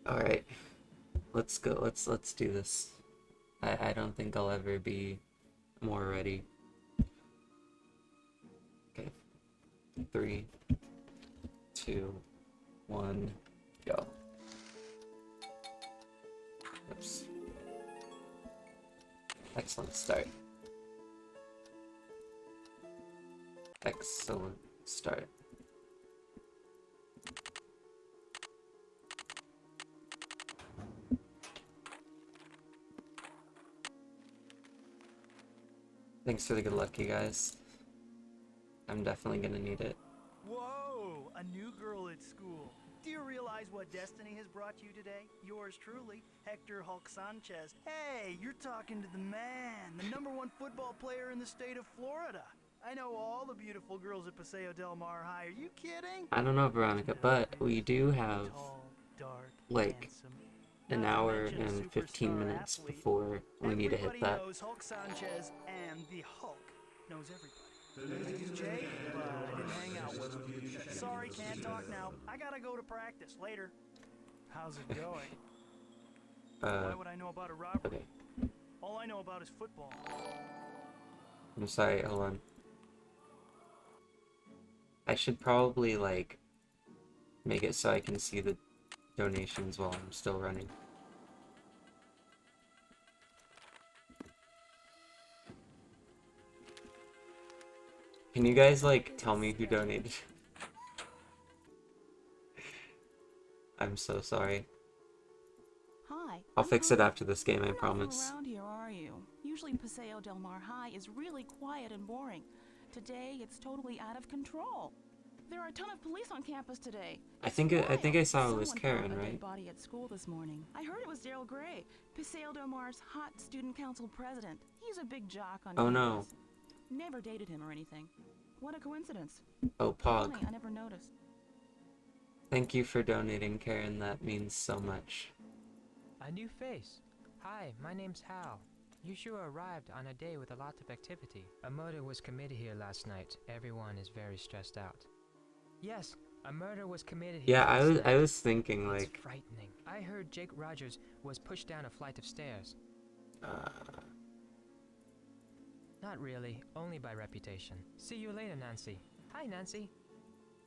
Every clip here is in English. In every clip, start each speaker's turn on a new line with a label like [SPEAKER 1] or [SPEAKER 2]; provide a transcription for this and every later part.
[SPEAKER 1] Alright, let's go. Let's do this. I don't think I'll ever be more ready. Okay. 3, 2, 1, go. Oops. Excellent start. Excellent start. Thanks for the good luck, you guys. I'm definitely gonna need it.
[SPEAKER 2] Whoa, a new girl at school. Do you realize what destiny has brought you today? Yours truly, Hector Hulk Sanchez. Hey, you're talking to the man, the #1 football player in the state of Florida. I know all the beautiful girls at Paseo Del Mar High. Are you kidding?
[SPEAKER 1] I don't know, Veronica, but we do have
[SPEAKER 2] Tall, dark,
[SPEAKER 1] like
[SPEAKER 2] handsome.
[SPEAKER 1] an
[SPEAKER 2] Not to
[SPEAKER 1] hour
[SPEAKER 2] mention a
[SPEAKER 1] and 15
[SPEAKER 2] superstar
[SPEAKER 1] minutes
[SPEAKER 2] athlete.
[SPEAKER 1] before we need to hit
[SPEAKER 2] Everybody
[SPEAKER 1] that.
[SPEAKER 2] knows Hulk Sanchez, and the Hulk knows everybody. He's Jake, but I didn't hang out with him. Sorry, can't talk now. I gotta go to practice. Later. How's it going? Why would I know about a robbery?
[SPEAKER 1] Okay.
[SPEAKER 2] All I know about is football.
[SPEAKER 1] I'm sorry, hold on. I should probably, like, make it so I can see the donations while I'm still running. Can you guys, like, tell me who donated? I'm so sorry.
[SPEAKER 3] Hi.
[SPEAKER 1] I'll
[SPEAKER 3] I'm
[SPEAKER 1] fix it
[SPEAKER 3] Connie.
[SPEAKER 1] after this game, I
[SPEAKER 3] You're not
[SPEAKER 1] promise.
[SPEAKER 3] from around here, are you? Usually Paseo Del Mar High is really quiet and boring. Today, it's totally out of control. There are a ton of police on campus today.
[SPEAKER 1] I think I saw it was
[SPEAKER 3] Someone
[SPEAKER 1] Karen,
[SPEAKER 3] found a
[SPEAKER 1] right?
[SPEAKER 3] dead body at school this morning. I heard it was Daryl Gray, Paseo Del Mar's hot student council president. He's a big jock on
[SPEAKER 1] Oh
[SPEAKER 3] campus.
[SPEAKER 1] no.
[SPEAKER 3] Never dated him or anything. What a coincidence.
[SPEAKER 1] Oh, Pog.
[SPEAKER 3] Funny, I never noticed.
[SPEAKER 1] Thank you for donating, Karen. That means so much.
[SPEAKER 4] A new face. Hi, my name's Hal. You sure arrived on a day with a lot of activity. A murder was committed here last night. Everyone is very stressed out. Yes, a murder was committed here
[SPEAKER 1] Yeah,
[SPEAKER 4] last night.
[SPEAKER 1] I was thinking,
[SPEAKER 4] It's
[SPEAKER 1] like,
[SPEAKER 4] frightening. I heard Jake Rogers was pushed down a flight of stairs. Not really, only by reputation. See you later, Nancy. Hi, Nancy.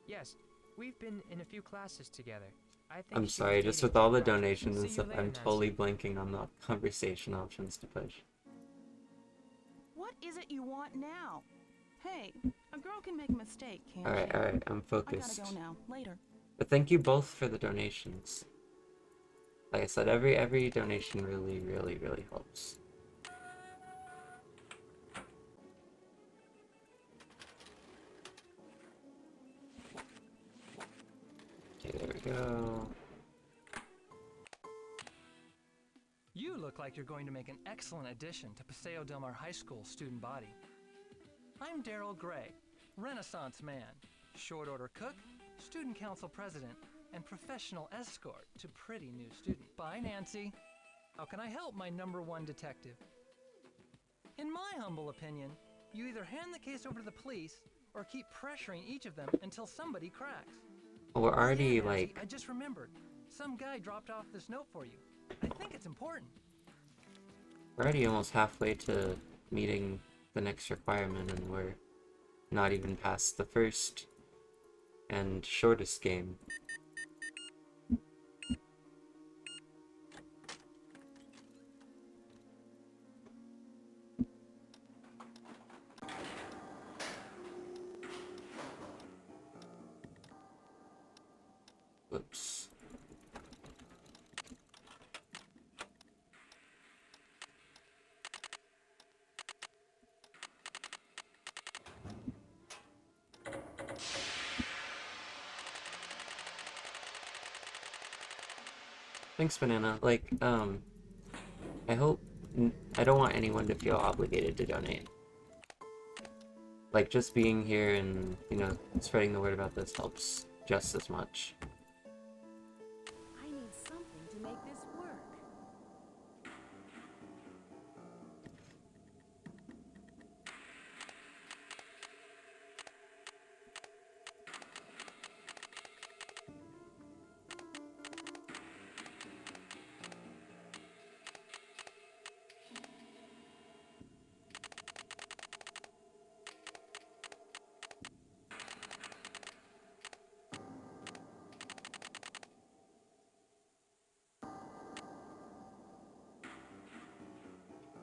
[SPEAKER 4] Yes, we've been in a few classes together. I think
[SPEAKER 1] I'm
[SPEAKER 4] she was
[SPEAKER 1] sorry, just
[SPEAKER 4] dating
[SPEAKER 1] with all the
[SPEAKER 4] Jake Rogers.
[SPEAKER 1] donations and
[SPEAKER 4] See you
[SPEAKER 1] stuff,
[SPEAKER 4] later,
[SPEAKER 1] I'm
[SPEAKER 4] Nancy.
[SPEAKER 1] totally blanking on the conversation options to push.
[SPEAKER 3] What is it you want now? Hey, a girl can make a mistake, can't
[SPEAKER 1] Alright,
[SPEAKER 3] she?
[SPEAKER 1] alright, I'm
[SPEAKER 3] I
[SPEAKER 1] focused.
[SPEAKER 3] gotta go now. Later.
[SPEAKER 1] But thank you both for the donations. Like I said, every donation really helps. Okay, there we go.
[SPEAKER 5] You look like you're going to make an excellent addition to Paseo Del Mar High School student body. I'm Daryl Gray, Renaissance man, short order cook, student council president, and professional escort to pretty new student. Bye, Nancy. How can I help, my #1 detective? In my humble opinion, you either hand the case over to the police or keep pressuring each of them until somebody cracks.
[SPEAKER 1] Well, we're already,
[SPEAKER 5] Yeah, Nancy,
[SPEAKER 1] like,
[SPEAKER 5] I just remembered. Some guy dropped off this note for you. I think it's important.
[SPEAKER 1] we're already almost halfway to meeting the next requirement, and we're not even past the first and shortest game. Whoops. Thanks, Banana. Like, I hope... I don't want anyone to feel obligated to donate. Like, just being here and, you know, spreading the word about this helps just as much.
[SPEAKER 3] I need something to make this work.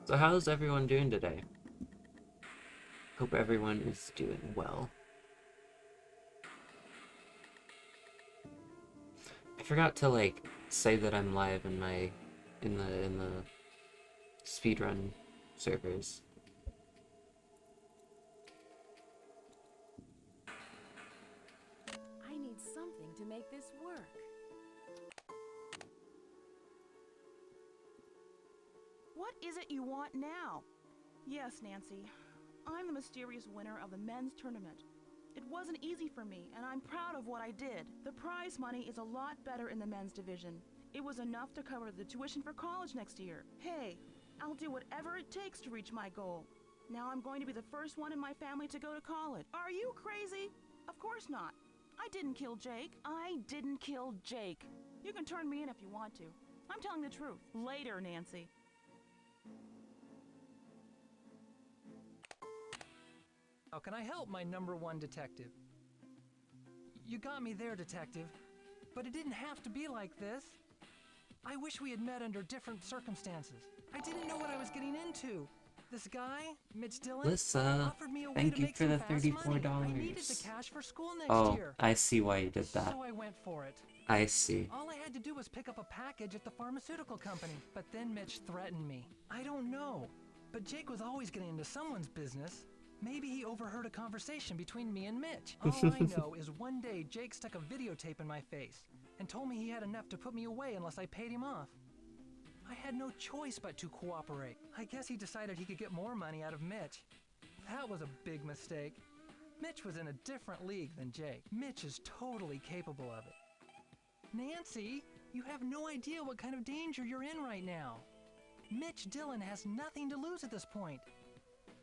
[SPEAKER 1] So how's everyone doing today? Hope everyone is doing well. I forgot to like say that I'm live in the speedrun servers.
[SPEAKER 6] I need something to make this work.
[SPEAKER 3] What is it you want now? Yes, Nancy. I'm the mysterious winner of the men's tournament. It wasn't easy for me, and I'm proud of what I did. The prize money is a lot better in the men's division. It was enough to cover the tuition for college next year. Hey, I'll do whatever it takes to reach my goal. Now I'm going to be the first one in my family to go to college. Are you crazy? Of course not. I didn't kill Jake. I didn't kill Jake. You can turn me in if you want to. I'm telling the truth. Later, Nancy.
[SPEAKER 5] How can I help, my #1 detective? You got me there, detective, but it didn't have to be like this. I wish we had met under different circumstances. I didn't know what I was getting into. This guy, Mitch Dillon,
[SPEAKER 1] Lissa,
[SPEAKER 5] offered me a way
[SPEAKER 1] thank
[SPEAKER 5] to
[SPEAKER 1] you
[SPEAKER 5] make
[SPEAKER 1] for
[SPEAKER 5] some
[SPEAKER 1] the
[SPEAKER 5] fast money. I needed the
[SPEAKER 1] $34.
[SPEAKER 5] cash for school next
[SPEAKER 1] Oh,
[SPEAKER 5] year.
[SPEAKER 1] I see why you did that.
[SPEAKER 5] So I went for it.
[SPEAKER 1] I see.
[SPEAKER 5] All I had to do was pick up a package at the pharmaceutical company. But then Mitch threatened me. I don't know. But Jake was always getting into someone's business. Maybe he overheard a conversation between me and Mitch. All I know is one day Jake stuck a videotape in my face and told me he had enough to put me away unless I paid him off. I had no choice but to cooperate. I guess he decided he could get more money out of Mitch. That was a big mistake. Mitch was in a different league than Jake. Mitch is totally capable of it. Nancy, you have no idea what kind of danger you're in right now. Mitch Dillon has nothing to lose at this point.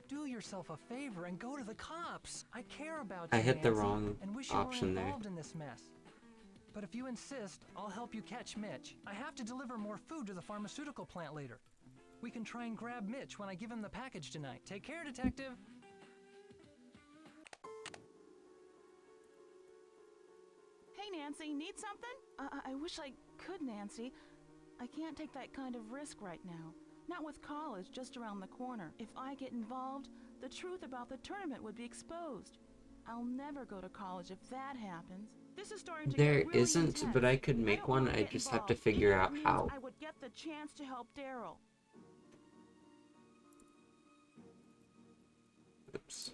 [SPEAKER 5] Do yourself a favor and go to the cops. I care about you,
[SPEAKER 1] I hit the
[SPEAKER 5] Nancy,
[SPEAKER 1] wrong
[SPEAKER 5] and wish you
[SPEAKER 1] option
[SPEAKER 5] weren't
[SPEAKER 1] there.
[SPEAKER 5] involved in this mess. But if you insist, I'll help you catch Mitch. I have to deliver more food to the pharmaceutical plant later. We can try and grab Mitch when I give him the package tonight. Take care, detective.
[SPEAKER 3] Hey, Nancy, need something? I wish I could, Nancy. I can't take that kind of risk right now. Not with college just around the corner. If I get involved, the truth about the tournament would be exposed. I'll never go to college if that happens. This is starting to
[SPEAKER 1] There
[SPEAKER 3] get really
[SPEAKER 1] isn't,
[SPEAKER 3] intense.
[SPEAKER 1] but I could
[SPEAKER 3] I
[SPEAKER 1] make
[SPEAKER 3] don't
[SPEAKER 1] one.
[SPEAKER 3] wanna
[SPEAKER 1] I
[SPEAKER 3] get
[SPEAKER 1] just have to
[SPEAKER 3] involved,
[SPEAKER 1] figure
[SPEAKER 3] even if
[SPEAKER 1] out
[SPEAKER 3] it means
[SPEAKER 1] how.
[SPEAKER 3] I would get the chance to help Daryl.
[SPEAKER 1] Oops.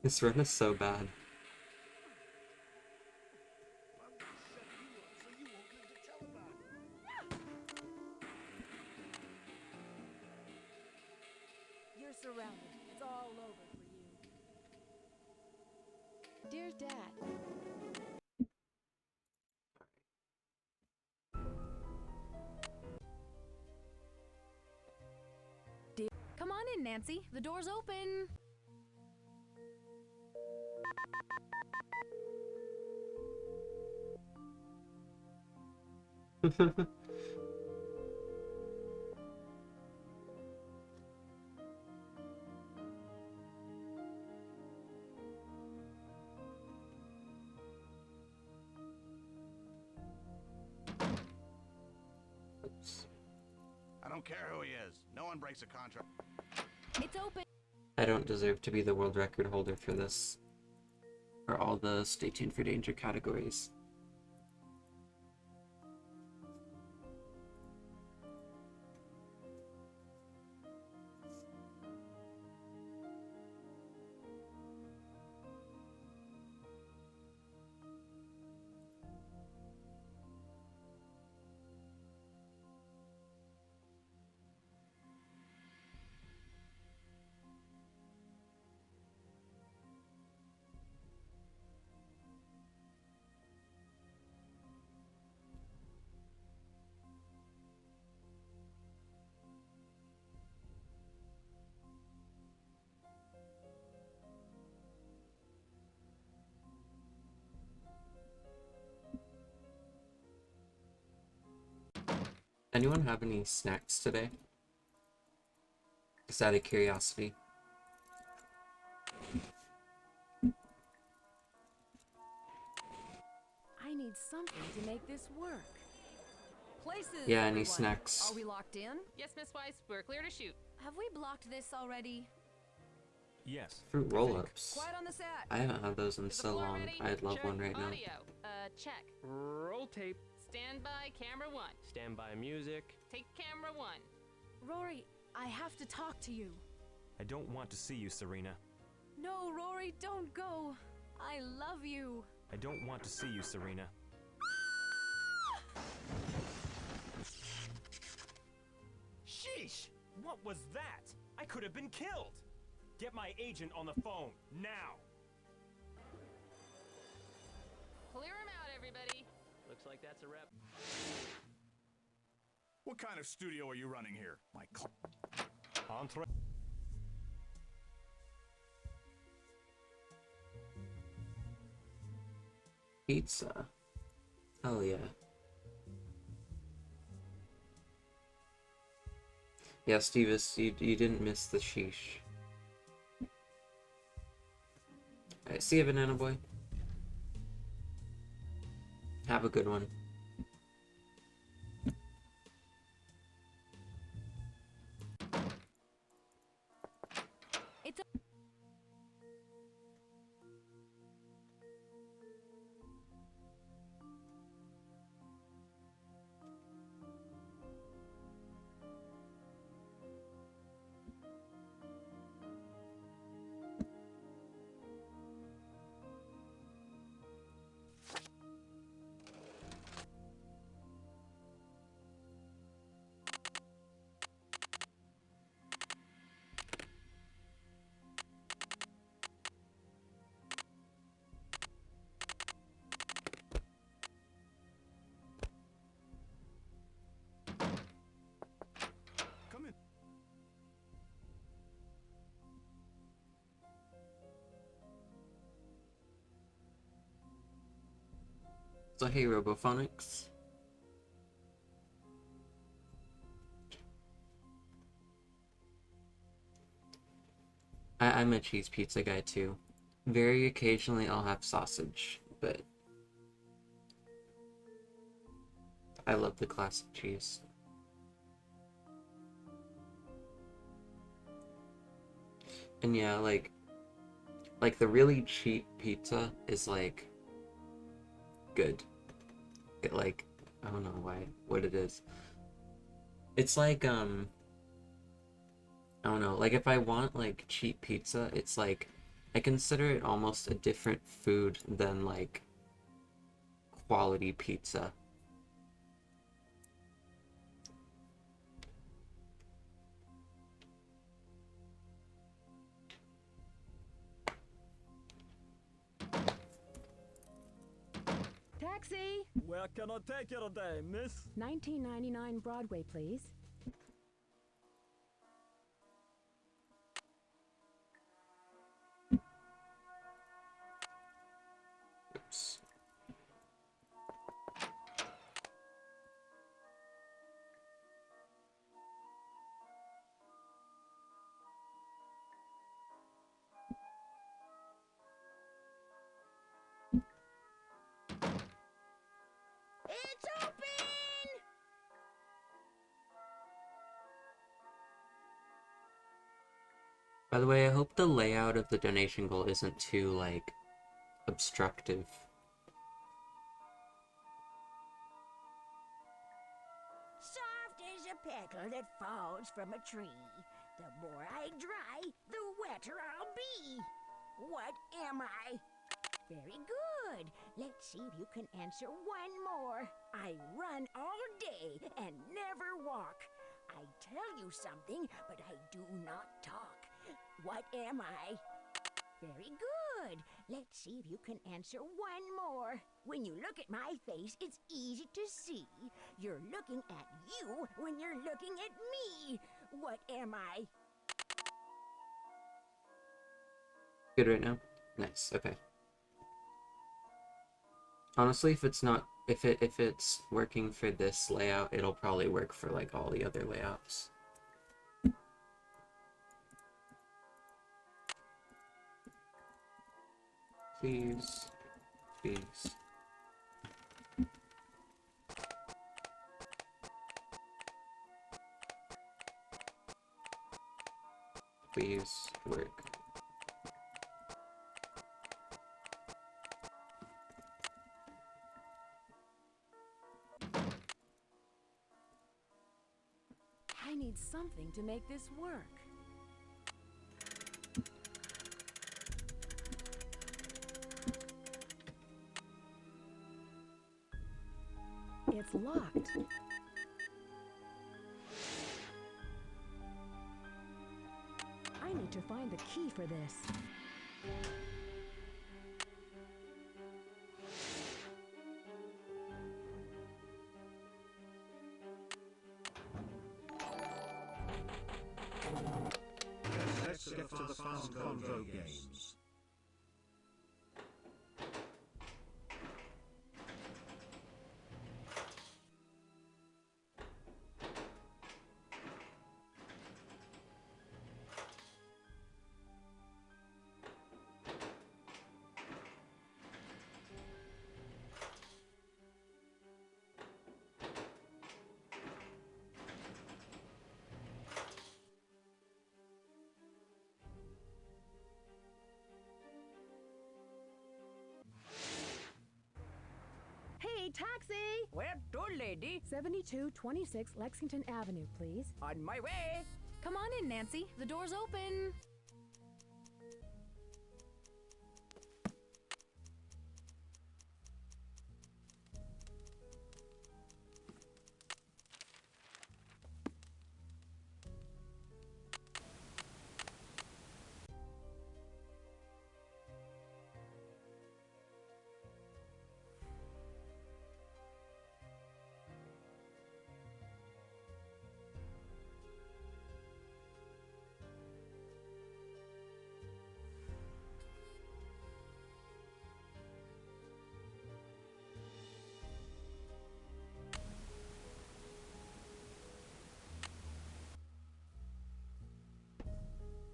[SPEAKER 1] This run is so bad.
[SPEAKER 6] You're surrounded. It's all over for you. Dear Dad. Come on in, Nancy. The door's open.
[SPEAKER 1] Oops.
[SPEAKER 7] I don't care who he is. No one breaks a contract.
[SPEAKER 6] It's open.
[SPEAKER 1] I don't deserve to be the world record holder for this. For all the stay tuned for danger categories. Anyone have any snacks today? Just out of curiosity.
[SPEAKER 6] I need need something to make this work. Places,
[SPEAKER 1] Yeah, any
[SPEAKER 6] everyone.
[SPEAKER 1] snacks?
[SPEAKER 6] Are we locked in?
[SPEAKER 8] Yes, Miss Weiss, we're clear to shoot.
[SPEAKER 6] Have we blocked this already?
[SPEAKER 9] Yes.
[SPEAKER 1] Fruit roll-ups.
[SPEAKER 6] Quiet on the set.
[SPEAKER 1] I haven't had those in
[SPEAKER 8] Is the
[SPEAKER 1] so
[SPEAKER 8] floor
[SPEAKER 1] long.
[SPEAKER 8] ready?
[SPEAKER 1] I'd love
[SPEAKER 9] Check.
[SPEAKER 1] one right now.
[SPEAKER 8] Audio, check.
[SPEAKER 9] Roll tape.
[SPEAKER 8] Stand by, camera one.
[SPEAKER 9] Stand by music.
[SPEAKER 8] Take camera one.
[SPEAKER 6] Rory, I have to talk to you.
[SPEAKER 9] I don't want to see you, Serena.
[SPEAKER 6] No, Rory, don't go. I love you.
[SPEAKER 9] I don't want to see you, Serena. Sheesh! What was that? I could have been killed! Get my agent on the phone, now!
[SPEAKER 8] Clear him out, everybody.
[SPEAKER 9] Looks like that's a wrap.
[SPEAKER 7] What kind of studio are you running here? My
[SPEAKER 9] Entre.
[SPEAKER 1] Pizza. Hell yeah. Yeah, Stevis, you didn't miss the sheesh. Alright, see you, Banana Boy. Have a good one.
[SPEAKER 6] It's
[SPEAKER 7] come in.
[SPEAKER 1] So hey, Robophonics. I'm a cheese pizza guy too. Very occasionally I'll have sausage, but I love the classic cheese. And yeah, like the really cheap pizza is like good. It like, I don't know what it is. It's like I don't know, like if I want like cheap pizza, it's like I consider it almost a different food than like quality pizza.
[SPEAKER 6] taxi.
[SPEAKER 10] Where can I take you today, miss?
[SPEAKER 6] 1999 Broadway, please.
[SPEAKER 1] Oops.
[SPEAKER 6] It's open!
[SPEAKER 1] By the way, I hope the layout of the donation goal isn't too like obstructive.
[SPEAKER 11] Soft as a petal that falls from a tree. The more I dry, the wetter I'll be. What am I? Very good. Let's see if you can answer one more. I run all day and never walk. I tell you something, but I do not talk. What am I? Very good. Let's see if you can answer one more. When you look at my face, it's easy to see. You're looking at you when you're looking at me. What am I?
[SPEAKER 1] Good right now? Nice, okay. Honestly, if it's working for this layout, it'll probably work for like all the other layouts. Please. Please. please work.
[SPEAKER 12] I need something to make this work. It's locked. I need to find the key for this.
[SPEAKER 13] Let's get to the fast convo games.
[SPEAKER 12] Hey, taxi! Where to, lady? 7226 Lexington Avenue, please. On my way!
[SPEAKER 6] Come on in, Nancy. The door's open.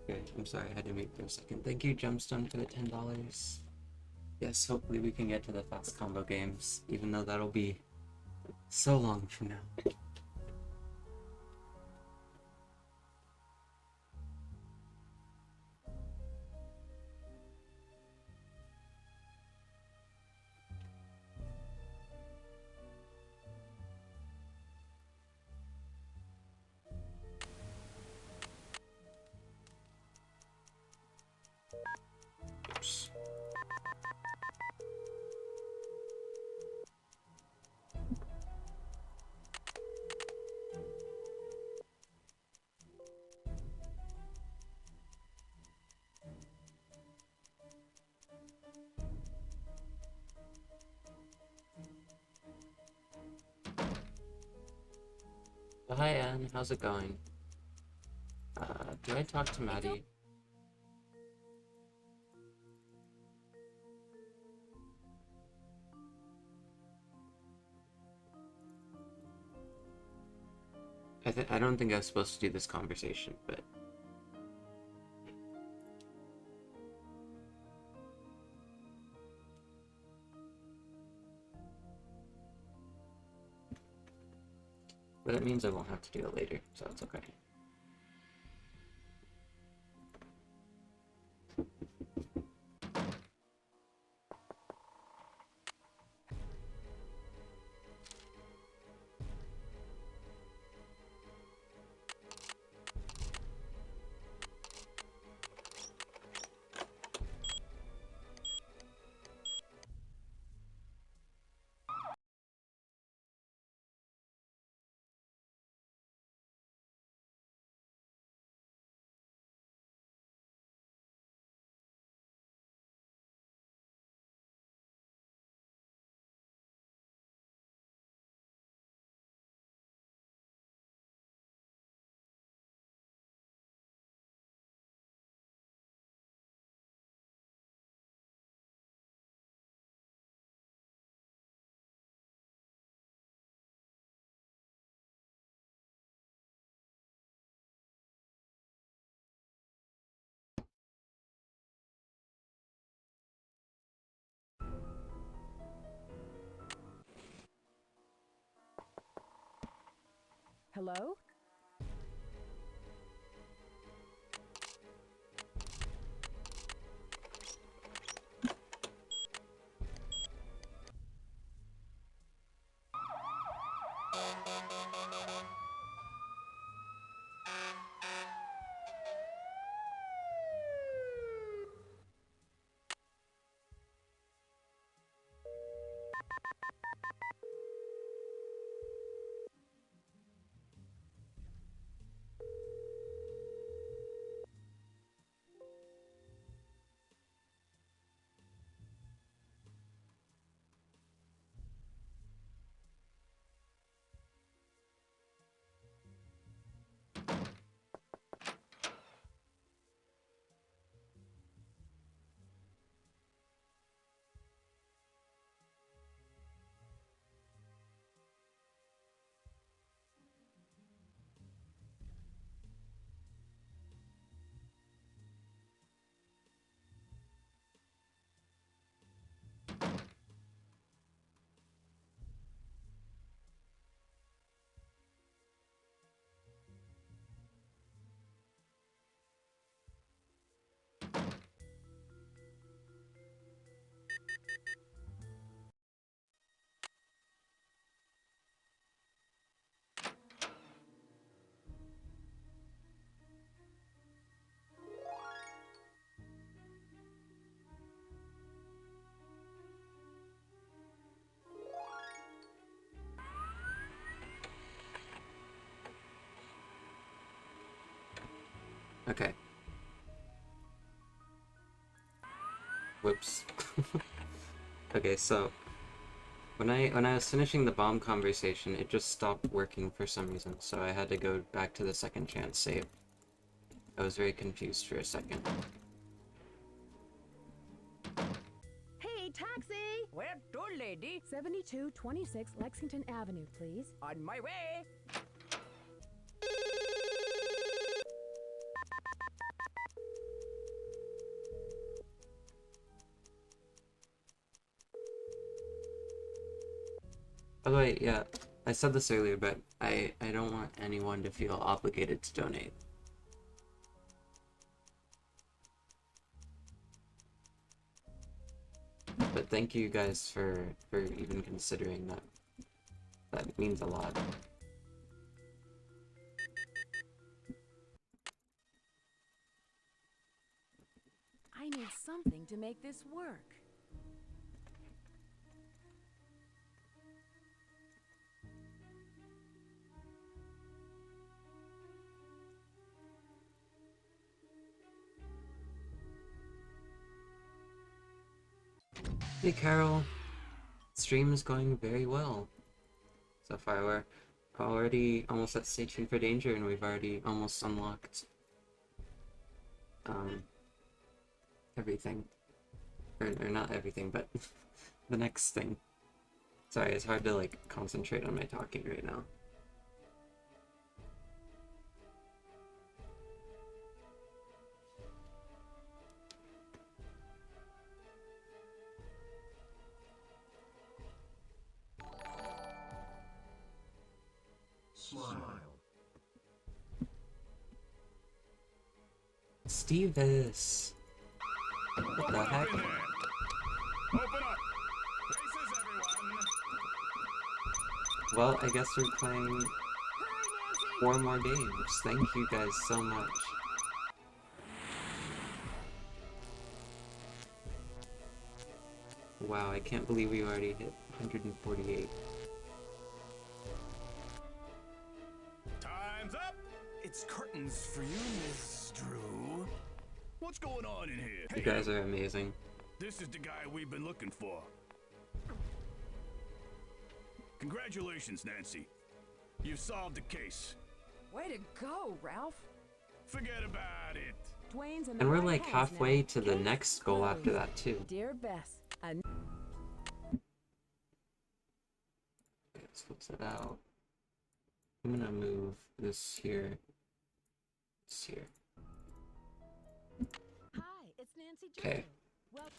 [SPEAKER 1] Okay, I'm sorry I had to mute for a second. Thank you, Gemstone, for the $10. Yes, hopefully we can get to the fast combo games, even though that'll be so long from now. Oops. Oh, hi Anne, how's it going? Do I talk to Maddie? I don't think I was supposed to do this conversation, but... But it means I won't have to do it later, so it's okay.
[SPEAKER 12] Hello?
[SPEAKER 1] Okay. Whoops. Okay, so when I was finishing the bomb conversation, it just stopped working for some reason, so I had to go back to the second chance save. I was very confused for a second.
[SPEAKER 12] Hey, taxi!
[SPEAKER 11] Where to, lady?
[SPEAKER 12] 7226 Lexington Avenue, please.
[SPEAKER 11] On my way.
[SPEAKER 1] By the way, yeah, I said this earlier, but I don't want anyone to feel obligated to donate. But thank you guys for even considering that. That means a lot.
[SPEAKER 12] I need something to make this work.
[SPEAKER 1] Hey Carol, stream is going very well. So far we're already almost at Station for Danger and we've already almost unlocked everything. Or not everything, but the next thing. Sorry, it's hard to like concentrate on my talking right now.
[SPEAKER 13] Smile.
[SPEAKER 1] Stevis! What the heck?
[SPEAKER 7] Open up. Faces, everyone.
[SPEAKER 1] Well, I guess we're playing 4 more games. Thank you guys so much. Wow, I can't believe we already hit 148.
[SPEAKER 7] Time's up.
[SPEAKER 2] It's curtains for you, Miss Drew.
[SPEAKER 7] What's going on in here?
[SPEAKER 1] You guys are amazing.
[SPEAKER 7] This is the guy we've been looking for. Congratulations, Nancy. You've solved the case.
[SPEAKER 12] Way to go, Ralph.
[SPEAKER 7] Forget about it.
[SPEAKER 12] Dwayne's in the
[SPEAKER 1] And we're
[SPEAKER 12] right
[SPEAKER 1] like
[SPEAKER 12] hands
[SPEAKER 1] halfway
[SPEAKER 12] now.
[SPEAKER 1] to the
[SPEAKER 12] Case
[SPEAKER 1] next goal after
[SPEAKER 12] closed.
[SPEAKER 1] that too.
[SPEAKER 12] Dear Bess,
[SPEAKER 1] Okay, let's close that out. I'm gonna move this here. This here.
[SPEAKER 12] Hi, it's Nancy Drew.
[SPEAKER 1] Okay.
[SPEAKER 12] Well,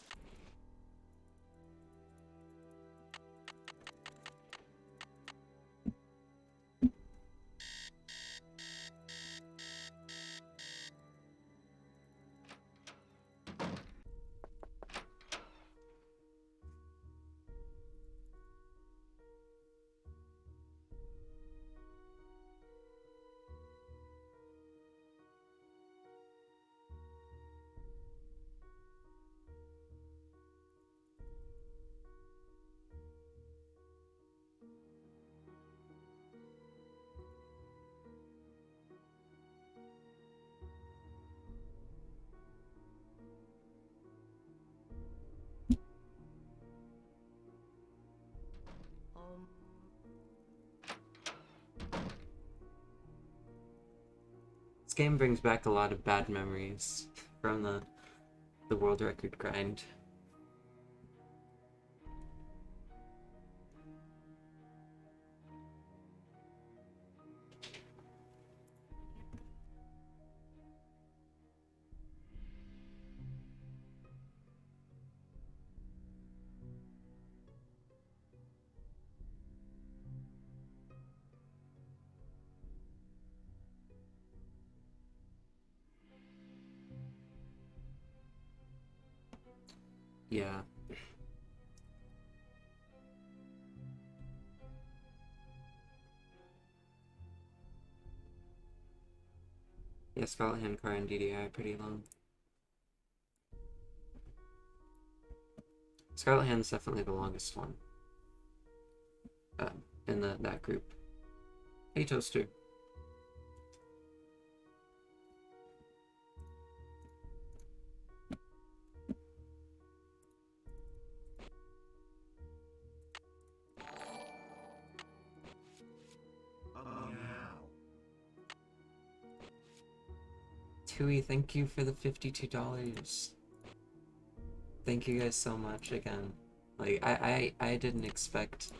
[SPEAKER 1] This game brings back a lot of bad memories from the world record grind. Yeah. Yeah, Scarlet Handcar and DDI are pretty long. Scarlet Hand's definitely the longest one. In that group. Hey, Toaster. Tui, thank you for the $52. Thank you guys so much again. Like, I didn't expect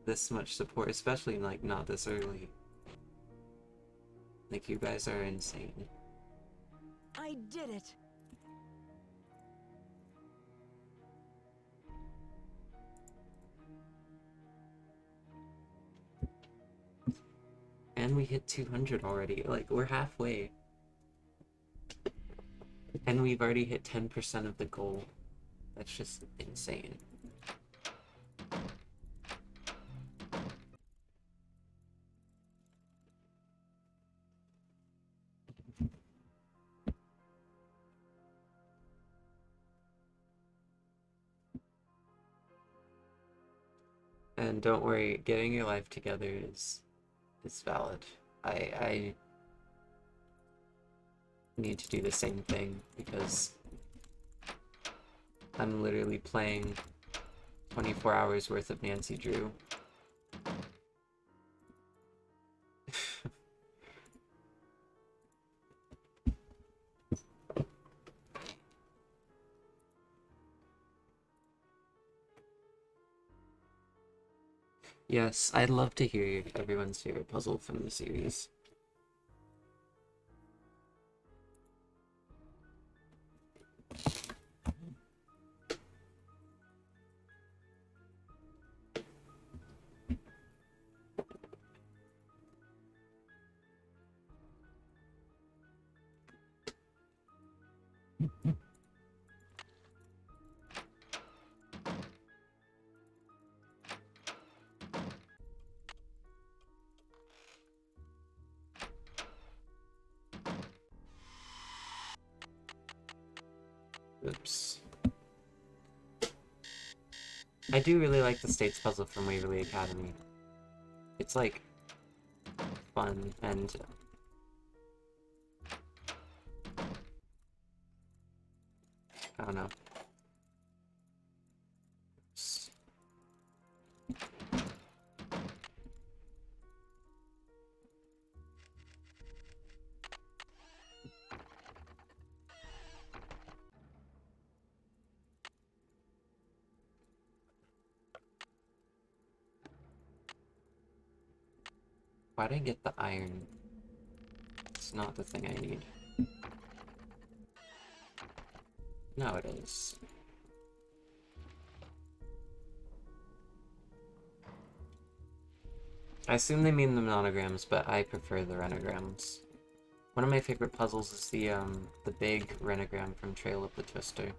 [SPEAKER 1] this much support, especially, like, not this early. Like, you guys are insane.
[SPEAKER 12] I did it.
[SPEAKER 1] And we hit 200 already. Like, we're halfway. And we've already hit 10% of the goal. That's just insane. And don't worry, getting your life together is valid. I need to do the same thing because I'm literally playing 24 hours worth of Nancy Drew. Yes, I'd love to hear everyone's favorite puzzle from the series. Oops. I do really like the States puzzle from Waverly Academy. It's like fun and I don't know. Why'd I get the iron? It's not the thing I need. No, it is. I assume they mean the monograms, but I prefer the renograms. One of my favorite puzzles is the big renogram from Trail of the Twister.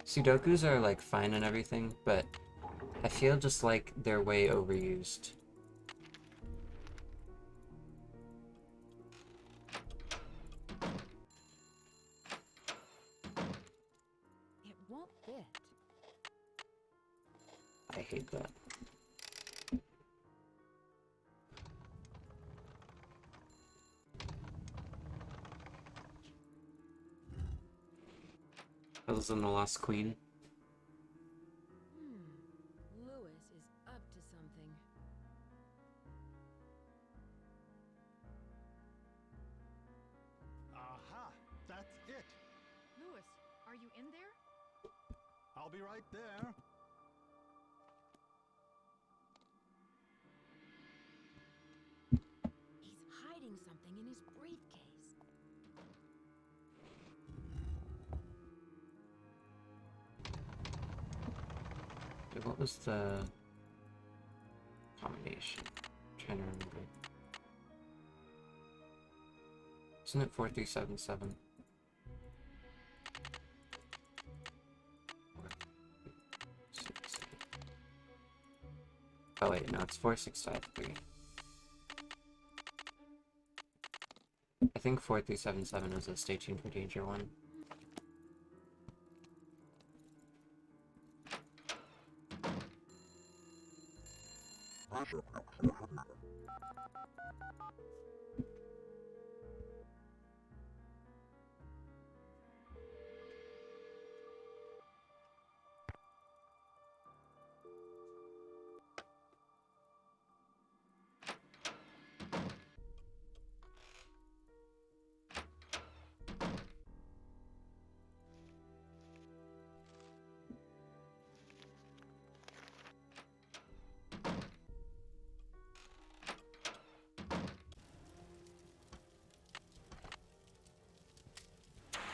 [SPEAKER 1] Sudokus are like fine and everything, but I feel just like they're way overused.
[SPEAKER 12] It won't fit.
[SPEAKER 1] I hate that. Puzzles in the Lost Queen.
[SPEAKER 12] Lewis is up to something.
[SPEAKER 7] Aha! That's it!
[SPEAKER 6] Lewis, are you in there?
[SPEAKER 7] I'll be right there.
[SPEAKER 12] He's hiding something in his briefcase.
[SPEAKER 1] Okay, what was the combination? I'm trying to remember. Isn't it 4377? Oh wait, no, it's 4653. I think 4377 is a Stay Tuned for Danger one.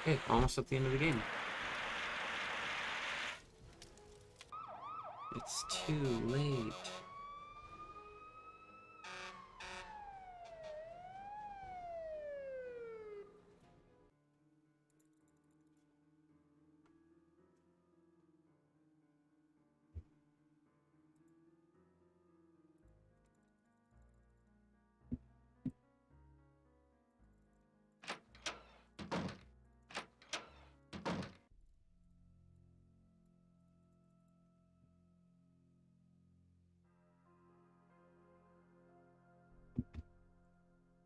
[SPEAKER 1] Okay, almost at the end of the game. It's too late.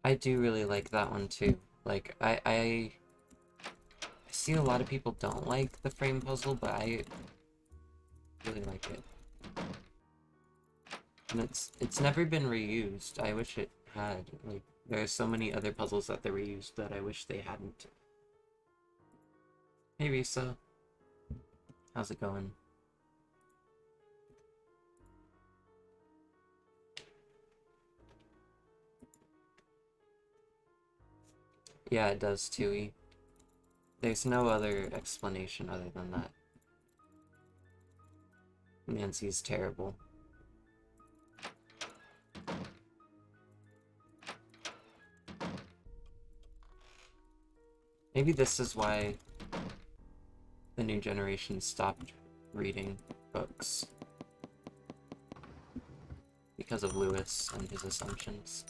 [SPEAKER 1] I do really like that one too. Like, I see a lot of people don't like the frame puzzle, but I really like it. And it's never been reused. I wish it had. Like, there are so many other puzzles that they reused that I wish they hadn't. Hey Risa. How's it going? Yeah, it does, Tui. There's no other explanation other than that. Nancy's terrible. Maybe this is why the new generation stopped reading books. Because of Lewis and his assumptions.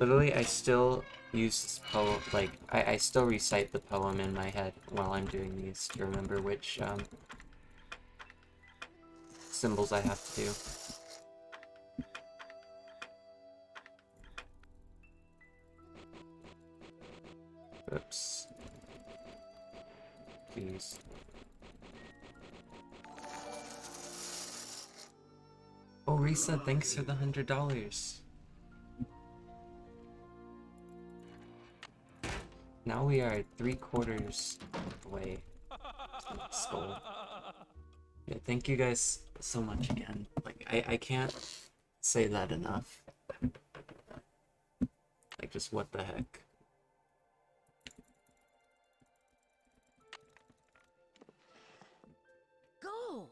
[SPEAKER 1] Literally, I still use this poem, like, I still recite the poem in my head while I'm doing these to remember which, symbols I have to do. Oops. Please. Oh, Risa, thanks for the $100. Now we are 3/4 away to this goal. Yeah, thank you guys so much again. Like, I can't say that enough. Like, just what the heck.
[SPEAKER 12] Gold!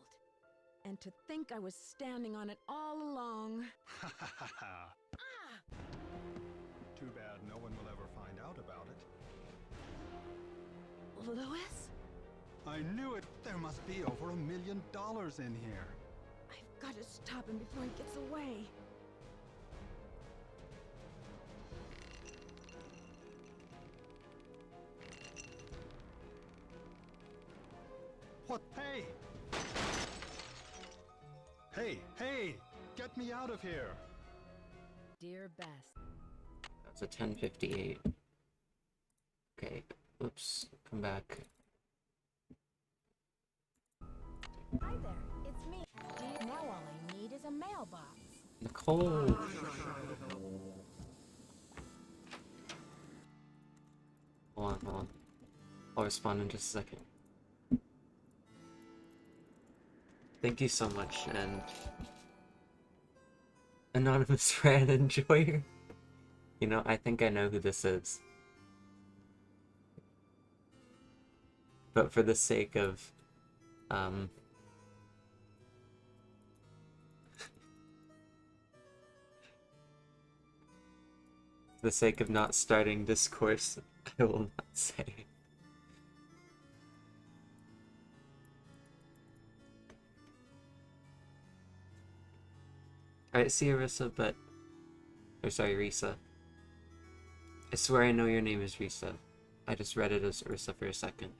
[SPEAKER 12] And to think I was standing on it all along.
[SPEAKER 13] Too bad no one will ever find out about it.
[SPEAKER 12] Lewis?
[SPEAKER 13] I knew it! There must be over $1 million in here.
[SPEAKER 12] I've got to stop him before he gets away.
[SPEAKER 13] What? Hey! Hey! Hey! Get me out of here!
[SPEAKER 12] Dear Bess.
[SPEAKER 1] That's a 10:58. Okay, oops, come back.
[SPEAKER 11] Hi there, it's me. Now all I need is a mailbox.
[SPEAKER 1] Nicole! Hold on. I'll respond in just a second. Thank you so much, and Anonymous Fan Enjoyer. You know, I think I know who this is. But for the sake of, for the sake of not starting discourse, I will not say. Alright, see you, Risa, but... Or sorry, Risa. I swear I know your name is Risa. I just read it as Ursa for a second.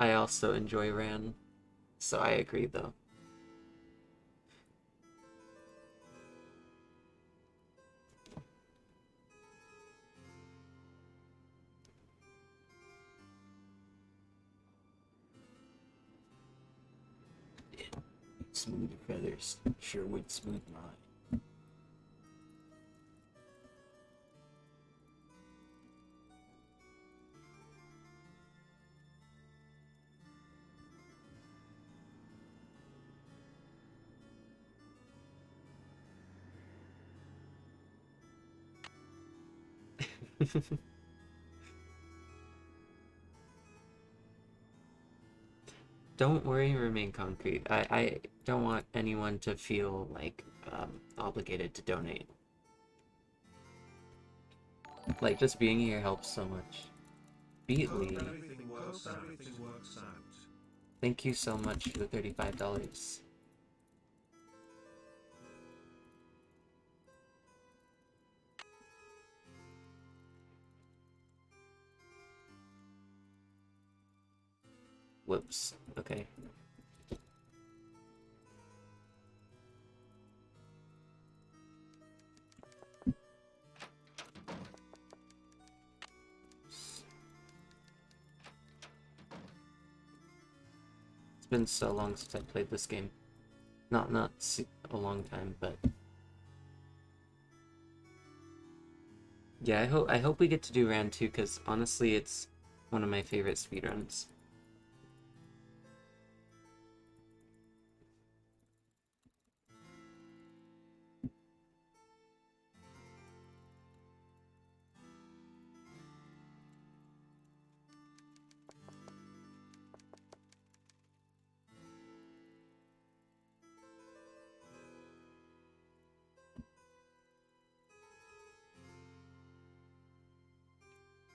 [SPEAKER 1] I also enjoy Ran, so I agree though. smooth feathers sure would smooth mine. Don't worry, remain concrete. I don't want anyone to feel like obligated to donate. Like, just being here helps so much. Beatley, thank you so much for the $35. Whoops. Okay. It's been so long since I played this game. Not a long time, but yeah, I hope we get to do round 2, because honestly it's one of my favorite speedruns.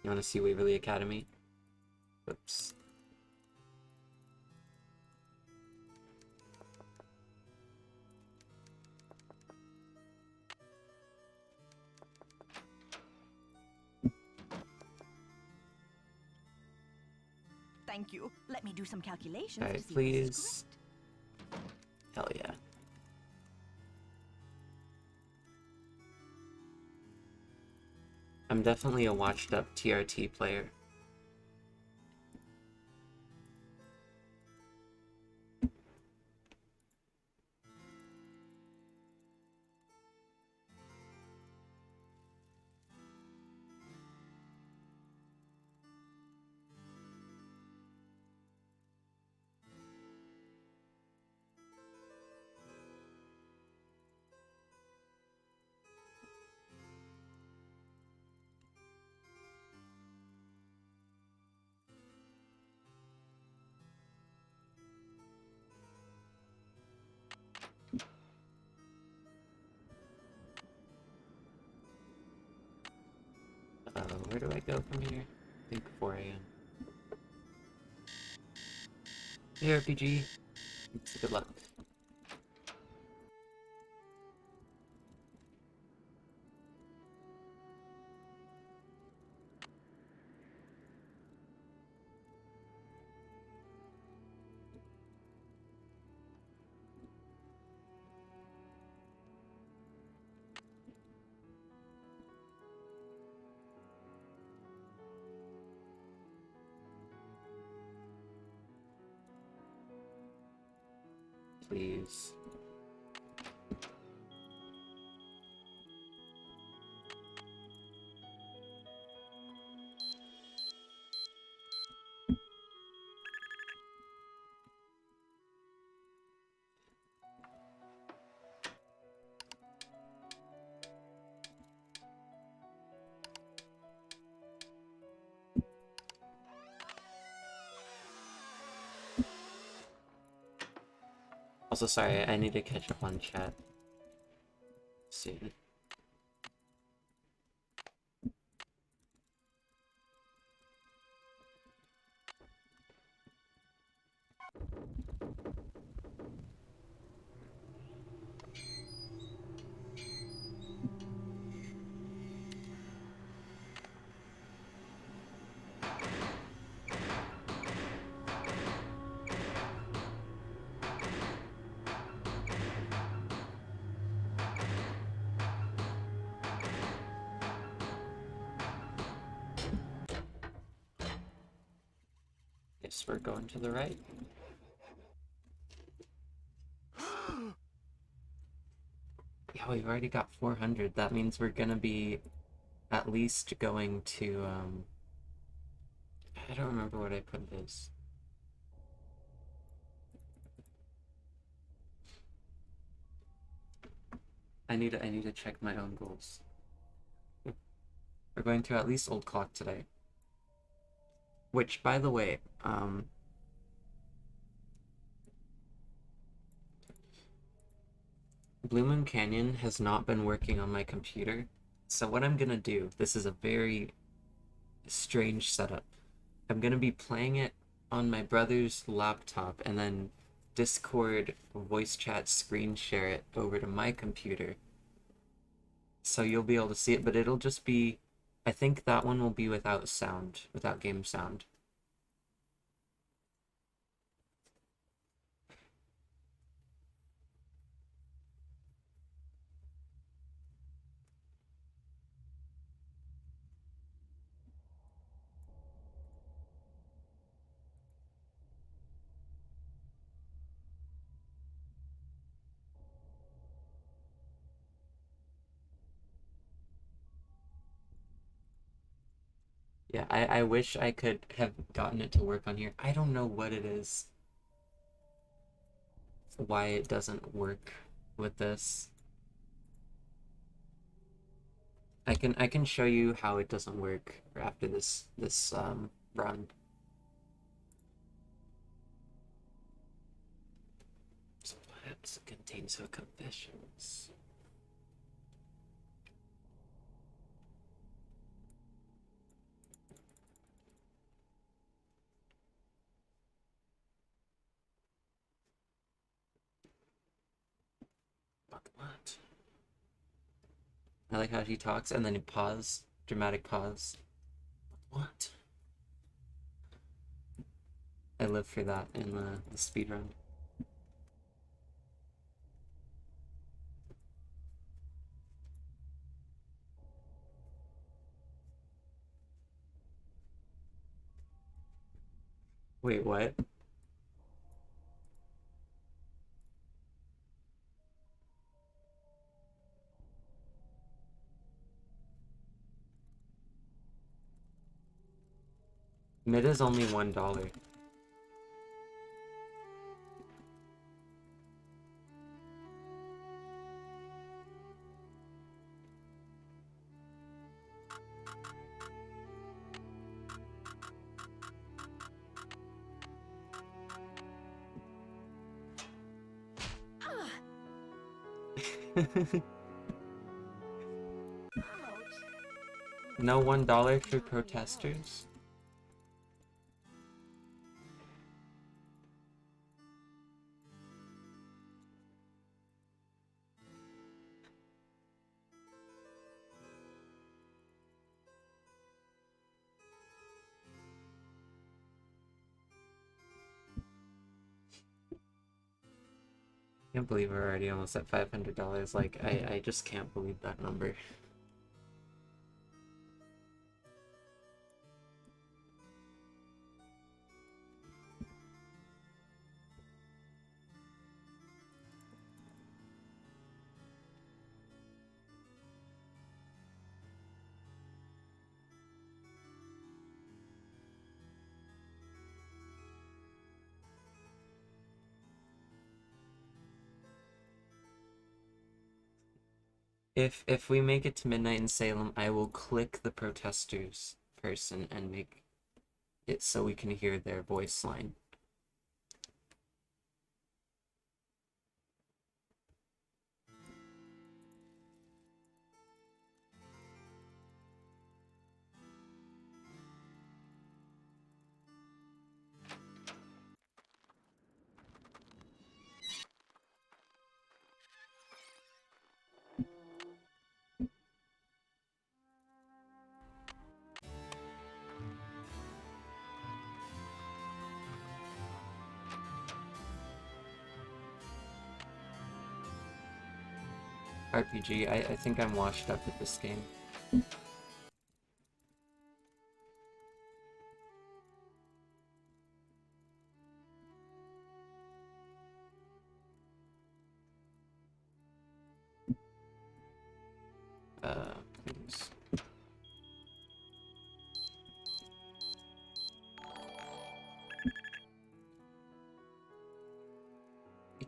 [SPEAKER 1] You want to see Waverly Academy? Oops.
[SPEAKER 11] Thank you. Let me do some calculations.
[SPEAKER 1] Alright, please. Hell yeah. I'm definitely a washed up TRT player. Where do I go from here? I think 4 AM. Hey RPG. Good luck. Please. Also, sorry, I need to catch up on chat soon. Guess we're going to the right. Yeah, we've already got 400. That means we're gonna be at least going to, I don't remember what I put it as. I need to check my own goals. We're going to at least Old Clock today. Which, by the way, Blue Moon Canyon has not been working on my computer. So what I'm gonna do, this is a very strange setup. I'm gonna be playing it on my brother's laptop and then Discord voice chat screen share it over to my computer. So you'll be able to see it, but it'll just be, I think that one will be without sound, without game sound. Yeah, I wish I could have gotten it to work on here. I don't know what it is. Why it doesn't work with this. I can show you how it doesn't work after this run. So perhaps it contains her confessions. What? I like how she talks and then you pause, dramatic pause. What? I live for that in the speedrun. Wait, what? Mid is only $1. No $1 for protesters? Can't believe we're already almost at $500. Like, I just can't believe that number. If we make it to midnight in Salem, I will click the protesters person and make it so we can hear their voice line. RPG, I think I'm washed up with this game.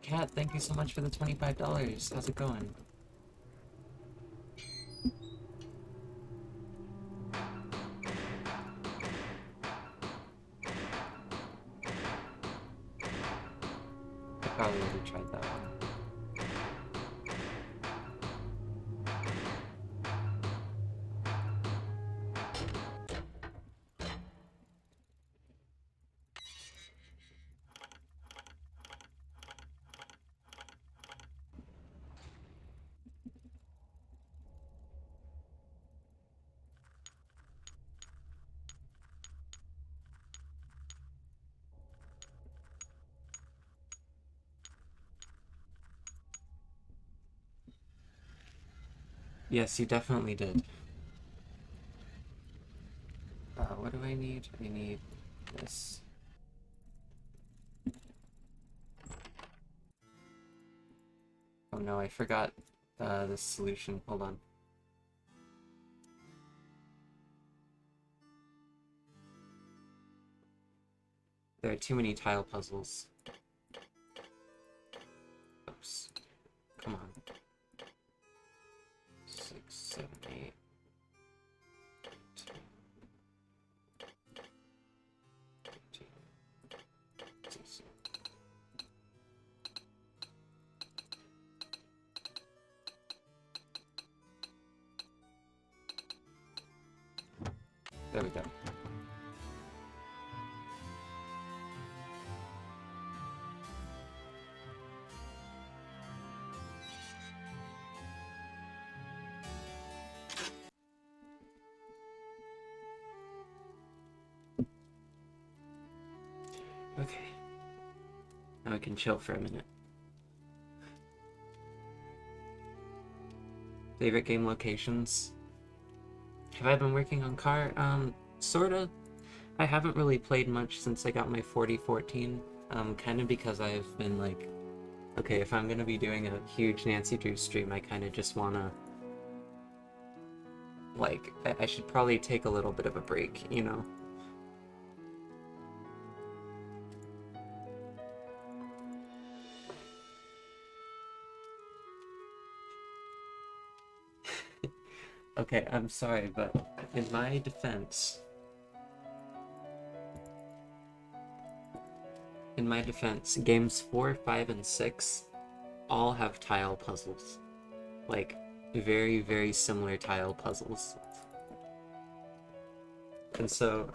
[SPEAKER 1] Kat, thank you so much for the $25. How's it going? I probably already tried that one. Yes, you definitely did. What do I need? I need this. Oh no, I forgot the solution. Hold on. There are too many tile puzzles. Oops. Come on. 6, 7, 8. 13, 16. There we go. Okay. Now I can chill for a minute. Favorite game locations? Have I been working on car? Sorta. I haven't really played much since I got my 4014. Kind of because I've been like, okay, if I'm gonna be doing a huge Nancy Drew stream, I kind of just wanna, like, I should probably take a little bit of a break, you know? Okay, I'm sorry, but in my defense, games 4, 5, and 6 all have tile puzzles. Like, very, very similar tile puzzles. And so,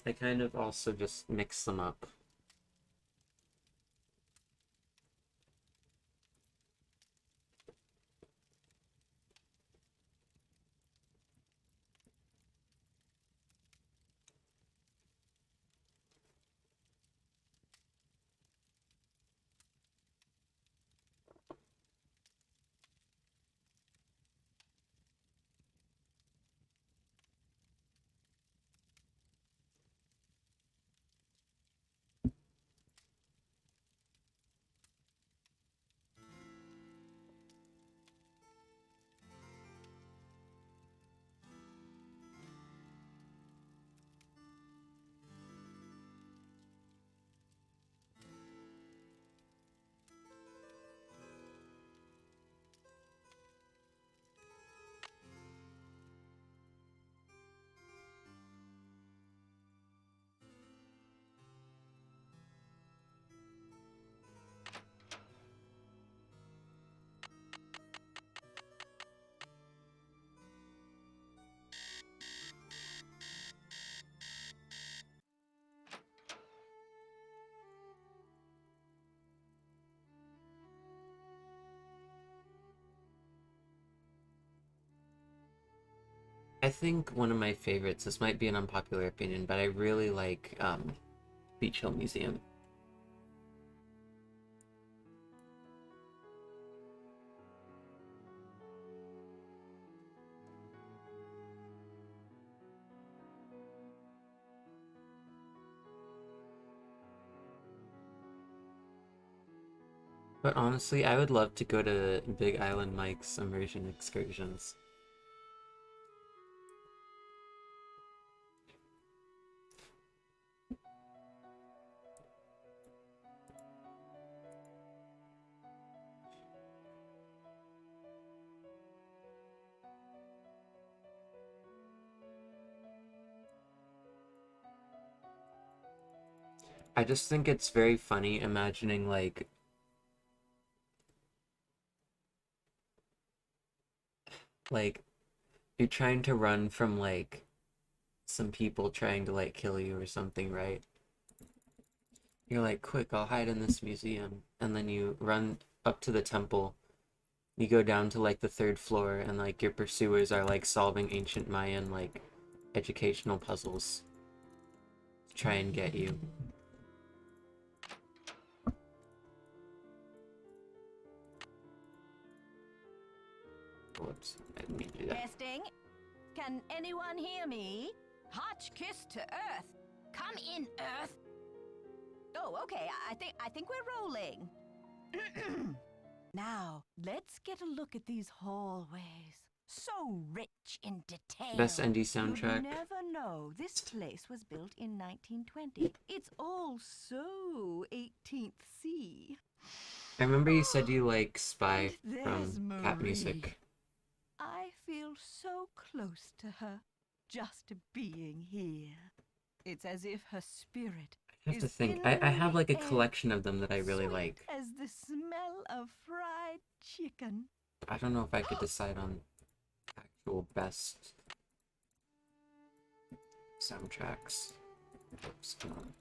[SPEAKER 1] I kind of also just mix them up. I think one of my favorites, this might be an unpopular opinion, but I really like Beach Hill Museum. But honestly, I would love to go to Big Island Mike's immersion excursions. I just think it's very funny imagining like you're trying to run from like some people trying to like kill you or something, right? You're like, quick, I'll hide in this museum. And then you run up to the temple. You go down to like the 3rd floor and like your pursuers are like solving ancient Mayan like educational puzzles to try and get you. Whoops, I didn't mean to do that.
[SPEAKER 11] Testing. Can anyone hear me? Hotch kiss to Earth. Come in, Earth. Oh, okay. I think we're rolling. Now, let's get a look at these hallways. So rich in detail.
[SPEAKER 1] Best ND soundtrack.
[SPEAKER 11] You'd never know this place was built in 1920. It's all so 18th C.
[SPEAKER 1] I remember you said you like Spy
[SPEAKER 11] And
[SPEAKER 1] from
[SPEAKER 11] there's
[SPEAKER 1] Cat
[SPEAKER 11] Marie.
[SPEAKER 1] Music.
[SPEAKER 11] I feel so close to her, just being here. It's as if her spirit
[SPEAKER 1] I have to
[SPEAKER 11] is
[SPEAKER 1] think.
[SPEAKER 11] in
[SPEAKER 1] I have like a
[SPEAKER 11] the air,
[SPEAKER 1] collection of them that I really
[SPEAKER 11] sweet
[SPEAKER 1] like.
[SPEAKER 11] as the smell of fried chicken.
[SPEAKER 1] I don't know if I could decide on actual best soundtracks. Oops, come on.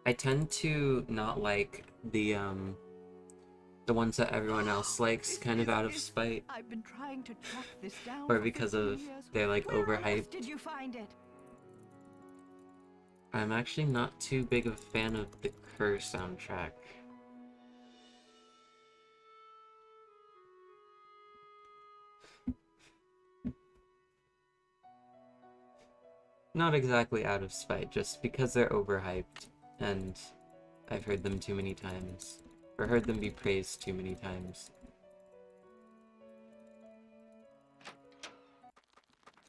[SPEAKER 1] I tend to not like the ones that everyone else likes, kind of out of spite,
[SPEAKER 11] I've been trying to track this down
[SPEAKER 1] or
[SPEAKER 11] for
[SPEAKER 1] because
[SPEAKER 11] 15
[SPEAKER 1] of
[SPEAKER 11] years.
[SPEAKER 1] they're like
[SPEAKER 11] Where on earth
[SPEAKER 1] overhyped.
[SPEAKER 11] did you find it?
[SPEAKER 1] I'm actually not too big of a fan of the Kerr soundtrack. Not exactly out of spite, just because they're overhyped, and I've heard them too many times, or heard them be praised too many times.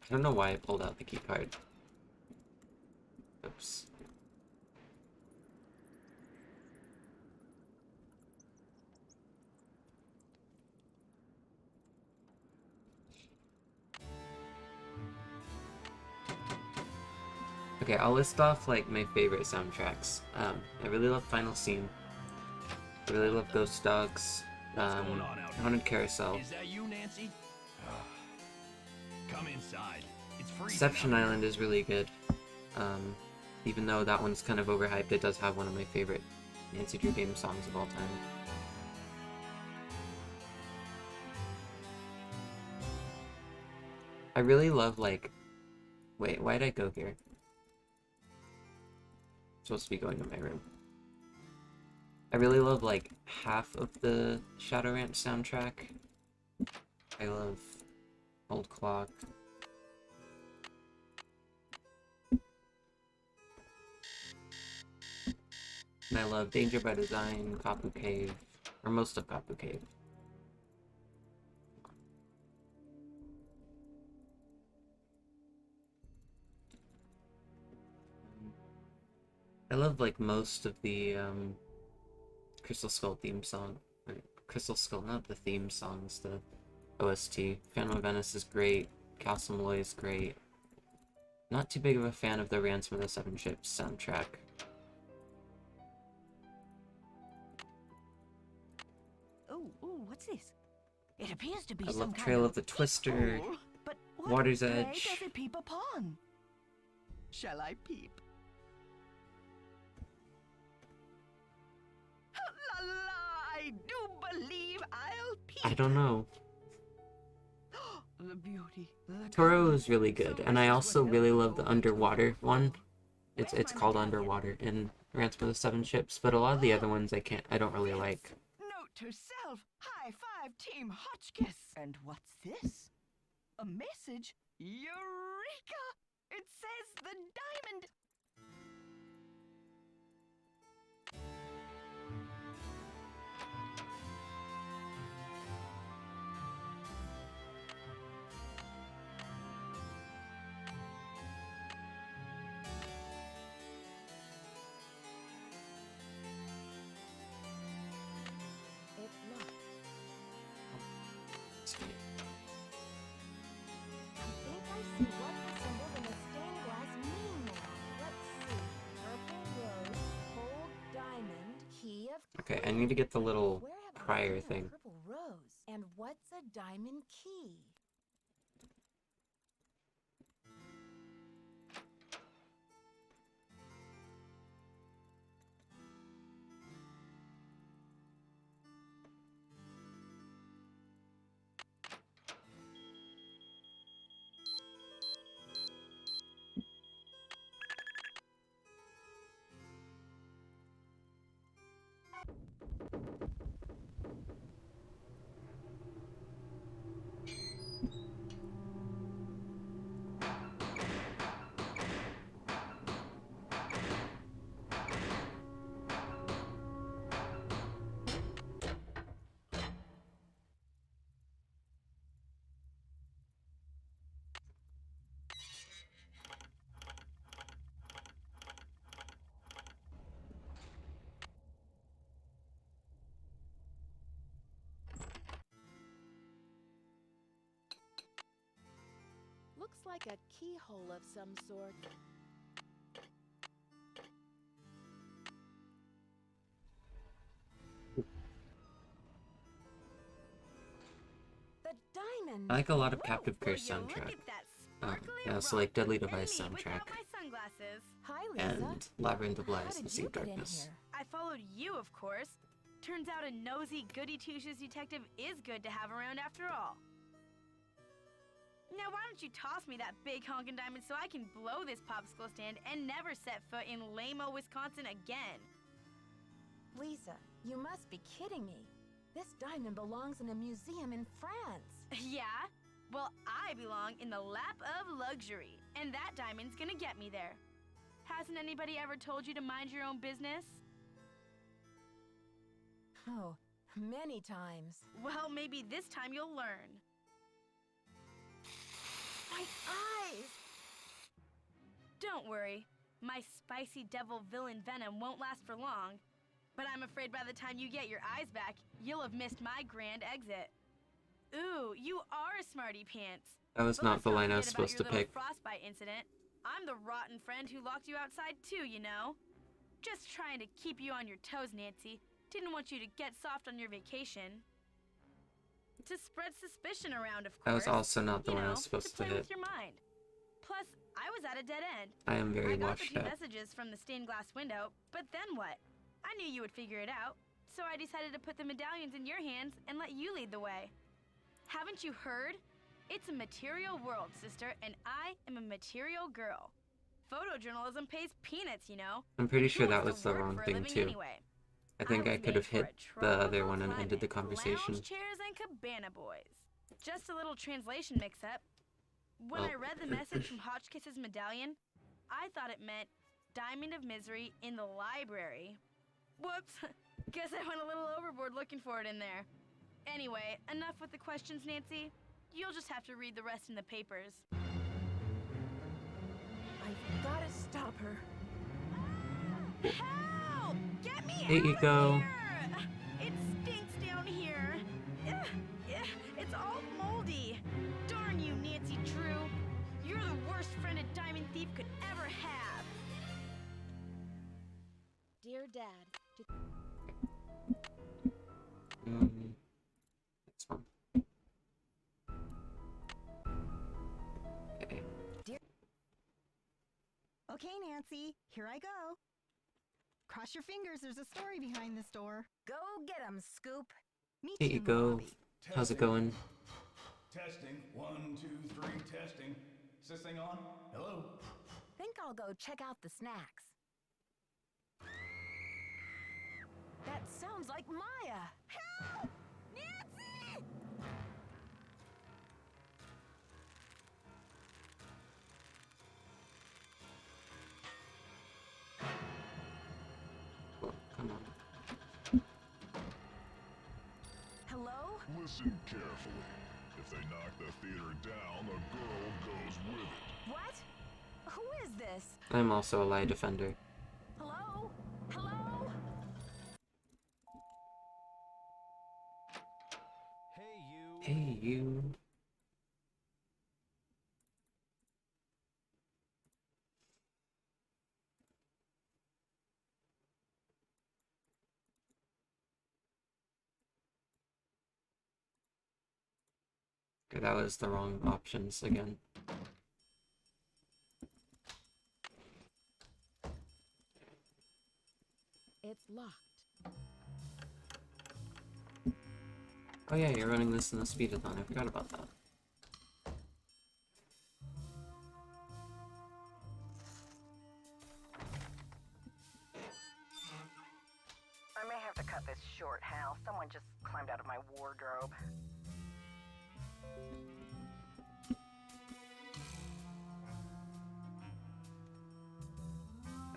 [SPEAKER 1] I don't know why I pulled out the key card. Oops. Okay, I'll list off like my favorite soundtracks. I really love Final Scene. I really love Ghost Dogs. Haunted Carousel.
[SPEAKER 14] Is that you, Nancy? Come inside. It's freezing.
[SPEAKER 1] Deception Island is really good. Even though that one's kind of overhyped, it does have one of my favorite Nancy Drew Game songs of all time. I really love like... Wait, why'd I go here? I'm supposed to be going to my room. I really love like half of the Shadow Ranch soundtrack. I love Old Clock. And I love Danger by Design, Kapu Cave, or most of Kapu Cave. I love like most of the Crystal Skull theme song. Or Crystal Skull, not the theme songs, the OST. Phantom of Venice is great. Castle Malloy is great. Not too big of a fan of the Ransom of the Seven Ships soundtrack.
[SPEAKER 11] Oh, what's this? It appears to be
[SPEAKER 1] I
[SPEAKER 11] some
[SPEAKER 1] love
[SPEAKER 11] kind
[SPEAKER 1] Trail of the Twister,
[SPEAKER 11] hole, but what
[SPEAKER 1] Water's
[SPEAKER 11] pray
[SPEAKER 1] Edge.
[SPEAKER 11] does it peep upon? Shall I peep? La la! I do believe I'll peep.
[SPEAKER 1] I don't know.
[SPEAKER 11] The beauty. The
[SPEAKER 1] Toro is really good, and I also really love the underwater one. It's called Underwater in Ransom of the Seven Ships, but a lot of the other ones I don't really like.
[SPEAKER 11] Note to self, high five Team Hotchkiss. And what's this? A message? Eureka! It says the diamond.
[SPEAKER 1] Okay, I need to get the little
[SPEAKER 15] Where have I
[SPEAKER 1] prior
[SPEAKER 15] seen a
[SPEAKER 1] thing.
[SPEAKER 15] purple rose? And what's a diamond key? Looks like a keyhole of some sort. The diamond!
[SPEAKER 1] I like a lot of Captive
[SPEAKER 16] Will
[SPEAKER 1] Curse
[SPEAKER 16] you look
[SPEAKER 1] soundtrack.
[SPEAKER 16] at that
[SPEAKER 1] Oh,
[SPEAKER 16] sparkly
[SPEAKER 1] yeah, so
[SPEAKER 16] rock
[SPEAKER 1] like Deadly
[SPEAKER 16] and
[SPEAKER 1] Device
[SPEAKER 16] me
[SPEAKER 1] soundtrack
[SPEAKER 16] without my sunglasses.
[SPEAKER 15] Hi, Lisa.
[SPEAKER 1] and Labyrinth of
[SPEAKER 15] How
[SPEAKER 1] Lies and
[SPEAKER 15] did
[SPEAKER 1] Sea
[SPEAKER 15] you
[SPEAKER 1] of
[SPEAKER 15] get in
[SPEAKER 1] Darkness.
[SPEAKER 15] here?
[SPEAKER 16] I followed you, of course. Turns out a nosy, goody-two-shoes detective is good to have around after all. Now, why don't you toss me that big honkin' diamond so I can blow this popsicle stand and never set foot in lame-o Wisconsin again?
[SPEAKER 15] Lisa, you must be kidding me. This diamond belongs in a museum in France.
[SPEAKER 16] Yeah? Well, I belong in the lap of luxury, and that diamond's gonna get me there. Hasn't anybody ever told you to mind your own business?
[SPEAKER 15] Oh, many times.
[SPEAKER 16] Well, maybe this time you'll learn.
[SPEAKER 15] My eyes!
[SPEAKER 16] Don't worry. My spicy devil villain venom won't last for long. But I'm afraid by the time you get your eyes back, you'll have missed my grand exit. Ooh, you are a smarty pants.
[SPEAKER 1] That was
[SPEAKER 16] But
[SPEAKER 1] not
[SPEAKER 16] let's
[SPEAKER 1] the line I was
[SPEAKER 16] forget about
[SPEAKER 1] supposed
[SPEAKER 16] your
[SPEAKER 1] to
[SPEAKER 16] little
[SPEAKER 1] pick.
[SPEAKER 16] frostbite incident. I'm the rotten friend who locked you outside too, you know. Just trying to keep you on your toes, Nancy. Didn't want you to get soft on your vacation. To spread suspicion around, of course.
[SPEAKER 1] That was also not the
[SPEAKER 16] You
[SPEAKER 1] one I
[SPEAKER 16] know,
[SPEAKER 1] was supposed
[SPEAKER 16] to play
[SPEAKER 1] to
[SPEAKER 16] with
[SPEAKER 1] hit.
[SPEAKER 16] your mind. Plus, I was at a dead end.
[SPEAKER 1] I am very
[SPEAKER 16] I got the
[SPEAKER 1] washed
[SPEAKER 16] two
[SPEAKER 1] up.
[SPEAKER 16] messages from the stained glass window, but then what? I knew you would figure it out, so I decided to put the medallions in your hands and let you lead the way. Haven't you heard? It's a material world, sister, and I am a material girl. Photojournalism pays peanuts, you know.
[SPEAKER 1] I'm pretty
[SPEAKER 16] Who
[SPEAKER 1] sure that
[SPEAKER 16] wants
[SPEAKER 1] was
[SPEAKER 16] to
[SPEAKER 1] the
[SPEAKER 16] work
[SPEAKER 1] wrong
[SPEAKER 16] for a
[SPEAKER 1] thing
[SPEAKER 16] living
[SPEAKER 1] too.
[SPEAKER 16] anyway?
[SPEAKER 1] I think I
[SPEAKER 16] was
[SPEAKER 1] could
[SPEAKER 16] made
[SPEAKER 1] have
[SPEAKER 16] for
[SPEAKER 1] hit
[SPEAKER 16] a
[SPEAKER 1] the other
[SPEAKER 16] tropical
[SPEAKER 1] one and ended the
[SPEAKER 16] climate,
[SPEAKER 1] conversation.
[SPEAKER 16] Lounge chairs and cabana boys. Just a little translation mix-up. When
[SPEAKER 1] Well.
[SPEAKER 16] I read the message from Hotchkiss's medallion, I thought it meant Diamond of Misery in the library. Whoops. Guess I went a little overboard looking for it in there. Anyway, enough with the questions, Nancy. You'll just have to read the rest in the papers.
[SPEAKER 15] I've got to stop her.
[SPEAKER 16] Help! Get me
[SPEAKER 1] There
[SPEAKER 16] out
[SPEAKER 1] you
[SPEAKER 16] of
[SPEAKER 1] go.
[SPEAKER 16] here! It stinks down here. It's all moldy. Darn you, Nancy Drew. You're the worst friend a diamond thief could ever have.
[SPEAKER 15] Dear Dad,
[SPEAKER 1] That's fine. Okay.
[SPEAKER 17] Okay, Nancy, here I go. Cross your fingers, there's a story behind this door.
[SPEAKER 15] go get 'em, Scoop.
[SPEAKER 17] Meet
[SPEAKER 1] There you
[SPEAKER 17] him,
[SPEAKER 1] go.
[SPEAKER 17] Robbie.
[SPEAKER 1] How's it going?
[SPEAKER 14] Testing. 1, 2, 3, testing. Is this thing on? Hello?
[SPEAKER 15] Think I'll go check out the snacks. That sounds like Maya.
[SPEAKER 16] Help! Nancy!
[SPEAKER 1] Well, come on.
[SPEAKER 15] Hello?
[SPEAKER 18] Listen carefully. If they knock the theater down, a girl goes with it.
[SPEAKER 15] What? Who is this?
[SPEAKER 1] I'm also a lie defender.
[SPEAKER 15] Hello? Hello?
[SPEAKER 1] Hey, you. Okay, that was the wrong options again.
[SPEAKER 12] It's locked.
[SPEAKER 1] Oh yeah, you're running this in the speedathon. I forgot about that.
[SPEAKER 19] I may have to cut this short, Hal. Someone just climbed out of my wardrobe.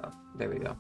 [SPEAKER 1] Oh, there we go.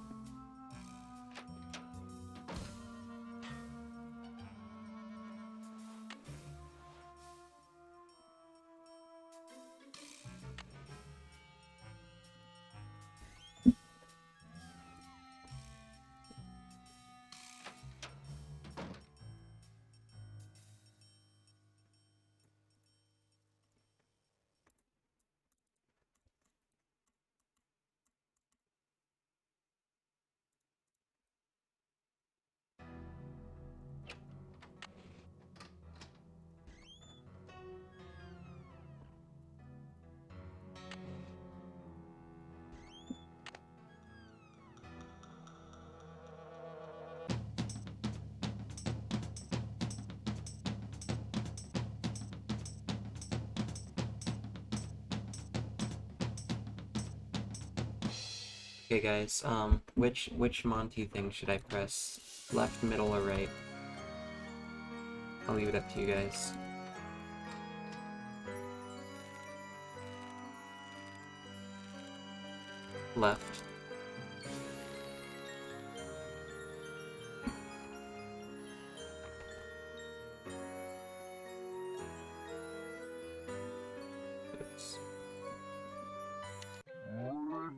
[SPEAKER 1] Okay guys, which Monty thing should I press? Left, middle, or right? I'll leave it up to you guys. Left. Oops.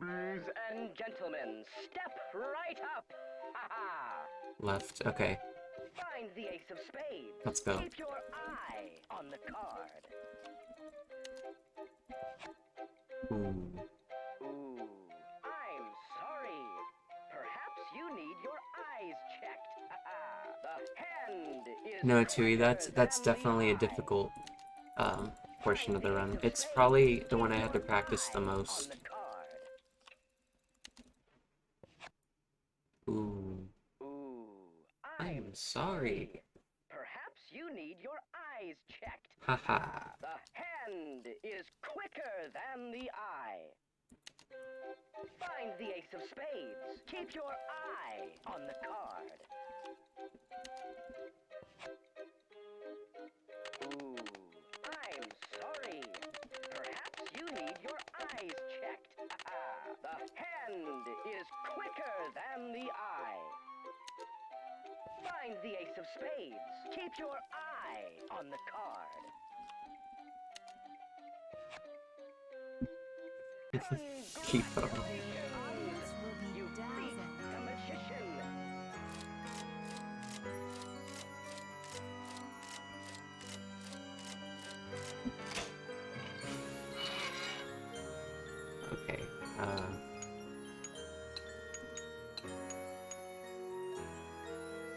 [SPEAKER 20] Ladies and gentlemen, step right up! Ha-ha!
[SPEAKER 1] Left, okay.
[SPEAKER 20] Find the ace of spades.
[SPEAKER 1] Let's go.
[SPEAKER 20] Keep your eye on the card.
[SPEAKER 1] Ooh.
[SPEAKER 20] Ooh, I'm sorry. Perhaps you need your eyes checked. Ha-ha. The hand is
[SPEAKER 1] No, Tui, that's
[SPEAKER 20] quicker than
[SPEAKER 1] definitely a difficult portion of the run. It's probably the one I had to practice the most. Ooh.
[SPEAKER 20] Ooh,
[SPEAKER 1] I'm sorry.
[SPEAKER 20] perhaps you need your eyes checked.
[SPEAKER 1] Haha.
[SPEAKER 20] The hand is quicker than the eye. Find the ace of spades. Keep your eye on the card. Ooh, I'm sorry. Perhaps you need your eyes checked. The hand is quicker than the eye. Find the ace of spades. Keep your eye on the card.
[SPEAKER 1] Keep up.
[SPEAKER 20] You beat the magician.
[SPEAKER 1] Okay,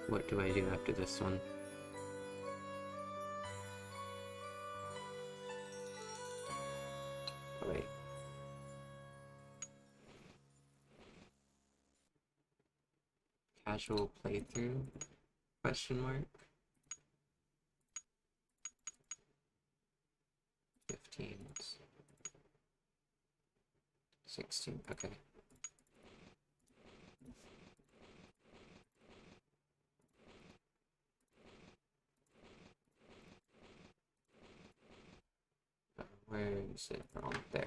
[SPEAKER 1] what do I do after this one? Oh, wait. Casual playthrough? Question mark? 15. 16, okay. Where is it? Oh, there.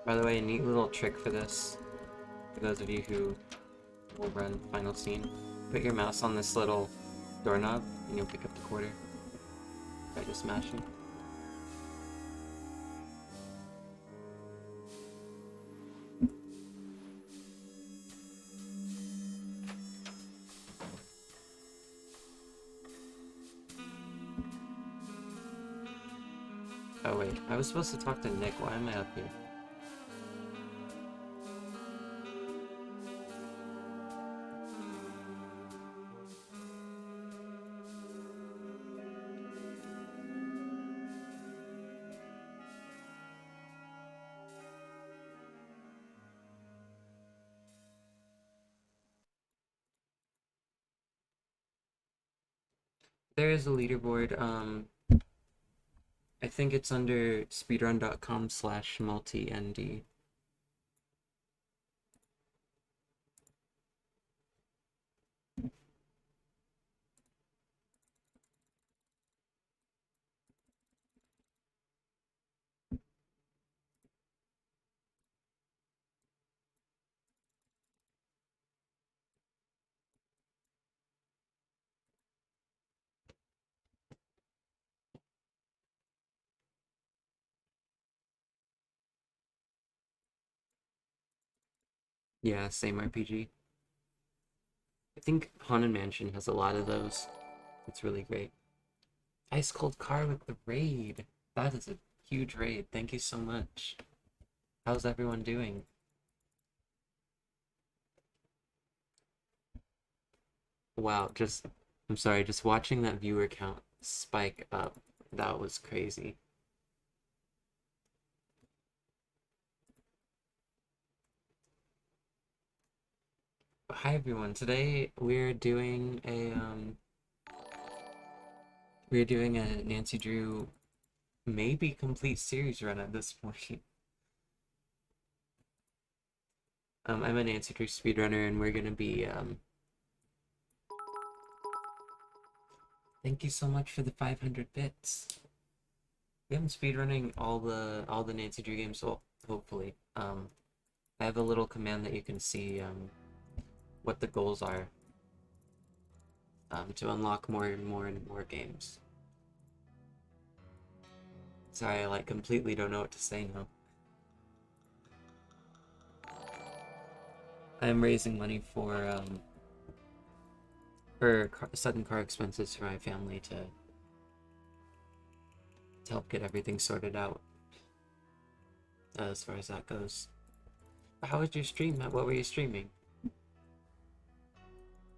[SPEAKER 1] By the way, a neat little trick for this, for those of you who will run Final Scene, put your mouse on this little doorknob and you'll pick up the quarter by just mashing. Oh, Oh wait, I was supposed to talk to Nick. Why am I up here? There is a leaderboard. I think it's under speedrun.com/multi-nd. Yeah, same RPG. I think Haunted Mansion has a lot of those. It's really great. Ice Cold Car with the raid. That is a huge raid. Thank you so much. How's everyone doing? Wow, I'm sorry, just watching that viewer count spike up, that was crazy. Hi everyone, today we're doing a Nancy Drew maybe complete series run at this point. I'm a Nancy Drew speedrunner and we're gonna be thank you so much for the 500 bits. We have been speedrunning all the Nancy Drew games, well, hopefully. I have a little command that you can see what the goals are to unlock more and more and more games. Sorry, I like completely don't know what to say now. I am raising money for sudden car expenses for my family to help get everything sorted out as far as that goes. How was your stream, Matt? What were you streaming?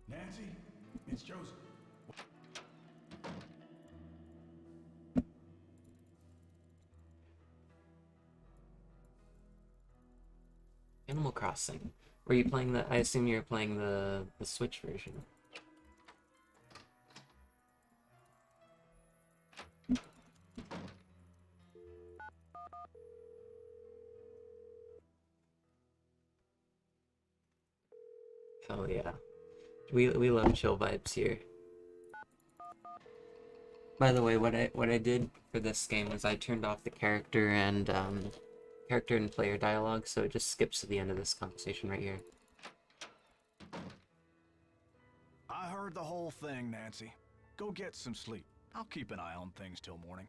[SPEAKER 14] Nancy, it's Joseph.
[SPEAKER 1] Animal Crossing. Were you playing I assume you're playing the Switch version. Hell yeah. We love chill vibes here. By the way, what I did for this game was I turned off the character and player dialogue, so it just skips to the end of this conversation right here.
[SPEAKER 7] I heard the whole thing, Nancy. Go get some sleep. I'll keep an eye on things till morning.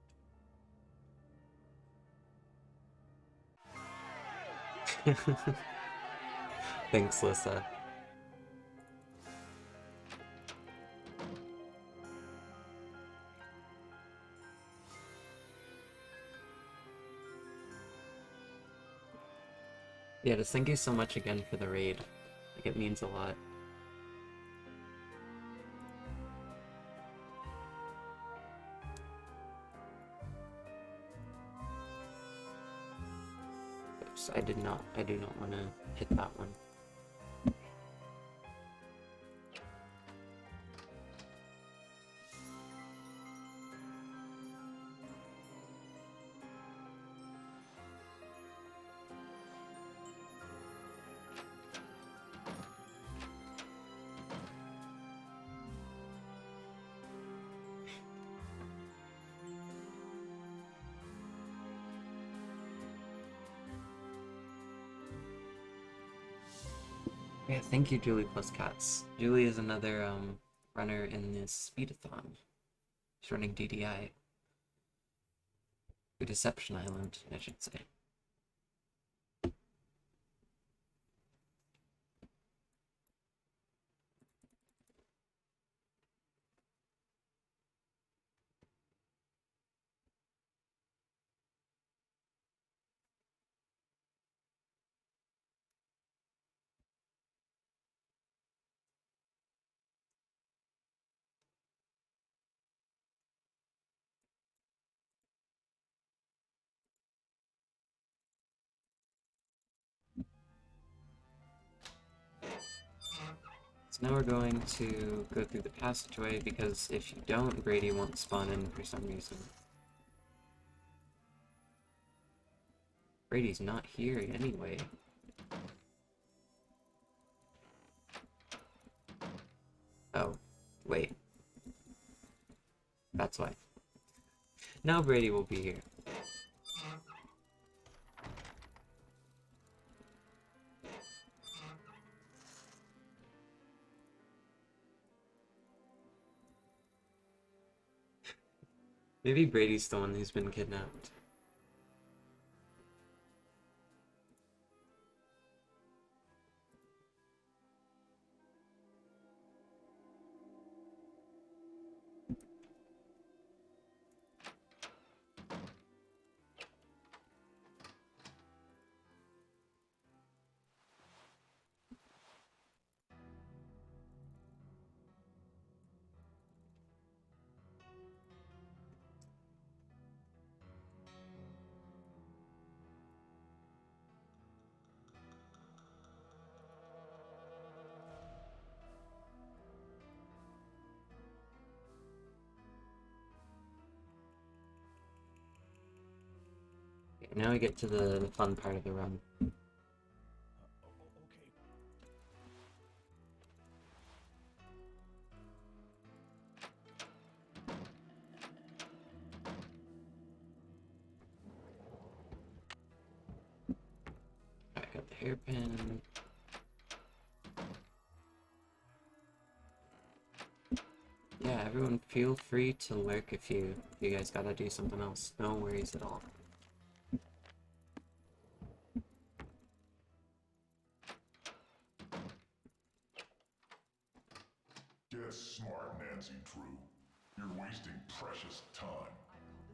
[SPEAKER 1] Thanks, Lissa. Yeah, just thank you so much again for the raid. Like, it means a lot. Oops, I do not want to hit that one. Yeah, thank you, Julie plus Cats. Julie is another runner in this speedathon. She's running DDI. The Deception Island, I should say. Now we're going to go through the passageway because if you don't, Brady won't spawn in for some reason. Brady's not here anyway. Oh, wait. That's why. Now Brady will be here. Maybe Brady's the one who's been kidnapped. Okay, now we get to the fun part of the run. I got the hairpin. Yeah, everyone feel free to lurk if you guys gotta do something else. No worries at all.
[SPEAKER 18] Get smart, Nancy Drew. You're wasting precious time.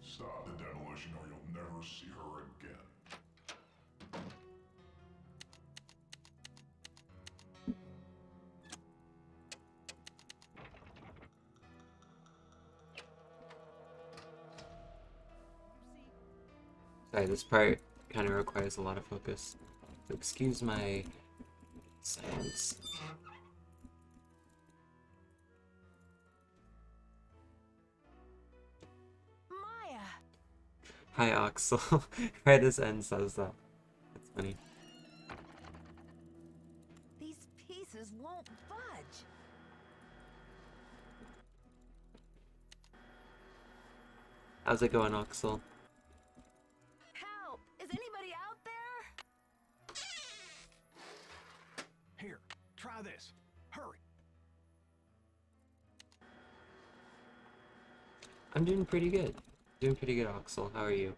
[SPEAKER 18] Stop the demolition or you'll never see her again.
[SPEAKER 1] Sorry, this part kind of requires a lot of focus. So excuse my silence.
[SPEAKER 15] Maya!
[SPEAKER 1] Hi, Oxel. Right as N says that. That's funny.
[SPEAKER 15] These pieces won't budge.
[SPEAKER 1] How's it going, Oxel?
[SPEAKER 15] Help! Is anybody out there?
[SPEAKER 7] Here, try this. Hurry.
[SPEAKER 1] I'm doing pretty good. Doing pretty good, Oxel. How are you?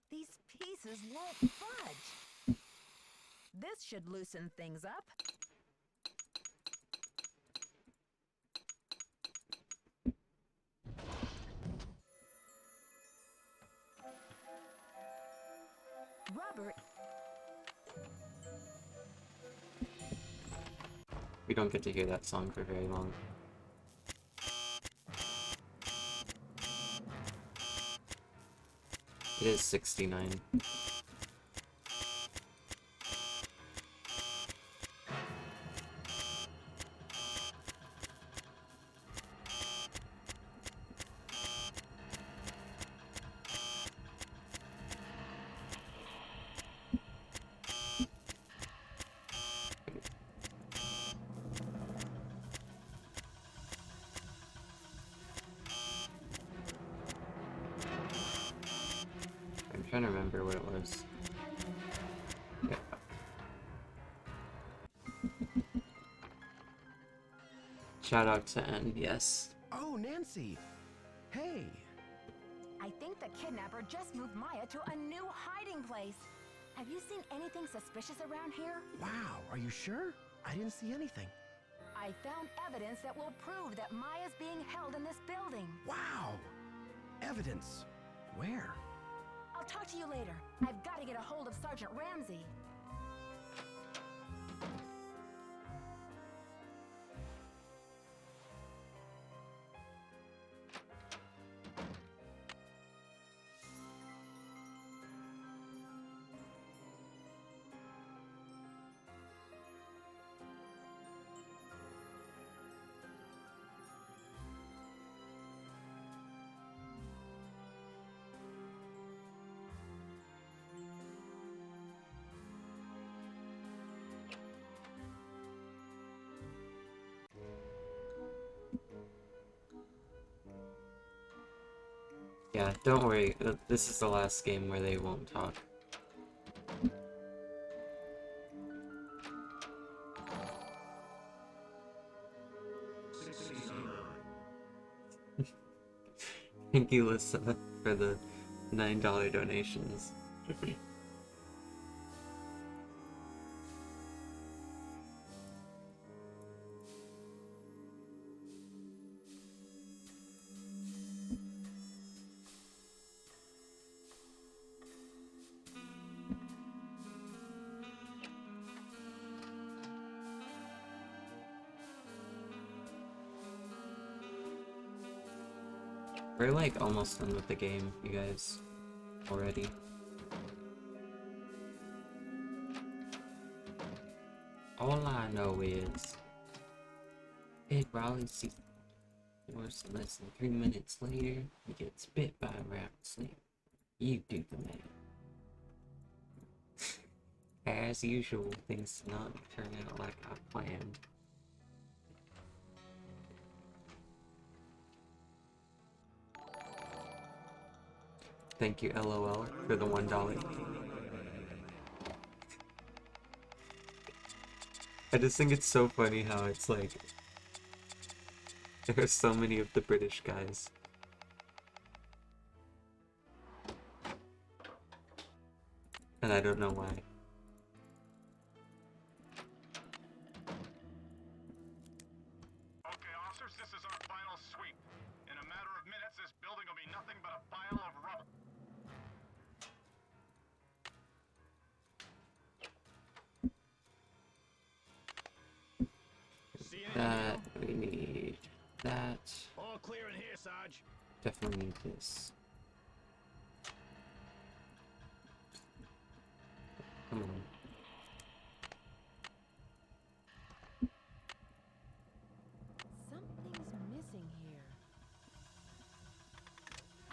[SPEAKER 15] These pieces won't budge. This should loosen things up. Robert,
[SPEAKER 1] We don't get to hear that song for very long. It is 69. I'm trying to remember what it was. Yeah. Shout out to N, yes.
[SPEAKER 21] Oh, Nancy! Hey!
[SPEAKER 15] I think the kidnapper just moved Maya to a new hiding place. Have you seen anything suspicious around here?
[SPEAKER 21] Wow, are you sure? I didn't see anything.
[SPEAKER 15] I found evidence that will prove that Maya's being held in this building.
[SPEAKER 21] Wow! Evidence. Where?
[SPEAKER 15] I'll talk to you later. I've got to get a hold of Sergeant Ramsey.
[SPEAKER 1] Yeah, don't worry. This is the last game where they won't talk. Thank you, Lissa, for the $9 donations. We're like almost done with the game, you guys, already. All I know is Ed Raleigh sees worse less than 3 minutes later, he gets bit by a rattlesnake. You do the math. As usual, things did not turn out like I planned. Thank you, LOL, for the $1. I just think it's so funny how it's like there are so many of the British guys. And I don't know why.
[SPEAKER 14] Okay, officers, this is our final sweep. In a matter of minutes, this building will be nothing but a pile of rubble.
[SPEAKER 1] That, we need that.
[SPEAKER 7] All clear in here, Sarge.
[SPEAKER 1] Definitely need this. Come on.
[SPEAKER 15] Something's missing here.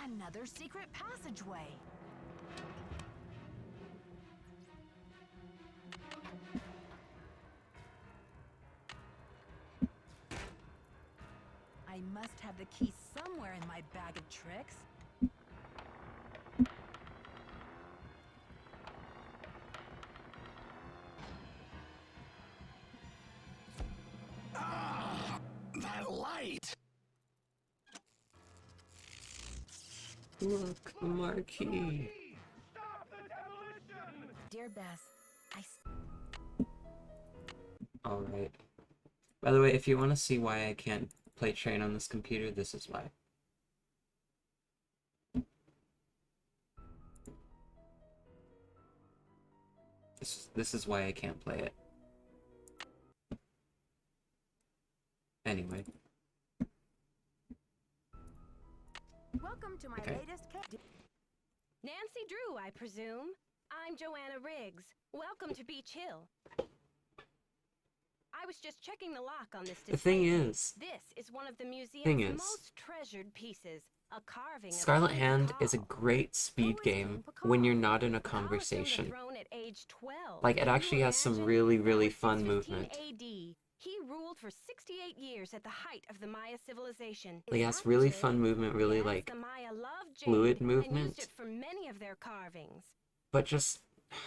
[SPEAKER 15] Another secret passageway. I must have the key somewhere in my bag of tricks.
[SPEAKER 7] Ah, that light!
[SPEAKER 1] Look, the marquee.
[SPEAKER 15] Dear Bess,
[SPEAKER 1] Alright. By the way, if you want to see why I can't play Train on this computer, this is why. This is why I can't play it. Anyway.
[SPEAKER 4] Welcome to my latest Nancy Drew, I presume. I'm Joanna Riggs. Welcome to Beach Hill. I was just checking the lock on this display.
[SPEAKER 1] The thing is,
[SPEAKER 4] this is one of the museum's most treasured pieces, a carving of
[SPEAKER 1] Scarlet
[SPEAKER 4] King
[SPEAKER 1] Hand
[SPEAKER 4] Picard.
[SPEAKER 1] is a great speed game when you're not in a conversation.
[SPEAKER 4] Throne at age 12.
[SPEAKER 1] Like, it actually has some really, really fun movement.
[SPEAKER 4] AD. He ruled for 68 years at the height of the Maya civilization.
[SPEAKER 1] Like, it has really fun movement, really, like,
[SPEAKER 4] The Maya loved jade
[SPEAKER 1] fluid
[SPEAKER 4] and
[SPEAKER 1] movement.
[SPEAKER 4] used it for many of their carvings.
[SPEAKER 1] But just,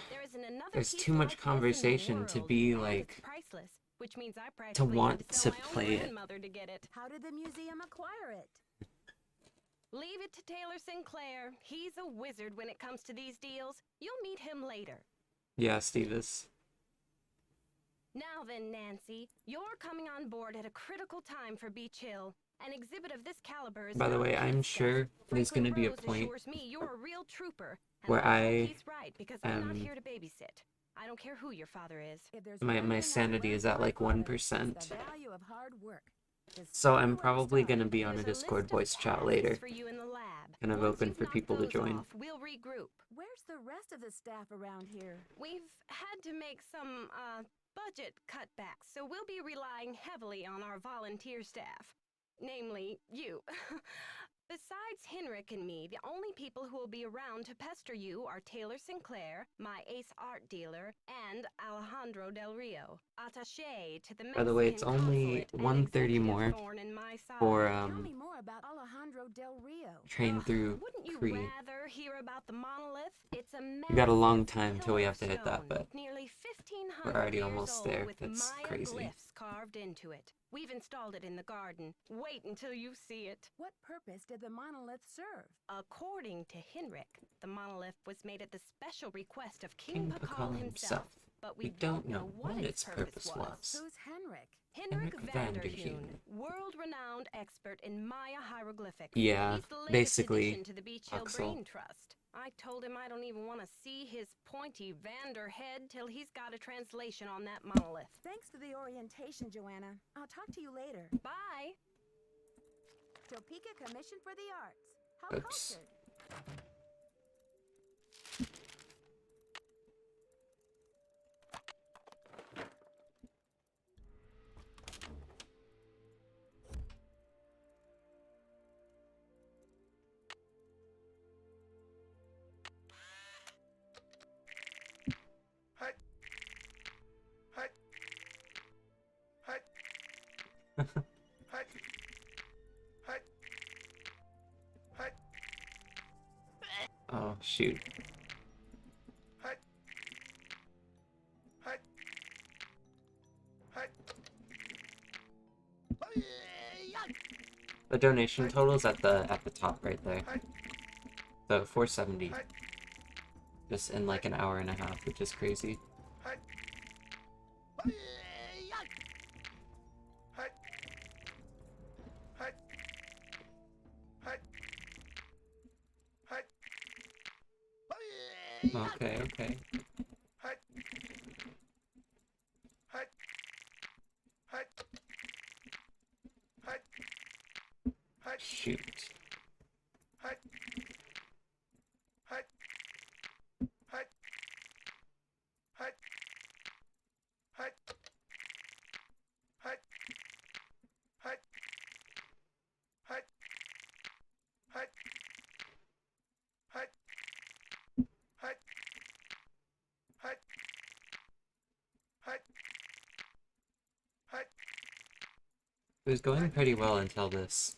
[SPEAKER 4] There isn't another
[SPEAKER 1] there's
[SPEAKER 4] piece
[SPEAKER 1] too much
[SPEAKER 4] like this in the
[SPEAKER 1] conversation to
[SPEAKER 4] world,
[SPEAKER 1] be,
[SPEAKER 4] and
[SPEAKER 1] like,
[SPEAKER 4] it's priceless, which means I
[SPEAKER 1] to
[SPEAKER 4] practically
[SPEAKER 1] want
[SPEAKER 4] had to sell
[SPEAKER 1] to
[SPEAKER 4] my own
[SPEAKER 1] play it.
[SPEAKER 4] grandmother to get it.
[SPEAKER 11] How did the museum acquire it?
[SPEAKER 4] Leave it to Taylor Sinclair. He's a wizard when it comes to these deals. You'll meet him later.
[SPEAKER 1] Yeah, Stevis.
[SPEAKER 4] Now then, Nancy, you're coming on board at a critical time for Beach Hill. An exhibit of this caliber is
[SPEAKER 1] By the
[SPEAKER 4] not
[SPEAKER 1] way, I'm
[SPEAKER 4] kid
[SPEAKER 1] sure
[SPEAKER 4] stuff.
[SPEAKER 1] there's
[SPEAKER 4] Franklin
[SPEAKER 1] gonna be a
[SPEAKER 4] Rose
[SPEAKER 1] point
[SPEAKER 4] assures me you're a real trooper, and
[SPEAKER 1] where
[SPEAKER 4] I hope
[SPEAKER 1] I
[SPEAKER 4] he's right, because I'm not here to babysit. I don't care who your father is.
[SPEAKER 1] my sanity is at like 1%.
[SPEAKER 11] The value of hard work.
[SPEAKER 1] So I'm probably gonna be on a Discord voice chat later.
[SPEAKER 4] For you in the lab.
[SPEAKER 1] Kind of open for people to join.
[SPEAKER 4] We'll regroup.
[SPEAKER 11] Where's the rest of the staff around here?
[SPEAKER 4] We've had to make some budget cutbacks, so we'll be relying heavily on our volunteer staff. Namely, you. Besides Henrik and me, the only people who will be around to pester you are Taylor Sinclair, my ace art dealer, and Alejandro Del Rio, attaché to the Mexican
[SPEAKER 1] By the way, it's only
[SPEAKER 4] consulate and
[SPEAKER 1] 1:30
[SPEAKER 4] executive
[SPEAKER 1] more
[SPEAKER 4] thorn in my side.
[SPEAKER 1] for
[SPEAKER 11] Tell me more about Alejandro Del Rio.
[SPEAKER 1] train through
[SPEAKER 4] Wouldn't you
[SPEAKER 1] Cree.
[SPEAKER 4] rather hear about the monolith? It's a
[SPEAKER 1] We got a long
[SPEAKER 4] massive
[SPEAKER 1] time till we have to hit that,
[SPEAKER 4] stone,
[SPEAKER 1] but
[SPEAKER 4] nearly
[SPEAKER 1] we're
[SPEAKER 4] 1,500
[SPEAKER 1] already
[SPEAKER 4] years
[SPEAKER 1] almost
[SPEAKER 4] old,
[SPEAKER 1] there.
[SPEAKER 4] with
[SPEAKER 1] That's
[SPEAKER 4] Maya
[SPEAKER 1] crazy.
[SPEAKER 4] glyphs carved into it. We've installed it in the garden. Wait until you see it.
[SPEAKER 11] What purpose did the monolith serve?
[SPEAKER 4] According to Henrik, the monolith was made at the special request of King
[SPEAKER 1] King
[SPEAKER 4] Pakal
[SPEAKER 1] Pakal
[SPEAKER 4] himself. But we
[SPEAKER 1] don't know what its purpose was.
[SPEAKER 11] Who's Henrik?
[SPEAKER 4] Henrik
[SPEAKER 1] van der
[SPEAKER 4] Vanderheun,
[SPEAKER 1] Heun.
[SPEAKER 4] world-renowned expert in Maya hieroglyphics.
[SPEAKER 1] Yeah,
[SPEAKER 4] He's the latest
[SPEAKER 1] basically,
[SPEAKER 4] addition to the Beach Hill
[SPEAKER 1] Axel.
[SPEAKER 4] Brain Trust. I told him I don't even want to see his pointy Vander head till he's got a translation on that monolith.
[SPEAKER 11] Thanks for the orientation, Joanna. I'll talk to you later.
[SPEAKER 4] Bye.
[SPEAKER 11] Topeka Commission for the Arts. How
[SPEAKER 1] Oops.
[SPEAKER 11] cultured.
[SPEAKER 1] Oh, shoot. The donation total's at the top right there. So 470. Just in like an hour and a half, which is crazy. Okay, okay. Shoot. It was going pretty well until this.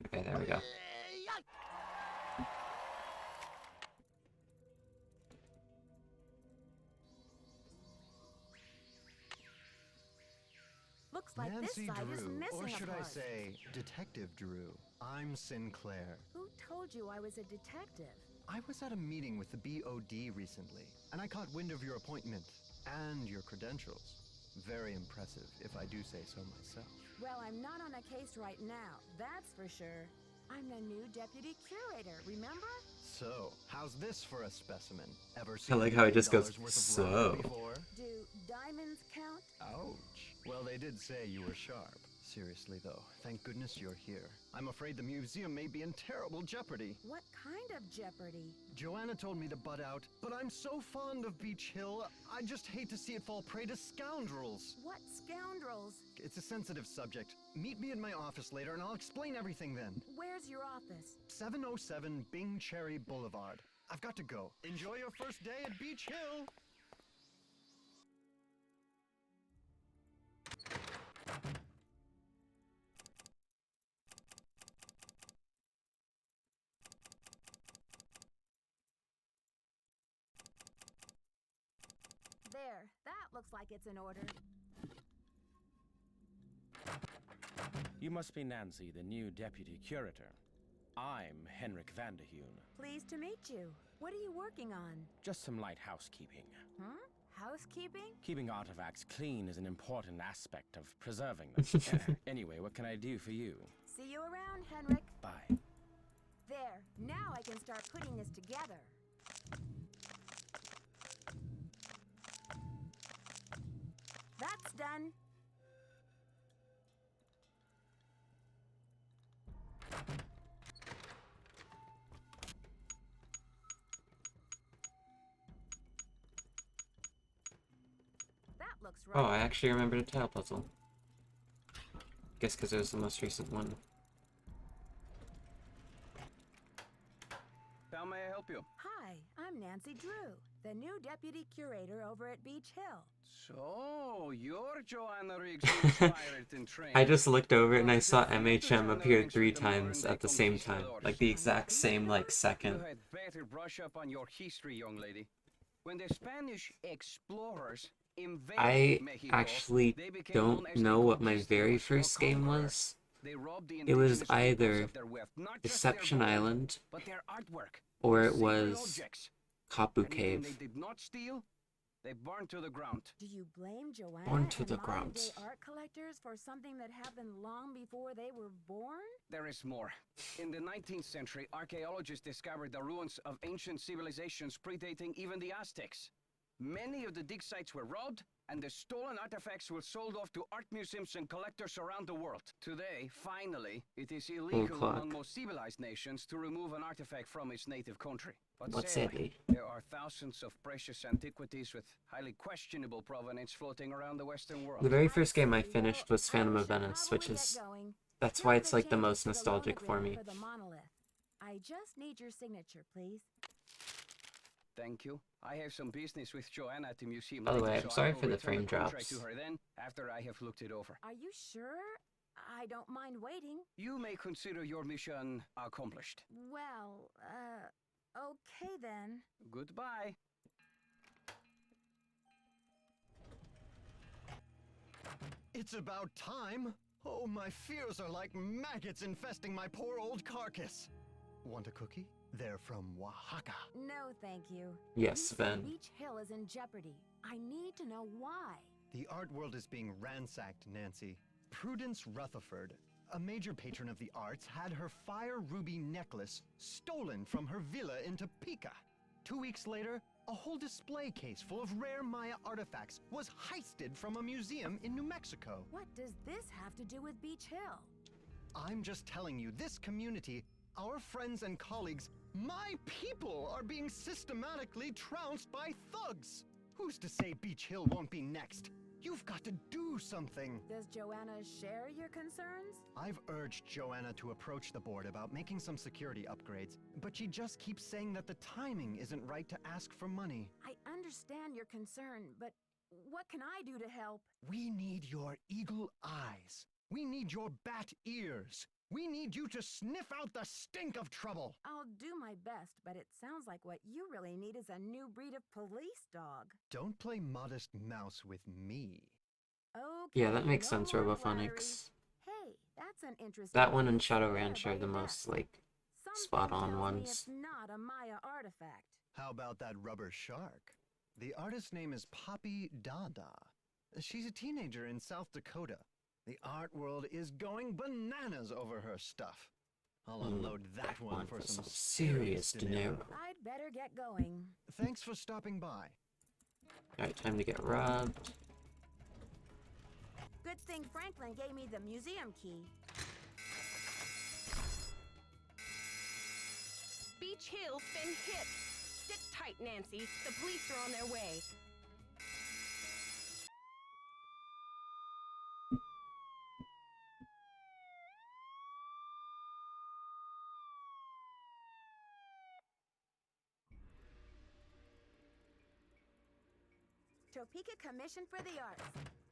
[SPEAKER 1] Okay, there we go.
[SPEAKER 11] Looks like
[SPEAKER 21] Nancy
[SPEAKER 11] this side is
[SPEAKER 21] Drew,
[SPEAKER 11] missing
[SPEAKER 21] or
[SPEAKER 11] a
[SPEAKER 21] should I
[SPEAKER 11] part.
[SPEAKER 21] say, Detective Drew. I'm Sinclair.
[SPEAKER 11] Who told you I was a detective?
[SPEAKER 21] I was at a meeting with the BOD recently, and I caught wind of your appointment and your credentials. Very impressive, if I do say so myself.
[SPEAKER 11] Well, I'm not on a case right now, that's for sure. I'm the new deputy curator, remember?
[SPEAKER 21] So, how's this for a specimen? Ever
[SPEAKER 1] I
[SPEAKER 21] seen
[SPEAKER 1] like how he just goes,
[SPEAKER 21] $1 worth of
[SPEAKER 1] so.
[SPEAKER 21] rock before?
[SPEAKER 11] Do diamonds count?
[SPEAKER 21] Ouch. Well, they did say you were sharp. Seriously, though, thank goodness you're here. I'm afraid the museum may be in terrible jeopardy.
[SPEAKER 11] What kind of jeopardy?
[SPEAKER 21] Joanna told me to butt out, but I'm so fond of Beach Hill, I just hate to see it fall prey to scoundrels.
[SPEAKER 11] What scoundrels?
[SPEAKER 21] It's a sensitive subject. Meet me in my office later and I'll explain everything then.
[SPEAKER 11] Where's your office?
[SPEAKER 21] 707 Bing Cherry Boulevard. I've got to go. Enjoy your first day at Beach Hill!
[SPEAKER 11] There, that looks like it's in order.
[SPEAKER 5] You must be Nancy, the new deputy curator. I'm Henrik Vanderheun.
[SPEAKER 11] Pleased to meet you. What are you working on?
[SPEAKER 5] Just some light housekeeping.
[SPEAKER 11] Housekeeping?
[SPEAKER 5] Keeping artifacts clean is an important aspect of preserving them. Anyway, what can I do for you?
[SPEAKER 11] See you around, Henrik.
[SPEAKER 5] Bye.
[SPEAKER 11] There, now I can start putting this together. That's done. That looks right.
[SPEAKER 1] Oh, I actually remembered a tile puzzle. Guess because it was the most recent one.
[SPEAKER 3] How may I help you?
[SPEAKER 15] Hi, I'm Nancy Drew, the new deputy curator over at Beach Hill.
[SPEAKER 3] So, you're Joanna Riggs, inspired and trained.
[SPEAKER 1] I just looked over and I saw MHM appear 3 times at the same time. Like the exact same, like, second.
[SPEAKER 3] You had better brush up on your history, young lady. When the Spanish explorers invaded
[SPEAKER 1] I
[SPEAKER 3] Mexico,
[SPEAKER 1] actually
[SPEAKER 3] they became
[SPEAKER 1] don't
[SPEAKER 3] known as
[SPEAKER 1] know
[SPEAKER 3] the
[SPEAKER 1] what my very
[SPEAKER 3] conquistadors or
[SPEAKER 1] first game
[SPEAKER 3] conquerors.
[SPEAKER 1] was.
[SPEAKER 3] They robbed the
[SPEAKER 1] It was
[SPEAKER 3] indigenous peoples
[SPEAKER 1] either
[SPEAKER 3] of their wealth, not just their
[SPEAKER 1] Deception
[SPEAKER 3] gold,
[SPEAKER 1] Island
[SPEAKER 3] but their artwork,
[SPEAKER 1] or
[SPEAKER 3] their
[SPEAKER 1] it
[SPEAKER 3] sacred
[SPEAKER 1] was
[SPEAKER 3] objects.
[SPEAKER 1] Kapu
[SPEAKER 3] Anything
[SPEAKER 1] Cave.
[SPEAKER 3] they did not steal, they burned to the ground.
[SPEAKER 15] Do you blame Joanna
[SPEAKER 1] Born to
[SPEAKER 15] and
[SPEAKER 1] the
[SPEAKER 15] modern
[SPEAKER 1] ground.
[SPEAKER 15] day art collectors for something that happened long before they were born?
[SPEAKER 3] There is more. In the 19th century, archaeologists discovered the ruins of ancient civilizations predating even the Aztecs. Many of the dig sites were robbed, and the stolen artifacts were sold off to art museums and collectors around the world. Today, finally, it is illegal
[SPEAKER 1] clock.
[SPEAKER 3] among most civilized nations to remove an artifact from its native country. But
[SPEAKER 1] What
[SPEAKER 3] sadly,
[SPEAKER 1] sadly?
[SPEAKER 3] there are thousands of precious antiquities with highly questionable provenance floating around the Western world.
[SPEAKER 1] The very first game I finished was Phantom of Venice, which is... That's why it's like the most nostalgic for me.
[SPEAKER 15] For the monolith. I just need your signature, please.
[SPEAKER 3] Thank you. I have some business with Joanna at the museum.
[SPEAKER 1] By the way,
[SPEAKER 3] later,
[SPEAKER 1] I'm
[SPEAKER 3] so
[SPEAKER 1] sorry
[SPEAKER 3] I will
[SPEAKER 1] for the
[SPEAKER 3] return
[SPEAKER 1] frame
[SPEAKER 3] contract
[SPEAKER 1] drops.
[SPEAKER 3] to her then, after I have looked it over.
[SPEAKER 15] Are you sure? I don't mind waiting.
[SPEAKER 3] You may consider your mission accomplished.
[SPEAKER 15] Well, okay then.
[SPEAKER 3] Goodbye.
[SPEAKER 21] It's about time! Oh, my fears are like maggots infesting my poor old carcass. Want a cookie? They're from Oaxaca.
[SPEAKER 15] No, thank you.
[SPEAKER 1] Yes,
[SPEAKER 15] You say
[SPEAKER 1] Sven.
[SPEAKER 15] Beach Hill is in jeopardy. I need to know why.
[SPEAKER 21] The art world is being ransacked, Nancy. Prudence Rutherford, a major patron of the arts, had her fire ruby necklace stolen from her villa in Topeka. 2 weeks later, a whole display case full of rare Maya artifacts was heisted from a museum in New Mexico.
[SPEAKER 15] What does this have to do with Beach Hill?
[SPEAKER 21] I'm just telling you, this community, our friends and colleagues, my people are being systematically trounced by thugs. Who's to say Beach Hill won't be next? You've got to do something.
[SPEAKER 15] Does Joanna share your concerns?
[SPEAKER 21] I've urged Joanna to approach the board about making some security upgrades, but she just keeps saying that the timing isn't right to ask for money.
[SPEAKER 15] I understand your concern, but what can I do to help?
[SPEAKER 21] We need your eagle eyes. We need your bat ears. We need you to sniff out the stink of trouble.
[SPEAKER 15] I'll do my best, but it sounds like what you really need is a new breed of police dog.
[SPEAKER 21] Don't play modest mouse with me.
[SPEAKER 15] Okay.
[SPEAKER 1] Yeah, that makes sense,
[SPEAKER 15] more
[SPEAKER 1] Robophonics.
[SPEAKER 15] Hey, that's an interesting.
[SPEAKER 1] That one and
[SPEAKER 15] piece
[SPEAKER 1] Shadow
[SPEAKER 15] there
[SPEAKER 1] Ranch
[SPEAKER 15] by
[SPEAKER 1] are the
[SPEAKER 15] your
[SPEAKER 1] most,
[SPEAKER 15] desk.
[SPEAKER 1] like,
[SPEAKER 15] Something
[SPEAKER 1] spot-on
[SPEAKER 15] tells me
[SPEAKER 1] ones.
[SPEAKER 15] it's not a Maya artifact.
[SPEAKER 21] How about that rubber shark? The artist's name is Poppy Dada. She's a teenager in South Dakota. The art world is going bananas over her stuff. I'll unload that one for some serious dinero.
[SPEAKER 15] I'd better get going.
[SPEAKER 21] Thanks for stopping by.
[SPEAKER 1] Alright, time to get robbed.
[SPEAKER 15] Good thing Franklin gave me the museum key.
[SPEAKER 4] Beach Hill's been hit. Sit tight, Nancy. The police are on their way.
[SPEAKER 15] Topeka Commission for the Arts.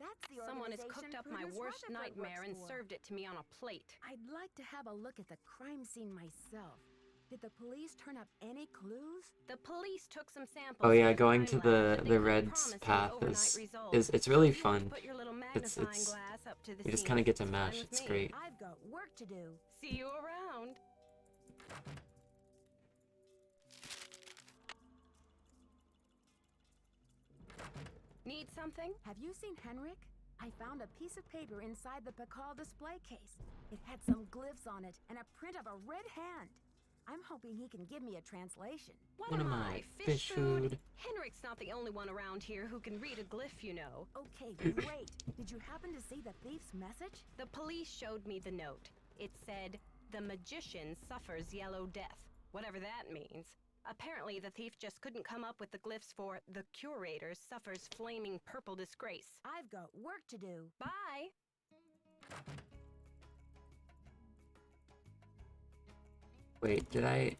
[SPEAKER 15] That's the
[SPEAKER 4] Someone has
[SPEAKER 15] organization
[SPEAKER 4] cooked up my
[SPEAKER 15] Prudence
[SPEAKER 4] worst
[SPEAKER 15] Rutherford
[SPEAKER 4] nightmare and
[SPEAKER 15] works for.
[SPEAKER 4] served it to me on a plate.
[SPEAKER 15] I'd like to have a look at the crime scene myself. Did the police turn up any clues?
[SPEAKER 4] The police took some samples.
[SPEAKER 1] Oh yeah,
[SPEAKER 4] from
[SPEAKER 1] going to
[SPEAKER 4] crime lab, but they
[SPEAKER 1] the
[SPEAKER 4] couldn't
[SPEAKER 1] Red's
[SPEAKER 4] promise any
[SPEAKER 1] path
[SPEAKER 4] overnight results.
[SPEAKER 1] is really
[SPEAKER 4] You have to
[SPEAKER 1] fun.
[SPEAKER 4] put your little
[SPEAKER 1] It's
[SPEAKER 4] magnifying glass up to the
[SPEAKER 1] you just
[SPEAKER 4] scene.
[SPEAKER 1] kind of get to
[SPEAKER 4] Fine
[SPEAKER 1] mash.
[SPEAKER 4] with
[SPEAKER 1] It's
[SPEAKER 4] me.
[SPEAKER 1] great.
[SPEAKER 15] I've got work to do.
[SPEAKER 4] See you around. Need something?
[SPEAKER 15] Have you seen Henrik? I found a piece of paper inside the Pakal display case. It had some glyphs on it and a print of a red hand. I'm hoping he can give me a translation.
[SPEAKER 4] What
[SPEAKER 1] What
[SPEAKER 4] am
[SPEAKER 1] am
[SPEAKER 4] I,
[SPEAKER 1] I,
[SPEAKER 4] fish
[SPEAKER 1] fish
[SPEAKER 4] food?
[SPEAKER 1] food?
[SPEAKER 4] Henrik's not the only one around here who can read a glyph, you know.
[SPEAKER 15] Okay, great. Did you happen to see the thief's message?
[SPEAKER 4] The police showed me the note. It said, "The magician suffers yellow death," whatever that means. Apparently, the thief just couldn't come up with the glyphs for "the curator suffers flaming purple disgrace."
[SPEAKER 15] I've got work to do.
[SPEAKER 4] Bye!
[SPEAKER 1] Wait, did I?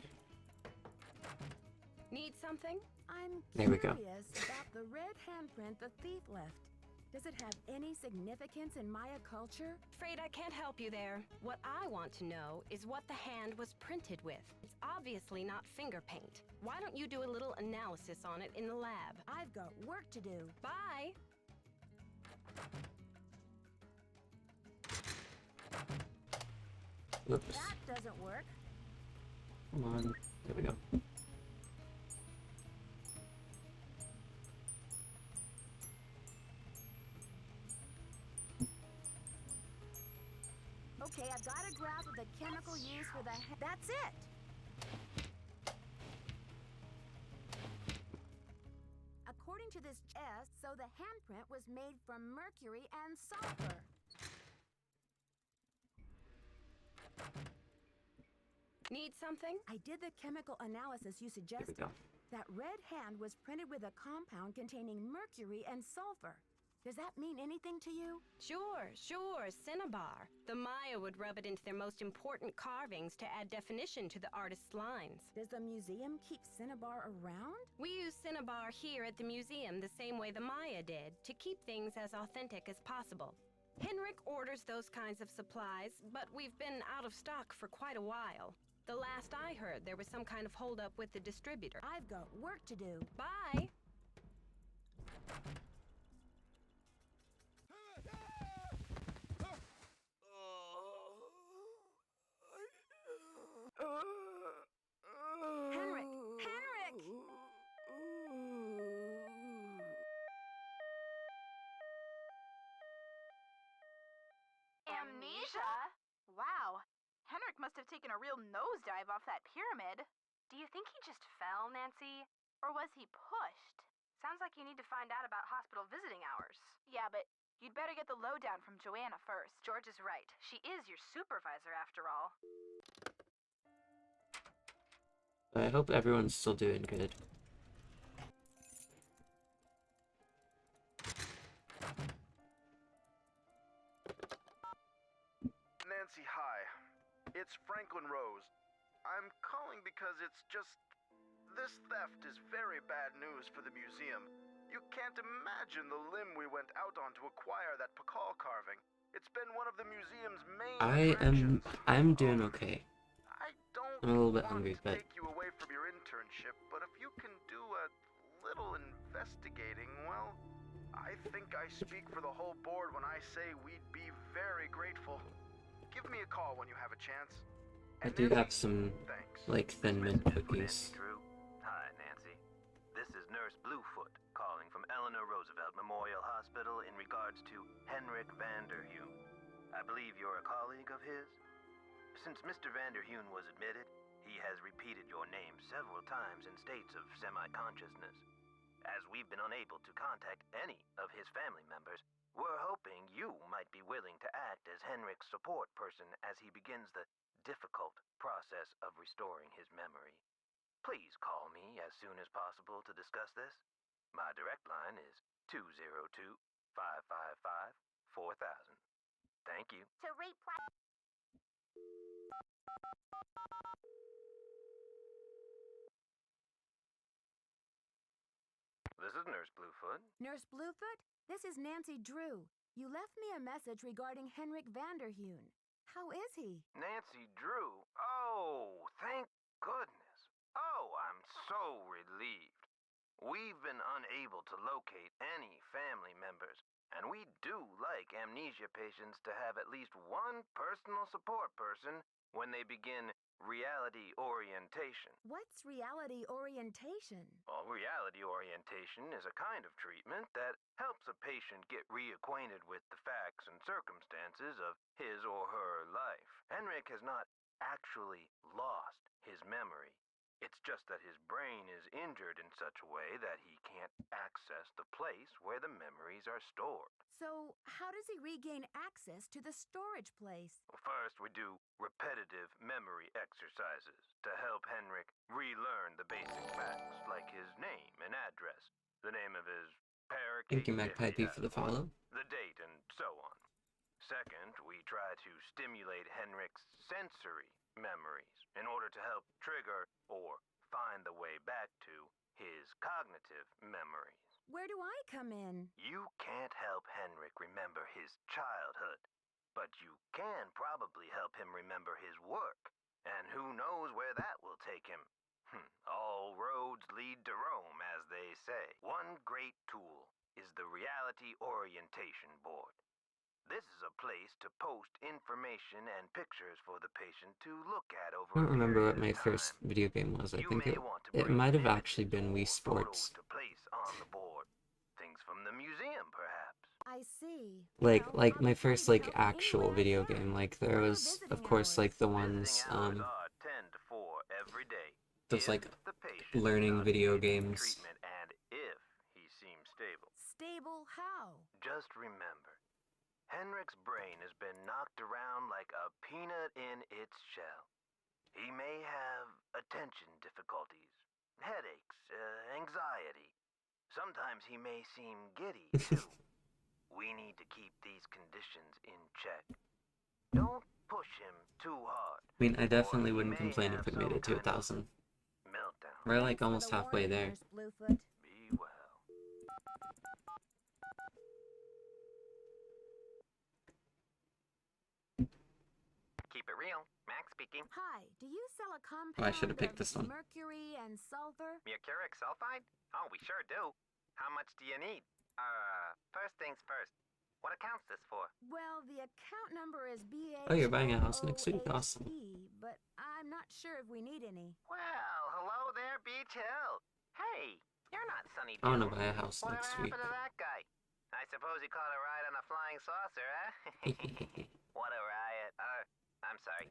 [SPEAKER 15] Need something? I'm
[SPEAKER 1] There we go.
[SPEAKER 15] curious about the red handprint the thief left. Does it have any significance in Maya culture?
[SPEAKER 4] Afraid I can't help you there. What I want to know is what the hand was printed with. It's obviously not finger paint. Why don't you do a little analysis on it in the lab?
[SPEAKER 15] I've got work to do.
[SPEAKER 4] Bye!
[SPEAKER 1] Whoops.
[SPEAKER 15] That doesn't work.
[SPEAKER 1] Come on. There we go.
[SPEAKER 15] Okay, I've got a graph of the chemical used for the that's it! According to this test, so the handprint was made from mercury and sulfur.
[SPEAKER 4] Need something?
[SPEAKER 15] I did the chemical analysis you suggested.
[SPEAKER 1] There we go.
[SPEAKER 15] That red hand was printed with a compound containing mercury and sulfur. Does that mean anything to you?
[SPEAKER 4] Sure, cinnabar. The Maya would rub it into their most important carvings to add definition to the artist's lines.
[SPEAKER 15] Does the museum keep cinnabar around?
[SPEAKER 4] We use cinnabar here at the museum the same way the Maya did, to keep things as authentic as possible. Henrik orders those kinds of supplies, but we've been out of stock for quite a while. The last I heard, there was some kind of holdup with the distributor.
[SPEAKER 15] I've got work to do.
[SPEAKER 4] Bye!
[SPEAKER 15] Henrik! Henrik!
[SPEAKER 8] Amnesia? Wow. Henrik must have taken a real nosedive off that pyramid. Do you think he just fell, Nancy? Or was he pushed? Sounds like you need to find out about hospital visiting hours. Yeah, but you'd better get the lowdown from Joanna first. George is right. She is your supervisor after all.
[SPEAKER 1] I hope everyone's still doing good.
[SPEAKER 22] Nancy, hi. It's Franklin Rose. I'm calling because it's just... This theft is very bad news for the museum. You can't imagine the limb we went out on to acquire that Pakal carving. It's been one of the museum's main attractions.
[SPEAKER 1] I'm doing okay.
[SPEAKER 22] I don't
[SPEAKER 1] I'm a little bit
[SPEAKER 22] want
[SPEAKER 1] hungry,
[SPEAKER 22] to
[SPEAKER 1] but
[SPEAKER 22] take you away from your internship, but if you can do a little investigating, well, I think I speak for the whole board when I say we'd be very grateful. Give me a call when you have a chance.
[SPEAKER 1] I do have some, like, Thin Mint cookies.
[SPEAKER 23] Hi, Nancy. This is Nurse Bluefoot calling from Eleanor Roosevelt Memorial Hospital in regards to Henrik Vanderheun. I believe you're a colleague of his? Since Mr. Vanderheun was admitted, he has repeated your name several times in states of semi-consciousness. As we've been unable to contact any of his family members, we're hoping you might be willing to act as Henrik's support person as he begins the difficult process of restoring his memory. Please call me as soon as possible to discuss this. My direct line is 202-555-4000. Thank you.
[SPEAKER 11] To reply.
[SPEAKER 23] This is Nurse Bluefoot.
[SPEAKER 15] Nurse Bluefoot, this is Nancy Drew. You left me a message regarding Henrik Vanderheun. How is he?
[SPEAKER 23] Nancy Drew? Oh, thank goodness. Oh, I'm so relieved. We've been unable to locate any family members, and we do like amnesia patients to have at least one personal support person when they begin reality orientation.
[SPEAKER 15] What's reality orientation?
[SPEAKER 23] Well, reality orientation is a kind of treatment that helps a patient get reacquainted with the facts and circumstances of his or her life. Henrik has not actually lost his memory. It's just that his brain is injured in such a way that he can't access the place where the memories are stored.
[SPEAKER 15] So, how does he regain access to the storage place?
[SPEAKER 23] First, we do repetitive memory exercises to help Henrik relearn the basic facts like his name and address, the name of his parakeet,
[SPEAKER 1] Thank you, Magpie P, for the follow.
[SPEAKER 23] the date, and so on. Second, we try to stimulate Henrik's sensory memories in order to help trigger or find the way back to his cognitive memories.
[SPEAKER 15] Where do I come in?
[SPEAKER 23] You can't help Henrik remember his childhood, but you can probably help him remember his work, and who knows where that will take him. All roads lead to Rome, as they say. One great tool is the Reality Orientation Board. This is a place to post information and pictures for the patient to look at over
[SPEAKER 1] I don't remember what my first video game was. I think it might have actually been Wii Sports.
[SPEAKER 23] to place on the board. Things from the museum, perhaps.
[SPEAKER 15] I see.
[SPEAKER 1] Like my first like actual video game. Like there was of course like the ones
[SPEAKER 23] 10 to 4 every day.
[SPEAKER 1] those like learning video games.
[SPEAKER 23] And if he seems stable.
[SPEAKER 15] Stable how?
[SPEAKER 23] Just remember, Henrik's brain has been knocked around like a peanut in its shell. He may have attention difficulties, headaches, anxiety. Sometimes he may seem giddy, too. We need to keep these conditions in check. Don't push him too hard.
[SPEAKER 1] I mean, I definitely wouldn't complain if it made it to 1,000.
[SPEAKER 23] Meltdown.
[SPEAKER 1] We're like almost halfway there.
[SPEAKER 23] Be well.
[SPEAKER 2] Keep it real. Max speaking.
[SPEAKER 15] Hi, do you sell a compound
[SPEAKER 1] Oh, I should have picked this one.
[SPEAKER 15] mercury and sulfur?
[SPEAKER 2] Mercuric sulfide? Oh, we sure do. How much do you need? First things first. What account's this for?
[SPEAKER 15] Well, the account number is BH.
[SPEAKER 1] Oh, you're buying a house next week? Awesome.
[SPEAKER 15] But I'm not sure if we need any.
[SPEAKER 2] Well, hello there, Beach Hill. Hey, you're not Sunny
[SPEAKER 1] I want to
[SPEAKER 2] Dill.
[SPEAKER 1] buy a house next
[SPEAKER 2] Whatever
[SPEAKER 1] week.
[SPEAKER 2] happened to that guy? I suppose he caught a ride on a flying saucer, huh? What a riot. I'm sorry.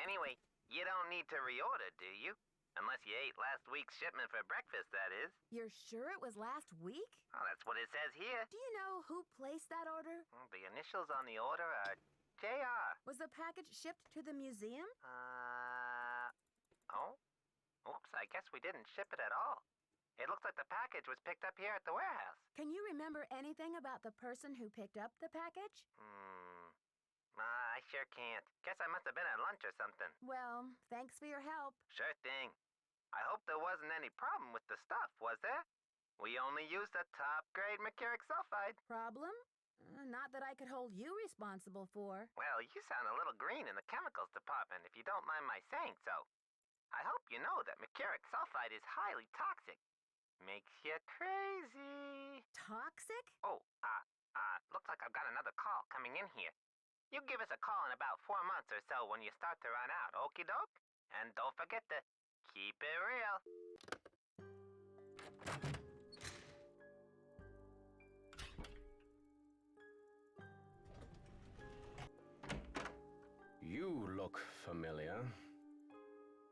[SPEAKER 2] Anyway, you don't need to reorder, do you? Unless you ate last week's shipment for breakfast, that is.
[SPEAKER 15] You're sure it was last week?
[SPEAKER 2] Oh, that's what it says here.
[SPEAKER 15] Do you know who placed that order?
[SPEAKER 2] The initials on the order are JR.
[SPEAKER 15] Was the package shipped to the museum?
[SPEAKER 2] Oh? Oops, I guess we didn't ship it at all. It looks like the package was picked up here at the warehouse.
[SPEAKER 15] Can you remember anything about the person who picked up the package?
[SPEAKER 2] I sure can't. Guess I must have been at lunch or something.
[SPEAKER 15] Well, thanks for your help.
[SPEAKER 2] Sure thing. I hope there wasn't any problem with the stuff, was there? We only used the top-grade mercuric sulfide.
[SPEAKER 15] Problem? Not that I could hold you responsible for.
[SPEAKER 2] Well, you sound a little green in the chemicals department, if you don't mind my saying so. I hope you know that mercuric sulfide is highly toxic. Makes you crazy.
[SPEAKER 15] Toxic?
[SPEAKER 2] Oh, looks like I've got another call coming in here. You give us a call in about 4 months or so when you start to run out, okie doke? And don't forget to keep it real.
[SPEAKER 5] You look familiar.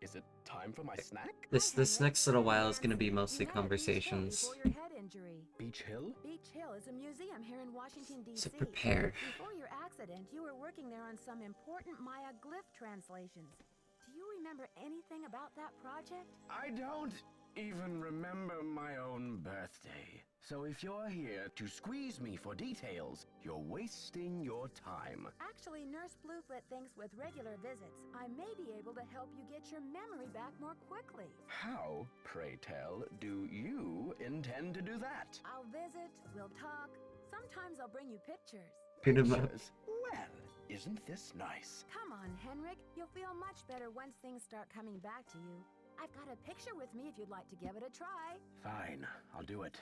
[SPEAKER 5] Is it time for my snack?
[SPEAKER 1] This next little while is gonna be mostly conversations.
[SPEAKER 15] For your head injury.
[SPEAKER 5] Beach Hill?
[SPEAKER 15] Beach Hill is a museum here in Washington, D.C.
[SPEAKER 1] So prepare.
[SPEAKER 15] Before your accident, you were working there on some important Maya glyph translations. Do you remember anything about that project?
[SPEAKER 5] I don't even remember my own birthday. So if you're here to squeeze me for details, you're wasting your time.
[SPEAKER 15] Actually, Nurse Bluefoot thinks with regular visits, I may be able to help you get your memory back more quickly.
[SPEAKER 5] How, pray tell, do you intend to do that?
[SPEAKER 15] I'll visit, we'll talk. Sometimes I'll bring you pictures.
[SPEAKER 1] Beat 'em up.
[SPEAKER 5] Pictures? Well, isn't this nice?
[SPEAKER 15] Come on, Henrik. You'll feel much better once things start coming back to you. I've got a picture with me if you'd like to give it a try.
[SPEAKER 5] Fine, I'll do it.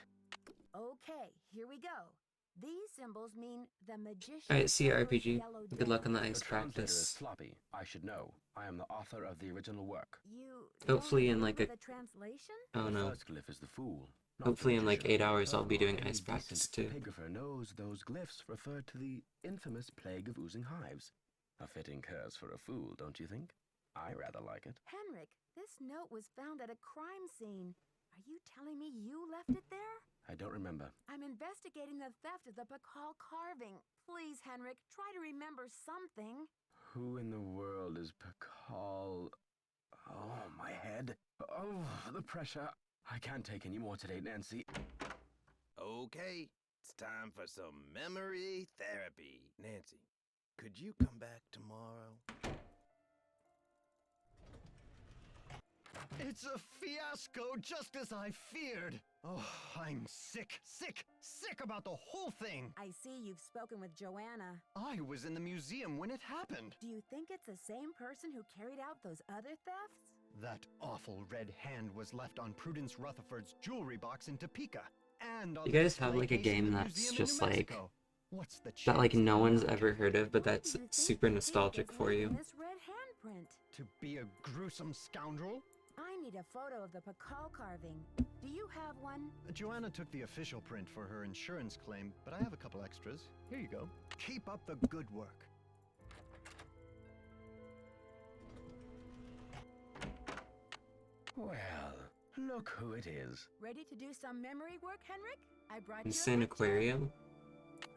[SPEAKER 15] Okay, here we go. These symbols mean the magician.
[SPEAKER 1] Alright, see you, RPG. Good luck on the
[SPEAKER 5] The
[SPEAKER 1] ice
[SPEAKER 5] translator is
[SPEAKER 1] practice.
[SPEAKER 5] sloppy. I should know. I am the author of the original work.
[SPEAKER 15] You
[SPEAKER 1] Hopefully in like a...
[SPEAKER 15] the translation?
[SPEAKER 1] Oh
[SPEAKER 5] The
[SPEAKER 1] no.
[SPEAKER 5] first glyph is the fool. not
[SPEAKER 1] Hopefully
[SPEAKER 5] the
[SPEAKER 1] in like
[SPEAKER 5] magician.
[SPEAKER 1] 8 hours I'll be doing
[SPEAKER 5] Any
[SPEAKER 1] ice practice
[SPEAKER 5] decent
[SPEAKER 1] too.
[SPEAKER 5] epigrapher knows those glyphs refer to the infamous plague of oozing hives. A fitting curse for a fool, don't you think? I rather like it.
[SPEAKER 15] Henrik, this note was found at a crime scene. Are you telling me you left it there?
[SPEAKER 5] I don't remember.
[SPEAKER 15] I'm investigating the theft of the Pakal carving. Please, Henrik, try to remember something.
[SPEAKER 5] Who in the world is Pakal? Oh, my head. Oh, the pressure. I can't take any more today, Nancy.
[SPEAKER 9] Okay, it's time for some memory therapy. Nancy, could you come back tomorrow?
[SPEAKER 21] It's a fiasco, just as I feared. Oh, I'm sick about the whole thing.
[SPEAKER 15] I see you've spoken with Joanna.
[SPEAKER 21] I was in the museum when it happened.
[SPEAKER 15] Do you think it's the same person who carried out those other thefts?
[SPEAKER 21] That awful red hand was left on Prudence Rutherford's jewelry box in Topeka. And on
[SPEAKER 1] You
[SPEAKER 21] the
[SPEAKER 1] guys have
[SPEAKER 21] display
[SPEAKER 1] like a
[SPEAKER 21] case in
[SPEAKER 1] game
[SPEAKER 21] the
[SPEAKER 1] that's
[SPEAKER 21] museum in
[SPEAKER 1] just
[SPEAKER 21] New
[SPEAKER 1] like
[SPEAKER 21] Mexico. What's the
[SPEAKER 1] that like
[SPEAKER 21] chance
[SPEAKER 1] no
[SPEAKER 21] they
[SPEAKER 1] one's
[SPEAKER 21] might?
[SPEAKER 1] ever heard of, but that's super nostalgic for you.
[SPEAKER 15] This red handprint.
[SPEAKER 21] To be a gruesome scoundrel?
[SPEAKER 15] I need a photo of the Pakal carving. Do you have one?
[SPEAKER 21] Joanna took the official print for her insurance claim, but I have a couple extras. Here you go. Keep up the good work.
[SPEAKER 5] Well, look who it is.
[SPEAKER 15] Ready to do some memory work, Henrik? I brought you a
[SPEAKER 1] Insane
[SPEAKER 15] picture.
[SPEAKER 1] Aquarium?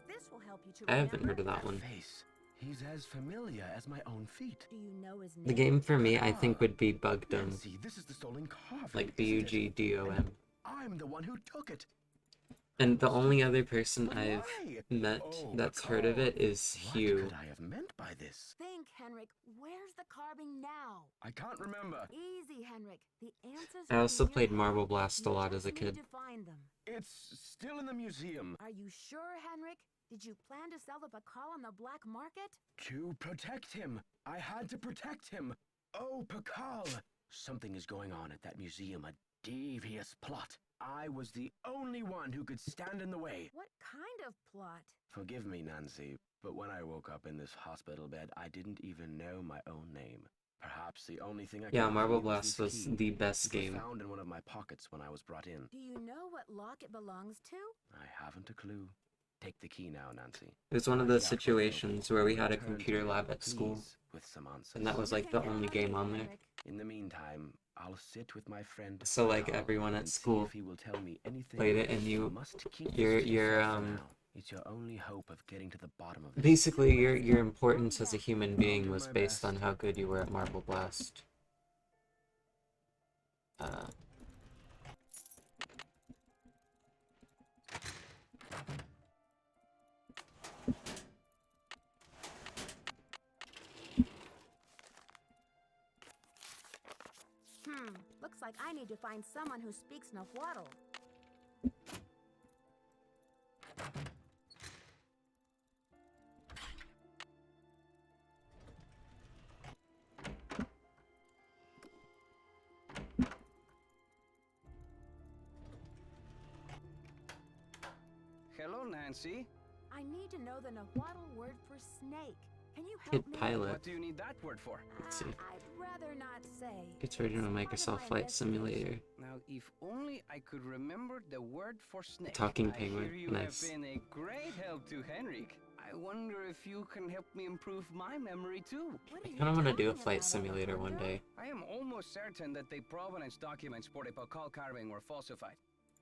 [SPEAKER 15] This will help you to
[SPEAKER 1] I haven't
[SPEAKER 15] remember.
[SPEAKER 1] heard of that one.
[SPEAKER 5] Face. He's as familiar as my own feet.
[SPEAKER 15] Do you know his name?
[SPEAKER 1] The game for me, I think, would be Bugdom.
[SPEAKER 5] Nancy, this is the stolen carving.
[SPEAKER 1] Like
[SPEAKER 5] isn't it?
[SPEAKER 1] Bugdom.
[SPEAKER 5] I'm the one who took it.
[SPEAKER 1] And the only other person I've
[SPEAKER 5] Why?
[SPEAKER 1] met
[SPEAKER 5] Oh,
[SPEAKER 1] that's heard of it is Hugh.
[SPEAKER 5] What could I have meant by this?
[SPEAKER 15] Think, Henrik. Where's the carving now?
[SPEAKER 5] I can't remember.
[SPEAKER 15] Easy, Henrik. The answers
[SPEAKER 1] I
[SPEAKER 15] are
[SPEAKER 1] also
[SPEAKER 15] in your
[SPEAKER 1] played
[SPEAKER 15] head.
[SPEAKER 1] Marble Blast a
[SPEAKER 15] You
[SPEAKER 1] lot
[SPEAKER 15] just
[SPEAKER 1] as a kid.
[SPEAKER 15] need to find them.
[SPEAKER 5] It's still in the museum.
[SPEAKER 15] Are you sure, Henrik? Did you plan to sell the Pakal on the black market?
[SPEAKER 5] To protect him. I had to protect him. Oh, Pakal. Something is going on at that museum, a devious plot. I was the only one who could stand in the way.
[SPEAKER 15] What kind of plot?
[SPEAKER 5] Forgive me, Nancy, but when I woke up in this hospital bed, I didn't even know my own name. Perhaps the only thing I
[SPEAKER 1] Yeah,
[SPEAKER 5] could
[SPEAKER 1] Marble
[SPEAKER 5] offer you
[SPEAKER 1] Blast
[SPEAKER 5] this
[SPEAKER 1] was
[SPEAKER 5] key.
[SPEAKER 1] the best
[SPEAKER 5] It was
[SPEAKER 1] game.
[SPEAKER 5] found in one of my pockets when I was brought in.
[SPEAKER 15] Do you know what lock it belongs to?
[SPEAKER 5] I haven't a clue. Take the key now, Nancy.
[SPEAKER 1] It was one of those situations where we had a computer lab at school,
[SPEAKER 5] Please, with some answers.
[SPEAKER 1] and that was like the only game on there.
[SPEAKER 5] In the meantime, I'll sit with my friend.
[SPEAKER 1] So like
[SPEAKER 5] Pakal
[SPEAKER 1] everyone at
[SPEAKER 5] and see
[SPEAKER 1] school
[SPEAKER 5] if he will tell me anything.
[SPEAKER 1] played it, and you,
[SPEAKER 5] must keep this
[SPEAKER 1] your
[SPEAKER 5] to
[SPEAKER 1] your
[SPEAKER 5] yourself for now. It's your only hope of getting to the bottom of this.
[SPEAKER 1] basically your importance as a human being was based on how good you were at Marble Blast.
[SPEAKER 15] Looks like I need to find someone who speaks Nahuatl.
[SPEAKER 3] Hello, Nancy.
[SPEAKER 15] I need to know the Nahuatl word for snake. Can you help
[SPEAKER 1] Hit
[SPEAKER 15] me?
[SPEAKER 1] pilot.
[SPEAKER 3] What do you need that word for?
[SPEAKER 1] Let's see.
[SPEAKER 15] I'd rather not say.
[SPEAKER 1] It's original Microsoft Flight Simulator.
[SPEAKER 3] Now, if only I could remember the word for snake.
[SPEAKER 1] Talking
[SPEAKER 3] I
[SPEAKER 1] penguin.
[SPEAKER 3] hear you
[SPEAKER 1] Nice.
[SPEAKER 3] have been a great help to Henrik. I wonder if you can help me improve my memory too.
[SPEAKER 1] I kind of want to do a flight simulator one day.
[SPEAKER 3] I am almost certain that the provenance documents for the Pakal carving were falsified.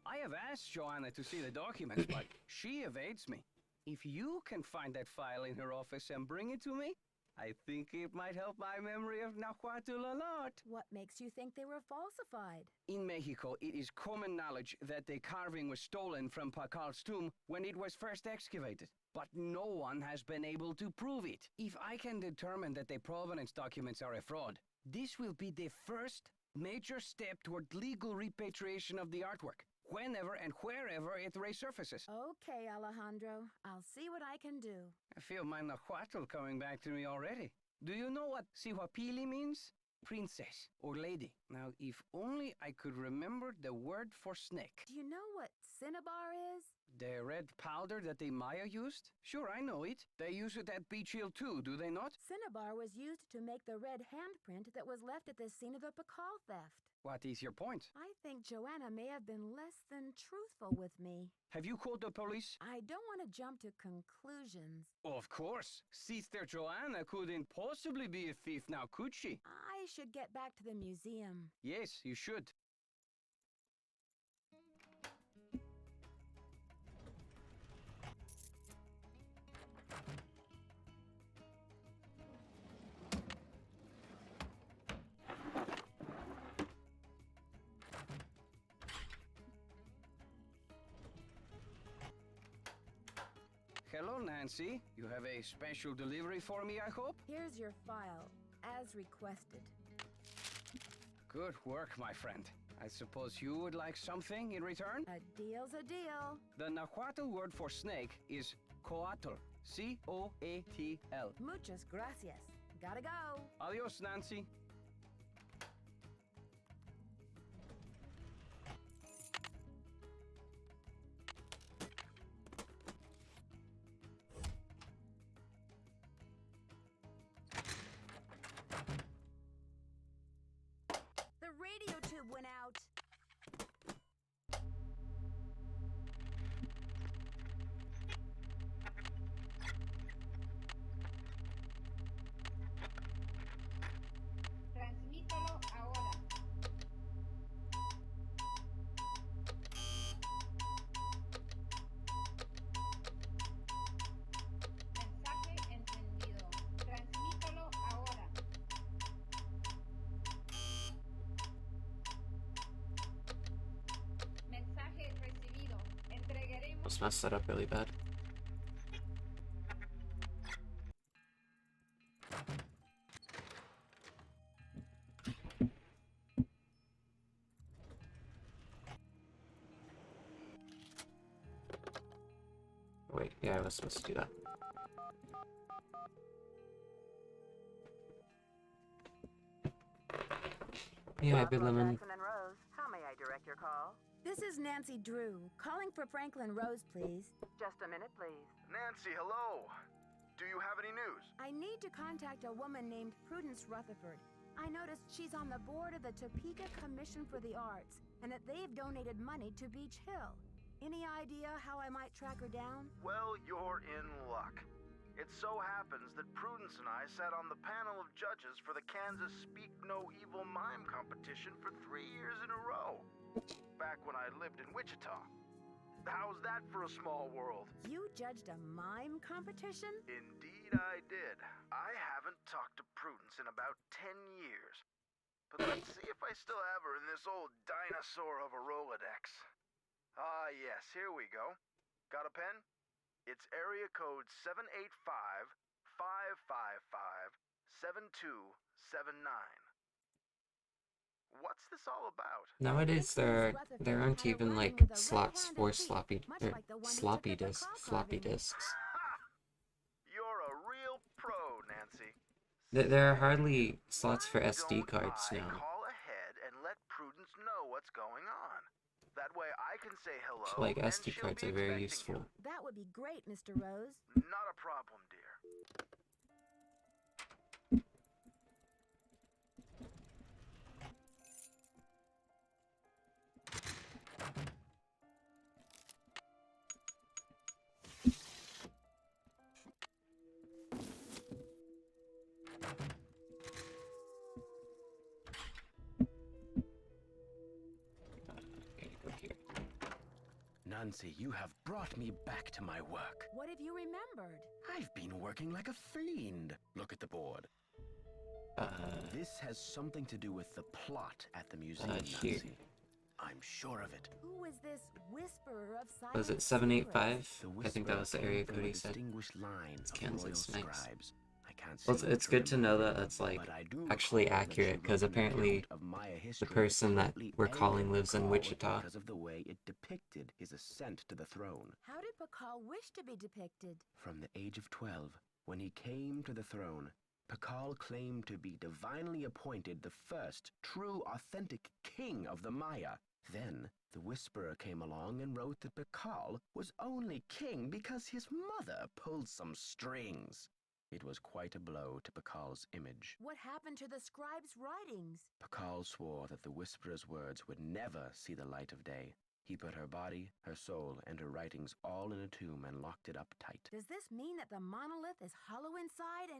[SPEAKER 3] I have asked Joanna to see the documents, but she evades me. If you can find that file in her office and bring it to me, I think it might help my memory of Nahuatl a lot.
[SPEAKER 15] What makes you think they were falsified?
[SPEAKER 3] In Mexico, it is common knowledge that the carving was stolen from Pakal's tomb when it was first excavated. But no one has been able to prove it. If I can determine that the provenance documents are a fraud, this will be the first major step toward legal repatriation of the artwork, whenever and wherever it resurfaces.
[SPEAKER 15] Okay, Alejandro. I'll see what I can do.
[SPEAKER 3] I feel my Nahuatl coming back to me already. Do you know what Sihuapili means? Princess or lady. Now, if only I could remember the word for snake.
[SPEAKER 15] Do you know what cinnabar is?
[SPEAKER 3] The red powder that the Maya used? Sure, I know it. They use it at Beach Hill too, do they not?
[SPEAKER 15] Cinnabar was used to make the red handprint that was left at the scene of the Pakal theft.
[SPEAKER 3] What is your point?
[SPEAKER 15] I think Joanna may have been less than truthful with me.
[SPEAKER 3] Have you called the police?
[SPEAKER 15] I don't want to jump to conclusions.
[SPEAKER 3] Of course. Sister Joanna couldn't possibly be a thief now, could she?
[SPEAKER 15] I should get back to the museum.
[SPEAKER 3] Yes, you should. Hello, Nancy. You have a special delivery for me, I hope?
[SPEAKER 15] Here's your file, as requested.
[SPEAKER 3] Good work, my friend. I suppose you would like something in return?
[SPEAKER 15] A deal's a deal.
[SPEAKER 3] The Nahuatl word for snake is coatl. C-O-A-T-L.
[SPEAKER 15] Muchas gracias. Gotta go.
[SPEAKER 3] Adios, Nancy.
[SPEAKER 15] The radio tube went out.
[SPEAKER 6] Transmítalo ahora. Mensaje encendido. Transmítalo ahora. Mensaje recibido. Entregaremos.
[SPEAKER 1] Let's mess that up really bad. Wait, yeah, I was supposed to do that. Yeah, Good Lemon.
[SPEAKER 19] Jackson and Rose, how may I direct your call?
[SPEAKER 15] This is Nancy Drew, calling for Franklin Rose, please.
[SPEAKER 19] Just a minute, please.
[SPEAKER 22] Nancy, hello. Do you have any news?
[SPEAKER 15] I need to contact a woman named Prudence Rutherford. I noticed she's on the board of the Topeka Commission for the Arts, and that they've donated money to Beach Hill. Any idea how I might track her down?
[SPEAKER 22] Well, you're in luck. It so happens that Prudence and I sat on the panel of judges for the Kansas Speak No Evil Mime competition for 3 years in a row. Back when I lived in Wichita. How's that for a small world?
[SPEAKER 15] You judged a mime competition?
[SPEAKER 22] Indeed I did. I haven't talked to Prudence in about 10 years. But let's see if I still have her in this old dinosaur of a Rolodex. Ah, yes, here we go. Got a pen? It's area code 785-555-7279. What's this all about?
[SPEAKER 1] Nowadays there aren't even like slots for floppy disks.
[SPEAKER 22] You're a real pro, Nancy.
[SPEAKER 1] There are hardly slots for SD cards now.
[SPEAKER 22] Call ahead and let Prudence know what's going on. That way I can say hello.
[SPEAKER 1] Like
[SPEAKER 22] and
[SPEAKER 1] SD
[SPEAKER 22] she'll
[SPEAKER 1] cards
[SPEAKER 22] be
[SPEAKER 1] are very
[SPEAKER 22] expecting
[SPEAKER 1] useful.
[SPEAKER 15] That would be great, Mr. Rose.
[SPEAKER 22] Not a problem, dear.
[SPEAKER 5] Nancy, you have brought me back to my work.
[SPEAKER 15] What have you remembered?
[SPEAKER 5] I've been working like a fiend. Look at the board. This has something to do with the plot at the museum,
[SPEAKER 1] here.
[SPEAKER 5] Nancy. I'm sure of it.
[SPEAKER 15] Who is this whisperer of silent
[SPEAKER 1] Was it 785?
[SPEAKER 5] The
[SPEAKER 1] I think that was the area
[SPEAKER 5] whisperer
[SPEAKER 1] code he
[SPEAKER 5] came from a
[SPEAKER 1] said.
[SPEAKER 5] distinguished line
[SPEAKER 1] It's
[SPEAKER 5] of
[SPEAKER 1] Kansas,
[SPEAKER 5] royal
[SPEAKER 1] nice.
[SPEAKER 5] scribes. I can't
[SPEAKER 1] Well,
[SPEAKER 5] say
[SPEAKER 1] it's
[SPEAKER 5] for
[SPEAKER 1] good to know that
[SPEAKER 5] sure,
[SPEAKER 1] that's like
[SPEAKER 5] but I do
[SPEAKER 1] actually
[SPEAKER 5] recall that she
[SPEAKER 1] accurate, because
[SPEAKER 5] wrote an
[SPEAKER 1] apparently
[SPEAKER 5] account of Maya
[SPEAKER 1] the
[SPEAKER 5] history
[SPEAKER 1] person that
[SPEAKER 5] greatly
[SPEAKER 1] we're calling lives in
[SPEAKER 5] Pakal
[SPEAKER 1] Wichita.
[SPEAKER 5] because of the way it depicted his ascent to the throne.
[SPEAKER 15] How did Pakal wish to be depicted?
[SPEAKER 5] From the age of 12, when he came to the throne, Pakal claimed to be divinely appointed the first true authentic king of the Maya. Then, the Whisperer came along and wrote that Pakal was only king because his mother pulled some strings. It was quite a blow to Pakal's image.
[SPEAKER 15] What happened to the scribe's writings?
[SPEAKER 5] Pakal swore that the Whisperer's words would never see the light of day. He put her body, her soul, and her writings all in a tomb and locked it up tight.
[SPEAKER 15] Does this mean that the monolith is hollow inside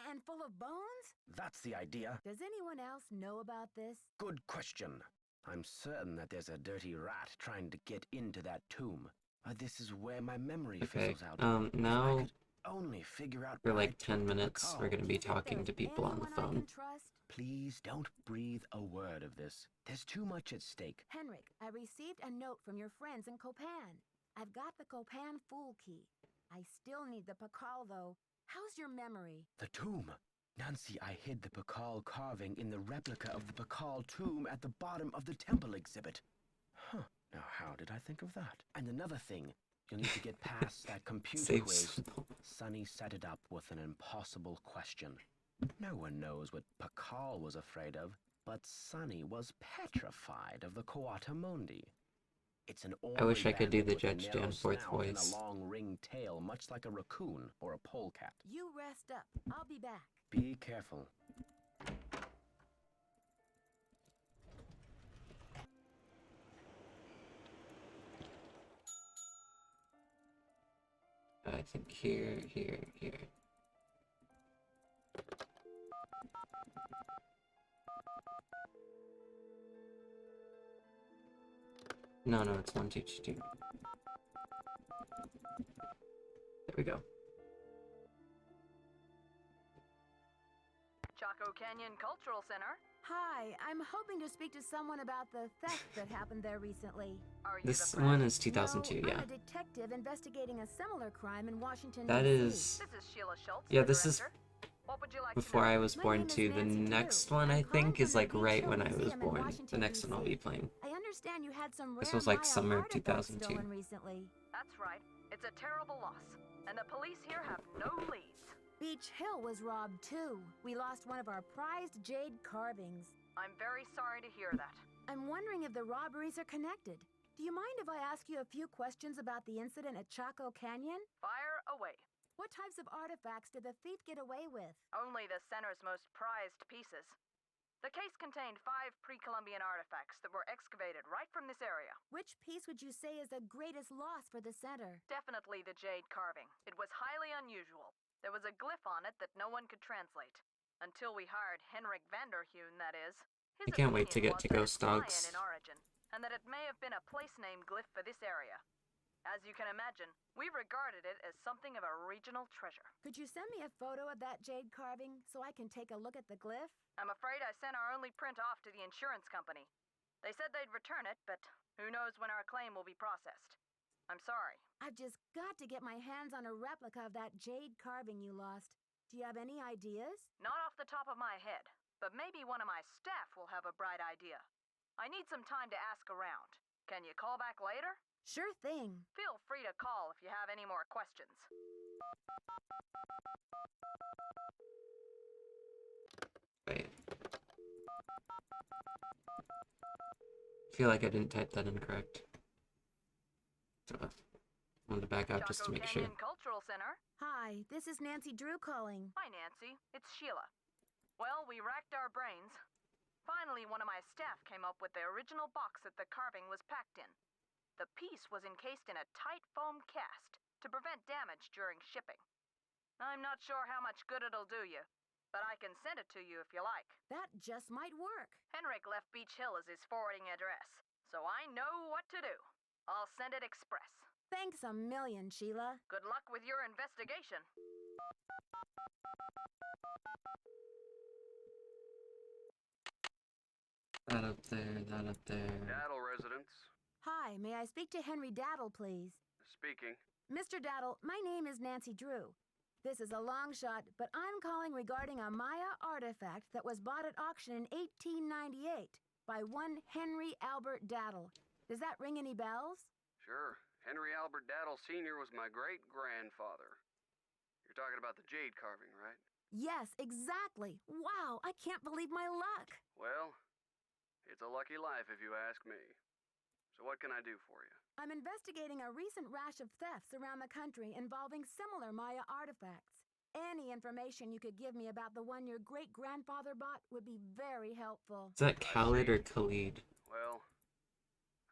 [SPEAKER 15] and full of bones?
[SPEAKER 5] That's the idea.
[SPEAKER 15] Does anyone else know about this?
[SPEAKER 5] Good question. I'm certain that there's a dirty rat trying to get into that tomb. This is where my memory
[SPEAKER 1] Okay,
[SPEAKER 5] fizzles out.
[SPEAKER 1] now
[SPEAKER 5] If I could only figure out
[SPEAKER 1] for
[SPEAKER 5] what I
[SPEAKER 1] like 10
[SPEAKER 5] took to
[SPEAKER 1] minutes,
[SPEAKER 5] Pakal.
[SPEAKER 1] we're gonna be talking to people on the phone.
[SPEAKER 5] Please don't breathe a word of this. There's too much at stake.
[SPEAKER 15] Henrik, I received a note from your friends in Copan. I've got the Copan Fool Key. I still need the Pakal, though. How's your memory?
[SPEAKER 5] The tomb. Nancy, I hid the Pakal carving in the replica of the Pakal tomb at the bottom of the temple exhibit. Huh. Now, how did I think of that? And another thing, you'll need to get past that computer
[SPEAKER 1] Save
[SPEAKER 5] quiz.
[SPEAKER 1] Swindle.
[SPEAKER 5] Sonny set it up with an impossible question. No one knows what Pakal was afraid of, but Sonny was petrified of the Coatamundi. It's an
[SPEAKER 1] I wish I could do the
[SPEAKER 5] with a
[SPEAKER 1] Judge
[SPEAKER 5] narrow
[SPEAKER 1] Danforth
[SPEAKER 5] snout and
[SPEAKER 1] voice.
[SPEAKER 5] a long ringed tail, much like a raccoon or a polecat.
[SPEAKER 15] You rest up. I'll be back.
[SPEAKER 5] Be careful.
[SPEAKER 1] I think here. No, it's 1, 2, 2, 2. There we go.
[SPEAKER 8] Chaco Canyon Cultural Center.
[SPEAKER 15] Hi, I'm hoping to speak to someone about the theft that happened there recently.
[SPEAKER 8] Are you
[SPEAKER 1] This
[SPEAKER 8] the press?
[SPEAKER 1] one is 2002,
[SPEAKER 15] No,
[SPEAKER 1] yeah.
[SPEAKER 15] I'm a detective investigating a similar crime in Washington,
[SPEAKER 1] That
[SPEAKER 15] D.C.
[SPEAKER 1] is...
[SPEAKER 8] This is Sheila Schultz,
[SPEAKER 1] Yeah,
[SPEAKER 8] the
[SPEAKER 1] this is
[SPEAKER 8] director. What would you like
[SPEAKER 1] before
[SPEAKER 8] to know?
[SPEAKER 1] I was born too. The next one, I think, is like right when I was born. The next one I'll be playing.
[SPEAKER 15] I understand you had some rare
[SPEAKER 1] This was like
[SPEAKER 15] Maya
[SPEAKER 1] summer of
[SPEAKER 15] artifacts
[SPEAKER 1] 2002.
[SPEAKER 15] stolen recently.
[SPEAKER 8] That's right. It's a terrible loss, and the police here have no leads.
[SPEAKER 15] Beach Hill was robbed too. We lost one of our prized jade carvings.
[SPEAKER 8] I'm very sorry to hear that.
[SPEAKER 15] I'm wondering if the robberies are connected. Do you mind if I ask you a few questions about the incident at Chaco Canyon?
[SPEAKER 8] Fire away.
[SPEAKER 15] What types of artifacts did the thief get away with?
[SPEAKER 8] Only the center's most prized pieces. The case contained 5 pre-Columbian artifacts that were excavated right from this area.
[SPEAKER 15] Which piece would you say is the greatest loss for the center?
[SPEAKER 8] Definitely the jade carving. It was highly unusual. There was a glyph on it that no one could translate. Until we hired Henrik Vanderheun, that is.
[SPEAKER 1] I can't wait to get to Ghost Dogs.
[SPEAKER 8] Mayan in origin, and that it may have been a place name glyph for this area. As you can imagine, we regarded it as something of a regional treasure.
[SPEAKER 15] Could you send me a photo of that jade carving so I can take a look at the glyph?
[SPEAKER 8] I'm afraid I sent our only print off to the insurance company. They said they'd return it, but who knows when our claim will be processed. I'm sorry.
[SPEAKER 15] I've just got to get my hands on a replica of that jade carving you lost. Do you have any ideas?
[SPEAKER 8] Not off the top of my head, but maybe one of my staff will have a bright idea. I need some time to ask around. Can you call back later?
[SPEAKER 15] Sure thing.
[SPEAKER 8] Feel free to call if you have any more questions.
[SPEAKER 1] Wait. I feel like I didn't type that incorrect. So, I wanted to back out just to make sure.
[SPEAKER 8] Chaco Canyon Cultural Center.
[SPEAKER 15] Hi, this is Nancy Drew calling.
[SPEAKER 8] Hi, Nancy. It's Sheila. Well, we racked our brains. Finally, one of my staff came up with the original box that the carving was packed in. The piece was encased in a tight foam cast to prevent damage during shipping. I'm not sure how much good it'll do you, but I can send it to you if you like.
[SPEAKER 15] That just might work.
[SPEAKER 8] Henrik left Beach Hill as his forwarding address, so I know what to do. I'll send it express.
[SPEAKER 15] Thanks a million, Sheila.
[SPEAKER 8] Good luck with your investigation.
[SPEAKER 1] That up there, that up there.
[SPEAKER 10] Daddle residence.
[SPEAKER 15] Hi, may I speak to Henry Daddle, please?
[SPEAKER 10] Speaking.
[SPEAKER 15] Mr. Daddle, my name is Nancy Drew. This is a long shot, but I'm calling regarding a Maya artifact that was bought at auction in 1898 by one Henry Albert Daddle. Does that ring any bells?
[SPEAKER 10] Sure. Henry Albert Daddle Sr. was my great-grandfather. You're talking about the jade carving, right?
[SPEAKER 15] Yes, exactly. Wow, I can't believe my luck.
[SPEAKER 10] Well, it's a lucky life if you ask me. So what can I do for you?
[SPEAKER 15] I'm investigating a recent rash of thefts around the country involving similar Maya artifacts. Any information you could give me about the one your great-grandfather bought would be very helpful.
[SPEAKER 1] Is that Khalid or Khalid?
[SPEAKER 10] Well,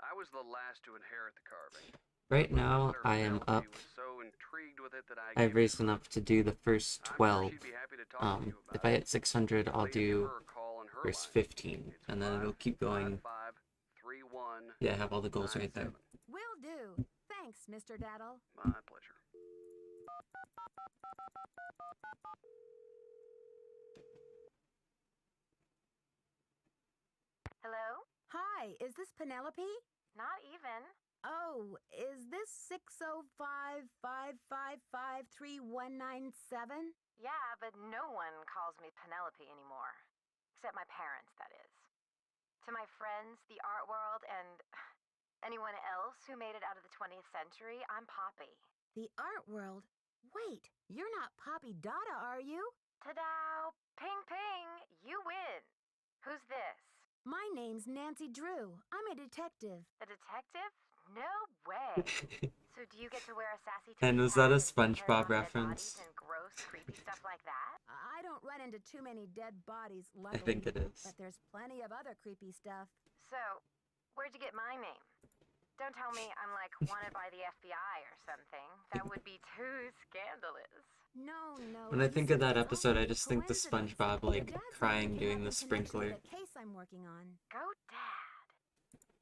[SPEAKER 10] I was the last to inherit the carving.
[SPEAKER 1] Right now, I am up.
[SPEAKER 10] So intrigued with it that
[SPEAKER 1] I've raised enough to do the first 12. If I hit 600, I'll do first 15, and then it'll keep going. Yeah, I have all the goals right there.
[SPEAKER 15] Will do. Thanks, Mr. Daddle.
[SPEAKER 10] My pleasure.
[SPEAKER 8] Hello?
[SPEAKER 15] Hi, is this Penelope?
[SPEAKER 8] Not even.
[SPEAKER 15] Oh, is this 605-555-3197?
[SPEAKER 19] Yeah, but no one calls me Penelope anymore. Except my parents, that is. To my friends, the art world, and anyone else who made it out of the 20th century, I'm Poppy.
[SPEAKER 15] The art world? Wait, you're not Poppy Dada, are you?
[SPEAKER 19] Ta-da! Ping ping! You win! Who's this?
[SPEAKER 15] My name's Nancy Drew. I'm a detective.
[SPEAKER 19] A detective? No way! So do you get to wear a sassy
[SPEAKER 1] And
[SPEAKER 19] tweed
[SPEAKER 1] was that a
[SPEAKER 19] hat and carry
[SPEAKER 1] SpongeBob
[SPEAKER 19] on dead
[SPEAKER 1] reference?
[SPEAKER 19] bodies and gross, creepy stuff like that?
[SPEAKER 15] I don't run into too many dead bodies,
[SPEAKER 1] I
[SPEAKER 15] luckily.
[SPEAKER 1] think it is.
[SPEAKER 15] But there's plenty of other creepy stuff.
[SPEAKER 19] So, where'd you get my name? Don't tell me I'm like wanted by the FBI or something. That would be too scandalous.
[SPEAKER 15] No.
[SPEAKER 1] When I think of that episode, I just think the
[SPEAKER 15] coincidence.
[SPEAKER 1] SpongeBob, like,
[SPEAKER 15] Dad's
[SPEAKER 1] crying
[SPEAKER 15] name
[SPEAKER 1] doing
[SPEAKER 15] came
[SPEAKER 1] the
[SPEAKER 15] up in connection
[SPEAKER 1] sprinkler.
[SPEAKER 15] with a case I'm working on.
[SPEAKER 19] Go Dad.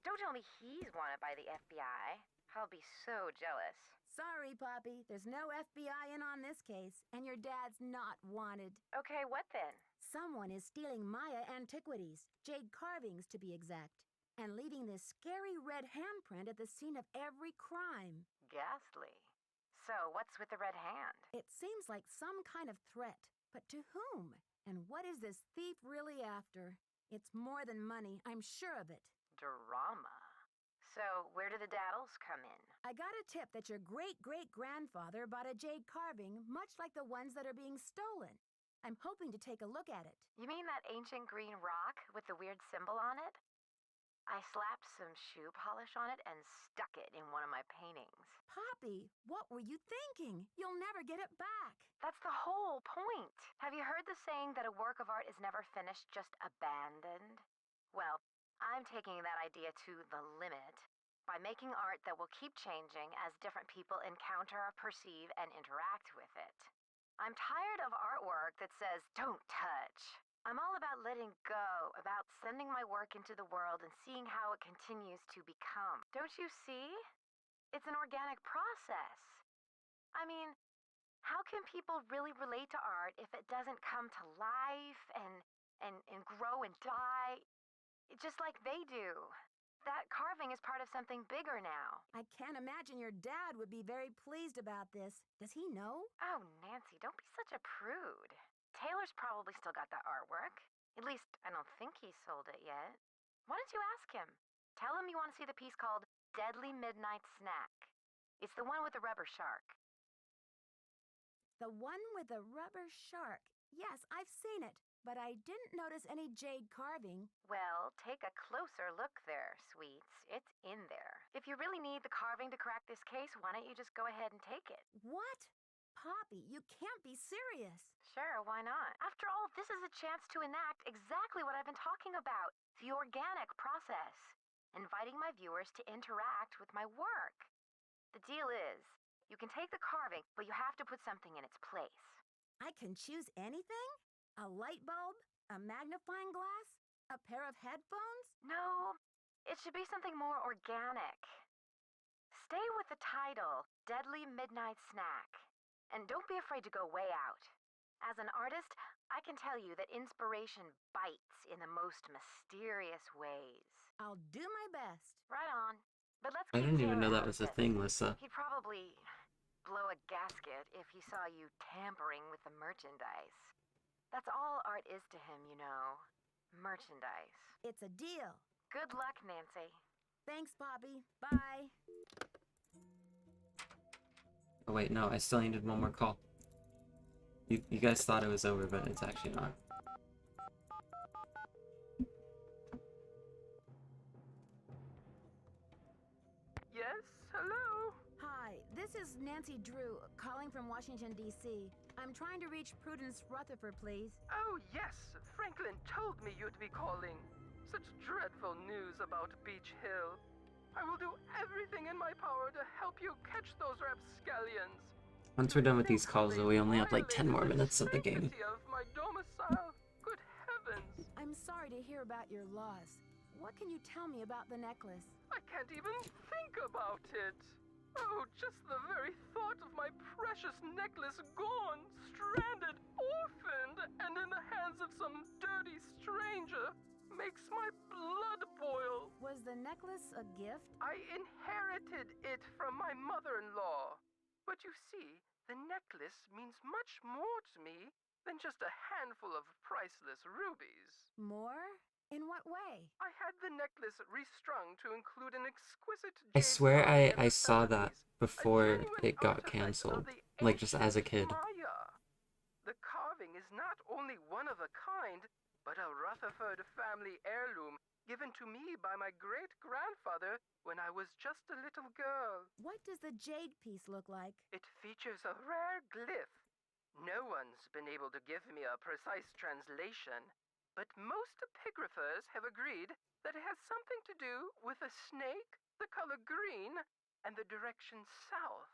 [SPEAKER 19] Don't tell me he's wanted by the FBI. I'll be so jealous.
[SPEAKER 15] Sorry, Poppy. There's no FBI in on this case, and your dad's not wanted.
[SPEAKER 19] Okay, what then?
[SPEAKER 15] Someone is stealing Maya antiquities, jade carvings to be exact, and leaving this scary red handprint at the scene of every crime.
[SPEAKER 19] Ghastly. So, what's with the red hand?
[SPEAKER 15] It seems like some kind of threat, but to whom? And what is this thief really after? It's more than money, I'm sure of it.
[SPEAKER 19] Drama. So, where do the daddles come in?
[SPEAKER 15] I got a tip that your great-great-grandfather bought a jade carving much like the ones that are being stolen. I'm hoping to take a look at it.
[SPEAKER 19] You mean that ancient green rock with the weird symbol on it? I slapped some shoe polish on it and stuck it in one of my paintings.
[SPEAKER 15] Poppy, what were you thinking? You'll never get it back.
[SPEAKER 19] That's the whole point. Have you heard the saying that a work of art is never finished, just abandoned? Well, I'm taking that idea to the limit by making art that will keep changing as different people encounter, perceive, and interact with it. I'm tired of artwork that says, "Don't touch." I'm all about letting go, about sending my work into the world and seeing how it continues to become. Don't you see? It's an organic process. I mean, how can people really relate to art if it doesn't come to life and grow and die just like they do? That carving is part of something bigger now.
[SPEAKER 15] I can't imagine your dad would be very pleased about this. Does he know?
[SPEAKER 19] Oh, Nancy, don't be such a prude. Taylor's probably still got that artwork. At least, I don't think he sold it yet. Why don't you ask him? Tell him you want to see the piece called Deadly Midnight Snack. It's the one with the rubber shark.
[SPEAKER 15] The one with the rubber shark. Yes, I've seen it, but I didn't notice any jade carving.
[SPEAKER 19] Well, take a closer look there, sweets. It's in there. If you really need the carving to crack this case, why don't you just go ahead and take it?
[SPEAKER 15] What? Poppy, you can't be serious.
[SPEAKER 19] Sure, why not? After all, this is a chance to enact exactly what I've been talking about. The organic process. Inviting my viewers to interact with my work. The deal is, you can take the carving, but you have to put something in its place.
[SPEAKER 15] I can choose anything? A light bulb? A magnifying glass? A pair of headphones?
[SPEAKER 19] No, it should be something more organic. Stay with the title, Deadly Midnight Snack. And don't be afraid to go way out. As an artist, I can tell you that inspiration bites in the most mysterious ways.
[SPEAKER 15] I'll do my best.
[SPEAKER 19] Right on. But let's
[SPEAKER 1] I
[SPEAKER 19] keep
[SPEAKER 1] didn't even
[SPEAKER 19] Taylor
[SPEAKER 1] know
[SPEAKER 19] out
[SPEAKER 1] that
[SPEAKER 19] of
[SPEAKER 1] was a
[SPEAKER 19] this.
[SPEAKER 1] thing, Lissa.
[SPEAKER 19] He'd probably blow a gasket if he saw you tampering with the merchandise. That's all art is to him, you know. Merchandise.
[SPEAKER 15] It's a deal.
[SPEAKER 19] Good luck, Nancy.
[SPEAKER 15] Thanks, Poppy. Bye.
[SPEAKER 1] Oh wait, no, I still needed one more call. You guys thought it was over, but it's actually not.
[SPEAKER 3] Yes, hello?
[SPEAKER 15] Hi, this is Nancy Drew, calling from Washington, D.C. I'm trying to reach Prudence Rutherford, please.
[SPEAKER 3] Oh, yes. Franklin told me you'd be calling. Such dreadful news about Beach Hill. I will do everything in my power to help you catch those rapscallions.
[SPEAKER 1] Once we're done with these calls, though, we only have like 10 more minutes of the game.
[SPEAKER 3] Of my domicile. Good heavens.
[SPEAKER 15] I'm sorry to hear about your loss. What can you tell me about the necklace?
[SPEAKER 3] I can't even think about it. Oh, just the very thought of my precious necklace gone, stranded, orphaned, and in the hands of some dirty stranger
[SPEAKER 13] makes my blood boil.
[SPEAKER 15] Was the necklace a gift?
[SPEAKER 13] I inherited it from my mother-in-law. But you see, the necklace means much more to me than just a handful of priceless rubies.
[SPEAKER 15] More? In what way?
[SPEAKER 13] I had the necklace restrung to include an exquisite
[SPEAKER 1] I
[SPEAKER 13] jade
[SPEAKER 1] swear
[SPEAKER 13] carving of
[SPEAKER 1] I
[SPEAKER 13] the
[SPEAKER 1] saw that
[SPEAKER 13] 70s,
[SPEAKER 1] before
[SPEAKER 13] genuine
[SPEAKER 1] it got
[SPEAKER 13] artifact
[SPEAKER 1] canceled.
[SPEAKER 13] of the
[SPEAKER 1] Like, just as a
[SPEAKER 13] ancient
[SPEAKER 1] kid.
[SPEAKER 13] Maya. The carving is not only one of a kind, but a Rutherford family heirloom given to me by my great-grandfather when I was just a little girl.
[SPEAKER 15] What does the jade piece look like?
[SPEAKER 13] It features a rare glyph. No one's been able to give me a precise translation, but most epigraphers have agreed that it has something to do with a snake, the color green, and the direction south.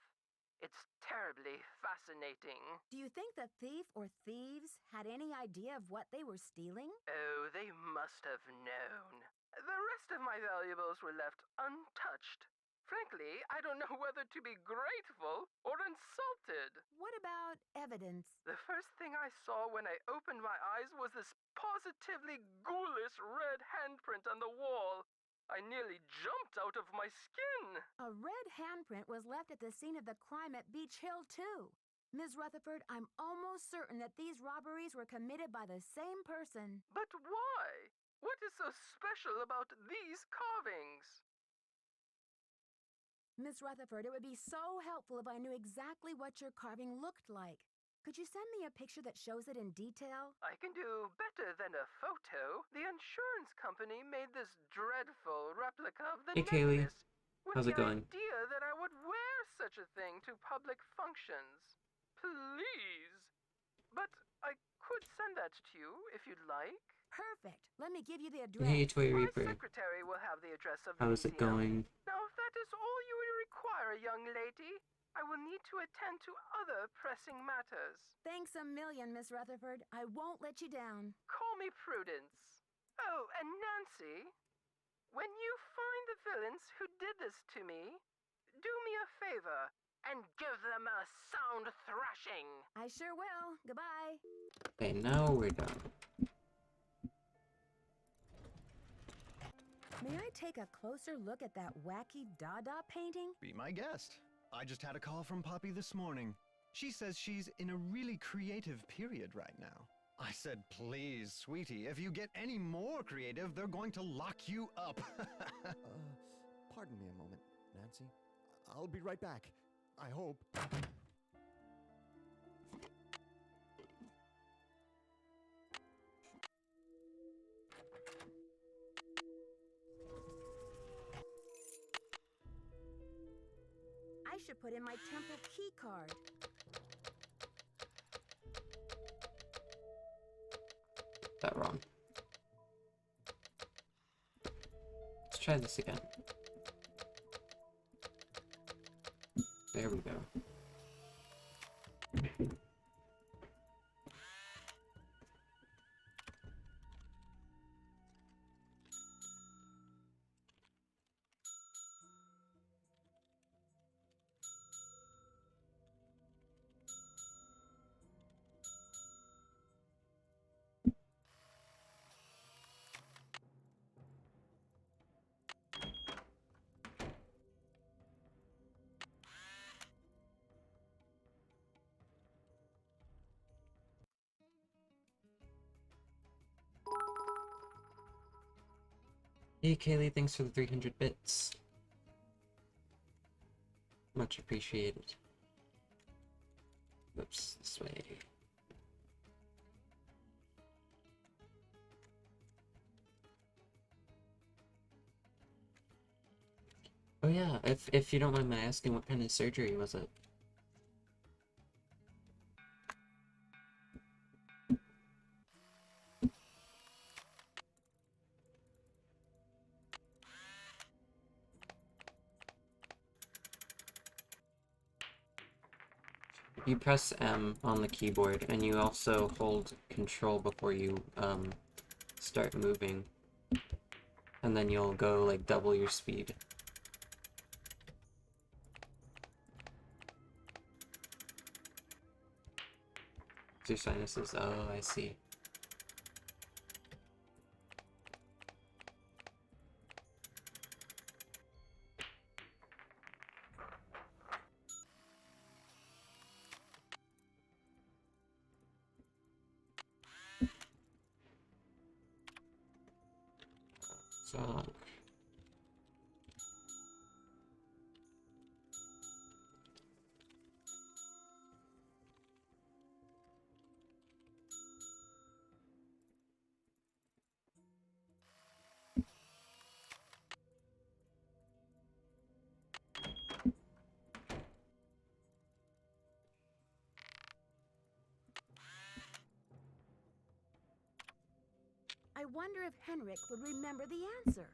[SPEAKER 13] It's terribly fascinating.
[SPEAKER 15] Do you think the thief or thieves had any idea of what they were stealing?
[SPEAKER 13] Oh, they must have known. The rest of my valuables were left untouched. Frankly, I don't know whether to be grateful or insulted.
[SPEAKER 15] What about evidence?
[SPEAKER 13] The first thing I saw when I opened my eyes was this positively ghoulish red handprint on the wall. I nearly jumped out of my skin.
[SPEAKER 15] A red handprint was left at the scene of the crime at Beach Hill, too. Ms. Rutherford, I'm almost certain that these robberies were committed by the same person.
[SPEAKER 13] But why? What is so special about these carvings?
[SPEAKER 15] Miss Rutherford, it would be so helpful if I knew exactly what your carving looked like. Could you send me a picture that shows it in detail?
[SPEAKER 13] I can do better than a photo. The insurance company made this dreadful replica of the
[SPEAKER 1] Hey, Kaylee.
[SPEAKER 13] necklace with
[SPEAKER 1] How's
[SPEAKER 13] the
[SPEAKER 1] it going?
[SPEAKER 13] idea that I would wear such a thing to public functions. Please. But I could send that to you if you'd like.
[SPEAKER 15] Perfect. Let me give you the address.
[SPEAKER 1] Hey, Toy
[SPEAKER 13] My
[SPEAKER 1] Reaper.
[SPEAKER 13] secretary will have the address of the
[SPEAKER 1] How's it
[SPEAKER 13] museum.
[SPEAKER 1] going?
[SPEAKER 13] Now, if that is all you would require, young lady, I will need to attend to other pressing matters.
[SPEAKER 15] Thanks a million, Miss Rutherford. I won't let you down.
[SPEAKER 13] Call me Prudence. Oh, and Nancy, when you find the villains who did this to me, do me a favor and give them a sound thrashing.
[SPEAKER 15] I sure will. Goodbye.
[SPEAKER 1] Okay, now we're done.
[SPEAKER 15] May I take a closer look at that wacky Dada painting?
[SPEAKER 21] Be my guest. I just had a call from Poppy this morning. She says she's in a really creative period right now. I said, please, sweetie, if you get any more creative, they're going to lock you up.
[SPEAKER 16] Pardon me a moment, Nancy. I'll be right back. I hope.
[SPEAKER 15] I should put in my temple key card.
[SPEAKER 1] That wrong. Let's try this again. There we go. Hey Kaylee, thanks for the 300 bits. Much appreciated. Oops, this way. Oh yeah, if you don't mind my asking, what kind of surgery was it? You press M on the keyboard, and you also hold Control before you start moving, and then you'll go like double your speed. Your sinuses. Oh, I see. Suck.
[SPEAKER 15] I wonder if Henrik would remember the answer.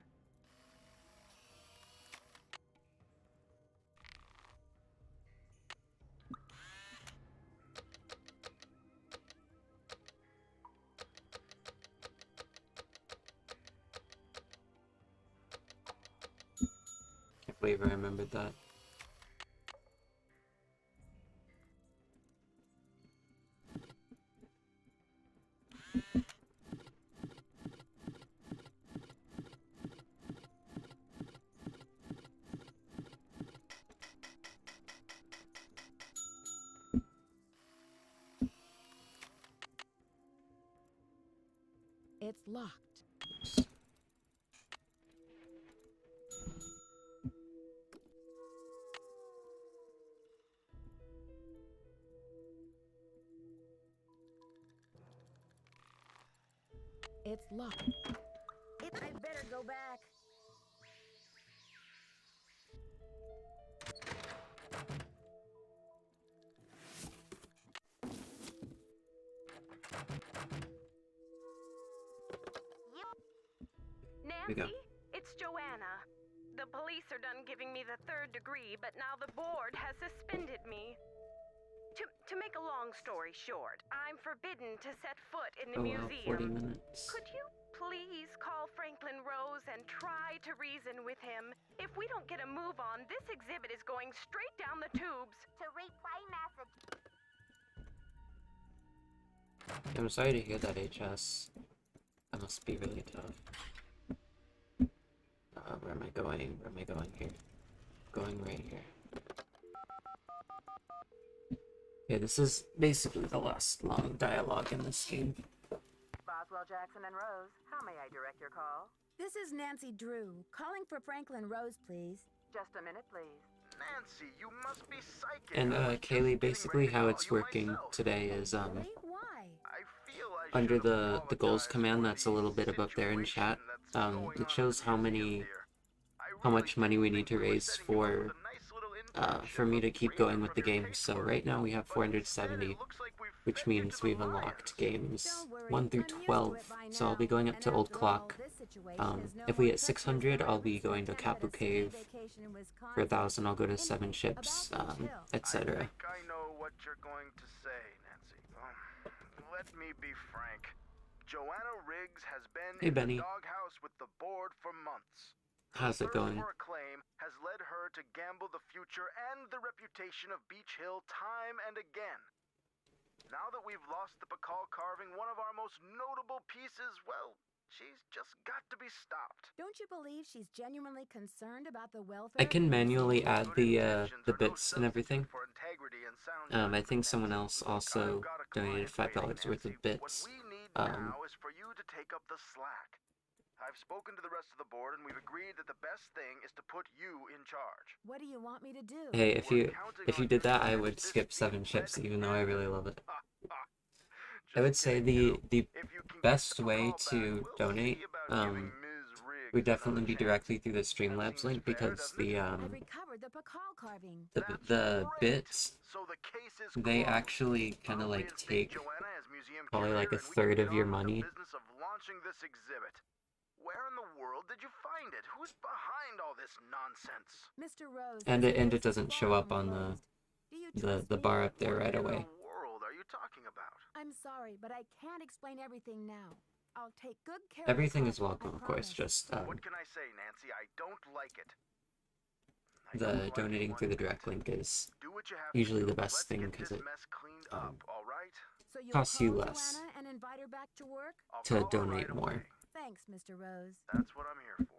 [SPEAKER 1] Can't believe I remembered that.
[SPEAKER 15] It's locked. It's locked. I better go back.
[SPEAKER 1] We go.
[SPEAKER 4] Nancy, it's Joanna. The police are done giving me the 3rd degree, but now the board has suspended me. To make a long story short, I'm forbidden to set foot in the
[SPEAKER 1] Oh wow,
[SPEAKER 4] museum.
[SPEAKER 1] 40 minutes.
[SPEAKER 4] Could you please call Franklin Rose and try to reason with him? If we don't get a move on, this exhibit is going straight down the tubes.
[SPEAKER 19] To replay message.
[SPEAKER 1] I'm sorry to hear that, HS. That must be really tough. Where am I going? Where am I going here? Going right here. Okay, this is basically the last long dialogue in this game.
[SPEAKER 8] Boswell, Jackson, and Rose, how may I direct your call?
[SPEAKER 15] This is Nancy Drew, calling for Franklin Rose, please.
[SPEAKER 8] Just a minute, please.
[SPEAKER 22] Nancy, you must be psychic.
[SPEAKER 1] And Kaylee, basically how it's working today is
[SPEAKER 15] Why?
[SPEAKER 1] under the goals command that's a little bit above there in chat. It shows how much money we need to raise for me to keep going with the game. So right now we have 470, which means we've unlocked games 1 through 12. So I'll be going up to Old Clock. If we hit 600, I'll be going to Kapu Cave. For 1,000, I'll go to 7 ships, etc.
[SPEAKER 22] I think I know what you're going to say, Nancy. Let me be frank. Joanna Riggs has been in the doghouse with the board for months.
[SPEAKER 1] How's it going?
[SPEAKER 22] Her claim has led her to gamble the future and the reputation of Beach Hill time and again. Now that we've lost the Pakal carving, one of our most notable pieces, well, she's just got to be stopped.
[SPEAKER 15] Don't you believe she's genuinely concerned about the welfare?
[SPEAKER 1] I can manually add the bits and everything. I think someone else also donated $5 worth of bits.
[SPEAKER 22] Now is for you to take up the slack. I've spoken to the rest of the board and we've agreed that the best thing is to put you in charge.
[SPEAKER 15] What do you want me to do?
[SPEAKER 1] Hey, if you did that, I would skip 7 ships, even though I really love it. I would say the best way to donate would definitely be directly through the Streamlabs link, because the bits, they actually kind of like take probably like 1/3 of your money.
[SPEAKER 22] Where in the world did you find it? Who's behind all this nonsense?
[SPEAKER 15] Mr. Rose.
[SPEAKER 1] And it doesn't show up on the bar up there right away.
[SPEAKER 22] What world are you talking about?
[SPEAKER 15] I'm sorry, but I can't explain everything now. I'll take good care
[SPEAKER 1] Everything
[SPEAKER 15] of
[SPEAKER 1] is welcome, of course, just
[SPEAKER 22] what can I say, Nancy? I don't like it.
[SPEAKER 1] the donating through the direct link is usually the best thing, because it costs you less
[SPEAKER 15] and invite her back to work?
[SPEAKER 1] to donate more.
[SPEAKER 15] Thanks, Mr. Rose.
[SPEAKER 22] That's what I'm here for.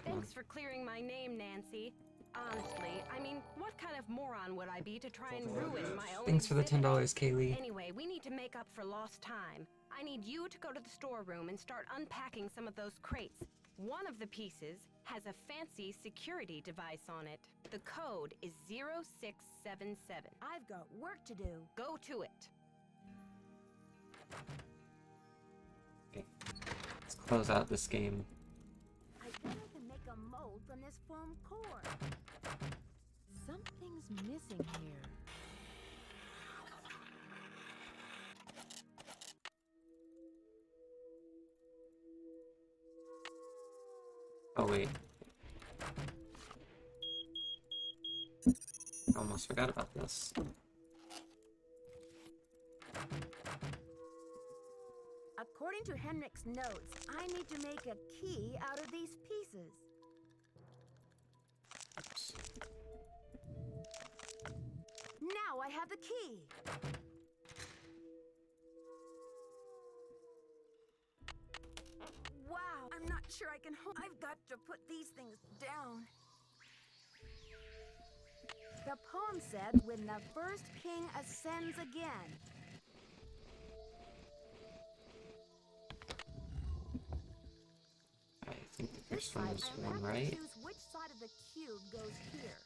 [SPEAKER 4] Thanks for clearing my name, Nancy. Honestly, I mean, what kind of moron would I be to try and ruin my own
[SPEAKER 1] Thanks for the
[SPEAKER 4] exhibit?
[SPEAKER 1] $10, Kaylee.
[SPEAKER 4] Anyway, we need to make up for lost time. I need you to go to the storeroom and start unpacking some of those crates. One of the pieces has a fancy security device on it. The code is 0677.
[SPEAKER 15] I've got work to do.
[SPEAKER 4] Go to it.
[SPEAKER 1] Okay. Let's close out this game.
[SPEAKER 15] I bet I can make a mold from this foam core. Something's missing here.
[SPEAKER 1] Oh wait. Almost forgot about this.
[SPEAKER 15] According to Henrik's notes, I need to make a key out of these pieces.
[SPEAKER 1] Oops.
[SPEAKER 15] Now I have the key. Wow, I'm not sure I can hold. I've got to put these things down. The poem said, when the first king ascends again.
[SPEAKER 1] I think the first one is one, right?
[SPEAKER 15] Choose which side of the cube goes here.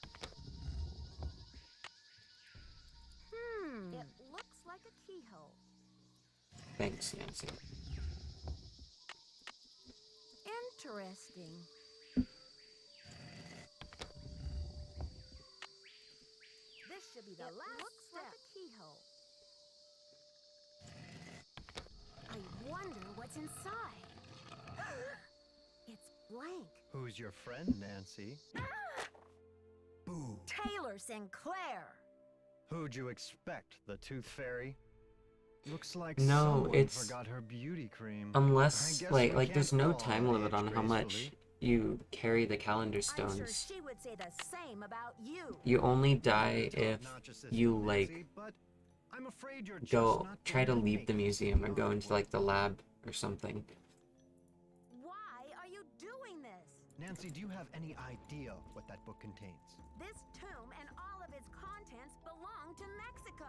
[SPEAKER 15] It looks like a keyhole.
[SPEAKER 1] Thanks, Nancy.
[SPEAKER 15] Interesting. This should be the last step. Like a keyhole. I wonder what's inside. It's blank.
[SPEAKER 21] Who's your friend, Nancy? Boo.
[SPEAKER 15] Taylor Sinclair.
[SPEAKER 21] Who'd you expect? The Tooth Fairy? Looks like
[SPEAKER 1] No,
[SPEAKER 21] someone
[SPEAKER 1] it's
[SPEAKER 21] forgot her beauty cream.
[SPEAKER 1] unless
[SPEAKER 21] I guess
[SPEAKER 1] like
[SPEAKER 21] we
[SPEAKER 1] there's
[SPEAKER 21] can't
[SPEAKER 1] no
[SPEAKER 21] fall
[SPEAKER 1] time
[SPEAKER 21] on
[SPEAKER 1] limit
[SPEAKER 21] the
[SPEAKER 1] on
[SPEAKER 21] edge
[SPEAKER 1] how much
[SPEAKER 21] gracefully.
[SPEAKER 1] you carry the calendar
[SPEAKER 15] I'm sure
[SPEAKER 1] stones.
[SPEAKER 15] she would say the same about you.
[SPEAKER 1] You only die if you like
[SPEAKER 21] But I'm afraid you're
[SPEAKER 1] go
[SPEAKER 21] just not
[SPEAKER 1] try to
[SPEAKER 21] going
[SPEAKER 1] leave
[SPEAKER 21] make
[SPEAKER 1] the
[SPEAKER 21] it
[SPEAKER 1] museum or
[SPEAKER 21] to
[SPEAKER 1] go into like the lab or something.
[SPEAKER 15] Why are you doing this?
[SPEAKER 21] Nancy, do you have any idea what that book contains?
[SPEAKER 15] This tomb and all of its contents belong to Mexico.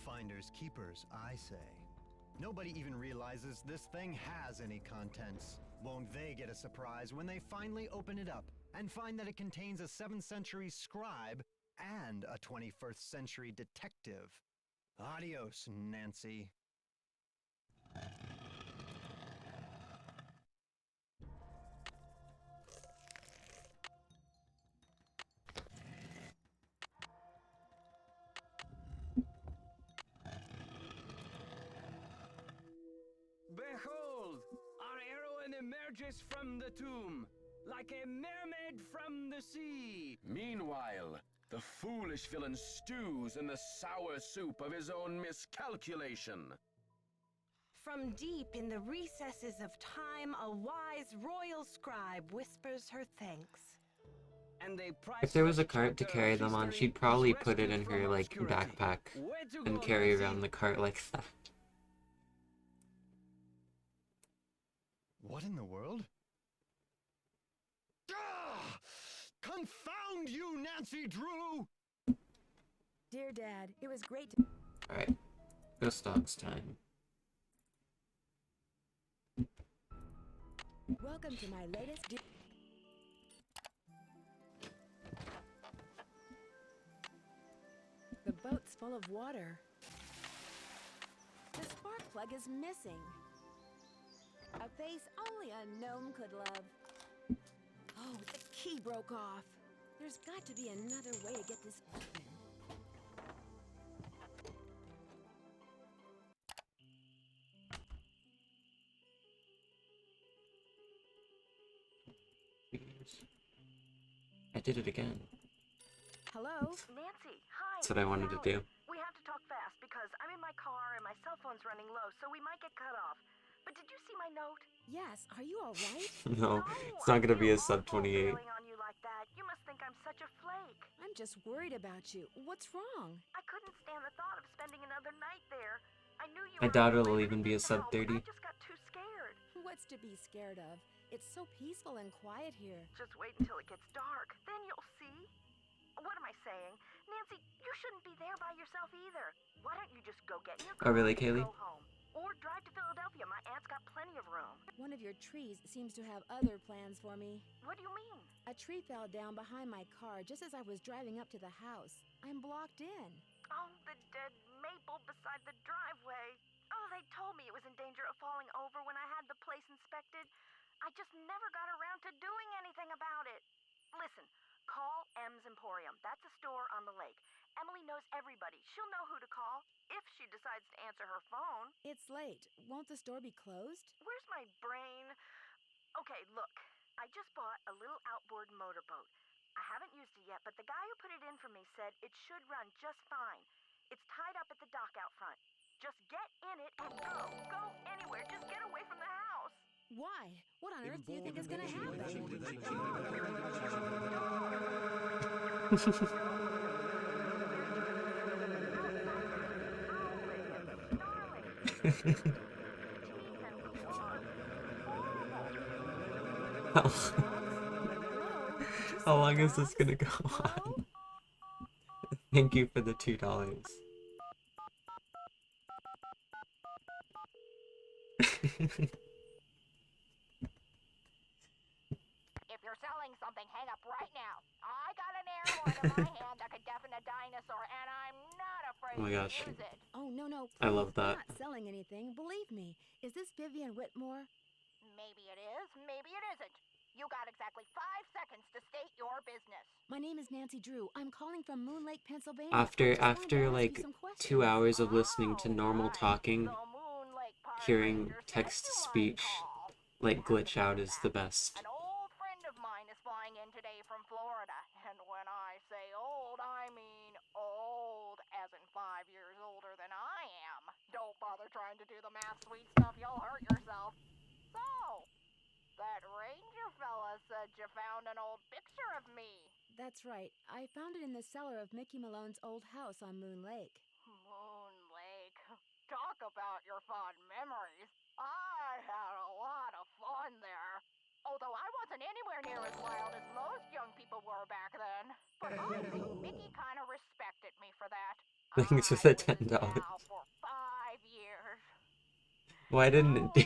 [SPEAKER 21] Finders keepers, I say. Nobody even realizes this thing has any contents. Won't they get a surprise when they finally open it up and find that it contains a 7th century scribe and a 21st century detective? Adios, Nancy.
[SPEAKER 3] Behold, our heroine emerges from the tomb, like a mermaid from the sea. Meanwhile, the foolish villain stews in the sour soup of his own miscalculation.
[SPEAKER 4] From deep in the recesses of time, a wise royal scribe whispers her thanks.
[SPEAKER 3] And a
[SPEAKER 1] If there was a
[SPEAKER 3] priceless
[SPEAKER 1] cart to
[SPEAKER 3] chapter
[SPEAKER 1] carry
[SPEAKER 3] of
[SPEAKER 1] them on,
[SPEAKER 3] history
[SPEAKER 1] she'd probably
[SPEAKER 3] is
[SPEAKER 1] put it
[SPEAKER 3] rescued
[SPEAKER 1] in
[SPEAKER 3] from
[SPEAKER 1] her like
[SPEAKER 3] obscurity.
[SPEAKER 1] backpack
[SPEAKER 3] Way to
[SPEAKER 1] and
[SPEAKER 3] go,
[SPEAKER 1] carry
[SPEAKER 3] Nancy.
[SPEAKER 1] around the cart like that.
[SPEAKER 21] What in the world? Ah! Confound you, Nancy Drew!
[SPEAKER 15] Dear Dad, it was great to...
[SPEAKER 1] Alright. Ghost Dogs time.
[SPEAKER 15] Welcome to my latest... The boat's full of water. The spark plug is missing. A face only a gnome could love. Oh, the key broke off. There's got to be another way to get this open.
[SPEAKER 1] I did it again.
[SPEAKER 15] Hello?
[SPEAKER 19] Nancy, hi.
[SPEAKER 1] That's what I wanted to do.
[SPEAKER 19] We have to talk fast because I'm in my car and my cell phone's running low, so we might get cut off. But did you see my note?
[SPEAKER 15] Yes, are you all right?
[SPEAKER 1] No, it's not gonna be a sub 28.
[SPEAKER 19] Bailing on you like that. You must think I'm such a flake.
[SPEAKER 15] I'm just worried about you. What's wrong?
[SPEAKER 19] I couldn't stand the thought of spending another night there.
[SPEAKER 8] I knew you
[SPEAKER 1] I
[SPEAKER 8] were
[SPEAKER 1] doubt
[SPEAKER 8] on the
[SPEAKER 1] it'll
[SPEAKER 8] way
[SPEAKER 1] even be a sub
[SPEAKER 8] to
[SPEAKER 1] 30.
[SPEAKER 8] I just got too scared.
[SPEAKER 15] What's to be scared of? It's so peaceful and quiet here.
[SPEAKER 8] Just wait until it gets dark, then you'll see. What am I saying? Nancy, you shouldn't be there by yourself either. Why don't you just go get in your
[SPEAKER 1] Oh
[SPEAKER 8] car
[SPEAKER 1] really,
[SPEAKER 8] and
[SPEAKER 1] Kaylee?
[SPEAKER 8] go home? Or drive to Philadelphia. My aunt's got plenty of room.
[SPEAKER 15] One of your trees seems to have other plans for me.
[SPEAKER 8] What do you mean?
[SPEAKER 15] A tree fell down behind my car just as I was driving up to the house. I'm blocked in.
[SPEAKER 8] Oh, the dead maple beside the driveway. Oh, they told me it was in danger of falling over when I had the place inspected. I just never got around to doing anything about it. Listen, call M's Emporium. That's a store on the lake. Emily knows everybody. She'll know who to call if she decides to answer her phone.
[SPEAKER 15] It's late. Won't the store be closed?
[SPEAKER 8] Where's my brain? Okay, look. I just bought a little outboard motorboat. I haven't used it yet, but the guy who put it in for me said it should run just fine. It's tied up at the dock out front. Just get in it and go. Go anywhere. Just get away from the house.
[SPEAKER 15] Why? What on earth do you think is going to happen?
[SPEAKER 1] How how long is this gonna go on? Thank you for the $2.
[SPEAKER 11] If you're selling something, hang up right now. I got an air horn in my hand that could deafen a dinosaur, and I'm not afraid
[SPEAKER 1] Oh my gosh.
[SPEAKER 11] to use it.
[SPEAKER 15] Oh, no,
[SPEAKER 1] I
[SPEAKER 15] please.
[SPEAKER 1] love that.
[SPEAKER 15] I'm not selling anything. Believe me. Is this Vivian Whitmore?
[SPEAKER 11] Maybe it is, maybe it isn't. You got exactly 5 seconds to state your business.
[SPEAKER 15] My name is Nancy Drew. I'm calling from Moon Lake, Pennsylvania.
[SPEAKER 1] After like 2 hours of listening to normal talking, hearing text to speech like glitch out is the best.
[SPEAKER 11] An old friend of mine is flying in today from Florida. And when I say old, I mean old, as in 5 years older than I am. Don't bother trying to do the math, sweet stuff. You'll hurt yourself. So, that ranger fella said you found an old picture of me.
[SPEAKER 15] That's right. I found it in the cellar of Mickey Malone's old house on Moon Lake.
[SPEAKER 11] Moon Lake. Talk about your fond memories. I had a lot of fun there. Although I wasn't anywhere near as wild as most young people were back then. But I think Mickey kind of respected me for that.
[SPEAKER 1] Thanks for the $10.
[SPEAKER 11] Now for 5 years.
[SPEAKER 1] Why didn't it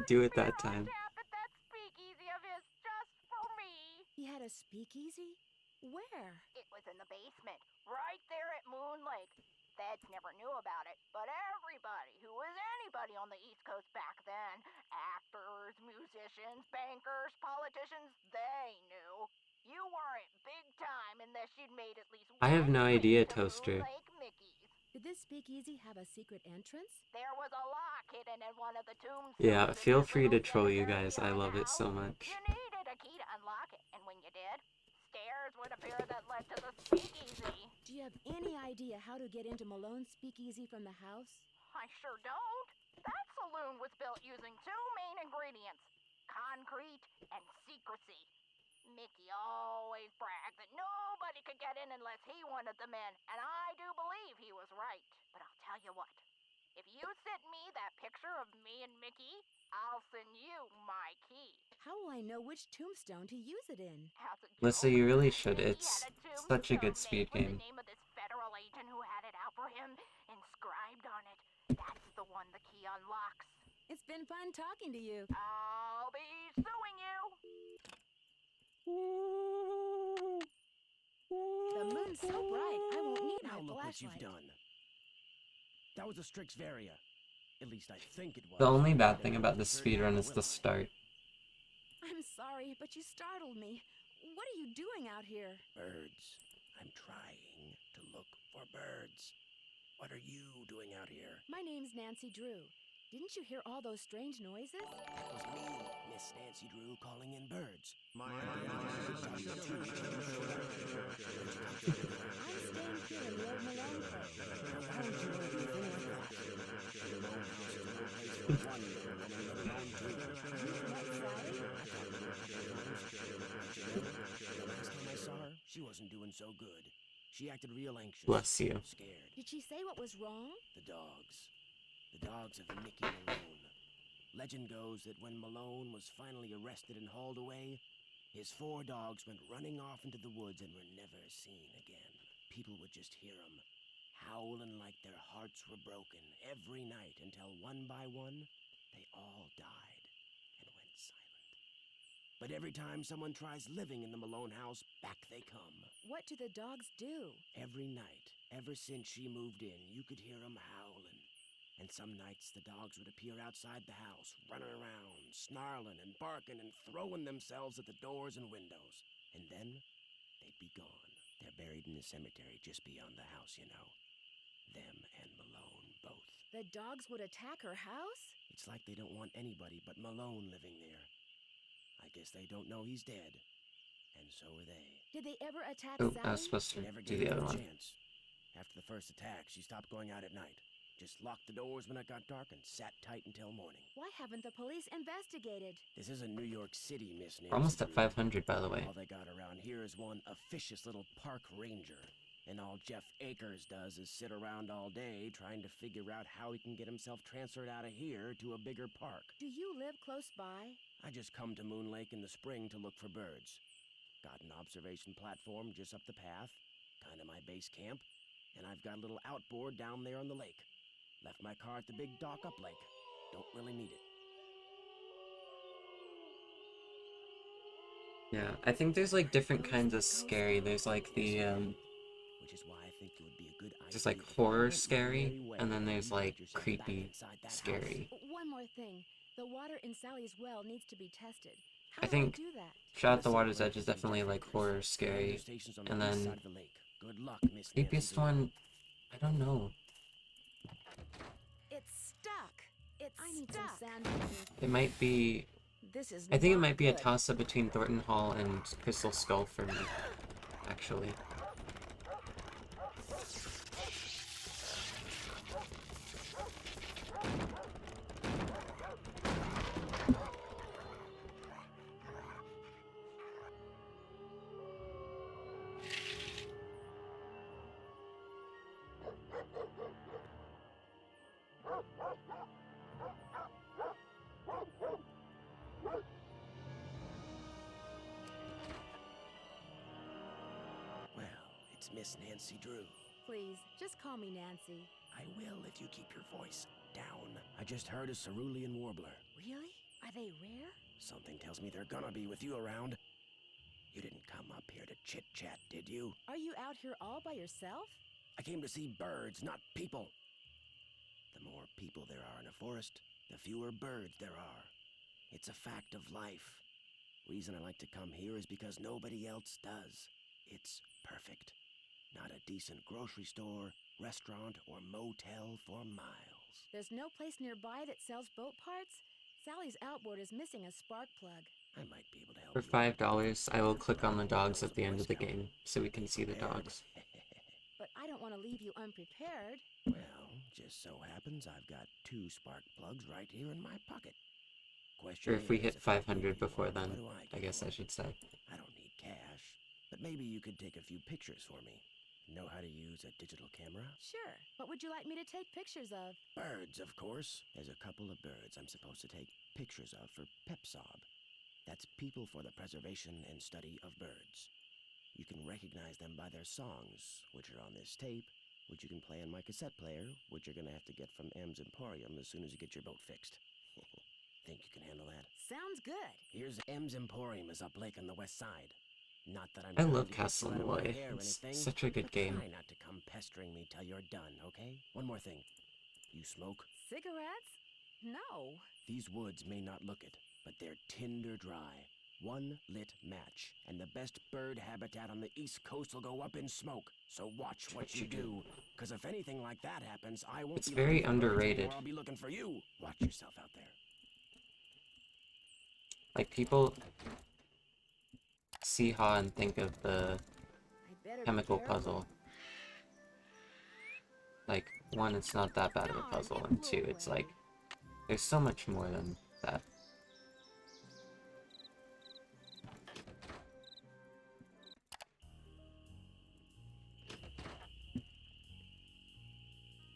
[SPEAKER 1] do it that time?
[SPEAKER 11] That speakeasy of his just for me.
[SPEAKER 15] He had a speakeasy? Where?
[SPEAKER 11] It was in the basement, right there at Moon Lake. Feds never knew about it, but everybody who was anybody on the East Coast back then, actors, musicians, bankers, politicians, they knew. You weren't big time unless you'd made at least
[SPEAKER 1] I have no idea,
[SPEAKER 11] to
[SPEAKER 1] Toaster.
[SPEAKER 11] Moon Lake Mickey's.
[SPEAKER 15] Did this speakeasy have a secret entrance?
[SPEAKER 11] There was a lock hidden in one of the tombstones.
[SPEAKER 1] Yeah, feel free to troll you guys. I love it so much.
[SPEAKER 11] You needed a key to unlock it, and when you did, stairs would appear that led to the speakeasy.
[SPEAKER 15] Do you have any idea how to get into Malone's speakeasy from the house?
[SPEAKER 11] I sure don't. That saloon was built using 2 main ingredients, concrete and secrecy. Mickey always bragged that nobody could get in unless he wanted them in, and I do believe he was right. But I'll tell you what, if you send me that picture of me and Mickey, I'll send you my key.
[SPEAKER 15] How will I know which tombstone to use it in?
[SPEAKER 1] Lissa, you really should. It's such a good speed game.
[SPEAKER 11] The name of this federal agent who had it out for him inscribed on it. That's the one the key unlocks.
[SPEAKER 15] It's been fun talking to you.
[SPEAKER 11] I'll be suing you.
[SPEAKER 15] The moon's so bright, I won't need my
[SPEAKER 5] Now look what you've
[SPEAKER 15] flashlight.
[SPEAKER 5] done. That was a Strixvaria. At least I think it was.
[SPEAKER 1] The only bad thing about this speedrun is the start.
[SPEAKER 15] I'm sorry, but you startled me. What are you doing out here?
[SPEAKER 5] Birds. I'm trying to look for birds. What are you doing out here?
[SPEAKER 15] My name's Nancy Drew. Didn't you hear all those strange noises?
[SPEAKER 5] That was me, Miss Nancy Drew, calling in birds.
[SPEAKER 15] I'm staying here in the old Malone coat.
[SPEAKER 5] How would you want to do a thing like that? The Malone house is no place for one young woman, let alone two. The last time I saw her, she wasn't doing so good. She acted real anxious.
[SPEAKER 1] Bless you.
[SPEAKER 5] Scared.
[SPEAKER 15] Did she say what was wrong?
[SPEAKER 5] The dogs. The dogs of Mickey Malone. Legend goes that when Malone was finally arrested and hauled away, his 4 dogs went running off into the woods and were never seen again. People would just hear them, howling like their hearts were broken every night until one by one, they all died and went silent. But every time someone tries living in the Malone house, back they come.
[SPEAKER 15] What do the dogs do?
[SPEAKER 5] Every night, ever since she moved in, you could hear them howling. And some nights the dogs would appear outside the house, running around, snarling and barking and throwing themselves at the doors and windows. And then they'd be gone. They're buried in the cemetery just beyond the house, you know. Them and Malone both.
[SPEAKER 15] The dogs would attack her house?
[SPEAKER 5] It's like they don't want anybody but Malone living there. I guess they don't know he's dead. And so are they.
[SPEAKER 15] Did they ever attack
[SPEAKER 1] Oh, I was
[SPEAKER 15] Sally?
[SPEAKER 1] supposed to
[SPEAKER 5] Never
[SPEAKER 1] do
[SPEAKER 5] gave
[SPEAKER 1] the
[SPEAKER 5] her
[SPEAKER 1] other
[SPEAKER 5] a
[SPEAKER 1] one.
[SPEAKER 5] chance. After the first attack, she stopped going out at night. Just locked the doors when it got dark and sat tight until morning.
[SPEAKER 15] Why haven't the police investigated?
[SPEAKER 5] This isn't New York City, Miss Nancy.
[SPEAKER 1] We're almost at
[SPEAKER 5] Drew.
[SPEAKER 1] 500, by the way.
[SPEAKER 5] All they got around here is one officious little park ranger. And all Jeff Akers does is sit around all day trying to figure out how he can get himself transferred out of here to a bigger park.
[SPEAKER 15] Do you live close by?
[SPEAKER 5] I just come to Moon Lake in the spring to look for birds. Got an observation platform just up the path, kind of my base camp, and I've got a little outboard down there on the lake. Left my car at the big dock up lake. Don't really need it.
[SPEAKER 1] Yeah, I think there's like different kinds of scary. There's like the
[SPEAKER 5] Which is why I think it would be a good idea.
[SPEAKER 1] just like horror scary, and then there's like creepy scary.
[SPEAKER 15] One more thing. The water in Sally's well needs to be tested. How
[SPEAKER 1] I
[SPEAKER 15] do
[SPEAKER 1] think
[SPEAKER 15] do that?
[SPEAKER 1] Shot at the Water's Edge is definitely like horror scary, and then
[SPEAKER 5] Good luck, Miss
[SPEAKER 1] creepiest one, I don't know.
[SPEAKER 15] It's stuck. I need some sandpaper.
[SPEAKER 1] It might be.
[SPEAKER 15] This is
[SPEAKER 1] I think it
[SPEAKER 15] not
[SPEAKER 1] might be a
[SPEAKER 15] good.
[SPEAKER 1] toss-up between Thornton Hall and Crystal Skull for me, actually.
[SPEAKER 5] It's Miss Nancy Drew.
[SPEAKER 15] Please, just call me Nancy.
[SPEAKER 5] I will if you keep your voice down. I just heard a cerulean warbler.
[SPEAKER 15] Really? Are they rare?
[SPEAKER 5] Something tells me they're gonna be with you around. You didn't come up here to chit-chat, did you?
[SPEAKER 15] Are you out here all by yourself?
[SPEAKER 5] I came to see birds, not people. The more people there are in a forest, the fewer birds there are. It's a fact of life. Reason I like to come here is because nobody else does. It's perfect. Not a decent grocery store, restaurant, or motel for miles.
[SPEAKER 15] There's no place nearby that sells boat parts? Sally's outboard is missing a spark plug.
[SPEAKER 5] I might be able to help
[SPEAKER 1] For $5, I will click on the dogs at the end of the game, so we can see the dogs.
[SPEAKER 15] But I don't want to leave you unprepared.
[SPEAKER 5] Well, just so happens I've got 2 spark plugs right here in my pocket. Question
[SPEAKER 1] Or if we
[SPEAKER 5] is,
[SPEAKER 1] hit
[SPEAKER 5] if I
[SPEAKER 1] 500
[SPEAKER 5] give you
[SPEAKER 1] before
[SPEAKER 5] one,
[SPEAKER 1] then,
[SPEAKER 5] what do
[SPEAKER 1] I
[SPEAKER 5] get
[SPEAKER 1] guess
[SPEAKER 5] for
[SPEAKER 1] I
[SPEAKER 5] it?
[SPEAKER 1] should say.
[SPEAKER 5] I don't need cash, but maybe you could take a few pictures for me. Know how to use a digital camera?
[SPEAKER 15] Sure. What would you like me to take pictures of?
[SPEAKER 5] Birds, of course. There's a couple of birds I'm supposed to take pictures of for PEPSOB. That's People for the Preservation and Study of Birds. You can recognize them by their songs, which are on this tape, which you can play on my cassette player, which you're gonna have to get from M's Emporium as soon as you get your boat fixed. Think you can handle that?
[SPEAKER 15] Sounds good.
[SPEAKER 5] Here's M's Emporium is up lake on the west side. Not that I'm
[SPEAKER 1] I
[SPEAKER 5] trying
[SPEAKER 1] love
[SPEAKER 5] to get
[SPEAKER 1] Castle
[SPEAKER 5] you out of my
[SPEAKER 1] Malloy.
[SPEAKER 5] hair or
[SPEAKER 1] It's
[SPEAKER 5] anything,
[SPEAKER 1] such a good
[SPEAKER 5] but
[SPEAKER 1] game.
[SPEAKER 5] Try not to come pestering me till you're done, okay? One more thing. You smoke?
[SPEAKER 15] Cigarettes? No.
[SPEAKER 5] These woods may not look it, but they're tinder dry. One lit match, and the best bird habitat on the East Coast will go up in smoke. So watch what you do, because if anything like that happens, I won't
[SPEAKER 1] It's
[SPEAKER 5] be
[SPEAKER 1] very
[SPEAKER 5] looking for birds
[SPEAKER 1] underrated.
[SPEAKER 5] anymore, I'll be looking for you. Watch yourself out there.
[SPEAKER 1] Like, people see Ha and think of the chemical puzzle. Like, 1, it's not that bad of a puzzle, and 2, it's like, there's so much more than that.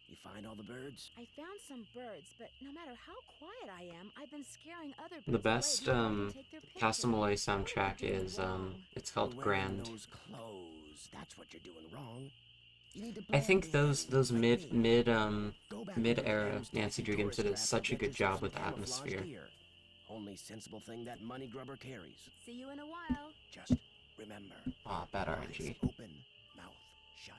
[SPEAKER 5] You find all the birds?
[SPEAKER 15] I found some birds, but no matter how quiet I am, I've been scaring other birds
[SPEAKER 1] The best
[SPEAKER 15] away before I can take their picture.
[SPEAKER 1] Casa Malloy soundtrack is it's called
[SPEAKER 5] You're wearing
[SPEAKER 1] Grand.
[SPEAKER 5] those clothes. That's what you're doing wrong. You need to
[SPEAKER 1] I
[SPEAKER 5] blend
[SPEAKER 1] think
[SPEAKER 5] in,
[SPEAKER 1] those
[SPEAKER 5] like
[SPEAKER 1] mid
[SPEAKER 5] me.
[SPEAKER 1] mid
[SPEAKER 5] Go back
[SPEAKER 1] mid
[SPEAKER 5] to the
[SPEAKER 1] era
[SPEAKER 5] M's
[SPEAKER 1] Nancy
[SPEAKER 5] taxi
[SPEAKER 1] Drew
[SPEAKER 5] tourist
[SPEAKER 1] did
[SPEAKER 5] trap
[SPEAKER 1] such a
[SPEAKER 5] and get
[SPEAKER 1] good job
[SPEAKER 5] yourself
[SPEAKER 1] with
[SPEAKER 5] some camouflage
[SPEAKER 1] atmosphere.
[SPEAKER 5] gear. Only sensible thing that money grubber carries.
[SPEAKER 15] See you in a while.
[SPEAKER 5] Just remember.
[SPEAKER 1] Ah, bad RNG.
[SPEAKER 5] Open, mouth shut.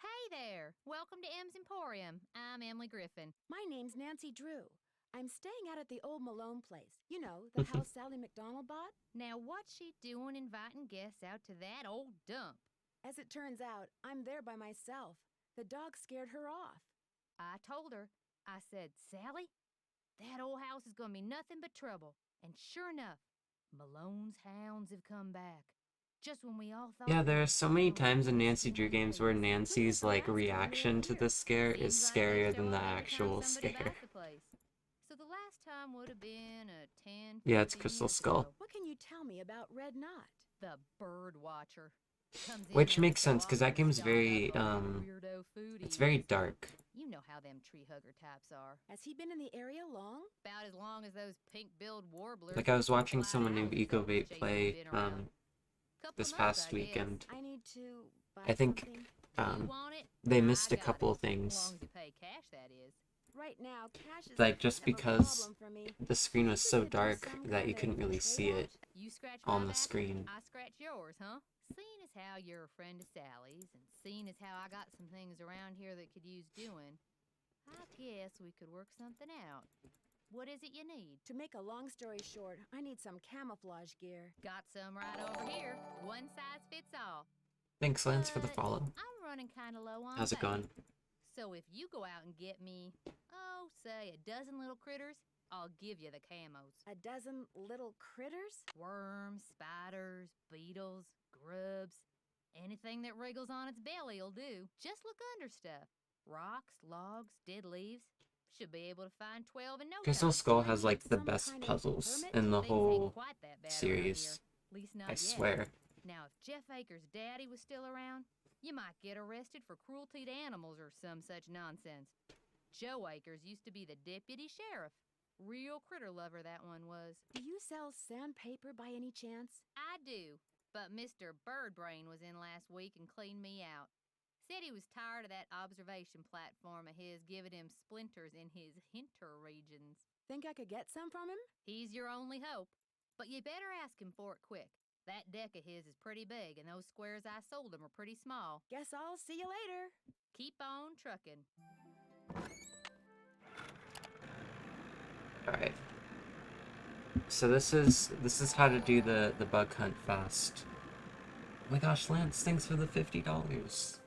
[SPEAKER 12] Hey there! Welcome to M's Emporium. I'm Emily Griffin.
[SPEAKER 15] My name's Nancy Drew. I'm staying out at the old Malone place. You know, the house Sally McDonald bought?
[SPEAKER 12] Now, what's she doing inviting guests out to that old dump?
[SPEAKER 15] As it turns out, I'm there by myself. The dog scared her off.
[SPEAKER 12] I told her. I said, Sally, that old house is gonna be nothing but trouble. And sure enough, Malone's hounds have come back. Just when we all thought...
[SPEAKER 1] Yeah, there are so many times in Nancy Drew games where Nancy's like reaction to the scare is scarier than the actual scare.
[SPEAKER 12] So the last time would have been a 10,
[SPEAKER 1] Yeah, it's
[SPEAKER 12] 15
[SPEAKER 1] Crystal
[SPEAKER 12] years
[SPEAKER 1] Skull.
[SPEAKER 12] ago.
[SPEAKER 15] What can you tell me about Red Knot?
[SPEAKER 12] The bird watcher. Comes in
[SPEAKER 1] Which
[SPEAKER 12] every
[SPEAKER 1] makes
[SPEAKER 12] so
[SPEAKER 1] sense because that
[SPEAKER 12] often to
[SPEAKER 1] game's
[SPEAKER 12] stock
[SPEAKER 1] very
[SPEAKER 12] up on weirdo food
[SPEAKER 1] it's
[SPEAKER 12] he
[SPEAKER 1] very
[SPEAKER 12] eats.
[SPEAKER 1] dark.
[SPEAKER 12] You know how them tree hugger types are.
[SPEAKER 15] Has he been in the area long?
[SPEAKER 12] About as long as those pink-billed warblers.
[SPEAKER 1] Like I was watching
[SPEAKER 12] fly
[SPEAKER 1] someone named
[SPEAKER 12] owls
[SPEAKER 1] EcoVape
[SPEAKER 12] chasing
[SPEAKER 1] play
[SPEAKER 12] been around. Couple
[SPEAKER 1] this
[SPEAKER 12] months,
[SPEAKER 1] past
[SPEAKER 12] I guess.
[SPEAKER 1] weekend.
[SPEAKER 15] I need to buy
[SPEAKER 1] I think
[SPEAKER 15] something.
[SPEAKER 12] You want it?
[SPEAKER 1] they missed
[SPEAKER 12] I
[SPEAKER 1] a
[SPEAKER 12] got
[SPEAKER 1] couple
[SPEAKER 12] it.
[SPEAKER 1] things.
[SPEAKER 12] As long as you pay cash, that is.
[SPEAKER 15] Right now, cash is
[SPEAKER 1] Like
[SPEAKER 15] a
[SPEAKER 1] just
[SPEAKER 15] bit of a
[SPEAKER 1] because
[SPEAKER 15] problem for me.
[SPEAKER 1] the screen was so
[SPEAKER 15] Could there be
[SPEAKER 1] dark
[SPEAKER 15] some
[SPEAKER 1] that
[SPEAKER 15] kind
[SPEAKER 1] you
[SPEAKER 15] of
[SPEAKER 1] couldn't really see it
[SPEAKER 12] You scratch
[SPEAKER 1] on
[SPEAKER 12] my
[SPEAKER 1] the
[SPEAKER 12] back,
[SPEAKER 1] screen.
[SPEAKER 12] I scratch yours, huh? Seeing as how you're a friend of Sally's, and seeing as how I got some things around here that could use doing, I guess we could work something out. What is it you need?
[SPEAKER 15] To make a long story short, I need some camouflage gear.
[SPEAKER 12] Got some right over here. One size fits all.
[SPEAKER 1] Thanks, Lance, for the follow.
[SPEAKER 12] I'm running kind of low on
[SPEAKER 1] How's it
[SPEAKER 12] bait.
[SPEAKER 1] going?
[SPEAKER 12] So if you go out and get me, oh, say a dozen little critters, I'll give you the camos.
[SPEAKER 15] A dozen little critters?
[SPEAKER 12] Worms, spiders, beetles, grubs. Anything that wriggles on its belly'll do. Just look under stuff. Rocks, logs, dead leaves. Should be able to find 12 in no
[SPEAKER 1] Crystal
[SPEAKER 12] time.
[SPEAKER 1] Skull has like the best puzzles in the whole series.
[SPEAKER 12] At least not
[SPEAKER 1] I
[SPEAKER 12] yet.
[SPEAKER 1] swear.
[SPEAKER 12] Now, if Jeff Akers' daddy was still around, you might get arrested for cruelty to animals or some such nonsense. Joe Akers used to be the deputy sheriff. Real critter lover, that one was.
[SPEAKER 15] Do you sell sandpaper by any chance?
[SPEAKER 12] I do, but Mr. Birdbrain was in last week and cleaned me out. Said he was tired of that observation platform of his giving him splinters in his hinter regions.
[SPEAKER 15] Think I could get some from him?
[SPEAKER 12] He's your only hope, but you better ask him for it quick. That deck of his is pretty big, and those squares I sold him are pretty small.
[SPEAKER 15] Guess I'll see you later.
[SPEAKER 12] Keep on trucking.
[SPEAKER 1] Alright. So this is how to do the bug hunt fast. Oh my gosh, Lance, thanks for the $50.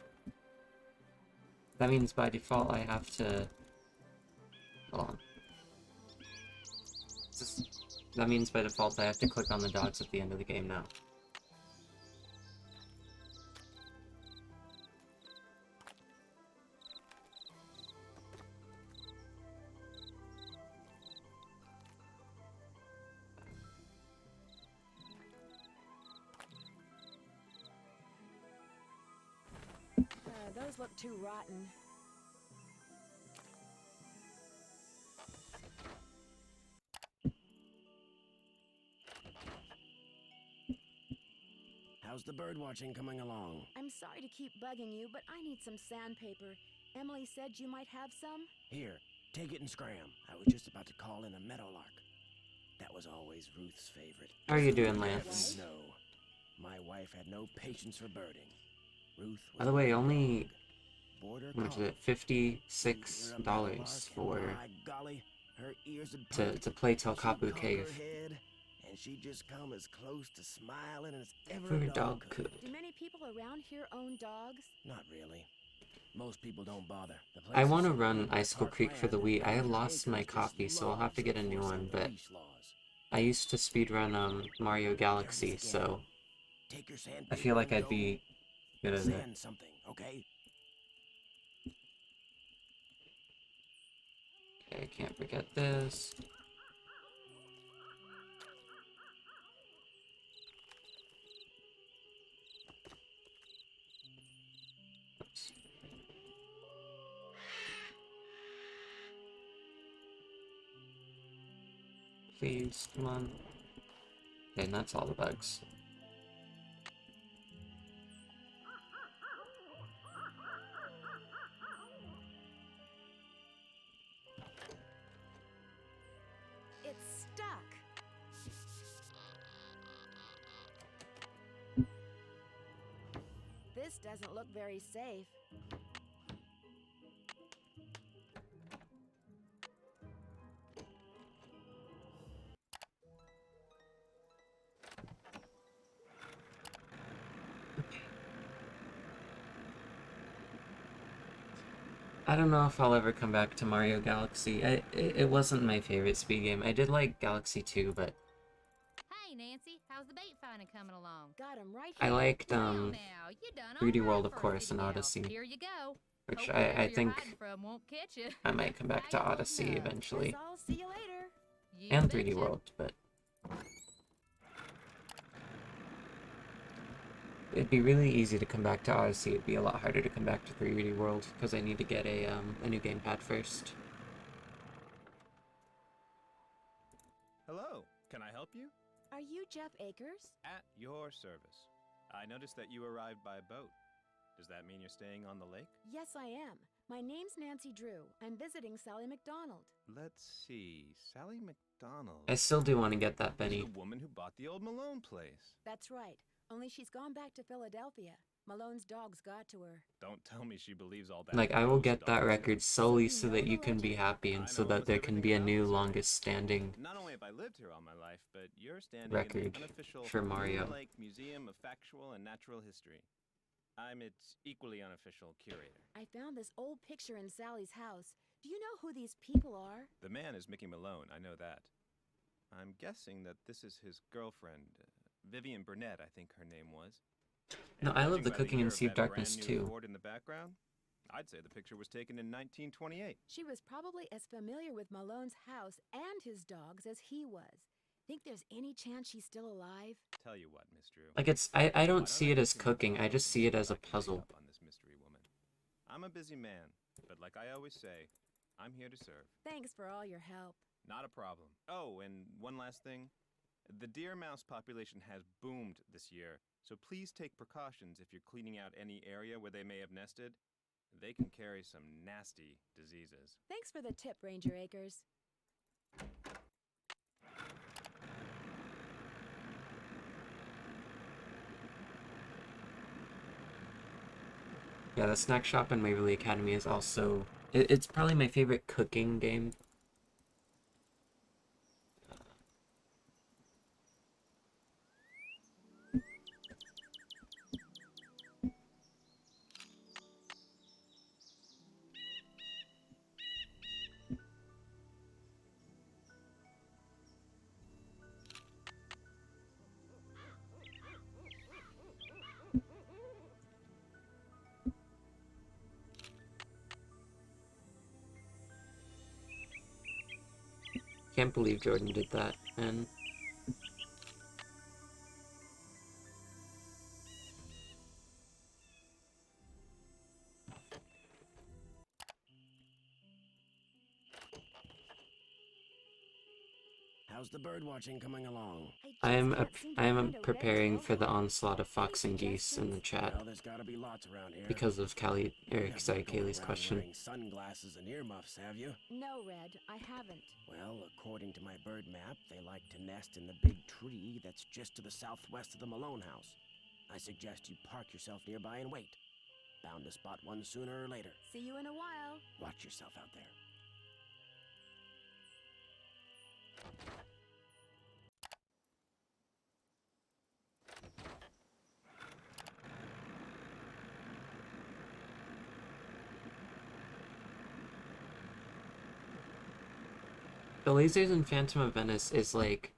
[SPEAKER 1] That means by default I have to... Hold on. That means by default I have to click on the dogs at the end of the game now.
[SPEAKER 15] Those look too rotten.
[SPEAKER 5] How's the bird watching coming along?
[SPEAKER 15] I'm sorry to keep bugging you, but I need some sandpaper. Emily said you might have some?
[SPEAKER 5] Here, take it and scram. I was just about to call in a meadowlark. That was always Ruth's favorite.
[SPEAKER 1] How are you doing, Lance?
[SPEAKER 5] No, my wife had no patience for birding. Ruth was
[SPEAKER 1] By the way, only...
[SPEAKER 5] border
[SPEAKER 1] What is
[SPEAKER 5] collie.
[SPEAKER 1] it? $56 for...
[SPEAKER 5] By golly, her ears would perk.
[SPEAKER 1] to play Telkapu
[SPEAKER 5] She'd
[SPEAKER 1] Cave.
[SPEAKER 5] cock her head, and she'd just come as close to smiling as ever
[SPEAKER 1] For
[SPEAKER 5] a
[SPEAKER 1] a dog
[SPEAKER 5] dog
[SPEAKER 1] could.
[SPEAKER 15] Do many people around here own dogs?
[SPEAKER 5] Not really. Most people don't bother. The place
[SPEAKER 1] I
[SPEAKER 5] is
[SPEAKER 1] want to
[SPEAKER 5] so
[SPEAKER 1] run
[SPEAKER 5] big,
[SPEAKER 1] Icicle
[SPEAKER 5] park
[SPEAKER 1] Creek for the
[SPEAKER 5] land,
[SPEAKER 1] Wii. I
[SPEAKER 5] and
[SPEAKER 1] lost my
[SPEAKER 5] acres just
[SPEAKER 1] copy, so I'll have to get a new one,
[SPEAKER 5] enforcing
[SPEAKER 1] but
[SPEAKER 5] leash laws.
[SPEAKER 1] I used to speedrun Mario Galaxy, so
[SPEAKER 5] Take your sandpaper
[SPEAKER 1] I feel like
[SPEAKER 5] and
[SPEAKER 1] I'd be good at it.
[SPEAKER 5] sand something, okay?
[SPEAKER 1] Okay, I can't forget this. Oops. Please, come on. Okay, and that's all the bugs.
[SPEAKER 15] It's stuck. This doesn't look very safe.
[SPEAKER 1] I don't know if I'll ever come back to Mario Galaxy. It wasn't my favorite speed game. I did like Galaxy 2, but
[SPEAKER 12] Hey, Nancy, how's the bait finding coming along?
[SPEAKER 15] Got him right
[SPEAKER 1] I
[SPEAKER 15] here.
[SPEAKER 1] liked
[SPEAKER 12] Now, you done
[SPEAKER 1] 3D
[SPEAKER 12] all right
[SPEAKER 1] World, of
[SPEAKER 12] for a
[SPEAKER 1] course, and
[SPEAKER 12] city gal.
[SPEAKER 1] Odyssey,
[SPEAKER 12] Here you go.
[SPEAKER 1] which
[SPEAKER 12] Hope whatever
[SPEAKER 1] I
[SPEAKER 12] you're
[SPEAKER 1] think
[SPEAKER 12] hiding from won't catch you.
[SPEAKER 1] I might come back to Odyssey
[SPEAKER 12] Valuable
[SPEAKER 1] eventually,
[SPEAKER 15] Guess I'll see you later.
[SPEAKER 12] You
[SPEAKER 1] and 3D
[SPEAKER 12] betcha.
[SPEAKER 1] World, but it'd be really easy to come back to Odyssey. It'd be a lot harder to come back to 3D World because I need to get a new gamepad first.
[SPEAKER 17] Hello, can I help you?
[SPEAKER 15] Are you Jeff Akers?
[SPEAKER 17] At your service. I noticed that you arrived by boat. Does that mean you're staying on the lake?
[SPEAKER 15] Yes, I am. My name's Nancy Drew. I'm visiting Sally McDonald.
[SPEAKER 17] Let's see, Sally McDonald.
[SPEAKER 1] I still do want to get that
[SPEAKER 17] Is
[SPEAKER 1] Benny.
[SPEAKER 17] the woman who bought the old Malone place.
[SPEAKER 15] That's right. Only she's gone back to Philadelphia. Malone's dogs got to her.
[SPEAKER 17] Don't tell me she believes all that.
[SPEAKER 1] Like, I will
[SPEAKER 17] ghost
[SPEAKER 1] get that
[SPEAKER 17] dog
[SPEAKER 1] record
[SPEAKER 17] stuff.
[SPEAKER 1] solely so that you can be happy and so that there can be a new longest standing
[SPEAKER 17] Not only have I lived here all my life, but you're standing
[SPEAKER 1] record
[SPEAKER 17] in the unofficial
[SPEAKER 1] for Mario.
[SPEAKER 17] Lake Museum of Factual and Natural History. I'm its equally unofficial curator.
[SPEAKER 15] I found this old picture in Sally's house. Do you know who these people are?
[SPEAKER 17] The man is Mickey Malone, I know that. I'm guessing that this is his girlfriend, Vivian Burnett, I think her name was.
[SPEAKER 1] No,
[SPEAKER 17] And
[SPEAKER 1] I love
[SPEAKER 17] judging
[SPEAKER 1] the
[SPEAKER 17] by
[SPEAKER 1] Cooking
[SPEAKER 17] year
[SPEAKER 1] and
[SPEAKER 17] of
[SPEAKER 1] Sea of
[SPEAKER 17] that
[SPEAKER 1] Darkness
[SPEAKER 17] brand new
[SPEAKER 1] too.
[SPEAKER 17] Ford in the background, I'd say the picture was taken in 1928.
[SPEAKER 15] She was probably as familiar with Malone's house and his dogs as he was. Think there's any chance she's still alive?
[SPEAKER 17] Tell you what, Miss Drew.
[SPEAKER 1] Like, I don't see it as cooking, I just see it as a puzzle.
[SPEAKER 17] On this mystery woman. I'm a busy man, but like I always say, I'm here to serve.
[SPEAKER 15] Thanks for all your help.
[SPEAKER 17] Not a problem. Oh, and one last thing. The deer mouse population has boomed this year, so please take precautions if you're cleaning out any area where they may have nested. They can carry some nasty diseases.
[SPEAKER 15] Thanks for the tip, Ranger Akers.
[SPEAKER 1] Yeah, the snack shop in Waverly Academy is also... It's probably my favorite cooking game. Can't believe Jordan did that, man.
[SPEAKER 5] How's the bird watching coming along?
[SPEAKER 1] I am preparing for the onslaught of fox and geese in the chat
[SPEAKER 5] Well, there's gotta be lots around here.
[SPEAKER 1] because of Callie, or
[SPEAKER 5] You
[SPEAKER 1] sorry,
[SPEAKER 5] haven't been going
[SPEAKER 1] Kaylee's
[SPEAKER 5] around
[SPEAKER 1] question.
[SPEAKER 5] wearing sunglasses and earmuffs, have you?
[SPEAKER 15] No, Red, I haven't.
[SPEAKER 5] Well, according to my bird map, they like to nest in the big tree that's just to the southwest of the Malone house. I suggest you park yourself nearby and wait. Bound to spot one sooner or later.
[SPEAKER 15] See you in a while.
[SPEAKER 5] Watch yourself out there.
[SPEAKER 1] The Lasers in Phantom of Venice is like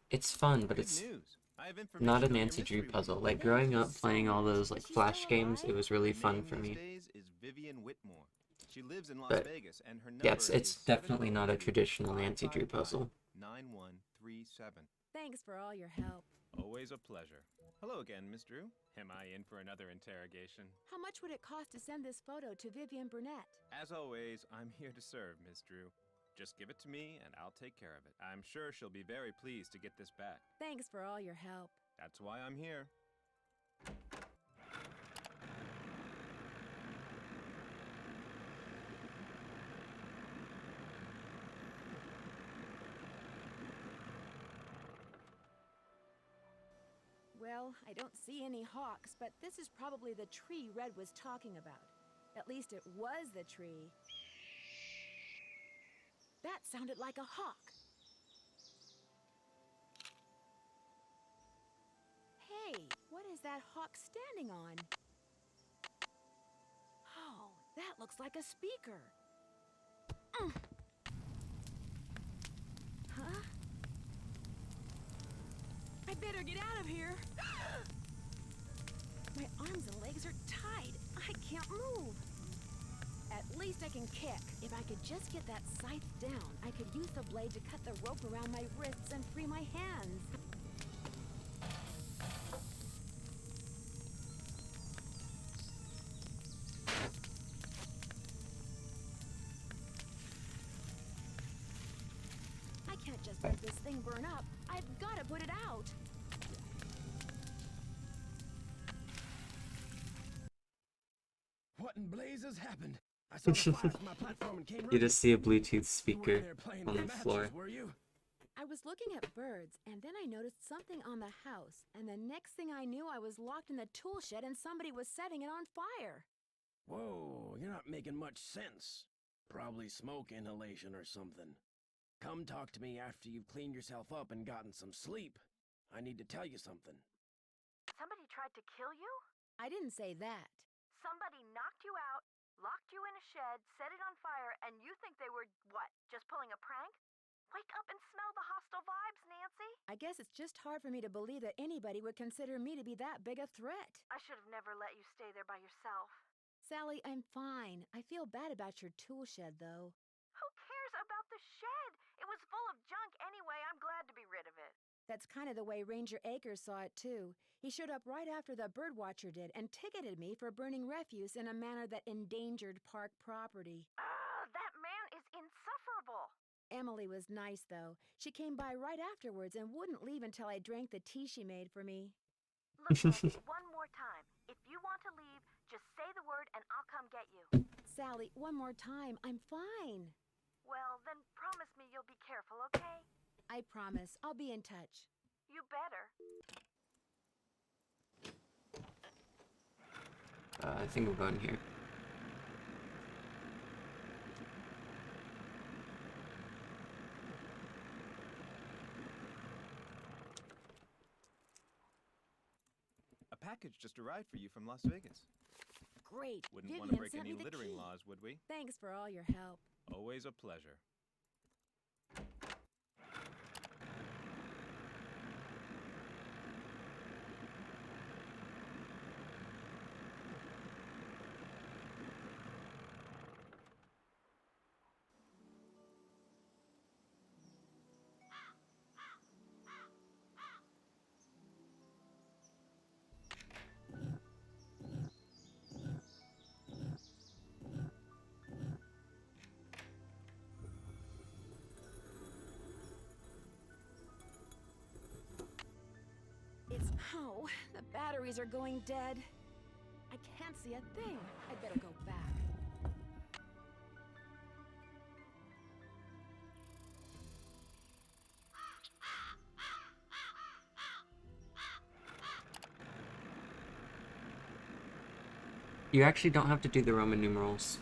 [SPEAKER 1] It's fun, but it's not a Nancy Drew puzzle. Like, growing up playing all those, like, Flash games, it was really fun for me.
[SPEAKER 17] She lives in Las
[SPEAKER 1] But,
[SPEAKER 17] Vegas, and her number
[SPEAKER 1] yeah, it's definitely not a traditional Nancy Drew puzzle.
[SPEAKER 17] 9137.
[SPEAKER 15] Thanks for all your help.
[SPEAKER 17] Always a pleasure. Hello again, Miss Drew. Am I in for another interrogation?
[SPEAKER 15] How much would it cost to send this photo to Vivian Burnett?
[SPEAKER 17] As always, I'm here to serve, Miss Drew. Just give it to me, and I'll take care of it. I'm sure she'll be very pleased to get this back.
[SPEAKER 15] Thanks for all your help.
[SPEAKER 17] That's why I'm here.
[SPEAKER 15] Well, I don't see any hawks, but this is probably the tree Red was talking about. At least it was the tree. That sounded like a hawk. Hey, what is that hawk standing on? Oh, that looks like a speaker. Huh? I better get out of here. My arms and legs are tied. I can't move. At least I can kick. If I could just get that scythe down, I could use the blade to cut the rope around my wrists and free my hands. I can't just let this thing burn up. I've got to put it out.
[SPEAKER 5] What in blazes happened? I saw the fire from my platform and came
[SPEAKER 1] You
[SPEAKER 5] running.
[SPEAKER 1] just see a Bluetooth speaker
[SPEAKER 5] You weren't there playing
[SPEAKER 1] on the
[SPEAKER 5] matches,
[SPEAKER 1] floor.
[SPEAKER 5] were you?
[SPEAKER 15] I was looking at birds, and then I noticed something on the house, and the next thing I knew, I was locked in the tool shed and somebody was setting it on fire.
[SPEAKER 5] Whoa, you're not making much sense. Probably smoke inhalation or something. Come talk to me after you've cleaned yourself up and gotten some sleep. I need to tell you something.
[SPEAKER 8] Somebody tried to kill you?
[SPEAKER 15] I didn't say that.
[SPEAKER 8] Somebody knocked you out, locked you in a shed, set it on fire, and you think they were, what, just pulling a prank? Wake up and smell the hostile vibes, Nancy.
[SPEAKER 15] I guess it's just hard for me to believe that anybody would consider me to be that big a threat.
[SPEAKER 8] I should have never let you stay there by yourself.
[SPEAKER 15] Sally, I'm fine. I feel bad about your tool shed, though.
[SPEAKER 8] Who cares about the shed? It was full of junk anyway. I'm glad to be rid of it.
[SPEAKER 15] That's kind of the way Ranger Akers saw it, too. He showed up right after the birdwatcher did and ticketed me for burning refuse in a manner that endangered park property.
[SPEAKER 8] That man is insufferable.
[SPEAKER 15] Emily was nice, though. She came by right afterwards and wouldn't leave until I drank the tea she made for me.
[SPEAKER 8] Look, Nancy, one more time. If you want to leave, just say the word and I'll come get you.
[SPEAKER 15] Sally, one more time. I'm fine.
[SPEAKER 8] Well, then promise me you'll be careful, okay?
[SPEAKER 15] I promise. I'll be in touch.
[SPEAKER 8] You better.
[SPEAKER 1] I think we're going here.
[SPEAKER 17] A package just arrived for you from Las Vegas.
[SPEAKER 15] Great.
[SPEAKER 17] Wouldn't
[SPEAKER 15] Vivian
[SPEAKER 17] want to break
[SPEAKER 15] sent
[SPEAKER 17] any
[SPEAKER 15] me the
[SPEAKER 17] littering
[SPEAKER 15] key.
[SPEAKER 17] laws, would we?
[SPEAKER 15] Thanks for all your help.
[SPEAKER 17] Always a pleasure.
[SPEAKER 15] Oh, the batteries are going dead. I can't see a thing. I'd better go back.
[SPEAKER 1] You actually don't have to do the Roman numerals.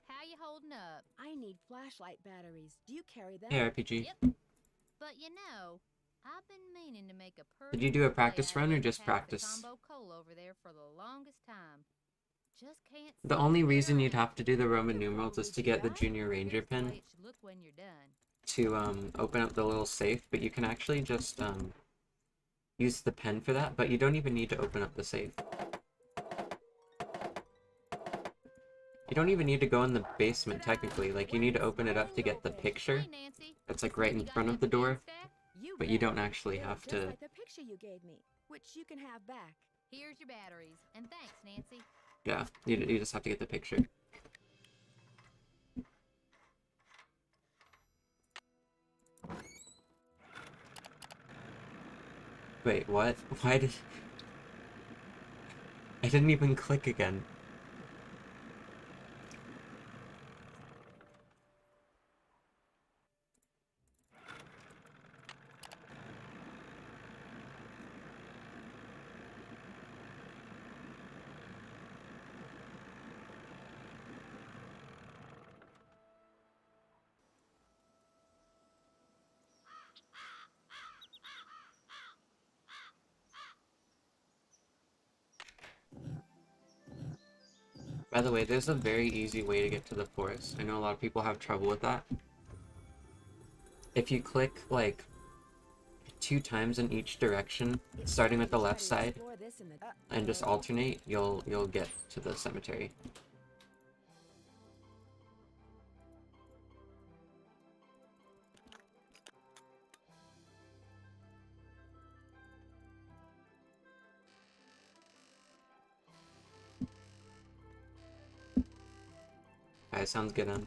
[SPEAKER 12] How you holding up?
[SPEAKER 15] I need flashlight batteries. Do you carry them?
[SPEAKER 1] Hey, RPG.
[SPEAKER 12] Yep. But you know, I've been meaning to make a
[SPEAKER 1] Did you do a practice run or just practice?
[SPEAKER 12] Combo coal over there for the longest time. just can't
[SPEAKER 1] The only reason you'd have to do the Roman numerals is to get the Junior Ranger pin
[SPEAKER 12] it should look when you're done.
[SPEAKER 1] to open up the little safe, but you can actually just use the pen for that, but you don't even need to open up the safe. You don't even need to go in the basement, technically. Like, you need to open it up to get the picture. It's like right in front of the door, but you don't actually have
[SPEAKER 15] Just
[SPEAKER 1] to...
[SPEAKER 15] like the picture you gave me, which you can have back.
[SPEAKER 12] Here's your batteries, and thanks, Nancy.
[SPEAKER 1] Yeah, you just have to get the picture. Wait, what? Why did... I didn't even click again. By the way, there's a very easy way to get to the forest. I know a lot of people have trouble with that. If you click, like, 2 times in each direction, starting with the left side, and just alternate, you'll get to the cemetery. Alright, sounds good then.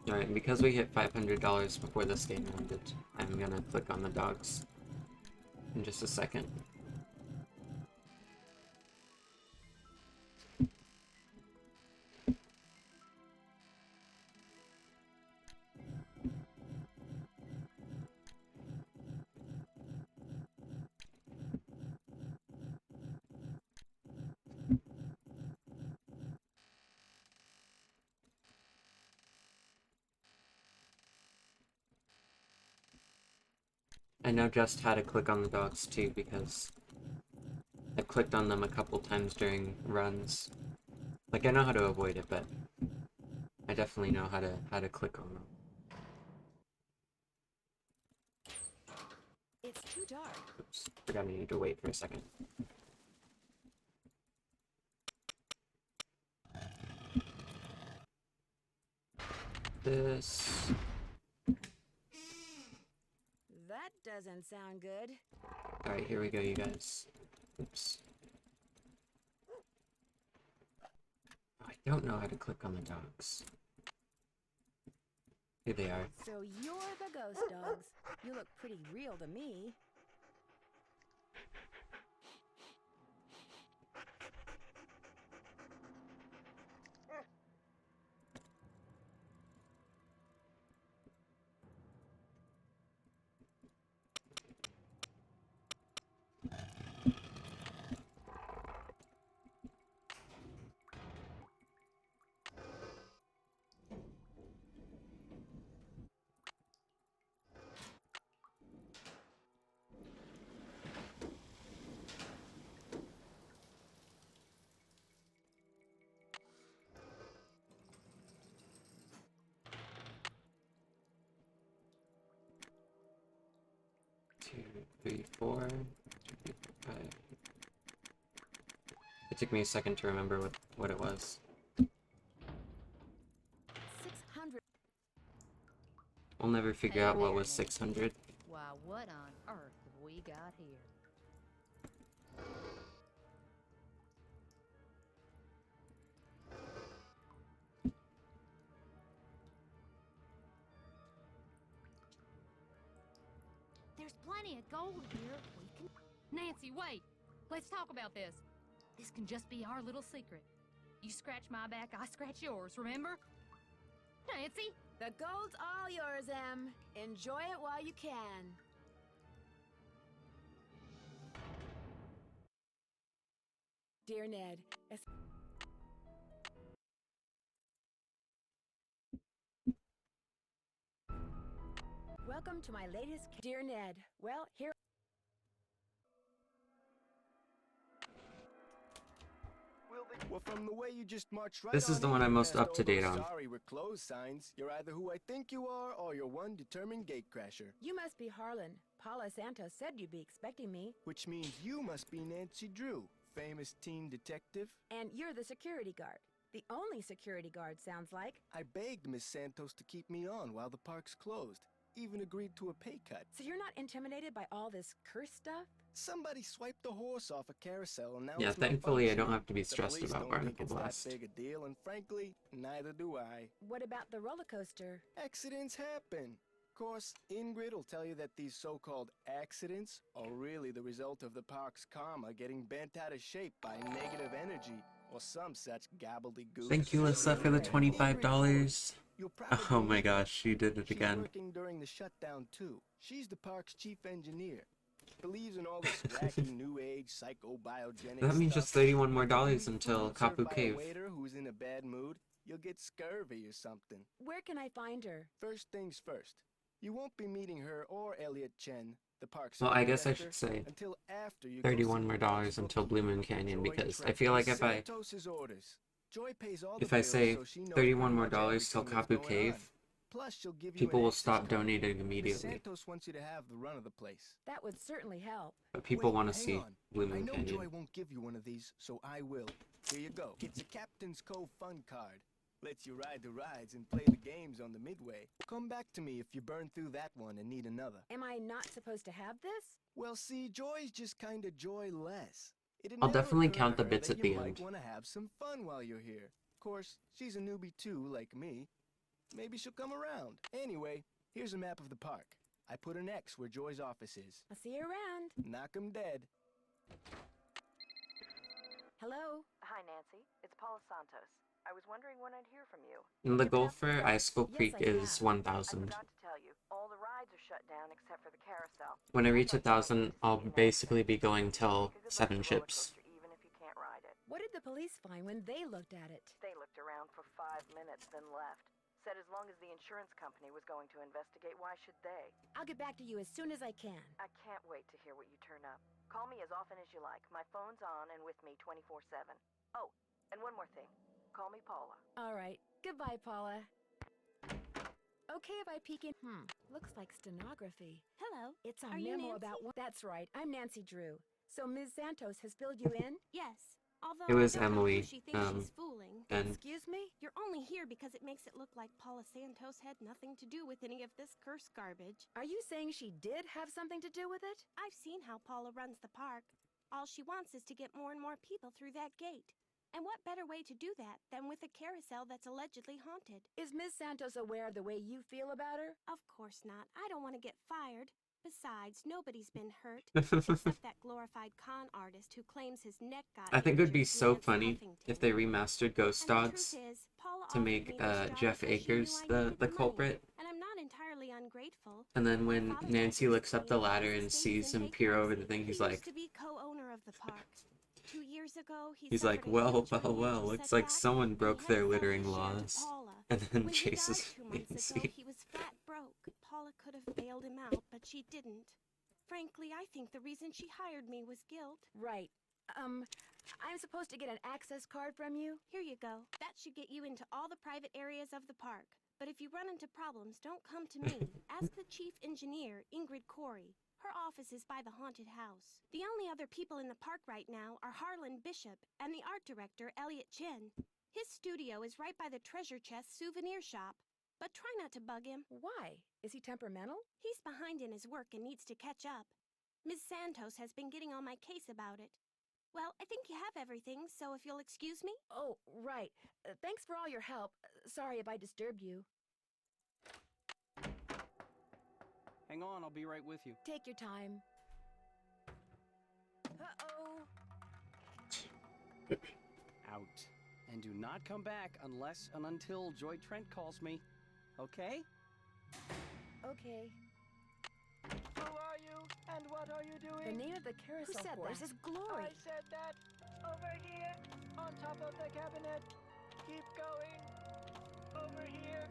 [SPEAKER 1] Alright, because we hit $500 before this game ended, I'm gonna click on the dogs in just a second. I know just how to click on the dogs too, because I've clicked on them a couple times during runs. Like, I know how to avoid it, but I definitely know how to click on them.
[SPEAKER 15] It's too dark.
[SPEAKER 1] Oops, forgot I need to wait for a second. This...
[SPEAKER 15] That doesn't sound good.
[SPEAKER 1] Alright, here we go, you guys. Oops. I don't know how to click on the dogs. Here they are.
[SPEAKER 15] So you're the ghost dogs. You look pretty real to me.
[SPEAKER 1] Two, three, four, 5. It took me a second to remember what it was.
[SPEAKER 15] 600.
[SPEAKER 1] We'll never figure out what was 600.
[SPEAKER 12] Why, what on earth have we got here? There's plenty of gold here. We can... Nancy, wait! Let's talk about this. This can just be our little secret. You scratch my back, I scratch yours, remember? Nancy?
[SPEAKER 15] The gold's all yours, Em. Enjoy it while you can. Dear Ned, welcome to my latest... Dear Ned, well, here...
[SPEAKER 5] Well, from the way you just marched right
[SPEAKER 1] This is
[SPEAKER 5] on
[SPEAKER 1] the
[SPEAKER 5] in
[SPEAKER 1] one I'm
[SPEAKER 5] here
[SPEAKER 1] most
[SPEAKER 5] past
[SPEAKER 1] up to
[SPEAKER 5] all
[SPEAKER 1] date
[SPEAKER 5] those
[SPEAKER 1] on.
[SPEAKER 5] sorry we're closed signs, you're either who I think you are or you're one determined gatecrasher.
[SPEAKER 15] You must be Harlan. Paula Santos said you'd be expecting me.
[SPEAKER 5] Which means you must be Nancy Drew, famous teen detective.
[SPEAKER 15] And you're the security guard. The only security guard, sounds like.
[SPEAKER 5] I begged Miss Santos to keep me on while the park's closed. Even agreed to a pay cut.
[SPEAKER 15] So you're not intimidated by all this curse stuff?
[SPEAKER 5] Somebody swiped a horse off a carousel and now
[SPEAKER 1] Yeah,
[SPEAKER 5] it's
[SPEAKER 1] thankfully I don't
[SPEAKER 5] malfunctioning.
[SPEAKER 1] have to be
[SPEAKER 5] The
[SPEAKER 1] stressed
[SPEAKER 5] police
[SPEAKER 1] about
[SPEAKER 5] don't think
[SPEAKER 1] Barnacle
[SPEAKER 5] it's
[SPEAKER 1] Blast.
[SPEAKER 5] that big a deal, and frankly, neither do I.
[SPEAKER 15] What about the roller coaster?
[SPEAKER 5] Accidents happen. Of course, Ingrid will tell you that these so-called accidents are really the result of the park's karma getting bent out of shape by negative energy or some such gobbledygook.
[SPEAKER 1] Thank you, Alyssa, for the $25. Oh my gosh, she did it
[SPEAKER 5] She's
[SPEAKER 1] again.
[SPEAKER 5] working during the shutdown too. She's the park's chief engineer. Believes in all this wacky new age psychobiogenic
[SPEAKER 1] That means
[SPEAKER 5] stuff.
[SPEAKER 1] just $31 more
[SPEAKER 5] If you eat
[SPEAKER 1] until
[SPEAKER 5] food served
[SPEAKER 1] Kapu
[SPEAKER 5] by a
[SPEAKER 1] Cave.
[SPEAKER 5] waiter who's in a bad mood, you'll get scurvy or something.
[SPEAKER 15] Where can I find her?
[SPEAKER 5] First things first. You won't be meeting her or Elliot Chen, the park's
[SPEAKER 1] Well, I guess I
[SPEAKER 5] director,
[SPEAKER 1] should say
[SPEAKER 5] until after you go see
[SPEAKER 1] $31
[SPEAKER 5] the
[SPEAKER 1] more
[SPEAKER 5] park's
[SPEAKER 1] until Blue Moon Canyon,
[SPEAKER 5] Joy
[SPEAKER 1] because I
[SPEAKER 5] Trent.
[SPEAKER 1] feel like
[SPEAKER 5] Miss
[SPEAKER 1] if I
[SPEAKER 5] Santos' orders. Joy pays all the
[SPEAKER 1] if I
[SPEAKER 5] bills,
[SPEAKER 1] say
[SPEAKER 5] so she knows
[SPEAKER 1] $31
[SPEAKER 5] pretty
[SPEAKER 1] more
[SPEAKER 5] much
[SPEAKER 1] till
[SPEAKER 5] everything that's
[SPEAKER 1] Kapu
[SPEAKER 5] going
[SPEAKER 1] Cave,
[SPEAKER 5] on. Plus, she'll give you
[SPEAKER 1] people
[SPEAKER 5] an
[SPEAKER 1] will
[SPEAKER 5] access
[SPEAKER 1] stop
[SPEAKER 5] card.
[SPEAKER 1] donating
[SPEAKER 5] Miss
[SPEAKER 1] immediately.
[SPEAKER 5] Santos wants you to have the run of the place.
[SPEAKER 15] That would certainly help.
[SPEAKER 1] But people
[SPEAKER 5] Wait,
[SPEAKER 1] want to
[SPEAKER 5] hang
[SPEAKER 1] see
[SPEAKER 5] on.
[SPEAKER 1] Blue
[SPEAKER 5] I
[SPEAKER 1] Moon
[SPEAKER 5] know
[SPEAKER 1] Canyon.
[SPEAKER 5] Joy won't give you one of these, so I will. Here you go. It's a Captain's Cove fun card. Lets you ride the rides and play the games on the midway. Come back to me if you burn through that one and need another.
[SPEAKER 15] Am I not supposed to have this?
[SPEAKER 5] Well, see, Joy's just kind of joyless.
[SPEAKER 1] I'll definitely count the bits
[SPEAKER 5] that
[SPEAKER 1] at the
[SPEAKER 5] you might
[SPEAKER 1] end.
[SPEAKER 5] want to have some fun while you're here. Of course, she's a newbie too, like me. Maybe she'll come around. Anyway, here's a map of the park. I put an X where Joy's office is.
[SPEAKER 15] I'll see you around.
[SPEAKER 5] Knock 'em dead.
[SPEAKER 15] Hello?
[SPEAKER 14] Hi, Nancy. It's Paula Santos. I was wondering when I'd hear from you.
[SPEAKER 1] And the goal for Icicle Creek
[SPEAKER 15] I
[SPEAKER 1] is
[SPEAKER 15] have.
[SPEAKER 1] 1,000.
[SPEAKER 14] I forgot to tell you, all the rides are shut down except for the carousel.
[SPEAKER 1] When I reach 1,000, I'll basically be going till 7 ships.
[SPEAKER 14] Even if you can't ride it.
[SPEAKER 15] What did the police find when they looked at it?
[SPEAKER 14] They looked around for 5 minutes, then left. Said as long as the insurance company was going to investigate, why should they?
[SPEAKER 15] I'll get back to you as soon as I can.
[SPEAKER 14] I can't wait to hear what you turn up. Call me as often as you like. My phone's on and with me 24/7. Oh, and one more thing. Call me Paula.
[SPEAKER 15] All right. Goodbye, Paula. Okay if I peek in. Looks like stenography.
[SPEAKER 4] Hello.
[SPEAKER 15] It's a
[SPEAKER 4] Are you
[SPEAKER 15] memo
[SPEAKER 4] Nancy?
[SPEAKER 15] about what. That's right. I'm Nancy Drew. So Ms. Santos has filled you in?
[SPEAKER 4] Yes. Although
[SPEAKER 1] It was
[SPEAKER 4] I don't know
[SPEAKER 1] Emily,
[SPEAKER 4] who she thinks she's fooling.
[SPEAKER 1] and-
[SPEAKER 15] Excuse me?
[SPEAKER 4] You're only here because it makes it look like Paula Santos had nothing to do with any of this curse garbage.
[SPEAKER 15] Are you saying she did have something to do with it?
[SPEAKER 4] I've seen how Paula runs the park. All she wants is to get more and more people through that gate. And what better way to do that than with a carousel that's allegedly haunted?
[SPEAKER 15] Is Ms. Santos aware of the way you feel about her?
[SPEAKER 4] Of course not. I don't want to get fired. Besides, nobody's been hurt, except that glorified con artist who claims his neck got
[SPEAKER 1] I think it would be
[SPEAKER 4] injured
[SPEAKER 1] so
[SPEAKER 4] Lance
[SPEAKER 1] funny
[SPEAKER 4] Huffington.
[SPEAKER 1] if they remastered Ghost
[SPEAKER 4] And the
[SPEAKER 1] Dogs
[SPEAKER 4] truth is, Paula
[SPEAKER 1] to
[SPEAKER 4] offered
[SPEAKER 1] make
[SPEAKER 4] me this job
[SPEAKER 1] Jeff
[SPEAKER 4] because she knew
[SPEAKER 1] Akers
[SPEAKER 4] I
[SPEAKER 1] the
[SPEAKER 4] needed money,
[SPEAKER 1] culprit.
[SPEAKER 4] And I'm not entirely ungrateful.
[SPEAKER 1] And then
[SPEAKER 4] My
[SPEAKER 1] when
[SPEAKER 4] father
[SPEAKER 1] Nancy
[SPEAKER 4] got
[SPEAKER 1] looks up the
[SPEAKER 4] me
[SPEAKER 1] ladder
[SPEAKER 4] his
[SPEAKER 1] and
[SPEAKER 4] days
[SPEAKER 1] sees
[SPEAKER 4] in
[SPEAKER 1] him peer over the
[SPEAKER 4] bankruptcy.
[SPEAKER 1] thing, he's
[SPEAKER 4] He
[SPEAKER 1] like,
[SPEAKER 4] used to be co-owner of the park. 2 years ago,
[SPEAKER 1] he's like, well, looks like someone broke their littering laws. And then
[SPEAKER 4] When he died
[SPEAKER 1] chases
[SPEAKER 4] 2 months ago,
[SPEAKER 1] Nancy.
[SPEAKER 4] he was flat broke. Paula could have bailed him out, but she didn't. Frankly, I think the reason she hired me was guilt.
[SPEAKER 15] Right. I'm supposed to get an access card from you?
[SPEAKER 4] Here you go. That should get you into all the private areas of the park. But if you run into problems, don't come to me. Ask the chief engineer, Ingrid Corey. Her office is by the haunted house. The only other people in the park right now are Harlan Bishop and the art director, Elliot Chen. His studio is right by the treasure chest souvenir shop. But try not to bug him.
[SPEAKER 15] Why? Is he temperamental?
[SPEAKER 4] He's behind in his work and needs to catch up. Ms. Santos has been getting on my case about it. Well, I think you have everything, so if you'll excuse me.
[SPEAKER 15] Oh, right. Thanks for all your help. Sorry if I disturbed you.
[SPEAKER 3] Hang on, I'll be right with you.
[SPEAKER 15] Take your time. Uh-oh.
[SPEAKER 3] Out. And do not come back unless and until Joy Trent calls me. Okay?
[SPEAKER 15] Okay.
[SPEAKER 13] Who are you, and what are you doing?
[SPEAKER 15] The name of the carousel Who said horse that? is Glory.
[SPEAKER 13] I said that. Over here, on top of the cabinet. Keep going. Over here.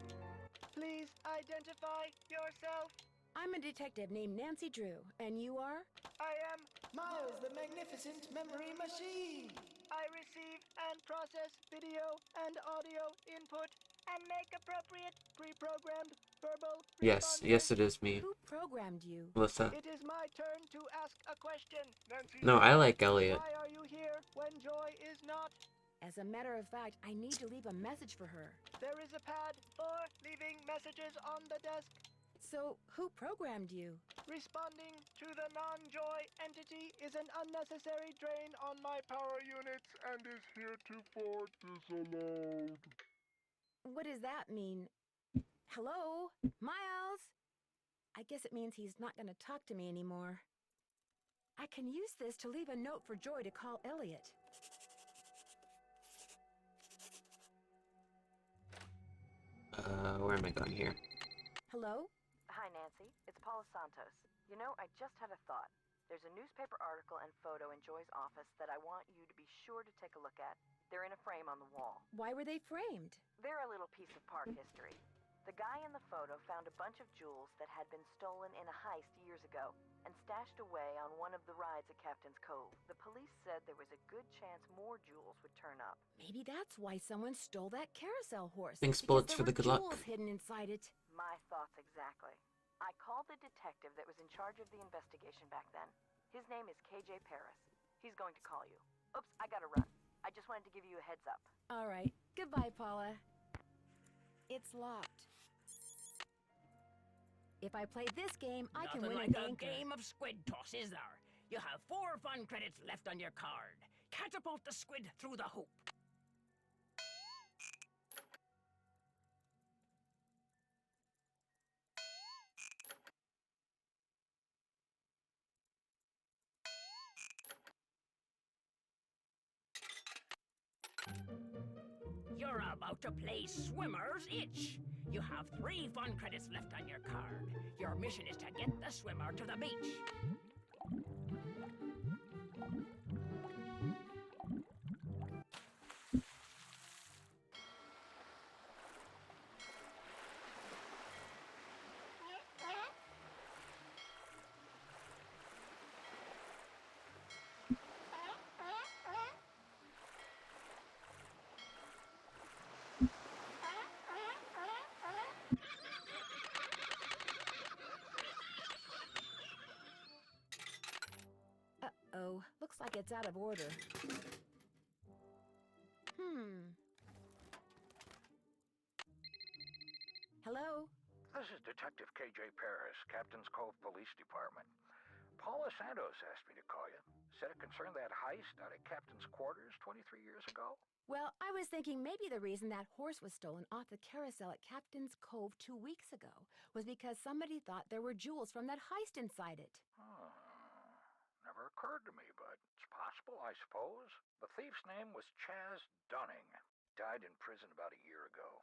[SPEAKER 13] Please identify yourself.
[SPEAKER 15] I'm a detective named Nancy Drew, and you are?
[SPEAKER 13] I am Miles, the Magnificent Memory Machine.
[SPEAKER 7] I receive and process video and audio input and make appropriate pre-programmed verbal
[SPEAKER 1] Yes, yes, it is me.
[SPEAKER 15] Who programmed you?
[SPEAKER 1] Melissa.
[SPEAKER 7] It is my turn to ask a question. Nancy,
[SPEAKER 1] No, I like Elliot.
[SPEAKER 7] why are you here when Joy is not?
[SPEAKER 15] As a matter of fact, I need to leave a message for her.
[SPEAKER 7] There is a pad for leaving messages on the desk.
[SPEAKER 15] So, who programmed you?
[SPEAKER 7] Responding to the non-Joy entity is an unnecessary drain on my power units and is heretofore disallowed.
[SPEAKER 15] What does that mean? Hello? Miles? I guess it means he's not going to talk to me anymore. I can use this to leave a note for Joy to call Elliot.
[SPEAKER 1] Where am I going here?
[SPEAKER 15] Hello?
[SPEAKER 14] Hi, Nancy. It's Paula Santos. You know, I just had a thought. There's a newspaper article and photo in Joy's office that I want you to be sure to take a look at. They're in a frame on the wall.
[SPEAKER 15] Why were they framed?
[SPEAKER 14] They're a little piece of park history. The guy in the photo found a bunch of jewels that had been stolen in a heist years ago and stashed away on one of the rides at Captain's Cove. The police said there was a good chance more jewels would turn up.
[SPEAKER 15] Maybe that's why someone stole that carousel horse.
[SPEAKER 1] Thanks,
[SPEAKER 15] because
[SPEAKER 1] bullets
[SPEAKER 15] there
[SPEAKER 1] for the
[SPEAKER 15] were
[SPEAKER 1] good luck.
[SPEAKER 15] jewels hidden inside it.
[SPEAKER 14] My thoughts exactly. I called the detective that was in charge of the investigation back then. His name is KJ Paris. He's going to call you. Oops, I gotta run. I just wanted to give you a heads up.
[SPEAKER 15] All right. Goodbye, Paula. It's locked. If I play this game, I can win
[SPEAKER 11] Nothing
[SPEAKER 15] a
[SPEAKER 11] like
[SPEAKER 15] banker.
[SPEAKER 11] a game of squid toss, is there? You have 4 fun credits left on your card. Catapult the squid through the hoop. You're about to play Swimmer's Itch. You have 3 fun credits left on your card. Your mission is to get the swimmer to the beach.
[SPEAKER 15] Uh-oh. Looks like it's out of order. Hello?
[SPEAKER 18] This is Detective KJ Paris, Captain's Cove Police Department. Paula Santos asked me to call you. Said it concerned that heist out at Captain's quarters 23 years ago.
[SPEAKER 15] Well, I was thinking maybe the reason that horse was stolen off the carousel at Captain's Cove 2 weeks ago was because somebody thought there were jewels from that heist inside it.
[SPEAKER 18] Never occurred to me, but it's possible, I suppose. The thief's name was Chaz Dunning. Died in prison about a year ago.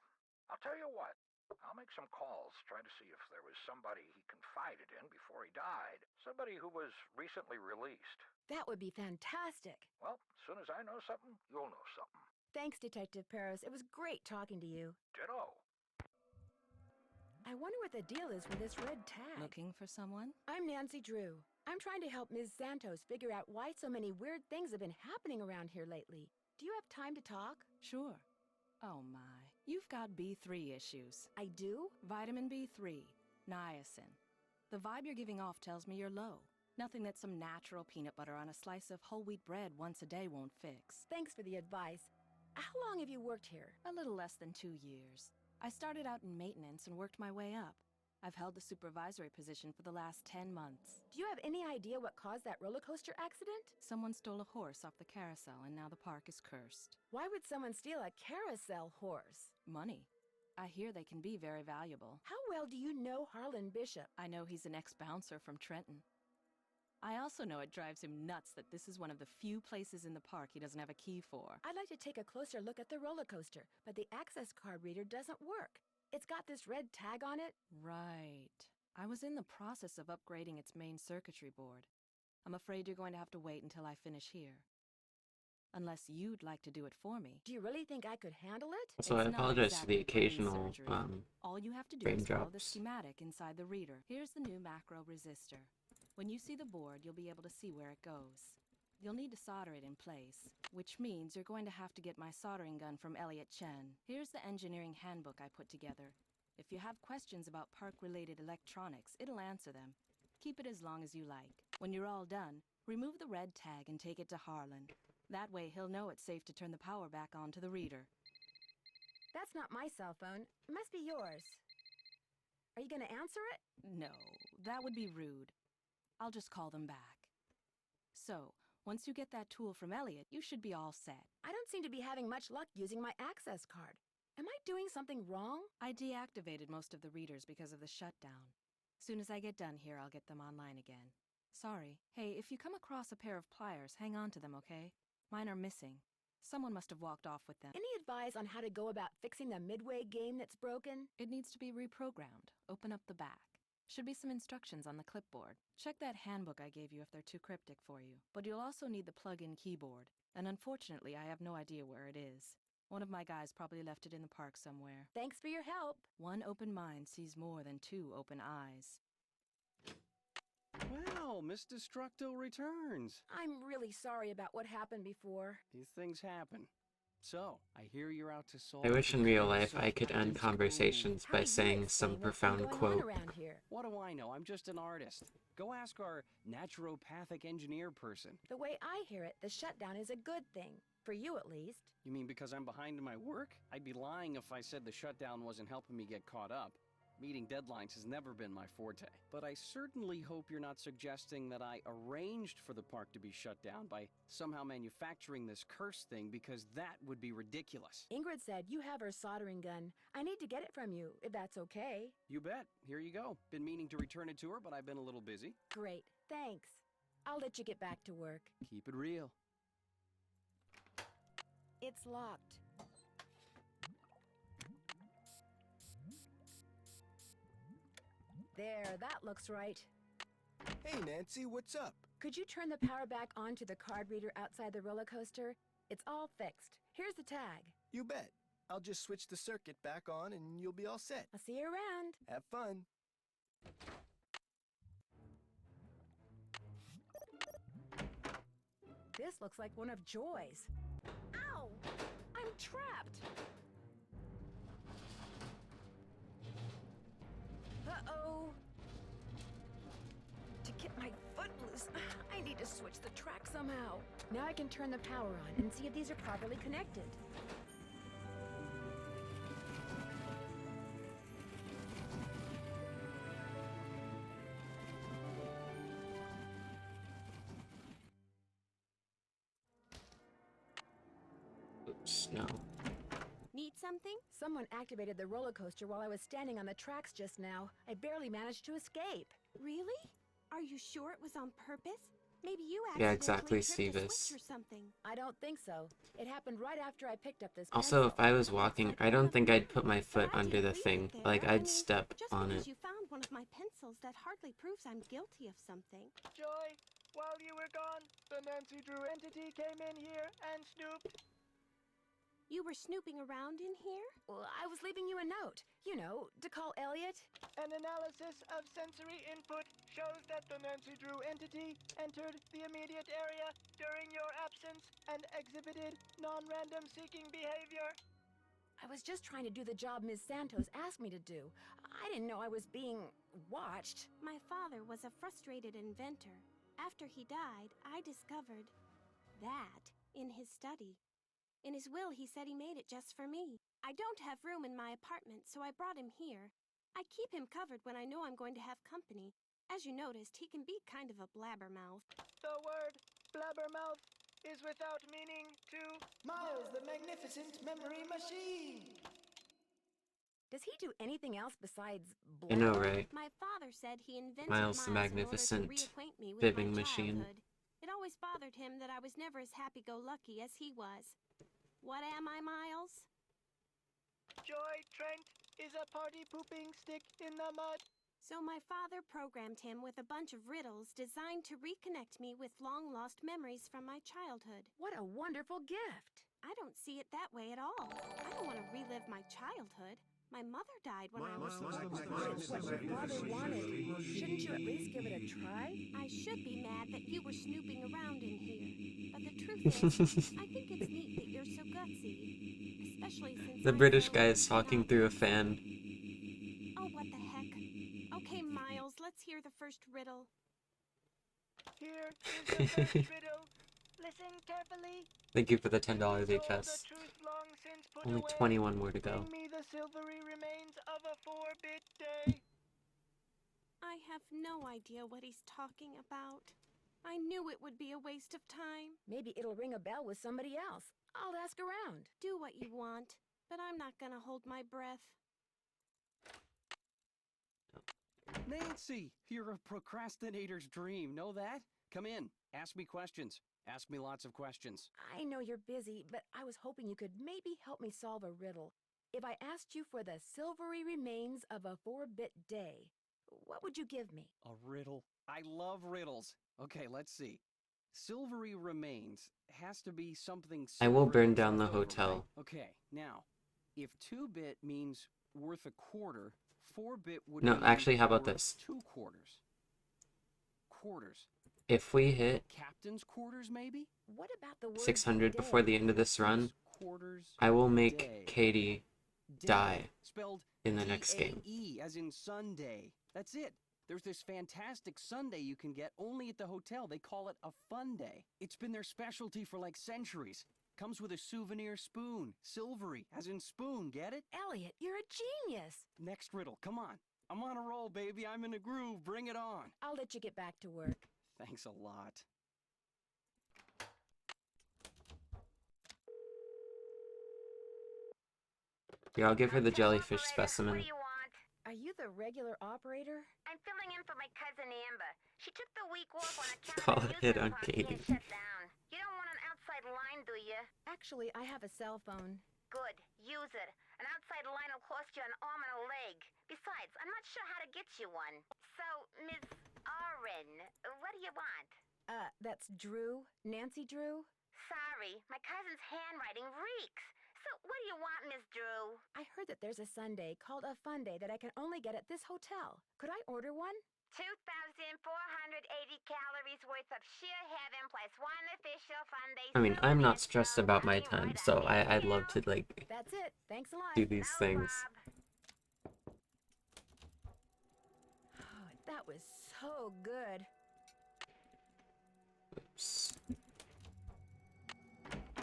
[SPEAKER 18] I'll tell you what. I'll make some calls, try to see if there was somebody he confided in before he died. Somebody who was recently released.
[SPEAKER 15] That would be fantastic.
[SPEAKER 18] Well, as soon as I know something, you'll know something.
[SPEAKER 15] Thanks, Detective Paris. It was great talking to you.
[SPEAKER 18] Ditto.
[SPEAKER 15] I wonder what the deal is with this red tag.
[SPEAKER 20] Looking for someone?
[SPEAKER 15] I'm Nancy Drew. I'm trying to help Ms. Santos figure out why so many weird things have been happening around here lately. Do you have time to talk?
[SPEAKER 20] Sure. Oh my. You've got B3 issues.
[SPEAKER 15] I do?
[SPEAKER 20] Vitamin B3, niacin. The vibe you're giving off tells me you're low. Nothing that some natural peanut butter on a slice of whole wheat bread once a day won't fix.
[SPEAKER 15] Thanks for the advice. How long have you worked here?
[SPEAKER 20] A little less than 2 years. I started out in maintenance and worked my way up. I've held the supervisory position for the last 10 months.
[SPEAKER 15] Do you have any idea what caused that roller coaster accident?
[SPEAKER 20] Someone stole a horse off the carousel and now the park is cursed.
[SPEAKER 15] Why would someone steal a carousel horse?
[SPEAKER 20] Money. I hear they can be very valuable.
[SPEAKER 15] How well do you know Harlan Bishop?
[SPEAKER 20] I know he's an ex-bouncer from Trenton. I also know it drives him nuts that this is one of the few places in the park he doesn't have a key for.
[SPEAKER 15] I'd like to take a closer look at the roller coaster, but the access card reader doesn't work. It's got this red tag on it.
[SPEAKER 20] Right. I was in the process of upgrading its main circuitry board. I'm afraid you're going to have to wait until I finish here. Unless you'd like to do it for me.
[SPEAKER 15] Do you really think I could handle it?
[SPEAKER 1] So I apologize for the occasional
[SPEAKER 20] All you have to do
[SPEAKER 1] frame
[SPEAKER 20] is follow the
[SPEAKER 1] drops.
[SPEAKER 20] schematic inside the reader. Here's the new macro resistor. When you see the board, you'll be able to see where it goes. You'll need to solder it in place, which means you're going to have to get my soldering gun from Elliot Chen. Here's the engineering handbook I put together. If you have questions about park-related electronics, it'll answer them. Keep it as long as you like. When you're all done, remove the red tag and take it to Harlan. That way he'll know it's safe to turn the power back on to the reader.
[SPEAKER 15] That's not my cell phone. It must be yours. Are you going to answer it?
[SPEAKER 20] No, that would be rude. I'll just call them back. So, once you get that tool from Elliot, you should be all set.
[SPEAKER 15] I don't seem to be having much luck using my access card. Am I doing something wrong?
[SPEAKER 20] I deactivated most of the readers because of the shutdown. Soon as I get done here, I'll get them online again. Sorry. Hey, if you come across a pair of pliers, hang on to them, okay? Mine are missing. Someone must have walked off with them.
[SPEAKER 15] Any advice on how to go about fixing the Midway game that's broken?
[SPEAKER 20] It needs to be reprogrammed. Open up the back. Should be some instructions on the clipboard. Check that handbook I gave you if they're too cryptic for you. But you'll also need the plug-in keyboard. And unfortunately, I have no idea where it is. One of my guys probably left it in the park somewhere.
[SPEAKER 15] Thanks for your help.
[SPEAKER 20] One open mind sees more than two open eyes.
[SPEAKER 3] Well, Miss Destructo returns.
[SPEAKER 15] I'm really sorry about what happened before.
[SPEAKER 3] These things happen. So, I hear you're out to solve...
[SPEAKER 1] I wish in real life I could end conversations by saying some profound quote.
[SPEAKER 3] What do I know? I'm just an artist. Go ask our naturopathic engineer person.
[SPEAKER 15] The way I hear it, the shutdown is a good thing. For you, at least.
[SPEAKER 3] You mean because I'm behind in my work? I'd be lying if I said the shutdown wasn't helping me get caught up. Meeting deadlines has never been my forte. But I certainly hope you're not suggesting that I arranged for the park to be shut down by somehow manufacturing this curse thing, because that would be ridiculous.
[SPEAKER 15] Ingrid said you have her soldering gun. I need to get it from you, if that's okay.
[SPEAKER 3] You bet. Here you go. Been meaning to return it to her, but I've been a little busy.
[SPEAKER 15] Great. Thanks. I'll let you get back to work.
[SPEAKER 3] Keep it real.
[SPEAKER 15] It's locked. There, that looks right.
[SPEAKER 2] Hey, Nancy, what's up?
[SPEAKER 15] Could you turn the power back on to the card reader outside the roller coaster? It's all fixed. Here's the tag.
[SPEAKER 2] You bet. I'll just switch the circuit back on and you'll be all set.
[SPEAKER 15] I'll see you around.
[SPEAKER 2] Have fun.
[SPEAKER 15] This looks like one of Joy's. Ow! I'm trapped! Uh-oh! To get my foot loose, I need to switch the track somehow. Now I can turn the power on and see if these are properly connected.
[SPEAKER 1] Oops, no.
[SPEAKER 15] Need something? Someone activated the roller coaster while I was standing on the tracks just now. I barely managed to escape.
[SPEAKER 4] Really? Are you sure it was on purpose? Maybe you
[SPEAKER 1] Yeah,
[SPEAKER 4] accidentally
[SPEAKER 1] exactly,
[SPEAKER 4] tripped a
[SPEAKER 1] Stevis.
[SPEAKER 4] switch or something.
[SPEAKER 15] I don't think so. It happened right after I picked up this
[SPEAKER 1] Also, if
[SPEAKER 15] pencil.
[SPEAKER 1] I was walking, I don't think I'd put my foot under the thing. Like, I'd step on
[SPEAKER 4] Because
[SPEAKER 1] it.
[SPEAKER 4] you found one of my pencils, that hardly proves I'm guilty of something.
[SPEAKER 7] Joy, while you were gone, the Nancy Drew entity came in here and snooped.
[SPEAKER 4] You were snooping around in here?
[SPEAKER 15] Well, I was leaving you a note. You know, to call Elliot.
[SPEAKER 7] An analysis of sensory input shows that the Nancy Drew entity entered the immediate area during your absence and exhibited non-random seeking behavior.
[SPEAKER 15] I was just trying to do the job Ms. Santos asked me to do. I didn't know I was being watched.
[SPEAKER 4] My father was a frustrated inventor. After he died, I discovered that in his study. In his will, he said he made it just for me. I don't have room in my apartment, so I brought him here. I keep him covered when I know I'm going to have company. As you noticed, he can be kind of a blabbermouth.
[SPEAKER 7] The word blabbermouth is without meaning to
[SPEAKER 9] Miles, the magnificent memory machine!
[SPEAKER 15] Does he do anything else besides
[SPEAKER 1] I know, right?
[SPEAKER 4] My father said he invented
[SPEAKER 1] Miles the
[SPEAKER 4] in order to
[SPEAKER 1] Magnificent
[SPEAKER 4] reacquaint me with
[SPEAKER 1] fibbing
[SPEAKER 4] my
[SPEAKER 1] machine.
[SPEAKER 4] childhood. It always bothered him that I was never as happy-go-lucky as he was. What am I, Miles?
[SPEAKER 7] Joy Trent is a party-pooping stick in the mud.
[SPEAKER 4] So my father programmed him with a bunch of riddles designed to reconnect me with long-lost memories from my childhood.
[SPEAKER 15] What a wonderful gift!
[SPEAKER 4] I don't see it that way at all. I don't want to relive my childhood. My mother died when I was
[SPEAKER 15] What your father wanted. Shouldn't you at least give it a try?
[SPEAKER 4] I should be mad that you were snooping around in here. But the truth is, I think it's neat that you're so gutsy. Especially since
[SPEAKER 1] The British guy is talking through a fan.
[SPEAKER 4] Oh, what the heck. Okay, Miles, let's hear the first riddle.
[SPEAKER 7] Here is the first riddle. Listen carefully.
[SPEAKER 1] Thank you for the $10
[SPEAKER 7] Told the
[SPEAKER 1] HS.
[SPEAKER 7] truth long since put
[SPEAKER 1] Only
[SPEAKER 7] away.
[SPEAKER 1] 21 more to go.
[SPEAKER 7] Bring me the silvery remains of a 4-bit day.
[SPEAKER 4] I have no idea what he's talking about. I knew it would be a waste of time.
[SPEAKER 15] Maybe it'll ring a bell with somebody else. I'll ask around.
[SPEAKER 4] Do what you want, but I'm not gonna hold my breath.
[SPEAKER 3] Nancy, you're a procrastinator's dream. Know that? Come in. Ask me questions. Ask me lots of questions.
[SPEAKER 15] I know you're busy, but I was hoping you could maybe help me solve a riddle. If I asked you for the silvery remains of a 4-bit day, what would you give me?
[SPEAKER 3] A riddle? I love riddles. Okay, let's see. Silvery remains has to be something
[SPEAKER 1] I will
[SPEAKER 3] silver
[SPEAKER 1] burn
[SPEAKER 3] that's
[SPEAKER 1] down the
[SPEAKER 3] left over,
[SPEAKER 1] hotel.
[SPEAKER 3] right? Okay, now, if 2-bit means worth a quarter, 4-bit would
[SPEAKER 1] No,
[SPEAKER 3] mean
[SPEAKER 1] actually, how about
[SPEAKER 3] worth
[SPEAKER 1] this?
[SPEAKER 3] 2 quarters. Quarters.
[SPEAKER 1] If we hit
[SPEAKER 3] Captain's quarters, maybe?
[SPEAKER 15] What about the word
[SPEAKER 1] 600
[SPEAKER 15] day?
[SPEAKER 1] before the end of this run,
[SPEAKER 3] Quarters.
[SPEAKER 1] I will make
[SPEAKER 3] Day.
[SPEAKER 1] Katie die
[SPEAKER 3] Spelled
[SPEAKER 1] in the next game.
[SPEAKER 3] D-A-E, as in Sunday. That's it. There's this fantastic sundae you can get only at the hotel. They call it a fun day. It's been their specialty for like centuries. Comes with a souvenir spoon. Silvery, as in spoon, get it?
[SPEAKER 15] Elliot, you're a genius.
[SPEAKER 3] Next riddle, come on. I'm on a roll, baby. I'm in a groove. Bring it on.
[SPEAKER 15] I'll let you get back to work.
[SPEAKER 3] Thanks a lot.
[SPEAKER 1] Here, I'll give her the jellyfish specimen.
[SPEAKER 15] Are you the regular operator?
[SPEAKER 19] I'm filling in for my cousin Amber. She took the week off on account
[SPEAKER 1] Call
[SPEAKER 19] of
[SPEAKER 1] a
[SPEAKER 19] the
[SPEAKER 1] hit
[SPEAKER 19] amusement
[SPEAKER 1] on
[SPEAKER 19] park being
[SPEAKER 1] Katie.
[SPEAKER 19] shut down. You don't want an outside line, do you?
[SPEAKER 15] Actually, I have a cell phone.
[SPEAKER 19] Good. Use it. An outside line will cost you an arm and a leg. Besides, I'm not sure how to get you one. So, Ms. Oren, what do you want?
[SPEAKER 15] That's Drew. Nancy Drew.
[SPEAKER 19] Sorry, my cousin's handwriting reeks. So, what do you want, Miss Drew?
[SPEAKER 15] I heard that there's a Sunday called a Fun Day that I can only get at this hotel. Could I order one?
[SPEAKER 19] 2,480 calories worth of sheer heaven plus one official fun day.
[SPEAKER 1] I mean, I'm not stressed about my time, so I'd love to, like,
[SPEAKER 15] That's it. Thanks a lot.
[SPEAKER 1] do these things.
[SPEAKER 15] Oh, that was so good.
[SPEAKER 1] Oops.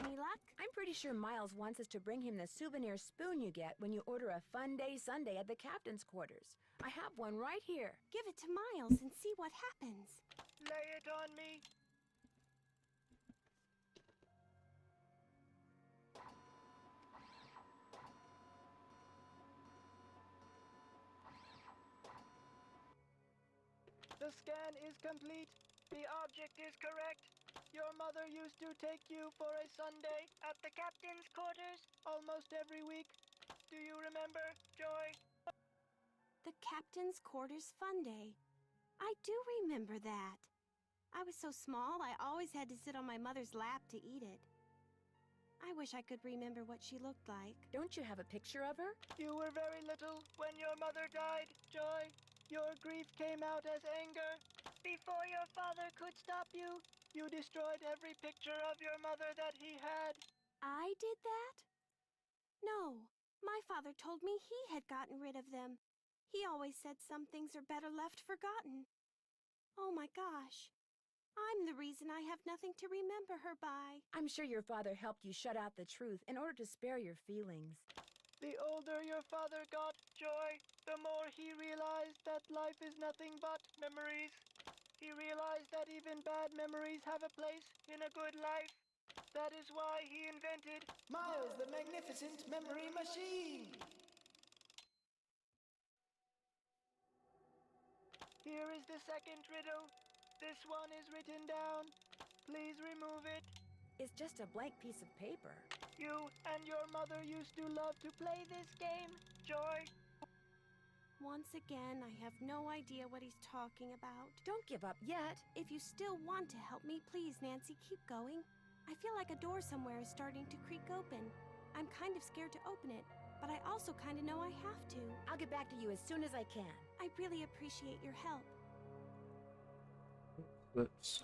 [SPEAKER 15] Any luck? I'm pretty sure Miles wants us to bring him the souvenir spoon you get when you order a Fun Day Sunday at the captain's quarters. I have one right here.
[SPEAKER 4] Give it to Miles and see what happens.
[SPEAKER 7] Lay it on me. The scan is complete. The object is correct. Your mother used to take you for a Sunday at the captain's quarters almost every week. Do you remember, Joy?
[SPEAKER 4] The Captain's Quarters Fun Day. I do remember that. I was so small, I always had to sit on my mother's lap to eat it. I wish I could remember what she looked like.
[SPEAKER 15] Don't you have a picture of her?
[SPEAKER 7] You were very little when your mother died, Joy. Your grief came out as anger. Before your father could stop you, you destroyed every picture of your mother that he had.
[SPEAKER 4] I did that? No, my father told me he had gotten rid of them. He always said some things are better left forgotten. Oh my gosh. I'm the reason I have nothing to remember her by.
[SPEAKER 15] I'm sure your father helped you shut out the truth in order to spare your feelings.
[SPEAKER 7] The older your father got, Joy, the more he realized that life is nothing but memories. He realized that even bad memories have a place in a good life. That is why he invented
[SPEAKER 9] Miles the Magnificent Memory Machine!
[SPEAKER 7] Here is the second riddle. This one is written down. Please remove it.
[SPEAKER 15] It's just a blank piece of paper.
[SPEAKER 7] You and your mother used to love to play this game, Joy.
[SPEAKER 4] Once again, I have no idea what he's talking about.
[SPEAKER 15] Don't give up yet.
[SPEAKER 4] If you still want to help me, please, Nancy, keep going. I feel like a door somewhere is starting to creak open. I'm kind of scared to open it, but I also kind of know I have to.
[SPEAKER 15] I'll get back to you as soon as I can.
[SPEAKER 4] I really appreciate your help.
[SPEAKER 1] Whoops.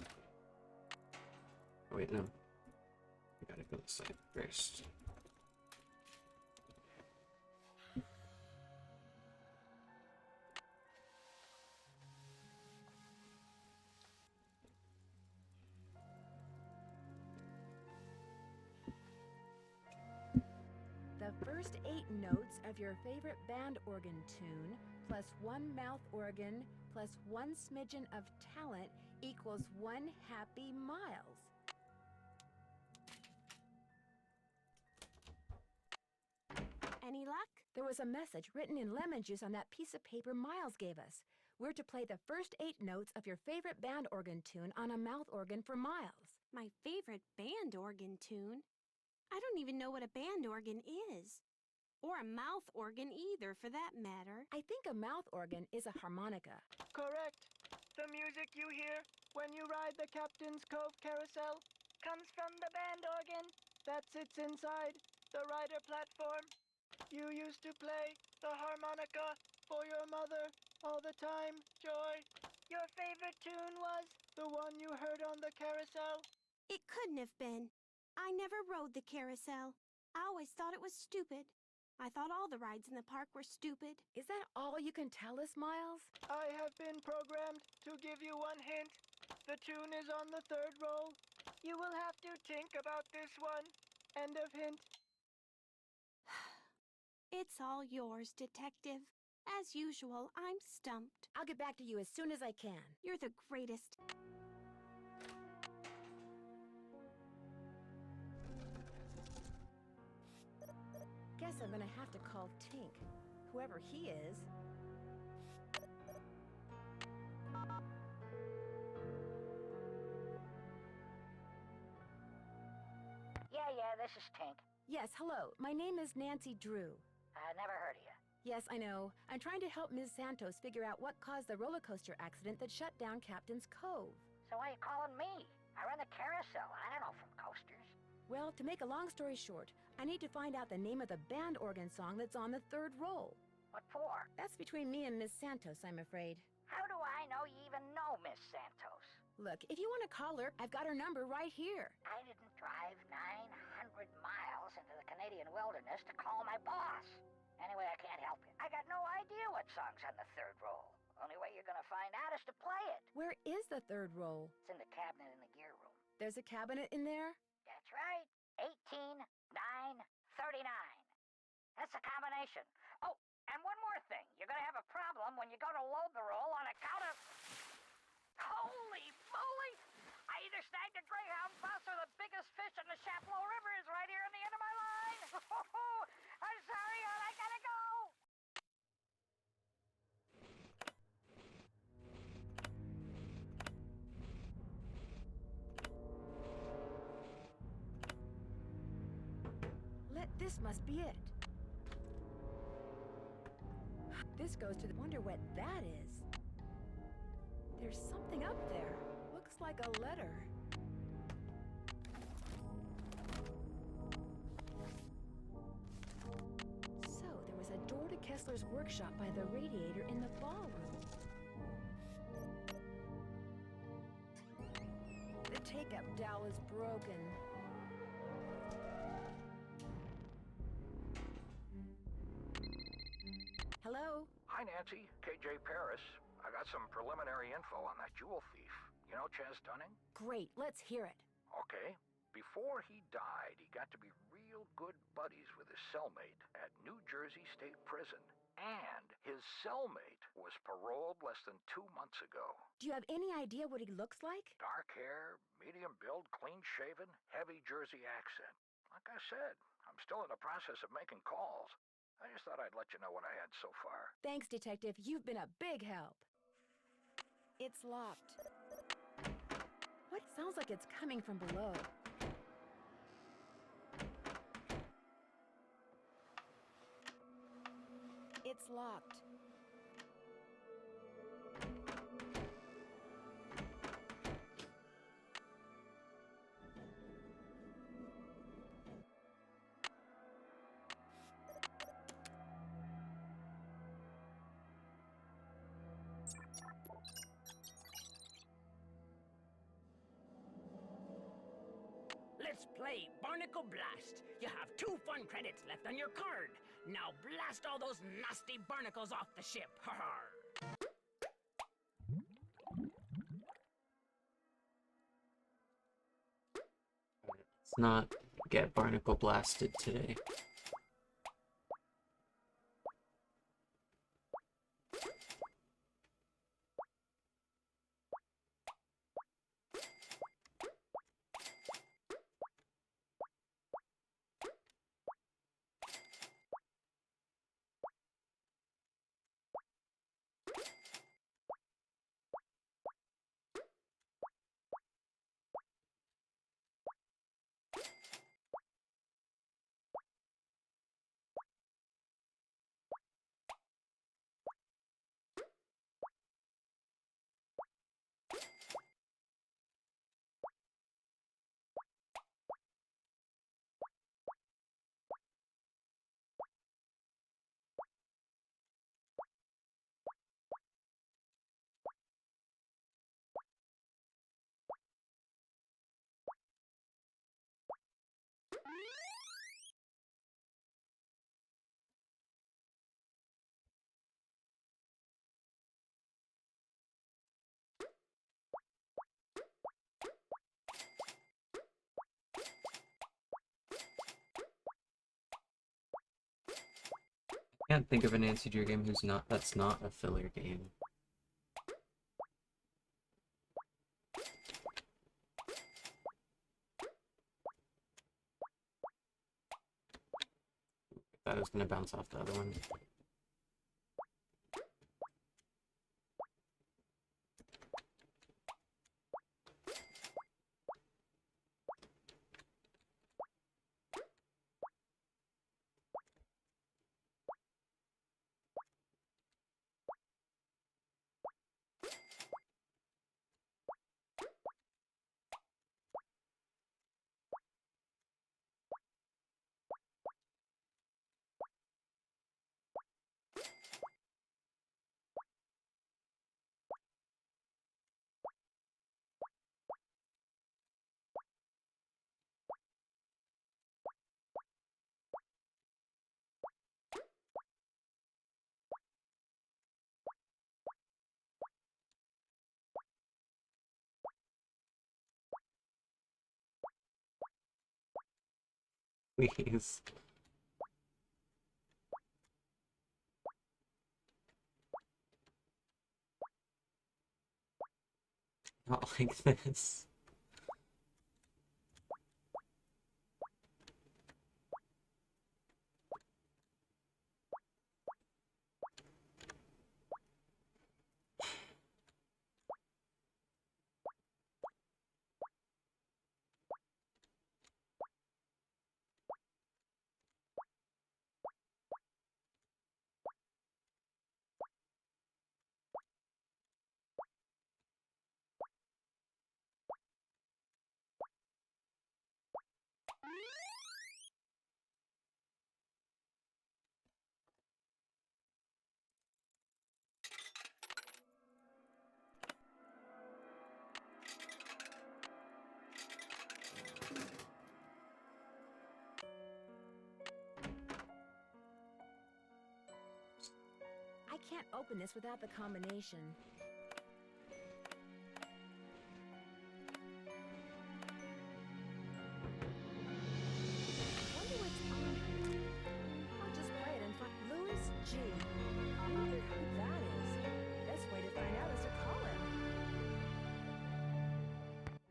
[SPEAKER 1] Oh, wait, no. I gotta go this side first.
[SPEAKER 15] The first 8 notes of your favorite band organ tune, plus 1 mouth organ, plus 1 smidgen of talent equals 1 happy Miles.
[SPEAKER 4] Any luck?
[SPEAKER 15] There was a message written in lemon juice on that piece of paper Miles gave us. We're to play the first 8 notes of your favorite band organ tune on a mouth organ for Miles.
[SPEAKER 4] My favorite band organ tune? I don't even know what a band organ is. Or a mouth organ either, for that matter.
[SPEAKER 15] I think a mouth organ is a harmonica.
[SPEAKER 7] Correct. The music you hear when you ride the Captain's Cove carousel comes from the band organ that sits inside the rider platform. You used to play the harmonica for your mother all the time, Joy. Your favorite tune was the one you heard on the carousel?
[SPEAKER 4] It couldn't have been. I never rode the carousel. I always thought it was stupid. I thought all the rides in the park were stupid.
[SPEAKER 15] Is that all you can tell us, Miles?
[SPEAKER 7] I have been programmed to give you one hint. The tune is on the 3rd roll. You will have to think about this one. End of hint.
[SPEAKER 4] It's all yours, Detective. As usual, I'm stumped.
[SPEAKER 15] I'll get back to you as soon as I can.
[SPEAKER 4] You're the greatest.
[SPEAKER 15] Guess I'm gonna have to call Tink, whoever he is.
[SPEAKER 6] Yeah, this is Tink.
[SPEAKER 15] Yes, hello. My name is Nancy Drew.
[SPEAKER 6] Never heard of you.
[SPEAKER 15] Yes, I know. I'm trying to help Ms. Santos figure out what caused the roller coaster accident that shut down Captain's Cove.
[SPEAKER 6] So why are you calling me? I run the carousel. I don't know from coasters.
[SPEAKER 15] Well, to make a long story short, I need to find out the name of the band organ song that's on the 3rd roll.
[SPEAKER 6] What for?
[SPEAKER 15] That's between me and Miss Santos, I'm afraid.
[SPEAKER 6] How do I know you even know Miss Santos?
[SPEAKER 15] Look, if you want to call her, I've got her number right here.
[SPEAKER 6] I didn't drive 900 miles into the Canadian wilderness to call my boss. Anyway, I can't help you. I got no idea what song's on the 3rd roll. Only way you're gonna find out is to play it.
[SPEAKER 15] Where is the 3rd roll?
[SPEAKER 6] It's in the cabinet in the gear room.
[SPEAKER 15] There's a cabinet in there?
[SPEAKER 6] That's right. 18, 9, 39. That's the combination. Oh, and one more thing. You're gonna have a problem when you go to load the roll on account of... Holy moly! I either snagged a greyhound bus or the biggest fish in the Chapleau River is right here on the end of my line. I'm sorry, hon. I gotta go.
[SPEAKER 15] This must be it. This goes to the... Wonder what that is. There's something up there. Looks like a letter. So, there was a door to Kessler's workshop by the radiator in the ballroom. The take-up dowel is broken. Hello?
[SPEAKER 18] Hi, Nancy. KJ Paris. I got some preliminary info on that jewel thief. You know Chaz Dunning?
[SPEAKER 15] Great, let's hear it.
[SPEAKER 18] Okay. Before he died, he got to be real good buddies with his cellmate at New Jersey State Prison. And his cellmate was paroled less than 2 months ago.
[SPEAKER 15] Do you have any idea what he looks like?
[SPEAKER 18] Dark hair, medium build, clean shaven, heavy Jersey accent. Like I said, I'm still in the process of making calls. I just thought I'd let you know what I had so far.
[SPEAKER 15] Thanks, Detective. You've been a big help. It's locked. What sounds like it's coming from below? It's locked.
[SPEAKER 10] Let's play Barnacle Blast. You have 2 fun credits left on your card. Now blast all those nasty barnacles off the ship. Ha ha.
[SPEAKER 1] Let's not get barnacle blasted today. I can't think of a Nancy Drew game that's not a filler game. That was gonna bounce off the other one. Please. Not like this.
[SPEAKER 15] I can't open this without the combination. Wonder what's on here. I'll just play it and find Louis G. I wonder who that is. Best way to find out is to call him.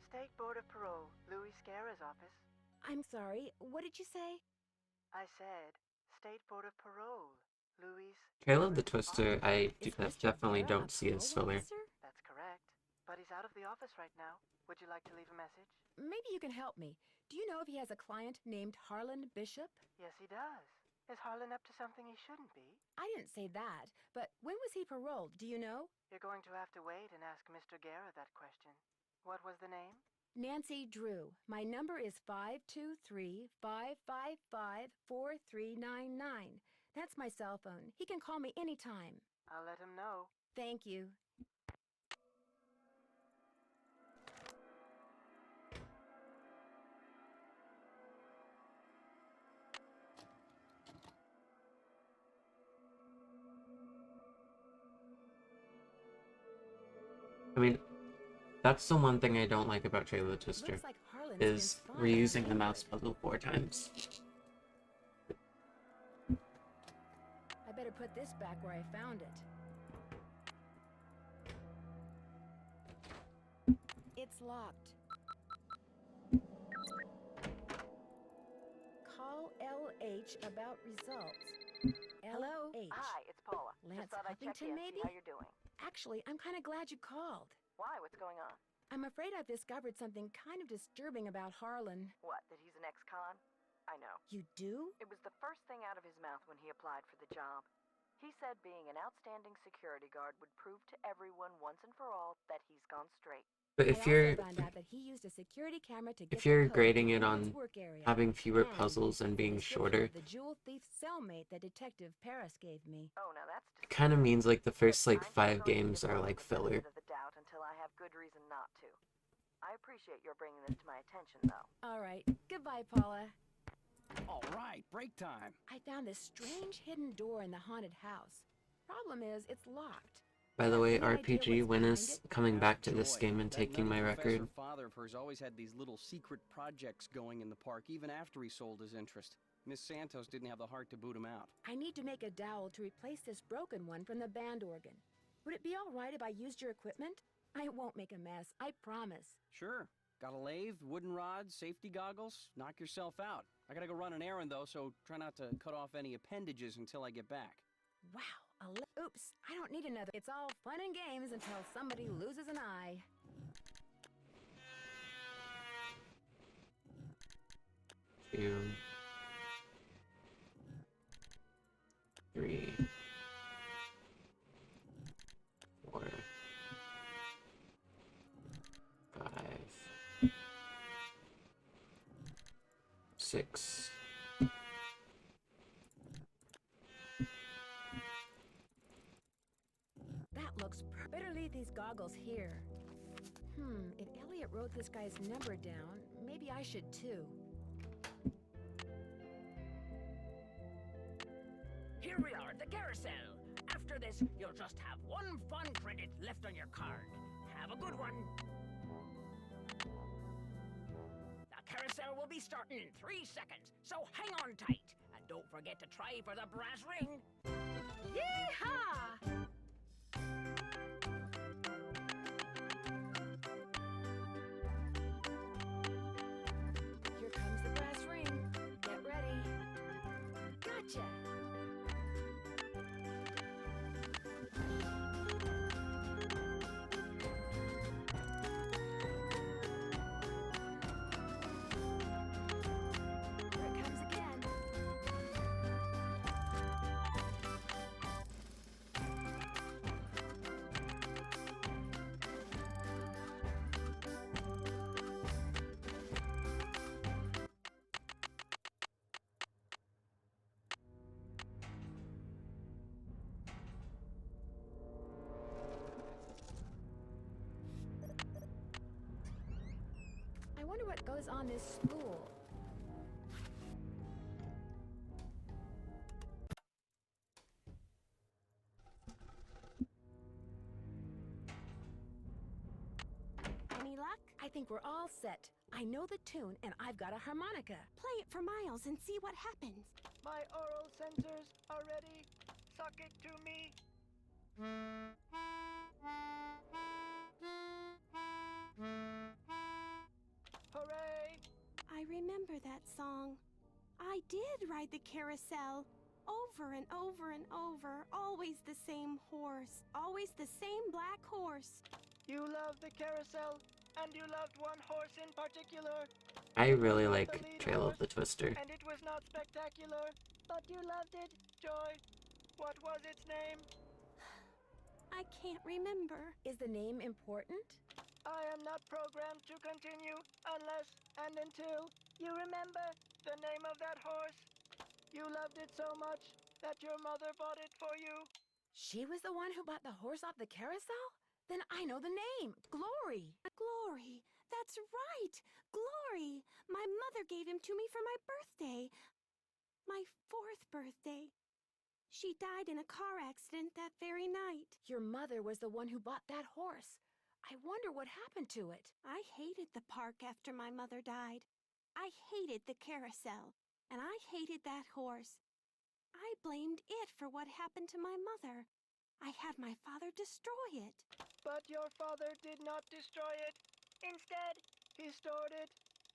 [SPEAKER 14] State Board of Parole, Louis Scarra's office.
[SPEAKER 15] I'm sorry, what did you say?
[SPEAKER 14] I said, State Board of Parole, Louis.
[SPEAKER 1] Trail of the Twister, I definitely don't see as filler.
[SPEAKER 14] That's correct. But he's out of the office right now. Would you like to leave a message?
[SPEAKER 15] Maybe you can help me. Do you know if he has a client named Harlan Bishop?
[SPEAKER 14] Yes, he does. Is Harlan up to something he shouldn't be?
[SPEAKER 15] I didn't say that, but when was he paroled? Do you know?
[SPEAKER 14] You're going to have to wait and ask Mr. Guerra that question. What was the name?
[SPEAKER 15] Nancy Drew. My number is 523-555-4399. That's my cell phone. He can call me anytime.
[SPEAKER 14] I'll let him know.
[SPEAKER 15] Thank you.
[SPEAKER 1] I mean, that's the one thing I don't like about Trailer Twister,
[SPEAKER 15] Looks like Harlan's
[SPEAKER 1] is
[SPEAKER 15] been spying on
[SPEAKER 1] reusing the
[SPEAKER 15] Henrik.
[SPEAKER 1] mouse puzzle 4 times.
[SPEAKER 15] I better put this back where I found it. It's locked. Call LH about results.
[SPEAKER 14] Hello?
[SPEAKER 15] LH.
[SPEAKER 14] Hi, it's Paula.
[SPEAKER 15] Lance
[SPEAKER 14] Just thought I'd check
[SPEAKER 15] Huffington,
[SPEAKER 14] in,
[SPEAKER 15] maybe?
[SPEAKER 14] see how you're doing.
[SPEAKER 15] Actually, I'm kind of glad you called.
[SPEAKER 14] Why? What's going on?
[SPEAKER 15] I'm afraid I've discovered something kind of disturbing about Harlan.
[SPEAKER 14] What, that he's an ex-con? I know.
[SPEAKER 15] You do?
[SPEAKER 14] It was the first thing out of his mouth when he applied for the job. He said being an outstanding security guard would prove to everyone once and for all that he's gone straight.
[SPEAKER 1] But
[SPEAKER 15] I
[SPEAKER 1] if you're
[SPEAKER 15] also found out that he used a security camera to get
[SPEAKER 1] if you're
[SPEAKER 15] the code
[SPEAKER 1] grading
[SPEAKER 15] to
[SPEAKER 1] it
[SPEAKER 15] Harlan's
[SPEAKER 1] on
[SPEAKER 15] work area.
[SPEAKER 1] having fewer
[SPEAKER 15] And
[SPEAKER 1] puzzles and
[SPEAKER 15] the
[SPEAKER 1] being
[SPEAKER 15] description
[SPEAKER 1] shorter,
[SPEAKER 15] of the jewel thief's cellmate that Detective Paris gave me.
[SPEAKER 14] Oh, now that's
[SPEAKER 1] it kind of means like the first like 5 games are like filler.
[SPEAKER 14] of the doubt until I have good reason not to. I appreciate your bringing this to my attention, though.
[SPEAKER 15] All right. Goodbye, Paula.
[SPEAKER 3] All right, break time.
[SPEAKER 15] I found this strange hidden door in the haunted house. Problem is, it's locked.
[SPEAKER 1] By the way,
[SPEAKER 15] Any idea
[SPEAKER 1] RPG,
[SPEAKER 15] what's
[SPEAKER 1] when
[SPEAKER 15] behind
[SPEAKER 1] is
[SPEAKER 15] it?
[SPEAKER 1] coming back to this
[SPEAKER 3] Joy,
[SPEAKER 1] game and
[SPEAKER 3] that
[SPEAKER 1] taking my
[SPEAKER 3] nutty
[SPEAKER 1] record?
[SPEAKER 3] professor father of hers always had these little secret projects going in the park, even after he sold his interest. Miss Santos didn't have the heart to boot him out.
[SPEAKER 15] I need to make a dowel to replace this broken one from the band organ. Would it be all right if I used your equipment? I won't make a mess, I promise.
[SPEAKER 3] Sure. Got a lathe, wooden rods, safety goggles? Knock yourself out. I gotta go run an errand, though, so try not to cut off any appendages until I get back.
[SPEAKER 15] Wow. Oops, I don't need another. It's all fun and games until somebody loses an eye.
[SPEAKER 1] 2, 3, 4, 5, 6.
[SPEAKER 15] That looks better leave these goggles here. If Elliot wrote this guy's number down, maybe I should too.
[SPEAKER 10] Here we are at the carousel. After this, you'll just have 1 fun credit left on your card. Have a good one. The carousel will be starting in 3 seconds, so hang on tight. And don't forget to try for the brass ring.
[SPEAKER 15] Yeehaw! Here comes the brass ring. Get ready. Gotcha! Here it comes again. I wonder what goes on this spool.
[SPEAKER 4] Any luck?
[SPEAKER 15] I think we're all set. I know the tune, and I've got a harmonica.
[SPEAKER 4] Play it for Miles and see what happens.
[SPEAKER 7] My oral sensors are ready. Suck it to me. Hooray!
[SPEAKER 4] I remember that song. I did ride the carousel. Over and over and over. Always the same horse. Always the same black horse.
[SPEAKER 7] You love the carousel, and you loved one horse in particular.
[SPEAKER 1] I really like Trail of the Twister.
[SPEAKER 7] And it was not spectacular, but you loved it, Joy. What was its name?
[SPEAKER 4] I can't remember.
[SPEAKER 15] Is the name important?
[SPEAKER 7] I am not programmed to continue unless and until you remember the name of that horse. You loved it so much that your mother bought it for you.
[SPEAKER 15] She was the one who bought the horse off the carousel? Then I know the name. Glory.
[SPEAKER 4] Glory. That's right. Glory. My mother gave him to me for my birthday. My 4th birthday. She died in a car accident that very night.
[SPEAKER 15] Your mother was the one who bought that horse. I wonder what happened to it.
[SPEAKER 4] I hated the park after my mother died. I hated the carousel, and I hated that horse. I blamed it for what happened to my mother. I had my father destroy it.
[SPEAKER 7] But your father did not destroy it. Instead, he stored it.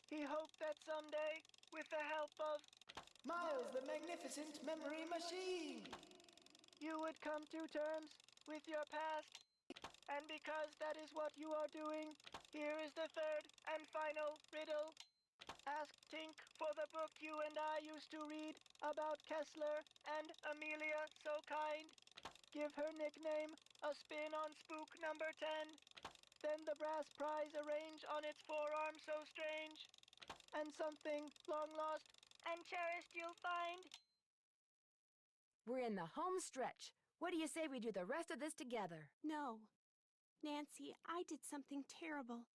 [SPEAKER 7] He hoped that someday, with the help of
[SPEAKER 9] Miles, the magnificent memory machine!
[SPEAKER 7] you would come to terms with your past. And because that is what you are doing, here is the third and final riddle. Ask Tink for the book you and I used to read about Kessler and Amelia So Kind. Give her nickname a spin on spook number 10. Then the brass prize arrange on its forearm so strange. And something long lost and cherished you'll find.
[SPEAKER 15] We're in the home stretch. What do you say we do the rest of this together?
[SPEAKER 4] No. Nancy, I did something terrible.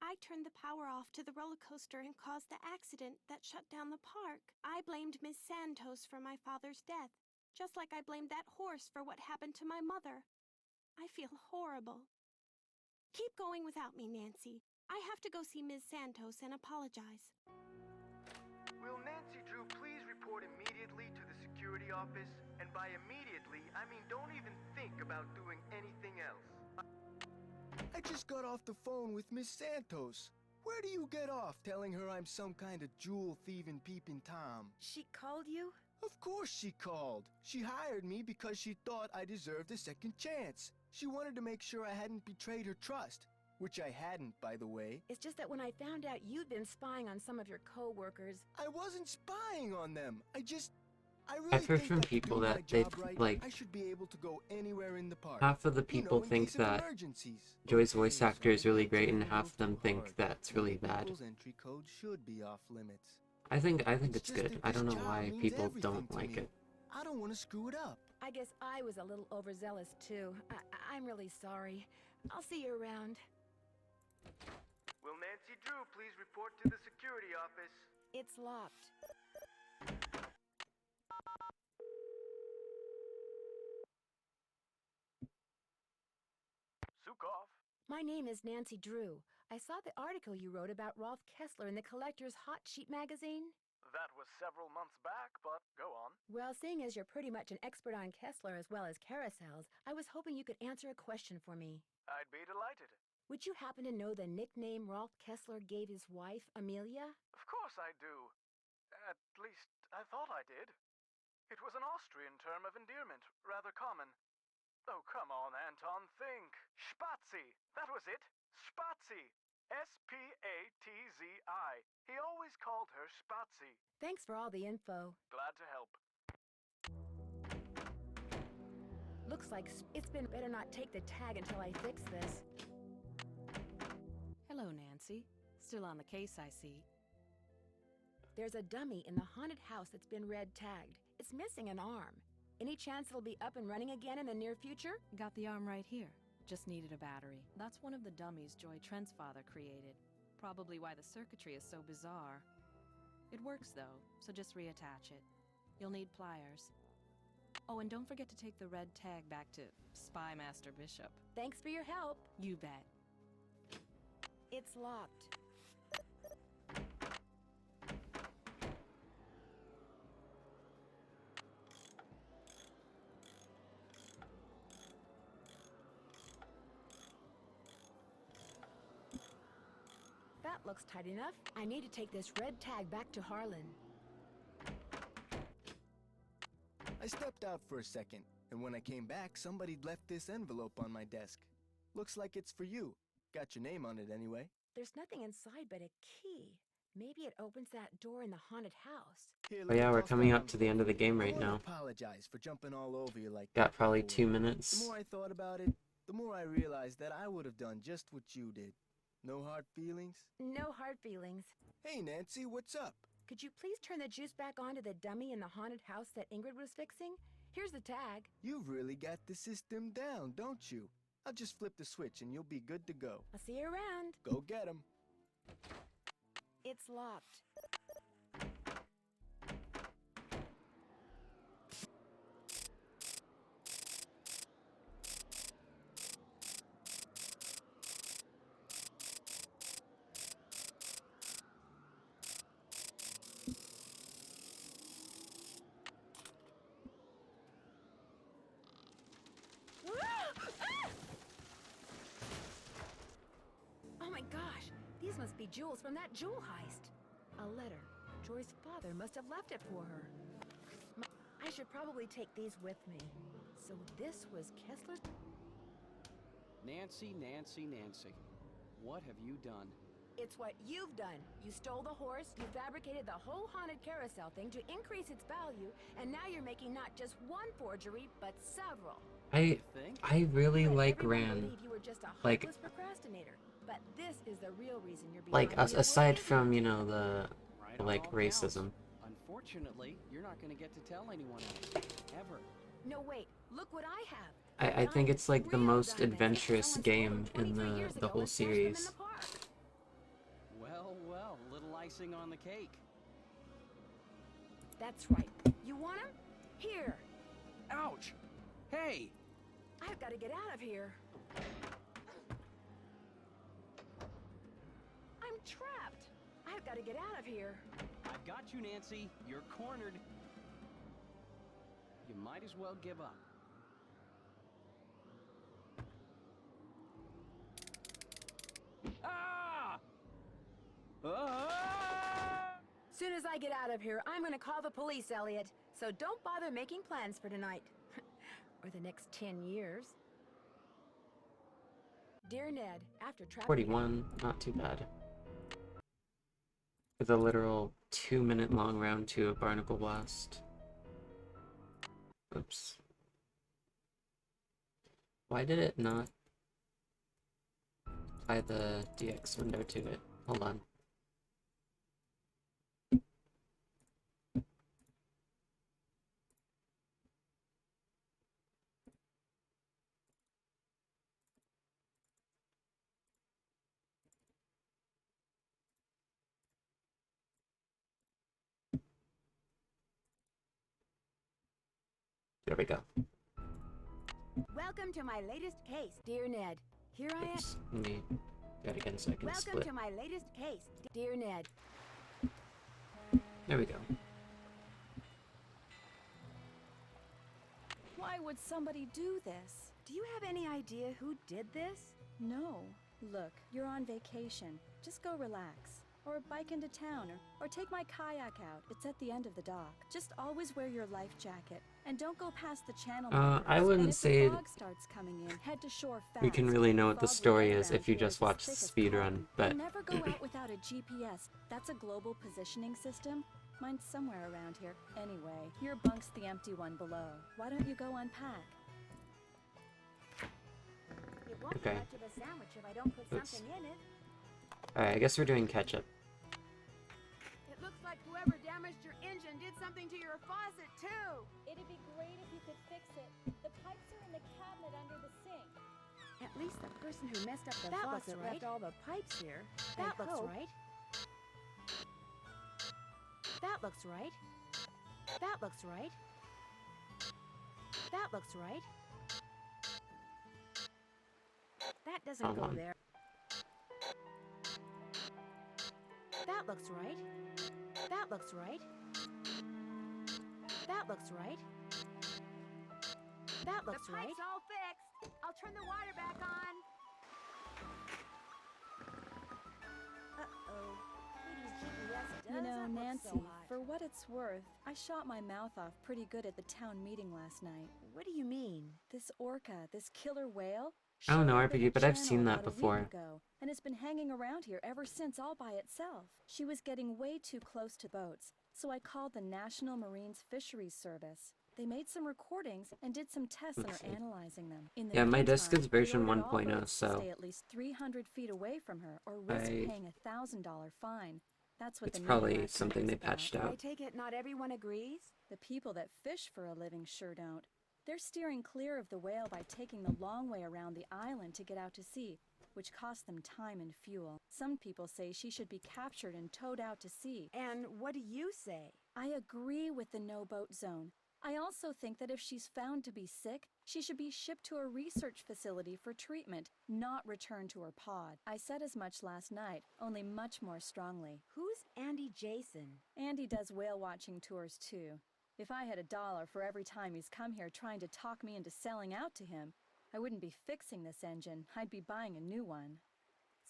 [SPEAKER 4] I turned the power off to the roller coaster and caused the accident that shut down the park. I blamed Miss Santos for my father's death, just like I blamed that horse for what happened to my mother. I feel horrible. Keep going without me, Nancy. I have to go see Ms. Santos and apologize.
[SPEAKER 16] Will Nancy Drew please report immediately to the security office? And by immediately, I mean don't even think about doing anything else.
[SPEAKER 2] I just got off the phone with Miss Santos. Where do you get off telling her I'm some kind of jewel-thieving peeping Tom?
[SPEAKER 15] She called you?
[SPEAKER 2] Of course she called. She hired me because she thought I deserved a second chance. She wanted to make sure I hadn't betrayed her trust. Which I hadn't, by the way.
[SPEAKER 15] It's just that when I found out you'd been spying on some of your co-workers...
[SPEAKER 2] I wasn't spying on them. I really
[SPEAKER 1] I've heard
[SPEAKER 2] think
[SPEAKER 1] from
[SPEAKER 2] that to
[SPEAKER 1] people
[SPEAKER 2] do
[SPEAKER 1] that
[SPEAKER 2] my
[SPEAKER 1] they
[SPEAKER 2] job right,
[SPEAKER 1] like
[SPEAKER 2] I should be able to go anywhere in the park.
[SPEAKER 1] half of the people
[SPEAKER 2] in
[SPEAKER 1] think
[SPEAKER 2] case of
[SPEAKER 1] that
[SPEAKER 2] emergencies.
[SPEAKER 1] Joy's voice
[SPEAKER 2] Okay,
[SPEAKER 1] actor is
[SPEAKER 2] so
[SPEAKER 1] really
[SPEAKER 2] that's
[SPEAKER 1] great,
[SPEAKER 2] a
[SPEAKER 1] and
[SPEAKER 2] little
[SPEAKER 1] half of them
[SPEAKER 2] too
[SPEAKER 1] think
[SPEAKER 2] hard.
[SPEAKER 1] that's really bad.
[SPEAKER 2] People's entry code should be off limits.
[SPEAKER 1] I think it's
[SPEAKER 2] just
[SPEAKER 1] good.
[SPEAKER 2] that
[SPEAKER 1] I don't
[SPEAKER 2] this
[SPEAKER 1] know
[SPEAKER 2] job
[SPEAKER 1] why
[SPEAKER 2] means
[SPEAKER 1] people
[SPEAKER 2] everything
[SPEAKER 1] don't
[SPEAKER 2] to
[SPEAKER 1] like
[SPEAKER 2] me.
[SPEAKER 1] it.
[SPEAKER 2] I don't want to screw it up.
[SPEAKER 15] I guess I was a little overzealous, too. I'm really sorry. I'll see you around.
[SPEAKER 16] Will Nancy Drew please report to the security office?
[SPEAKER 15] It's locked.
[SPEAKER 16] Sukov.
[SPEAKER 15] My name is Nancy Drew. I saw the article you wrote about Rolf Kessler in the Collector's Hot Sheet magazine.
[SPEAKER 16] That was several months back, but go on.
[SPEAKER 15] Well, seeing as you're pretty much an expert on Kessler as well as carousels, I was hoping you could answer a question for me.
[SPEAKER 16] I'd be delighted.
[SPEAKER 15] Would you happen to know the nickname Rolf Kessler gave his wife, Amelia?
[SPEAKER 16] Of course I do. At least, I thought I did. It was an Austrian term of endearment, rather common. Oh, come on, Anton, think. Spazi. That was it. Spazi. S-P-A-T-Z-I. He always called her Spazi.
[SPEAKER 15] Thanks for all the info.
[SPEAKER 16] Glad to help.
[SPEAKER 15] Looks like it's been better not take the tag until I fix this.
[SPEAKER 20] Hello, Nancy. Still on the case, I see.
[SPEAKER 15] There's a dummy in the haunted house that's been red tagged. It's missing an arm. Any chance it'll be up and running again in the near future?
[SPEAKER 20] Got the arm right here. Just needed a battery. That's one of the dummies Joy Trent's father created. Probably why the circuitry is so bizarre. It works though, so just reattach it. You'll need pliers. Oh, and don't forget to take the red tag back to Spy Master Bishop.
[SPEAKER 15] Thanks for your help.
[SPEAKER 20] You bet.
[SPEAKER 15] It's locked. That looks tight enough. I need to take this red tag back to Harlan.
[SPEAKER 2] I stepped out for a second, and when I came back, somebody'd left this envelope on my desk. Looks like it's for you. Got your name on it anyway.
[SPEAKER 15] There's nothing inside but a key. Maybe it opens that door in the haunted house.
[SPEAKER 2] Here,
[SPEAKER 1] Oh
[SPEAKER 2] let me
[SPEAKER 1] yeah, we're
[SPEAKER 2] toss
[SPEAKER 1] coming
[SPEAKER 2] that
[SPEAKER 1] up
[SPEAKER 2] one
[SPEAKER 1] to the
[SPEAKER 2] for
[SPEAKER 1] end of the
[SPEAKER 2] you.
[SPEAKER 1] game
[SPEAKER 2] I
[SPEAKER 1] right
[SPEAKER 2] wanna
[SPEAKER 1] now.
[SPEAKER 2] apologize for jumping all over you like
[SPEAKER 1] Got
[SPEAKER 2] that
[SPEAKER 1] probably
[SPEAKER 2] before.
[SPEAKER 1] 2 minutes.
[SPEAKER 2] The more I thought about it, the more I realized that I would have done just what you did. No hard feelings?
[SPEAKER 15] No hard feelings.
[SPEAKER 2] Hey, Nancy, what's up?
[SPEAKER 15] Could you please turn the juice back on to the dummy in the haunted house that Ingrid was fixing? Here's the tag.
[SPEAKER 2] You've really got the system down, don't you? I'll just flip the switch and you'll be good to go.
[SPEAKER 15] I'll see you around.
[SPEAKER 2] Go get 'em.
[SPEAKER 15] It's locked. must be jewels from that jewel heist. A letter. Joy's father must have left it for her. I should probably take these with me. So this was Kessler's...
[SPEAKER 3] Nancy, Nancy, Nancy. What have you done?
[SPEAKER 15] It's what you've done. You stole the horse, you fabricated the whole haunted carousel thing to increase its value, and now you're making not just one forgery, but several.
[SPEAKER 1] I really like Ran.
[SPEAKER 15] You were just a
[SPEAKER 1] Like,
[SPEAKER 15] hopeless procrastinator, but this is the real reason you're being
[SPEAKER 1] like aside from, you know, the like racism.
[SPEAKER 3] Unfortunately, you're not going to get to tell anyone else. Ever.
[SPEAKER 15] No, wait. Look what I have.
[SPEAKER 1] I think it's like the most adventurous game in the whole series.
[SPEAKER 3] Well, well, little icing on the cake.
[SPEAKER 15] That's right. You want him? Here.
[SPEAKER 3] Ouch! Hey!
[SPEAKER 15] I've got to get out of here. I'm trapped. I've got to get out of here.
[SPEAKER 3] I've got you, Nancy. You're cornered. You might as well give up. Ah!
[SPEAKER 15] Soon as I get out of here, I'm going to call the police, Elliot. So don't bother making plans for tonight. Or the next 10 years. Dear Ned, after trapping...
[SPEAKER 1] 41, not too bad. For the literal 2-minute long round 2 of Barnacle Blast. Oops. Why did it not apply the DX window to it? Hold on. There we go.
[SPEAKER 15] Welcome to my latest case, dear Ned. Here I am.
[SPEAKER 1] Let me do that again so I can
[SPEAKER 15] Welcome
[SPEAKER 1] split.
[SPEAKER 15] to my latest case, dear Ned.
[SPEAKER 1] There we go.
[SPEAKER 20] Why would somebody do this?
[SPEAKER 15] Do you have any idea who did this?
[SPEAKER 21] No. Look, you're on vacation. Just go relax. Or bike into town, or take my kayak out. It's at the end of the dock. Just always wear your life jacket, and don't go past the channel markers.
[SPEAKER 1] I wouldn't
[SPEAKER 21] and if
[SPEAKER 1] say
[SPEAKER 21] the fog starts coming in, head to shore fast.
[SPEAKER 1] we can really know what the
[SPEAKER 21] Fog will
[SPEAKER 1] story
[SPEAKER 21] get
[SPEAKER 1] is
[SPEAKER 21] around
[SPEAKER 1] if you
[SPEAKER 21] here
[SPEAKER 1] just
[SPEAKER 21] as
[SPEAKER 1] watch the
[SPEAKER 21] thick as
[SPEAKER 1] speedrun,
[SPEAKER 21] cotton.
[SPEAKER 1] but
[SPEAKER 21] You'll never go out without a GPS. That's a global positioning system. Mine's somewhere around here. Anyway, your bunk's the empty one below. Why don't you go unpack?
[SPEAKER 15] It won't
[SPEAKER 1] Okay.
[SPEAKER 15] be much of a sandwich if I don't put
[SPEAKER 1] Let's-
[SPEAKER 15] something in it.
[SPEAKER 1] Alright, I guess we're doing catch-up.
[SPEAKER 15] It looks like whoever damaged your engine did something to your faucet, too.
[SPEAKER 21] It'd be great if you could fix it. The pipes are in the cabinet under the sink.
[SPEAKER 15] At least the person who messed up the
[SPEAKER 21] That looks
[SPEAKER 15] faucet
[SPEAKER 21] right.
[SPEAKER 15] left all the pipes here.
[SPEAKER 21] That
[SPEAKER 15] I
[SPEAKER 21] looks
[SPEAKER 15] hope.
[SPEAKER 21] right.
[SPEAKER 15] That looks right. That looks right. That looks right. That doesn't
[SPEAKER 1] Hold
[SPEAKER 15] go
[SPEAKER 1] on.
[SPEAKER 15] there. That looks right. That looks right. That looks right. That looks
[SPEAKER 21] The
[SPEAKER 15] right.
[SPEAKER 21] pipe's
[SPEAKER 15] all fixed. I'll turn the water back on. Uh-oh. Katie's GPS
[SPEAKER 21] You know,
[SPEAKER 15] doesn't look
[SPEAKER 21] Nancy,
[SPEAKER 15] so hot.
[SPEAKER 21] for what it's worth, I shot my mouth off pretty good at the town meeting last night.
[SPEAKER 15] What do you mean?
[SPEAKER 21] This orca, this killer whale,
[SPEAKER 1] I don't know
[SPEAKER 21] showed up in
[SPEAKER 1] RPG,
[SPEAKER 21] the
[SPEAKER 1] but I've
[SPEAKER 21] channel
[SPEAKER 1] seen that
[SPEAKER 21] about a week
[SPEAKER 1] before.
[SPEAKER 21] ago, and it's been hanging around here ever since all by itself. She was getting way too close to boats, so I called the National Marines Fisheries Service. They made some recordings and did some tests and
[SPEAKER 1] Let's
[SPEAKER 21] are
[SPEAKER 1] see.
[SPEAKER 21] analyzing them. In the
[SPEAKER 1] Yeah, my disk
[SPEAKER 21] meantime,
[SPEAKER 1] is version
[SPEAKER 21] we ordered all
[SPEAKER 1] 1.0,
[SPEAKER 21] boats to
[SPEAKER 1] so
[SPEAKER 21] stay at least 300 feet away from her or risk
[SPEAKER 1] I-
[SPEAKER 21] paying a $1,000 fine. That's what
[SPEAKER 1] it's
[SPEAKER 21] the
[SPEAKER 1] probably
[SPEAKER 21] media
[SPEAKER 1] something they
[SPEAKER 21] is about.
[SPEAKER 1] patched out.
[SPEAKER 15] I take it not everyone agrees?
[SPEAKER 21] The people that fish for a living sure don't. They're steering clear of the whale by taking the long way around the island to get out to sea, which costs them time and fuel. Some people say she should be captured and towed out to sea.
[SPEAKER 15] And what do you say?
[SPEAKER 21] I agree with the no-boat zone. I also think that if she's found to be sick, she should be shipped to a research facility for treatment, not returned to her pod. I said as much last night, only much more strongly.
[SPEAKER 15] Who's Andy Jason?
[SPEAKER 21] Andy does whale watching tours too. If I had $1 for every time he's come here trying to talk me into selling out to him, I wouldn't be fixing this engine. I'd be buying a new one.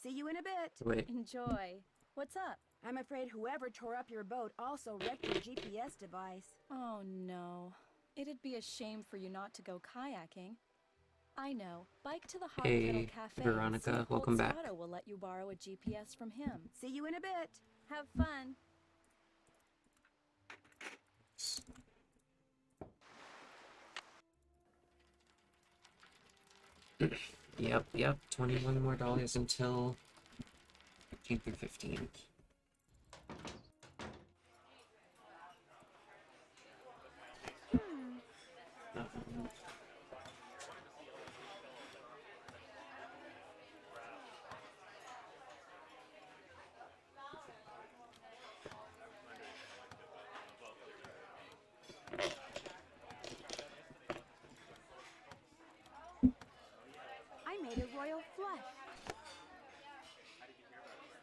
[SPEAKER 15] See you in a bit.
[SPEAKER 1] Wait.
[SPEAKER 21] Enjoy. What's up?
[SPEAKER 15] I'm afraid whoever tore up your boat also wrecked your GPS device.
[SPEAKER 21] Oh no. It'd be a shame for you not to go kayaking. I know. Bike to the Harbor Middle
[SPEAKER 1] Hey,
[SPEAKER 21] Cafe.
[SPEAKER 1] Veronica,
[SPEAKER 21] See if
[SPEAKER 1] welcome
[SPEAKER 21] Old
[SPEAKER 1] back.
[SPEAKER 21] Scotto will let you borrow a GPS from him.
[SPEAKER 15] See you in a bit.
[SPEAKER 21] Have fun.
[SPEAKER 1] Yep. $21 more until 15th through 15th.
[SPEAKER 15] I made a royal flush.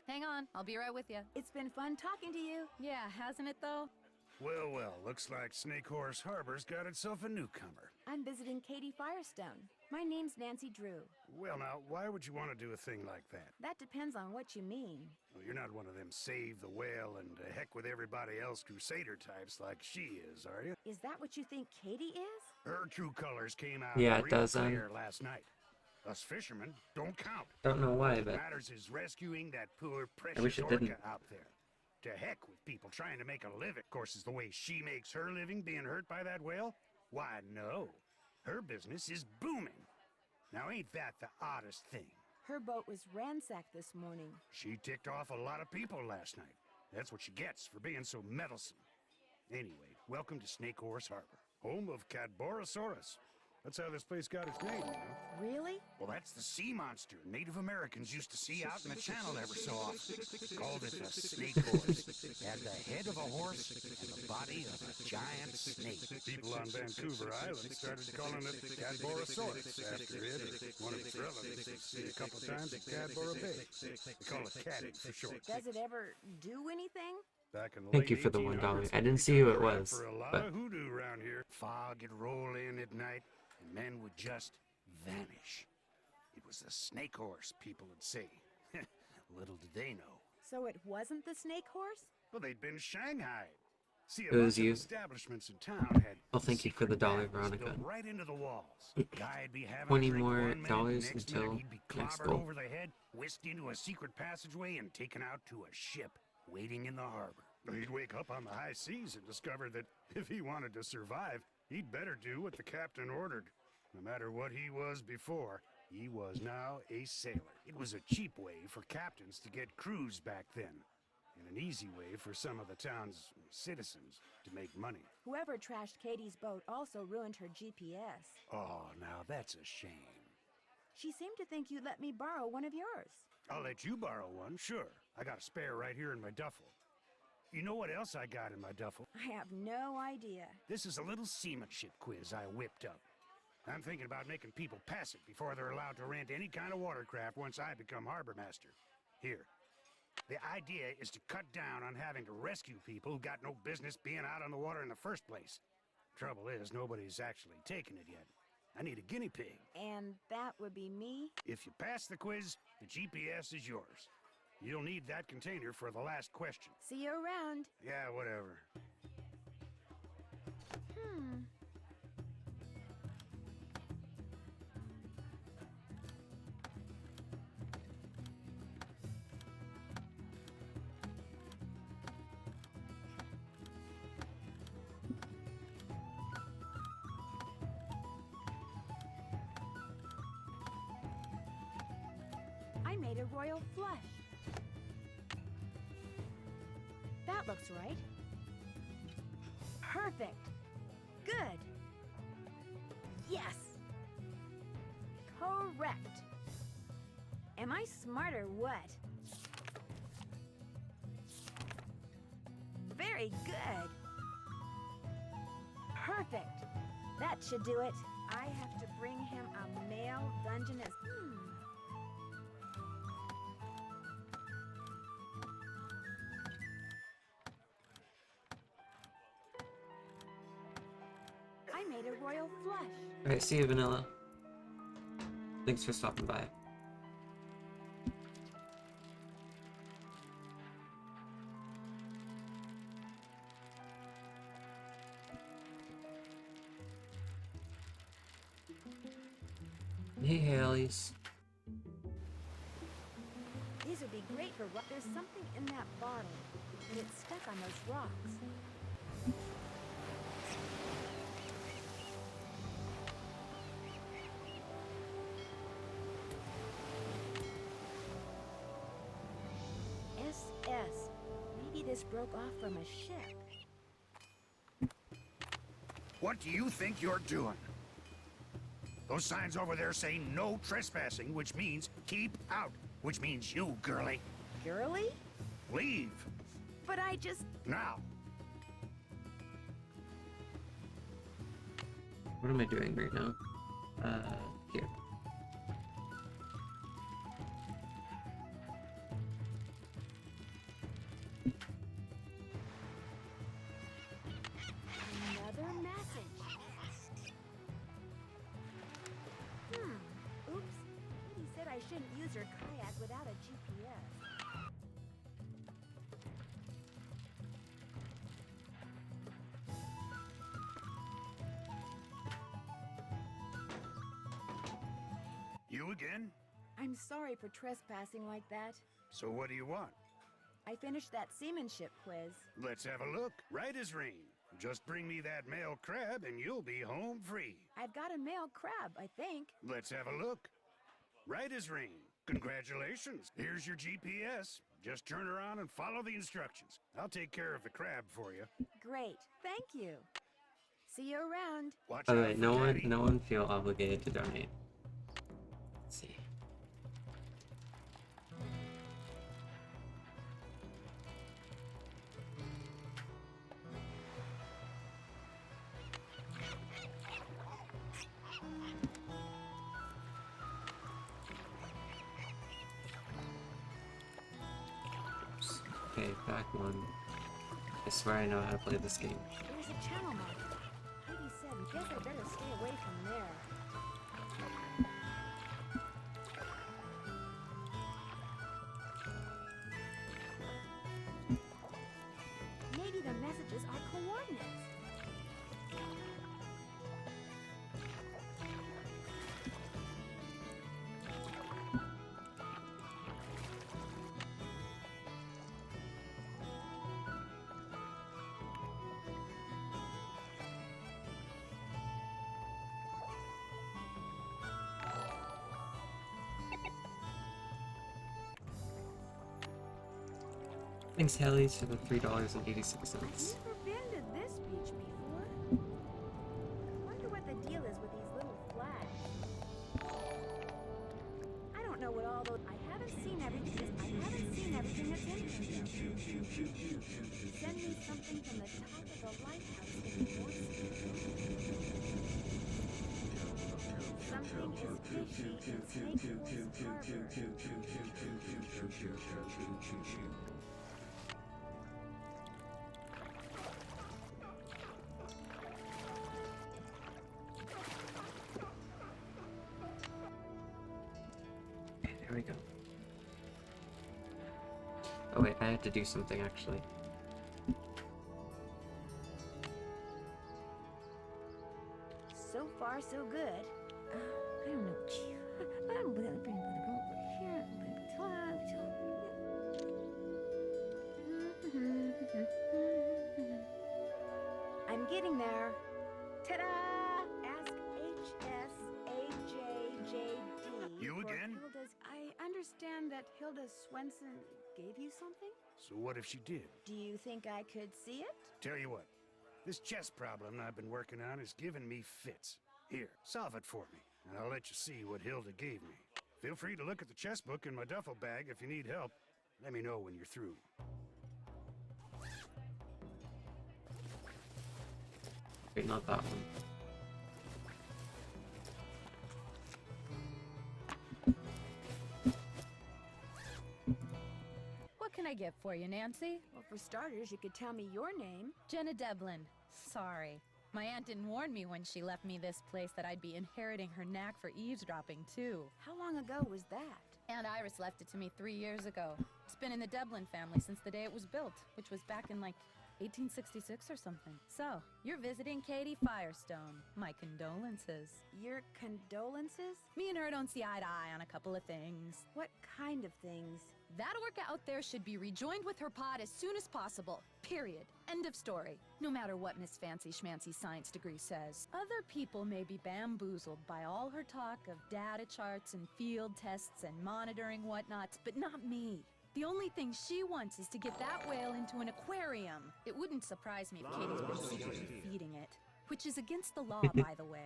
[SPEAKER 12] Hang on, I'll be right with you.
[SPEAKER 15] It's been fun talking to you.
[SPEAKER 12] Yeah, hasn't it though?
[SPEAKER 8] Well, looks like Snake Horse Harbor's got itself a newcomer.
[SPEAKER 15] I'm visiting Katie Firestone. My name's Nancy Drew.
[SPEAKER 8] Well, now, why would you want to do a thing like that?
[SPEAKER 15] That depends on what you mean.
[SPEAKER 8] Well, you're not one of them save the whale and heck with everybody else crusader types like she is, are you?
[SPEAKER 15] Is that what you think Katie is?
[SPEAKER 8] Her true colors came out
[SPEAKER 1] Yeah, it
[SPEAKER 8] real
[SPEAKER 1] does,
[SPEAKER 8] clear last night. Us fishermen don't count.
[SPEAKER 1] Don't know why,
[SPEAKER 8] What
[SPEAKER 1] but
[SPEAKER 8] matters is rescuing that poor
[SPEAKER 1] I wish
[SPEAKER 8] precious
[SPEAKER 1] it
[SPEAKER 8] orca
[SPEAKER 1] didn't.
[SPEAKER 8] out there. To heck with people trying to make a living. Of course, is the way she makes her living being hurt by that whale? Why, no. Her business is booming. Now, ain't that the oddest thing?
[SPEAKER 15] Her boat was ransacked this morning.
[SPEAKER 8] She ticked off a lot of people last night. That's what she gets for being so meddlesome. Anyway, welcome to Snake Horse Harbor, home of Cadborosaurus. That's how this place got its name, you know?
[SPEAKER 15] Really?
[SPEAKER 8] Well, that's the sea monster Native Americans used to see out in the channel every so often. Called it the snake horse. Had the head of a horse and the body of a giant snake. People on Vancouver Island started calling it Cadborosaurus after it or one of its relatives was seen a couple of times at Cadboro Bay. They call it Caddy for short.
[SPEAKER 15] Does it ever do anything?
[SPEAKER 8] Back in the
[SPEAKER 1] Thank you
[SPEAKER 8] late
[SPEAKER 1] for the $1.
[SPEAKER 8] 1800s,
[SPEAKER 1] I didn't see who it
[SPEAKER 8] around
[SPEAKER 1] was,
[SPEAKER 8] for a lot
[SPEAKER 1] but
[SPEAKER 8] of hoodoo around here. Fog would roll in at night, and men would just vanish. It was the snake horse, people would say. Little did they know.
[SPEAKER 15] So it wasn't the snake horse?
[SPEAKER 8] Well, they'd been shanghaied. See, a
[SPEAKER 1] It was
[SPEAKER 8] bunch of
[SPEAKER 1] you.
[SPEAKER 8] establishments in town had
[SPEAKER 1] Well, thank you for the $1,
[SPEAKER 8] batteries
[SPEAKER 1] Veronica.
[SPEAKER 8] built right into the walls. Guy'd be having
[SPEAKER 1] 20
[SPEAKER 8] a drink
[SPEAKER 1] more
[SPEAKER 8] one minute,
[SPEAKER 1] dollars
[SPEAKER 8] next
[SPEAKER 1] until
[SPEAKER 8] minute he'd be
[SPEAKER 1] next
[SPEAKER 8] clobbered
[SPEAKER 1] goal.
[SPEAKER 8] over the head, whisked into a secret passageway, and taken out to a ship waiting in the harbor. He'd wake up on the high seas and discover that if he wanted to survive, he'd better do what the captain ordered. No matter what he was before, he was now a sailor. It was a cheap way for captains to get crews back then, and an easy way for some of the town's citizens to make money.
[SPEAKER 15] Whoever trashed Katie's boat also ruined her GPS.
[SPEAKER 8] Oh, now that's a shame.
[SPEAKER 15] She seemed to think you'd let me borrow one of yours.
[SPEAKER 8] I'll let you borrow one, sure. I got a spare right here in my duffel. You know what else I got in my duffel?
[SPEAKER 15] I have no idea.
[SPEAKER 8] This is a little seamanship quiz I whipped up. I'm thinking about making people pass it before they're allowed to rent any kind of watercraft once I become harbor master. Here. The idea is to cut down on having to rescue people who got no business being out on the water in the first place. Trouble is, nobody's actually taken it yet. I need a guinea pig.
[SPEAKER 15] And that would be me?
[SPEAKER 8] If you pass the quiz, the GPS is yours. You'll need that container for the last question.
[SPEAKER 15] See you around.
[SPEAKER 8] Yeah, whatever.
[SPEAKER 15] I made a royal flush. That looks right. Perfect. Good. Yes. Correct. Am I smart or what? Very good. Perfect. That should do it. I have to bring him a male Dungeness. I made a royal flush.
[SPEAKER 1] Alright, see you, Vanilla. Thanks for stopping by. Hey, Haley's.
[SPEAKER 15] These would be great for rock. There's something in that bottle, and it's stuck on those rocks. SS. Maybe this broke off from a ship.
[SPEAKER 8] What do you think you're doing? Those signs over there say no trespassing, which means keep out, which means you, girlie.
[SPEAKER 15] Girly?
[SPEAKER 8] Leave.
[SPEAKER 15] But I just...
[SPEAKER 8] Now.
[SPEAKER 1] What am I doing right now? Here.
[SPEAKER 15] Another message. Oops. He said I shouldn't use her kayak without a GPS.
[SPEAKER 8] You again?
[SPEAKER 15] I'm sorry for trespassing like that.
[SPEAKER 8] So what do you want?
[SPEAKER 15] I finished that seamanship quiz.
[SPEAKER 8] Let's have a look. Right as rain. Just bring me that male crab and you'll be home free.
[SPEAKER 15] I've got a male crab, I think.
[SPEAKER 8] Let's have a look. Right as rain. Congratulations. Here's your GPS. Just turn around and follow the instructions. I'll take care of the crab for you.
[SPEAKER 15] Great. Thank you. See you around.
[SPEAKER 8] Watch
[SPEAKER 1] By the
[SPEAKER 8] out
[SPEAKER 1] way,
[SPEAKER 8] for
[SPEAKER 1] no
[SPEAKER 8] Daddy.
[SPEAKER 1] one feel obligated to donate. Let's see. Oops. Okay, back one. I swear I know how to play this game.
[SPEAKER 15] There's a channel marker. Heidi said, guess I better stay away from there. Maybe the messages are coordinates.
[SPEAKER 1] Thanks, Haley's, for the $3.86.
[SPEAKER 15] I've never been to this beach before. I wonder what the deal is with these little flags. I don't know what all those... I haven't seen everything that's in here. Send me something from the top of the lighthouse in Morse. Something is fishy in Snake Harbor.
[SPEAKER 1] There we go. Oh wait, I had to do something actually.
[SPEAKER 15] So far, so good. I don't know. I'm getting there. Ta-da! Ask HSAJJD.
[SPEAKER 8] You
[SPEAKER 15] for
[SPEAKER 8] again?
[SPEAKER 15] Hilda's... I understand that Hilda Swenson gave you something?
[SPEAKER 8] So what if she did?
[SPEAKER 15] Do you think I could see it?
[SPEAKER 8] Tell you what, this chess problem I've been working on is giving me fits. Here, solve it for me, and I'll let you see what Hilda gave me. Feel free to look at the chess book in my duffel bag if you need help. Let me know when you're through.
[SPEAKER 1] Wait, not that one.
[SPEAKER 17] What can I get for you, Nancy?
[SPEAKER 15] Well, for starters, you could tell me your name.
[SPEAKER 17] Jenna Devlin. Sorry. My aunt didn't warn me when she left me this place that I'd be inheriting her knack for eavesdropping, too.
[SPEAKER 15] How long ago was that?
[SPEAKER 17] Aunt Iris left it to me 3 years ago. It's been in the Devlin family since the day it was built, which was back in, like, 1866 or something. So, you're visiting Katie Firestone. My condolences.
[SPEAKER 15] Your condolences?
[SPEAKER 17] Me and her don't see eye to eye on a couple of things.
[SPEAKER 15] What kind of things?
[SPEAKER 17] That orca out there should be rejoined with her pod as soon as possible. Period. End of story. No matter what Miss Fancy Schmancy's science degree says. Other people may be bamboozled by all her talk of data charts and field tests and monitoring whatnots, but not me. The only thing she wants is to get that whale into an aquarium. It wouldn't surprise me if Katie's been secretly feeding it. Which is against the law, by the way.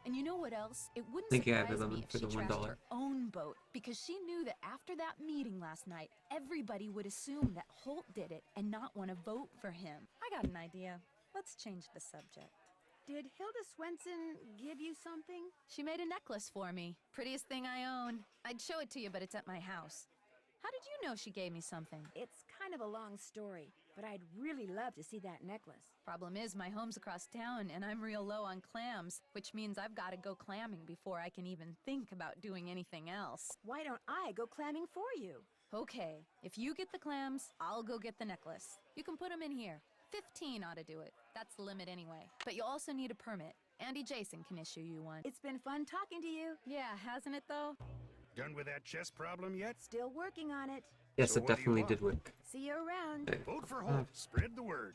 [SPEAKER 17] And you know what else? It wouldn't
[SPEAKER 1] Thank you,
[SPEAKER 17] surprise
[SPEAKER 1] Abby
[SPEAKER 17] me if
[SPEAKER 1] for
[SPEAKER 17] she
[SPEAKER 1] the
[SPEAKER 17] trashed
[SPEAKER 1] $1.
[SPEAKER 17] her own boat, because she knew that after that meeting last night, everybody would assume that Holt did it and not want to vote for him.
[SPEAKER 21] I got an idea. Let's change the subject.
[SPEAKER 15] Did Hilda Swenson give you something?
[SPEAKER 17] She made a necklace for me. Prettiest thing I own. I'd show it to you, but it's at my house. How did you know she gave me something?
[SPEAKER 15] It's kind of a long story, but I'd really love to see that necklace.
[SPEAKER 17] Problem is, my home's across town, and I'm real low on clams, which means I've got to go clamming before I can even think about doing anything else.
[SPEAKER 15] Why don't I go clamming for you?
[SPEAKER 17] Okay, if you get the clams, I'll go get the necklace. You can put them in here. 15 ought to do it. That's the limit anyway. But you'll also need a permit. Andy Jason can issue you one.
[SPEAKER 15] It's been fun talking to you.
[SPEAKER 17] Yeah, hasn't it though?
[SPEAKER 8] Done with that chess problem yet?
[SPEAKER 15] Still working on it.
[SPEAKER 1] Yes,
[SPEAKER 8] So
[SPEAKER 1] it
[SPEAKER 8] what do you
[SPEAKER 1] definitely
[SPEAKER 8] want?
[SPEAKER 1] did work.
[SPEAKER 15] See you around.
[SPEAKER 1] Okay.
[SPEAKER 8] Vote for Holt. Spread the word.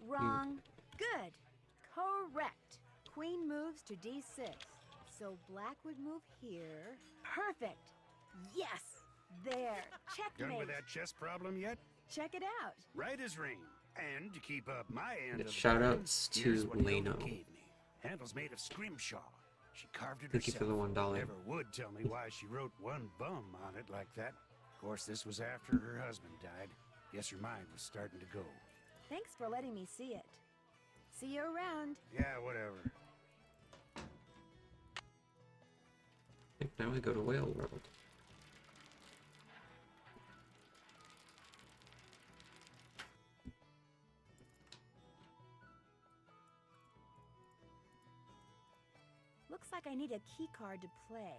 [SPEAKER 15] Wrong. Good. Correct. Queen moves to D6. So black would move here. Perfect. Yes. There. Checkmate.
[SPEAKER 8] Done with that chess problem yet?
[SPEAKER 15] Check it out.
[SPEAKER 8] Right as rain. And to keep up my end of the
[SPEAKER 1] Shout
[SPEAKER 8] bargain,
[SPEAKER 1] outs
[SPEAKER 8] here's
[SPEAKER 1] to
[SPEAKER 8] what Hilda
[SPEAKER 1] Leno.
[SPEAKER 8] gave me. Handle's made of scrimshaw. She carved it
[SPEAKER 1] Thank you
[SPEAKER 8] herself.
[SPEAKER 1] for the $1.
[SPEAKER 8] Never would tell me why she wrote one bum on it like that. Of course, this was after her husband died. Guess her mind was starting to go.
[SPEAKER 15] Thanks for letting me see it. See you around.
[SPEAKER 8] Yeah, whatever.
[SPEAKER 1] I think now we go to Whale World.
[SPEAKER 15] Looks like I need a key card to play.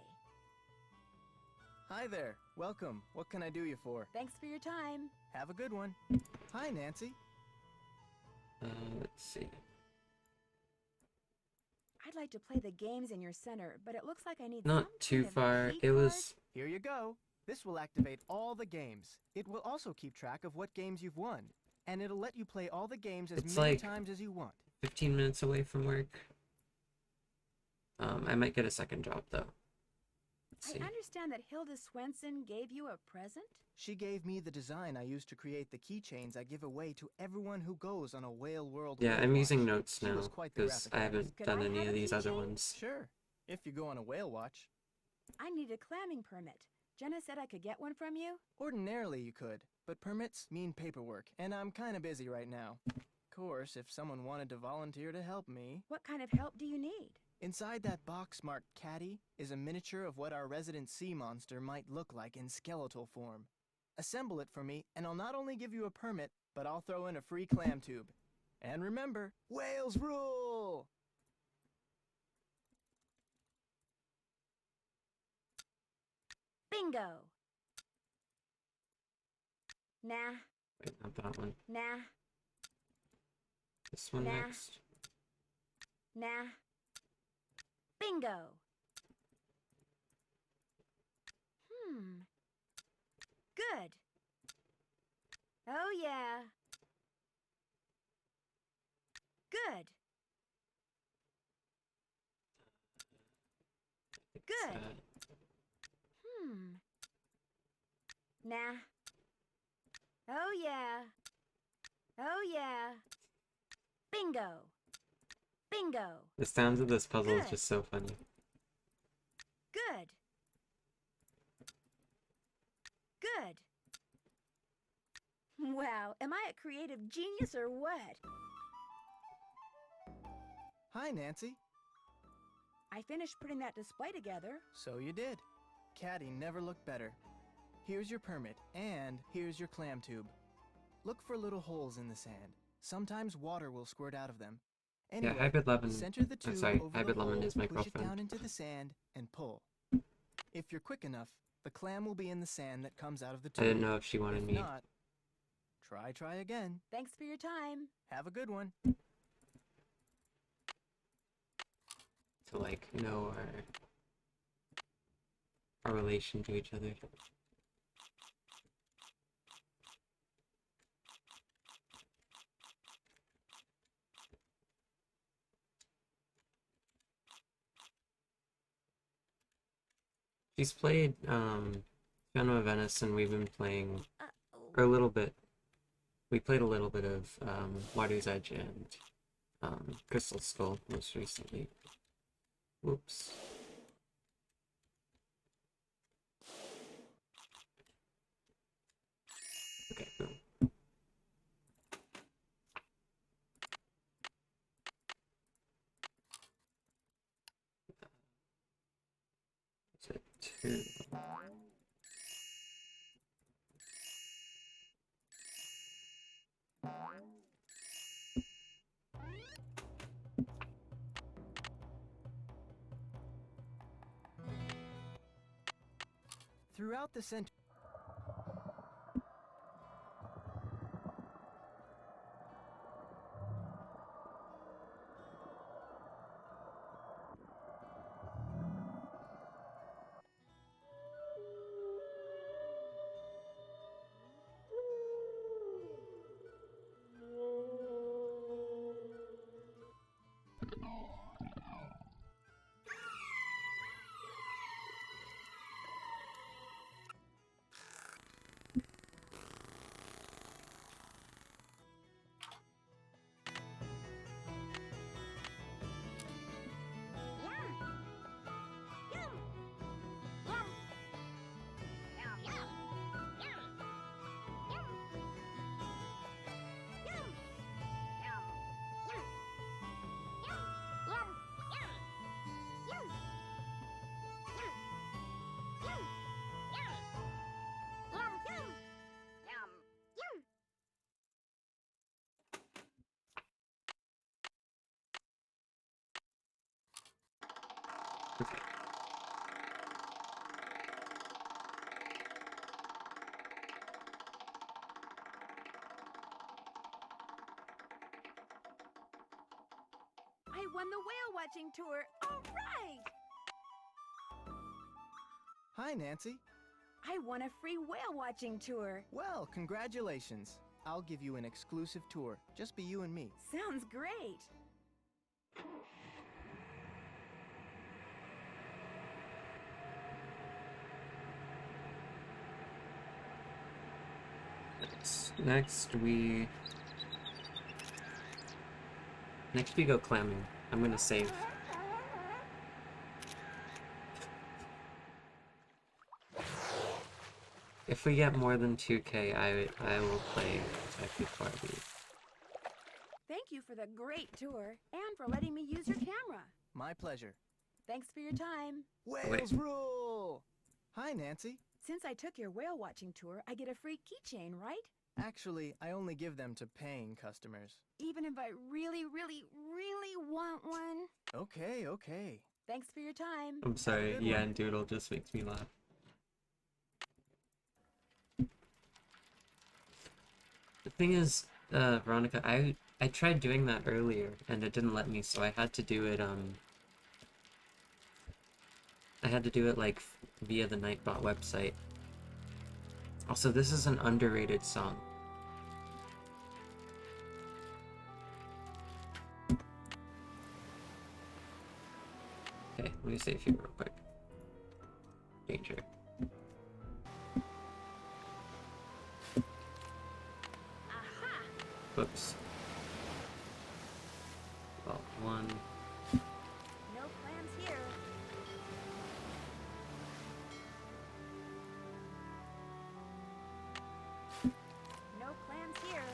[SPEAKER 2] Hi there. Welcome. What can I do you for?
[SPEAKER 15] Thanks for your time.
[SPEAKER 2] Have a good one. Hi, Nancy.
[SPEAKER 1] Let's see.
[SPEAKER 15] I'd like to play the games in your center, but it looks like I need
[SPEAKER 1] Not
[SPEAKER 15] some
[SPEAKER 1] too
[SPEAKER 15] kind of a
[SPEAKER 1] far.
[SPEAKER 15] key
[SPEAKER 1] It
[SPEAKER 15] card.
[SPEAKER 1] was
[SPEAKER 2] Here you go. This will activate all the games. It will also keep track of what games you've won. And it'll let you play all the games as
[SPEAKER 1] It's
[SPEAKER 2] many
[SPEAKER 1] like-
[SPEAKER 2] times as you want.
[SPEAKER 1] 15 minutes away from work. I might get a second job though. Let's
[SPEAKER 15] I
[SPEAKER 1] see.
[SPEAKER 15] understand that Hilda Swenson gave you a present?
[SPEAKER 2] She gave me the design I use to create the keychains I give away to everyone who goes on a Whale World.
[SPEAKER 1] Yeah,
[SPEAKER 2] whale
[SPEAKER 1] I'm using
[SPEAKER 2] watch.
[SPEAKER 1] notes
[SPEAKER 2] She
[SPEAKER 1] now
[SPEAKER 2] was quite the
[SPEAKER 1] because
[SPEAKER 2] graphic
[SPEAKER 1] I
[SPEAKER 2] artist.
[SPEAKER 1] haven't
[SPEAKER 15] Could
[SPEAKER 1] done
[SPEAKER 15] I
[SPEAKER 1] any
[SPEAKER 15] have
[SPEAKER 1] of
[SPEAKER 15] a
[SPEAKER 1] these other
[SPEAKER 15] keychain?
[SPEAKER 1] ones.
[SPEAKER 2] Sure, if you go on a whale watch.
[SPEAKER 15] I need a clamming permit. Jenna said I could get one from you?
[SPEAKER 2] Ordinarily you could, but permits mean paperwork, and I'm kinda busy right now. Of course, if someone wanted to volunteer to help me...
[SPEAKER 15] What kind of help do you need?
[SPEAKER 2] Inside that box marked Caddy is a miniature of what our resident sea monster might look like in skeletal form. Assemble it for me, and I'll not only give you a permit, but I'll throw in a free clam tube. And remember, whales rule!
[SPEAKER 15] Bingo! Nah,
[SPEAKER 1] Wait, not that one.
[SPEAKER 15] nah,
[SPEAKER 1] This one
[SPEAKER 15] Nah.
[SPEAKER 1] next.
[SPEAKER 15] nah. Bingo! Good. Oh, yeah. Good. Good. Nah. Oh, yeah. Oh, yeah. Bingo. Bingo.
[SPEAKER 1] The sounds of this puzzle is
[SPEAKER 15] Good.
[SPEAKER 1] just so funny.
[SPEAKER 15] Good. Good. Wow, am I a creative genius or what?
[SPEAKER 2] Hi, Nancy.
[SPEAKER 15] I finished putting that display together.
[SPEAKER 2] So you did. Caddy never looked better. Here's your permit, and here's your clam tube. Look for little holes in the sand. Sometimes water will squirt out of them. Anyway,
[SPEAKER 1] Hybrid Lemon.
[SPEAKER 2] center the tube
[SPEAKER 1] Sorry,
[SPEAKER 2] over
[SPEAKER 1] Hybrid
[SPEAKER 2] the
[SPEAKER 1] Lemon
[SPEAKER 2] hole,
[SPEAKER 1] is my
[SPEAKER 2] push it down
[SPEAKER 1] girlfriend.
[SPEAKER 2] into the sand, and pull. If you're quick enough, the clam will be in the sand that comes out of the
[SPEAKER 1] I
[SPEAKER 2] tube.
[SPEAKER 1] didn't know if she wanted
[SPEAKER 2] If
[SPEAKER 1] me
[SPEAKER 2] not, Try again.
[SPEAKER 21] Thanks for your time.
[SPEAKER 2] Have a good one.
[SPEAKER 1] To like know our relation to each other. She's played Phantom of Venice, and we've been playing or a little bit. We played a little bit of Water's Edge and Crystal Skull most recently. Whoops. Okay, boom. Is it 2?
[SPEAKER 2] Throughout the center.
[SPEAKER 15] I won the whale watching tour. All right!
[SPEAKER 2] Hi, Nancy.
[SPEAKER 15] I won a free whale watching tour.
[SPEAKER 2] Well, congratulations. I'll give you an exclusive tour. Just be you and me.
[SPEAKER 15] Sounds great.
[SPEAKER 1] Next we go clamming. I'm gonna save. If we get more than 2K, I will play Detective Barbie.
[SPEAKER 15] Thank you for the great tour and for letting me use your camera.
[SPEAKER 2] My pleasure.
[SPEAKER 15] Thanks for your time.
[SPEAKER 2] Whales rule! Hi, Nancy.
[SPEAKER 15] Since I took your whale watching tour, I get a free keychain, right?
[SPEAKER 2] Actually, I only give them to paying customers.
[SPEAKER 15] Even if I really, really, really want one?
[SPEAKER 2] Okay, okay.
[SPEAKER 15] Thanks for your time.
[SPEAKER 1] I'm sorry, yeah, and Doodle just makes me laugh. The thing is, Veronica, I tried doing that earlier, and it didn't let me, so I had to do it, like, via the Nightbot website. Also, this is an underrated song. Okay, let me save you real quick. Danger. Whoops. Well, 1.
[SPEAKER 15] No plans here. No plans here.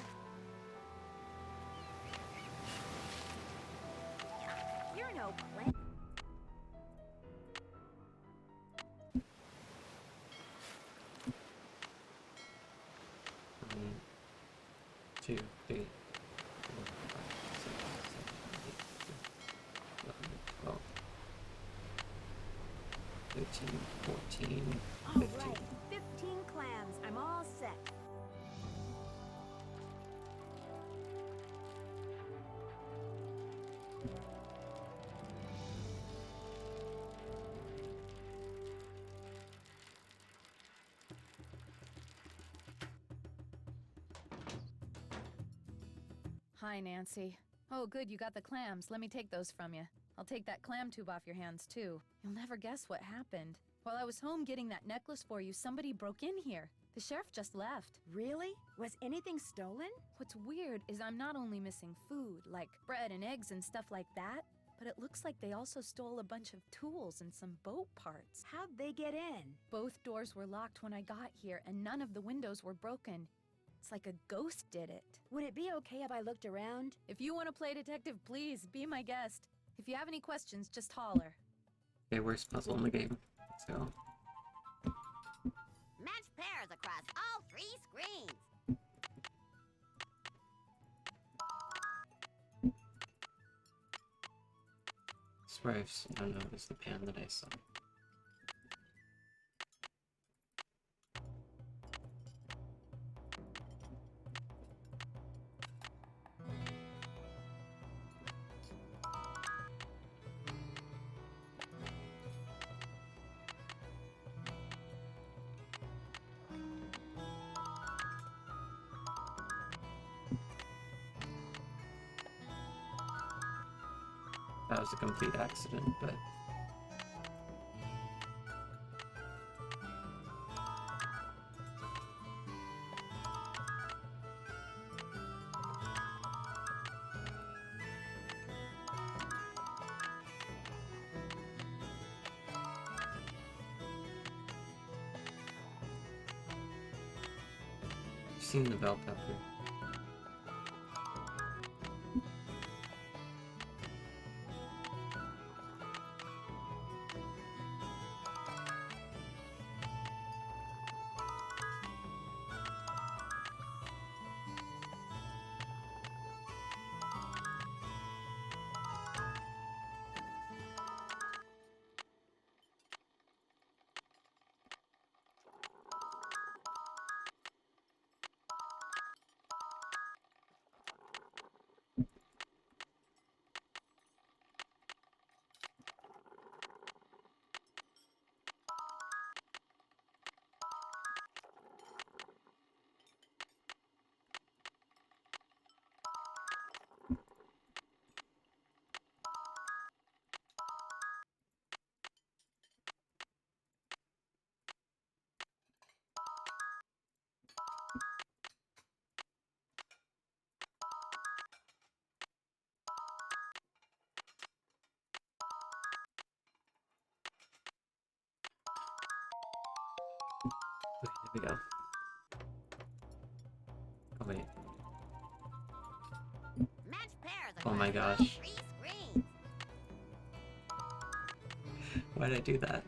[SPEAKER 15] You're no plan.
[SPEAKER 1] 2, 3, 4, 5, 6, 7, 8, 12, 13, 14,
[SPEAKER 15] All
[SPEAKER 1] 15.
[SPEAKER 15] right, 15 clams. I'm all set.
[SPEAKER 17] Hi, Nancy. Oh, good, you got the clams. Let me take those from you. I'll take that clam tube off your hands, too. You'll never guess what happened. While I was home getting that necklace for you, somebody broke in here. The sheriff just left.
[SPEAKER 15] Really? Was anything stolen?
[SPEAKER 17] What's weird is I'm not only missing food, like bread and eggs and stuff like that, but it looks like they also stole a bunch of tools and some boat parts.
[SPEAKER 15] How'd they get in?
[SPEAKER 17] Both doors were locked when I got here, and none of the windows were broken. It's like a ghost did it.
[SPEAKER 15] Would it be okay if I looked around?
[SPEAKER 17] If you want to play detective, please, be my guest. If you have any questions, just holler.
[SPEAKER 1] Okay, worst puzzle in the game. Let's go.
[SPEAKER 6] Match pairs across all 3 screens.
[SPEAKER 1] I swear I don't know, it was the pan that I saw. That was a complete accident, but... I've seen the bell pepper. Okay, there we go. Oh wait.
[SPEAKER 6] Match pairs
[SPEAKER 1] Oh
[SPEAKER 6] across
[SPEAKER 1] my
[SPEAKER 6] all
[SPEAKER 1] gosh.
[SPEAKER 6] 3 screens.
[SPEAKER 1] Why did I do that?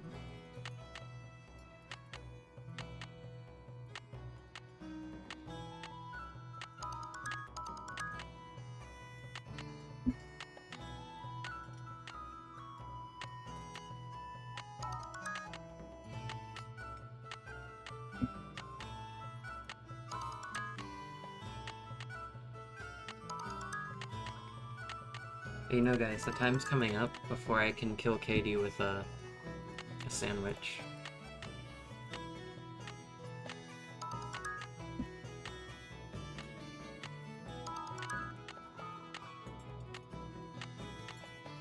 [SPEAKER 1] Hey, you know guys, the time's coming up before I can kill Katie with a sandwich.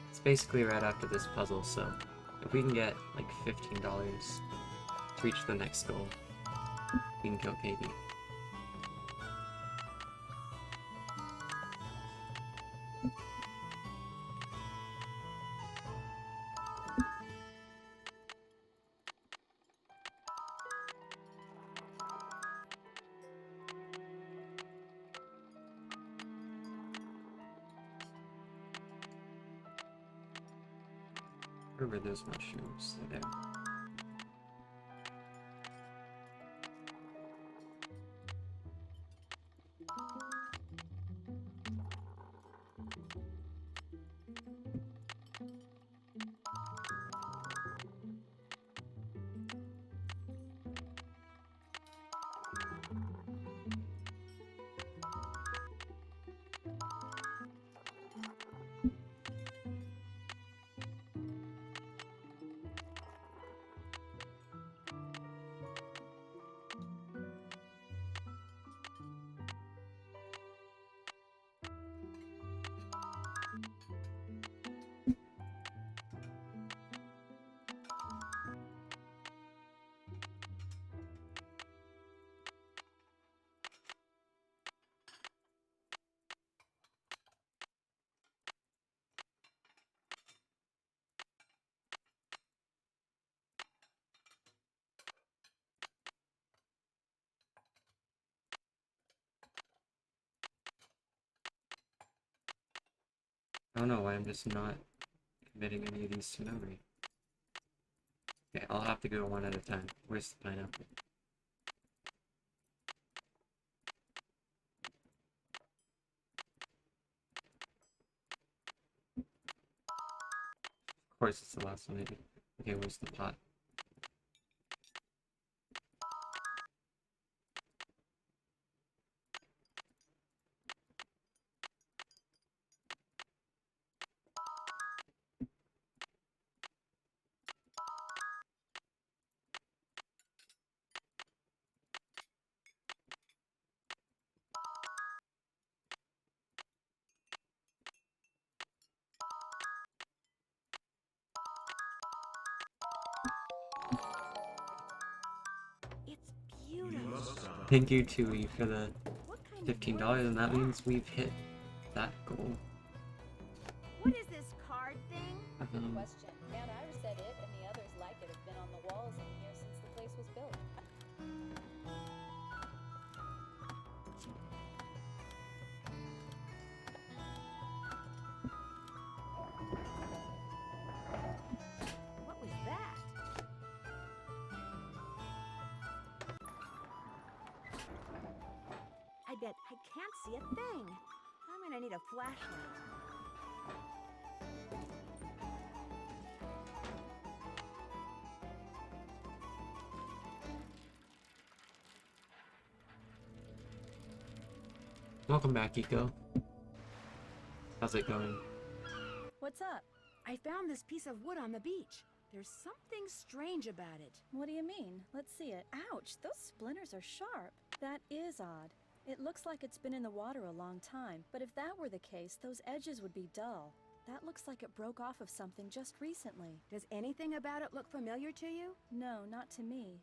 [SPEAKER 1] It's basically right after this puzzle, so if we can get like $15 to reach the next goal, we can kill Katie. Where were those mushrooms? They're there. I don't know why I'm just not committing any of these to memory. Okay, I'll have to go one at a time. Where's the pineapple? Of course it's the last one I did. Okay, where's the pot?
[SPEAKER 15] It's beautiful.
[SPEAKER 1] Thank you, Tui, for the $15, and that means we've hit that goal.
[SPEAKER 15] What is this card thing?
[SPEAKER 21] Good question. Aunt Ira said it and the others like it have been on the walls in here since the place was built.
[SPEAKER 15] What was that? I bet I can't see a thing. I'm gonna need a flashlight.
[SPEAKER 1] Welcome back, Eco. How's it going?
[SPEAKER 21] What's up?
[SPEAKER 15] I found this piece of wood on the beach. There's something strange about it.
[SPEAKER 21] What do you mean? Let's see it. Ouch, those splinters are sharp. That is odd. It looks like it's been in the water a long time, but if that were the case, those edges would be dull. That looks like it broke off of something just recently.
[SPEAKER 15] Does anything about it look familiar to you?
[SPEAKER 21] No, not to me.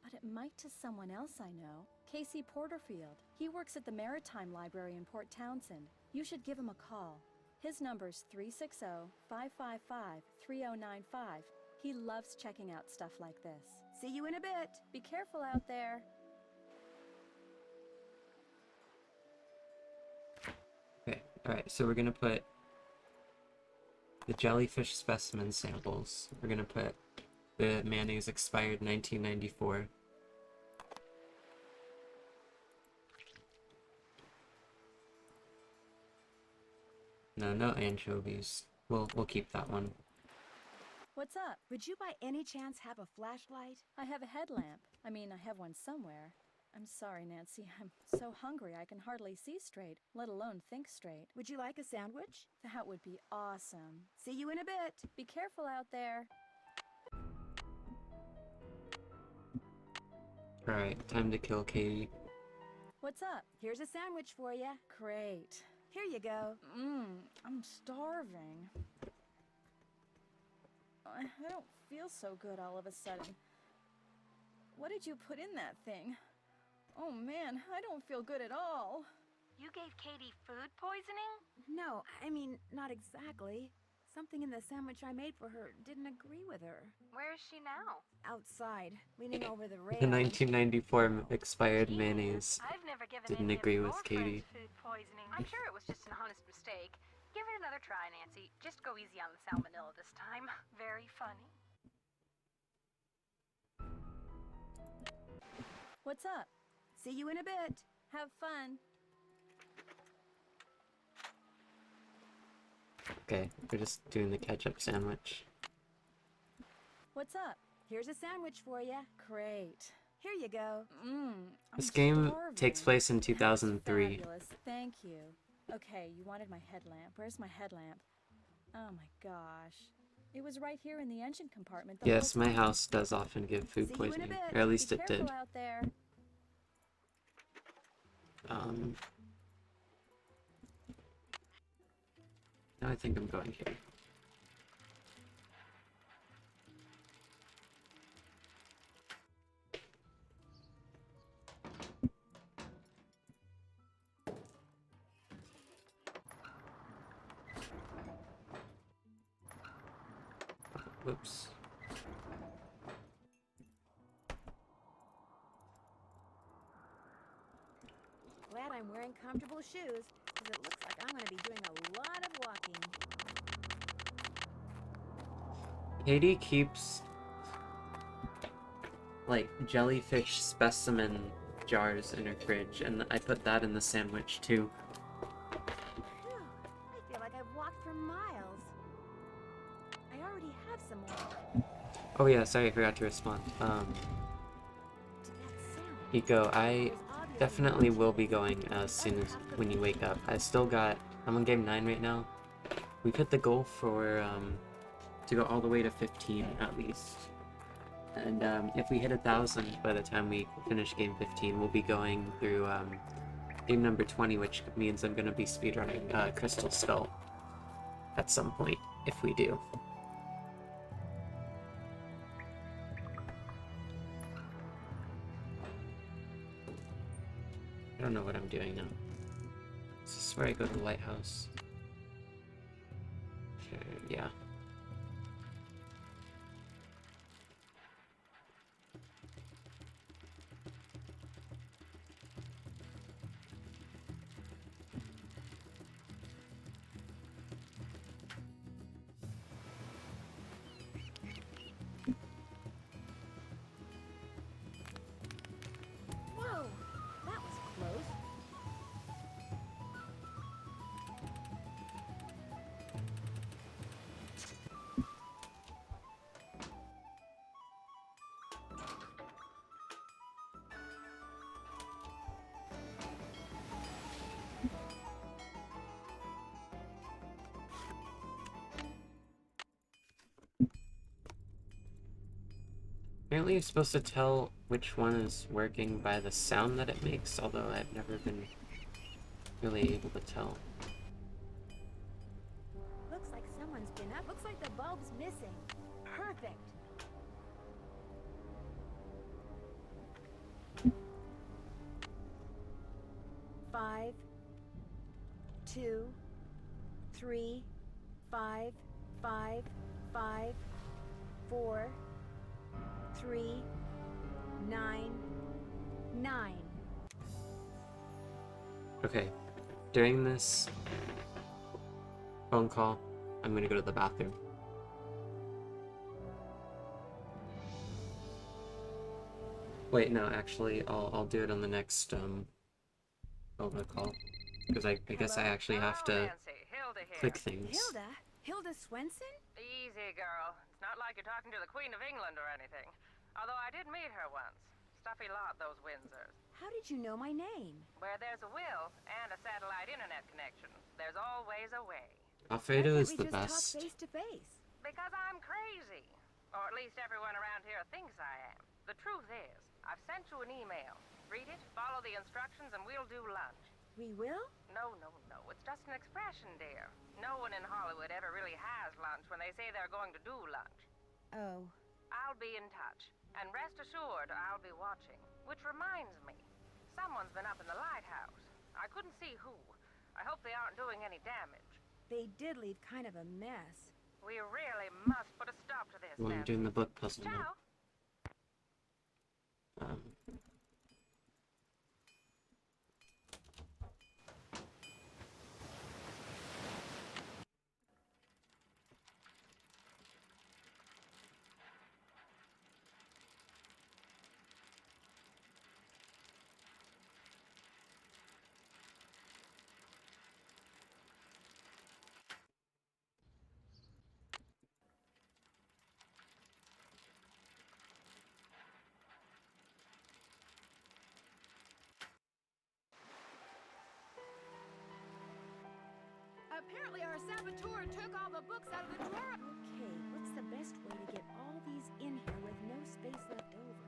[SPEAKER 21] But it might to someone else I know. Casey Porterfield. He works at the Maritime Library in Port Townsend. You should give him a call. His number's 360-555-3095. He loves checking out stuff like this.
[SPEAKER 15] See you in a bit.
[SPEAKER 21] Be careful out there.
[SPEAKER 1] Okay, alright, so we're gonna put the jellyfish specimen samples. We're gonna put the mayonnaise expired 1994. No anchovies. We'll keep that one.
[SPEAKER 21] What's up?
[SPEAKER 15] Would you by any chance have a flashlight?
[SPEAKER 21] I have a headlamp. I mean, I have one somewhere. I'm sorry, Nancy. I'm so hungry I can hardly see straight, let alone think straight.
[SPEAKER 15] Would you like a sandwich?
[SPEAKER 21] That would be awesome.
[SPEAKER 15] See you in a bit.
[SPEAKER 21] Be careful out there.
[SPEAKER 1] Alright, time to kill Katie.
[SPEAKER 21] What's up?
[SPEAKER 15] Here's a sandwich for you.
[SPEAKER 21] Great.
[SPEAKER 15] Here you go.
[SPEAKER 21] I'm starving. I don't feel so good all of a sudden. What did you put in that thing? Oh man, I don't feel good at all.
[SPEAKER 19] You gave Katie food poisoning?
[SPEAKER 15] No, I mean, not exactly. Something in the sandwich I made for her didn't agree with her.
[SPEAKER 19] Where is she now?
[SPEAKER 15] Outside, leaning over the rail.
[SPEAKER 1] The 1994 expired mayonnaise
[SPEAKER 19] I've never given
[SPEAKER 1] didn't
[SPEAKER 19] any
[SPEAKER 1] agree
[SPEAKER 19] of
[SPEAKER 1] with
[SPEAKER 19] your
[SPEAKER 1] Katie.
[SPEAKER 19] friends food poisoning. I'm sure it was just an honest mistake. Give it another try, Nancy. Just go easy on the salmonella this time. Very funny.
[SPEAKER 21] What's up?
[SPEAKER 15] See you in a bit.
[SPEAKER 21] Have fun.
[SPEAKER 1] Okay, we're just doing the ketchup sandwich.
[SPEAKER 21] What's up?
[SPEAKER 15] Here's a sandwich for you.
[SPEAKER 21] Great.
[SPEAKER 15] Here you go.
[SPEAKER 1] This game takes place in 2003.
[SPEAKER 21] Fabulous. Thank you. Okay, you wanted my headlamp. Where's my headlamp? Oh my gosh. It was right here in the engine compartment.
[SPEAKER 1] Yes, my house does often give food poisoning, or at least it did.
[SPEAKER 21] Be careful out there.
[SPEAKER 1] Now I think I'm going here. Whoops.
[SPEAKER 15] glad I'm wearing comfortable shoes, because it looks like I'm going to be doing a lot of walking.
[SPEAKER 1] Katie keeps, like, jellyfish specimen jars in her fridge, and I put that in the sandwich, too.
[SPEAKER 15] Phew, I feel like I've walked for miles. I already have some more.
[SPEAKER 1] Oh yeah, sorry, I forgot to respond. Eco, I definitely will be going as soon as when you wake up. I'm on game 9 right now. We've hit the goal for, to go all the way to 15 at least. And if we hit 1,000 by the time we finish game 15, we'll be going through game number 20, which means I'm going to be speedrunning Crystal Skull at some point, if we do. I don't know what I'm doing now. Is this where I go to the lighthouse? Sure, yeah.
[SPEAKER 15] Whoa, that was close.
[SPEAKER 1] Apparently you're supposed to tell which one is working by the sound that it makes, although I've never been really able to tell.
[SPEAKER 15] Looks like someone's been up. Looks like the bulb's missing. Perfect. Five, 2, 3, 5, 5, 5, 4, 3, 9, 9.
[SPEAKER 1] Okay, during this phone call, I'm gonna go to the bathroom. Wait, no, actually, I'll do it on the next phone call, because I guess I actually have to click things.
[SPEAKER 15] Hilda Swenson?
[SPEAKER 14] Easy, girl. It's not like you're talking to the Queen of England or anything. Although I did meet her once. Stuffy lot, those Windsors.
[SPEAKER 15] How did you know my name?
[SPEAKER 14] Where there's a will and a satellite internet connection, there's always a way.
[SPEAKER 1] Alfredo is the
[SPEAKER 15] Just
[SPEAKER 1] best.
[SPEAKER 15] talk face to face.
[SPEAKER 14] Because I'm crazy. Or at least everyone around here thinks I am. The truth is, I've sent you an email. Read it, follow the instructions, and we'll do lunch.
[SPEAKER 15] We will?
[SPEAKER 14] No, no, no. It's just an expression, dear. No one in Hollywood ever really has lunch when they say they're going to do lunch.
[SPEAKER 15] Oh.
[SPEAKER 14] I'll be in touch. And rest assured, I'll be watching. Which reminds me, someone's been up in the lighthouse. I couldn't see who. I hope they aren't doing any damage.
[SPEAKER 15] They did leave kind of a mess.
[SPEAKER 14] We really must put a stop to this,
[SPEAKER 1] Well, I'm doing the book puzzle now.
[SPEAKER 14] Ciao.
[SPEAKER 15] Apparently our saboteur took all the books out of the drawer. Okay, what's the best way to get all these in here with no space left over?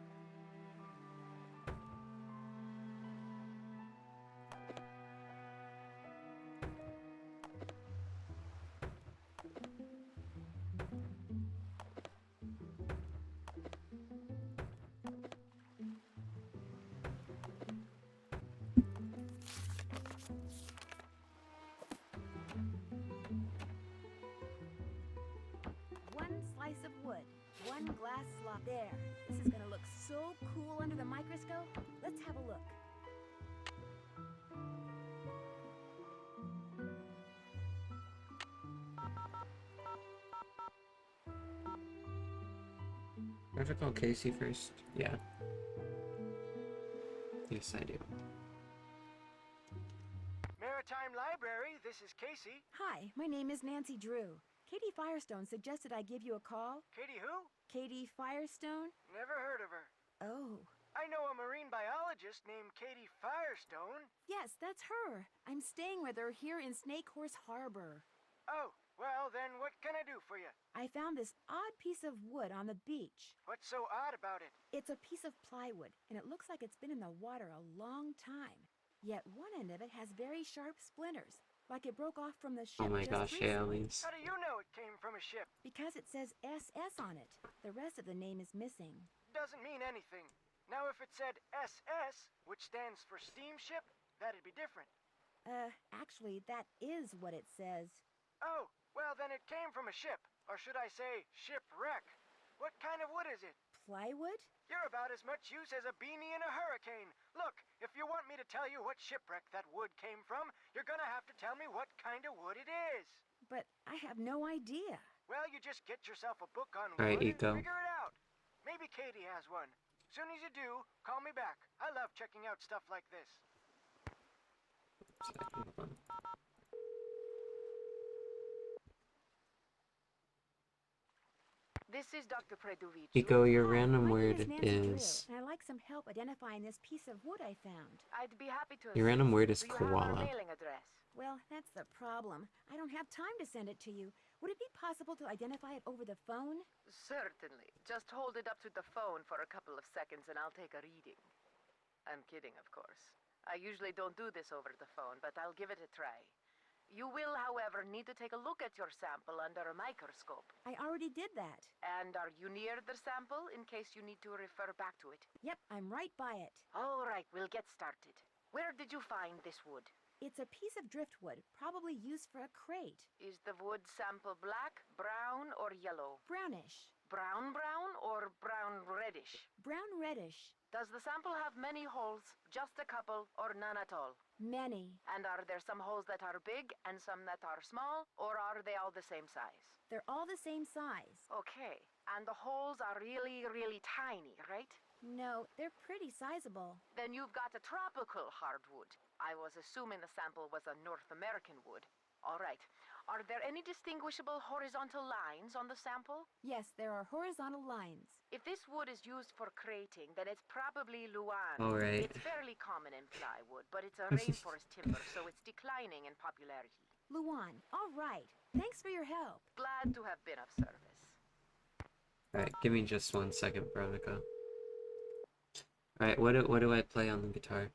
[SPEAKER 15] One slice of wood, one glass slot. There. This is gonna look so cool under the microscope. Let's have a look.
[SPEAKER 1] Do I have to call Casey first? Yeah. Yes, I do.
[SPEAKER 2] Maritime Library, this is Casey.
[SPEAKER 15] Hi, my name is Nancy Drew. Katie Firestone suggested I give you a call.
[SPEAKER 2] Katie who?
[SPEAKER 15] Katie Firestone?
[SPEAKER 2] Never heard of her.
[SPEAKER 15] Oh.
[SPEAKER 2] I know a marine biologist named Katie Firestone.
[SPEAKER 15] Yes, that's her. I'm staying with her here in Snake Horse Harbor.
[SPEAKER 2] Oh, well then what can I do for you?
[SPEAKER 15] I found this odd piece of wood on the beach.
[SPEAKER 2] What's so odd about it?
[SPEAKER 15] It's a piece of plywood, and it looks like it's been in the water a long time. Yet one end of it has very sharp splinters, like it broke off from the ship.
[SPEAKER 1] Oh my
[SPEAKER 15] just
[SPEAKER 1] gosh,
[SPEAKER 15] recently.
[SPEAKER 1] aliens.
[SPEAKER 2] How do you know it came from a ship?
[SPEAKER 15] Because it says SS on it. The rest of the name is missing.
[SPEAKER 2] Doesn't mean anything. Now if it said SS, which stands for steamship, that'd be different.
[SPEAKER 15] Actually, that is what it says.
[SPEAKER 2] Oh, well then it came from a ship. Or should I say, shipwreck. What kind of wood is it?
[SPEAKER 15] Plywood?
[SPEAKER 2] You're about as much use as a beanie in a hurricane. Look, if you want me to tell you what shipwreck that wood came from, you're gonna have to tell me what kind of wood it is.
[SPEAKER 15] But I have no idea.
[SPEAKER 2] Well, you just get yourself a book on wood
[SPEAKER 1] Alright,
[SPEAKER 2] and
[SPEAKER 1] Eco.
[SPEAKER 2] figure it out. Maybe Katie has one. Soon as you do, call me back. I love checking out stuff like this.
[SPEAKER 14] This is Dr. Predovic.
[SPEAKER 1] Eco, your
[SPEAKER 15] Hi,
[SPEAKER 1] random
[SPEAKER 15] my
[SPEAKER 1] word
[SPEAKER 15] name is Nancy
[SPEAKER 1] is...
[SPEAKER 15] Drew, and I'd like some help identifying this piece of wood I found.
[SPEAKER 14] I'd be happy to
[SPEAKER 1] Your random word is
[SPEAKER 14] Do you have our
[SPEAKER 1] koala.
[SPEAKER 14] mailing address?
[SPEAKER 15] Well, that's the problem. I don't have time to send it to you. Would it be possible to identify it over the phone?
[SPEAKER 14] Certainly. Just hold it up to the phone for a couple of seconds and I'll take a reading. I'm kidding, of course. I usually don't do this over the phone, but I'll give it a try. You will, however, need to take a look at your sample under a microscope.
[SPEAKER 15] I already did that.
[SPEAKER 14] And are you near the sample in case you need to refer back to it?
[SPEAKER 15] Yep, I'm right by it.
[SPEAKER 14] All right, we'll get started. Where did you find this wood?
[SPEAKER 15] It's a piece of driftwood, probably used for a crate.
[SPEAKER 14] Is the wood sample black, brown, or yellow?
[SPEAKER 15] Brownish.
[SPEAKER 14] Brown or brown reddish?
[SPEAKER 15] Brown reddish.
[SPEAKER 14] Does the sample have many holes, just a couple, or none at all?
[SPEAKER 15] Many.
[SPEAKER 14] And are there some holes that are big and some that are small, or are they all the same size?
[SPEAKER 15] They're all the same size.
[SPEAKER 14] Okay, and the holes are really, really tiny, right?
[SPEAKER 15] No, they're pretty sizable.
[SPEAKER 14] Then you've got a tropical hardwood. I was assuming the sample was a North American wood. All right. Are there any distinguishable horizontal lines on the sample?
[SPEAKER 15] Yes, there are horizontal lines.
[SPEAKER 14] If this wood is used for crating, then it's probably Luan.
[SPEAKER 1] All right.
[SPEAKER 14] It's fairly common in plywood, but it's a rainforest timber, so it's declining in popularity.
[SPEAKER 15] Luan, all right. Thanks for your help.
[SPEAKER 14] Glad to have been of service.
[SPEAKER 1] Alright, give me just 1 second, Veronica. Alright, what do I play on the guitar?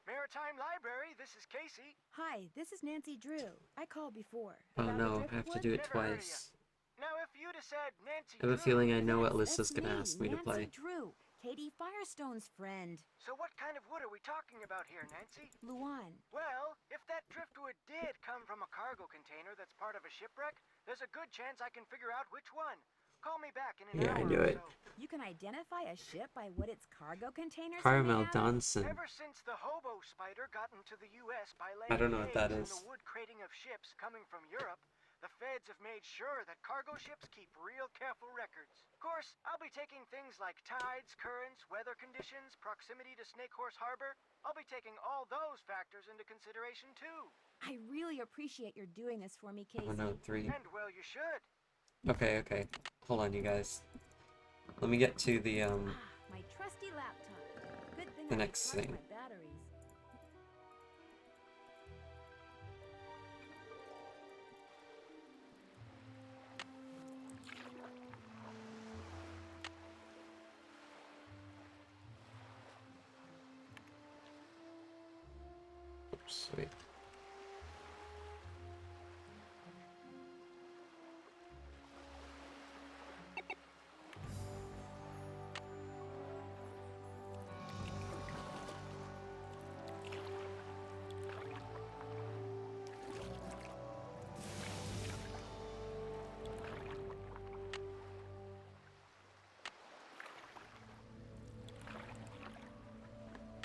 [SPEAKER 2] Maritime Library, this is Casey.
[SPEAKER 15] Hi, this is Nancy Drew. I called before.
[SPEAKER 1] Oh
[SPEAKER 15] About
[SPEAKER 1] no,
[SPEAKER 15] the
[SPEAKER 1] I have to
[SPEAKER 15] driftwood?
[SPEAKER 1] do it
[SPEAKER 2] Never heard of
[SPEAKER 1] twice.
[SPEAKER 2] Now, if you'd have said Nancy
[SPEAKER 1] I have a
[SPEAKER 2] Drew,
[SPEAKER 1] feeling I know what
[SPEAKER 15] That's
[SPEAKER 1] Alyssa's gonna ask me to play.
[SPEAKER 15] Nancy Drew, Katie Firestone's friend.
[SPEAKER 2] So what kind of wood are we talking about here, Nancy?
[SPEAKER 15] Luan.
[SPEAKER 2] Well, if that driftwood did come from a cargo container that's part of a shipwreck, there's a good chance I can figure out which one. Call me back in an
[SPEAKER 1] Yeah,
[SPEAKER 2] hour
[SPEAKER 1] I knew
[SPEAKER 2] or
[SPEAKER 1] it.
[SPEAKER 2] so.
[SPEAKER 15] You can identify a ship by what its cargo containers
[SPEAKER 1] Caramel
[SPEAKER 15] are made out of?
[SPEAKER 1] Donson.
[SPEAKER 2] Ever since the hobo spider got into the U.S. by laying
[SPEAKER 1] I don't know what that
[SPEAKER 2] eggs in
[SPEAKER 1] is.
[SPEAKER 2] the wood crating of ships coming from Europe, the feds have made sure that cargo ships keep real careful records. Of course, I'll be taking things like tides, currents, weather conditions, proximity to Snake Horse Harbor. I'll be taking all those factors into consideration too.
[SPEAKER 15] I really appreciate your doing this for me, Casey.
[SPEAKER 1] Oh no, 3.
[SPEAKER 2] And well, you should.
[SPEAKER 1] Okay. Hold on, you guys. Let me get to the,
[SPEAKER 15] My trusty laptop. Good thing
[SPEAKER 1] The
[SPEAKER 15] I
[SPEAKER 1] next
[SPEAKER 15] recharged
[SPEAKER 1] thing.
[SPEAKER 15] my batteries.
[SPEAKER 1] Sweet.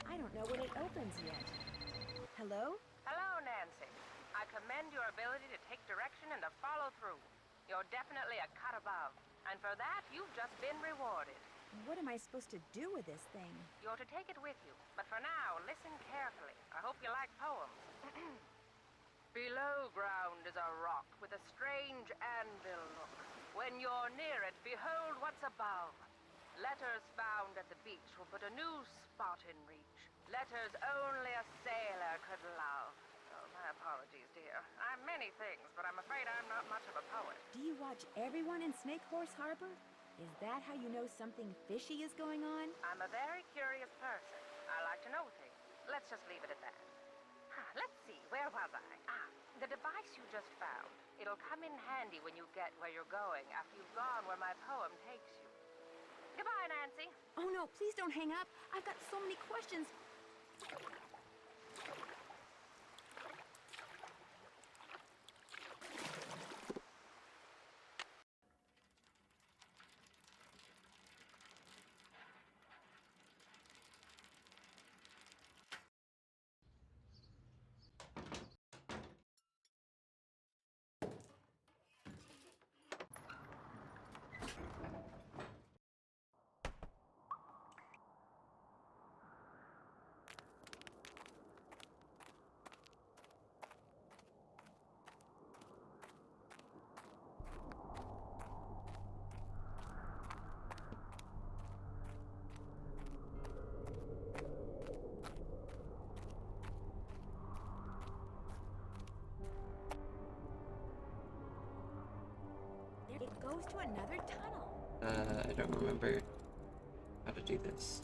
[SPEAKER 15] I don't know when it opens yet. Hello?
[SPEAKER 5] Hello, Nancy. I commend your ability to take direction and to follow through. You're definitely a cut above, and for that, you've just been rewarded.
[SPEAKER 15] What am I supposed to do with this thing?
[SPEAKER 5] You're to take it with you, but for now, listen carefully. I hope you like poems. Below ground is a rock with a strange anvil look. When you're near it, behold what's above. Letters found at the beach will put a new spot in reach. Letters only a sailor could love. Oh, my apologies, dear. I'm many things, but I'm afraid I'm not much of a poet.
[SPEAKER 15] Do you watch everyone in Snake Horse Harbor? Is that how you know something fishy is going on?
[SPEAKER 5] I'm a very curious person. I like to know things. Let's just leave it at that. Let's see, where was I? The device you just found. It'll come in handy when you get where you're going, after you've gone where my poem takes you. Goodbye, Nancy.
[SPEAKER 15] Oh no, please don't hang up. I've got so many questions. It goes to another tunnel.
[SPEAKER 1] I don't remember how to do this.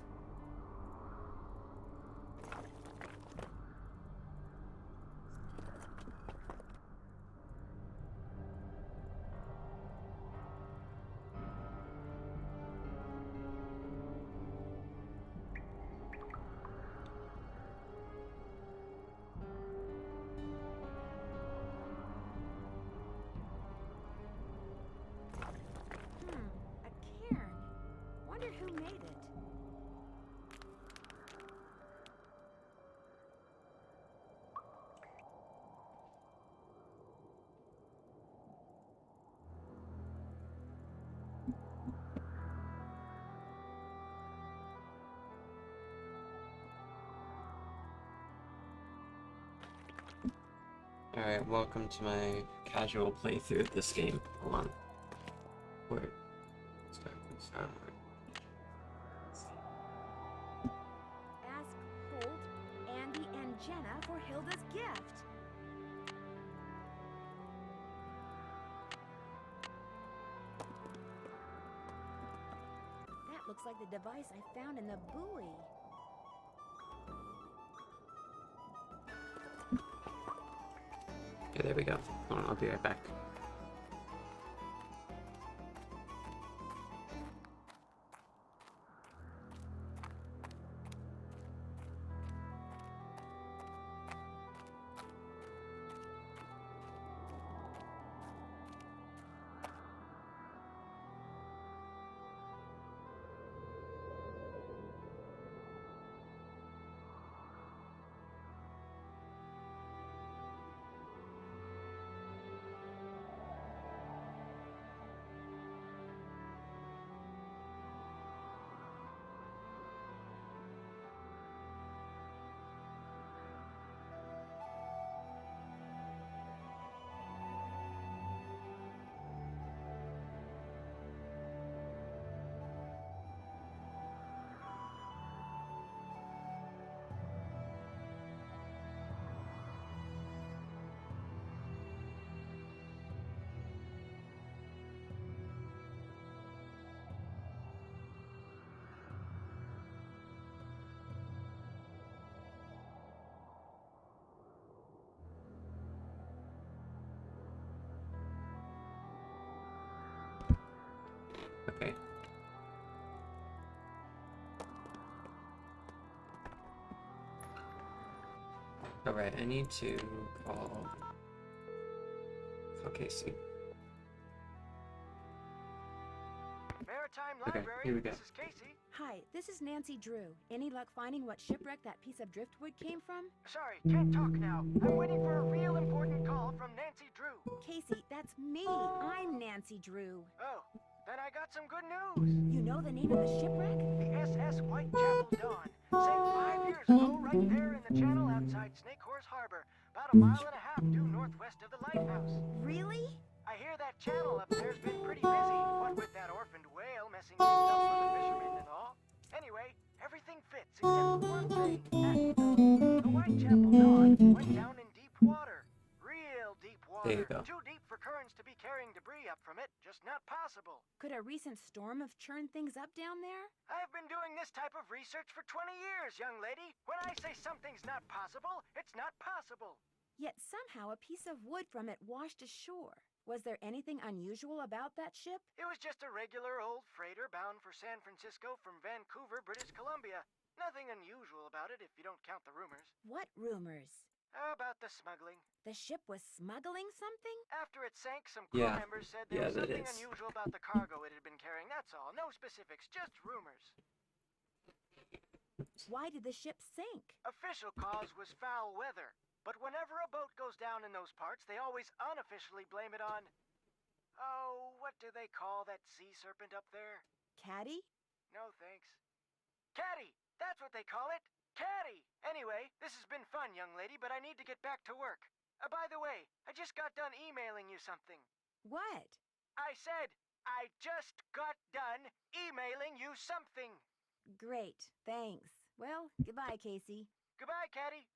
[SPEAKER 15] A cairn. Wonder who made it.
[SPEAKER 1] Alright, welcome to my casual playthrough of this game. Hold on. Where? Start.
[SPEAKER 15] Ask Holt, Andy, and Jenna for Hilda's gift. That looks like the device I found in the buoy.
[SPEAKER 1] Okay, there we go. Hold on, I'll be right back. Okay. Alright, I need to call Casey.
[SPEAKER 7] Maritime
[SPEAKER 1] Okay,
[SPEAKER 7] Library,
[SPEAKER 1] here we go.
[SPEAKER 7] this is Casey.
[SPEAKER 15] Hi, this is Nancy Drew. Any luck finding what shipwreck that piece of driftwood came from?
[SPEAKER 7] Sorry, can't talk now. I'm waiting for a real important call from Nancy Drew.
[SPEAKER 15] Casey, that's me. I'm Nancy Drew.
[SPEAKER 7] Oh,
[SPEAKER 2] Then I got some good news.
[SPEAKER 15] You know the name of the shipwreck?
[SPEAKER 2] The SS Whitechapel Dawn sank 5 years ago right there in the channel outside Snake Horse Harbor, about a mile and a half due northwest of the lighthouse.
[SPEAKER 15] Really?
[SPEAKER 2] I hear that channel up there's been pretty busy, what with that orphaned whale messing things up for the fishermen and all. Anyway, everything fits except for one thing. The Whitechapel Dawn went down in deep water. Real deep water.
[SPEAKER 1] There you go.
[SPEAKER 2] Too deep for currents to be carrying debris up from it. Just not possible.
[SPEAKER 15] Could a recent storm have churned things up down there?
[SPEAKER 2] I've been doing this type of research for 20 years, young lady. When I say something's not possible, it's not possible.
[SPEAKER 15] Yet somehow a piece of wood from it washed ashore. Was there anything unusual about that ship?
[SPEAKER 2] It was just a regular old freighter bound for San Francisco from Vancouver, British Columbia. Nothing unusual about it if you don't count the rumors.
[SPEAKER 15] What rumors?
[SPEAKER 2] About the smuggling.
[SPEAKER 15] The ship was smuggling something?
[SPEAKER 2] After it sank, some crew
[SPEAKER 1] Yeah.
[SPEAKER 2] members said there was
[SPEAKER 1] Yeah, that
[SPEAKER 2] something
[SPEAKER 1] is.
[SPEAKER 2] unusual about the cargo it had been carrying. That's all. No specifics, just rumors.
[SPEAKER 15] Why did the ship sink?
[SPEAKER 2] Official cause was foul weather. But whenever a boat goes down in those parts, they always unofficially blame it on... Oh, what do they call that sea serpent up there?
[SPEAKER 15] Caddy?
[SPEAKER 2] No, thanks. Caddy! That's what they call it! Caddy! Anyway, this has been fun, young lady, but I need to get back to work. By the way, I just got done emailing you something.
[SPEAKER 15] What?
[SPEAKER 2] I said, I just got done emailing you something.
[SPEAKER 15] Great, thanks. Well, goodbye, Casey.
[SPEAKER 2] Goodbye, Caddy.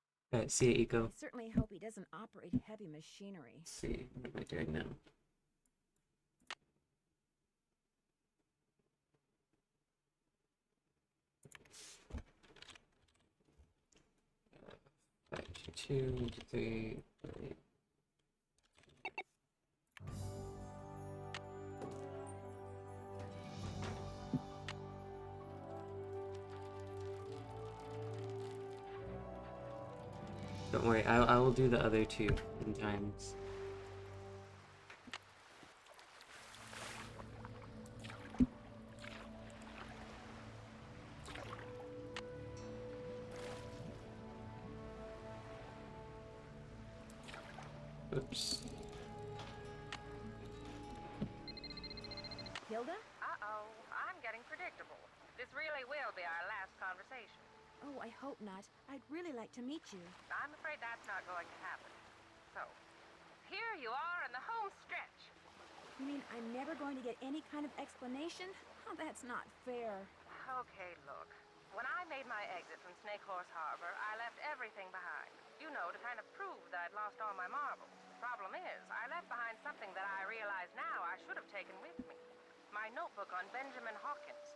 [SPEAKER 1] See you, Eco.
[SPEAKER 15] I certainly hope he doesn't operate heavy machinery.
[SPEAKER 1] Let's see, what am I doing now? Five, two, 3, 3. Don't worry, I will do the other two in times. Oops.
[SPEAKER 15] Hilda?
[SPEAKER 5] Uh-oh, I'm getting predictable. This really will be our last conversation.
[SPEAKER 15] Oh, I hope not. I'd really like to meet you.
[SPEAKER 5] I'm afraid that's not going to happen. So, here you are in the home stretch.
[SPEAKER 15] You mean I'm never going to get any kind of explanation? Oh, that's not fair.
[SPEAKER 5] Okay, look. When I made my exit from Snake Horse Harbor, I left everything behind. You know, to kind of prove that I'd lost all my marbles. Problem is, I left behind something that I realize now I should have taken with me. My notebook on Benjamin Hawkins.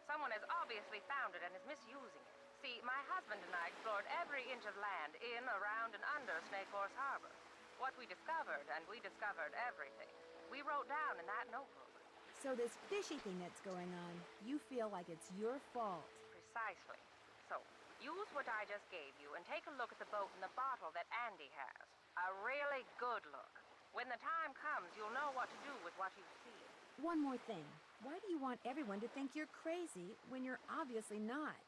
[SPEAKER 5] Someone has obviously found it and is misusing it. See, my husband and I explored every inch of land in, around, and under Snake Horse Harbor. What we discovered, and we discovered everything, we wrote down in that notebook.
[SPEAKER 15] So this fishy thing that's going on, you feel like it's your fault.
[SPEAKER 5] Precisely. So, use what I just gave you and take a look at the boat and the bottle that Andy has. A really good look. When the time comes, you'll know what to do with what you've seen.
[SPEAKER 15] One more thing. Why do you want everyone to think you're crazy when you're obviously not?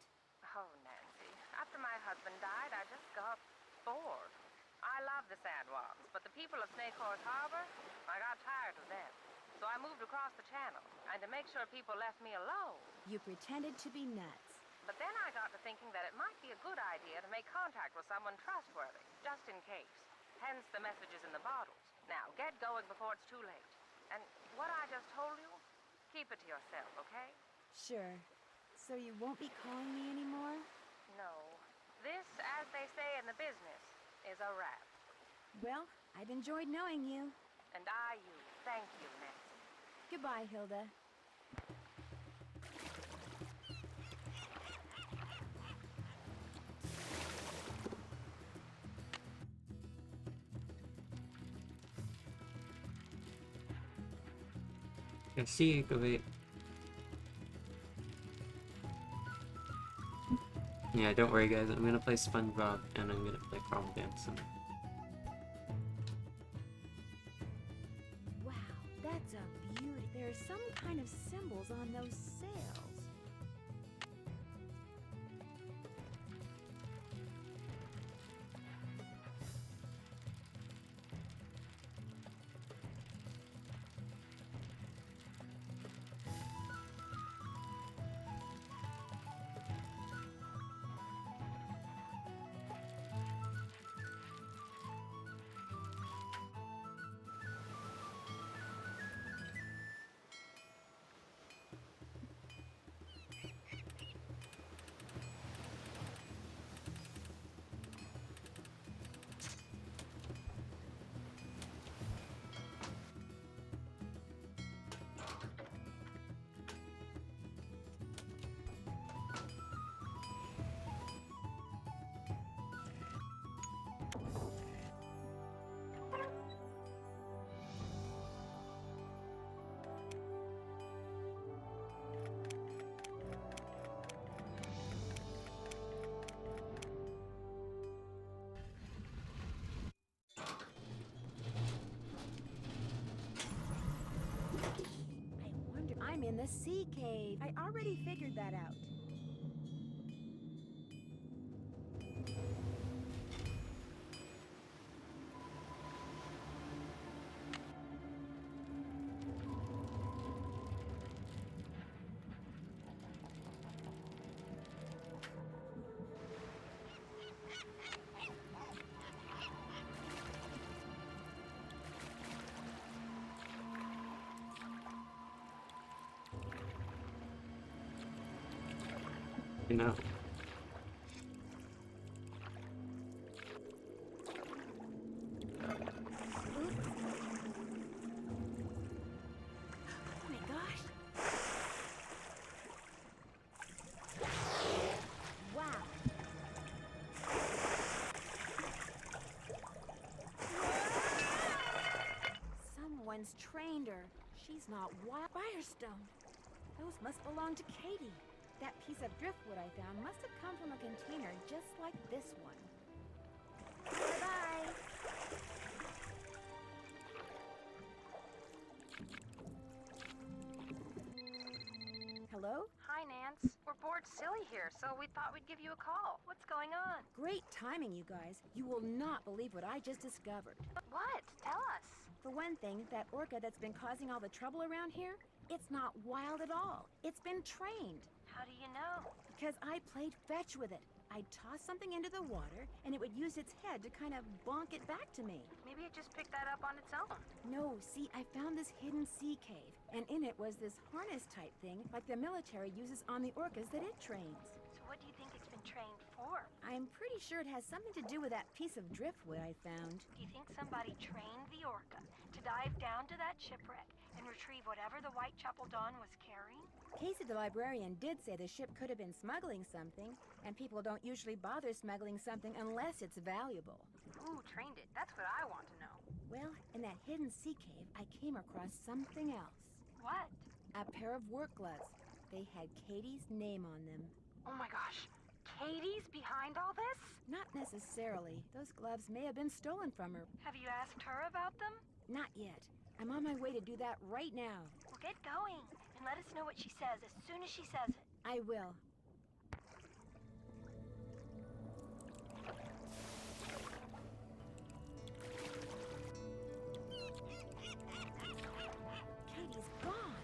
[SPEAKER 5] Oh, Nancy. After my husband died, I just got bored. I love the Sandwalks, but the people of Snake Horse Harbor, I got tired of them. So I moved across the channel, and to make sure people left me alone.
[SPEAKER 15] You pretended to be nuts.
[SPEAKER 5] But then I got to thinking that it might be a good idea to make contact with someone trustworthy, just in case. Hence the messages in the bottles. Now, get going before it's too late. And what I just told you, keep it to yourself, okay?
[SPEAKER 15] Sure. So you won't be calling me anymore?
[SPEAKER 5] No. This, as they say in the business, is a wrap.
[SPEAKER 15] Well, I've enjoyed knowing you.
[SPEAKER 5] And I you. Thank you, Nancy.
[SPEAKER 15] Goodbye, Hilda.
[SPEAKER 1] I see you, go wait. Yeah, don't worry guys, I'm gonna play SpongeBob and I'm gonna play Carl Dancing.
[SPEAKER 15] Wow, that's a beauty. There's some kind of symbols on those sails. The sea cave. I already figured that out.
[SPEAKER 1] You know.
[SPEAKER 15] Oh my gosh. Wow. Someone's trained her. She's not wild. Firestone. Those must belong to Katie. That piece of driftwood I found must have come from a container just like this one. Bye-bye. Hello?
[SPEAKER 19] Hi, Nance. We're bored silly here, so we thought we'd give you a call. What's going on?
[SPEAKER 15] Great timing, you guys. You will not believe what I just discovered.
[SPEAKER 19] What? Tell us.
[SPEAKER 15] For one thing, that orca that's been causing all the trouble around here, it's not wild at all. It's been trained.
[SPEAKER 19] How do you know?
[SPEAKER 15] Because I played fetch with it. I'd toss something into the water, and it would use its head to kind of bonk it back to me.
[SPEAKER 19] Maybe it just picked that up on its own.
[SPEAKER 15] No, see, I found this hidden sea cave, and in it was this harness-type thing like the military uses on the orcas that it trains.
[SPEAKER 19] So what do you think it's been trained for?
[SPEAKER 15] I'm pretty sure it has something to do with that piece of driftwood I found.
[SPEAKER 19] Do you think somebody trained the orca to dive down to that shipwreck and retrieve whatever the Whitechapel Dawn was carrying?
[SPEAKER 15] Casey the librarian did say the ship could have been smuggling something, and people don't usually bother smuggling something unless it's valuable.
[SPEAKER 19] Who trained it? That's what I want to know.
[SPEAKER 15] Well, in that hidden sea cave, I came across something else.
[SPEAKER 19] What?
[SPEAKER 15] A pair of work gloves. They had Katie's name on them.
[SPEAKER 19] Oh my gosh. Katie's behind all this?
[SPEAKER 15] Not necessarily. Those gloves may have been stolen from her.
[SPEAKER 19] Have you asked her about them?
[SPEAKER 15] Not yet. I'm on my way to do that right now.
[SPEAKER 19] Well, get going and let us know what she says as soon as she says it.
[SPEAKER 15] I will. Katie's gone.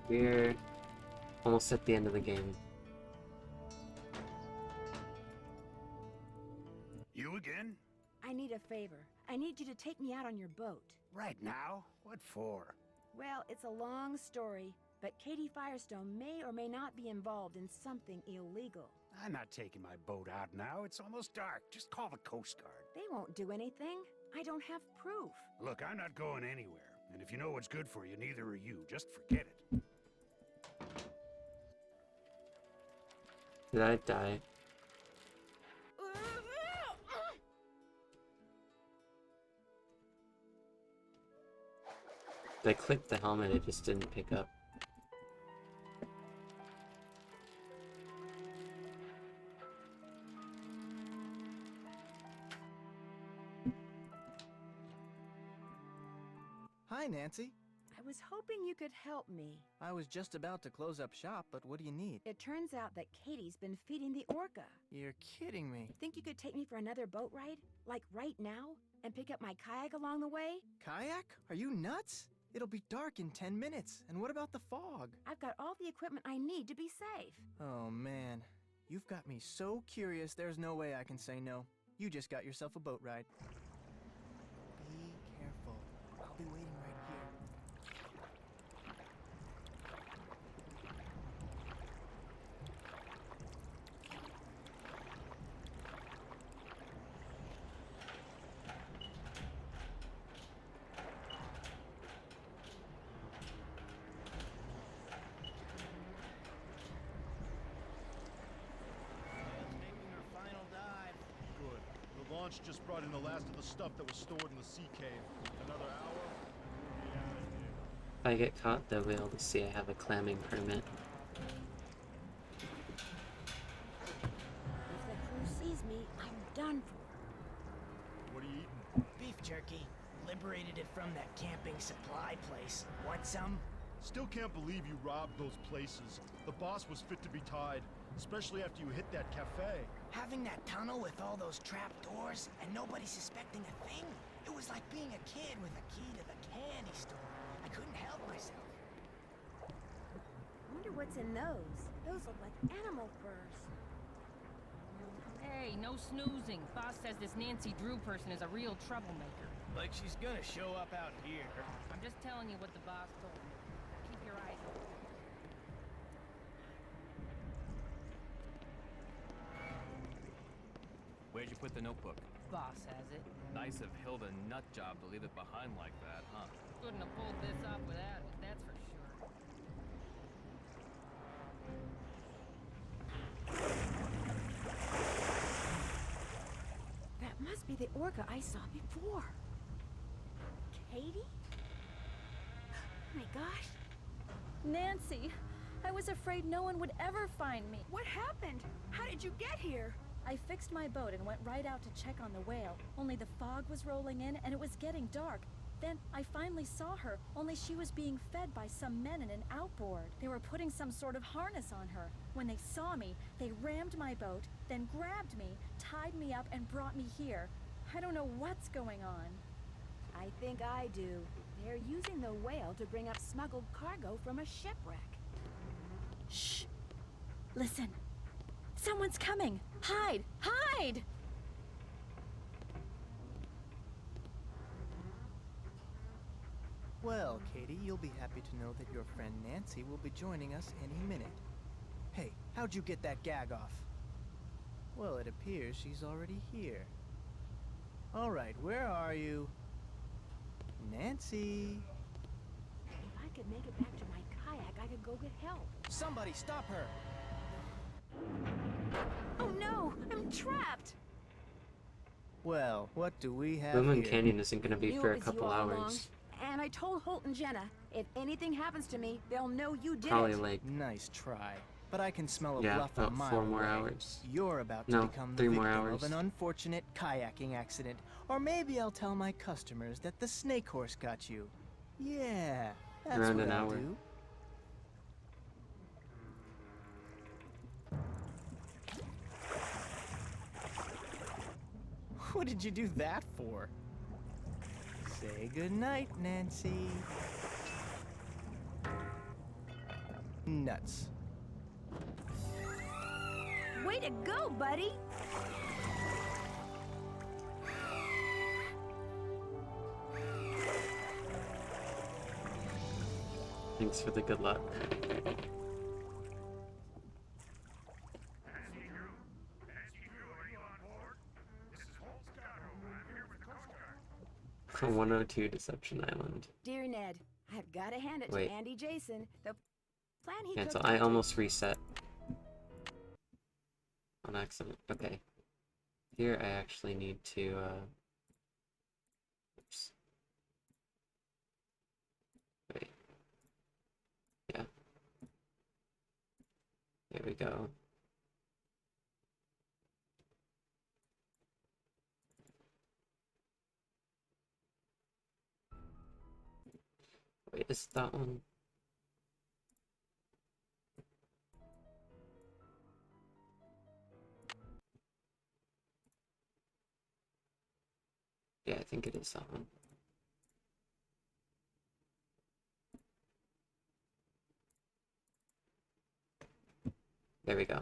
[SPEAKER 1] We're almost at the end of the game.
[SPEAKER 8] You again?
[SPEAKER 15] I need a favor. I need you to take me out on your boat.
[SPEAKER 8] Right now? What for?
[SPEAKER 15] Well, it's a long story, but Katie Firestone may or may not be involved in something illegal.
[SPEAKER 8] I'm not taking my boat out now. It's almost dark. Just call the Coast Guard.
[SPEAKER 15] They won't do anything. I don't have proof.
[SPEAKER 8] Look, I'm not going anywhere. And if you know what's good for you, neither are you. Just forget it.
[SPEAKER 1] Did I die? I clicked the helmet, it just didn't pick up.
[SPEAKER 2] Hi, Nancy.
[SPEAKER 15] I was hoping you could help me.
[SPEAKER 2] I was just about to close up shop, but what do you need?
[SPEAKER 15] It turns out that Katie's been feeding the orca.
[SPEAKER 2] You're kidding me.
[SPEAKER 15] Think you could take me for another boat ride? Like right now? And pick up my kayak along the way?
[SPEAKER 2] Kayak? Are you nuts? It'll be dark in 10 minutes. And what about the fog?
[SPEAKER 15] I've got all the equipment I need to be safe.
[SPEAKER 2] Oh, man. You've got me so curious, there's no way I can say no. You just got yourself a boat ride. Be careful. I'll be waiting right here.
[SPEAKER 13] Just brought in the last of the stuff that was stored in the sea cave. Another hour, we'll be out of here.
[SPEAKER 1] If I get caught, they'll be able to see I have a clamming permit.
[SPEAKER 15] If the crew sees me, I'm done for.
[SPEAKER 13] What are you eating?
[SPEAKER 2] Beef jerky. Liberated it from that camping supply place. Want some?
[SPEAKER 13] Still can't believe you robbed those places. The boss was fit to be tied, especially after you hit that cafe.
[SPEAKER 2] Having that tunnel with all those trap doors and nobody suspecting a thing? It was like being a kid with a key to the candy store. I couldn't help myself.
[SPEAKER 15] Wonder what's in those. Those look like animal furs.
[SPEAKER 10] Hey, no snoozing. Boss says this Nancy Drew person is a real troublemaker.
[SPEAKER 2] Like she's gonna show up out here.
[SPEAKER 10] I'm just telling you what the boss told me. Keep your eyes open.
[SPEAKER 11] Where'd you put the notebook?
[SPEAKER 10] Boss has it.
[SPEAKER 11] Nice of Hilda Nutjob to leave it behind like that, huh?
[SPEAKER 10] Couldn't have pulled this off without it, that's for sure.
[SPEAKER 15] That must be the orca I saw before. Katie? Oh my gosh.
[SPEAKER 21] Nancy, I was afraid no one would ever find me.
[SPEAKER 15] What happened? How did you get here?
[SPEAKER 21] I fixed my boat and went right out to check on the whale, only the fog was rolling in and it was getting dark. Then I finally saw her, only she was being fed by some men in an outboard. They were putting some sort of harness on her. When they saw me, they rammed my boat, then grabbed me, tied me up, and brought me here. I don't know what's going on.
[SPEAKER 15] I think I do. They're using the whale to bring up smuggled cargo from a shipwreck.
[SPEAKER 21] Shh! Listen. Someone's coming! Hide! Hide!
[SPEAKER 2] Well, Katie, you'll be happy to know that your friend Nancy will be joining us any minute. Hey, how'd you get that gag off? Well, it appears she's already here. All right, where are you? Nancy?
[SPEAKER 15] If I could make it back to my kayak, I could go get help.
[SPEAKER 2] Somebody stop her!
[SPEAKER 15] Oh no! I'm trapped!
[SPEAKER 2] Well, what do we have
[SPEAKER 1] Booming
[SPEAKER 2] here?
[SPEAKER 1] Canyon isn't gonna be
[SPEAKER 15] Knew
[SPEAKER 1] for
[SPEAKER 15] it
[SPEAKER 1] a
[SPEAKER 15] was
[SPEAKER 1] couple
[SPEAKER 15] you all along,
[SPEAKER 1] hours.
[SPEAKER 15] and I told Holt and Jenna, if anything happens to me, they'll know you did
[SPEAKER 1] Probably
[SPEAKER 15] it.
[SPEAKER 1] like,
[SPEAKER 2] Nice try. But I can smell a
[SPEAKER 1] yeah,
[SPEAKER 2] bluff a
[SPEAKER 1] about
[SPEAKER 2] mile
[SPEAKER 1] 4 more
[SPEAKER 2] away.
[SPEAKER 1] hours.
[SPEAKER 2] You're about to
[SPEAKER 1] No,
[SPEAKER 2] become
[SPEAKER 1] 3
[SPEAKER 2] the
[SPEAKER 1] more
[SPEAKER 2] victim
[SPEAKER 1] hours.
[SPEAKER 2] of an unfortunate kayaking accident. Or maybe I'll tell my customers that the snake horse got you. Yeah, that's
[SPEAKER 1] Around
[SPEAKER 2] what
[SPEAKER 1] an
[SPEAKER 2] I'll
[SPEAKER 1] hour.
[SPEAKER 2] do. What did you do that for? Say goodnight, Nancy. Nuts.
[SPEAKER 15] Way to go, buddy!
[SPEAKER 1] Thanks for the good luck. For 102 Deception Island.
[SPEAKER 15] Dear Ned, I've got to hand it
[SPEAKER 1] Wait.
[SPEAKER 15] to Andy Jason. The plan he
[SPEAKER 1] Cancel.
[SPEAKER 15] cooked
[SPEAKER 1] I
[SPEAKER 15] up
[SPEAKER 1] almost reset. On accident. Okay. Here I actually need to, oops. Wait. Yeah. There we go. Wait, is that one? Yeah, I think it is that one. There we go.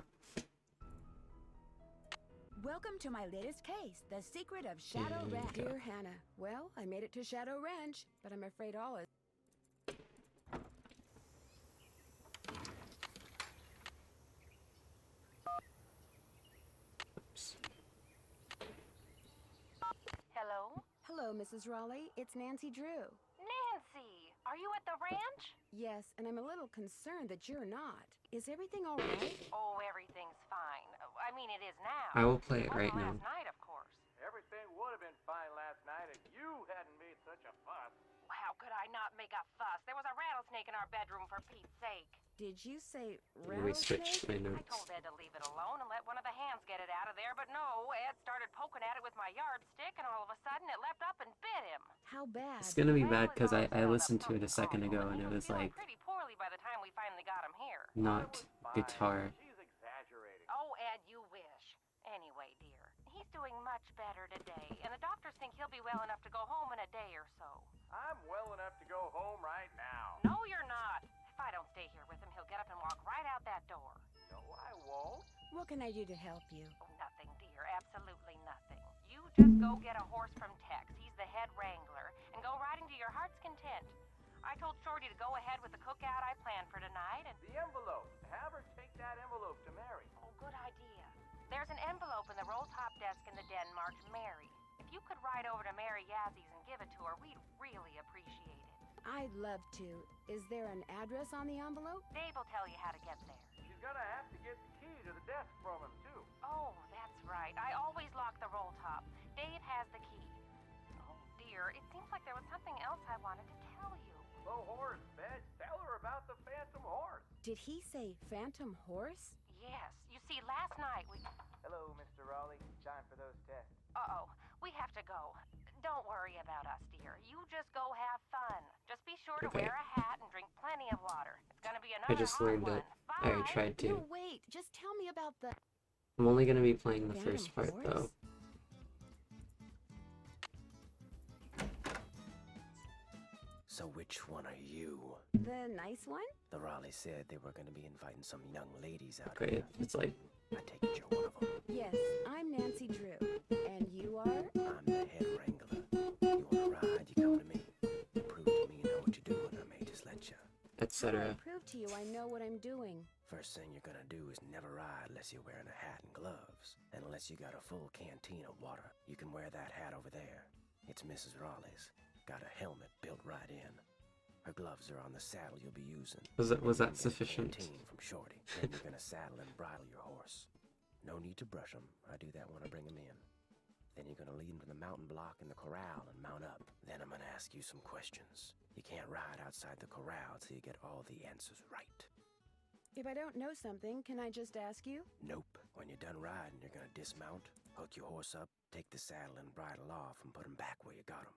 [SPEAKER 15] Welcome to my latest case, The Secret of Shadow
[SPEAKER 1] There
[SPEAKER 15] Ranch.
[SPEAKER 1] you go.
[SPEAKER 15] Dear Hannah, well, I made it to Shadow Ranch, but I'm afraid all is...
[SPEAKER 1] Oops.
[SPEAKER 19] Hello?
[SPEAKER 15] Hello, Mrs. Raleigh. It's Nancy Drew.
[SPEAKER 19] Nancy! Are you at the ranch?
[SPEAKER 15] Yes, and I'm a little concerned that you're not. Is everything all right?
[SPEAKER 19] Oh, everything's fine. I mean, it is now.
[SPEAKER 1] I will play it right
[SPEAKER 19] wasn't
[SPEAKER 1] now.
[SPEAKER 19] last night, of course.
[SPEAKER 7] Everything would have been fine last night if you hadn't made such a fuss.
[SPEAKER 5] how could I not make a fuss? There was a rattlesnake in our bedroom, for Pete's sake.
[SPEAKER 15] Did you say
[SPEAKER 1] We switched my
[SPEAKER 5] I
[SPEAKER 1] notes.
[SPEAKER 5] told Ed to leave it alone and let one of the hands get it out of there, but no, Ed started poking at it with my yardstick, and all of a sudden it leapt up and bit him.
[SPEAKER 15] How bad?
[SPEAKER 1] It's gonna be bad because I listened to it a second ago and it was like
[SPEAKER 5] Pretty poorly by the time we finally got him here.
[SPEAKER 1] not guitar.
[SPEAKER 16] She's exaggerating.
[SPEAKER 5] Oh, Ed, you wish. Anyway, dear, he's doing much better today, and the doctors think he'll be well enough to go home in a day or so.
[SPEAKER 16] I'm well enough to go home right now.
[SPEAKER 5] No, you're not. If I don't stay here with him, he'll get up and walk right out that door.
[SPEAKER 16] No, I won't.
[SPEAKER 15] What can I do to help you?
[SPEAKER 5] Oh, nothing, dear. Absolutely nothing. You just go get a horse from Tex. He's the head wrangler, and go riding to your heart's content. I told Shorty to go ahead with the cookout I planned for tonight, and...
[SPEAKER 16] The envelope. Have her take that envelope to Mary.
[SPEAKER 5] Oh, good idea. There's an envelope in the roll-top desk in the den marked Mary. If you could ride over to Mary Yazzy's and give it to her, we'd really appreciate it.
[SPEAKER 15] I'd love to. Is there an address on the envelope?
[SPEAKER 5] Dave will tell you how to get there.
[SPEAKER 16] She's gonna have to get the key to the desk from him, too.
[SPEAKER 5] Oh, that's right. I always lock the roll top. Dave has the key. Oh, dear, it seems like there was something else I wanted to tell you.
[SPEAKER 16] The horse, Bed. Tell her about the phantom horse.
[SPEAKER 15] Did he say phantom horse?
[SPEAKER 5] Yes. You see, last night we...
[SPEAKER 16] Hello, Mr. Raleigh. Time for those tests.
[SPEAKER 5] Uh-oh. We have to go. Don't worry about us, dear. You just go have fun. Just be sure to wear a hat and drink plenty of water. It's gonna be another
[SPEAKER 1] I just learned it. I already tried to.
[SPEAKER 15] No, wait. Just tell me about the...
[SPEAKER 1] I'm only gonna be playing the first part though.
[SPEAKER 18] So which one are you?
[SPEAKER 15] The nice one?
[SPEAKER 18] The Raleigh said they were going to be inviting some young ladies out
[SPEAKER 1] Great.
[SPEAKER 18] here.
[SPEAKER 1] It's like...
[SPEAKER 18] I take it you're one of them.
[SPEAKER 15] Yes, I'm Nancy Drew. And you are?
[SPEAKER 18] I'm the head wrangler. You want to ride, you come to me. Prove to me you know what you're doing, I may just let you.
[SPEAKER 1] Etc.
[SPEAKER 15] Prove to you I know what I'm doing.
[SPEAKER 18] First thing you're going to do is never ride unless you're wearing a hat and gloves. And unless you got a full canteen of water. You can wear that hat over there. It's Mrs. Raleigh's. Got a helmet built right in. Her gloves are on the saddle you'll be using.
[SPEAKER 1] Was that sufficient?
[SPEAKER 18] From Shorty. Then you're gonna saddle and bridle your horse. No need to brush him. I do that when I bring him in. Then you're gonna lead him to the mountain block in the corral and mount up. Then I'm gonna ask you some questions. You can't ride outside the corral till you get all the answers right.
[SPEAKER 15] If I don't know something, can I just ask you?
[SPEAKER 18] Nope. When you're done riding, you're gonna dismount, hook your horse up, take the saddle and bridle off, and put him back where you got him.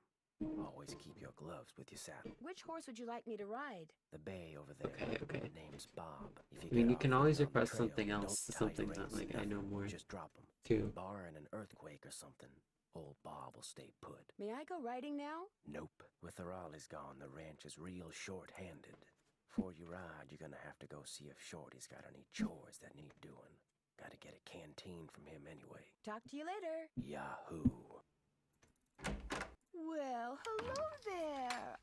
[SPEAKER 18] Always keep your gloves with your saddle.
[SPEAKER 15] Which horse would you like me to ride?
[SPEAKER 18] The bay over there.
[SPEAKER 1] Okay.
[SPEAKER 18] Name's Bob.
[SPEAKER 1] I mean, you can always request something else, something that like I know more.
[SPEAKER 18] Just drop him.
[SPEAKER 1] Too.
[SPEAKER 18] Barring an earthquake or something, old Bob will stay put.
[SPEAKER 15] May I go riding now?
[SPEAKER 18] Nope. With the Raleighs gone, the ranch is real short-handed. Before you ride, you're gonna have to go see if Shorty's got any chores that need doing. Gotta get a canteen from him anyway.
[SPEAKER 15] Talk to you later.
[SPEAKER 18] Yahoo!
[SPEAKER 15] Well, hello there.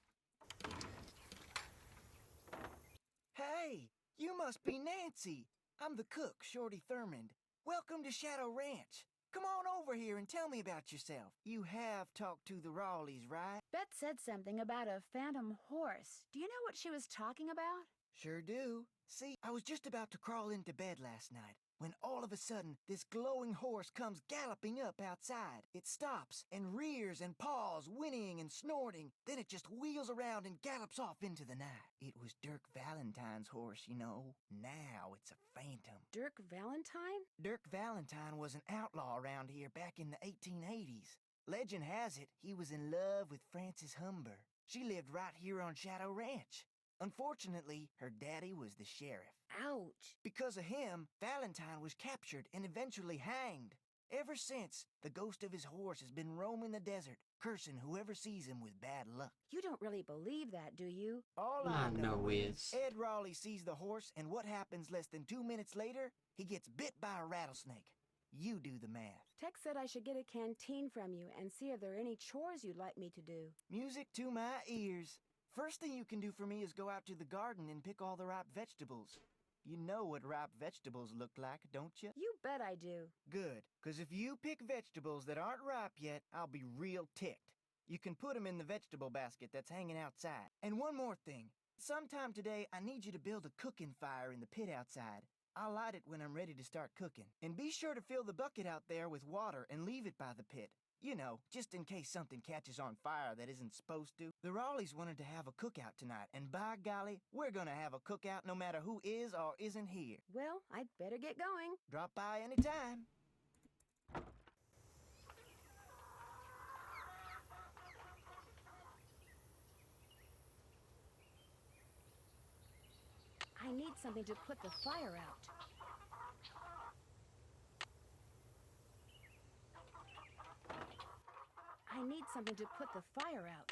[SPEAKER 2] Hey, you must be Nancy. I'm the cook, Shorty Thurmond. Welcome to Shadow Ranch. Come on over here and tell me about yourself. You have talked to the Raleighs, right?
[SPEAKER 15] Beth said something about a phantom horse. Do you know what she was talking about?
[SPEAKER 2] Sure do. See, I was just about to crawl into bed last night when all of a sudden this glowing horse comes galloping up outside. It stops and rears and paws, whinnying and snorting. Then it just wheels around and gallops off into the night. It was Dirk Valentine's horse, you know. Now it's a phantom.
[SPEAKER 15] Dirk Valentine?
[SPEAKER 2] Dirk Valentine was an outlaw around here back in the 1880s. Legend has it he was in love with Frances Humber. She lived right here on Shadow Ranch. Unfortunately, her daddy was the sheriff.
[SPEAKER 15] Ouch.
[SPEAKER 2] Because of him, Valentine was captured and eventually hanged. Ever since, the ghost of his horse has been roaming the desert, cursing whoever sees him with bad luck.
[SPEAKER 15] You don't really believe that, do you?
[SPEAKER 2] All I know
[SPEAKER 1] no
[SPEAKER 2] is Ed Raleigh sees the horse, and what happens less than 2 minutes later? He gets bit by a rattlesnake. You do the math.
[SPEAKER 15] Tex said I should get a canteen from you and see if there are any chores you'd like me to do.
[SPEAKER 2] Music to my ears. First thing you can do for me is go out to the garden and pick all the ripe vegetables. You know what ripe vegetables look like, don't you?
[SPEAKER 15] You bet I do.
[SPEAKER 2] Good, because if you pick vegetables that aren't ripe yet, I'll be real ticked. You can put them in the vegetable basket that's hanging outside. And one more thing. Sometime today, I need you to build a cooking fire in the pit outside. I'll light it when I'm ready to start cooking. And be sure to fill the bucket out there with water and leave it by the pit. You know, just in case something catches on fire that isn't supposed to. The Raleighs wanted to have a cookout tonight, and by golly, we're gonna have a cookout no matter who is or isn't here.
[SPEAKER 15] Well, I'd better get going.
[SPEAKER 2] Drop by anytime.
[SPEAKER 15] I need something to put the fire out. I need something to put the fire out.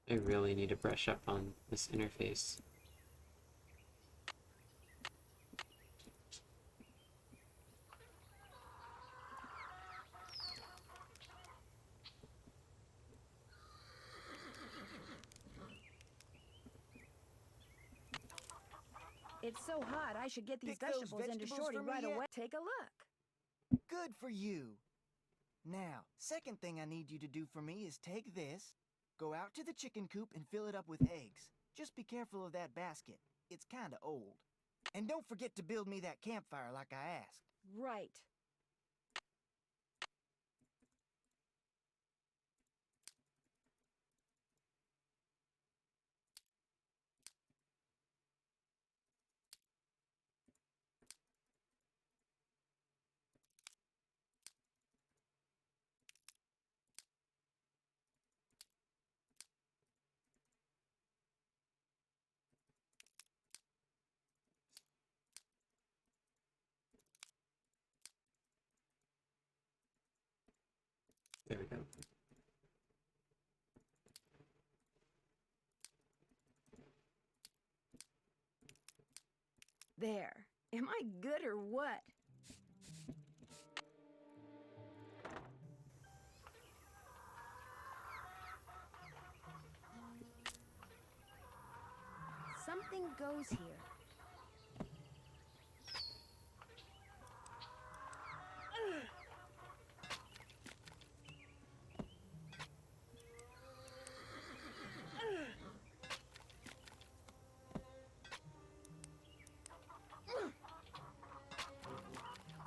[SPEAKER 1] I really need to brush up on this interface.
[SPEAKER 15] It's so hot, I should get these
[SPEAKER 2] Pick those
[SPEAKER 15] vegetables into
[SPEAKER 2] vegetables
[SPEAKER 15] Shorty
[SPEAKER 2] for me
[SPEAKER 15] right
[SPEAKER 2] yet?
[SPEAKER 15] away. Take a look.
[SPEAKER 2] Good for you. Now, second thing I need you to do for me is take this, go out to the chicken coop and fill it up with eggs. Just be careful of that basket. It's kinda old. And don't forget to build me that campfire like I asked.
[SPEAKER 15] Right.
[SPEAKER 1] There we go.
[SPEAKER 15] There. Am I good or what? Something goes here.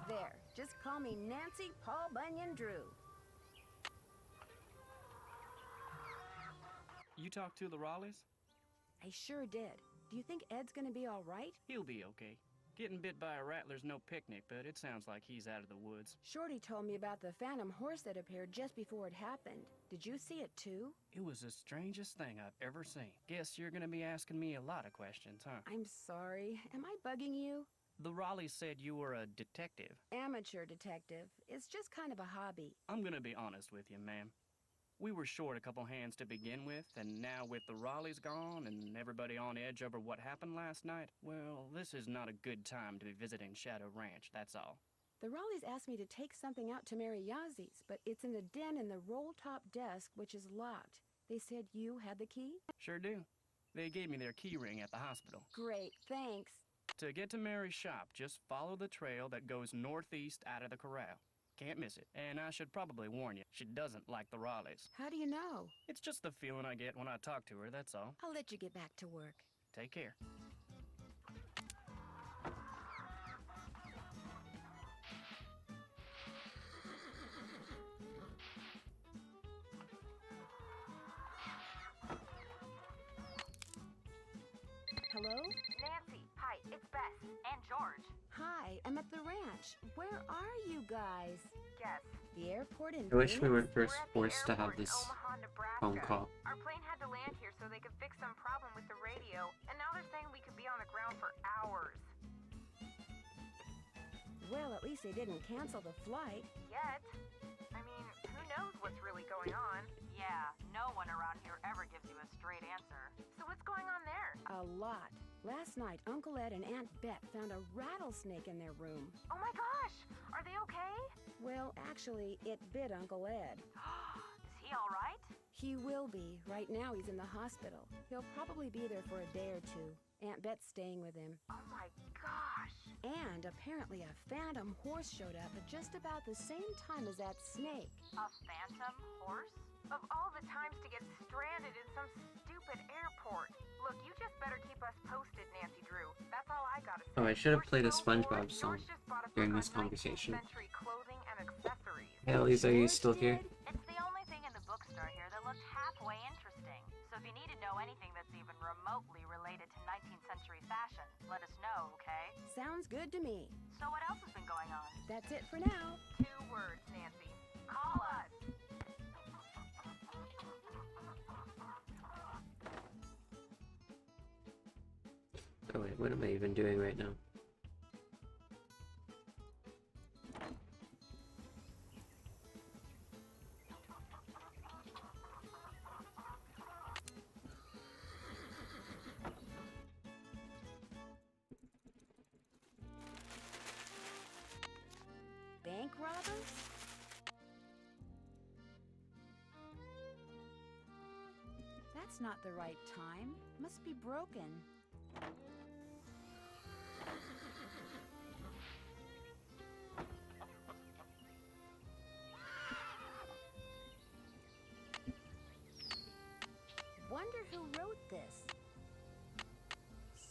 [SPEAKER 15] There. Just call me Nancy Paul Bunyan Drew.
[SPEAKER 9] You talked to the Raleighs?
[SPEAKER 15] I sure did. Do you think Ed's gonna be all right?
[SPEAKER 9] He'll be okay. Getting bit by a rattler's no picnic, but it sounds like he's out of the woods.
[SPEAKER 15] Shorty told me about the phantom horse that appeared just before it happened. Did you see it too?
[SPEAKER 9] It was the strangest thing I've ever seen. Guess you're gonna be asking me a lot of questions, huh?
[SPEAKER 15] I'm sorry. Am I bugging you?
[SPEAKER 9] The Raleighs said you were a detective.
[SPEAKER 15] Amateur detective. It's just kind of a hobby.
[SPEAKER 9] I'm gonna be honest with you, ma'am. We were short a couple hands to begin with, and now with the Raleighs gone and everybody on edge over what happened last night, well, this is not a good time to be visiting Shadow Ranch, that's all.
[SPEAKER 15] The Raleighs asked me to take something out to Mary Yazie's, but it's in a den in the roll-top desk, which is locked. They said you had the key?
[SPEAKER 9] Sure do. They gave me their key ring at the hospital.
[SPEAKER 15] Great, thanks.
[SPEAKER 9] To get to Mary's shop, just follow the trail that goes northeast out of the corral. Can't miss it. And I should probably warn you, she doesn't like the Raleighs.
[SPEAKER 15] How do you know?
[SPEAKER 9] It's just the feeling I get when I talk to her, that's all.
[SPEAKER 15] I'll let you get back to work.
[SPEAKER 9] Take care.
[SPEAKER 15] Hello?
[SPEAKER 19] Nancy, hi, it's Bess and George.
[SPEAKER 15] Hi, I'm at the ranch. Where are you guys?
[SPEAKER 19] Guess.
[SPEAKER 15] The airport in
[SPEAKER 1] I wish we
[SPEAKER 15] Phoenix?
[SPEAKER 1] weren't first forced to have this phone call.
[SPEAKER 19] Our plane had to land here so they could fix some problem with the radio, and now they're saying we could be on the ground for hours.
[SPEAKER 15] Well, at least they didn't cancel the flight.
[SPEAKER 19] Yet. I mean, who knows what's really going on? Yeah, no one around here ever gives you a straight answer. So what's going on there?
[SPEAKER 15] A lot. Last night, Uncle Ed and Aunt Bet found a rattlesnake in their room.
[SPEAKER 19] Oh my gosh! Are they okay?
[SPEAKER 15] Well, actually, it bit Uncle Ed.
[SPEAKER 19] Is he all right?
[SPEAKER 15] He will be. Right now, he's in the hospital. He'll probably be there for a day or two. Aunt Bet's staying with him.
[SPEAKER 19] Oh my gosh!
[SPEAKER 15] And apparently a phantom horse showed up at just about the same time as that snake.
[SPEAKER 19] A phantom horse? Of all the times to get stranded in some stupid airport. Look, you just better keep us posted, Nancy Drew. That's all I gotta
[SPEAKER 1] Oh, I should have played a SpongeBob song during this conversation. Hey, Elise, are you still here?
[SPEAKER 14] It's the only thing in the bookstore here that looked halfway interesting. So if you need to know anything that's even remotely related to 19th century fashion, let us know, okay?
[SPEAKER 15] Sounds good to me.
[SPEAKER 14] So what else has been going on?
[SPEAKER 15] That's it for now.
[SPEAKER 14] 2 words, Nancy. Call us.
[SPEAKER 1] Oh wait, what am I even doing right now?
[SPEAKER 15] Bank robbers? That's not the right time. Must be broken. Wonder who wrote this.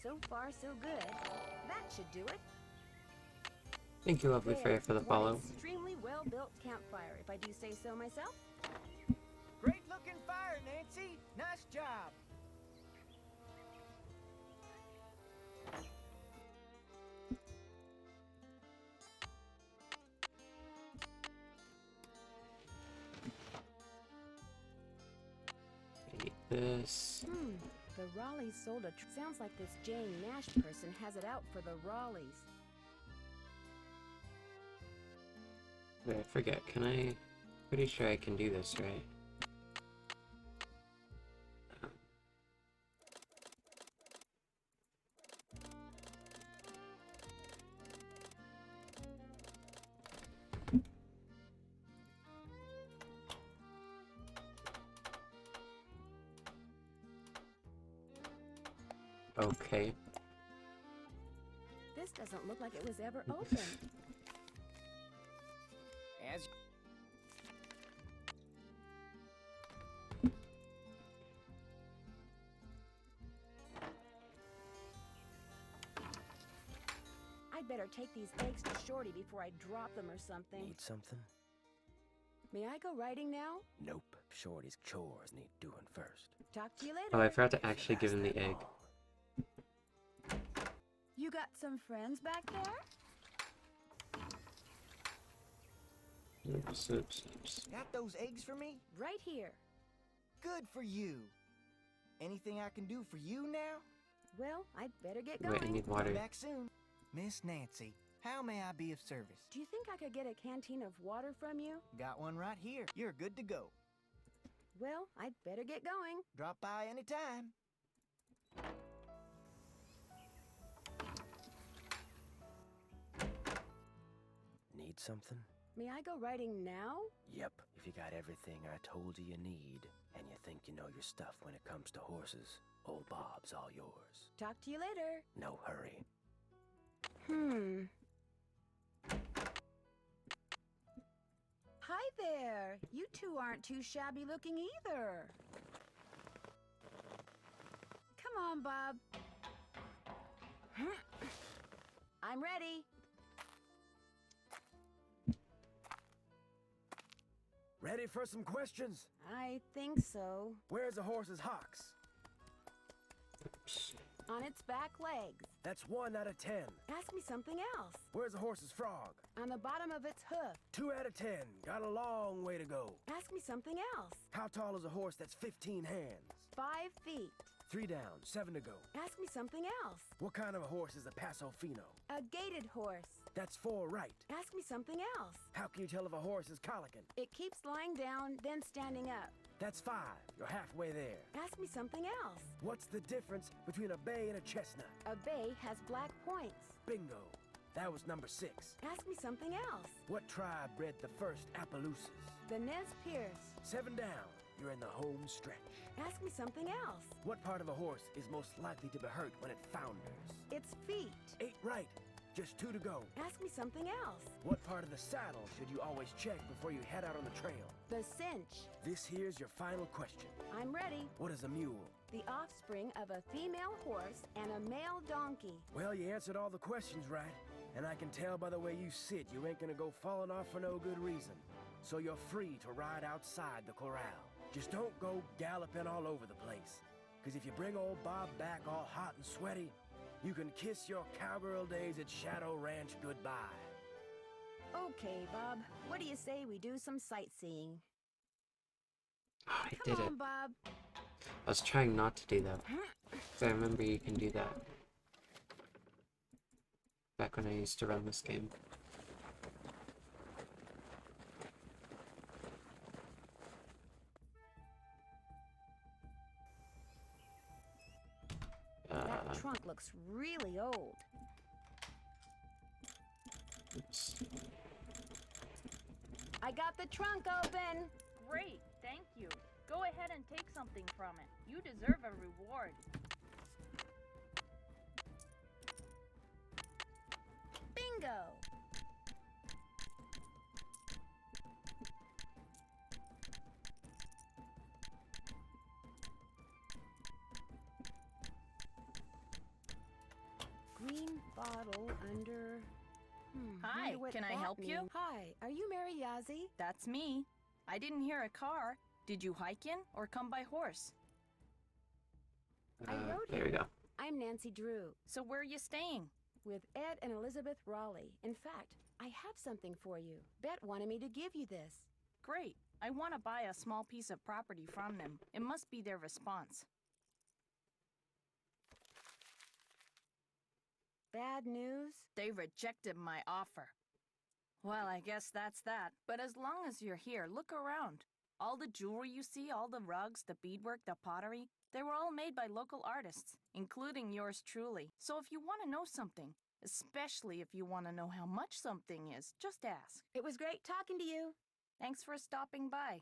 [SPEAKER 15] So far, so good. That should do it.
[SPEAKER 1] Thank you, Lovely Fair, for the follow.
[SPEAKER 15] One extremely well-built campfire, if I do say so myself.
[SPEAKER 2] Great looking fire, Nancy. Nice job.
[SPEAKER 1] I need this.
[SPEAKER 15] The Raleighs sold a... Sounds like this Jane Nash person has it out for the Raleighs.
[SPEAKER 1] Wait, I forget. Can I... Pretty sure I can do this, right? Okay.
[SPEAKER 15] This doesn't look like it was ever opened.
[SPEAKER 2] As
[SPEAKER 15] I'd better take these eggs to Shorty before I drop them or something.
[SPEAKER 18] Need something?
[SPEAKER 15] May I go riding now?
[SPEAKER 18] Nope. Shorty's chores need doing first.
[SPEAKER 15] Talk to you later.
[SPEAKER 1] Oh, I forgot to actually give him the egg.
[SPEAKER 15] You got some friends back there?
[SPEAKER 1] Oops, oops, oops.
[SPEAKER 2] got those eggs for me?
[SPEAKER 15] Right here.
[SPEAKER 2] Good for you. Anything I can do for you now?
[SPEAKER 15] Well, I'd better get going.
[SPEAKER 1] Wait, I need water.
[SPEAKER 2] Come back soon. Miss Nancy, how may I be of service?
[SPEAKER 15] Do you think I could get a canteen of water from you?
[SPEAKER 2] Got one right here. You're good to go.
[SPEAKER 15] Well, I'd better get going.
[SPEAKER 2] Drop by anytime.
[SPEAKER 18] Need something?
[SPEAKER 15] May I go riding now?
[SPEAKER 18] Yep, if you got everything I told you need, and you think you know your stuff when it comes to horses, old Bob's all yours.
[SPEAKER 15] Talk to you later.
[SPEAKER 18] No hurry.
[SPEAKER 15] Hi there. You two aren't too shabby looking either. Come on, Bob. I'm ready.
[SPEAKER 18] Ready for some questions?
[SPEAKER 15] I think so.
[SPEAKER 18] Where's a horse's hocks?
[SPEAKER 15] On its back legs.
[SPEAKER 18] That's 1 out of 10.
[SPEAKER 15] Ask me something else.
[SPEAKER 18] Where's a horse's frog?
[SPEAKER 15] On the bottom of its hoof.
[SPEAKER 18] 2 out of 10. Got a long way to go.
[SPEAKER 15] Ask me something else.
[SPEAKER 18] How tall is a horse that's 15 hands?
[SPEAKER 15] 5 feet.
[SPEAKER 18] 3 down, 7 to go.
[SPEAKER 15] Ask me something else.
[SPEAKER 18] What kind of a horse is a Paso Fino?
[SPEAKER 15] A gaited horse.
[SPEAKER 18] That's 4 right.
[SPEAKER 15] Ask me something else.
[SPEAKER 18] How can you tell if a horse is colicking?
[SPEAKER 15] It keeps lying down, then standing up.
[SPEAKER 18] That's 5. You're halfway there.
[SPEAKER 15] Ask me something else.
[SPEAKER 18] What's the difference between a bay and a chestnut?
[SPEAKER 15] A bay has black points.
[SPEAKER 18] Bingo. That was number 6.
[SPEAKER 15] Ask me something else.
[SPEAKER 18] What tribe bred the first Appaloosas?
[SPEAKER 15] The Nez Perce.
[SPEAKER 18] 7 down. You're in the home stretch.
[SPEAKER 15] Ask me something else.
[SPEAKER 18] What part of a horse is most likely to be hurt when it founders?
[SPEAKER 15] Its feet.
[SPEAKER 18] 8 right. Just 2 to go.
[SPEAKER 15] Ask me something else.
[SPEAKER 18] What part of the saddle should you always check before you head out on the trail?
[SPEAKER 15] The cinch.
[SPEAKER 18] This here's your final question.
[SPEAKER 15] I'm ready.
[SPEAKER 18] What is a mule?
[SPEAKER 15] The offspring of a female horse and a male donkey.
[SPEAKER 18] Well, you answered all the questions right. And I can tell by the way you sit, you ain't gonna go falling off for no good reason. So you're free to ride outside the corral. Just don't go galloping all over the place. Because if you bring old Bob back all hot and sweaty, you can kiss your cowgirl days at Shadow Ranch goodbye.
[SPEAKER 15] Okay, Bob. What do you say we do some sightseeing?
[SPEAKER 1] I
[SPEAKER 15] Come
[SPEAKER 1] did
[SPEAKER 15] on,
[SPEAKER 1] it.
[SPEAKER 15] Bob.
[SPEAKER 1] I was trying not to do that. Because I remember you can do that. Back when I used to run this game.
[SPEAKER 15] That trunk looks really old.
[SPEAKER 1] Oops.
[SPEAKER 15] I got the trunk open.
[SPEAKER 4] Great, thank you. Go ahead and take something from it. You deserve a reward.
[SPEAKER 15] Bingo! Green bottle under...
[SPEAKER 4] Hi,
[SPEAKER 15] wonder what
[SPEAKER 4] can I
[SPEAKER 15] that
[SPEAKER 4] help you?
[SPEAKER 15] means. Hi, are you Mary Yazzie?
[SPEAKER 4] That's me. I didn't hear a car. Did you hike in or come by horse?
[SPEAKER 15] I rode
[SPEAKER 1] There we go.
[SPEAKER 15] I'm Nancy Drew.
[SPEAKER 4] So where are you staying?
[SPEAKER 15] With Ed and Elizabeth Raleigh. In fact, I have something for you. Bet wanted me to give you this.
[SPEAKER 4] Great. I want to buy a small piece of property from them. It must be their response.
[SPEAKER 15] Bad news?
[SPEAKER 4] They rejected my offer. Well, I guess that's that. But as long as you're here, look around. All the jewelry you see, all the rugs, the beadwork, the pottery, they were all made by local artists, including yours truly. So if you want to know something, especially if you want to know how much something is, just ask.
[SPEAKER 15] It was great talking to you.
[SPEAKER 4] Thanks for stopping by.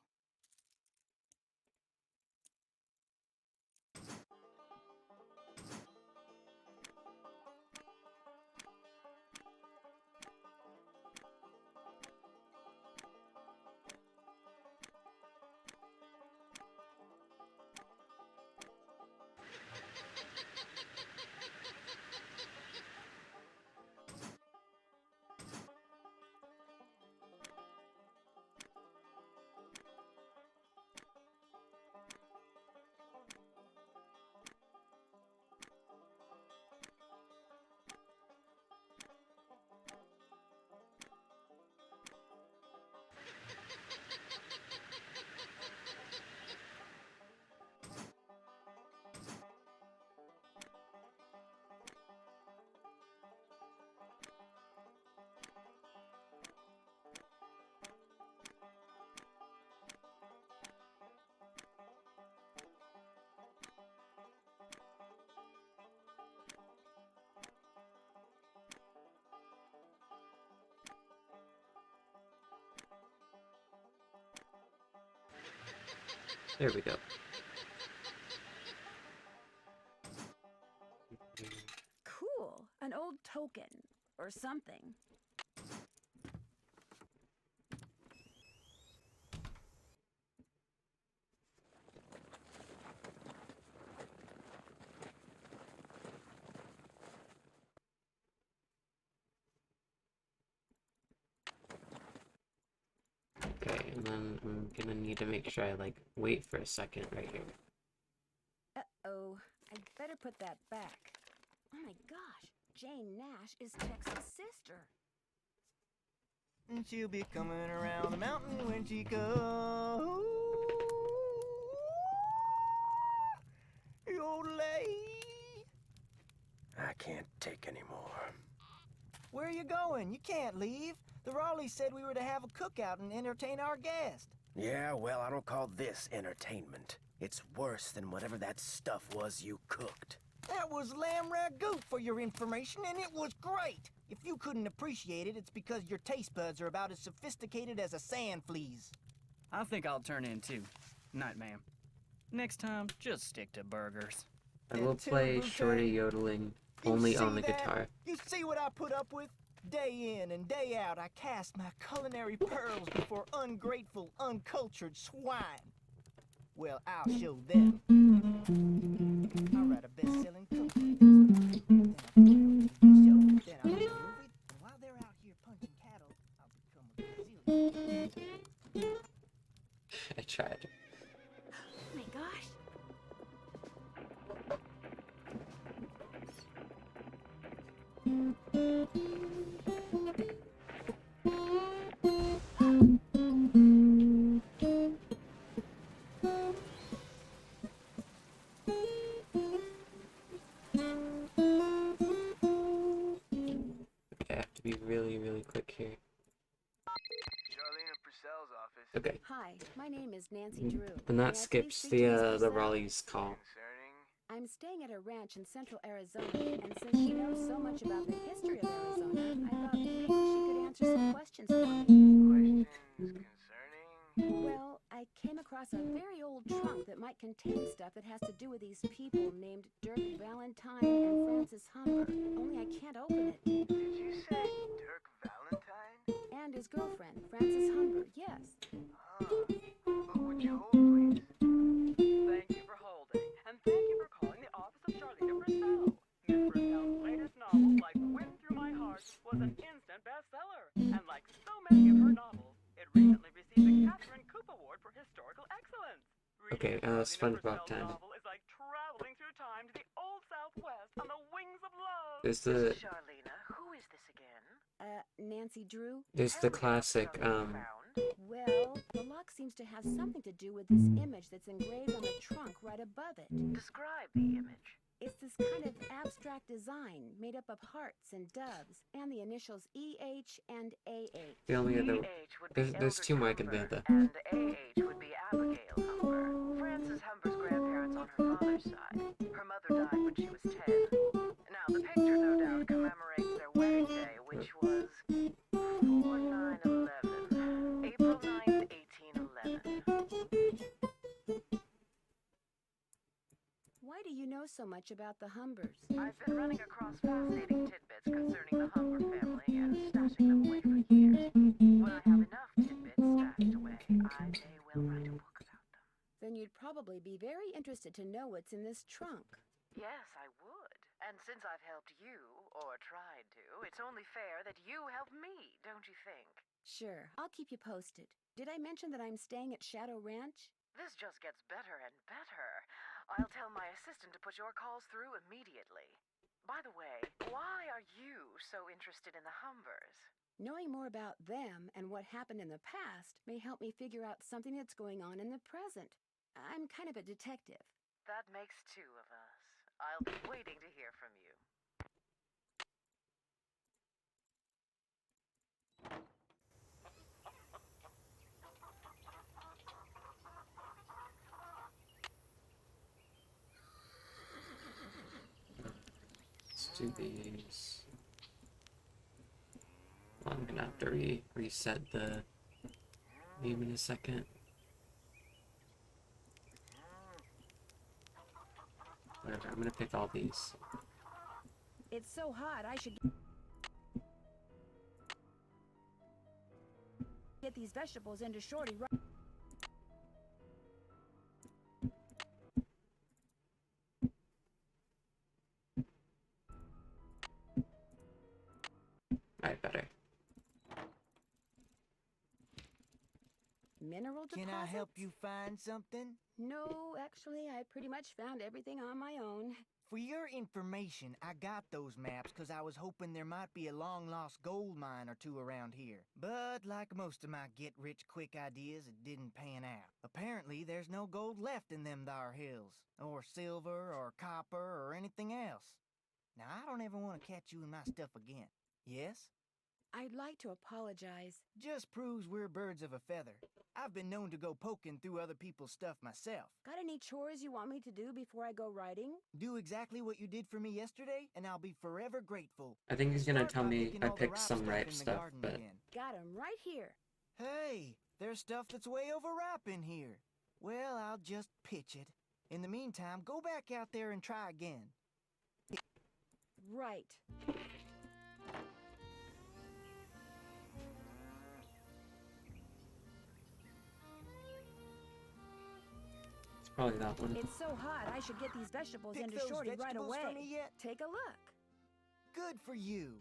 [SPEAKER 1] There we go.
[SPEAKER 15] Cool. An old token. Or something.
[SPEAKER 1] Okay, and then I'm gonna need to make sure I, like, wait for a second right here.
[SPEAKER 15] Uh-oh. I'd better put that back. Oh my gosh. Jane Nash is Tex's sister.
[SPEAKER 2] And she'll be coming around the mountain when she goes. Yodelay.
[SPEAKER 18] I can't take any more.
[SPEAKER 2] Where are you going? You can't leave. The Raleighs said we were to have a cookout and entertain our guest.
[SPEAKER 18] Yeah, well, I don't call this entertainment. It's worse than whatever that stuff was you cooked.
[SPEAKER 2] That was lamb ragout for your information, and it was great. If you couldn't appreciate it, it's because your taste buds are about as sophisticated as a sand flea's.
[SPEAKER 9] I think I'll turn in too. Night, ma'am. Next time, just stick to burgers.
[SPEAKER 1] I will play Shorty yodeling only on the guitar.
[SPEAKER 2] You see what I put up with? Day in and day out, I cast my culinary pearls before ungrateful, uncultured swine. Well, I'll show them.
[SPEAKER 1] I have to be really, really quick here.
[SPEAKER 2] Charlene Purcell's office.
[SPEAKER 1] Okay.
[SPEAKER 15] Hi, my name is Nancy Drew.
[SPEAKER 1] And
[SPEAKER 15] May I
[SPEAKER 1] that
[SPEAKER 15] please
[SPEAKER 1] skips
[SPEAKER 15] speak to Miss
[SPEAKER 1] the
[SPEAKER 15] Purcell?
[SPEAKER 1] Raleigh's call.
[SPEAKER 15] I'm staying at a ranch in central Arizona, and since she knows so much about the history of Arizona, I thought maybe she could answer some questions for me.
[SPEAKER 2] Questions
[SPEAKER 15] Well, I came across a very old trunk that might contain stuff that has to do with these people named Dirk Valentine and Francis Humber. Only I can't open it.
[SPEAKER 2] Did you say Dirk Valentine?
[SPEAKER 15] And his girlfriend, Francis Humber, yes.
[SPEAKER 2] Would you hold, please?
[SPEAKER 3] Thank you for holding, and thank you for calling the office of Charlene Purcell. Miss Purcell's latest novel, Like the Wind Through My Heart, was an instant bestseller. And like so many of her novels, it recently received the Catherine Coop Award for Historical Excellence.
[SPEAKER 1] Okay, SpongeBob time.
[SPEAKER 3] Novel is like traveling through time to the old Southwest on the wings of love.
[SPEAKER 1] There's the
[SPEAKER 14] Charlena, who is this again?
[SPEAKER 15] Nancy Drew?
[SPEAKER 1] there's the classic
[SPEAKER 15] Well, the lock seems to have something to do with this image that's engraved on the trunk right above it.
[SPEAKER 14] Describe the image.
[SPEAKER 15] It's this kind of abstract design made up of hearts and doves and the initials EH and AH.
[SPEAKER 1] the only other there's two more I can think of.
[SPEAKER 14] And AH would be Abigail Humber, Frances Humber's grandparents on her father's side. Her mother died when she was 10. Now, the picture no doubt commemorates their wedding day, which was 4/9/11, April 9th, 1811.
[SPEAKER 15] Why do you know so much about the Humbers?
[SPEAKER 14] I've been running across fascinating tidbits concerning the Humber family and stashing them away for years. When I have enough tidbits stashed away, I may well write a book about them.
[SPEAKER 15] Then you'd probably be very interested to know what's in this trunk.
[SPEAKER 14] Yes, I would. And since I've helped you, or tried to, it's only fair that you help me, don't you think?
[SPEAKER 15] Sure, I'll keep you posted. Did I mention that I'm staying at Shadow Ranch?
[SPEAKER 14] This just gets better and better. I'll tell my assistant to put your calls through immediately. By the way, why are you so interested in the Humbers?
[SPEAKER 15] Knowing more about them and what happened in the past may help me figure out something that's going on in the present. I'm kind of a detective.
[SPEAKER 14] That makes two of us. I'll be waiting to hear from you.
[SPEAKER 1] Let's do these. Well, I'm gonna have to reset the name in a second. Whatever, I'm gonna pick all these.
[SPEAKER 15] It's so hot, I should get these vegetables into Shorty right.
[SPEAKER 1] Alright, better.
[SPEAKER 15] Mineral deposits?
[SPEAKER 2] Can I help you find something?
[SPEAKER 15] No, actually, I pretty much found everything on my own.
[SPEAKER 2] For your information, I got those maps because I was hoping there might be a long-lost gold mine or two around here. But like most of my get-rich-quick ideas, it didn't pan out. Apparently, there's no gold left in them thar hills, or silver, or copper, or anything else. Now, I don't ever want to catch you in my stuff again. Yes?
[SPEAKER 15] I'd like to apologize.
[SPEAKER 2] Just proves we're birds of a feather. I've been known to go poking through other people's stuff myself.
[SPEAKER 15] Got any chores you want me to do before I go riding?
[SPEAKER 2] Do exactly what you did for me yesterday, and I'll be forever grateful.
[SPEAKER 1] I think he's gonna
[SPEAKER 2] Start
[SPEAKER 1] tell
[SPEAKER 2] by
[SPEAKER 1] me
[SPEAKER 2] picking
[SPEAKER 1] I
[SPEAKER 2] all the
[SPEAKER 1] picked
[SPEAKER 2] ripe
[SPEAKER 1] some
[SPEAKER 2] stuff
[SPEAKER 1] ripe
[SPEAKER 2] in the
[SPEAKER 1] stuff,
[SPEAKER 2] garden
[SPEAKER 1] but
[SPEAKER 2] again.
[SPEAKER 15] Got 'em right here.
[SPEAKER 2] Hey, there's stuff that's way overripe in here. Well, I'll just pitch it. In the meantime, go back out there and try again.
[SPEAKER 15] Right.
[SPEAKER 1] it's probably that one.
[SPEAKER 15] It's so hot, I should get these vegetables
[SPEAKER 2] Pick
[SPEAKER 15] into
[SPEAKER 2] those
[SPEAKER 15] Shorty right
[SPEAKER 2] vegetables
[SPEAKER 15] away.
[SPEAKER 2] for me yet?
[SPEAKER 15] Take a look.
[SPEAKER 2] Good for you.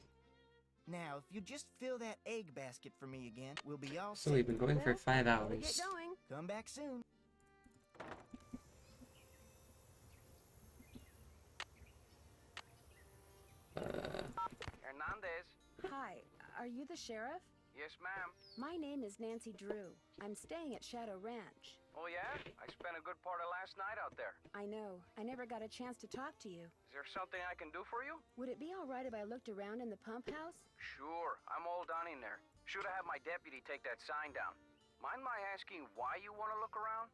[SPEAKER 2] Now, if you just fill that egg basket for me again, we'll be all
[SPEAKER 1] So
[SPEAKER 2] set.
[SPEAKER 1] we've been going for 5
[SPEAKER 15] Get
[SPEAKER 1] hours.
[SPEAKER 15] going.
[SPEAKER 2] Come back soon.
[SPEAKER 14] Your
[SPEAKER 15] Are you the sheriff?
[SPEAKER 20] Yes, ma'am.
[SPEAKER 15] My name is Nancy Drew. I'm staying at Shadow Ranch.
[SPEAKER 20] Oh, yeah? I spent a good part of last night out there.
[SPEAKER 15] I know. I never got a chance to talk to you.
[SPEAKER 20] Is there something I can do for you?
[SPEAKER 15] Would it be all right if I looked around in the pump house?
[SPEAKER 20] Sure. I'm all done in there. Should have had my deputy take that sign down. Mind my asking why you want to look around?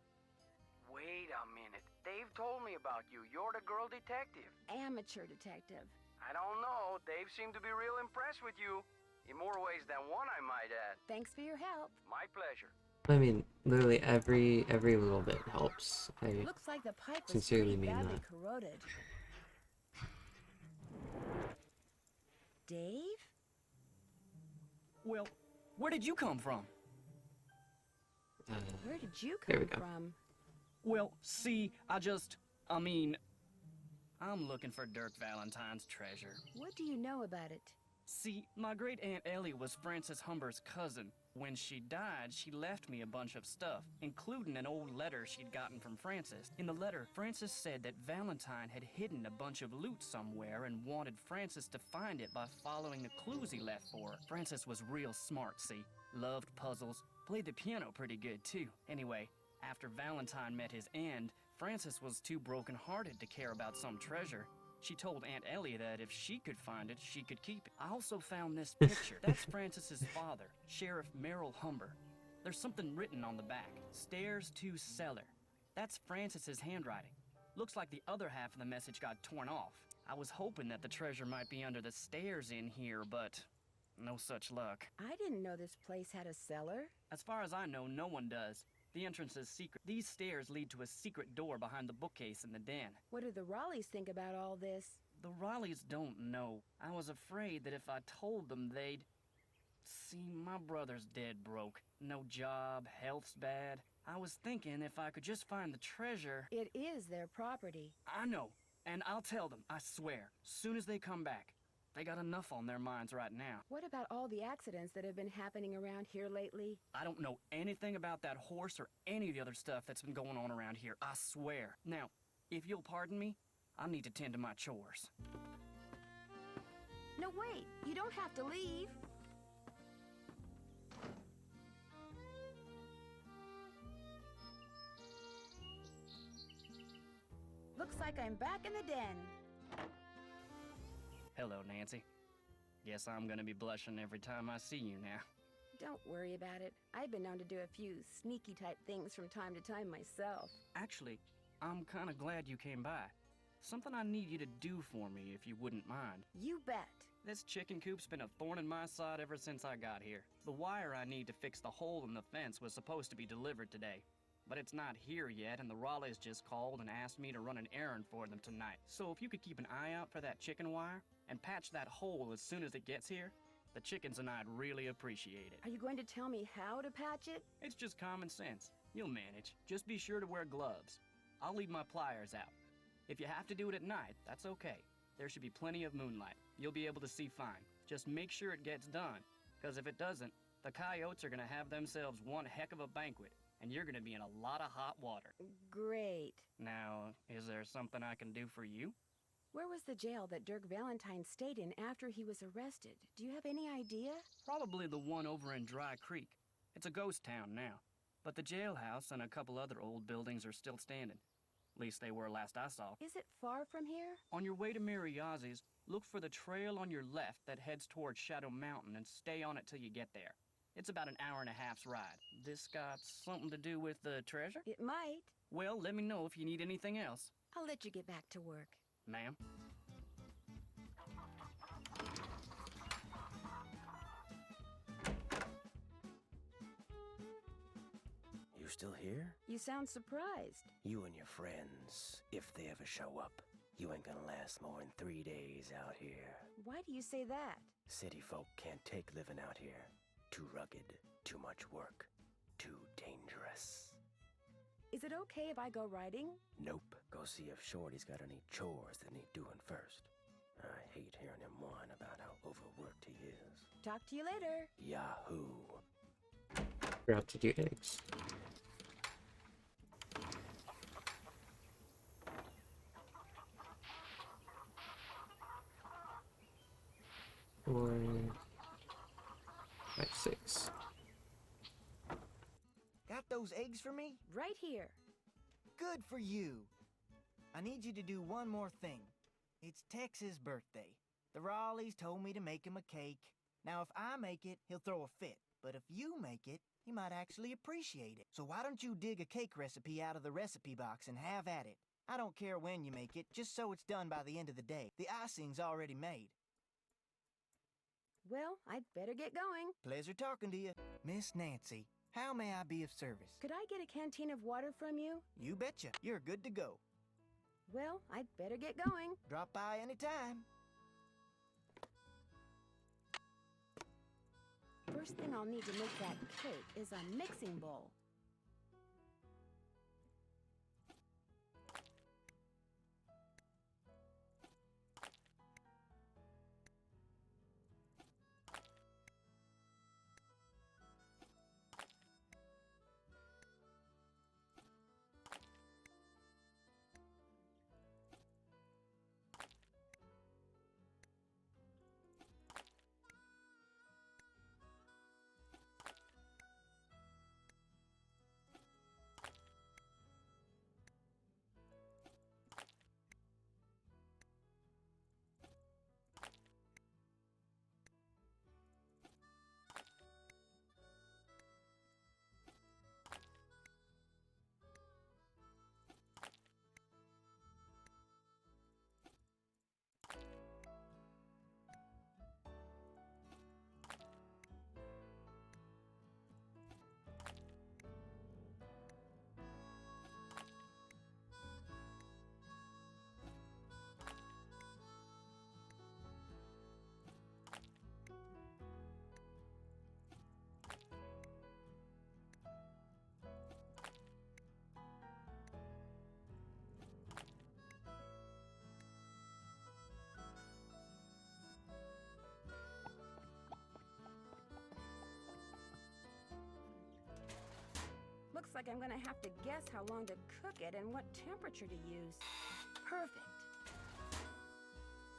[SPEAKER 20] Wait a minute. Dave told me about you. You're the girl detective.
[SPEAKER 15] Amateur detective.
[SPEAKER 20] I don't know. Dave seemed to be real impressed with you. In more ways than one, I might add.
[SPEAKER 15] Thanks for your help.
[SPEAKER 20] My pleasure.
[SPEAKER 1] I mean, literally every little bit helps. I
[SPEAKER 15] Looks like the pipe was
[SPEAKER 1] sincerely
[SPEAKER 15] pretty
[SPEAKER 1] mean
[SPEAKER 15] badly
[SPEAKER 1] that.
[SPEAKER 15] corroded. Dave?
[SPEAKER 9] Well, where did you come from?
[SPEAKER 15] Where did you
[SPEAKER 1] There we
[SPEAKER 15] come
[SPEAKER 1] go.
[SPEAKER 15] from?
[SPEAKER 9] Well, see, I'm looking for Dirk Valentine's treasure.
[SPEAKER 15] What do you know about it?
[SPEAKER 9] See, my great Aunt Ellie was Frances Humber's cousin. When she died, she left me a bunch of stuff, including an old letter she'd gotten from Frances. In the letter, Frances said that Valentine had hidden a bunch of loot somewhere and wanted Frances to find it by following the clues he left for her. Frances was real smart, see? Loved puzzles, played the piano pretty good too. Anyway, after Valentine met his end, Frances was too broken-hearted to care about some treasure. She told Aunt Ellie that if she could find it, she could keep it. I also found this picture. That's Frances's father, Sheriff Merrill Humber. There's something written on the back. Stairs to cellar. That's Frances's handwriting. Looks like the other half of the message got torn off. I was hoping that the treasure might be under the stairs in here, but no such luck.
[SPEAKER 15] I didn't know this place had a cellar.
[SPEAKER 9] As far as I know, no one does. The entrance is secret. These stairs lead to a secret door behind the bookcase in the den.
[SPEAKER 15] What do the Raleighs think about all this?
[SPEAKER 9] The Raleighs don't know. I was afraid that if I told them, they'd... See, my brother's dead broke. No job, health's bad. I was thinking if I could just find the treasure...
[SPEAKER 15] It is their property.
[SPEAKER 9] I know, and I'll tell them, I swear, soon as they come back. They got enough on their minds right now.
[SPEAKER 15] What about all the accidents that have been happening around here lately?
[SPEAKER 9] I don't know anything about that horse or any of the other stuff that's been going on around here, I swear. Now, if you'll pardon me, I need to tend to my chores.
[SPEAKER 15] No, wait. You don't have to leave. Looks like I'm back in the den.
[SPEAKER 9] Hello, Nancy. Guess I'm gonna be blushing every time I see you now.
[SPEAKER 15] Don't worry about it. I've been known to do a few sneaky type things from time to time myself.
[SPEAKER 9] Actually, I'm kinda glad you came by. Something I need you to do for me, if you wouldn't mind.
[SPEAKER 15] You bet.
[SPEAKER 9] This chicken coop's been a thorn in my side ever since I got here. The wire I need to fix the hole in the fence was supposed to be delivered today. But it's not here yet, and the Raleighs just called and asked me to run an errand for them tonight. So if you could keep an eye out for that chicken wire, and patch that hole as soon as it gets here, the chickens and I'd really appreciate it.
[SPEAKER 15] Are you going to tell me how to patch it?
[SPEAKER 9] It's just common sense. You'll manage. Just be sure to wear gloves. I'll leave my pliers out. If you have to do it at night, that's okay. There should be plenty of moonlight. You'll be able to see fine. Just make sure it gets done, because if it doesn't, the coyotes are gonna have themselves one heck of a banquet, and you're gonna be in a lot of hot water.
[SPEAKER 15] Great.
[SPEAKER 9] Now, is there something I can do for you?
[SPEAKER 15] Where was the jail that Dirk Valentine stayed in after he was arrested? Do you have any idea?
[SPEAKER 9] Probably the one over in Dry Creek. It's a ghost town now, but the jailhouse and a couple other old buildings are still standing. At least they were last I saw.
[SPEAKER 15] Is it far from here?
[SPEAKER 9] On your way to Mariazzi's, look for the trail on your left that heads towards Shadow Mountain and stay on it till you get there. It's about an hour and a half's ride. This got something to do with the treasure?
[SPEAKER 15] It might.
[SPEAKER 9] Well, let me know if you need anything else.
[SPEAKER 15] I'll let you get back to work.
[SPEAKER 9] Ma'am?
[SPEAKER 18] You still here?
[SPEAKER 15] You sound surprised.
[SPEAKER 18] You and your friends, if they ever show up, you ain't gonna last more than 3 days out here.
[SPEAKER 15] Why do you say that?
[SPEAKER 18] City folk can't take living out here. Too rugged, too much work, too dangerous.
[SPEAKER 15] Is it okay if I go riding?
[SPEAKER 18] Nope. Go see if Shorty's got any chores that need doing first. I hate hearing him whine about how overworked he is.
[SPEAKER 15] Talk to you later.
[SPEAKER 18] Yahoo!
[SPEAKER 1] Forgot to do eggs. Or 6.
[SPEAKER 2] Got those eggs for me?
[SPEAKER 15] Right here.
[SPEAKER 2] Good for you. I need you to do one more thing. It's Tex's birthday. The Raleighs told me to make him a cake. Now, if I make it, he'll throw a fit. But if you make it, he might actually appreciate it. So why don't you dig a cake recipe out of the recipe box and have at it? I don't care when you make it, just so it's done by the end of the day. The icing's already made.
[SPEAKER 15] Well, I'd better get going.
[SPEAKER 2] Pleasure talking to you. Miss Nancy, how may I be of service?
[SPEAKER 15] Could I get a canteen of water from you?
[SPEAKER 2] You betcha. You're good to go.
[SPEAKER 15] Well, I'd better get going.
[SPEAKER 2] Drop by anytime.
[SPEAKER 15] First thing I'll need to make that cake is a mixing bowl. Looks like I'm gonna have to guess how long to cook it and what temperature to use. Perfect.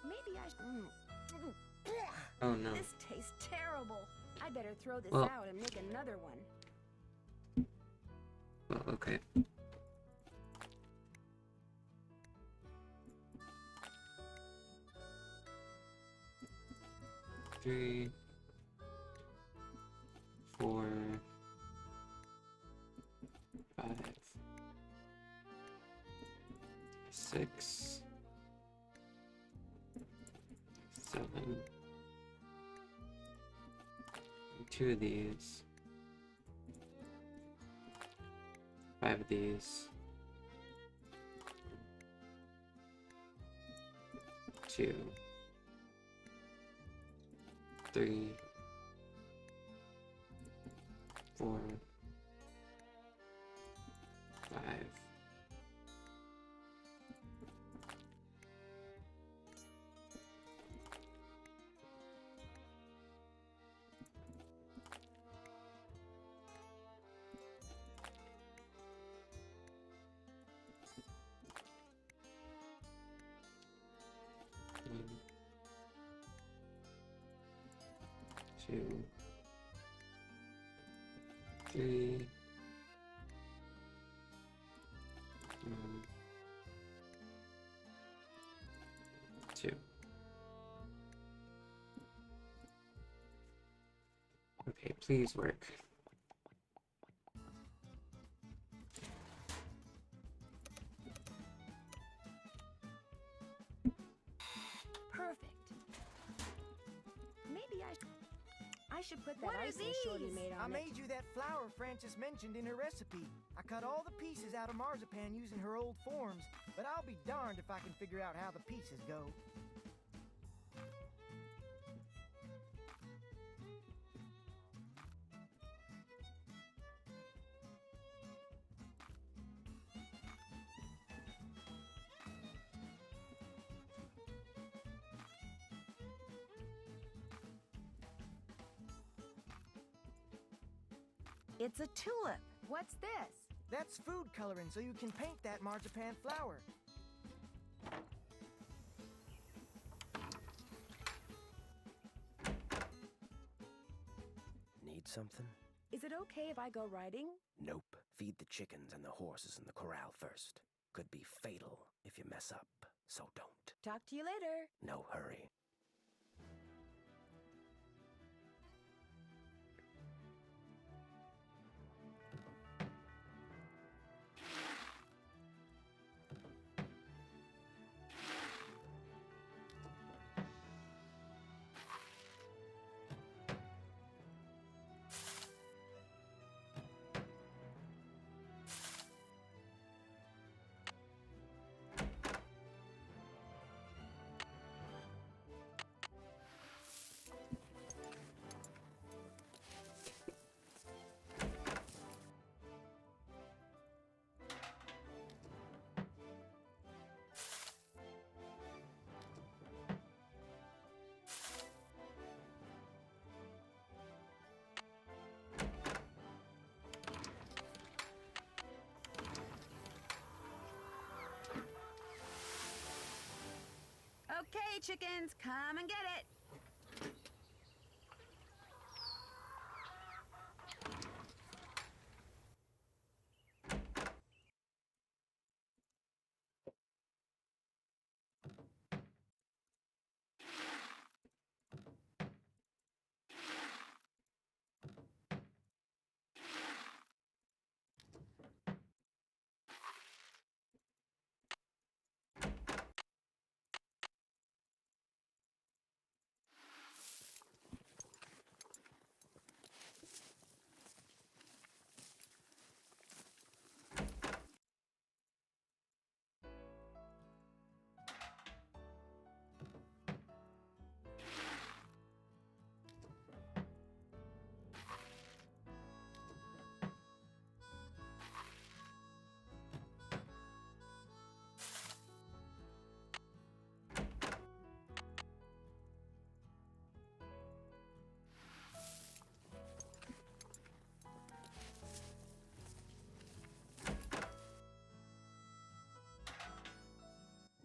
[SPEAKER 15] Maybe I should...
[SPEAKER 1] Oh no.
[SPEAKER 15] This tastes terrible. I better throw this
[SPEAKER 1] Well-
[SPEAKER 15] out and make another one.
[SPEAKER 1] Well, okay. Three, 4, 5, 6, 7, 2 of these, 5 of these, 2, 3, 4, 5. One, 2, 3, 2. Okay, please work.
[SPEAKER 15] Perfect. Maybe I should put that
[SPEAKER 2] What are
[SPEAKER 15] icing Shorty
[SPEAKER 2] these?
[SPEAKER 15] made on
[SPEAKER 2] I
[SPEAKER 15] it.
[SPEAKER 2] made you that flour Frances mentioned in her recipe. I cut all the pieces out of marzipan using her old forms, but I'll be darned if I can figure out how the pieces go.
[SPEAKER 15] It's a tulip. What's this?
[SPEAKER 2] That's food coloring, so you can paint that marzipan flour.
[SPEAKER 18] Need Need something?
[SPEAKER 15] Is it okay if I go riding?
[SPEAKER 18] Nope. Feed the chickens and the horses in the corral first. Could be fatal if you mess up, so don't.
[SPEAKER 15] Talk to you later.
[SPEAKER 18] No hurry.
[SPEAKER 15] Okay, chickens, come and get it.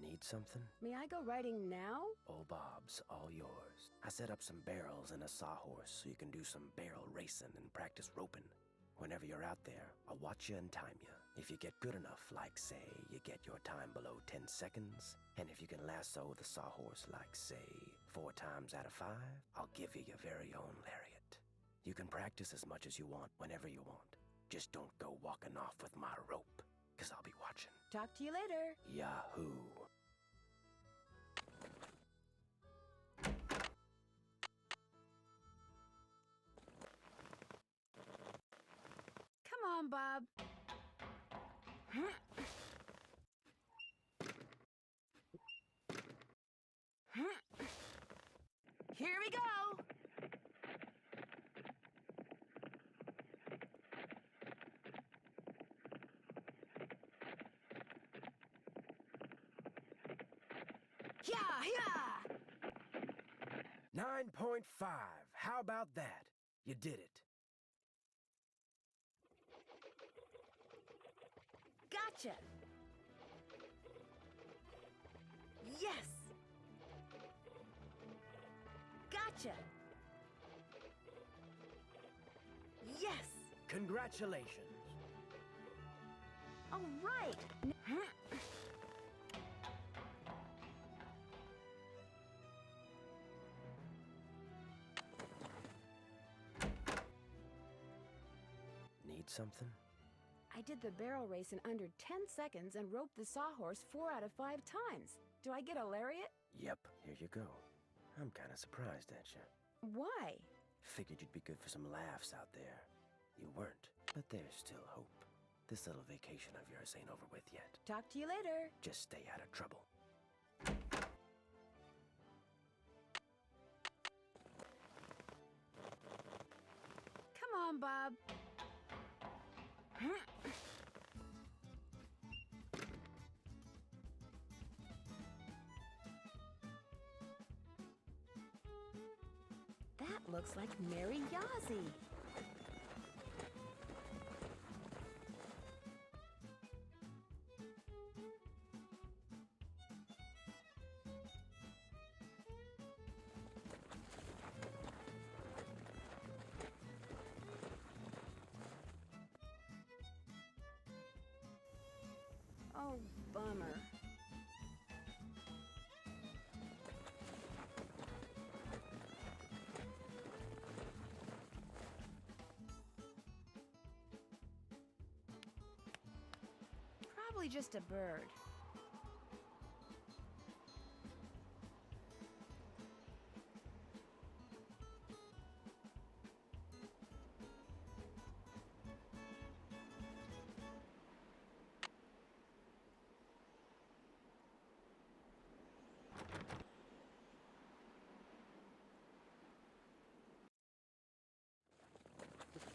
[SPEAKER 18] Need something?
[SPEAKER 15] May I go riding now?
[SPEAKER 18] Old Bob's all yours. I set up some barrels and a sawhorse so you can do some barrel racing and practice roping. Whenever you're out there, I'll watch you and time you. If you get good enough, like say, you get your time below 10 seconds, and if you can lasso the sawhorse like say, 4 times out of 5, I'll give you your very own lariat. You can practice as much as you want, whenever you want. Just don't go walking off with my rope, 'cause I'll be watching.
[SPEAKER 15] Talk to you later.
[SPEAKER 18] Yahoo!
[SPEAKER 15] Come on, Bob. Here we go. Yeah, yeah.
[SPEAKER 18] 9.5. How about that? You did it.
[SPEAKER 15] Gotcha. Yes. Gotcha. Yes.
[SPEAKER 18] Congratulations.
[SPEAKER 15] All right.
[SPEAKER 18] Need something?
[SPEAKER 15] I did the barrel race in under 10 seconds and roped the sawhorse 4 out of 5 times. Do I get a lariat?
[SPEAKER 18] Yep, here you go. I'm kinda surprised at you.
[SPEAKER 15] Why?
[SPEAKER 18] Figured you'd be good for some laughs out there. You weren't, but there's still hope. This little vacation of yours ain't over with yet.
[SPEAKER 15] Talk to you later.
[SPEAKER 18] Just stay out of trouble.
[SPEAKER 15] Come on, Bob. That looks like Mary Yazzie. bummer. Probably just a bird.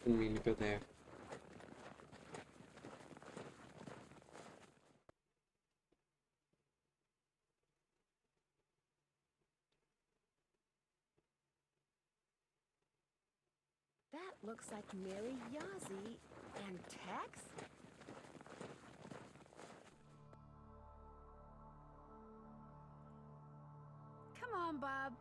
[SPEAKER 1] Didn't mean to go there.
[SPEAKER 15] That looks like Mary Yazzie and Tex? Come on, Bob.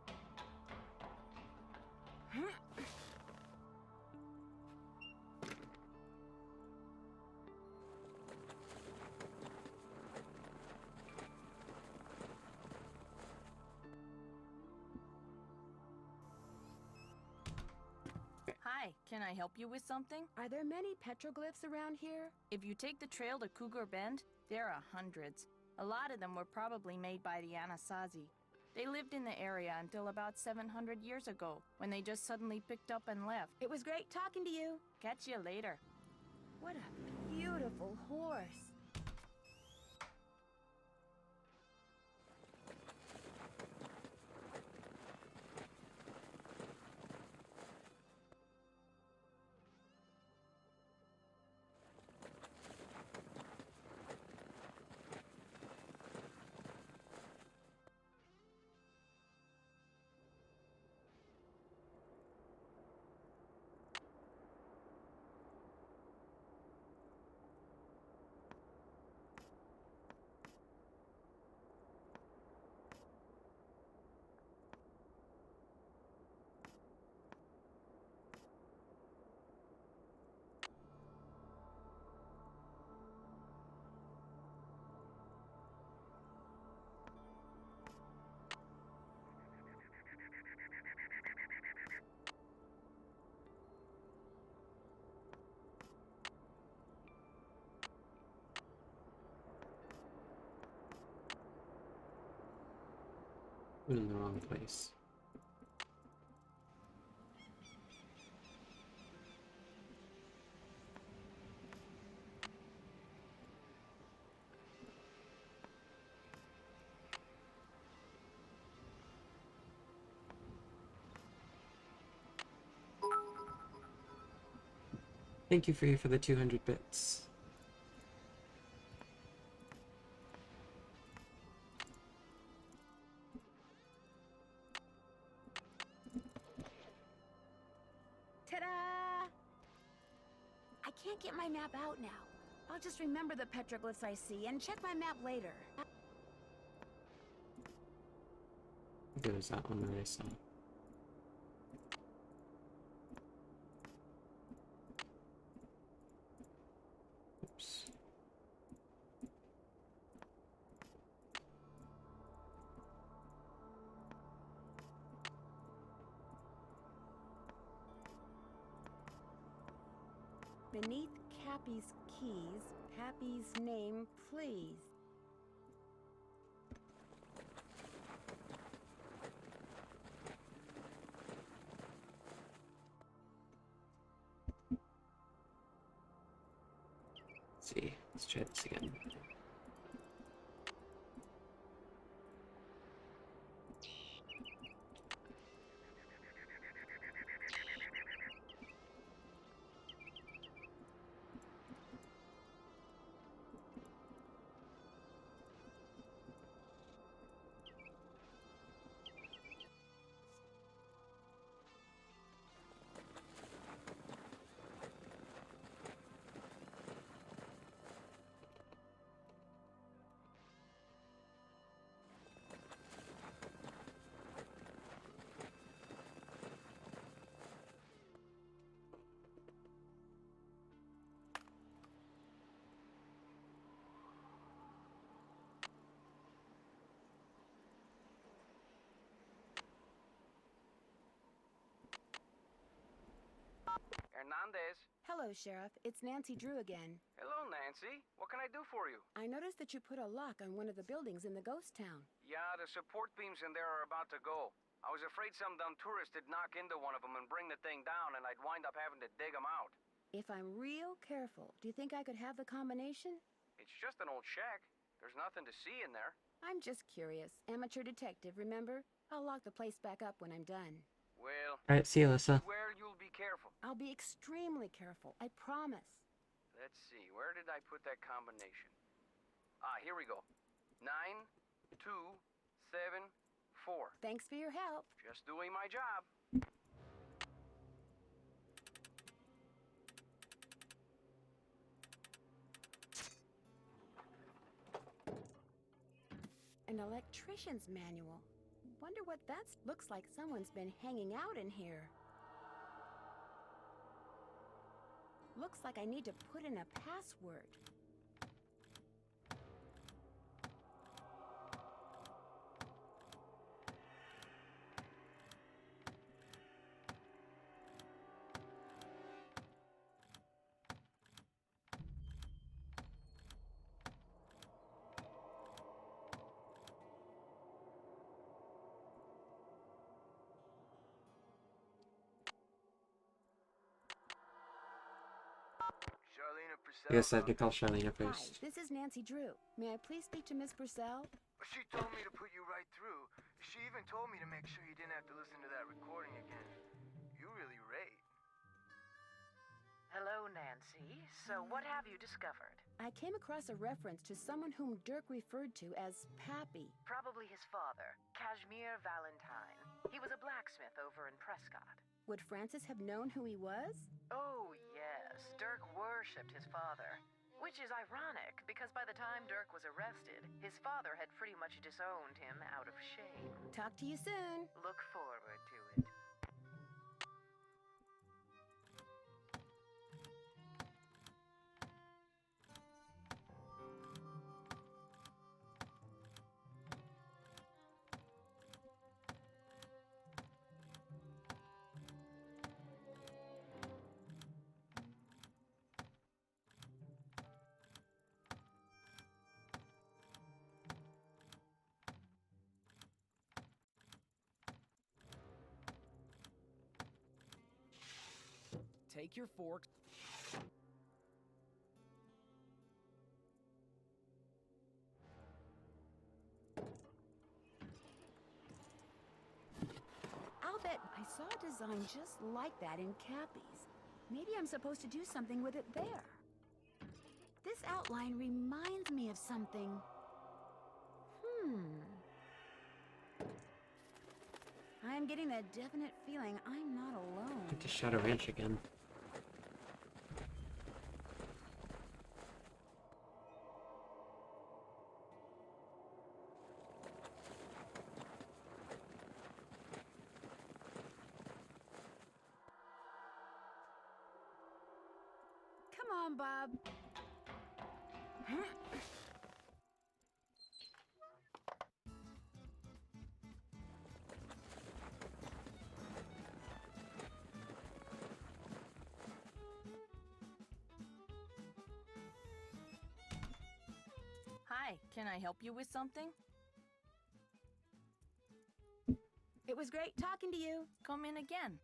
[SPEAKER 4] Hi, can I help you with something?
[SPEAKER 15] Are there many petroglyphs around here?
[SPEAKER 4] If you take the trail to Cougar Bend, there are hundreds. A lot of them were probably made by the Anasazi. They lived in the area until about 700 years ago, when they just suddenly picked up and left.
[SPEAKER 15] It was great talking to you.
[SPEAKER 4] Catch you later.
[SPEAKER 15] What a beautiful horse.
[SPEAKER 1] I'm in the wrong place. Thank you, Free, for the 200 bits.
[SPEAKER 15] Ta-da! I can't get my map out now. I'll just remember the petroglyphs I see and check my map later.
[SPEAKER 1] There was that one that I saw. Oops.
[SPEAKER 15] Beneath Cappy's keys, Pappy's name, please.
[SPEAKER 1] Let's see. Let's try this again.
[SPEAKER 20] Hernandez.
[SPEAKER 15] Hello, Sheriff. It's Nancy Drew again.
[SPEAKER 20] Hello, Nancy. What can I do for you?
[SPEAKER 15] I noticed that you put a lock on one of the buildings in the ghost town.
[SPEAKER 20] Yeah, the support beams in there are about to go. I was afraid some dumb tourist would knock into one of them and bring the thing down, and I'd wind up having to dig them out.
[SPEAKER 15] If I'm real careful, do you think I could have the combination?
[SPEAKER 20] It's just an old shack. There's nothing to see in there.
[SPEAKER 15] I'm just curious. Amateur detective, remember? I'll lock the place back up when I'm done.
[SPEAKER 20] Well,
[SPEAKER 1] Alright, see you, Alyssa.
[SPEAKER 20] swear you'll be careful.
[SPEAKER 15] I'll be extremely careful, I promise.
[SPEAKER 20] Let's see, where did I put that combination? Ah, here we go. 9, 2, 7, 4.
[SPEAKER 15] Thanks for your help.
[SPEAKER 20] Just doing my job.
[SPEAKER 15] An electrician's manual. Wonder what that looks like. Someone's been hanging out in here. Looks like I need to put in a password.
[SPEAKER 16] Charlene Purcell.
[SPEAKER 1] I guess I have to call Charlene
[SPEAKER 15] Hi,
[SPEAKER 1] first.
[SPEAKER 15] this is Nancy Drew. May I please speak to Miss Purcell?
[SPEAKER 16] She told me to put you right through. She even told me to make sure you didn't have to listen to that recording again. You really rate.
[SPEAKER 14] Hello, Nancy. So what have you discovered?
[SPEAKER 15] I came across a reference to someone whom Dirk referred to as Pappy.
[SPEAKER 14] Probably his father, Kashmir Valentine. He was a blacksmith over in Prescott.
[SPEAKER 15] Would Francis have known who he was?
[SPEAKER 14] Oh, yes. Dirk worshipped his father. Which is ironic, because by the time Dirk was arrested, his father had pretty much disowned him out of shame.
[SPEAKER 15] Talk to you soon.
[SPEAKER 14] Look forward to it.
[SPEAKER 9] Take your forks.
[SPEAKER 15] I'll bet I saw a design just like that in Cappy's. Maybe I'm supposed to do something with it there. This outline reminds me of something. I'm getting that definite feeling I'm not alone.
[SPEAKER 1] Get to Shadow Ranch again.
[SPEAKER 15] Come on, Bob.
[SPEAKER 4] Hi, can I help you with something?
[SPEAKER 15] It was great talking to you.
[SPEAKER 4] Come in again.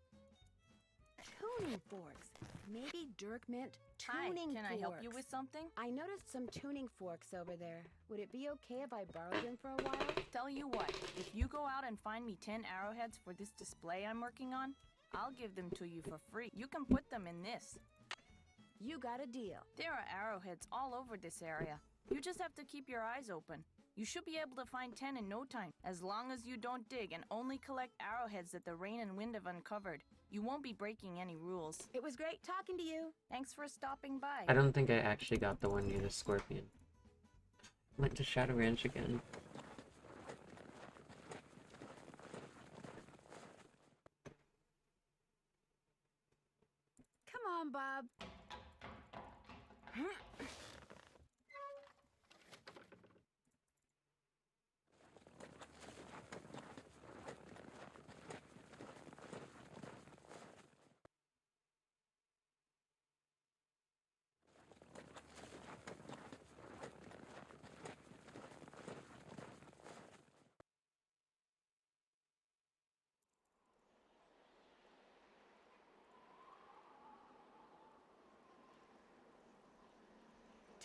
[SPEAKER 15] Tuning forks. Maybe Dirk meant
[SPEAKER 4] Hi,
[SPEAKER 15] tuning
[SPEAKER 4] can
[SPEAKER 15] forks.
[SPEAKER 4] I help you with something?
[SPEAKER 15] I noticed some tuning forks over there. Would it be okay if I borrowed them for a while?
[SPEAKER 4] Tell you what, if you go out and find me 10 arrowheads for this display I'm working on, I'll give them to you for free. You can put them in this.
[SPEAKER 15] You got a deal.
[SPEAKER 4] There are arrowheads all over this area. You just have to keep your eyes open. You should be able to find 10 in no time, as long as you don't dig and only collect arrowheads that the rain and wind have uncovered. You won't be breaking any rules.
[SPEAKER 15] It was great talking to you.
[SPEAKER 4] Thanks for stopping by.
[SPEAKER 1] I don't think I actually got the one near the scorpion. Went to Shadow Ranch again.
[SPEAKER 15] Come on, Bob.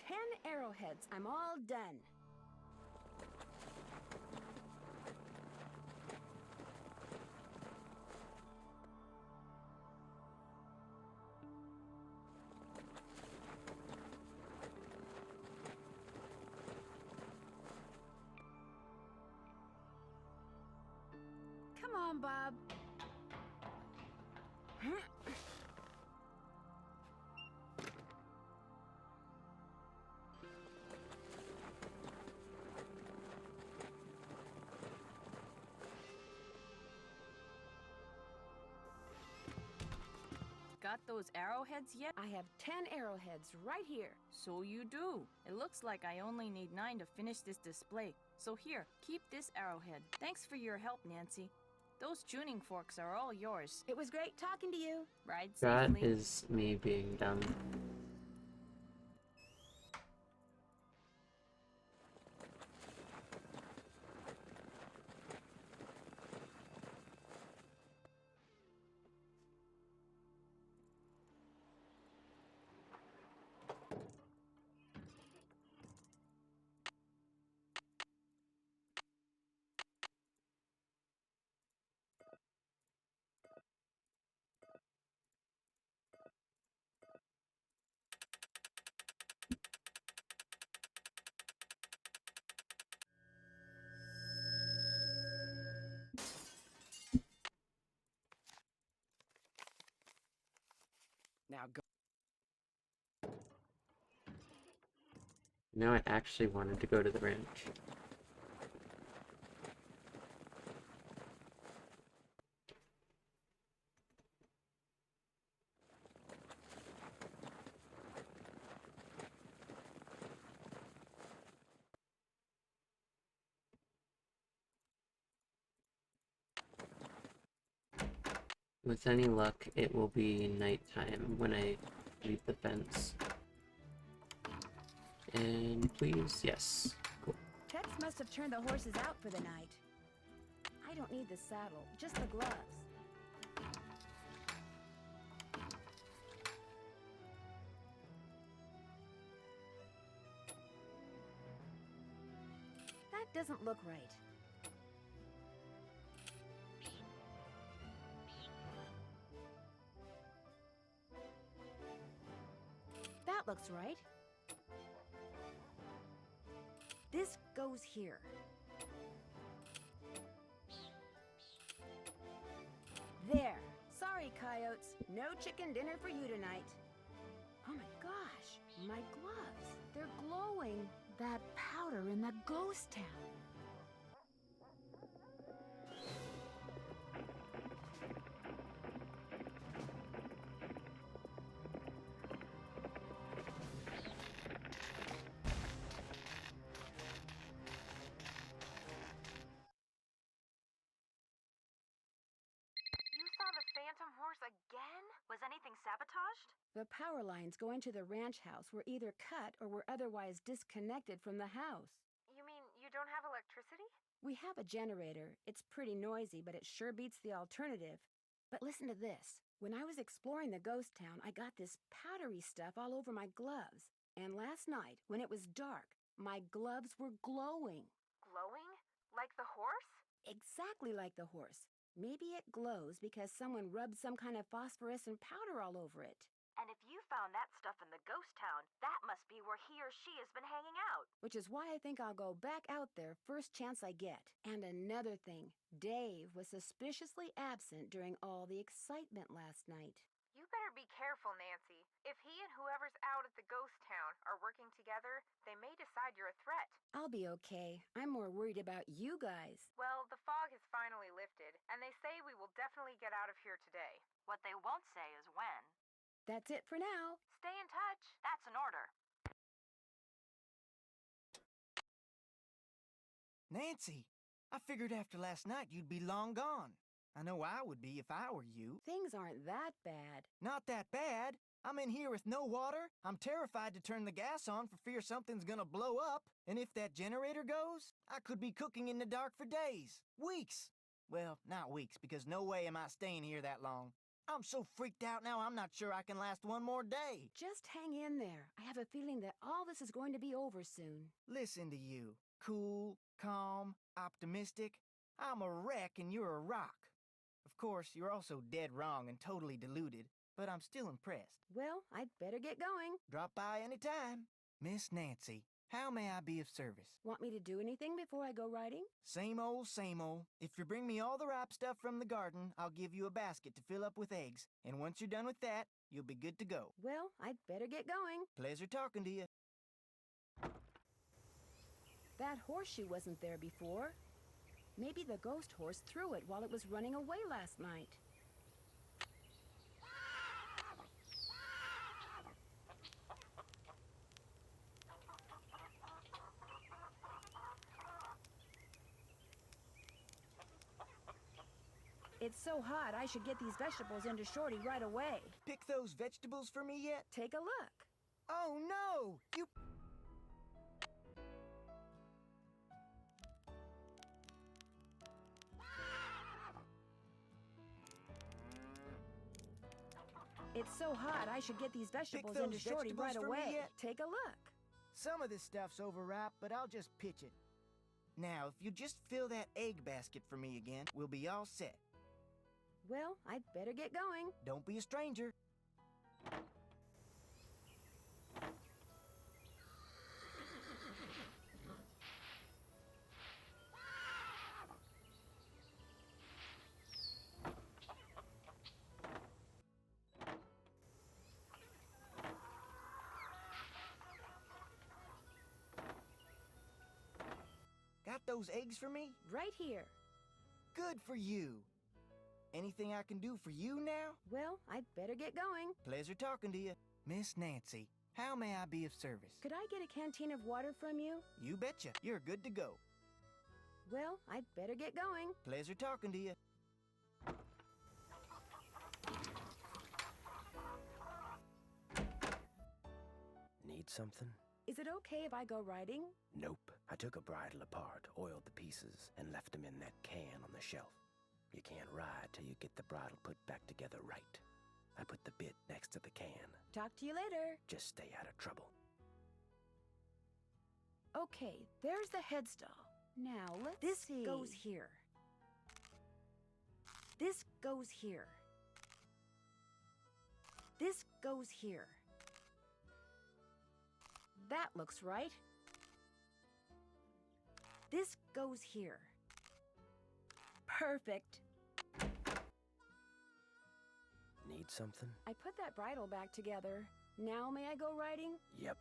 [SPEAKER 15] 10 arrowheads. I'm all done. Come on, Bob.
[SPEAKER 4] Got those arrowheads yet?
[SPEAKER 15] I have 10 arrowheads right here.
[SPEAKER 4] So you do. It looks like I only need 9 to finish this display. So here, keep this arrowhead. Thanks for your help, Nancy. Those tuning forks are all yours.
[SPEAKER 15] It was great talking to you.
[SPEAKER 4] Ride
[SPEAKER 1] That
[SPEAKER 4] safely.
[SPEAKER 1] is me being dumb.
[SPEAKER 2] Now go.
[SPEAKER 1] Now I actually wanted to go to the ranch. With any luck, it will be nighttime when I leave the fence. And please, yes. Cool.
[SPEAKER 15] Tex must have turned the horses out for the night. I don't need the saddle, just the gloves. That doesn't look right. That looks right. This goes here. There. Sorry, coyotes. No chicken dinner for you tonight. Oh my gosh, my gloves. They're glowing. That powder in the ghost town.
[SPEAKER 19] You saw the phantom horse again? Was anything sabotaged?
[SPEAKER 15] The power lines going to the ranch house were either cut or were otherwise disconnected from the house.
[SPEAKER 19] You mean you don't have electricity?
[SPEAKER 15] We have a generator. It's pretty noisy, but it sure beats the alternative. But listen to this. When I was exploring the ghost town, I got this powdery stuff all over my gloves. And last night, when it was dark, my gloves were glowing.
[SPEAKER 19] Glowing? Like the horse?
[SPEAKER 15] Exactly like the horse. Maybe it glows because someone rubbed some kind of phosphorescent powder all over it.
[SPEAKER 19] And if you found that stuff in the ghost town, that must be where he or she has been hanging out.
[SPEAKER 15] Which is why I think I'll go back out there first chance I get. And another thing, Dave was suspiciously absent during all the excitement last night.
[SPEAKER 19] You better be careful, Nancy. If he and whoever's out at the ghost town are working together, they may decide you're a threat.
[SPEAKER 15] I'll be okay. I'm more worried about you guys.
[SPEAKER 19] Well, the fog has finally lifted, and they say we will definitely get out of here today. What they won't say is when.
[SPEAKER 15] That's it for now.
[SPEAKER 19] Stay in touch. That's an order.
[SPEAKER 2] Nancy, I figured after last night you'd be long gone. I know I would be if I were you.
[SPEAKER 15] Things aren't that bad.
[SPEAKER 2] Not that bad. I'm in here with no water. I'm terrified to turn the gas on for fear something's gonna blow up. And if that generator goes, I could be cooking in the dark for days. Weeks. Well, not weeks, because no way am I staying here that long. I'm so freaked out now, I'm not sure I can last one more day.
[SPEAKER 15] Just hang in there. I have a feeling that all this is going to be over soon.
[SPEAKER 2] Listen to you. Cool, calm, optimistic. I'm a wreck and you're a rock. Of course, you're also dead wrong and totally deluded, but I'm still impressed.
[SPEAKER 15] Well, I'd better get going.
[SPEAKER 2] Drop by anytime. Miss Nancy, how may I be of service?
[SPEAKER 15] Want me to do anything before I go riding?
[SPEAKER 2] Same old, same old. If you bring me all the ripe stuff from the garden, I'll give you a basket to fill up with eggs. And once you're done with that, you'll be good to go.
[SPEAKER 15] Well, I'd better get going.
[SPEAKER 2] Pleasure talking to you.
[SPEAKER 15] That horseshoe wasn't there before. Maybe the ghost horse threw it while it was running away last night. It's so hot, I should get these vegetables into Shorty right away.
[SPEAKER 2] Pick those vegetables for me yet?
[SPEAKER 15] Take a look.
[SPEAKER 2] Oh no! You...
[SPEAKER 15] It's so hot, I should get these vegetables into Shorty right away. Take a look.
[SPEAKER 2] Some of this stuff's overripe, but I'll just pitch it. Now, if you just fill that egg basket for me again, we'll be all set.
[SPEAKER 15] Well, I'd better get going.
[SPEAKER 2] Don't be a stranger. Got those eggs for me?
[SPEAKER 15] Right here.
[SPEAKER 2] Good for you. Anything I can do for you now?
[SPEAKER 15] Well, I'd better get going.
[SPEAKER 2] Pleasure talking to you. Miss Nancy, how may I be of service?
[SPEAKER 15] Could I get a canteen of water from you?
[SPEAKER 2] You betcha. You're good to go.
[SPEAKER 15] Well, I'd better get going.
[SPEAKER 2] Pleasure talking to you.
[SPEAKER 18] Need something?
[SPEAKER 15] Is it okay if I go riding?
[SPEAKER 18] Nope. I took a bridle apart, oiled the pieces, and left them in that can on the shelf. You can't ride till you get the bridle put back together right. I put the bit next to the can.
[SPEAKER 15] Talk to you later.
[SPEAKER 18] Just stay out of trouble.
[SPEAKER 15] Okay, there's the headstall. Now, let's see. This goes here. This goes here. This goes here. That looks right. This goes here. Perfect.
[SPEAKER 18] Need something?
[SPEAKER 15] I put that bridle back together. Now may I go riding?
[SPEAKER 18] Yep.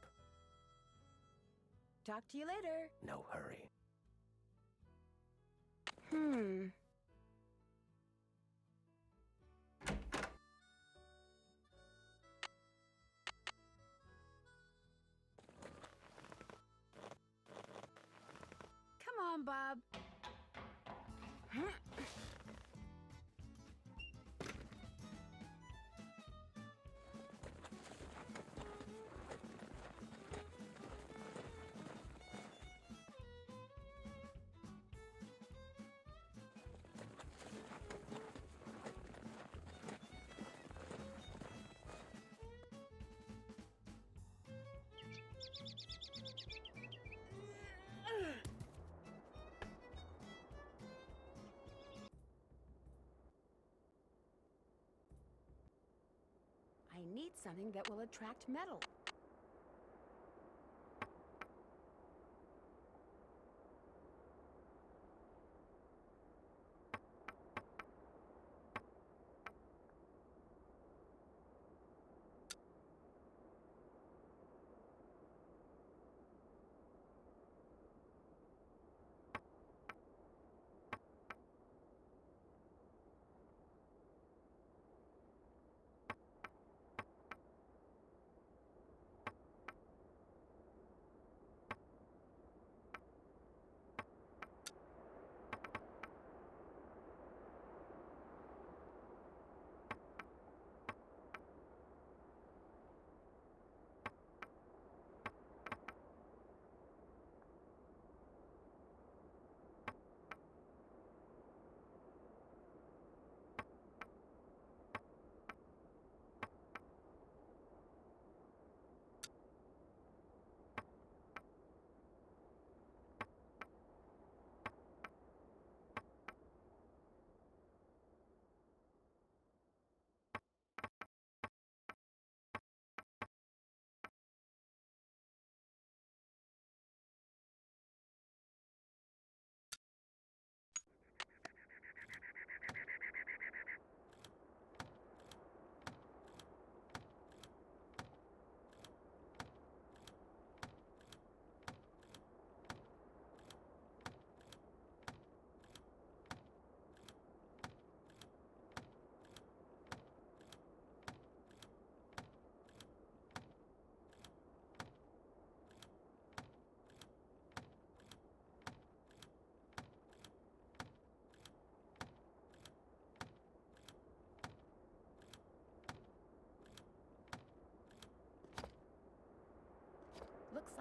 [SPEAKER 15] Talk to you later.
[SPEAKER 18] No hurry.
[SPEAKER 15] Come on, Bob. I need something that will attract metal.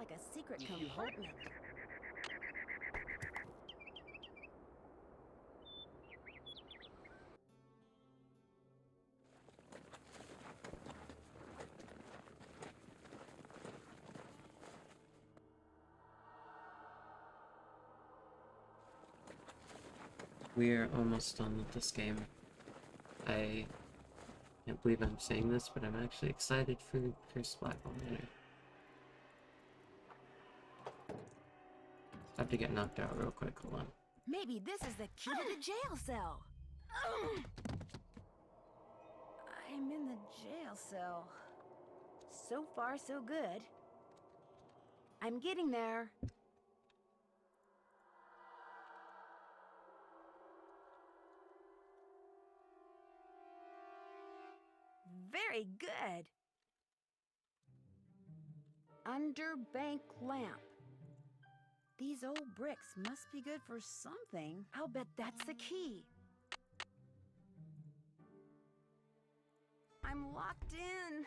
[SPEAKER 15] like a secret
[SPEAKER 9] You hope-
[SPEAKER 15] compartment.
[SPEAKER 1] We're almost done with this game. I can't believe I'm saying this, but I'm actually excited for Curse Blackwell Manor. I have to get knocked out real quick, hold on.
[SPEAKER 15] Maybe this is the key to the jail cell. I'm in the jail cell. So far, so good. I'm getting there. Very good. Underbank lamp. These old bricks must be good for something. I'll bet that's the key. I'm locked in.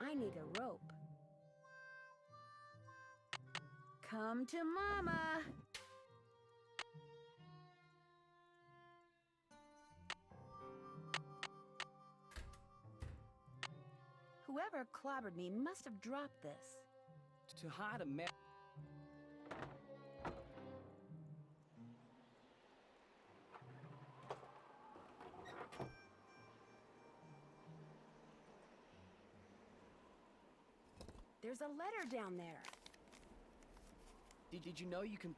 [SPEAKER 15] I need a rope. Come to Mama. Whoever clobbered me must have dropped this.
[SPEAKER 9] To hide a map.
[SPEAKER 15] There's a letter down there.
[SPEAKER 9] Did you know you can...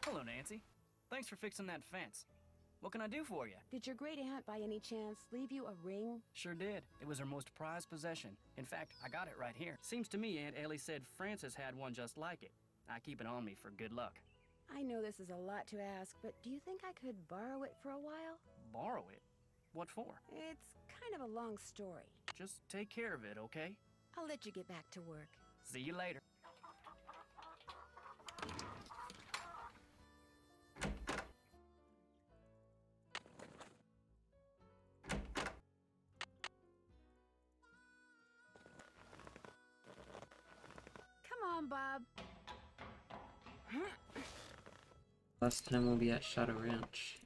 [SPEAKER 9] Hello, Nancy. Thanks for fixing that fence. What can I do for you?
[SPEAKER 15] Did your great aunt by any chance leave you a ring?
[SPEAKER 9] Sure did. It was her most prized possession. In fact, I got it right here. Seems to me Aunt Ellie said Francis had one just like it. I keep it on me for good luck.
[SPEAKER 15] I know this is a lot to ask, but do you think I could borrow it for a while?
[SPEAKER 9] Borrow it? What for?
[SPEAKER 15] It's kind of a long story.
[SPEAKER 9] Just take care of it, okay?
[SPEAKER 15] I'll let you get back to work.
[SPEAKER 9] See you later.
[SPEAKER 15] Come on, Bob.
[SPEAKER 1] Last time we'll be at Shadow Ranch.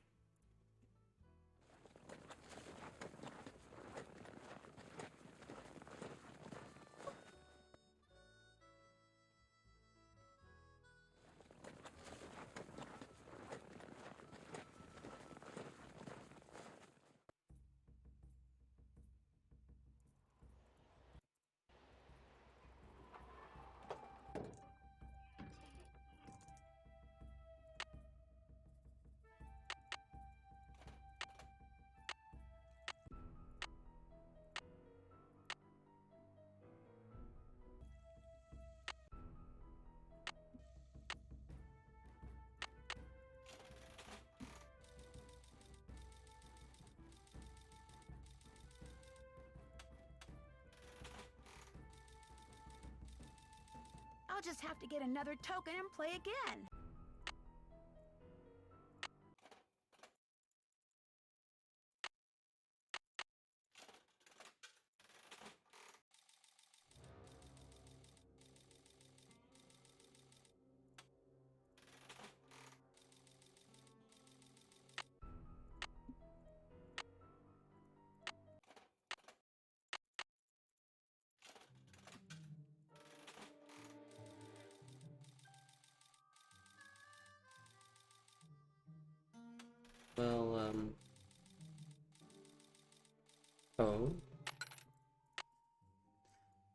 [SPEAKER 15] I'll just have to get another token and play again.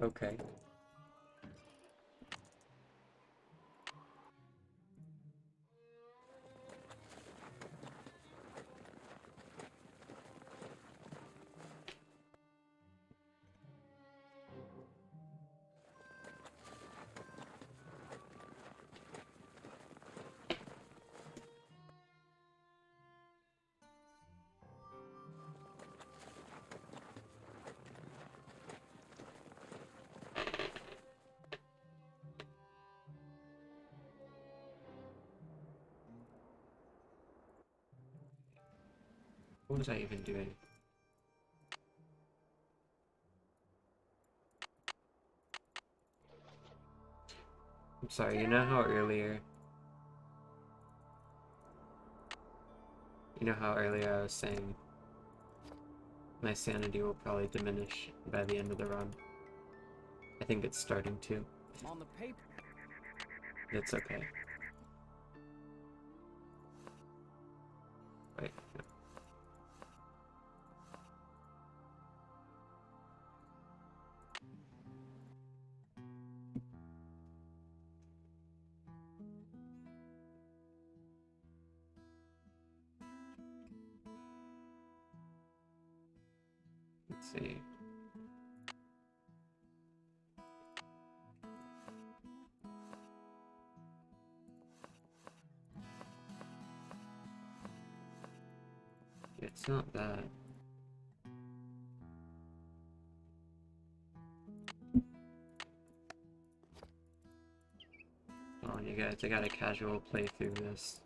[SPEAKER 1] Okay. What was I even doing? I'm sorry, you know how earlier... You know how earlier I was saying my sanity will probably diminish by the end of the run? I think it's starting to.
[SPEAKER 9] On the paper.
[SPEAKER 1] It's okay. Wait. No. Let's see. It's not that. Come on, you guys, I gotta casual play through this.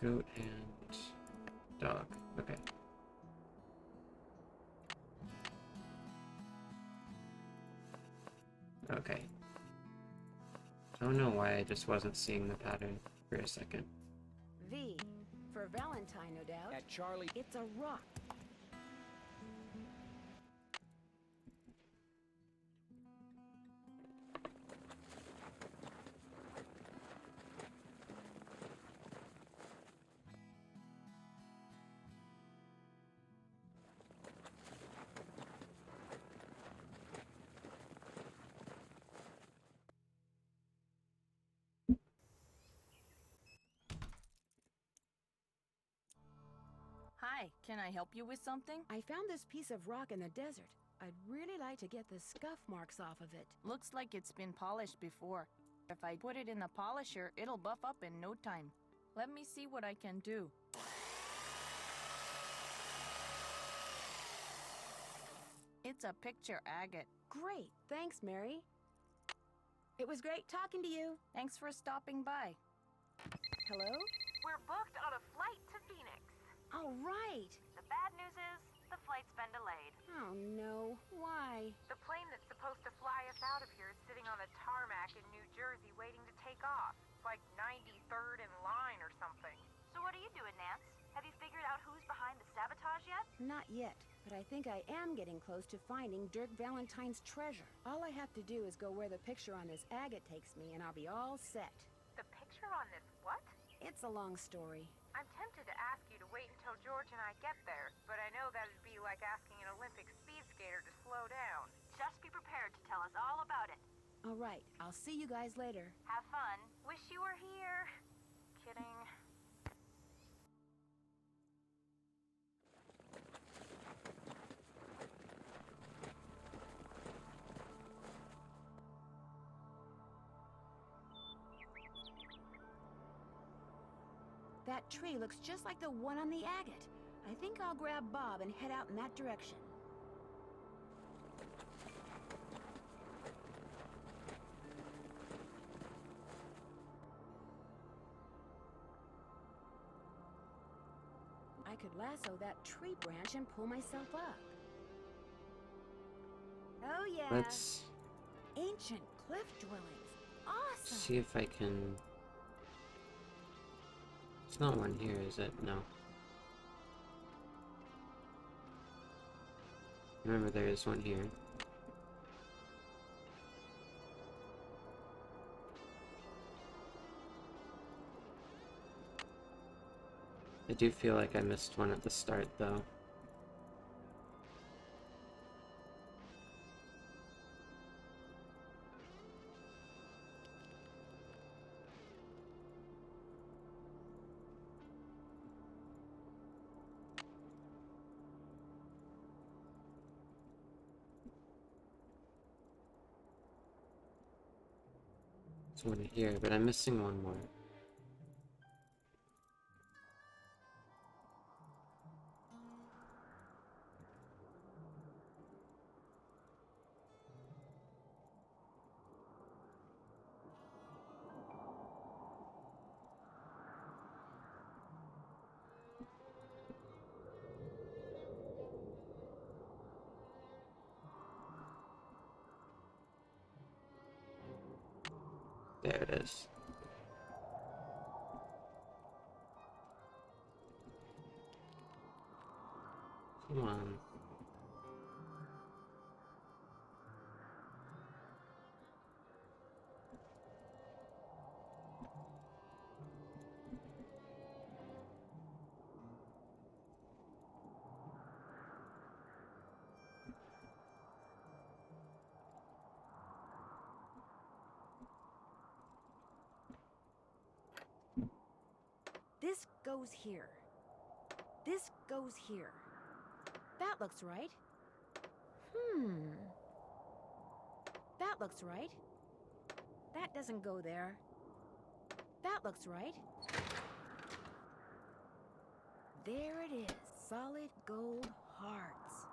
[SPEAKER 1] Goat and dog. Okay. Okay. I don't know why I just wasn't seeing the pattern for a second.
[SPEAKER 15] V. For Valentine, no doubt.
[SPEAKER 9] At Charlie.
[SPEAKER 15] It's a rock.
[SPEAKER 4] Hi, can I help you with something?
[SPEAKER 15] I found this piece of rock in the desert. I'd really like to get the scuff marks off of it.
[SPEAKER 4] Looks like it's been polished before. If I put it in the polisher, it'll buff up in no time. Let me see what I can do. It's a picture agate.
[SPEAKER 15] Great. Thanks, Mary. It was great talking to you.
[SPEAKER 4] Thanks for stopping by.
[SPEAKER 15] Hello?
[SPEAKER 19] We're booked on a flight to Phoenix.
[SPEAKER 15] All right.
[SPEAKER 19] The bad news is the flight's been delayed.
[SPEAKER 15] Oh, no. Why?
[SPEAKER 19] The plane that's supposed to fly us out of here is sitting on the tarmac in New Jersey waiting to take off. It's like 93rd in line or something. So what are you doing, Nance? Have you figured out who's behind the sabotage yet?
[SPEAKER 15] Not yet, but I think I am getting close to finding Dirk Valentine's treasure. All I have to do is go where the picture on this agate takes me, and I'll be all set.
[SPEAKER 19] The picture on this what?
[SPEAKER 15] It's a long story.
[SPEAKER 19] I'm tempted to ask you to wait until George and I get there, but I know that'd be like asking an Olympic speed skater to slow down. Just be prepared to tell us all about it.
[SPEAKER 15] All right, I'll see you guys later.
[SPEAKER 19] Have fun. Wish you were here. Kidding.
[SPEAKER 15] That tree looks just like the one on the agate. I think I'll grab Bob and head out in that direction. I could lasso that tree branch and pull myself up. Oh yeah.
[SPEAKER 1] Let's
[SPEAKER 15] Ancient cliff dwellings. Awesome.
[SPEAKER 1] see if I can... It's not one here, is it? No. Remember, there is one here. I do feel like I missed one at the start, though. There's one here, but I'm missing one more. There it is. Come on.
[SPEAKER 15] This goes here. This goes here. That looks right. That looks right. That doesn't go there. That looks right. There it is. Solid gold hearts.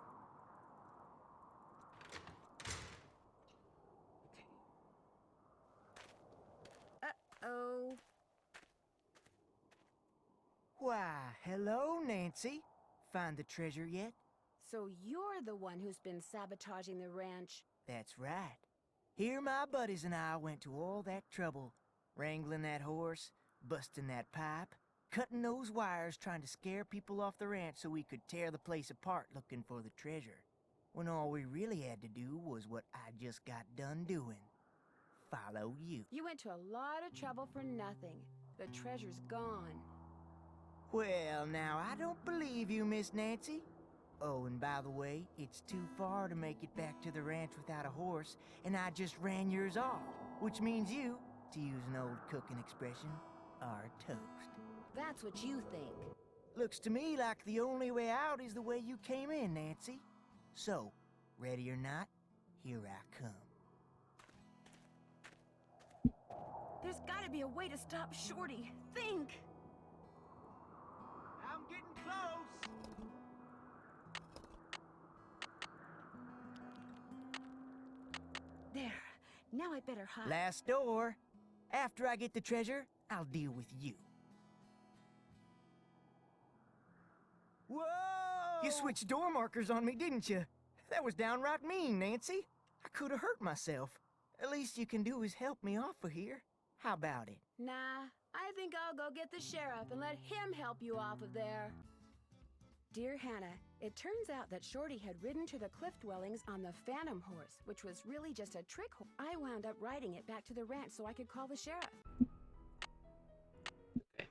[SPEAKER 15] Uh-oh.
[SPEAKER 2] Why, hello, Nancy. Find the treasure yet?
[SPEAKER 15] So you're the one who's been sabotaging the ranch.
[SPEAKER 2] That's right. Here my buddies and I went to all that trouble. Wrangling that horse, busting that pipe, cutting those wires trying to scare people off the ranch so we could tear the place apart looking for the treasure. When all we really had to do was what I just got done doing. Follow you.
[SPEAKER 15] You went to a lot of trouble for nothing. The treasure's gone.
[SPEAKER 2] Well, now, I don't believe you, Miss Nancy. Oh, and by the way, it's too far to make it back to the ranch without a horse, and I just ran yours off, which means you, to use an old cooking expression, are toast.
[SPEAKER 15] That's what you think.
[SPEAKER 2] Looks to me like the only way out is the way you came in, Nancy. So, ready or not, here I come.
[SPEAKER 15] There's gotta be a way to stop Shorty. Think!
[SPEAKER 7] I'm getting close.
[SPEAKER 15] There. Now I better hide.
[SPEAKER 2] Last door. After I get the treasure, I'll deal with you. Whoa! You switched door markers on me, didn't you? That was downright mean, Nancy. I could have hurt myself. At least you can do is help me off of here. How about it?
[SPEAKER 15] Nah, I think I'll go get the sheriff and let him help you off of there. Dear Hannah, it turns out that Shorty had ridden to the cliff dwellings on the Phantom Horse, which was really just a trick horse. I wound up riding it back to the ranch so I could call the sheriff.
[SPEAKER 1] Okay.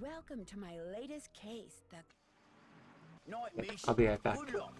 [SPEAKER 15] Welcome to my latest case, the...
[SPEAKER 7] Night, miss.
[SPEAKER 1] I'll be right back.
[SPEAKER 7] Good luck.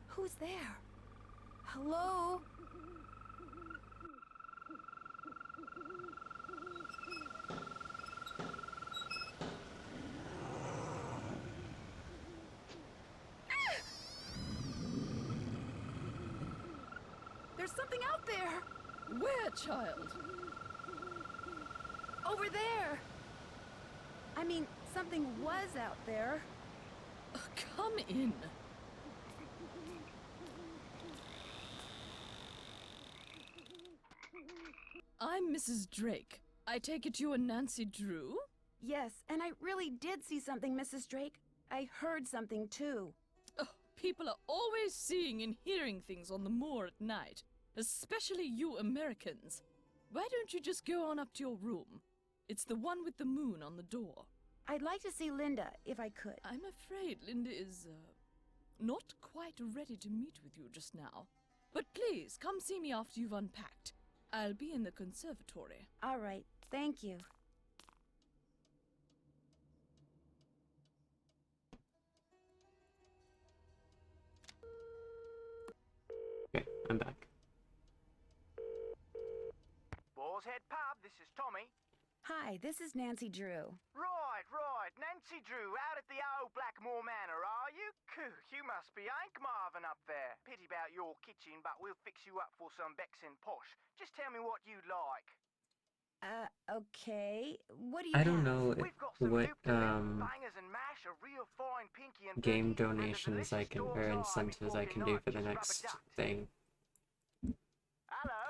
[SPEAKER 15] Who's there? Hello? There's something out there!
[SPEAKER 17] Where, child?
[SPEAKER 15] Over there! I mean, something was out there.
[SPEAKER 17] Come in. I'm Mrs. Drake. I take it you are Nancy Drew?
[SPEAKER 15] Yes, and I really did see something, Mrs. Drake. I heard something, too.
[SPEAKER 17] Oh, people are always seeing and hearing things on the moor at night, especially you Americans. Why don't you just go on up to your room? It's the one with the moon on the door.
[SPEAKER 15] I'd like to see Linda, if I could.
[SPEAKER 17] I'm afraid Linda is,
[SPEAKER 12] Not quite ready to meet with you just now. But please, come see me after you've unpacked. I'll be in the conservatory.
[SPEAKER 15] All right, thank you.
[SPEAKER 1] Okay, I'm back.
[SPEAKER 7] Boar's Head Pub, this is Tommy.
[SPEAKER 15] Hi, this is Nancy Drew.
[SPEAKER 7] Right. Nancy Drew, out at the old Blackmore Manor, are you? Coo, you must be Hank Marvin up there. Pity about your kitchen, but we'll fix you up for some Bexin posh. Just tell me what you'd like.
[SPEAKER 15] Okay. What do you
[SPEAKER 1] I
[SPEAKER 15] have?
[SPEAKER 1] don't know
[SPEAKER 7] We've got some
[SPEAKER 1] what
[SPEAKER 7] bangers and mash, a real fine pinky and
[SPEAKER 1] game
[SPEAKER 7] perky, and a
[SPEAKER 1] donations I
[SPEAKER 7] delicious
[SPEAKER 1] can,
[SPEAKER 7] dog's
[SPEAKER 1] or
[SPEAKER 7] eye
[SPEAKER 1] incentives I
[SPEAKER 7] before
[SPEAKER 1] can do for the
[SPEAKER 7] just rub a
[SPEAKER 1] next
[SPEAKER 7] duck.
[SPEAKER 1] thing.
[SPEAKER 7] Hello?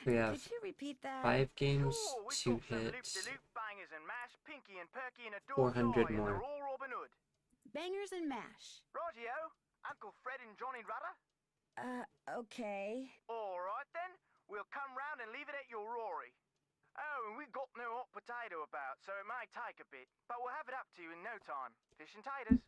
[SPEAKER 1] We have
[SPEAKER 15] Could you repeat that?
[SPEAKER 1] 5 games
[SPEAKER 7] Sure, we've
[SPEAKER 1] to
[SPEAKER 7] got some
[SPEAKER 1] hit
[SPEAKER 7] loop-de-loop bangers and mash, pinky and perky, and a dog's
[SPEAKER 1] 400
[SPEAKER 7] eye, and
[SPEAKER 1] more.
[SPEAKER 7] they're all Robin Hood.
[SPEAKER 15] Bangers and mash.
[SPEAKER 7] Rightio, Uncle Fred and Johnny Rudder?
[SPEAKER 15] Okay.
[SPEAKER 7] All right then, we'll come round and leave it at your Rory. Oh, and we've got no hot potato about, so it may take a bit, but we'll have it up to you in no time. Fish and taters.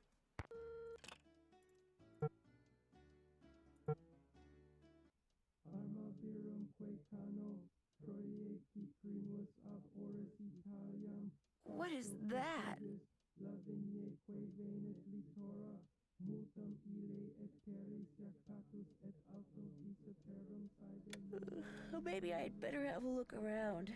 [SPEAKER 15] What is that? Maybe I'd better have a look around.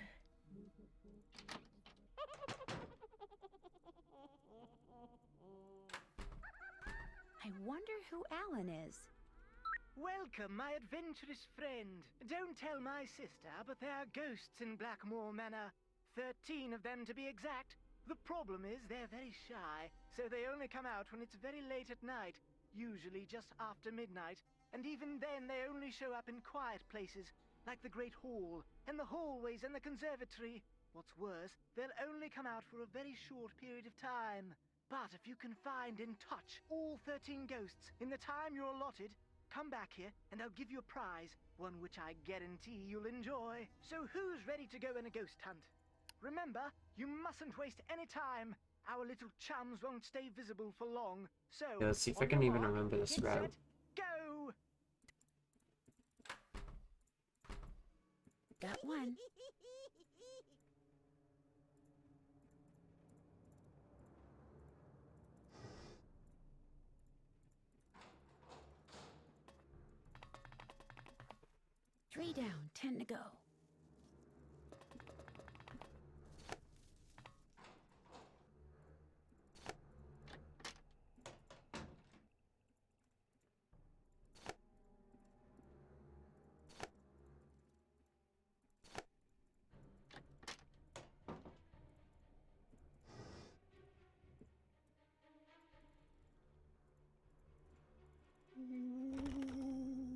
[SPEAKER 15] I wonder who Alan is.
[SPEAKER 2] Welcome, my adventurous friend. Don't tell my sister, but there are ghosts in Blackmore Manor. 13 of them to be exact. The problem is they're very shy, so they only come out when it's very late at night, usually just after midnight, and even then they only show up in quiet places, like the Great Hall, and the hallways and the conservatory. What's worse, they'll only come out for a very short period of time. But if you can find and touch all 13 ghosts in the time you're allotted, come back here and I'll give you a prize, one which I guarantee you'll enjoy. So who's ready to go on a ghost hunt? Remember, you mustn't waste any time. Our little chums won't stay visible for long. So,
[SPEAKER 1] Yeah, let's see if I
[SPEAKER 2] on
[SPEAKER 1] can
[SPEAKER 2] your
[SPEAKER 1] even
[SPEAKER 2] mark,
[SPEAKER 1] remember this
[SPEAKER 2] get
[SPEAKER 1] route.
[SPEAKER 2] set, go!
[SPEAKER 15] Got one. Three down, 10 to go.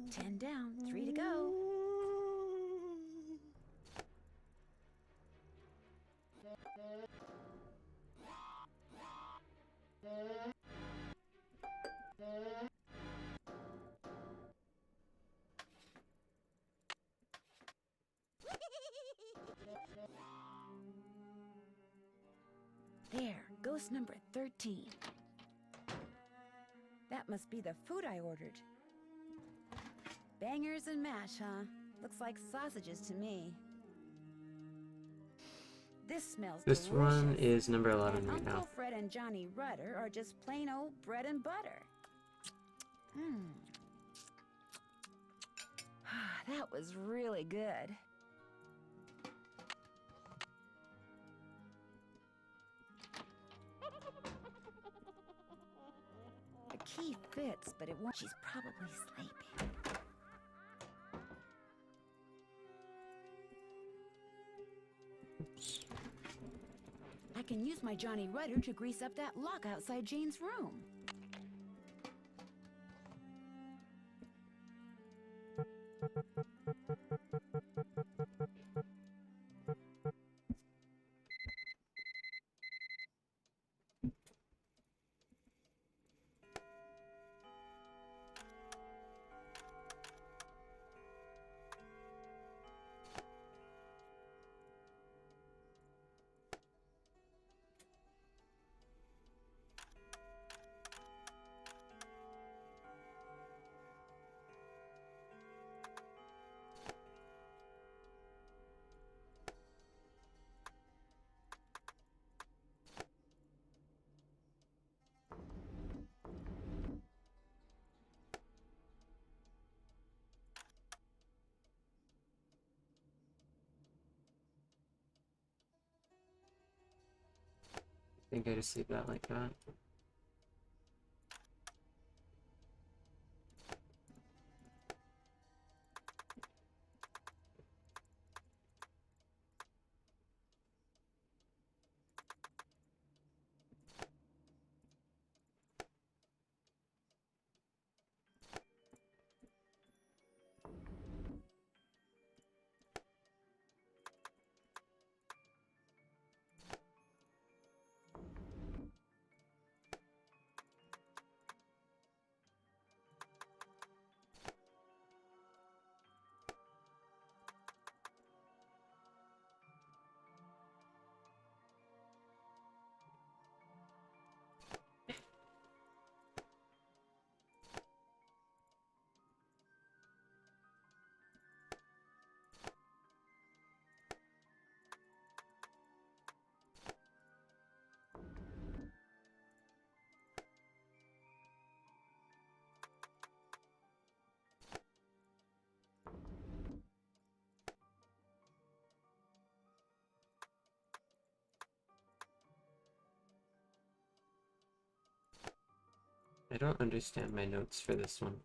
[SPEAKER 15] Ten down, 3 to go. There, ghost number 13. That must be the food I ordered. Bangers and mash, huh? Looks like sausages to me. This smells
[SPEAKER 1] This
[SPEAKER 15] delicious.
[SPEAKER 1] one is number 11
[SPEAKER 15] And
[SPEAKER 1] right
[SPEAKER 15] Uncle
[SPEAKER 1] now.
[SPEAKER 15] Fred and Johnny Rudder are just plain old bread and butter. That was really good. The key fits, but it won't. She's probably sleeping. I can use my Johnny Rudder to grease up that lock outside Jane's room.
[SPEAKER 1] think I just leave that like that. I don't understand my notes for this one.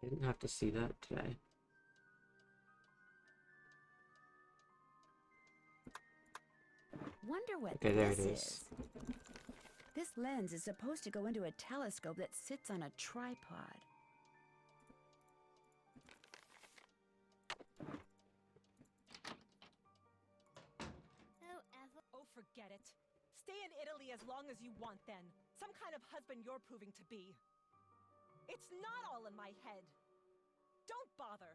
[SPEAKER 1] I didn't have to see that today.
[SPEAKER 15] Wonder what
[SPEAKER 1] Okay, there
[SPEAKER 15] this
[SPEAKER 1] it is.
[SPEAKER 15] is. This lens is supposed to go into a telescope that sits on a tripod.
[SPEAKER 6] Oh, forget it. Stay in Italy as long as you want then. Some kind of husband you're proving to be. It's not all in my head. Don't bother.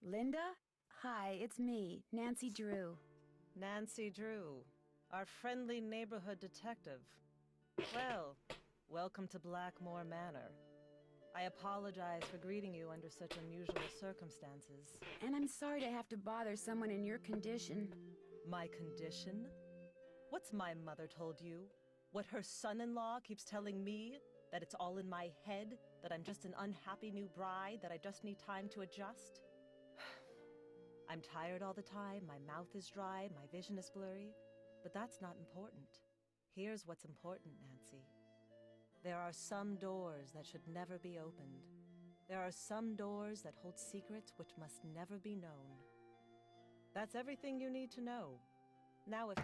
[SPEAKER 15] Linda? Hi, it's me, Nancy Drew.
[SPEAKER 22] Nancy Drew, our friendly neighborhood detective. Well, welcome to Blackmore Manor. I apologize for greeting you under such unusual circumstances.
[SPEAKER 15] And I'm sorry to have to bother someone in your condition.
[SPEAKER 22] My condition? What's my mother told you? What her son-in-law keeps telling me? That it's all in my head? That I'm just an unhappy new bride? That I just need time to adjust? I'm tired all the time, my mouth is dry, my vision is blurry. But that's not important. Here's what's important, Nancy. There are some doors that should never be opened. There are some doors that hold secrets which must never be known. That's everything you need to know. Now if...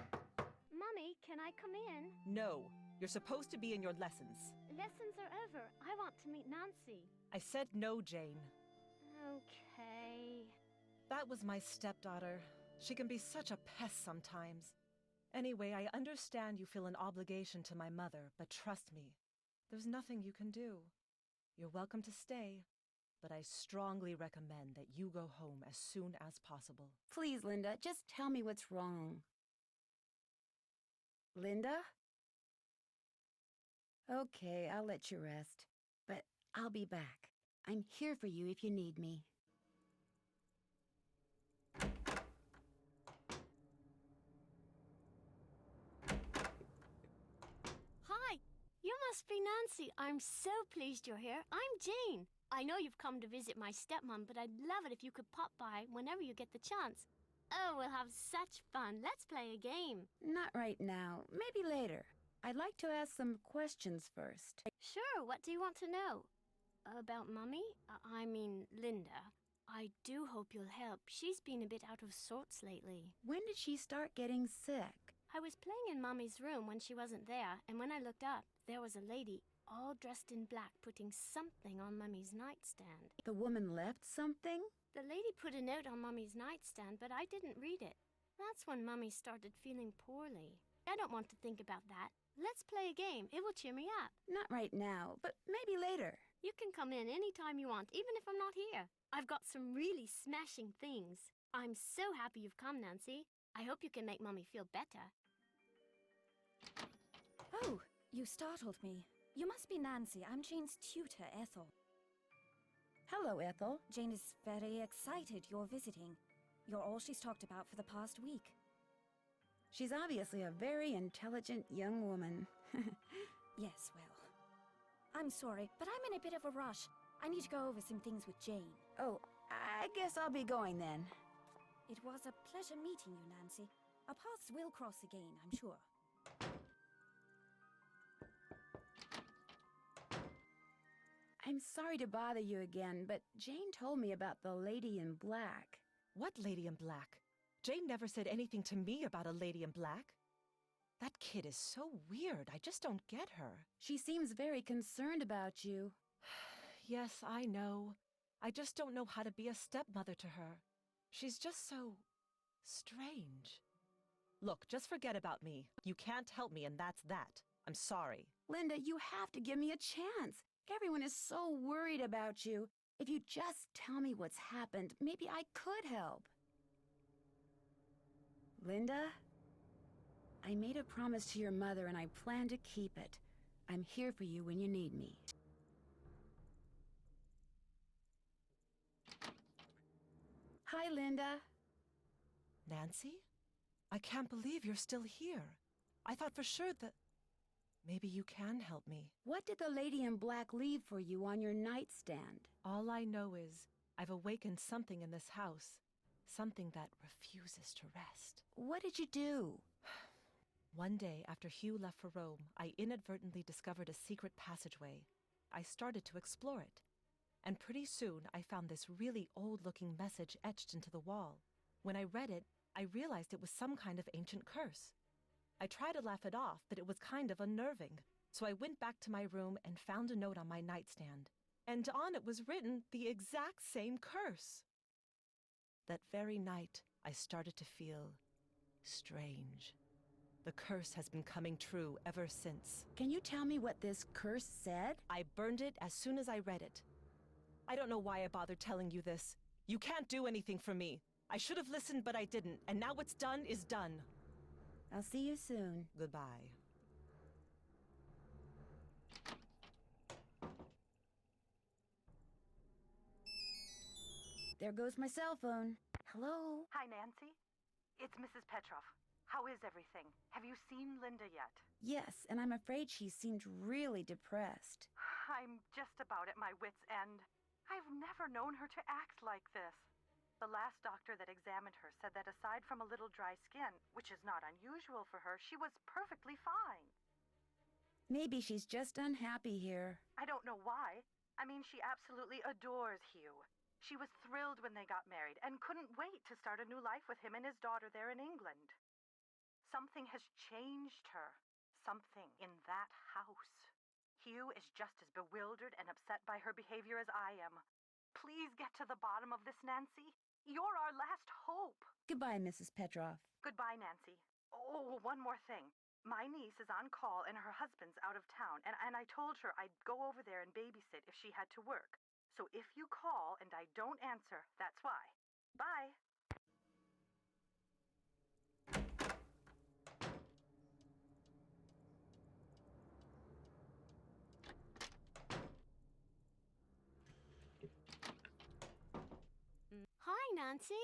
[SPEAKER 23] Mummy, can I come in?
[SPEAKER 22] No, you're supposed to be in your lessons.
[SPEAKER 23] Lessons are over. I want to meet Nancy.
[SPEAKER 22] I said no, Jane.
[SPEAKER 23] Okay.
[SPEAKER 22] That was my stepdaughter. She can be such a pest sometimes. Anyway, I understand you feel an obligation to my mother, but trust me, there's nothing you can do. You're welcome to stay, but I strongly recommend that you go home as soon as possible.
[SPEAKER 15] Please, Linda, just tell me what's wrong. Linda? Okay, I'll let you rest. But I'll be back. I'm here for you if you need me.
[SPEAKER 23] Hi, you must be Nancy. I'm so pleased you're here. I'm Jane. I know you've come to visit my stepmom, but I'd love it if you could pop by whenever you get the chance. Oh, we'll have such fun. Let's play a game.
[SPEAKER 15] Not right now. Maybe later. I'd like to ask some questions first.
[SPEAKER 23] Sure, what do you want to know? About Mummy? I mean, Linda. I do hope you'll help. She's been a bit out of sorts lately.
[SPEAKER 15] When did she start getting sick?
[SPEAKER 23] I was playing in Mummy's room when she wasn't there, and when I looked up, there was a lady, all dressed in black, putting something on Mummy's nightstand.
[SPEAKER 15] The woman left something?
[SPEAKER 23] The lady put a note on Mummy's nightstand, but I didn't read it. That's when Mummy started feeling poorly. I don't want to think about that. Let's play a game. It will cheer me up.
[SPEAKER 15] Not right now, but maybe later.
[SPEAKER 23] You can come in any time you want, even if I'm not here. I've got some really smashing things. I'm so happy you've come, Nancy. I hope you can make Mummy feel better.
[SPEAKER 21] Oh, you startled me. You must be Nancy. I'm Jane's tutor, Ethel.
[SPEAKER 15] Hello, Ethel.
[SPEAKER 21] Jane is very excited you're visiting. You're all she's talked about for the past week.
[SPEAKER 15] She's obviously a very intelligent young woman.
[SPEAKER 21] Yes, well. I'm sorry, but I'm in a bit of a rush. I need to go over some things with Jane.
[SPEAKER 15] Oh, I guess I'll be going then.
[SPEAKER 21] It was a pleasure meeting you, Nancy. Our paths will cross again, I'm sure.
[SPEAKER 15] I'm sorry to bother you again, but Jane told me about the lady in black.
[SPEAKER 22] What lady in black? Jane never said anything to me about a lady in black. That kid is so weird. I just don't get her.
[SPEAKER 15] She seems very concerned about you.
[SPEAKER 22] Yes, I know. I just don't know how to be a stepmother to her. She's just so strange. Look, just forget about me. You can't help me, and that's that. I'm sorry.
[SPEAKER 15] Linda, you have to give me a chance. Everyone is so worried about you. If you just tell me what's happened, maybe I could help. Linda, I made a promise to your mother and I plan to keep it. I'm here for you when you need me. Hi, Linda.
[SPEAKER 22] Nancy? I can't believe you're still here. I thought for sure that maybe you can help me.
[SPEAKER 15] What did the lady in black leave for you on your nightstand?
[SPEAKER 22] All I know is I've awakened something in this house. Something that refuses to rest.
[SPEAKER 15] What did you do?
[SPEAKER 22] One day after Hugh left for Rome, I inadvertently discovered a secret passageway. I started to explore it. And pretty soon I found this really old-looking message etched into the wall. When I read it, I realized it was some kind of ancient curse. I tried to laugh it off, but it was kind of unnerving. So I went back to my room and found a note on my nightstand. And on it was written the exact same curse. That very night, I started to feel strange. The curse has been coming true ever since.
[SPEAKER 15] Can you tell me what this curse said?
[SPEAKER 22] I burned it as soon as I read it. I don't know why I bothered telling you this. You can't do anything for me. I should have listened, but I didn't. And now what's done is done.
[SPEAKER 15] I'll see you soon.
[SPEAKER 22] Goodbye.
[SPEAKER 15] There goes my cell phone. Hello?
[SPEAKER 14] Hi, Nancy. It's Mrs. Petroff. How is everything? Have you seen Linda yet?
[SPEAKER 15] Yes, and I'm afraid she seemed really depressed.
[SPEAKER 14] I'm just about at my wit's end. I've never known her to act like this. The last doctor that examined her said that aside from a little dry skin, which is not unusual for her, she was perfectly fine.
[SPEAKER 15] Maybe she's just unhappy here.
[SPEAKER 14] I don't know why. I mean, she absolutely adores Hugh. She was thrilled when they got married and couldn't wait to start a new life with him and his daughter there in England. Something has changed her. Something in that house. Hugh is just as bewildered and upset by her behavior as I am. Please get to the bottom of this, Nancy. You're our last hope.
[SPEAKER 15] Goodbye, Mrs. Petroff.
[SPEAKER 14] Goodbye, Nancy. Oh, one more thing. My niece is on call and her husband's out of town, and I told her I'd go over there and babysit if she had to work. So if you call and I don't answer, that's why. Bye.
[SPEAKER 23] Nancy.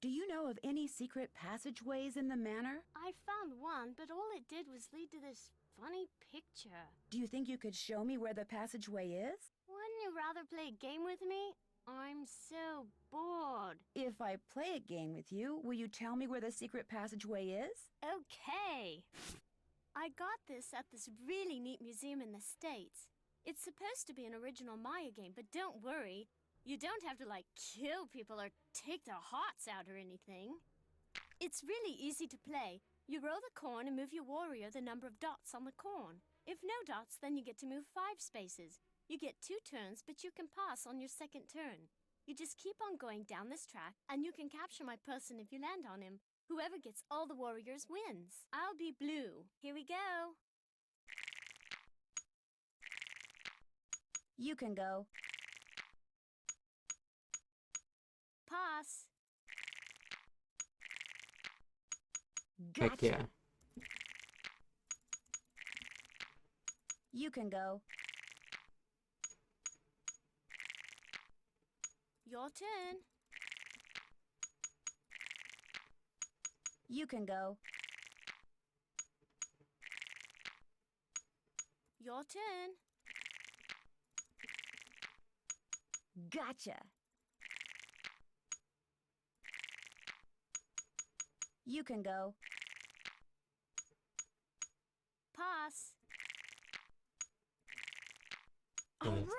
[SPEAKER 15] Do you know of any secret passageways in the manor?
[SPEAKER 23] I found one, but all it did was lead to this funny picture.
[SPEAKER 15] Do you think you could show me where the passageway is?
[SPEAKER 23] Wouldn't you rather play a game with me? I'm so bored.
[SPEAKER 15] If I play a game with you, will you tell me where the secret passageway is?
[SPEAKER 23] Okay. I got this at this really neat museum in the States. It's supposed to be an original Maya game, but don't worry. You don't have to, like, kill people or take their hearts out or anything. It's really easy to play. You roll the corn and move your warrior the number of dots on the corn. If no dots, then you get to move 5 spaces. You get 2 turns, but you can pass on your second turn. You just keep on going down this track, and you can capture my person if you land on him. Whoever gets all the warriors wins. I'll be blue. Here we go.
[SPEAKER 15] You can go.
[SPEAKER 23] Pass.
[SPEAKER 1] Heck yeah.
[SPEAKER 15] You can go.
[SPEAKER 23] Your turn.
[SPEAKER 15] You can go.
[SPEAKER 23] Your turn.
[SPEAKER 15] Gotcha. You can go.
[SPEAKER 23] Pass.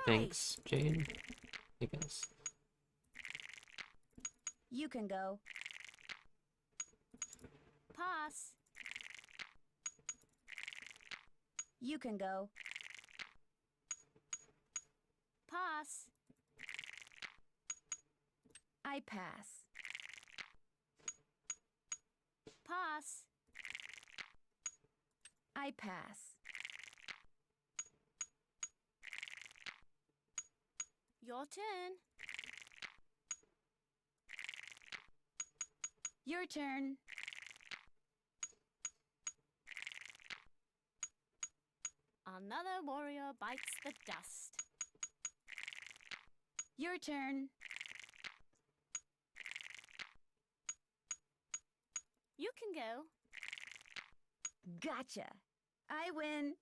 [SPEAKER 1] Thanks, Jane. I guess.
[SPEAKER 15] You can go.
[SPEAKER 23] Pass.
[SPEAKER 15] You can go.
[SPEAKER 23] Pass.
[SPEAKER 15] I pass.
[SPEAKER 23] Pass.
[SPEAKER 15] I pass.
[SPEAKER 23] Your turn.
[SPEAKER 15] Your turn.
[SPEAKER 23] Another warrior bites the dust.
[SPEAKER 15] Your turn.
[SPEAKER 23] You can go.
[SPEAKER 15] Gotcha. I win.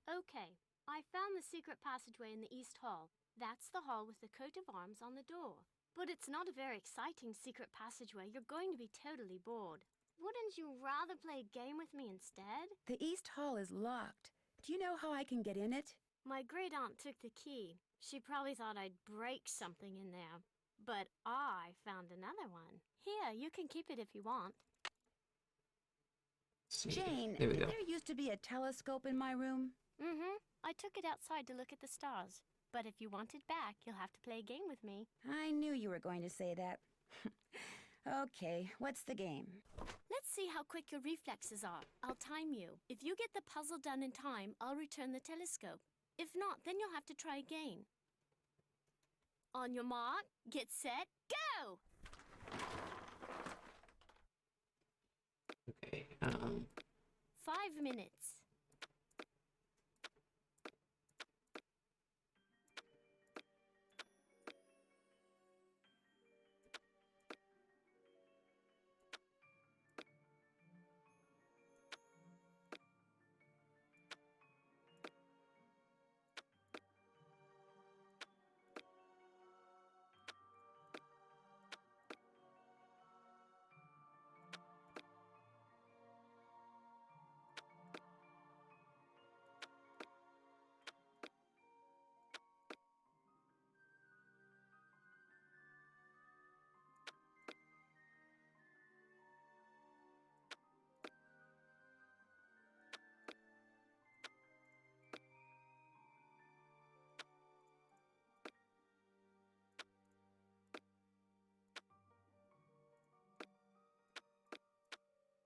[SPEAKER 23] Okay, I found the secret passageway in the East Hall. That's the hall with the coat of arms on the door. But it's not a very exciting secret passageway. You're going to be totally bored. Wouldn't you rather play a game with me instead?
[SPEAKER 15] The East Hall is locked. Do you know how I can get in it?
[SPEAKER 23] My great aunt took the key. She probably thought I'd break something in there. But I found another one. Here, you can keep it if you want.
[SPEAKER 15] Jane,
[SPEAKER 1] There we go.
[SPEAKER 15] there used to be a telescope in my room.
[SPEAKER 23] Mm-hmm. I took it outside to look at the stars. But if you want it back, you'll have to play a game with me.
[SPEAKER 15] I knew you were going to say that. Okay, what's the game?
[SPEAKER 23] Let's see how quick your reflexes are. I'll time you. If you get the puzzle done in time, I'll return the telescope. If not, then you'll have to try again. On your mark, get set, go!
[SPEAKER 1] Okay,
[SPEAKER 23] 5 minutes.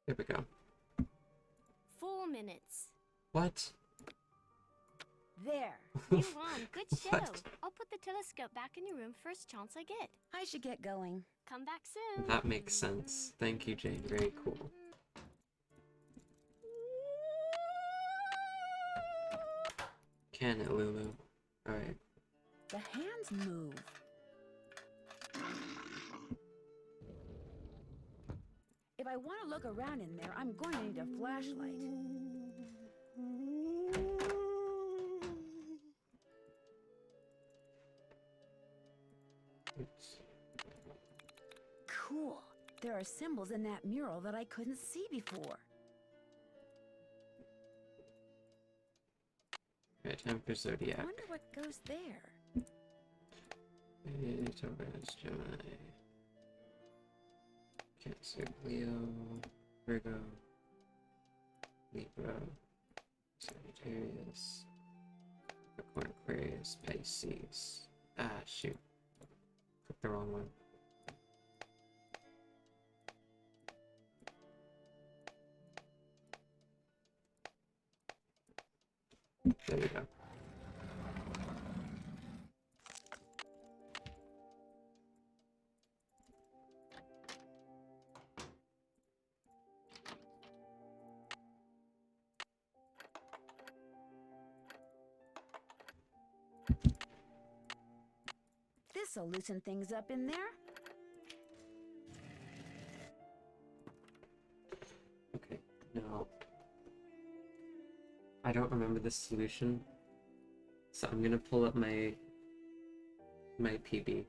[SPEAKER 1] there we go.
[SPEAKER 23] 4 minutes.
[SPEAKER 1] What?
[SPEAKER 15] There.
[SPEAKER 23] You won. Good show.
[SPEAKER 1] What?
[SPEAKER 23] I'll put the telescope back in your room first chance I get.
[SPEAKER 15] I should get going.
[SPEAKER 23] Come back soon.
[SPEAKER 1] That makes sense. Thank you, Jane. Very cool. Can it, Lulu? Alright.
[SPEAKER 15] The hands move. I want to look around in there, I'm going to need a flashlight.
[SPEAKER 1] Oops.
[SPEAKER 15] Cool. There are symbols in that mural that I couldn't see before.
[SPEAKER 1] Right, time for Zodiac.
[SPEAKER 15] I wonder what goes there.
[SPEAKER 1] Taurus, Gemini, Cancer, Leo, Virgo, Libra, Sagittarius, Capricorn, Aquarius, Pisces. Ah, shoot. Clicked the wrong one. There we go.
[SPEAKER 15] This'll loosen things up in there.
[SPEAKER 1] Okay, now I don't remember the solution, so I'm gonna pull up my PB.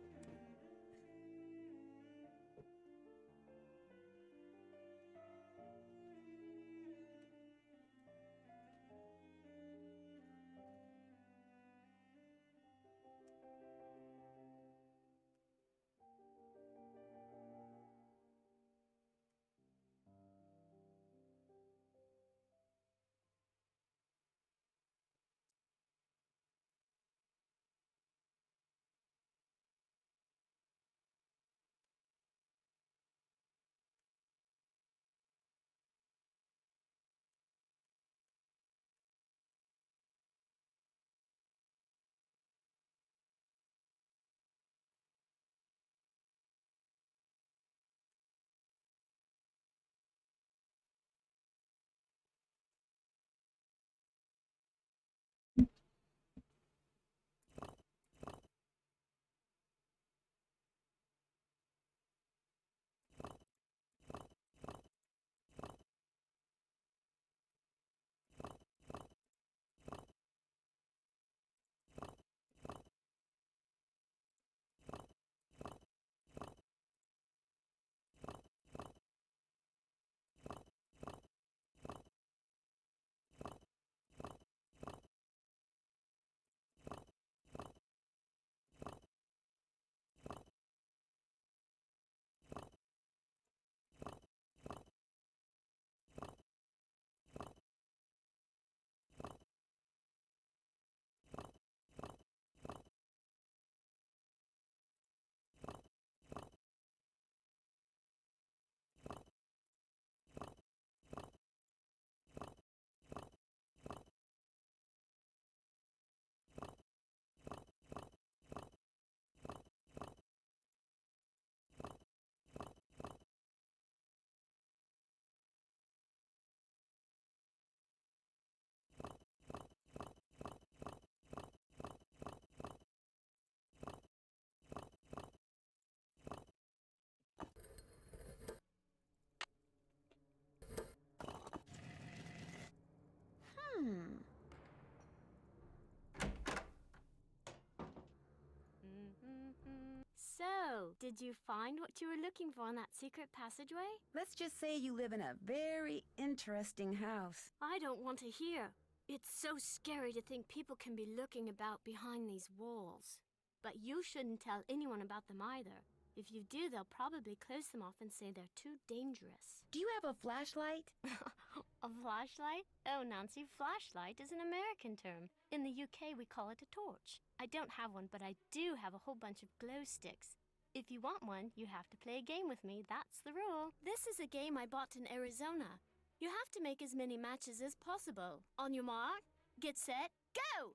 [SPEAKER 23] So, did you find what you were looking for in that secret passageway?
[SPEAKER 15] Let's just say you live in a very interesting house.
[SPEAKER 23] I don't want to hear. It's so scary to think people can be looking about behind these walls. But you shouldn't tell anyone about them either. If you do, they'll probably close them off and say they're too dangerous.
[SPEAKER 15] Do you have a flashlight?
[SPEAKER 23] A flashlight? Oh, Nancy, flashlight is an American term. In the UK, we call it a torch. I don't have one, but I do have a whole bunch of glow sticks. If you want one, you have to play a game with me. That's the rule. This is a game I bought in Arizona. You have to make as many matches as possible. On your mark, get set, go!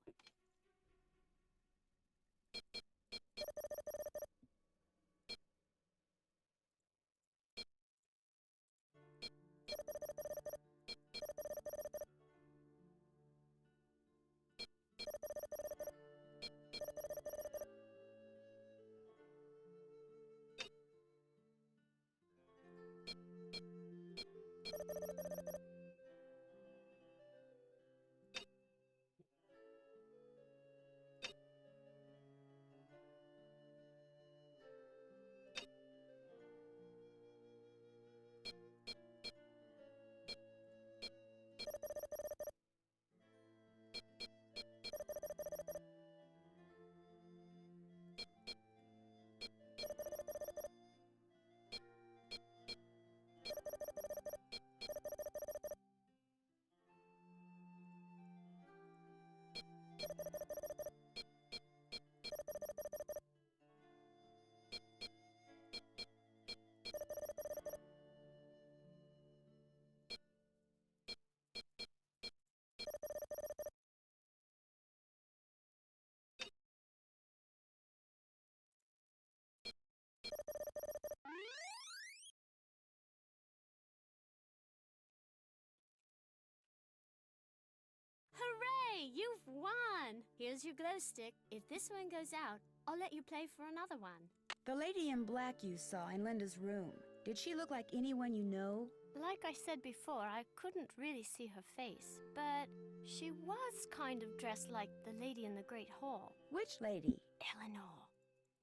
[SPEAKER 23] Hooray! You've won! Here's your glow stick. If this one goes out, I'll let you play for another one.
[SPEAKER 15] The lady in black you saw in Linda's room, did she look like anyone you know?
[SPEAKER 23] Like I said before, I couldn't really see her face, but she was kind of dressed like the lady in the Great Hall.
[SPEAKER 15] Which lady?
[SPEAKER 23] Eleanor.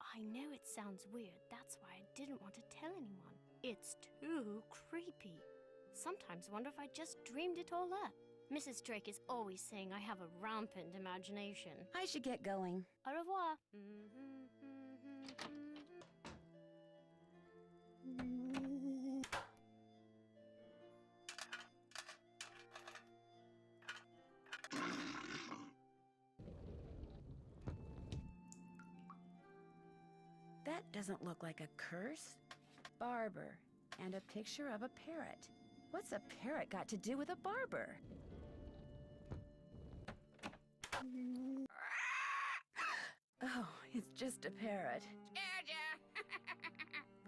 [SPEAKER 23] I know it sounds weird, that's why I didn't want to tell anyone. It's too creepy. Sometimes wonder if I just dreamed it all up. Mrs. Drake is always saying I have a rampant imagination.
[SPEAKER 15] I should get going.
[SPEAKER 23] Au revoir.
[SPEAKER 15] That doesn't look like a curse. Barber, and a picture of a parrot. What's a parrot got to do with a barber? Oh, it's just a parrot.
[SPEAKER 10] Scared ya?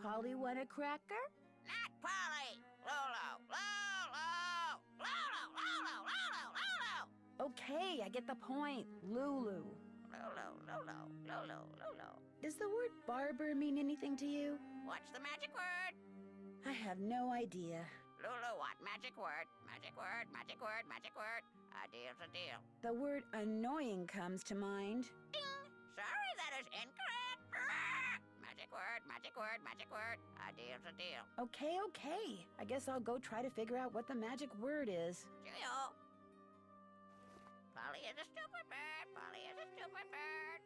[SPEAKER 15] Polly want a cracker?
[SPEAKER 10] Not Polly! Lolo! Lolo! Lolo! Lolo! Lolo! Lolo!
[SPEAKER 15] Okay, I get the point. Lulu.
[SPEAKER 10] Lolo! Lolo! Lolo! Lolo!
[SPEAKER 15] Does the word barber mean anything to you?
[SPEAKER 10] What's the magic word?
[SPEAKER 15] I have no idea.
[SPEAKER 10] Lulu, what magic word? Magic word, magic word, magic word. A deal's a deal.
[SPEAKER 15] The word annoying comes to mind.
[SPEAKER 10] Ding! Sorry, that is incorrect. Magic word, magic word, magic word. A deal's a deal.
[SPEAKER 15] Okay. I guess I'll go try to figure out what the magic word is.
[SPEAKER 10] Cheerio. Polly is a stupid bird. Polly is a stupid bird.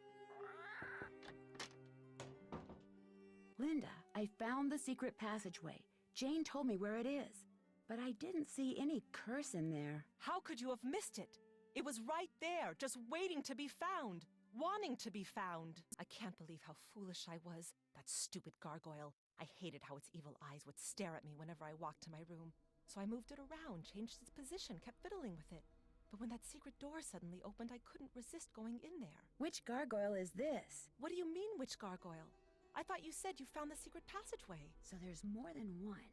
[SPEAKER 15] Linda, I found the secret passageway. Jane told me where it is, but I didn't see any curse in there.
[SPEAKER 22] How could you have missed it? It was right there, just waiting to be found, wanting to be found. I can't believe how foolish I was. That stupid gargoyle. I hated how its evil eyes would stare at me whenever I walked to my room. So I moved it around, changed its position, kept fiddling with it. But when that secret door suddenly opened, I couldn't resist going in there.
[SPEAKER 15] Which gargoyle is this?
[SPEAKER 22] What do you mean, which gargoyle? I thought you said you found the secret passageway.
[SPEAKER 15] So there's more than one.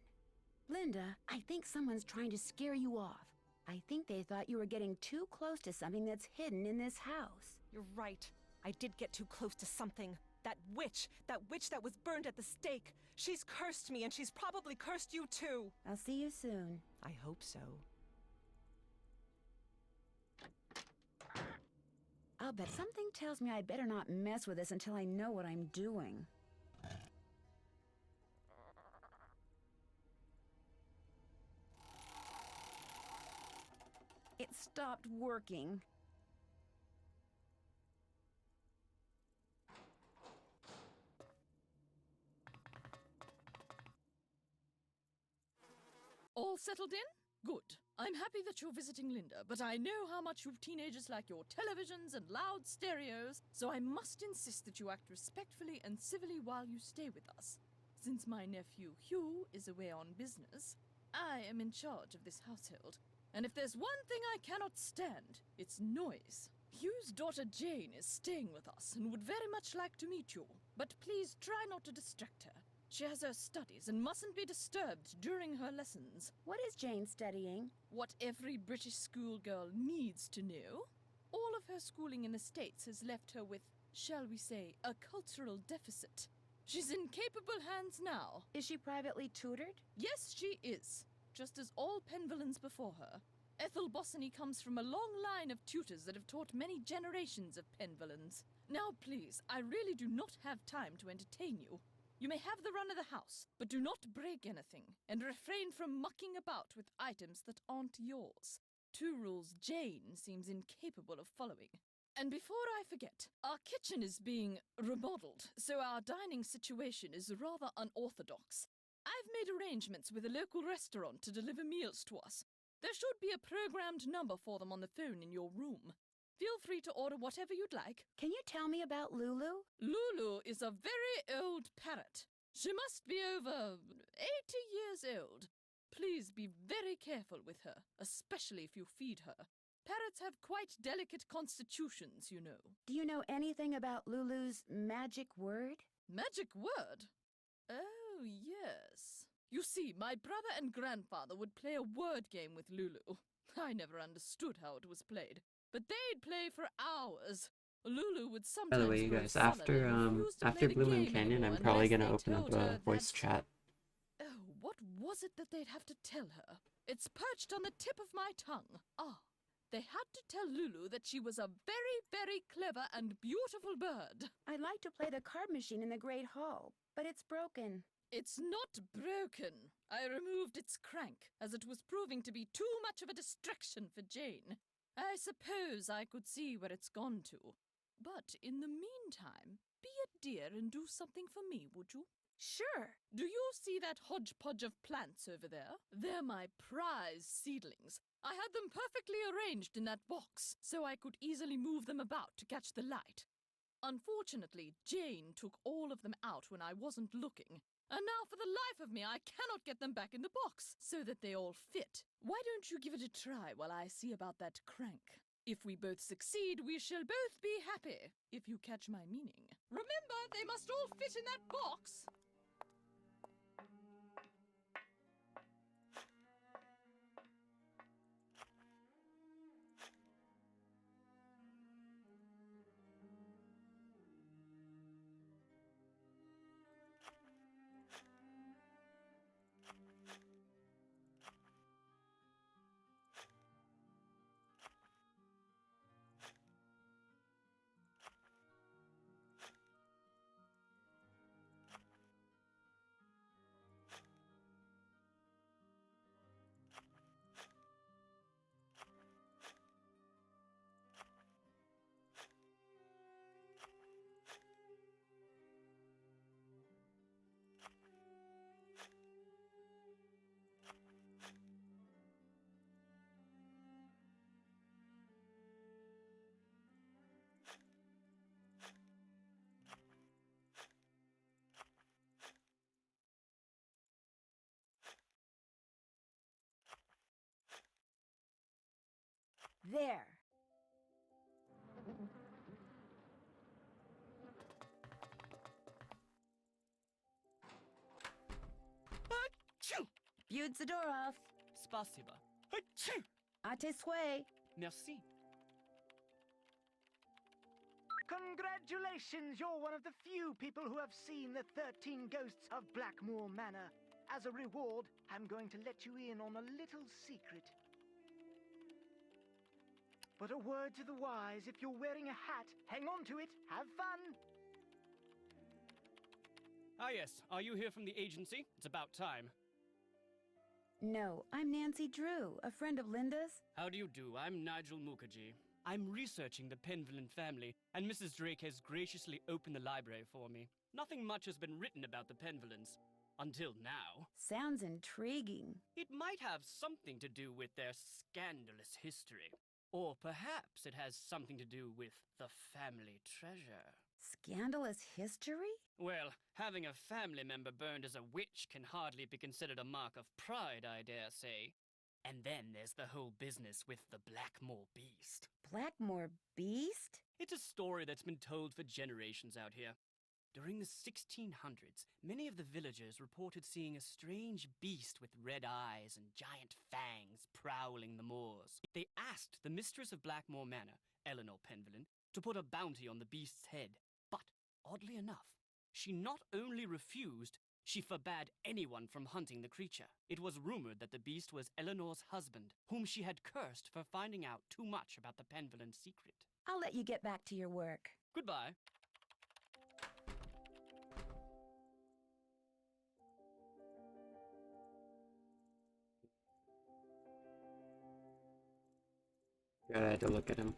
[SPEAKER 15] Linda, I think someone's trying to scare you off. I think they thought you were getting too close to something that's hidden in this house.
[SPEAKER 22] You're right. I did get too close to something. That witch that was burned at the stake. She's cursed me, and she's probably cursed you too.
[SPEAKER 15] I'll see you soon.
[SPEAKER 22] I hope so.
[SPEAKER 15] I'll bet something tells me I better not mess with this until I know what I'm doing. It stopped working.
[SPEAKER 12] All settled in? Good. I'm happy that you're visiting Linda, but I know how much you teenagers like your televisions and loud stereos, so I must insist that you act respectfully and civilly while you stay with us. Since my nephew Hugh is away on business, I am in charge of this household. And if there's one thing I cannot stand, it's noise. Hugh's daughter Jane is staying with us and would very much like to meet you, but please try not to distract her. She has her studies and mustn't be disturbed during her lessons.
[SPEAKER 15] What is Jane studying?
[SPEAKER 12] What every British schoolgirl needs to know. All of her schooling in the States has left her with, shall we say, a cultural deficit. She's in capable hands now.
[SPEAKER 15] Is she privately tutored?
[SPEAKER 12] Yes, she is. just as all Penvillains before her. Ethel Bossany comes from a long line of tutors that have taught many generations of Penvillains. Now, please, I really do not have time to entertain you. You may have the run of the house, but do not break anything, and refrain from mucking about with items that aren't yours. 2 rules Jane seems incapable of following. And before I forget, our kitchen is being remodeled, so our dining situation is rather unorthodox. I've made arrangements with a local restaurant to deliver meals to us. There should be a programmed number for them on the phone in your room. Feel free to order whatever you'd like.
[SPEAKER 15] Can you tell me about Lulu?
[SPEAKER 12] Lulu is a very old parrot. She must be over 80 years old. Please be very careful with her, especially if you feed her. Parrots have quite delicate constitutions, you know.
[SPEAKER 15] Do you know anything about Lulu's magic word?
[SPEAKER 12] Magic word? Oh, yes. You see, my brother and grandfather would play a word game with Lulu. I never understood how it was played, but they'd play for hours. Lulu would sometimes
[SPEAKER 1] By the way, you
[SPEAKER 12] grow
[SPEAKER 1] guys,
[SPEAKER 12] sullen and refuse to play
[SPEAKER 1] after
[SPEAKER 12] the
[SPEAKER 1] Blue Moon
[SPEAKER 12] game
[SPEAKER 1] Canyon,
[SPEAKER 12] anymore
[SPEAKER 1] I'm probably
[SPEAKER 12] unless
[SPEAKER 1] gonna
[SPEAKER 12] they
[SPEAKER 1] open up
[SPEAKER 12] told her
[SPEAKER 1] a voice
[SPEAKER 12] that-
[SPEAKER 1] chat.
[SPEAKER 12] Oh, what was it that they'd have to tell her? It's perched on the tip of my tongue. Ah, they had to tell Lulu that she was a very, very clever and beautiful bird.
[SPEAKER 15] I'd like to play the card machine in the Great Hall, but it's broken.
[SPEAKER 12] It's not broken. I removed its crank, as it was proving to be too much of a distraction for Jane. I suppose I could see where it's gone to. But in the meantime, be a dear and do something for me, would you?
[SPEAKER 15] Sure.
[SPEAKER 12] Do you see that hodgepodge of plants over there? They're my prize seedlings. I had them perfectly arranged in that box, so I could easily move them about to catch the light. Unfortunately, Jane took all of them out when I wasn't looking, and now for the life of me I cannot get them back in the box, so that they all fit. Why don't you give it a try while I see about that crank? If we both succeed, we shall both be happy, if you catch my meaning. Remember, they must all fit in that box!
[SPEAKER 15] There. Butte the door off.
[SPEAKER 9] Spasiba.
[SPEAKER 15] À tes souhaits.
[SPEAKER 9] Merci.
[SPEAKER 7] Congratulations! You're one of the few people who have seen the 13 ghosts of Blackmoor Manor. As a reward, I'm going to let you in on a little secret. But a word to the wise, if you're wearing a hat, hang on to it, have fun!
[SPEAKER 9] Ah yes, are you here from the agency? It's about time.
[SPEAKER 15] No, I'm Nancy Drew, a friend of Linda's.
[SPEAKER 9] How do you do? I'm Nigel Mukherjee. I'm researching the Penvillan family, and Mrs. Drake has graciously opened the library for me. Nothing much has been written about the Penvillans. Until now.
[SPEAKER 15] Sounds intriguing.
[SPEAKER 9] It might have something to do with their scandalous history. Or perhaps it has something to do with the family treasure.
[SPEAKER 15] Scandalous history?
[SPEAKER 9] Well, having a family member burned as a witch can hardly be considered a mark of pride, I dare say. And then there's the whole business with the Blackmoor Beast.
[SPEAKER 15] Blackmoor Beast?
[SPEAKER 9] It's a story that's been told for generations out here. During the 1600s, many of the villagers reported seeing a strange beast with red eyes and giant fangs prowling the moors. They asked the mistress of Blackmoor Manor, Eleanor Penvillan, to put a bounty on the beast's head. But, oddly enough, she not only refused, She forbade anyone from hunting the creature. It was rumored that the beast was Eleanor's husband, whom she had cursed for finding out too much about the Penvillin secret.
[SPEAKER 15] I'll let you get back to your work.
[SPEAKER 9] Goodbye.
[SPEAKER 1] God, I had to look at him.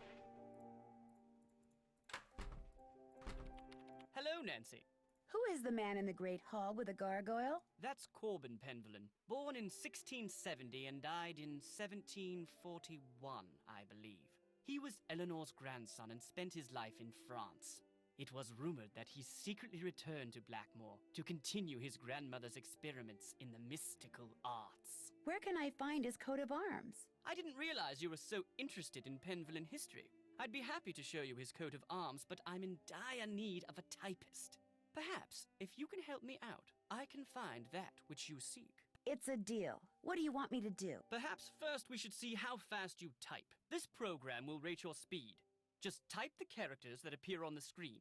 [SPEAKER 9] Hello, Nancy.
[SPEAKER 15] Who is the man in the Great Hall with the gargoyle?
[SPEAKER 9] That's Corbin Penvillin, born in 1670 and died in 1741, I believe. He was Eleanor's grandson and spent his life in France. It was rumored that he secretly returned to Blackmoor to continue his grandmother's experiments in the mystical arts.
[SPEAKER 15] Where can I find his coat of arms?
[SPEAKER 9] I didn't realize you were so interested in Penvillin history. I'd be happy to show you his coat of arms, but I'm in dire need of a typist. Perhaps, if you can help me out, I can find that which you seek.
[SPEAKER 15] It's a deal. What do you want me to do?
[SPEAKER 9] Perhaps first we should see how fast you type. This program will rate your speed. Just type the characters that appear on the screen.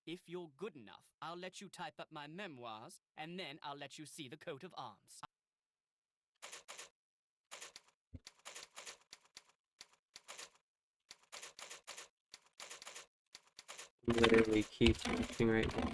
[SPEAKER 9] If you're good enough, I'll let you type up my memoirs, and then I'll let you see the coat of arms.
[SPEAKER 1] Literally keep typing right now.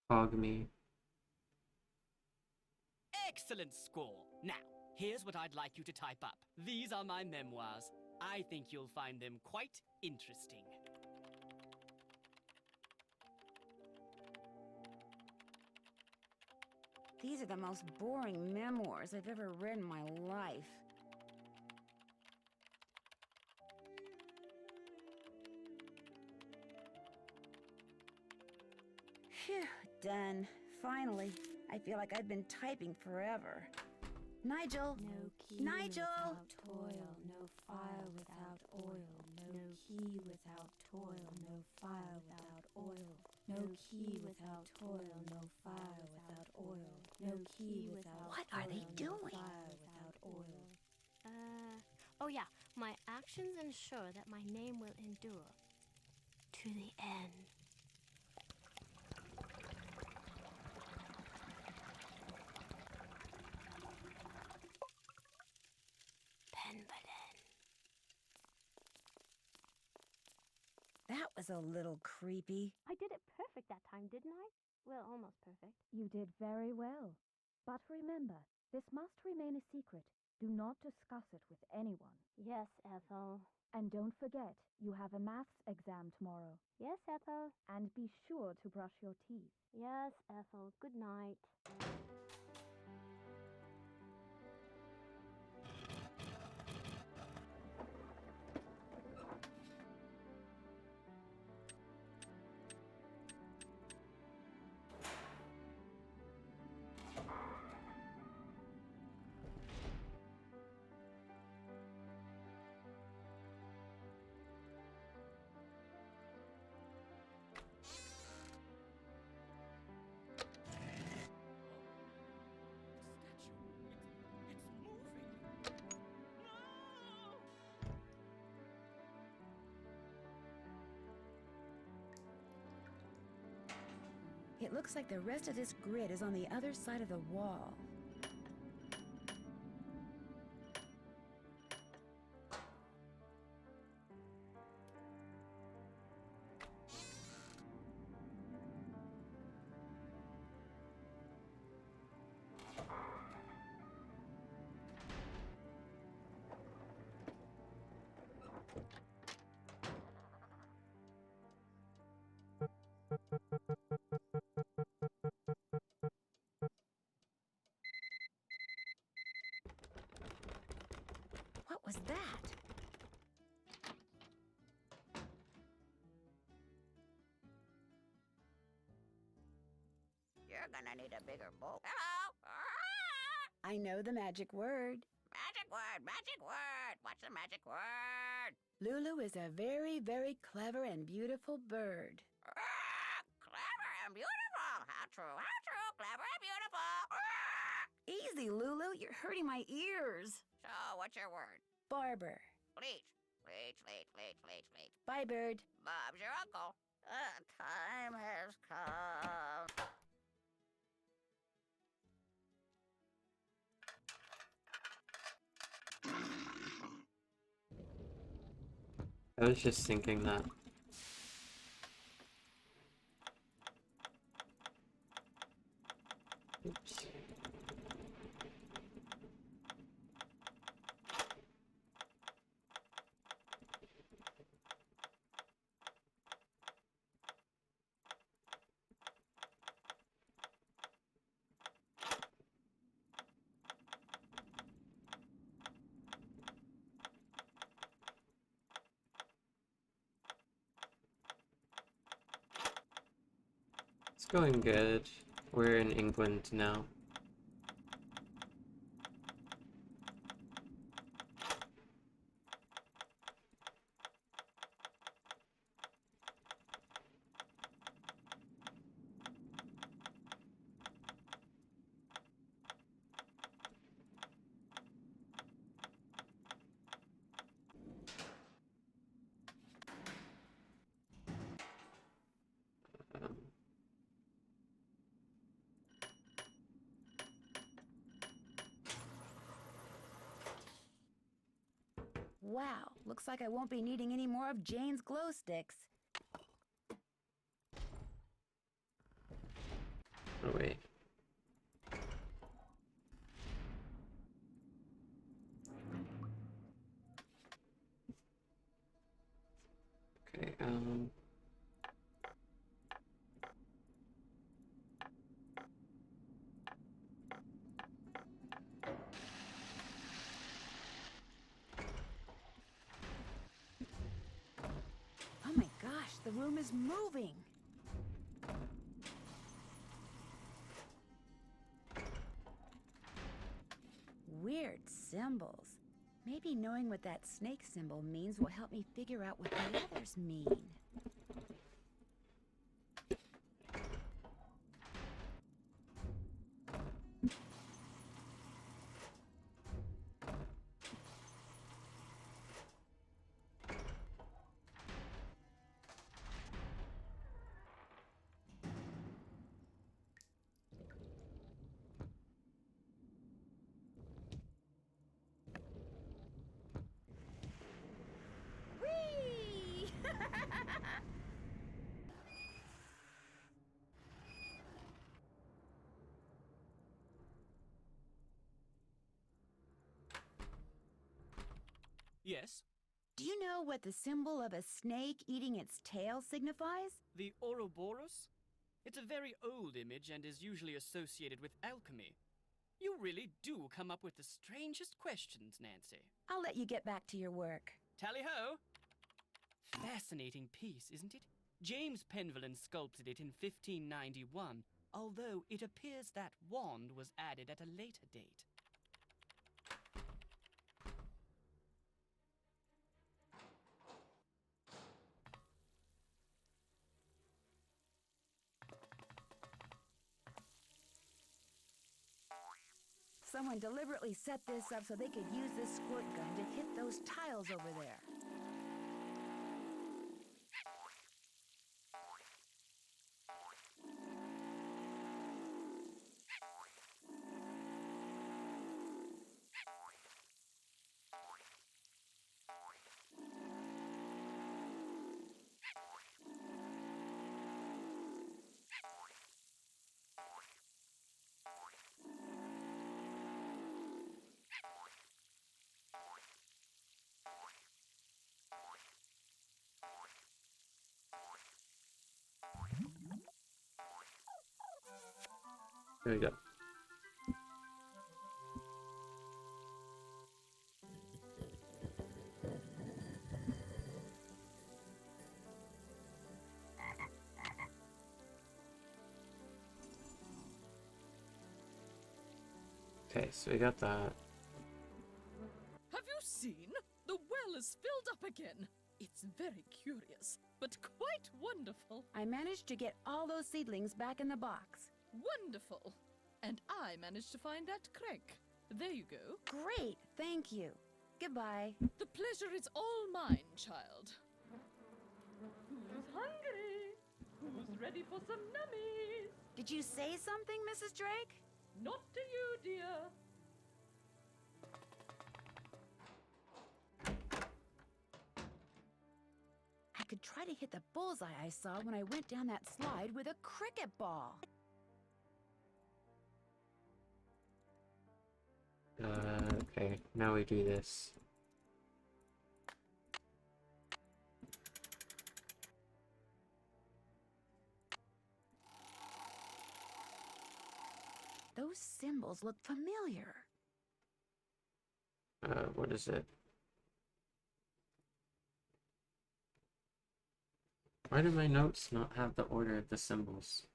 [SPEAKER 1] Fog me.
[SPEAKER 9] Excellent score. Now, here's what I'd like you to type up. These are my memoirs. I think you'll find them quite interesting.
[SPEAKER 15] These are the most boring memoirs I've ever read in my life. Phew, done. Finally. I feel like I've been typing forever. Nigel!
[SPEAKER 8] No key
[SPEAKER 15] Nigel!
[SPEAKER 8] without toil, no fire without oil. No key without toil, no fire without oil. No key without toil, no fire without oil. No key without
[SPEAKER 15] What are they
[SPEAKER 8] toil, no
[SPEAKER 15] doing?
[SPEAKER 8] fire without oil.
[SPEAKER 23] Oh yeah, my actions ensure that my name will endure to the end. Penvillin.
[SPEAKER 15] That was a little creepy.
[SPEAKER 23] I did it perfect that time, didn't I? Well, almost perfect.
[SPEAKER 11] You did very well. But remember, this must remain a secret. Do not discuss it with anyone.
[SPEAKER 23] Yes, Ethel.
[SPEAKER 11] And don't forget, you have a maths exam tomorrow.
[SPEAKER 23] Yes, Ethel.
[SPEAKER 11] And be sure to brush your teeth.
[SPEAKER 23] Yes, Ethel. Good night.
[SPEAKER 15] It looks like the rest of this grid is on the other side of the wall. We're gonna need a bigger boat. Hello? I know the magic word. Magic word, magic word. What's the magic word? Lulu is a very, very clever and beautiful bird. Clever and beautiful. How true, clever and beautiful. Easy, Lulu. You're hurting my ears. So, what's your word? Barber. Bleach. Bleach. Bye, bird. Bob's your uncle. Time has come.
[SPEAKER 1] I was just thinking that. Oops. It's going good. We're in England now.
[SPEAKER 15] Wow, looks like I won't be needing any more of Jane's glow sticks.
[SPEAKER 1] Oh wait. Okay,
[SPEAKER 15] Oh my gosh, the room is moving. Weird symbols. Maybe knowing what that snake symbol means will help me figure out what the others mean. Whee!
[SPEAKER 9] Yes?
[SPEAKER 15] Do you know what the symbol of a snake eating its tail signifies?
[SPEAKER 9] The Ouroboros? It's a very old image and is usually associated with alchemy. You really do come up with the strangest questions, Nancy.
[SPEAKER 15] I'll let you get back to your work.
[SPEAKER 9] Tally-ho! Fascinating piece, isn't it? James Penvillin sculpted it in 1591, although it appears that wand was added at a later date.
[SPEAKER 15] Someone deliberately set this up so they could use this squirt gun to hit those tiles over there.
[SPEAKER 1] There we go. Okay, so we got that.
[SPEAKER 12] Have you seen? The well is filled up again. It's very curious, but quite wonderful.
[SPEAKER 15] I managed to get all those seedlings back in the box.
[SPEAKER 12] Wonderful. And I managed to find that crank. There you go.
[SPEAKER 15] Great, thank you. Goodbye.
[SPEAKER 12] The pleasure is all mine, child. Who's hungry? Who's ready for some nummies?
[SPEAKER 15] Did you say something, Mrs. Drake?
[SPEAKER 12] Not to you, dear.
[SPEAKER 15] I could try to hit the bullseye I saw when I went down that slide with a cricket ball.
[SPEAKER 1] Okay, now we do this.
[SPEAKER 15] Those symbols look familiar.
[SPEAKER 1] What is it? Why do my notes not have the order of the symbols?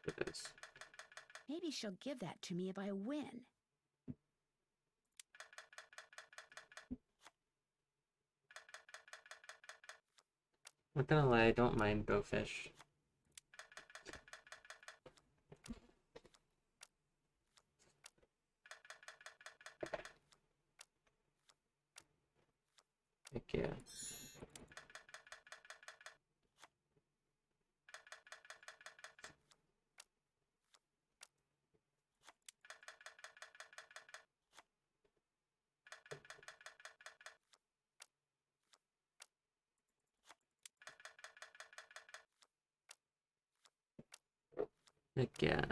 [SPEAKER 1] It is.
[SPEAKER 15] Maybe she'll give that to me if I win.
[SPEAKER 1] Not gonna lie, I don't mind Go Fish. Heck yeah. Heck yeah.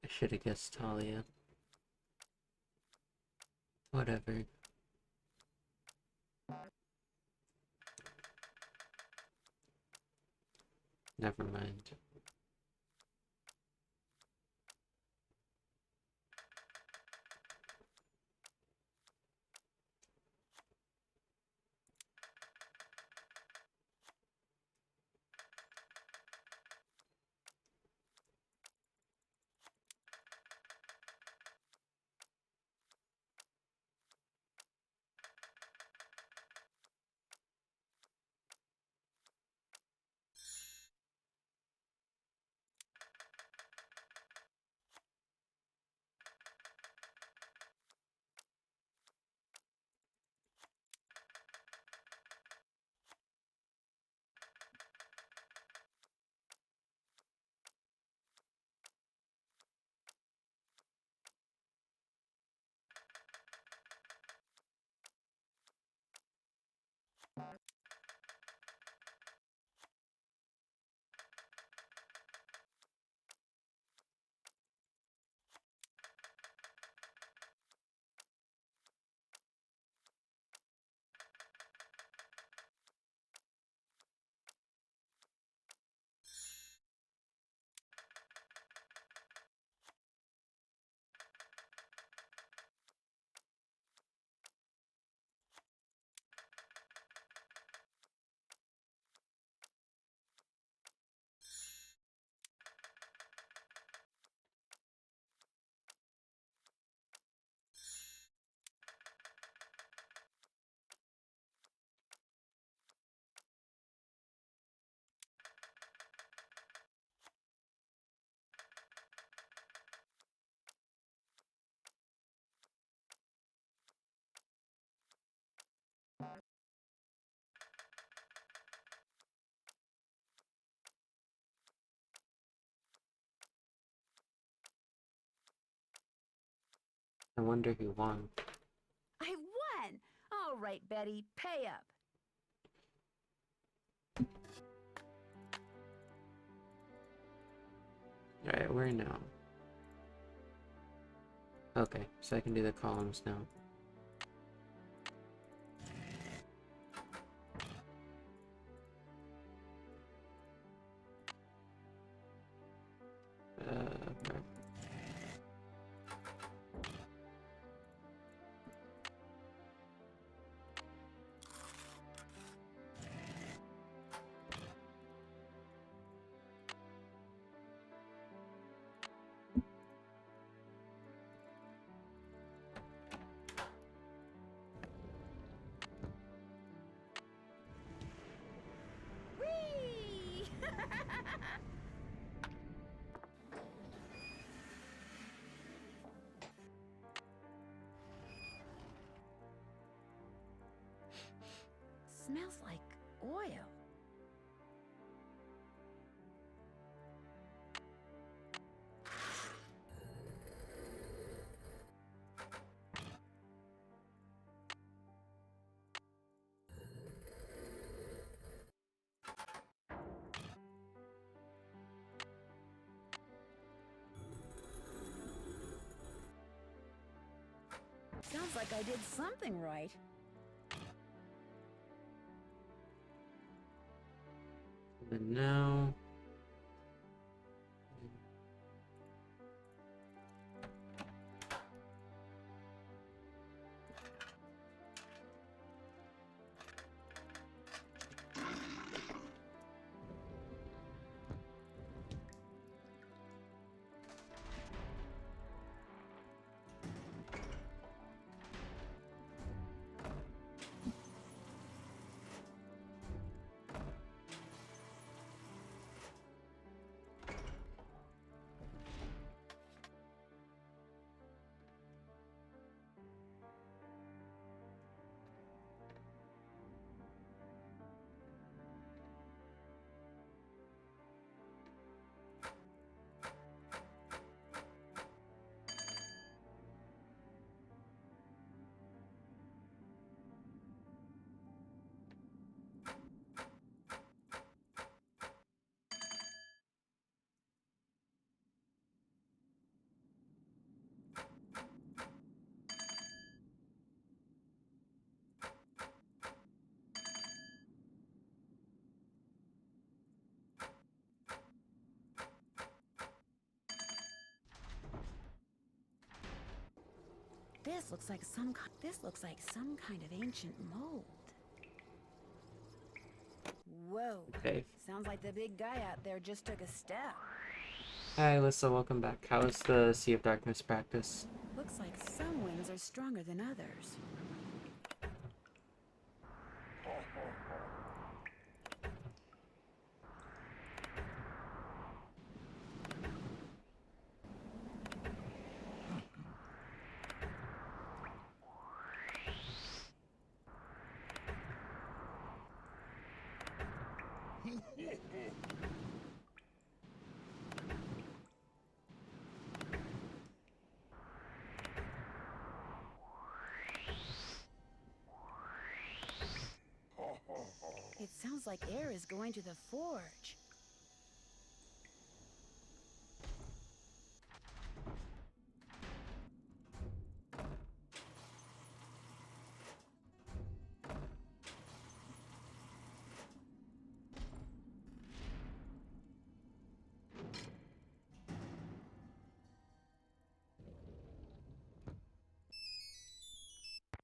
[SPEAKER 1] I should have guessed Talia. Whatever. Never mind. I wonder who won.
[SPEAKER 15] I won! All right, Betty, pay up.
[SPEAKER 1] Alright, where now? Okay, so I can do the columns now. Okay.
[SPEAKER 15] Whee! Smells like oil. Sounds like I did something right.
[SPEAKER 1] And now...
[SPEAKER 15] This looks like some kind of ancient mold. Whoa.
[SPEAKER 1] Okay.
[SPEAKER 15] Sounds like the big guy out there just took a step.
[SPEAKER 1] Hi Alyssa, welcome back. How was the Sea of Darkness practice?
[SPEAKER 15] Looks like some winds are stronger than others. It sounds like air is going to the forge.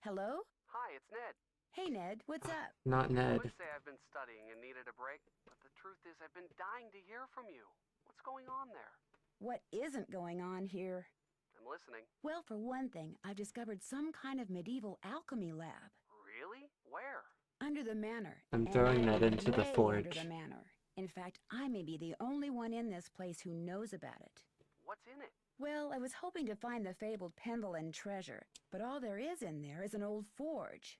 [SPEAKER 15] Hello?
[SPEAKER 3] Hi, it's Ned.
[SPEAKER 15] Hey, Ned, what's up?
[SPEAKER 1] Not Ned.
[SPEAKER 3] I would say I've been studying and needed a break, but the truth is I've been dying to hear from you. What's going on there?
[SPEAKER 15] What isn't going on here?
[SPEAKER 3] I'm listening.
[SPEAKER 15] Well, for one thing, I've discovered some kind of medieval alchemy lab.
[SPEAKER 3] Really? Where?
[SPEAKER 15] Under the manor.
[SPEAKER 1] I'm
[SPEAKER 15] And
[SPEAKER 1] throwing
[SPEAKER 15] I
[SPEAKER 1] that
[SPEAKER 15] mean
[SPEAKER 1] into the
[SPEAKER 15] way
[SPEAKER 1] forge.
[SPEAKER 15] Under the manor. In fact, I may be the only one in this place who knows about it.
[SPEAKER 3] What's in it?
[SPEAKER 15] Well, I was hoping to find the fabled Pendleton treasure, but all there is in there is an old forge.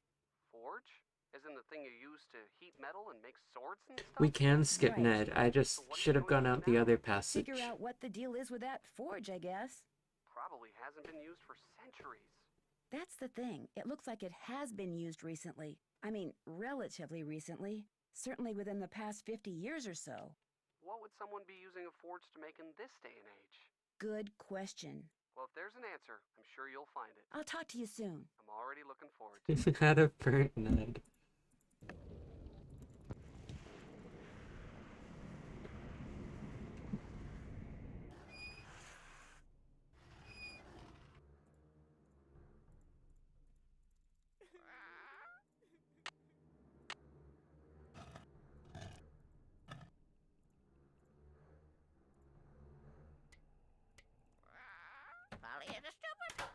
[SPEAKER 3] Forge? Isn't the thing you use to heat metal and make swords and stuff?
[SPEAKER 1] We can skip
[SPEAKER 15] Right.
[SPEAKER 1] Ned. I just should have gone out the other passage.
[SPEAKER 15] Figure out what the deal is with that forge, I guess.
[SPEAKER 3] probably hasn't been used for centuries.
[SPEAKER 15] That's the thing. It looks like it has been used recently. I mean, relatively recently. Certainly within the past 50 years or so.
[SPEAKER 3] What would someone be using a forge to make in this day and age?
[SPEAKER 15] Good question.
[SPEAKER 3] Well, if there's an answer, I'm sure you'll find it.
[SPEAKER 15] I'll talk to you soon.
[SPEAKER 3] I'm already looking forward to it.
[SPEAKER 1] Had a burnt Ned.
[SPEAKER 15] Polly is a stupid.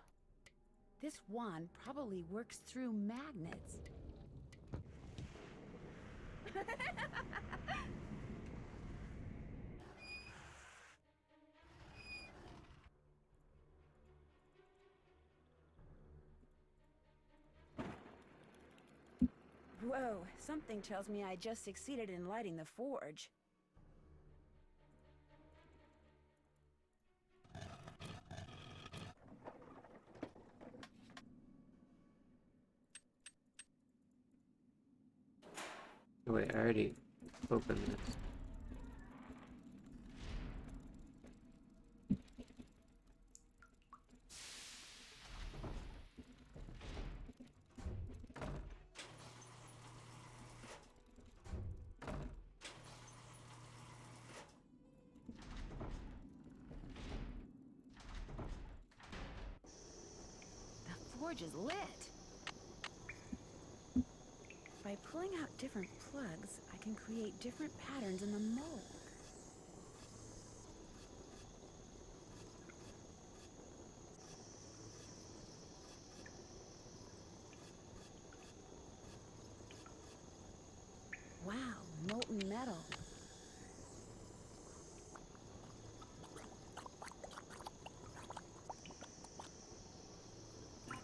[SPEAKER 15] This wand probably works through magnets. Whoa, something tells me I just succeeded in lighting the forge.
[SPEAKER 1] Oh, wait, I already opened this.
[SPEAKER 15] The forge is lit. By pulling out different plugs, I can create different patterns in the mold. Wow, molten metal.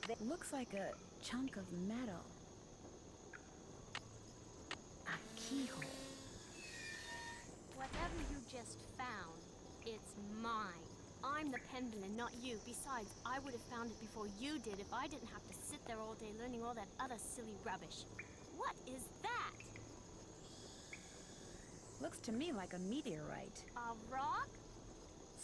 [SPEAKER 15] It looks like a chunk of metal. A keyhole.
[SPEAKER 23] Whatever you just found, it's mine. I'm the pendulum, not you. Besides, I would have found it before you did if I didn't have to sit there all day learning all that other silly rubbish. What is that?
[SPEAKER 15] Looks to me like a meteorite.
[SPEAKER 23] A rock?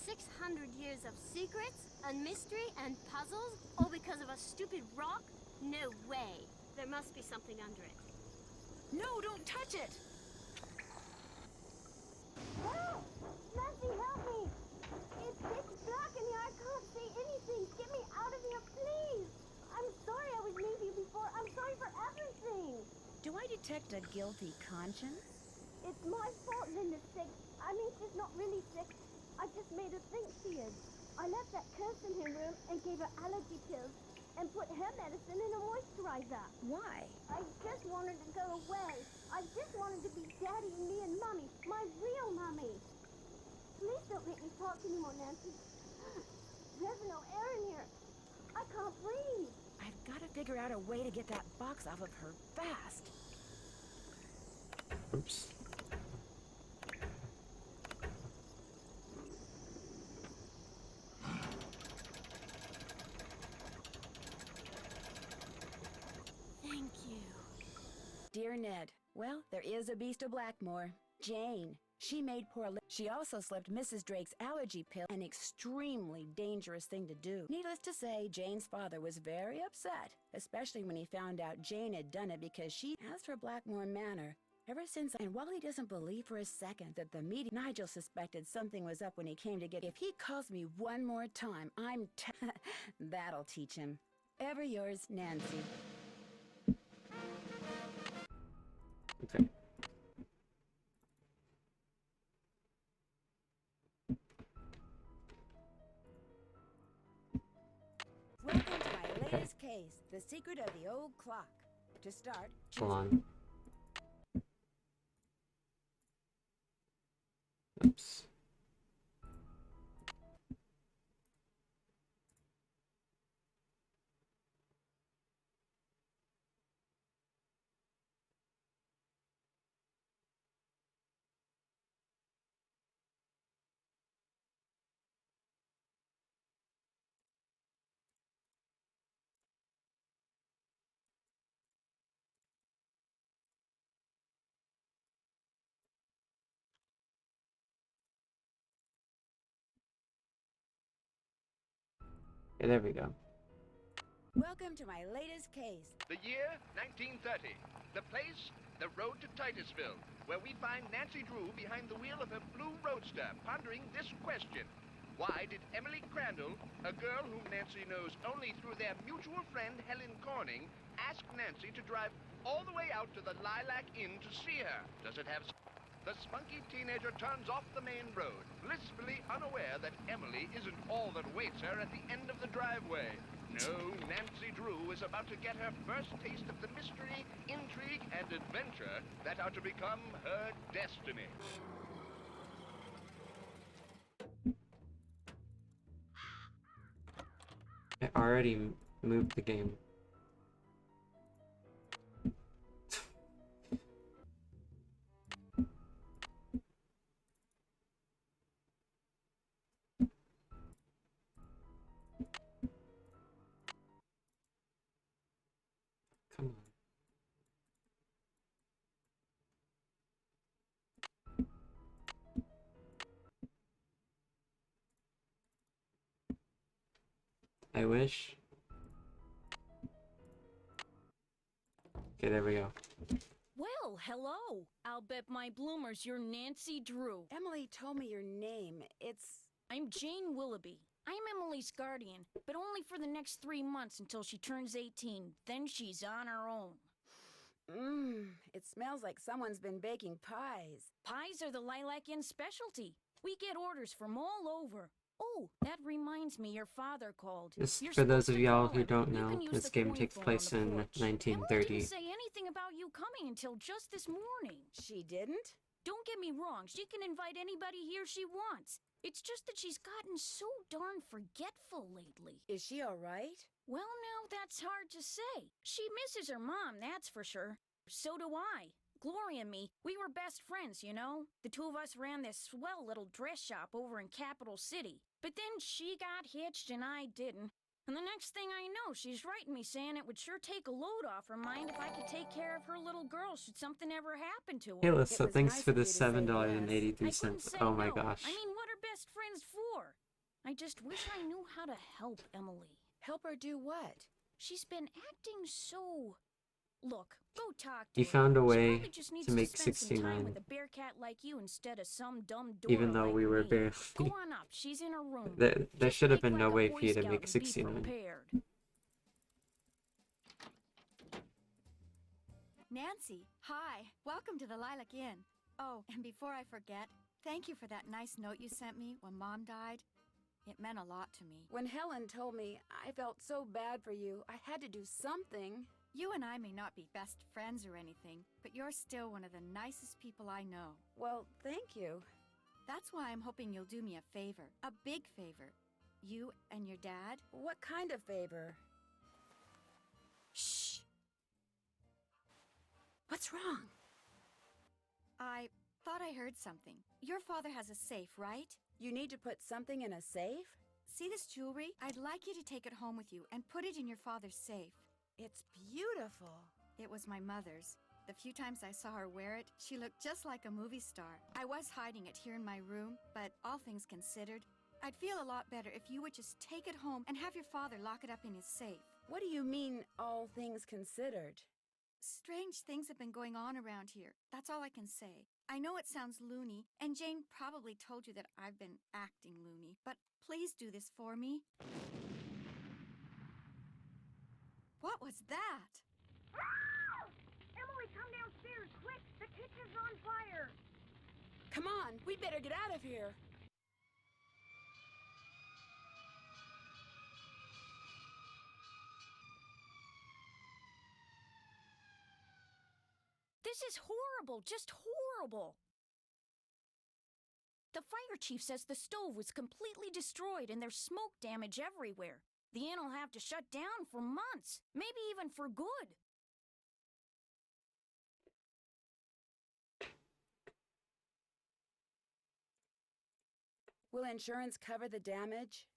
[SPEAKER 23] 600 years of secrets and mystery and puzzles, all because of a stupid rock? No way. There must be something under it.
[SPEAKER 15] No, don't touch it!
[SPEAKER 23] Help! Nancy, help me! It's pitch black in here. I can't see anything. Get me out of here, please! I'm sorry I was mean to you before. I'm sorry for everything.
[SPEAKER 15] Do I detect a guilty conscience?
[SPEAKER 23] It's my fault Linda's sick. I mean, she's not really sick. I just made her think she is. I left that curse in her room and gave her allergy pills and put her medicine in a moisturizer.
[SPEAKER 15] Why?
[SPEAKER 23] I just wanted to go away. I just wanted to be Daddy and me and Mommy, my real Mommy. Please don't make me talk anymore, Nancy. There's no air in here. I can't breathe.
[SPEAKER 15] I've got to figure out a way to get that box off of her fast.
[SPEAKER 1] Oops.
[SPEAKER 23] Thank you.
[SPEAKER 15] Dear Ned, well, there is a beast of Blackmore. Jane. She made She also slipped Mrs. Drake's allergy pill, an extremely dangerous thing to do. Needless to say, Jane's father was very upset, especially when he found out Jane had done it because she, as for Blackmore Manor, ever since, and while he doesn't believe for a second that the media, Nigel suspected something was up when he came to get, if he calls me one more time, that'll teach him. Ever yours, Nancy.
[SPEAKER 1] Okay.
[SPEAKER 15] Welcome to my latest case, The Secret of the Old Clock. To start,
[SPEAKER 1] Hold on. Oops. Okay, there we go.
[SPEAKER 15] Welcome to my latest case.
[SPEAKER 5] The year, 1930. The place, the road to Titusville, where we find Nancy Drew behind the wheel of her blue roadster, pondering this question. Why did Emily Crandall, a girl whom Nancy knows only through their mutual friend Helen Corning, ask Nancy to drive all the way out to the Lilac Inn to see her? Does it have... The spunky teenager turns off the main road, blissfully unaware that Emily isn't all that waits her at the end of the driveway. No, Nancy Drew is about to get her first taste of the mystery, intrigue, and adventure that are to become her destiny.
[SPEAKER 1] I already moved the game. Come on. I wish. Okay, there we go.
[SPEAKER 4] Well, hello. I'll bet my bloomers you're Nancy Drew.
[SPEAKER 15] Emily told me your name.
[SPEAKER 4] I'm Jane Willoughby. I'm Emily's guardian, but only for the next 3 months until she turns 18. Then she's on her own.
[SPEAKER 15] It smells like someone's been baking pies.
[SPEAKER 4] Pies are the Lilac Inn specialty. We get orders from all over. Oh, that reminds me, your father called.
[SPEAKER 1] Just
[SPEAKER 4] You're
[SPEAKER 1] for those of
[SPEAKER 4] supposed to
[SPEAKER 1] y'all
[SPEAKER 4] call
[SPEAKER 1] who
[SPEAKER 4] him.
[SPEAKER 1] don't
[SPEAKER 4] You
[SPEAKER 1] know,
[SPEAKER 4] can use
[SPEAKER 1] this
[SPEAKER 4] the
[SPEAKER 1] game
[SPEAKER 4] coin
[SPEAKER 1] takes
[SPEAKER 4] phone on
[SPEAKER 1] place
[SPEAKER 4] the
[SPEAKER 1] in
[SPEAKER 4] porch.
[SPEAKER 1] 1930.
[SPEAKER 4] Emily didn't say anything about you coming until just this morning.
[SPEAKER 15] She didn't?
[SPEAKER 4] Don't get me wrong, she can invite anybody here she wants. It's just that she's gotten so darn forgetful lately.
[SPEAKER 15] Is she all right?
[SPEAKER 4] Well, now that's hard to say. She misses her mom, that's for sure. So do I. Gloria and me, we were best friends, you know? The two of us ran this swell little dress shop over in Capital City. But then she got hitched and I didn't. And the next thing I know, she's writing me saying it would sure take a load off her mind if I could take care of her little girl should something ever happen to her.
[SPEAKER 1] Hey, Alyssa, thanks for the $7.83. Oh my gosh.
[SPEAKER 4] I mean, what are best friends for? I just wish I knew how to help Emily.
[SPEAKER 15] Help her do what?
[SPEAKER 4] She's been acting so... Look, go talk to
[SPEAKER 1] He
[SPEAKER 4] her.
[SPEAKER 1] found a
[SPEAKER 4] She
[SPEAKER 1] way
[SPEAKER 4] probably just needs
[SPEAKER 1] to make
[SPEAKER 4] spend some time
[SPEAKER 1] 69.
[SPEAKER 4] with a bear cat like you instead of some dumb Dora
[SPEAKER 1] Even though
[SPEAKER 4] like
[SPEAKER 1] we were
[SPEAKER 4] me.
[SPEAKER 1] barely...
[SPEAKER 4] Go on up. She's in her room.
[SPEAKER 1] There
[SPEAKER 4] Just
[SPEAKER 1] should have
[SPEAKER 4] make
[SPEAKER 1] been no
[SPEAKER 4] like a
[SPEAKER 1] way
[SPEAKER 4] Boy
[SPEAKER 1] for you to
[SPEAKER 4] Scout
[SPEAKER 1] make
[SPEAKER 4] and be
[SPEAKER 1] 69.
[SPEAKER 4] prepared.
[SPEAKER 13] Nancy, hi. Welcome to the Lilac Inn. Oh, and before I forget, thank you for that nice note you sent me when Mom died. It meant a lot to me.
[SPEAKER 15] When Helen told me, I felt so bad for you. I had to do something.
[SPEAKER 13] You and I may not be best friends or anything, but you're still one of the nicest people I know.
[SPEAKER 15] Well, thank you.
[SPEAKER 13] That's why I'm hoping you'll do me a favor. A big favor. You and your dad.
[SPEAKER 15] What kind of favor?
[SPEAKER 13] Shh!
[SPEAKER 15] What's wrong?
[SPEAKER 13] I thought I heard something. Your father has a safe, right?
[SPEAKER 15] You need to put something in a safe?
[SPEAKER 13] See this jewelry? I'd like you to take it home with you and put it in your father's safe.
[SPEAKER 15] It's beautiful.
[SPEAKER 13] It was my mother's. The few times I saw her wear it, she looked just like a movie star. I was hiding it here in my room, but all things considered, I'd feel a lot better if you would just take it home and have your father lock it up in his safe.
[SPEAKER 15] What do you mean, all things considered?
[SPEAKER 13] Strange things have been going on around here. That's all I can say. I know it sounds loony, and Jane probably told you that I've been acting loony, but please do this for me. What was that?
[SPEAKER 15] Emily, come downstairs, quick! The kitchen's on fire! Come on, we better get out of here.
[SPEAKER 4] This is horrible, just horrible. The fire chief says the stove was completely destroyed and there's smoke damage everywhere. The inn will have to shut down for months, maybe even for good.
[SPEAKER 15] Will insurance cover the damage?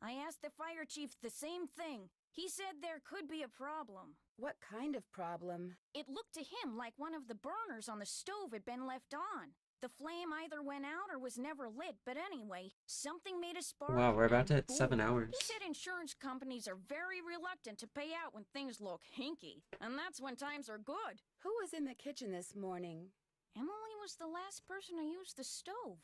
[SPEAKER 4] I asked the fire chief the same thing. He said there could be a problem.
[SPEAKER 15] What kind of problem?
[SPEAKER 4] It looked to him like one of the burners on the stove had been left on.
[SPEAKER 16] The flame either went out or was never lit, but anyway, something made a spark.
[SPEAKER 1] Wow, we're about
[SPEAKER 16] and
[SPEAKER 1] to hit
[SPEAKER 16] boom.
[SPEAKER 1] 7 hours.
[SPEAKER 16] He said insurance companies are very reluctant to pay out when things look hinky, and that's when times are good.
[SPEAKER 15] Who was in the kitchen this morning?
[SPEAKER 16] Emily was the last person to use the stove.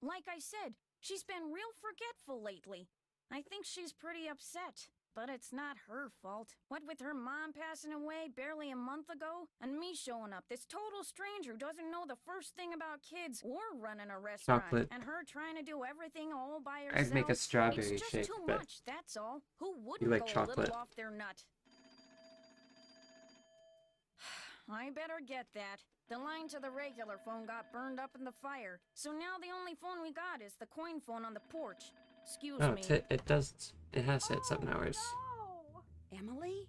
[SPEAKER 16] Like I said, she's been real forgetful lately. I think she's pretty upset. But it's not her fault. What with her mom passing away barely a month ago, and me showing up, this total stranger who doesn't know the first thing about kids or running a restaurant,
[SPEAKER 1] Chocolate.
[SPEAKER 16] and her trying to do everything all by herself.
[SPEAKER 1] I'd make a strawberry
[SPEAKER 16] it's just
[SPEAKER 1] shake,
[SPEAKER 16] too
[SPEAKER 1] but
[SPEAKER 16] much, that's all. Who
[SPEAKER 1] you
[SPEAKER 16] wouldn't
[SPEAKER 1] like
[SPEAKER 16] go a
[SPEAKER 1] chocolate.
[SPEAKER 16] little off their nut? I better get that. The line to the regular phone got burned up in the fire, so now the only phone we got is the coin phone on the porch. Excuse
[SPEAKER 1] Oh,
[SPEAKER 16] me.
[SPEAKER 1] it has hit 7 hours.
[SPEAKER 15] Emily?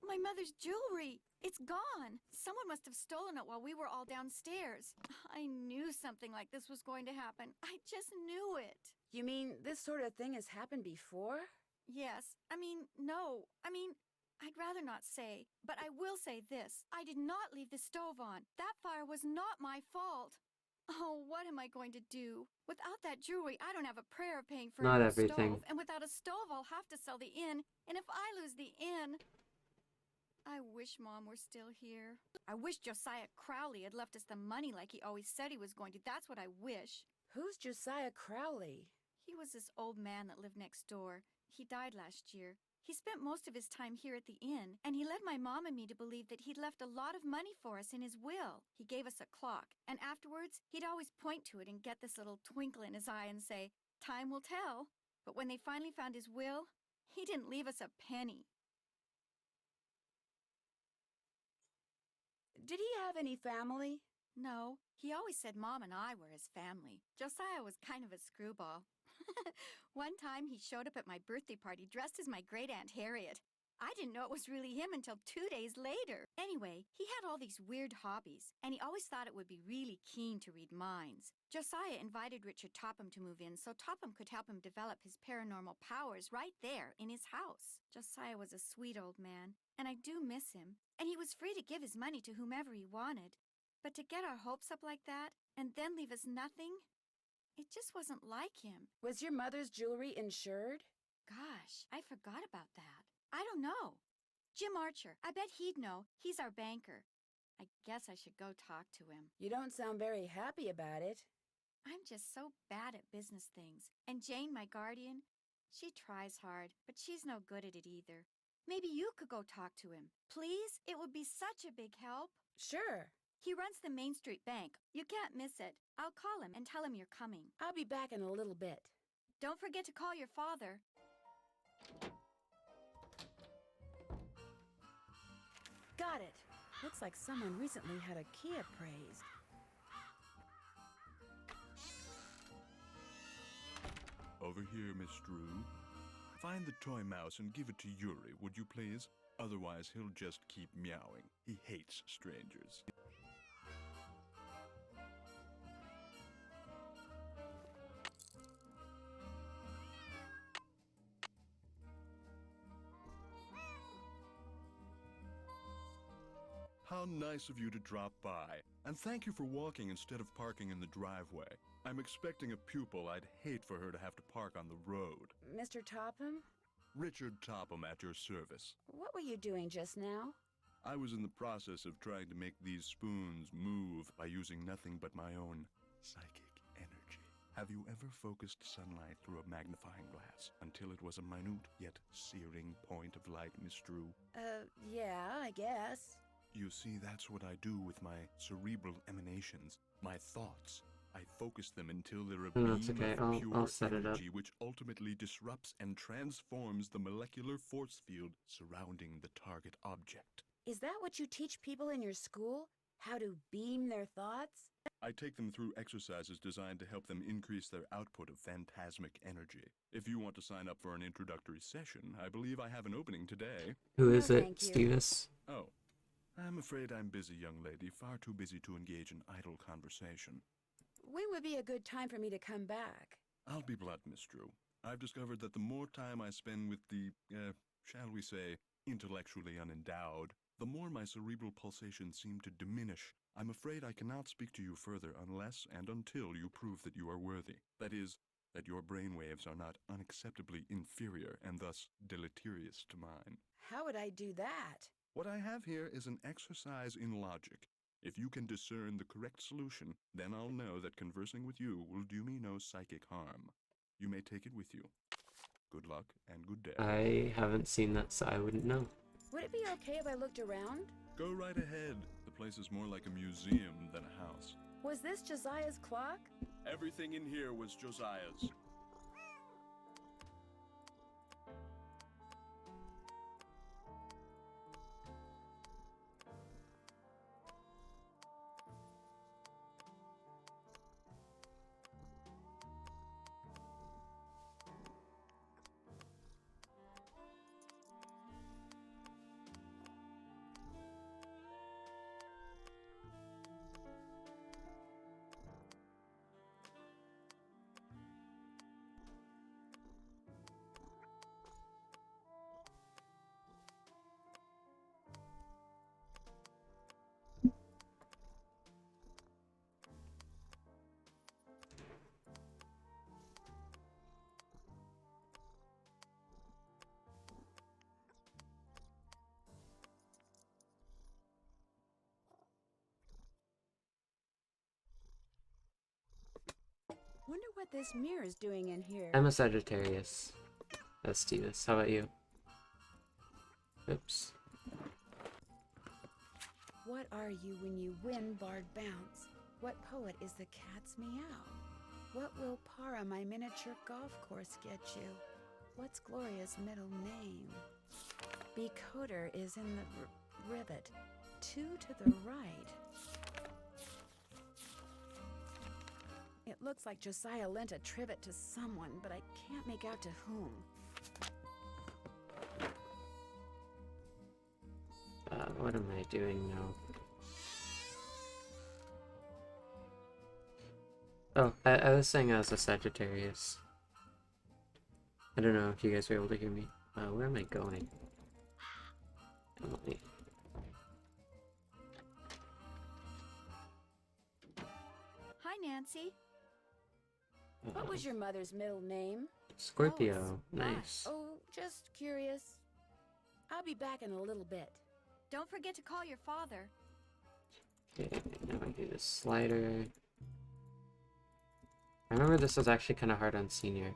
[SPEAKER 13] My mother's jewelry! It's gone! Someone must have stolen it while we were all downstairs. I knew something like this was going to happen. I just knew it.
[SPEAKER 15] You mean this sort of thing has happened before?
[SPEAKER 13] Yes. No. I'd rather not say, but I will say this. I did not leave the stove on. That fire was not my fault. Oh, what am I going to do? Without that jewelry, I don't have a prayer of paying for
[SPEAKER 1] Not
[SPEAKER 13] a new
[SPEAKER 1] everything.
[SPEAKER 13] stove. And without a stove, I'll have to sell the inn. And if I lose the inn... I wish Mom were still here. I wish Josiah Crowley had left us the money like he always said he was going to. That's what I wish.
[SPEAKER 15] Who's Josiah Crowley?
[SPEAKER 13] He was this old man that lived next door. He died last year. He spent most of his time here at the inn, and he led my mom and me to believe that he'd left a lot of money for us in his will. He gave us a clock, and afterwards, he'd always point to it and get this little twinkle in his eye and say, "Time will tell." But when they finally found his will, he didn't leave us a penny.
[SPEAKER 15] Did he have any family?
[SPEAKER 13] No, he always said Mom and I were his family. Josiah was kind of a screwball. One time he showed up at my birthday party dressed as my great-aunt Harriet. I didn't know it was really him until 2 days later. Anyway, he had all these weird hobbies, and he always thought it would be really keen to read minds. Josiah invited Richard Topham to move in so Topham could help him develop his paranormal powers right there in his house. Josiah was a sweet old man, and I do miss him. And he was free to give his money to whomever he wanted. But to get our hopes up like that, and then leave us nothing, it just wasn't like him.
[SPEAKER 15] Was your mother's jewelry insured?
[SPEAKER 13] Gosh, I forgot about that. I don't know. Jim Archer, I bet he'd know. He's our banker. I guess I should go talk to him.
[SPEAKER 15] You don't sound very happy about it.
[SPEAKER 13] I'm just so bad at business things. And Jane, my guardian, she tries hard, but she's no good at it either. Maybe you could go talk to him. Please? It would be such a big help.
[SPEAKER 15] Sure.
[SPEAKER 13] He runs the Main Street Bank. You can't miss it. I'll call him and tell him you're coming.
[SPEAKER 15] I'll be back in a little bit.
[SPEAKER 13] Don't forget to call your father.
[SPEAKER 15] Got it. Looks like someone recently had a key appraised.
[SPEAKER 18] Over here, Miss Drew. Find the toy mouse and give it to Yuri, would you please? Otherwise, he'll just keep meowing. He hates strangers. How nice of you to drop by. And thank you for walking instead of parking in the driveway. I'm expecting a pupil. I'd hate for her to have to park on the road.
[SPEAKER 15] Mr. Topham?
[SPEAKER 18] Richard Topham at your service.
[SPEAKER 15] What were you doing just now?
[SPEAKER 18] I was in the process of trying to make these spoons move by using nothing but my own psychic energy. Have you ever focused sunlight through a magnifying glass until it was a minute yet searing point of light, Miss Drew?
[SPEAKER 15] Yeah, I guess.
[SPEAKER 18] You see, that's what I do with my cerebral emanations, my thoughts. I focus them until they're a beam
[SPEAKER 1] That's okay.
[SPEAKER 18] of pure
[SPEAKER 1] I'll set it up.
[SPEAKER 18] energy which ultimately disrupts and transforms the molecular force field surrounding the target object.
[SPEAKER 15] Is that what you teach people in your school? How to beam their thoughts?
[SPEAKER 18] I take them through exercises designed to help them increase their output of phantasmic energy. If you want to sign up for an introductory session, I believe I have an opening today.
[SPEAKER 1] Who is it, Stevis?
[SPEAKER 18] Oh, I'm afraid I'm busy, young lady. Far too busy to engage in idle conversation.
[SPEAKER 15] When would be a good time for me to come back?
[SPEAKER 18] I'll be blunt, Miss Drew. I've discovered that the more time I spend with the, shall we say, intellectually unendowed, the more my cerebral pulsations seem to diminish. I'm afraid I cannot speak to you further unless and until you prove that you are worthy. That is, that your brainwaves are not unacceptably inferior and thus deleterious to mine.
[SPEAKER 15] How would I do that?
[SPEAKER 18] What I have here is an exercise in logic. If you can discern the correct solution, then I'll know that conversing with you will do me no psychic harm. You may take it with you. Good luck and good day.
[SPEAKER 1] I haven't seen that, so I wouldn't know.
[SPEAKER 15] Would it be okay if I looked around?
[SPEAKER 18] Go right ahead. The place is more like a museum than a house.
[SPEAKER 15] Was this Josiah's clock?
[SPEAKER 18] Everything in here was Josiah's.
[SPEAKER 15] Wonder what this mirror's doing in here.
[SPEAKER 1] I'm a Sagittarius. That's Stevis. How about you? Oops.
[SPEAKER 15] What are you when you win barred bounce? What poet is the cat's meow? What will para my miniature golf course get you? What's Gloria's middle name? Becoder is in the rivet. 2 to the right. It looks like Josiah lent a trivet to someone, but I can't make out to whom.
[SPEAKER 1] What am I doing now? Oh, I was saying I was a Sagittarius. I don't know if you guys were able to hear me. Where am I going? Emily.
[SPEAKER 15] Hi, Nancy. What was your mother's middle name?
[SPEAKER 1] Scorpio.
[SPEAKER 15] Oh,
[SPEAKER 1] Nice.
[SPEAKER 15] Oh, just curious. I'll be back in a little bit.
[SPEAKER 13] Don't forget to call your father.
[SPEAKER 1] Okay, now I do this slider. I remember this was actually kind of hard on senior.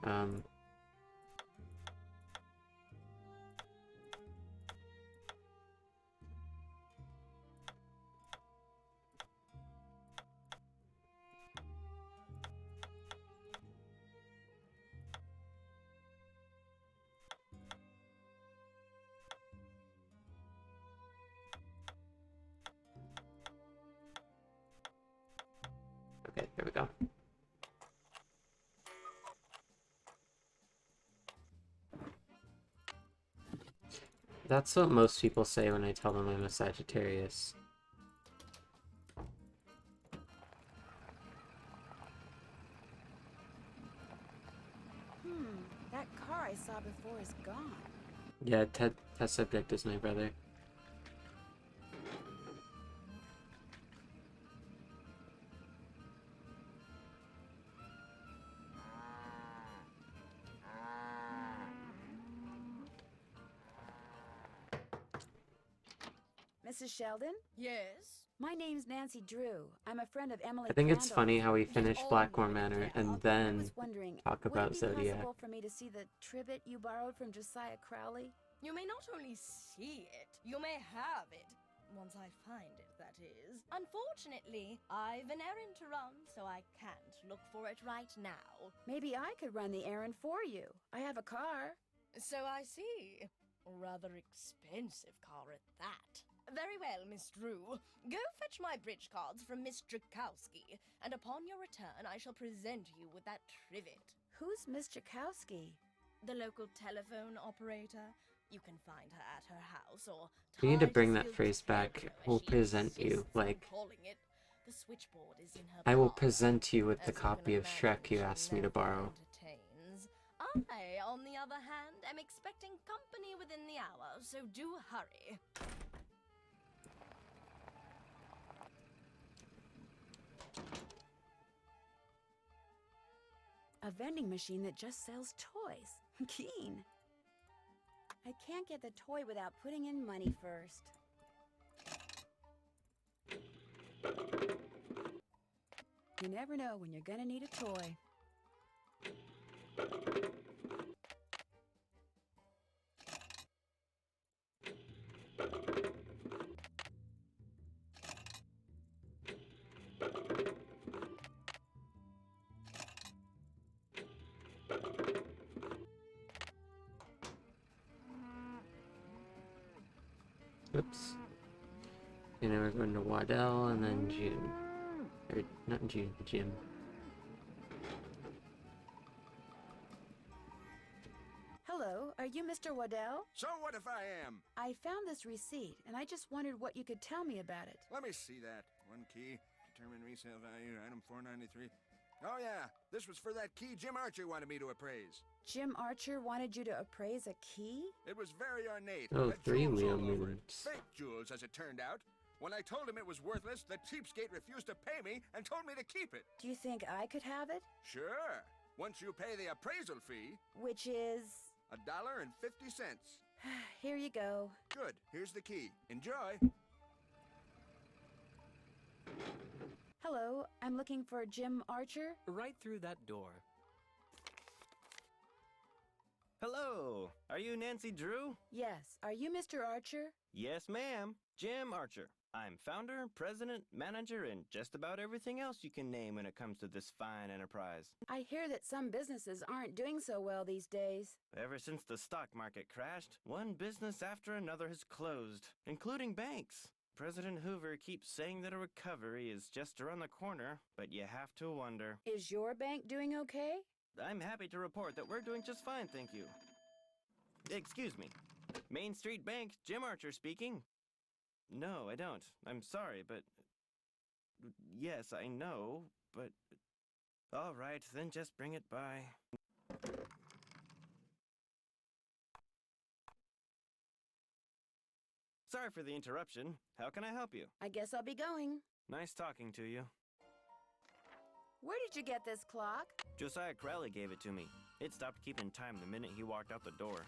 [SPEAKER 1] Okay, here we go. That's what most people say when I tell them I'm a Sagittarius.
[SPEAKER 15] That car I saw before is gone.
[SPEAKER 1] Yeah, test subject is my brother.
[SPEAKER 15] Mrs. Sheldon?
[SPEAKER 12] Yes?
[SPEAKER 15] My name's Nancy Drew. I'm a friend of Emily
[SPEAKER 1] I think it's
[SPEAKER 15] Crandall.
[SPEAKER 1] funny how we finish Blackmore Manor and
[SPEAKER 15] I
[SPEAKER 1] then
[SPEAKER 15] was wondering,
[SPEAKER 1] talk
[SPEAKER 15] would
[SPEAKER 1] about
[SPEAKER 15] it be
[SPEAKER 1] Zodiac.
[SPEAKER 15] possible for me to see the trivet you borrowed from Josiah Crowley?
[SPEAKER 12] You may not only see it, you may have it. Once I find it, that is. Unfortunately, I've an errand to run, so I can't look for it right now.
[SPEAKER 15] Maybe I could run the errand for you. I have a car.
[SPEAKER 12] So I see. Rather expensive car at that. Very well, Miss Drew. Go fetch my bridge cards from Miss Drakowski, and upon your return I shall present you with that trivet.
[SPEAKER 15] Who's Miss Drakowski?
[SPEAKER 12] The local telephone operator. You can find her at her house, or
[SPEAKER 1] We need to bring that phrase back. We'll present you, like,
[SPEAKER 12] calling it. The switchboard is in her
[SPEAKER 1] I will
[SPEAKER 12] parlor.
[SPEAKER 1] present you with
[SPEAKER 12] As
[SPEAKER 1] the
[SPEAKER 12] you
[SPEAKER 1] copy
[SPEAKER 12] can
[SPEAKER 1] of Shrek you
[SPEAKER 12] imagine,
[SPEAKER 1] asked
[SPEAKER 12] she
[SPEAKER 1] me to
[SPEAKER 12] never
[SPEAKER 1] borrow.
[SPEAKER 12] entertains. Ah,
[SPEAKER 17] I, on the other hand, am expecting company within the hour, so do hurry.
[SPEAKER 15] A vending machine that just sells toys. Keen. I can't get the toy without putting in money first. You never know when you're gonna need a toy.
[SPEAKER 1] Oops. And then we're going to Waddell and then June. Or, not June, Jim.
[SPEAKER 15] Hello, are you Mr. Waddell?
[SPEAKER 19] So what if I am?
[SPEAKER 15] I found this receipt, and I just wondered what you could tell me about it.
[SPEAKER 19] Let me see that. One key, determine resale value, item 493. Oh yeah, this was for that key Jim Archer wanted me to appraise.
[SPEAKER 15] Jim Archer wanted you to appraise a key?
[SPEAKER 19] It was very ornate.
[SPEAKER 1] Oh,
[SPEAKER 19] Had
[SPEAKER 1] three-wheel
[SPEAKER 19] jewels all over it.
[SPEAKER 1] movements.
[SPEAKER 19] Fake jewels, as it turned out. When I told him it was worthless, the cheapskate refused to pay me and told me to keep it.
[SPEAKER 15] Do you think I could have it?
[SPEAKER 19] Sure. Once you pay the appraisal fee.
[SPEAKER 15] Which is?
[SPEAKER 19] $1.50.
[SPEAKER 15] Here you go.
[SPEAKER 19] Good. Here's the key. Enjoy.
[SPEAKER 15] Hello, I'm looking for Jim Archer.
[SPEAKER 20] Right through that door. Hello, are you Nancy Drew?
[SPEAKER 15] Yes, are you Mr. Archer?
[SPEAKER 20] Yes, ma'am. Jim Archer. I'm founder, president, manager, and just about everything else you can name when it comes to this fine enterprise.
[SPEAKER 15] I hear that some businesses aren't doing so well these days.
[SPEAKER 20] Ever since the stock market crashed, one business after another has closed, including banks. President Hoover keeps saying that a recovery is just around the corner, but you have to wonder.
[SPEAKER 15] Is your bank doing okay?
[SPEAKER 20] I'm happy to report that we're doing just fine, thank you. Excuse me. Main Street Bank, Jim Archer speaking. No, I don't. I'm sorry, but... Yes, I know, but... All right, then just bring it by. Sorry for the interruption. How can I help you?
[SPEAKER 15] I guess I'll be going.
[SPEAKER 20] Nice talking to you.
[SPEAKER 15] Where did you get this clock?
[SPEAKER 20] Josiah Crowley gave it to me. It stopped keeping time the minute he walked out the door.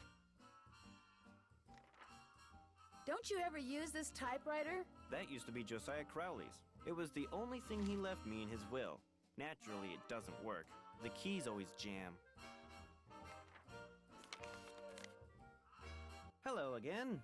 [SPEAKER 15] Don't you ever use this typewriter?
[SPEAKER 20] That used to be Josiah Crowley's. It was the only thing he left me in his will. Naturally, it doesn't work. The keys always jam. Hello again.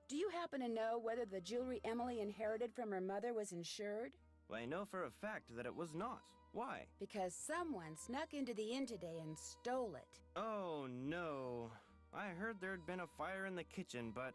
[SPEAKER 15] Do you happen to know whether the jewelry Emily inherited from her mother was insured?
[SPEAKER 20] Well, I know for a fact that it was not. Why?
[SPEAKER 15] Because someone snuck into the inn today and stole it.
[SPEAKER 20] Oh, no. I heard there'd been a fire in the kitchen, but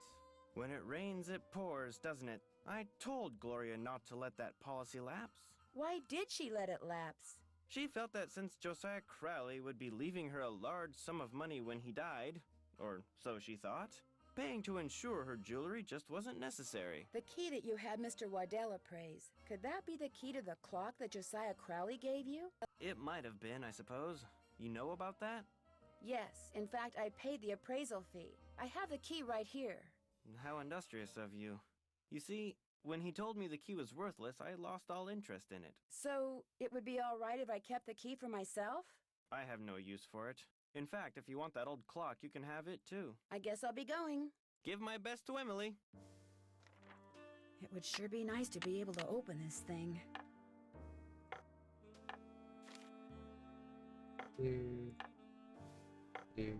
[SPEAKER 20] when it rains, it pours, doesn't it? I told Gloria not to let that policy lapse.
[SPEAKER 15] Why did she let it lapse?
[SPEAKER 20] She felt that since Josiah Crowley would be leaving her a large sum of money when he died, or so she thought, paying to insure her jewelry just wasn't necessary.
[SPEAKER 15] The key that you had Mr. Waddell appraise, could that be the key to the clock that Josiah Crowley gave you?
[SPEAKER 20] It might have been, I suppose. You know about that?
[SPEAKER 15] Yes, in fact, I paid the appraisal fee. I have the key right here.
[SPEAKER 20] How industrious of you. You see, when he told me the key was worthless, I lost all interest in it.
[SPEAKER 15] So, it would be all right if I kept the key for myself?
[SPEAKER 20] I have no use for it. In fact, if you want that old clock, you can have it too.
[SPEAKER 15] I guess I'll be going.
[SPEAKER 20] Give my best to Emily.
[SPEAKER 15] It would sure be nice to be able to open this thing.
[SPEAKER 1] Here.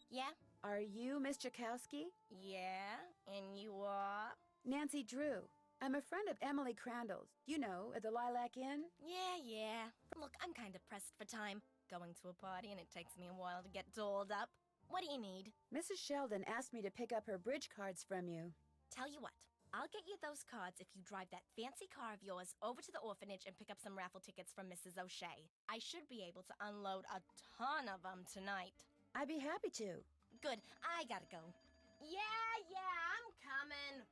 [SPEAKER 17] Yeah?
[SPEAKER 15] Are you Miss Jakowski?
[SPEAKER 17] Yeah? And you are?
[SPEAKER 15] Nancy Drew. I'm a friend of Emily Crandall's. You know, at the Lilac Inn.
[SPEAKER 17] Yeah. Look, I'm kind of pressed for time. Going to a party and it takes me a while to get dolled up. What do you need?
[SPEAKER 15] Mrs. Sheldon asked me to pick up her bridge cards from you.
[SPEAKER 17] Tell you what, I'll get you those cards if you drive that fancy car of yours over to the orphanage and pick up some raffle tickets from Mrs. O'Shea. I should be able to unload a ton of them tonight.
[SPEAKER 15] I'd be happy to.
[SPEAKER 17] Good, I gotta go. Yeah, I'm coming.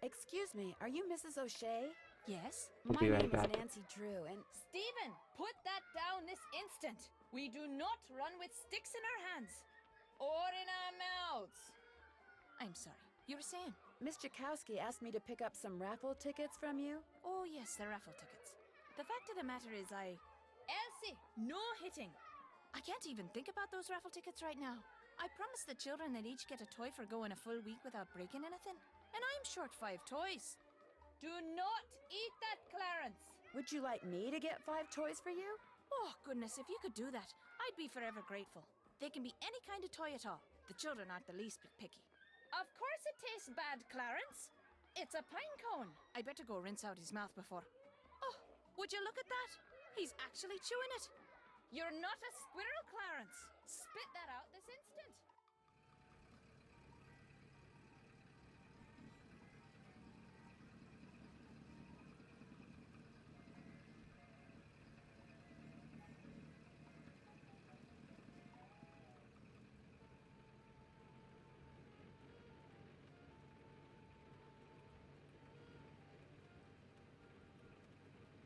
[SPEAKER 15] Excuse me, are you Mrs. O'Shea?
[SPEAKER 4] Yes?
[SPEAKER 1] I'll
[SPEAKER 15] My
[SPEAKER 1] be right
[SPEAKER 15] name is
[SPEAKER 1] back.
[SPEAKER 15] Nancy Drew, and
[SPEAKER 12] Stephen, put that down this instant. We do not run with sticks in our hands or in our mouths.
[SPEAKER 4] I'm sorry. You were saying?
[SPEAKER 15] Miss Jakowski asked me to pick up some raffle tickets from you.
[SPEAKER 4] Oh, yes, the raffle tickets. The fact of the matter is
[SPEAKER 12] Elsie, no hitting.
[SPEAKER 4] I can't even think about those raffle tickets right now. I promised the children they'd each get a toy for going a full week without breaking anything. And I'm short 5 toys.
[SPEAKER 12] Do not eat that, Clarence.
[SPEAKER 15] Would you like me to get 5 toys for you?
[SPEAKER 4] Oh, goodness, if you could do that, I'd be forever grateful. They can be any kind of toy at all. The children aren't the least bit picky.
[SPEAKER 12] Of course it tastes bad, Clarence. It's a pine cone.
[SPEAKER 4] I better go rinse out his mouth before. Oh, would you look at that? He's actually chewing it.
[SPEAKER 12] You're not a squirrel, Clarence. Spit that out this instant.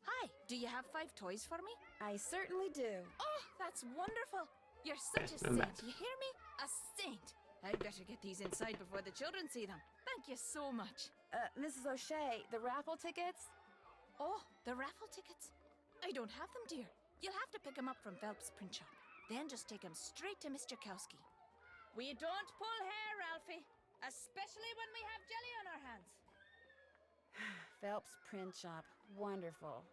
[SPEAKER 4] Hi, do you have 5 toys for me?
[SPEAKER 15] I certainly do.
[SPEAKER 4] Oh, that's wonderful. You're such a
[SPEAKER 1] I'm
[SPEAKER 4] saint,
[SPEAKER 1] back.
[SPEAKER 4] you hear me? A saint. I'd better get these inside before the children see them. Thank you so much.
[SPEAKER 15] Mrs. O'Shea, the raffle tickets?
[SPEAKER 4] Oh, the raffle tickets? I don't have them, dear. You'll have to pick them up from Phelps' print shop. Then just take them straight to Mr. Kowski.
[SPEAKER 12] We don't pull hair, Ralphie. Especially when we have jelly on our hands.
[SPEAKER 15] Phelps Print Shop. Wonderful.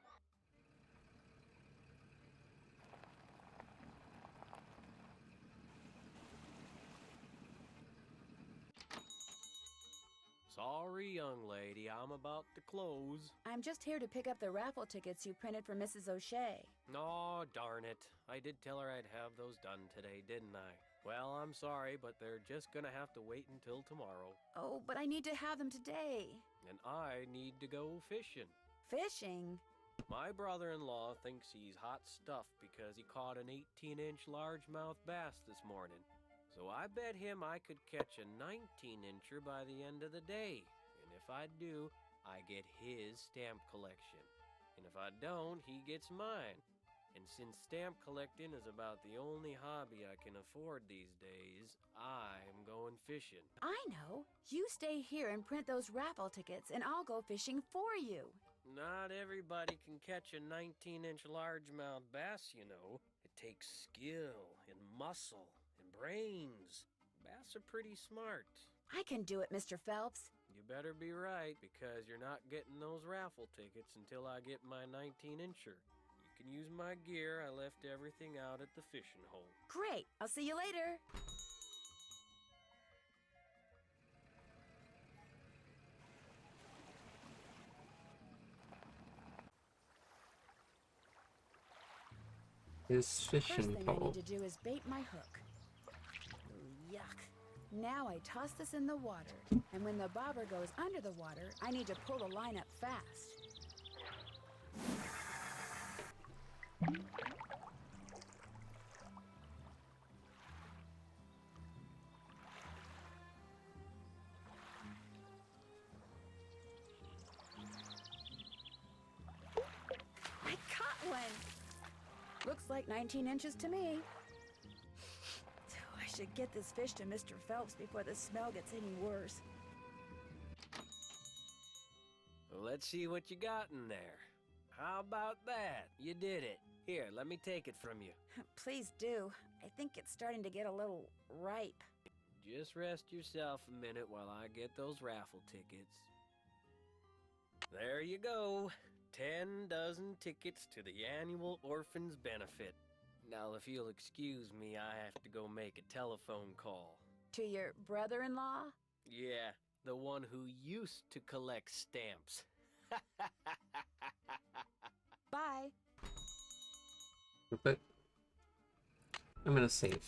[SPEAKER 2] Sorry, young lady, I'm about to close.
[SPEAKER 15] I'm just here to pick up the raffle tickets you printed for Mrs. O'Shea.
[SPEAKER 2] Oh, darn it. I did tell her I'd have those done today, didn't I? Well, I'm sorry, but they're just gonna have to wait until tomorrow.
[SPEAKER 15] Oh, but I need to have them today.
[SPEAKER 2] And I need to go fishing.
[SPEAKER 15] Fishing?
[SPEAKER 2] My brother-in-law thinks he's hot stuff because he caught an 18-inch largemouth bass this morning. So I bet him I could catch a 19-incher by the end of the day. And if I do, I get his stamp collection. And if I don't, he gets mine. And since stamp collecting is about the only hobby I can afford these days, I'm going fishing.
[SPEAKER 15] I know. You stay here and print those raffle tickets, and I'll go fishing for you.
[SPEAKER 2] Not everybody can catch a 19-inch largemouth bass, you know. It takes skill and muscle and brains. Bass are pretty smart.
[SPEAKER 15] I can do it, Mr. Phelps.
[SPEAKER 2] You better be right, because you're not getting those raffle tickets until I get my 19-incher. You can use my gear. I left everything out at the fishing hole.
[SPEAKER 15] Great. I'll see you later.
[SPEAKER 1] His
[SPEAKER 15] First
[SPEAKER 1] fishing
[SPEAKER 15] thing I
[SPEAKER 1] pole.
[SPEAKER 15] need to do is bait my hook. Ooh, yuck. Now I toss this in the water, and when the bobber goes under the water, I need to pull the line up fast. I caught one! Looks like 19 inches to me. I should get this fish to Mr. Phelps before the smell gets any worse.
[SPEAKER 2] Well, let's see what you got in there. How about that? You did it. Here, let me take it from you.
[SPEAKER 15] Please do. I think it's starting to get a little ripe.
[SPEAKER 2] Just rest yourself a minute while I get those raffle tickets. There you go. 10 dozen tickets to the annual Orphans Benefit. Now, if you'll excuse me, I have to go make a telephone call.
[SPEAKER 15] To your brother-in-law?
[SPEAKER 2] Yeah, the one who used to collect stamps.
[SPEAKER 15] Bye.
[SPEAKER 1] But I'm gonna save.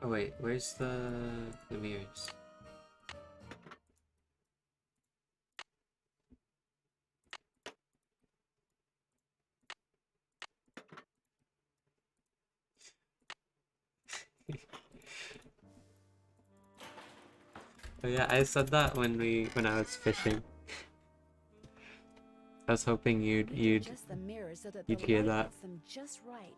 [SPEAKER 1] Oh wait, where's the mirrors? Oh yeah, I said that when I was fishing. I was hoping you'd
[SPEAKER 15] Adjust the mirror so that the
[SPEAKER 1] hear
[SPEAKER 15] light
[SPEAKER 1] that.
[SPEAKER 15] hits them just right.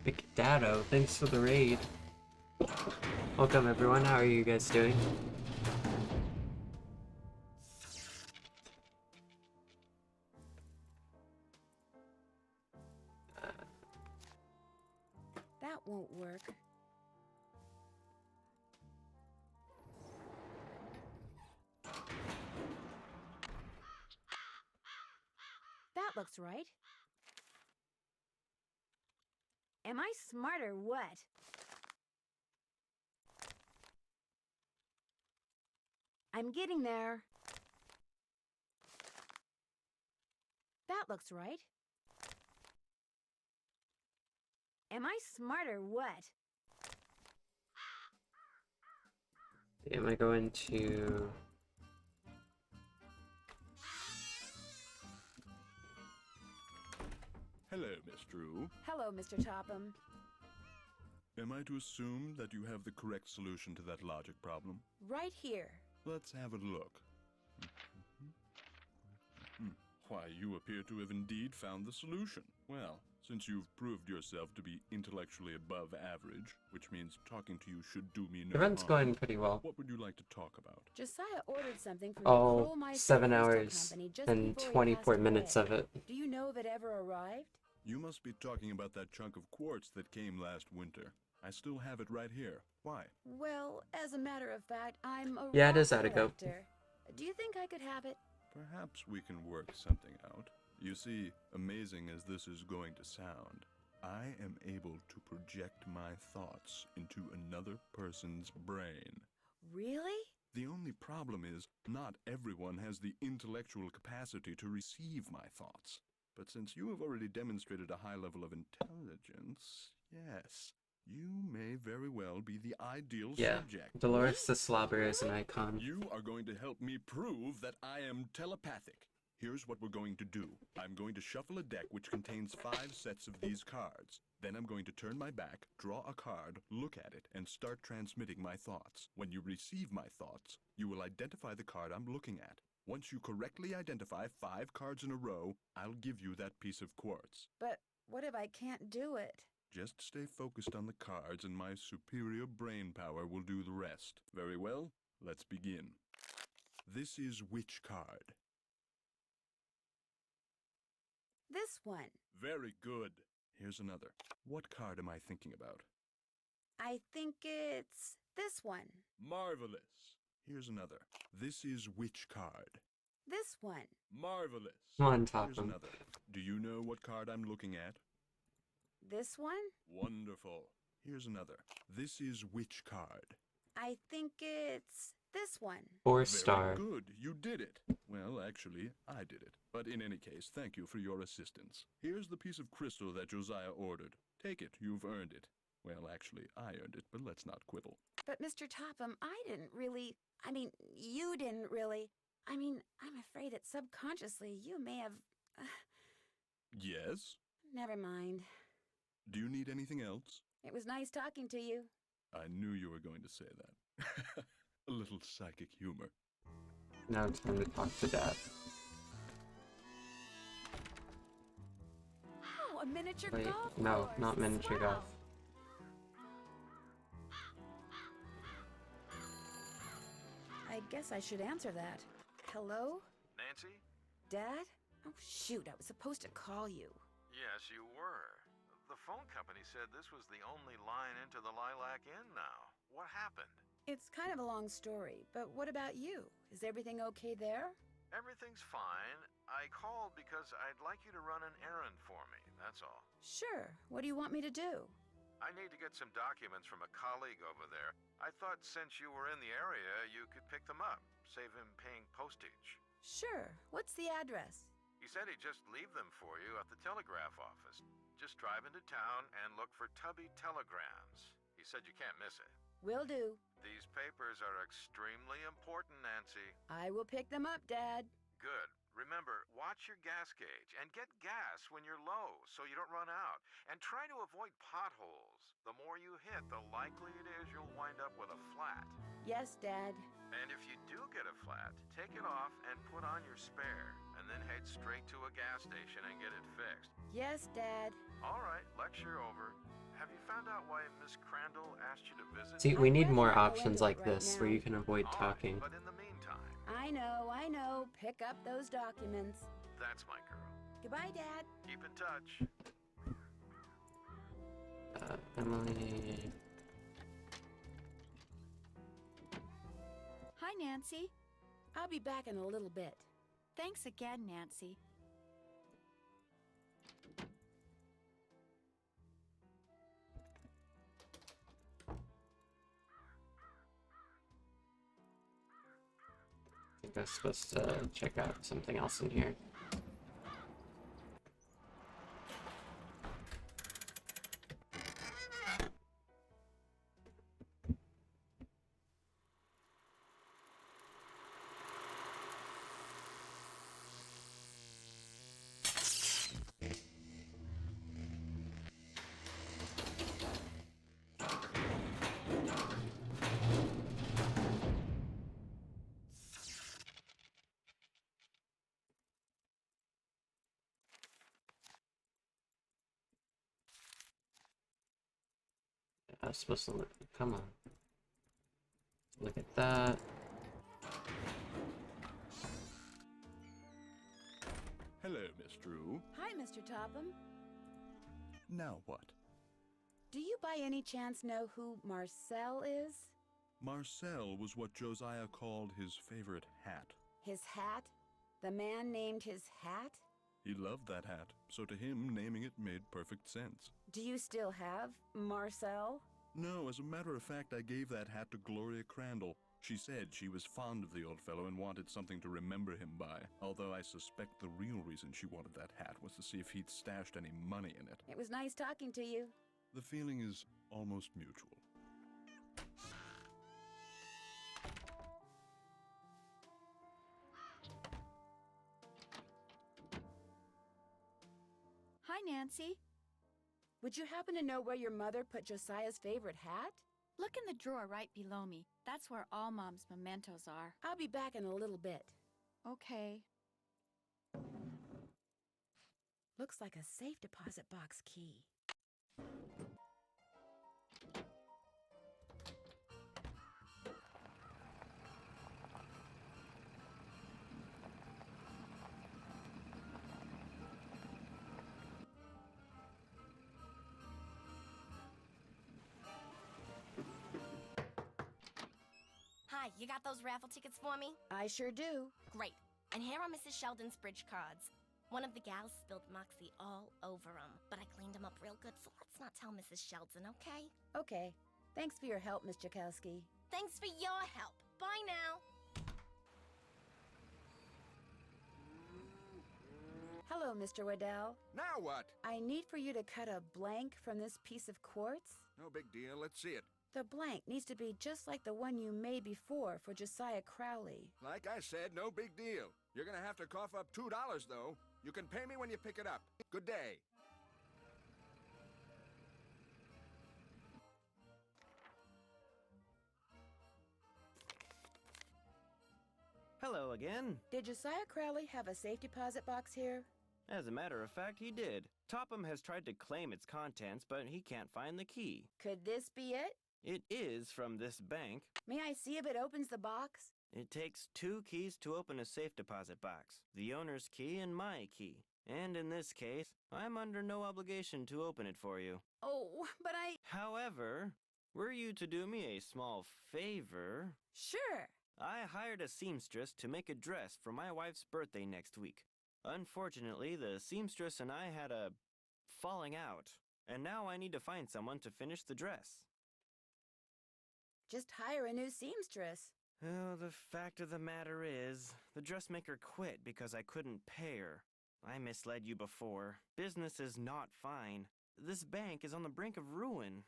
[SPEAKER 1] Big Dado, thanks for the raid. Welcome everyone, how are you guys doing?
[SPEAKER 15] That won't work. That looks right. Am I smart or what? I'm getting there. That looks right. Am I smart or what?
[SPEAKER 1] Am I going to...
[SPEAKER 18] Hello, Miss Drew.
[SPEAKER 15] Hello, Mr. Topham.
[SPEAKER 18] Am I to assume that you have the correct solution to that logic problem?
[SPEAKER 15] Right here.
[SPEAKER 18] Let's have a look. Why, you appear to have indeed found the solution. Well, since you've proved yourself to be intellectually above average, which means talking to you should do me no
[SPEAKER 1] The run's
[SPEAKER 18] harm,
[SPEAKER 1] going pretty well.
[SPEAKER 18] what would you like to talk about?
[SPEAKER 15] Josiah ordered something from
[SPEAKER 1] All
[SPEAKER 15] the Krollmeister
[SPEAKER 1] 7
[SPEAKER 15] Postal
[SPEAKER 1] hours
[SPEAKER 15] Company just
[SPEAKER 1] and
[SPEAKER 15] before he
[SPEAKER 1] 24
[SPEAKER 15] passed
[SPEAKER 1] minutes
[SPEAKER 15] away.
[SPEAKER 1] of it.
[SPEAKER 15] Do you know if it ever arrived?
[SPEAKER 18] You must be talking about that chunk of quartz that came last winter. I still have it right here. Why?
[SPEAKER 15] Well, as a matter of fact, I'm a
[SPEAKER 1] Yeah, it
[SPEAKER 15] rock
[SPEAKER 1] is out of go.
[SPEAKER 15] collector. Do you think I could have it?
[SPEAKER 18] Perhaps we can work something out. You see, amazing as this is going to sound, I am able to project my thoughts into another person's brain.
[SPEAKER 15] Really?
[SPEAKER 18] The only problem is, not everyone has the intellectual capacity to receive my thoughts. But since you have already demonstrated a high level of intelligence, yes, you may very well be the ideal subject.
[SPEAKER 1] Dolores the Slobber is an icon.
[SPEAKER 18] You are going to help me prove that I am telepathic. Here's what we're going to do. I'm going to shuffle a deck which contains 5 sets of these cards. Then I'm going to turn my back, draw a card, look at it, and start transmitting my thoughts. When you receive my thoughts, you will identify the card I'm looking at. Once you correctly identify 5 cards in a row, I'll give you that piece of quartz.
[SPEAKER 15] But what if I can't do it?
[SPEAKER 18] Just stay focused on the cards and my superior brain power will do the rest. Very well, let's begin. This is which card?
[SPEAKER 15] This one.
[SPEAKER 18] Very good. Here's another. What card am I thinking about?
[SPEAKER 15] I think it's this one.
[SPEAKER 18] Marvelous. Here's another. This is which card?
[SPEAKER 15] This one.
[SPEAKER 18] Marvelous.
[SPEAKER 1] Come on, Topham.
[SPEAKER 18] Here's another. Do you know what card I'm looking at?
[SPEAKER 15] This one?
[SPEAKER 18] Wonderful. Here's another. This is which card?
[SPEAKER 15] I think it's this one.
[SPEAKER 1] 4-star.
[SPEAKER 18] Very good. You did it. Well, actually, I did it. But in any case, thank you for your assistance. Here's the piece of crystal that Josiah ordered. Take it. You've earned it. Well, actually, I earned it, but let's not quibble.
[SPEAKER 15] But Mr. Topham, you didn't really. I'm afraid that subconsciously you may have...
[SPEAKER 18] Yes?
[SPEAKER 15] Never mind.
[SPEAKER 18] Do you need anything else?
[SPEAKER 15] It was nice talking to you.
[SPEAKER 18] I knew you were going to say that. A little psychic humor.
[SPEAKER 1] Now it's time to talk to Dad.
[SPEAKER 15] Oh, a miniature
[SPEAKER 1] Wait,
[SPEAKER 15] golf
[SPEAKER 1] no,
[SPEAKER 15] course.
[SPEAKER 1] not miniature
[SPEAKER 15] Swell.
[SPEAKER 1] golf.
[SPEAKER 15] I guess I should answer that. Hello?
[SPEAKER 6] Nancy?
[SPEAKER 15] Dad? Oh, shoot, I was supposed to call you.
[SPEAKER 6] Yes, you were. The phone company said this was the only line into the Lilac Inn now. What happened?
[SPEAKER 15] It's kind of a long story, but what about you? Is everything okay there?
[SPEAKER 6] Everything's fine. I called because I'd like you to run an errand for me, that's all.
[SPEAKER 15] Sure. What do you want me to do?
[SPEAKER 6] I need to get some documents from a colleague over there. I thought since you were in the area, you could pick them up, save him paying postage.
[SPEAKER 15] Sure. What's the address?
[SPEAKER 6] He said he'd just leave them for you at the telegraph office. Just drive into town and look for Tubby Telegrams. He said you can't miss it.
[SPEAKER 15] Will do.
[SPEAKER 6] These papers are extremely important, Nancy.
[SPEAKER 15] I will pick them up, Dad.
[SPEAKER 6] Good. Remember, watch your gas gauge and get gas when you're low so you don't run out. And try to avoid potholes. The more you hit, the likely it is you'll wind up with a flat.
[SPEAKER 15] Yes, Dad.
[SPEAKER 6] And if you do get a flat, take it off and put on your spare. And then head straight to a gas station and get it fixed.
[SPEAKER 15] Yes, Dad.
[SPEAKER 6] All right, lecture over. Have you found out why Miss Crandall asked you to visit?
[SPEAKER 1] See, we need more options like this where you can avoid talking.
[SPEAKER 6] But in the meantime,
[SPEAKER 15] I know. Pick up those documents.
[SPEAKER 6] that's my girl.
[SPEAKER 15] Goodbye, Dad.
[SPEAKER 6] Keep in touch.
[SPEAKER 1] Emily...
[SPEAKER 13] Hi, Nancy.
[SPEAKER 15] I'll be back in a little bit.
[SPEAKER 13] Thanks again, Nancy.
[SPEAKER 1] I think I was supposed to check out something else in here. I was supposed to look. Come on. Look at that.
[SPEAKER 18] Hello, Miss Drew.
[SPEAKER 15] Hi, Mr. Topham.
[SPEAKER 18] Now what?
[SPEAKER 15] Do you by any chance know who Marcel is?
[SPEAKER 18] Marcel was what Josiah called his favorite hat.
[SPEAKER 15] His hat? The man named his hat?
[SPEAKER 18] He loved that hat, so to him, naming it made perfect sense.
[SPEAKER 15] Do you still have Marcel?
[SPEAKER 18] No, as a matter of fact, I gave that hat to Gloria Crandall. She said she was fond of the old fellow and wanted something to remember him by, although I suspect the real reason she wanted that hat was to see if he'd stashed any money in it.
[SPEAKER 15] It was nice talking to you.
[SPEAKER 18] The feeling is almost mutual.
[SPEAKER 13] Hi, Nancy.
[SPEAKER 15] Would you happen to know where your mother put Josiah's favorite hat?
[SPEAKER 13] Look in the drawer right below me. That's where all Mom's mementos are.
[SPEAKER 15] I'll be back in a little bit.
[SPEAKER 13] Okay.
[SPEAKER 15] Looks like a safe deposit box key.
[SPEAKER 17] Hi, you got those raffle tickets for me?
[SPEAKER 15] I sure do.
[SPEAKER 17] Great. And here are Mrs. Sheldon's bridge cards. One of the gals spilled Moxie all over them, but I cleaned them up real good, so let's not tell Mrs. Sheldon, okay?
[SPEAKER 15] Okay. Thanks for your help, Miss Jakowski.
[SPEAKER 17] Thanks for your help. Bye now.
[SPEAKER 15] Hello, Mr. Waddell.
[SPEAKER 19] Now what?
[SPEAKER 15] I need for you to cut a blank from this piece of quartz.
[SPEAKER 19] No big deal. Let's see it.
[SPEAKER 15] The blank needs to be just like the one you made before for Josiah Crowley.
[SPEAKER 19] Like I said, no big deal. You're gonna have to cough up $2, though. You can pay me when you pick it up. Good day.
[SPEAKER 20] Hello again.
[SPEAKER 15] Did Josiah Crowley have a safe deposit box here?
[SPEAKER 20] As a matter of fact, he did. Topham has tried to claim its contents, but he can't find the key.
[SPEAKER 15] Could this be it?
[SPEAKER 20] It is from this bank.
[SPEAKER 15] May I see if it opens the box?
[SPEAKER 20] It takes 2 keys to open a safe deposit box. The owner's key and my key. And in this case, I'm under no obligation to open it for you.
[SPEAKER 15] Oh, but I...
[SPEAKER 20] However, were you to do me a small favor...
[SPEAKER 15] Sure.
[SPEAKER 20] I hired a seamstress to make a dress for my wife's birthday next week. Unfortunately, the seamstress and I had a falling out, and now I need to find someone to finish the dress.
[SPEAKER 15] Just hire a new seamstress.
[SPEAKER 20] Oh, the fact of the matter is, the dressmaker quit because I couldn't pay her. I misled you before. Business is not fine. This bank is on the brink of ruin.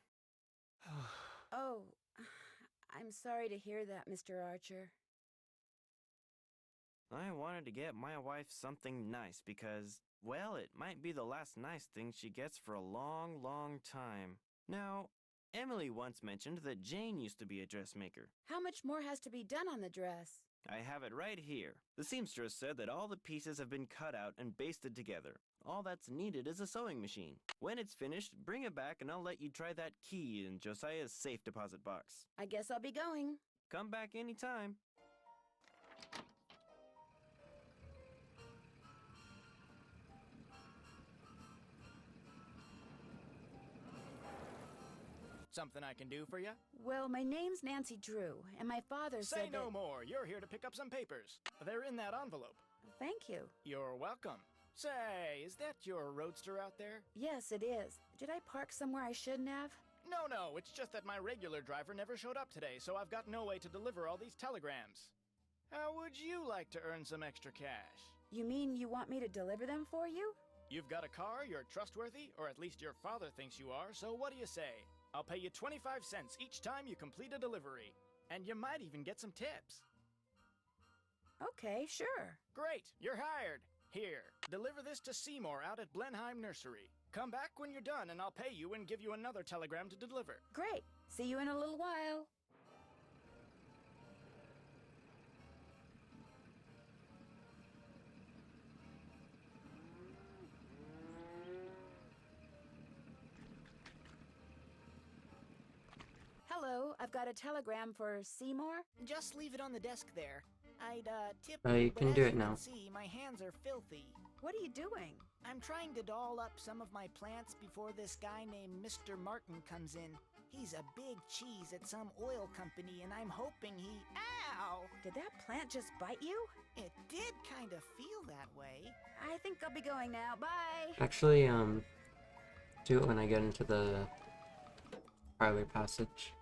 [SPEAKER 15] Oh, I'm sorry to hear that, Mr. Archer.
[SPEAKER 20] I wanted to get my wife something nice because, well, it might be the last nice thing she gets for a long, long time. Now, Emily once mentioned that Jane used to be a dressmaker.
[SPEAKER 15] How much more has to be done on the dress?
[SPEAKER 20] I have it right here. The seamstress said that all the pieces have been cut out and basted together. All that's needed is a sewing machine. When it's finished, bring it back and I'll let you try that key in Josiah's safe deposit box.
[SPEAKER 15] I guess I'll be going.
[SPEAKER 20] Come back anytime.
[SPEAKER 10] Something I can do for you?
[SPEAKER 15] Well, my name's Nancy Drew, and my father said
[SPEAKER 10] Say no
[SPEAKER 15] that...
[SPEAKER 10] more. You're here to pick up some papers. They're in that envelope.
[SPEAKER 15] Thank you.
[SPEAKER 10] You're welcome. Say, is that your roadster out there?
[SPEAKER 15] Yes, it is. Did I park somewhere I shouldn't have?
[SPEAKER 10] No, it's just that my regular driver never showed up today, so I've got no way to deliver all these telegrams. How would you like to earn some extra cash?
[SPEAKER 15] You mean you want me to deliver them for you?
[SPEAKER 10] You've got a car, you're trustworthy, or at least your father thinks you are, so what do you say? I'll pay you 25 cents each time you complete a delivery. And you might even get some tips.
[SPEAKER 15] Okay, sure.
[SPEAKER 10] Great, you're hired. Here, deliver this to Seymour out at Blenheim Nursery. Come back when you're done and I'll pay you and give you another telegram to deliver.
[SPEAKER 15] Great. See you in a little while. Hello, I've got a telegram for Seymour.
[SPEAKER 7] Just leave it on the desk there. I'd tip
[SPEAKER 1] You
[SPEAKER 7] but
[SPEAKER 1] can
[SPEAKER 7] as
[SPEAKER 1] do
[SPEAKER 7] you
[SPEAKER 1] it now.
[SPEAKER 7] See, my hands are filthy.
[SPEAKER 15] What are you doing?
[SPEAKER 7] I'm trying to doll up some of my plants before this guy named Mr. Martin comes in. He's a big cheese at some oil company, and I'm hoping he... Ow!
[SPEAKER 15] Did that plant just bite you?
[SPEAKER 7] It did,
[SPEAKER 14] kinda feel that way.
[SPEAKER 15] I think I'll be going now. Bye.
[SPEAKER 1] Actually, do it when I get into the parlor passage.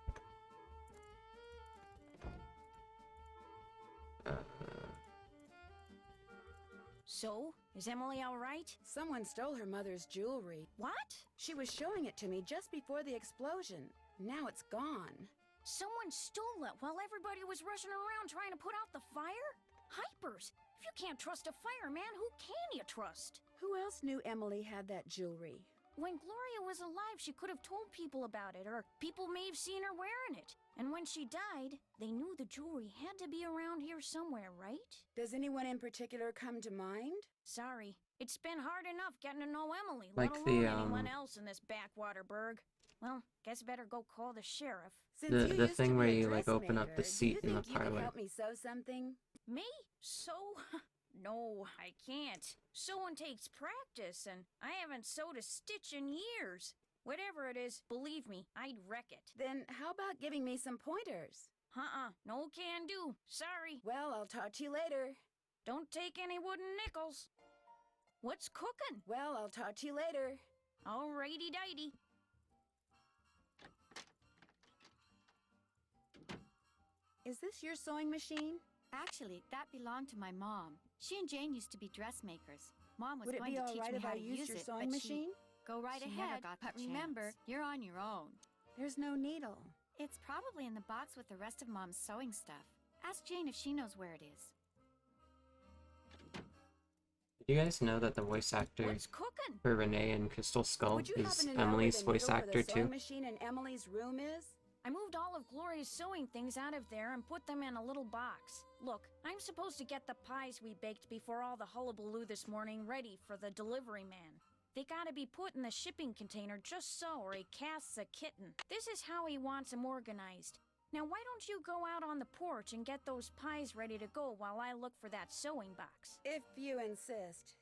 [SPEAKER 16] So, is Emily all right?
[SPEAKER 15] Someone stole her mother's jewelry.
[SPEAKER 16] What?
[SPEAKER 15] She was showing it to me just before the explosion. Now it's gone.
[SPEAKER 16] Someone stole it while everybody was rushing around trying to put out the fire? Hypers! If you can't trust a fireman, who can you trust?
[SPEAKER 15] Who else knew Emily had that jewelry?
[SPEAKER 16] When Gloria was alive, she could have told people about it, or people may have seen her wearing it. And when she died, they knew the jewelry had to be around here somewhere, right?
[SPEAKER 15] Does anyone in particular come to mind?
[SPEAKER 16] Sorry. It's been hard enough getting to know Emily,
[SPEAKER 1] Like
[SPEAKER 16] let
[SPEAKER 1] the,
[SPEAKER 16] alone anyone else in this backwater burg. Well, guess better go call the sheriff.
[SPEAKER 15] Since
[SPEAKER 1] The thing where you like open up the seat in the
[SPEAKER 15] you could
[SPEAKER 1] parlor.
[SPEAKER 15] help me sew something?
[SPEAKER 16] Me? Sew? No, I can't. Sewing takes practice, and I haven't sewed a stitch in years. Whatever it is, believe me, I'd wreck it.
[SPEAKER 15] Then how about giving me some pointers?
[SPEAKER 16] No can do. Sorry.
[SPEAKER 15] Well, I'll talk to you later.
[SPEAKER 16] Don't take any wooden nickels. What's cooking?
[SPEAKER 15] Well, I'll talk to you later.
[SPEAKER 16] Alrighty-dighty.
[SPEAKER 15] Is this your sewing machine?
[SPEAKER 13] Actually, that belonged to my mom. She and Jane used to be dressmakers. Mom was
[SPEAKER 15] Would it
[SPEAKER 13] going
[SPEAKER 15] be
[SPEAKER 13] to
[SPEAKER 15] all
[SPEAKER 13] teach
[SPEAKER 15] right
[SPEAKER 13] me
[SPEAKER 15] if
[SPEAKER 13] how
[SPEAKER 15] I
[SPEAKER 13] to
[SPEAKER 15] used
[SPEAKER 13] use
[SPEAKER 15] your
[SPEAKER 13] it,
[SPEAKER 15] sewing
[SPEAKER 13] but
[SPEAKER 15] machine?
[SPEAKER 13] Go right
[SPEAKER 15] She never
[SPEAKER 13] ahead,
[SPEAKER 15] got
[SPEAKER 13] but
[SPEAKER 15] the
[SPEAKER 13] remember,
[SPEAKER 15] chance.
[SPEAKER 13] you're on your own.
[SPEAKER 15] There's no needle.
[SPEAKER 13] It's probably in the box with the rest of Mom's sewing stuff. Ask Jane if she knows where it is.
[SPEAKER 1] Did you guys know that the voice actor
[SPEAKER 16] What's cooking?
[SPEAKER 1] for Renee and Crystal Skull
[SPEAKER 15] Would you
[SPEAKER 1] is
[SPEAKER 15] happen to know
[SPEAKER 1] Emily's
[SPEAKER 15] where the
[SPEAKER 1] voice
[SPEAKER 15] needle for
[SPEAKER 1] actor
[SPEAKER 15] the sewing
[SPEAKER 1] too?
[SPEAKER 15] machine in Emily's room is?
[SPEAKER 16] I moved all of Gloria's sewing things out of there and put them in a little box. Look, I'm supposed to get the pies we baked before all the hullabaloo this morning ready for the delivery man. They gotta be put in the shipping container just so, or he casts a kitten. This is how he wants them organized. Now why don't you go out on the porch and get those pies ready to go while I look for that sewing box?
[SPEAKER 15] If you insist.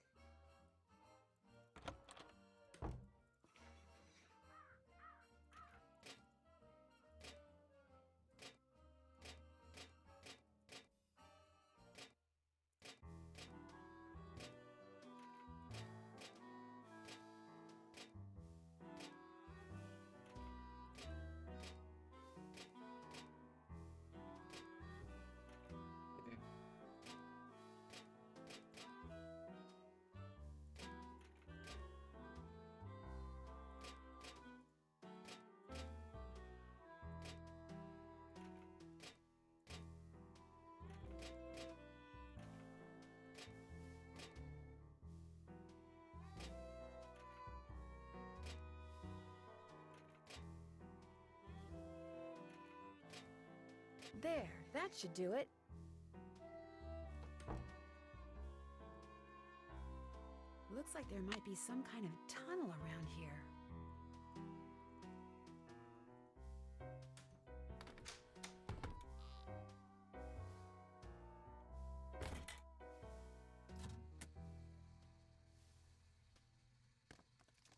[SPEAKER 15] There, that should do it. Looks like there might be some kind of tunnel around here.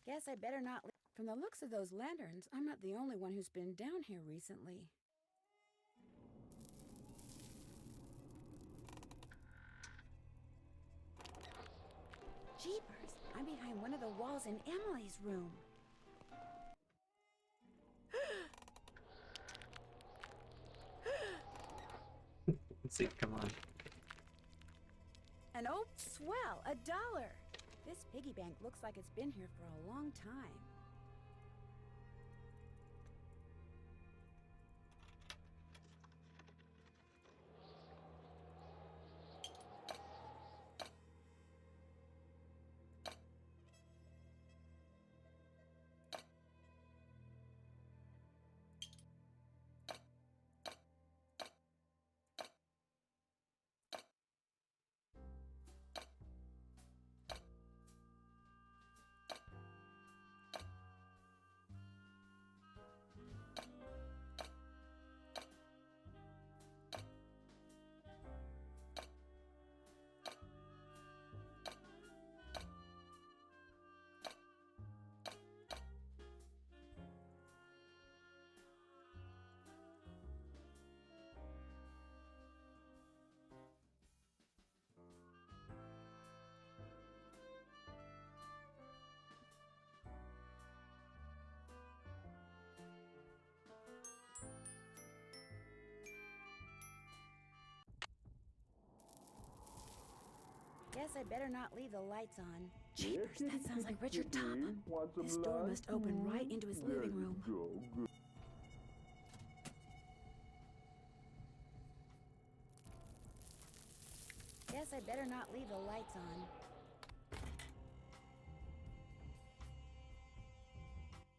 [SPEAKER 15] Guess I better not. From the looks of those lanterns, I'm not the only one who's been down here recently. Jeepers, I'm behind one of the walls in Emily's room.
[SPEAKER 1] Let's see, come on.
[SPEAKER 15] An old swell, $1. This piggy bank looks like it's been here for a long time. Guess I better not leave the lights on. Jeepers, that sounds like Richard Topham. This door must open right into his living room. Guess I better not leave the lights on.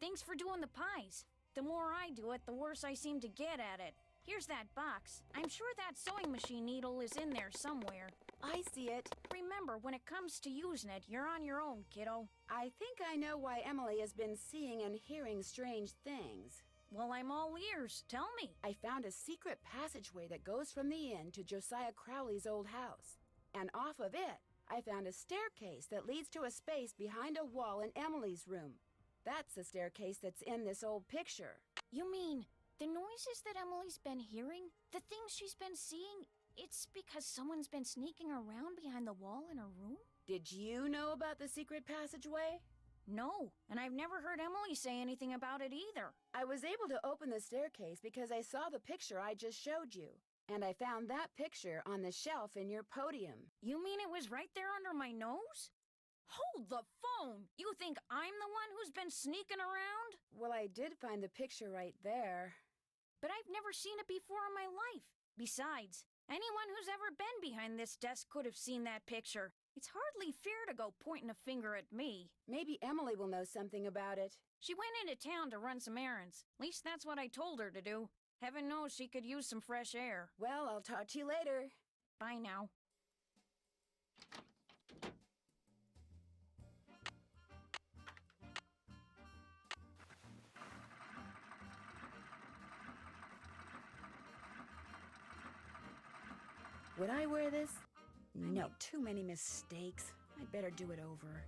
[SPEAKER 16] Thanks for doing the pies. The more I do it, the worse I seem to get at it. Here's that box. I'm sure that sewing machine needle is in there somewhere.
[SPEAKER 15] I see it.
[SPEAKER 16] Remember, when it comes to using it, you're on your own, kiddo.
[SPEAKER 15] I think I know why Emily has been seeing and hearing strange things.
[SPEAKER 16] Well, I'm all ears. Tell me.
[SPEAKER 15] I found a secret passageway that goes from the inn to Josiah Crowley's old house. And off of it, I found a staircase that leads to a space behind a wall in Emily's room. That's the staircase that's in this old picture.
[SPEAKER 16] You mean the noises that Emily's been hearing? The things she's been seeing? It's because someone's been sneaking around behind the wall in her room?
[SPEAKER 15] Did you know about the secret passageway?
[SPEAKER 16] No, and I've never heard Emily say anything about it either.
[SPEAKER 15] I was able to open the staircase because I saw the picture I just showed you. And I found that picture on the shelf in your podium.
[SPEAKER 16] You mean it was right there under my nose? Hold the phone! You think I'm the one who's been sneaking around?
[SPEAKER 15] Well, I did find the picture right there.
[SPEAKER 16] But I've never seen it before in my life. Besides, anyone who's ever been behind this desk could have seen that picture. It's hardly fair to go pointing a finger at me.
[SPEAKER 15] Maybe Emily will know something about it.
[SPEAKER 16] She went into town to run some errands. At least that's what I told her to do. Heaven knows she could use some fresh air.
[SPEAKER 15] Well, I'll talk to you later.
[SPEAKER 16] Bye now.
[SPEAKER 15] Would I wear this? No, too many mistakes. I'd better do it over.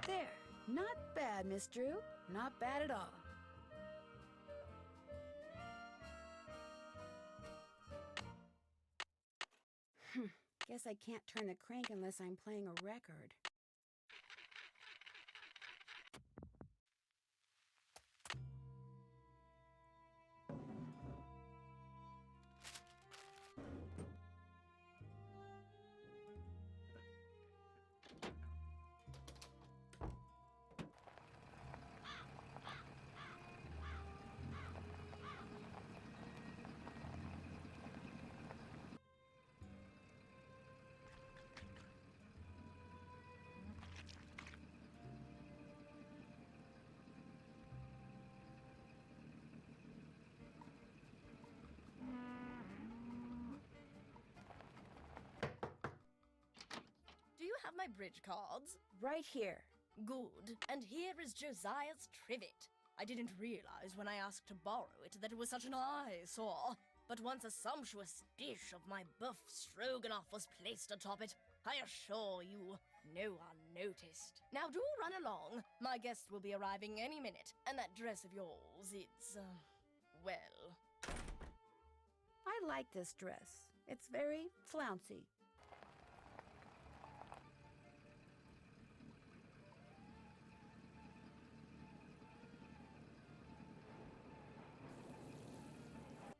[SPEAKER 15] There. Not bad, Miss Drew. Not bad at all. Guess I can't turn the crank unless I'm playing a record.
[SPEAKER 17] Do you have my bridge cards?
[SPEAKER 15] Right here.
[SPEAKER 17] Good. And here is Josiah's trivet. I didn't realize when I asked to borrow it that it was such an eyesore. But once a sumptuous dish of my buff stroganoff was placed atop it, I assure you, no one noticed. Now do run along. My guest will be arriving any minute, and that dress of yours, it's, well...
[SPEAKER 15] I like this dress. It's very flouncy.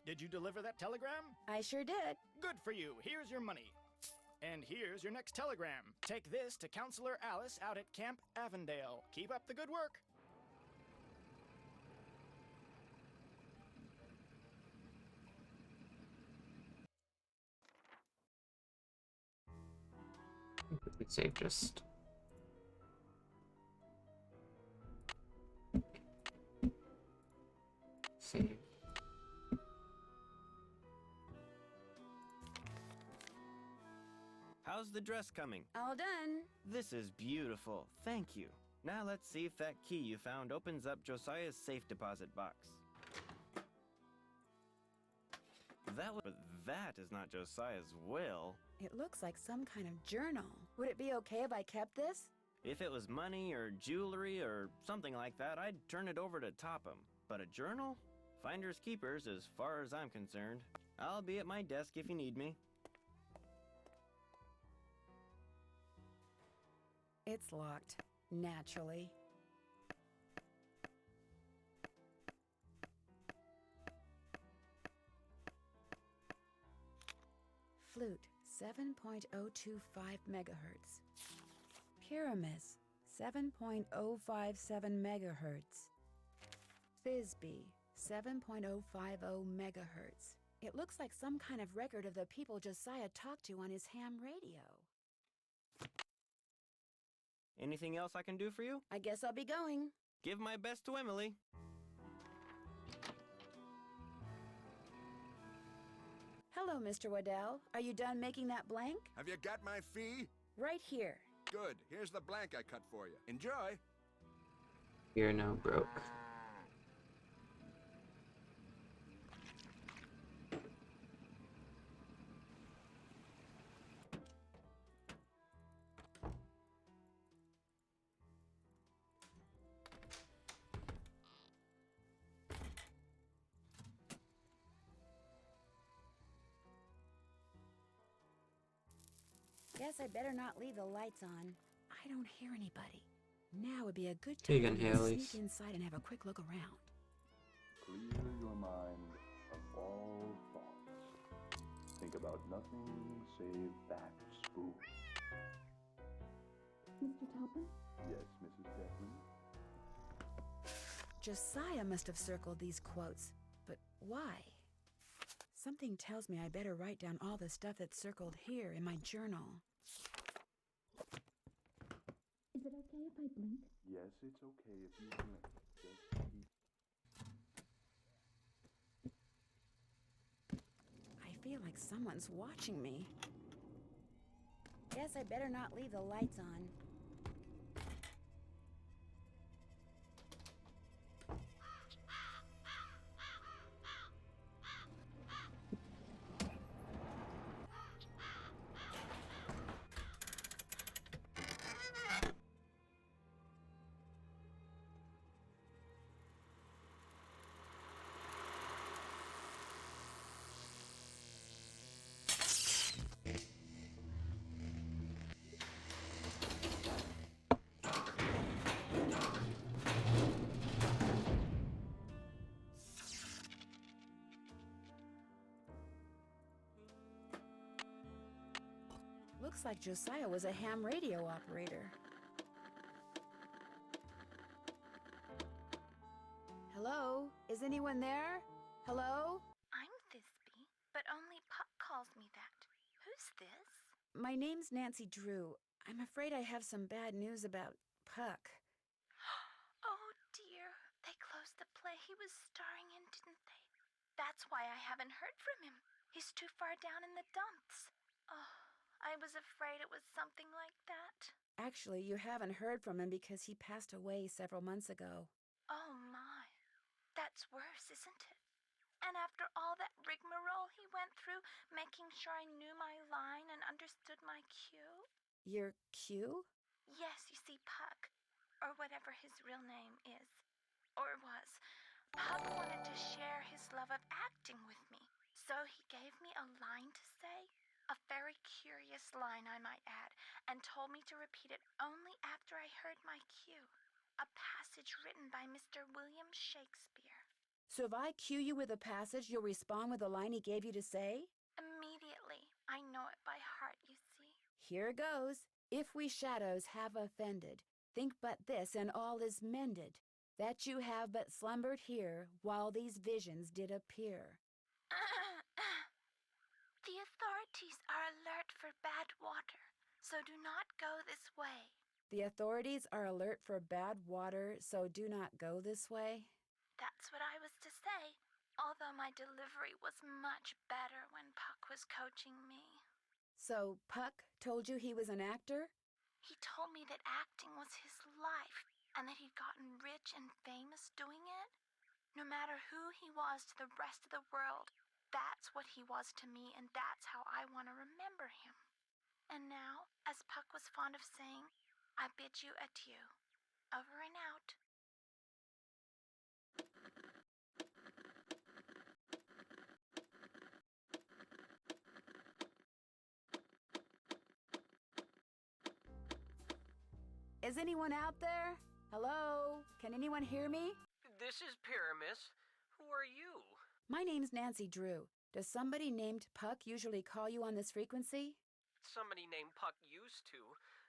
[SPEAKER 10] Did you deliver that telegram?
[SPEAKER 15] I sure did.
[SPEAKER 10] Good for you. Here's your money. And here's your next telegram. Take this to Counselor Alice out at Camp Avondale. Keep up the good work.
[SPEAKER 1] Quick save just. Save.
[SPEAKER 20] How's the dress coming?
[SPEAKER 15] All done.
[SPEAKER 20] This is beautiful. Thank you. Now let's see if that key you found opens up Josiah's safe deposit box. That was that is not Josiah's will.
[SPEAKER 15] It looks like some kind of journal. Would it be okay if I kept this?
[SPEAKER 20] If it was money or jewelry or something like that, I'd turn it over to Topham. But a journal? Finders keepers as far as I'm concerned. I'll be at my desk if you need me.
[SPEAKER 15] It's locked, naturally. Flute, 7.025 megahertz. Pyramus, 7.057 megahertz. Thisbe, 7.050 megahertz. It looks like some kind of record of the people Josiah talked to on his ham radio.
[SPEAKER 20] Anything else I can do for you?
[SPEAKER 15] I guess I'll be going.
[SPEAKER 20] Give my best to Emily.
[SPEAKER 15] Hello, Mr. Waddell. Are you done making that blank?
[SPEAKER 19] Have you got my fee?
[SPEAKER 15] Right here.
[SPEAKER 19] Good. Here's the blank I cut for you. Enjoy.
[SPEAKER 1] You're now broke.
[SPEAKER 15] Guess I better not leave the lights on. I don't hear anybody. Now would be a good
[SPEAKER 1] Take
[SPEAKER 15] time to
[SPEAKER 1] inhales.
[SPEAKER 15] sneak inside and have a quick look around.
[SPEAKER 18] Clear your mind of all thoughts. Think about nothing save that spoon.
[SPEAKER 11] Mr. Topham?
[SPEAKER 18] Yes, Mrs. Declan?
[SPEAKER 15] Josiah must have circled these quotes, but why? Something tells me I better write down all the stuff that's circled here in my journal.
[SPEAKER 11] Is it okay if I blink?
[SPEAKER 18] Yes, it's okay if you blink. Just keep...
[SPEAKER 15] I feel like someone's watching me. Guess I better not leave the lights on. Looks like Josiah was a ham radio operator. Hello? Is anyone there? Hello?
[SPEAKER 4] I'm Thisbe, but only Puck calls me that. Who's this?
[SPEAKER 15] My name's Nancy Drew. I'm afraid I have some bad news about Puck.
[SPEAKER 4] Oh dear, they closed the play he was starring in, didn't they? That's why I haven't heard from him. He's too far down in the dumps. Oh, I was afraid it was something like that.
[SPEAKER 15] Actually, you haven't heard from him because he passed away several months ago.
[SPEAKER 4] Oh my, that's worse, isn't it? And after all that rigmarole he went through, making sure I knew my line and understood my cue?
[SPEAKER 15] Your cue?
[SPEAKER 4] Yes, you see, Puck, or whatever his real name is, or was. Puck wanted to share his love of acting with me, so he gave me a line to say. A very curious line, I might add, and told me to repeat it only after I heard my cue. A passage written by Mr. William Shakespeare.
[SPEAKER 15] So if I cue you with a passage, you'll respond with the line he gave you to say?
[SPEAKER 4] Immediately. I know it by heart, you see.
[SPEAKER 15] Here goes. If we shadows have offended, think but this, and all is mended, that you have but slumbered here, while these visions did appear.
[SPEAKER 4] The authorities are alert for bad water, so do not go this way.
[SPEAKER 15] The authorities are alert for bad water, so do not go this way.
[SPEAKER 4] That's what I was to say, although my delivery was much better when Puck was coaching me.
[SPEAKER 15] So Puck told you he was an actor?
[SPEAKER 4] He told me that acting was his life, and that he'd gotten rich and famous doing it. No matter who he was to the rest of the world,
[SPEAKER 15] That's what he was to me, and that's how I want to remember him. And now, as Puck was fond of saying, I bid you adieu. Over and out.
[SPEAKER 14] Is anyone out there? Hello? Can anyone hear me?
[SPEAKER 2] This is Pyramus. Who are you?
[SPEAKER 14] My name's Nancy Drew. Does somebody named Puck usually call you on this frequency?
[SPEAKER 2] Somebody named Puck used to.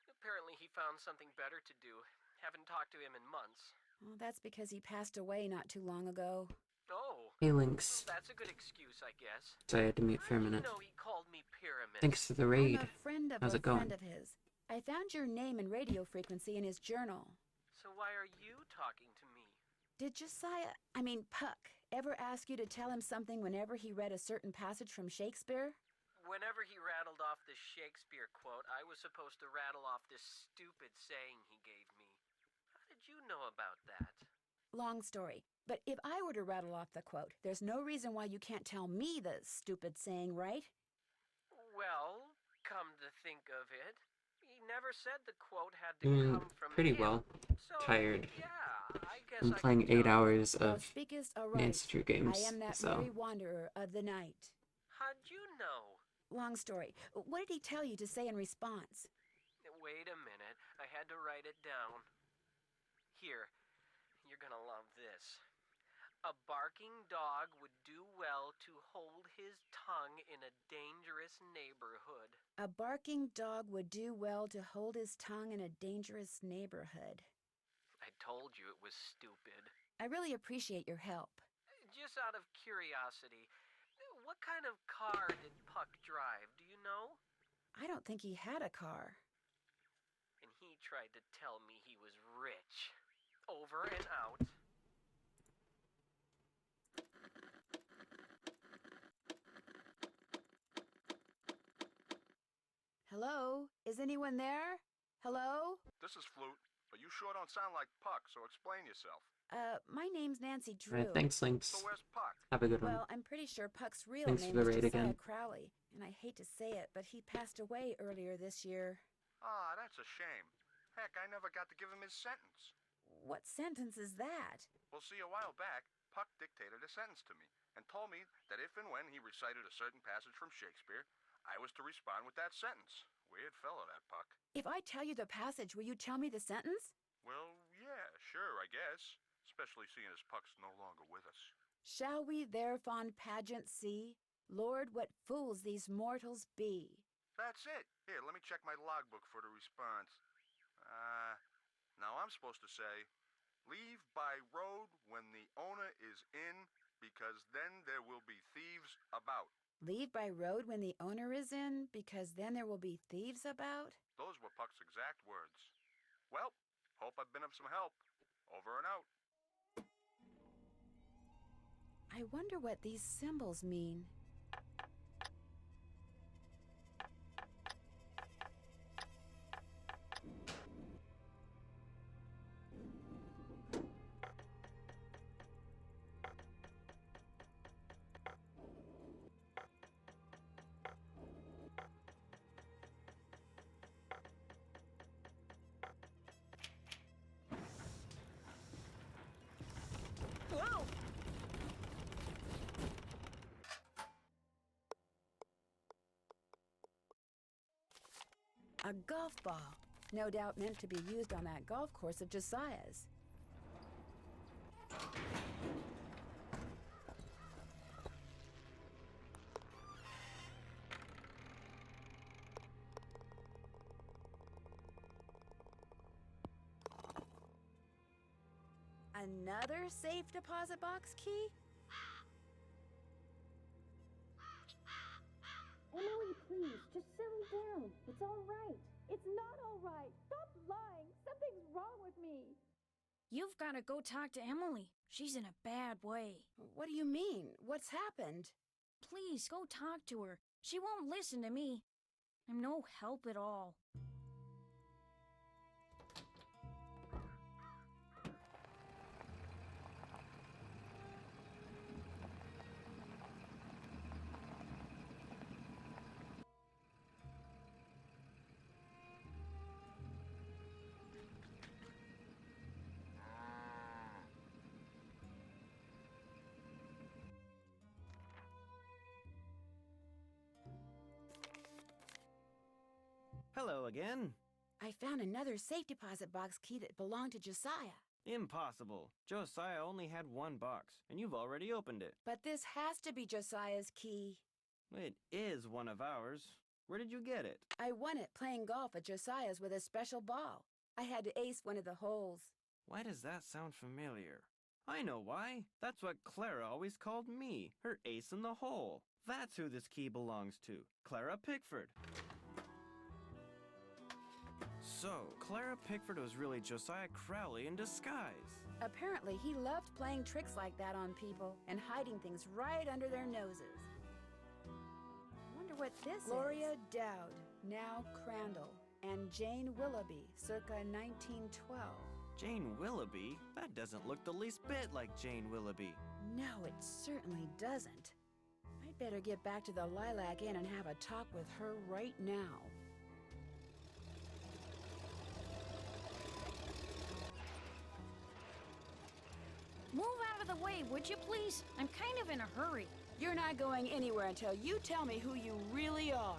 [SPEAKER 2] Apparently he found something better to do. Haven't talked to him in months.
[SPEAKER 14] Well, that's because he passed away not too long ago.
[SPEAKER 2] Oh.
[SPEAKER 1] Hey, Lynx.
[SPEAKER 2] That's a good excuse, I guess.
[SPEAKER 1] So I had to mute for a minute.
[SPEAKER 2] No, he called me Pyramus.
[SPEAKER 1] Thanks for the raid.
[SPEAKER 14] I'm a friend of
[SPEAKER 1] How's
[SPEAKER 14] a
[SPEAKER 1] it going?
[SPEAKER 14] friend of his. I found your name and radio frequency in his journal.
[SPEAKER 2] So why are you talking to me?
[SPEAKER 14] Did Puck, ever ask you to tell him something whenever he read a certain passage from Shakespeare?
[SPEAKER 2] Whenever he rattled off this Shakespeare quote, I was supposed to rattle off this stupid saying he gave me. How did you know about that?
[SPEAKER 14] Long story. But if I were to rattle off the quote, there's no reason why you can't tell me the stupid saying, right?
[SPEAKER 2] Well, come to think of it, he never said the quote had to come from
[SPEAKER 1] Pretty
[SPEAKER 2] him.
[SPEAKER 1] well.
[SPEAKER 2] So,
[SPEAKER 1] Tired.
[SPEAKER 2] Yeah, I guess
[SPEAKER 1] I'm
[SPEAKER 2] I
[SPEAKER 1] playing
[SPEAKER 2] can
[SPEAKER 1] 8
[SPEAKER 2] tell.
[SPEAKER 1] hours
[SPEAKER 14] Thou
[SPEAKER 1] of
[SPEAKER 14] speakest aright.
[SPEAKER 1] Nancy Drew games,
[SPEAKER 14] I am that
[SPEAKER 1] so
[SPEAKER 14] merry wanderer of the night.
[SPEAKER 2] How'd you know?
[SPEAKER 14] Long story. What did he tell you to say in response?
[SPEAKER 2] Wait a minute, I had to write it down. Here, you're gonna love this. A barking dog would do well to hold his tongue in a dangerous neighborhood.
[SPEAKER 14] A barking dog would do well to hold his tongue in a dangerous neighborhood.
[SPEAKER 2] I told you it was stupid.
[SPEAKER 14] I really appreciate your help.
[SPEAKER 2] Just out of curiosity, what kind of car did Puck drive, do you know?
[SPEAKER 14] I don't think he had a car.
[SPEAKER 2] And he tried to tell me he was rich. Over and out.
[SPEAKER 14] Hello? Is anyone there? Hello?
[SPEAKER 19] This is Flute, but you sure don't sound like Puck, so explain yourself.
[SPEAKER 14] My name's Nancy Drew.
[SPEAKER 1] Alright, thanks, Lynx.
[SPEAKER 19] So where's Puck?
[SPEAKER 1] Have a good one.
[SPEAKER 14] Well, I'm pretty sure Puck's real
[SPEAKER 1] Thanks
[SPEAKER 14] name
[SPEAKER 1] for the
[SPEAKER 14] was
[SPEAKER 1] raid
[SPEAKER 14] Josiah
[SPEAKER 1] again.
[SPEAKER 14] Crowley, and I hate to say it, but he passed away earlier this year.
[SPEAKER 19] Ah, that's a shame. Heck, I never got to give him his sentence.
[SPEAKER 14] What sentence is that?
[SPEAKER 19] Well, see, a while back, Puck dictated a sentence to me and told me that if and when he recited a certain passage from Shakespeare, I was to respond with that sentence. Weird fellow, that Puck.
[SPEAKER 14] If I tell you the passage, will you tell me the sentence?
[SPEAKER 19] Well, yeah, sure, I guess. Especially seeing as Puck's no longer with us.
[SPEAKER 14] Shall we their fond pageant see? Lord, what fools these mortals be.
[SPEAKER 19] That's it. Here, let me check my logbook for the response. Now I'm supposed to say, leave by road when the owner is in, because then there will be thieves about.
[SPEAKER 14] Leave by road when the owner is in, because then there will be thieves about?
[SPEAKER 19] Those were Puck's exact words. Well, hope I've been of some help. Over and out.
[SPEAKER 14] I wonder what these symbols mean. A golf ball, no doubt meant to be used on that golf course of Josiah's. Another safe deposit box key?
[SPEAKER 11] Emily, please, just settle down. It's all right. It's not all right. Stop lying. Something's wrong with me.
[SPEAKER 16] You've got to go talk to Emily. She's in a bad way.
[SPEAKER 14] What do you mean? What's happened?
[SPEAKER 16] Please, go talk to her. She won't listen to me. I'm no help at all.
[SPEAKER 20] Hello again.
[SPEAKER 14] I found another safe deposit box key that belonged to Josiah.
[SPEAKER 20] Impossible. Josiah only had one box, and you've already opened it.
[SPEAKER 14] But this has to be Josiah's key.
[SPEAKER 20] It is one of ours. Where did you get it?
[SPEAKER 14] I won it playing golf at Josiah's with a special ball. I had to ace one of the holes.
[SPEAKER 20] Why does that sound familiar? I know why. That's what Clara always called me, her ace in the hole. That's who this key belongs to, Clara Pickford. So, Clara Pickford was really Josiah Crowley in disguise.
[SPEAKER 14] Apparently, he loved playing tricks like that on people and hiding things right under their noses. I wonder what this
[SPEAKER 15] Gloria
[SPEAKER 14] is. Dowd, now Crandall, and Jane Willoughby, circa 1912.
[SPEAKER 20] Jane Willoughby? That doesn't look the least bit like Jane Willoughby.
[SPEAKER 14] No, it certainly doesn't. I'd better get back to the Lilac Inn and have a talk with her right now.
[SPEAKER 16] Move out of the way, would you please? I'm kind of in a hurry.
[SPEAKER 14] You're not going anywhere until you tell me who you really are.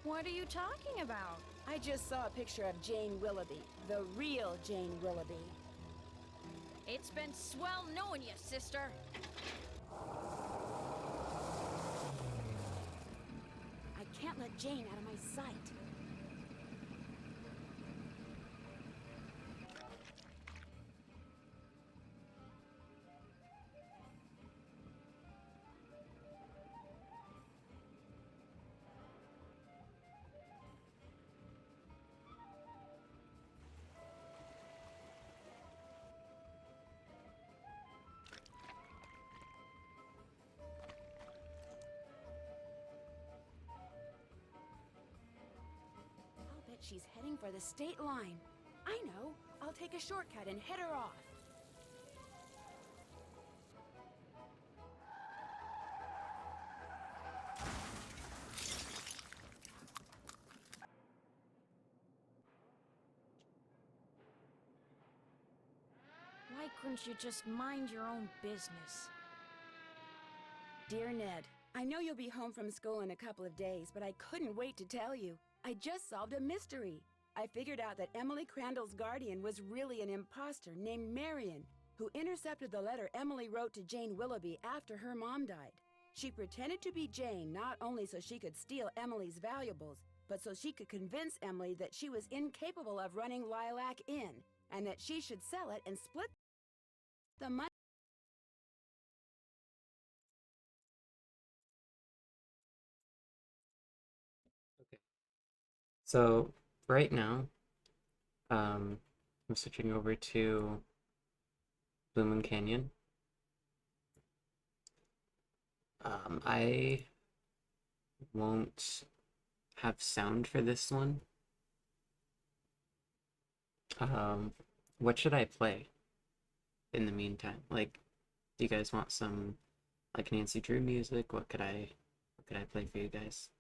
[SPEAKER 16] What are you talking about?
[SPEAKER 14] I just saw a picture of Jane Willoughby, the real Jane Willoughby.
[SPEAKER 16] It's been swell knowing you, sister.
[SPEAKER 14] I can't let Jane out of my sight. She's heading for the state line. I know. I'll take a shortcut and head her off.
[SPEAKER 16] Why couldn't you just mind your own business?
[SPEAKER 14] Dear Ned, I know you'll be home from school in a couple of days, but I couldn't wait to tell you. I just solved a mystery. I figured out that Emily Crandall's guardian was really an imposter named Marion, who intercepted the letter Emily wrote to Jane Willoughby after her mom died. She pretended to be Jane not only so she could steal Emily's valuables, but so she could convince Emily that she was incapable of running Lilac Inn, and that she should sell it and split the money.
[SPEAKER 1] So right now, I'm switching over to Blue Moon Canyon. I won't have sound for this one. What should I play in the meantime? Like, do you guys want some like Nancy Drew music? What could I play for you guys?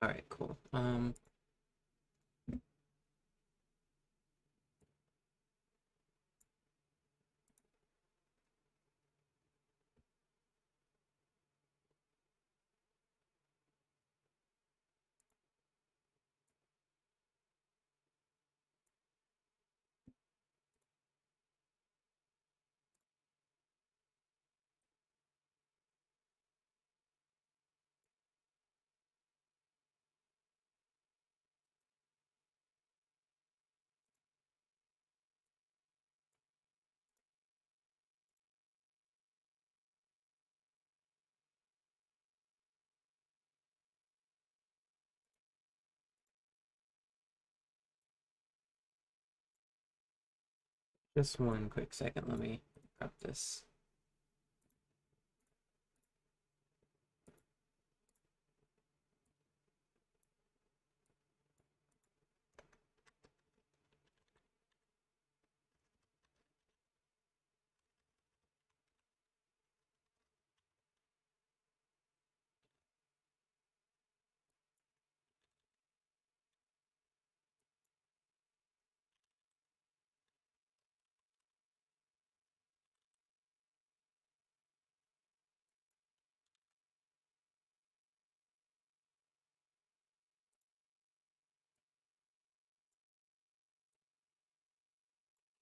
[SPEAKER 1] Alright, cool. Just one quick second, let me prep this.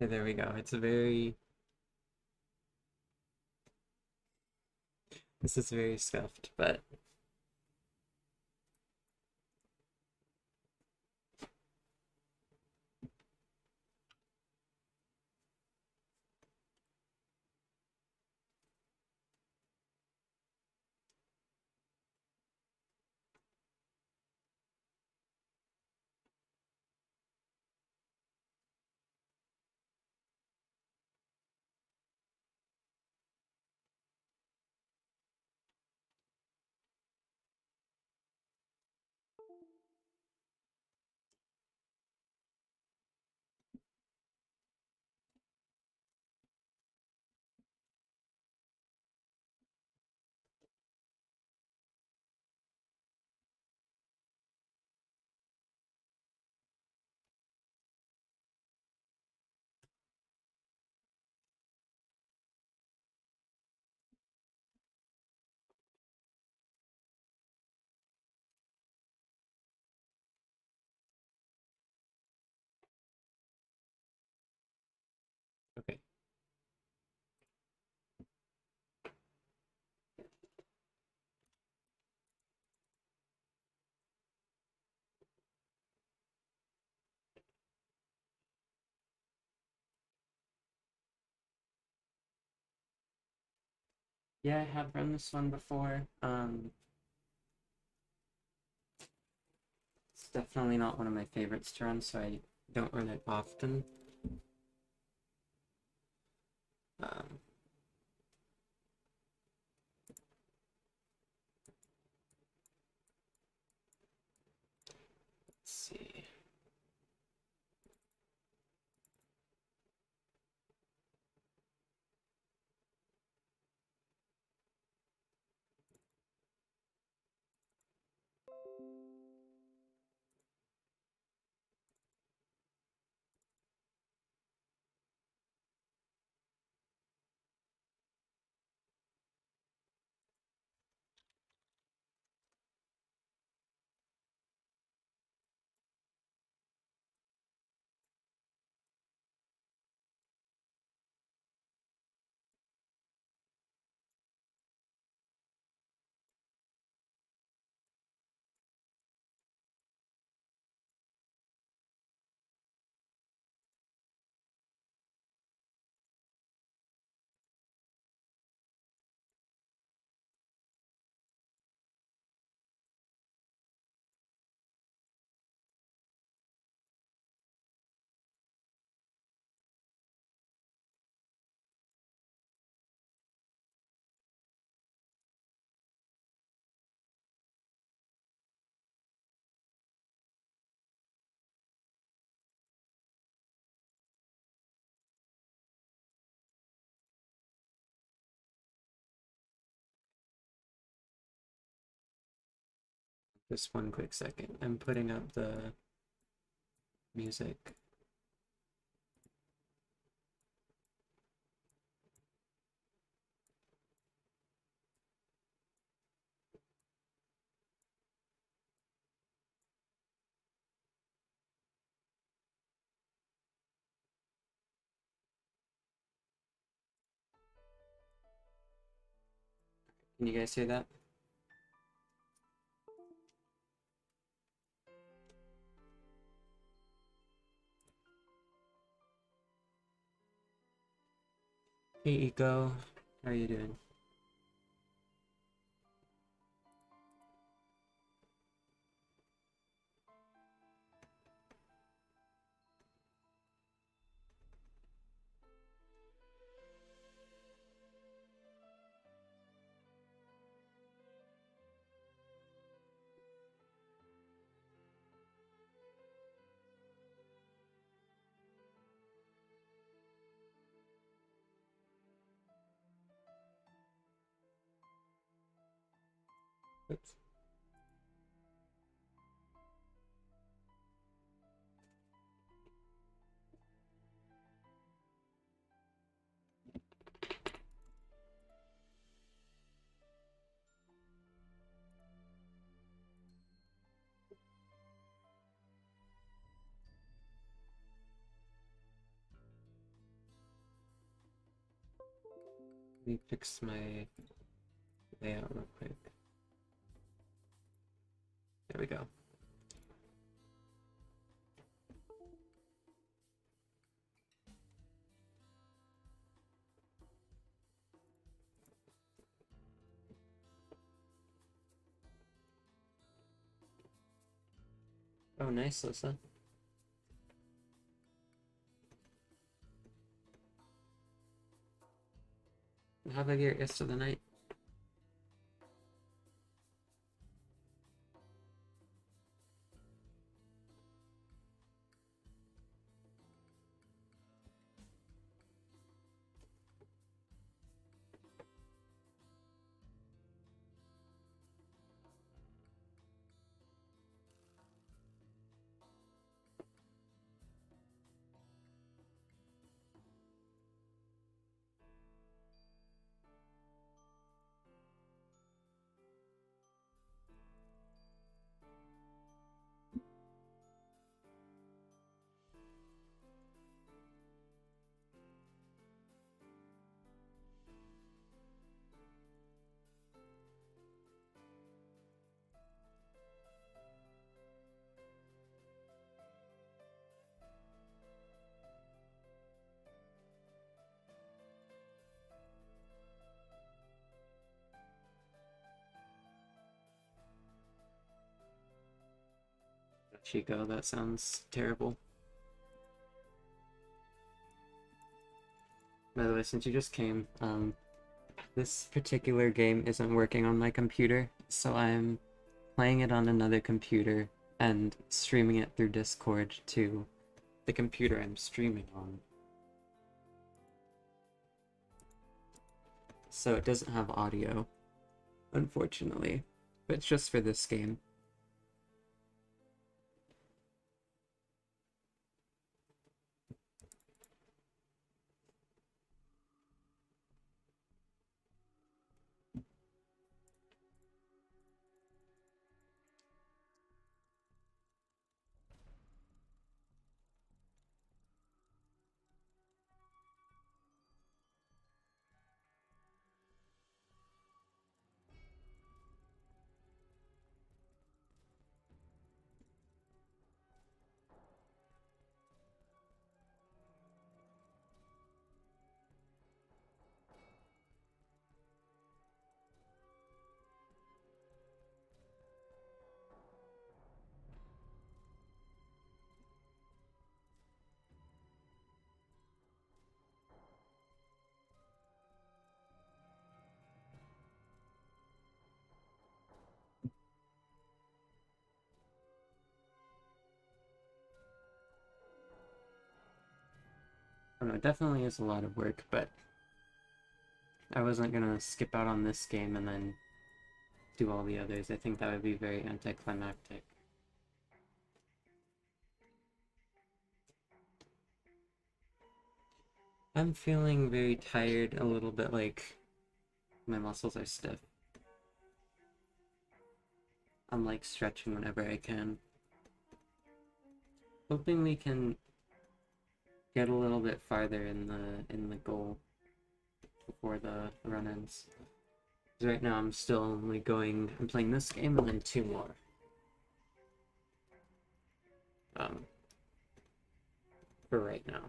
[SPEAKER 1] Okay, there we go. It's a very... This is very scuffed, but... Okay. Yeah, I have run this one before. It's definitely not one of my favorites to run, so I don't run it often. Um, let's see. Just one quick second. I'm putting up the music. Can you guys hear that? Hey Eco, how are you doing? Oops. Let me fix my layout real quick. There we go. Oh, nice, Lisa. How about your rest of the night? Chico, that sounds terrible. By the way, since you just came, this particular game isn't working on my computer, so I'm playing it on another computer and streaming it through Discord to the computer I'm streaming on. So it doesn't have audio, unfortunately, but it's just for this game. I don't know, it definitely is a lot of work, but I wasn't gonna skip out on this game and then do all the others. I think that would be very anticlimactic. I'm feeling very tired, a little bit like my muscles are stiff. I'm like stretching whenever I can. Hoping we can get a little bit farther in the goal before the run ends. Because right now I'm still only I'm playing this game and then 2 more. For right now.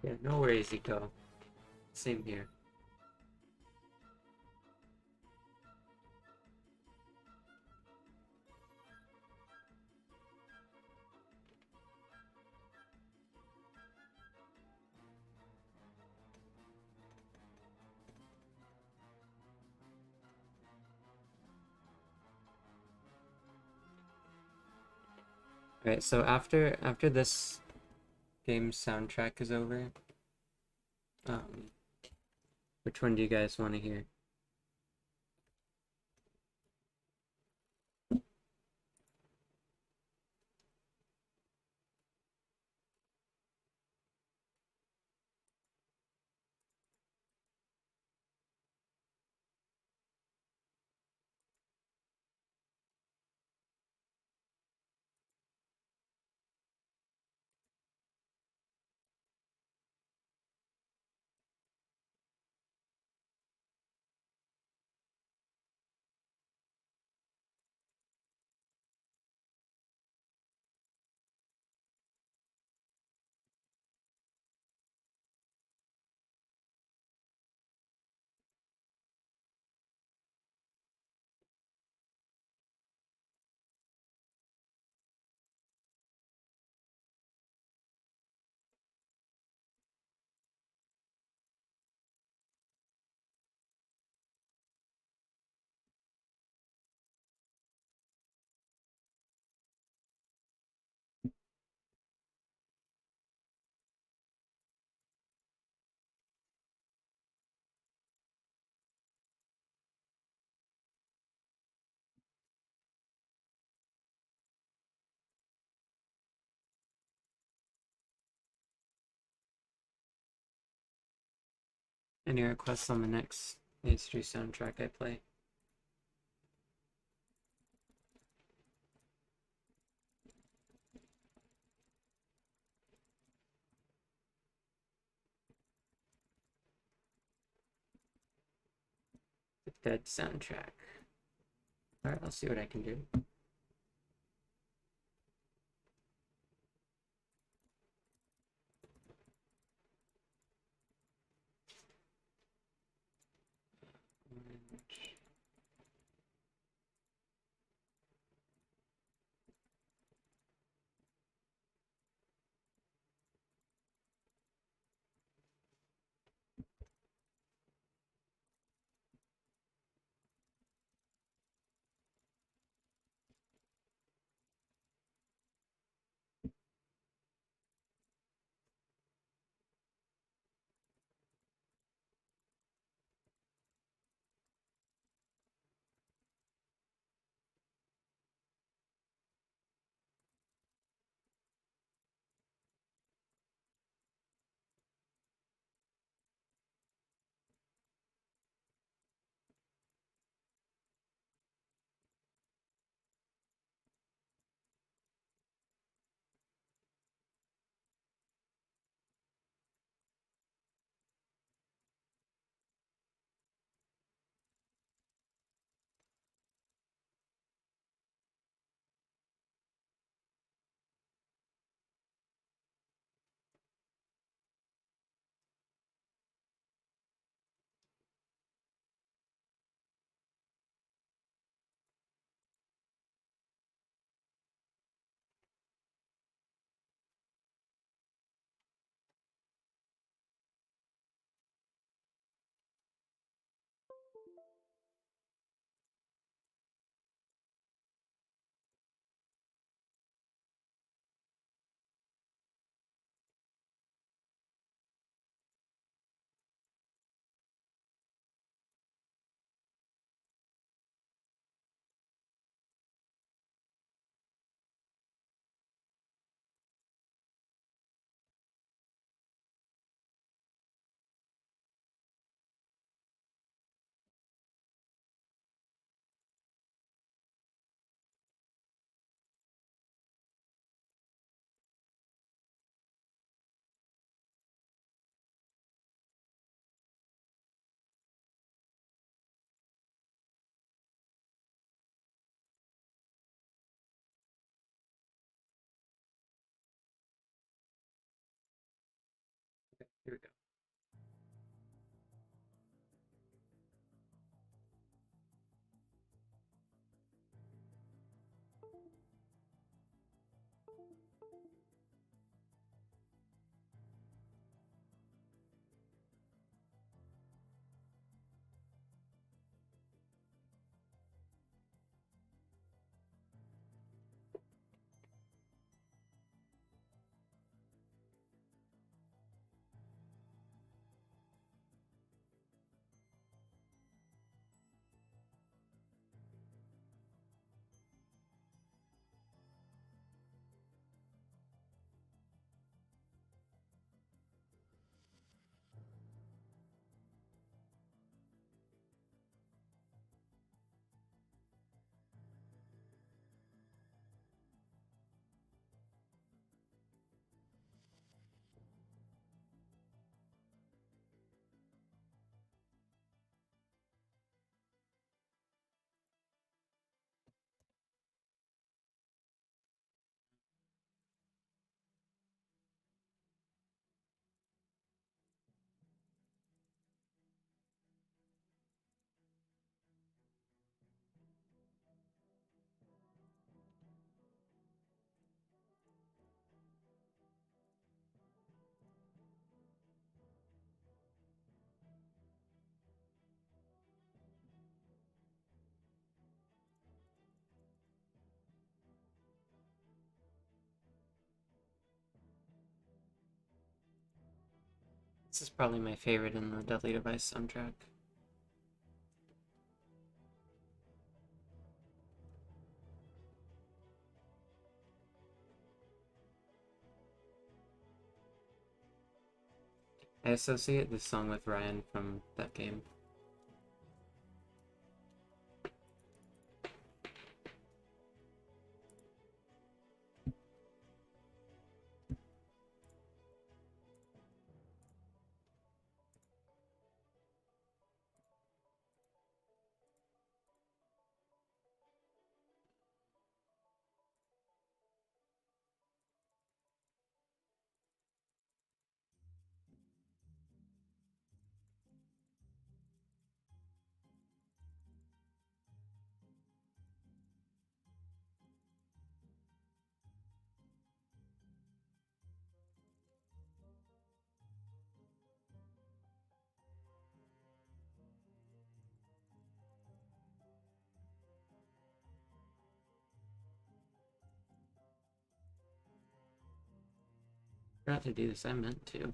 [SPEAKER 1] Yeah, no worries, Iko. Same here. Alright, so after this game's soundtrack is over, which one do you guys want to hear? Any requests on the next history soundtrack I play? The Dead soundtrack. Alright, I'll see what I can do. Here we go. This is probably my favorite in the Deadly Device soundtrack. I associate this song with Ryan from that game. I forgot to do this, I meant to.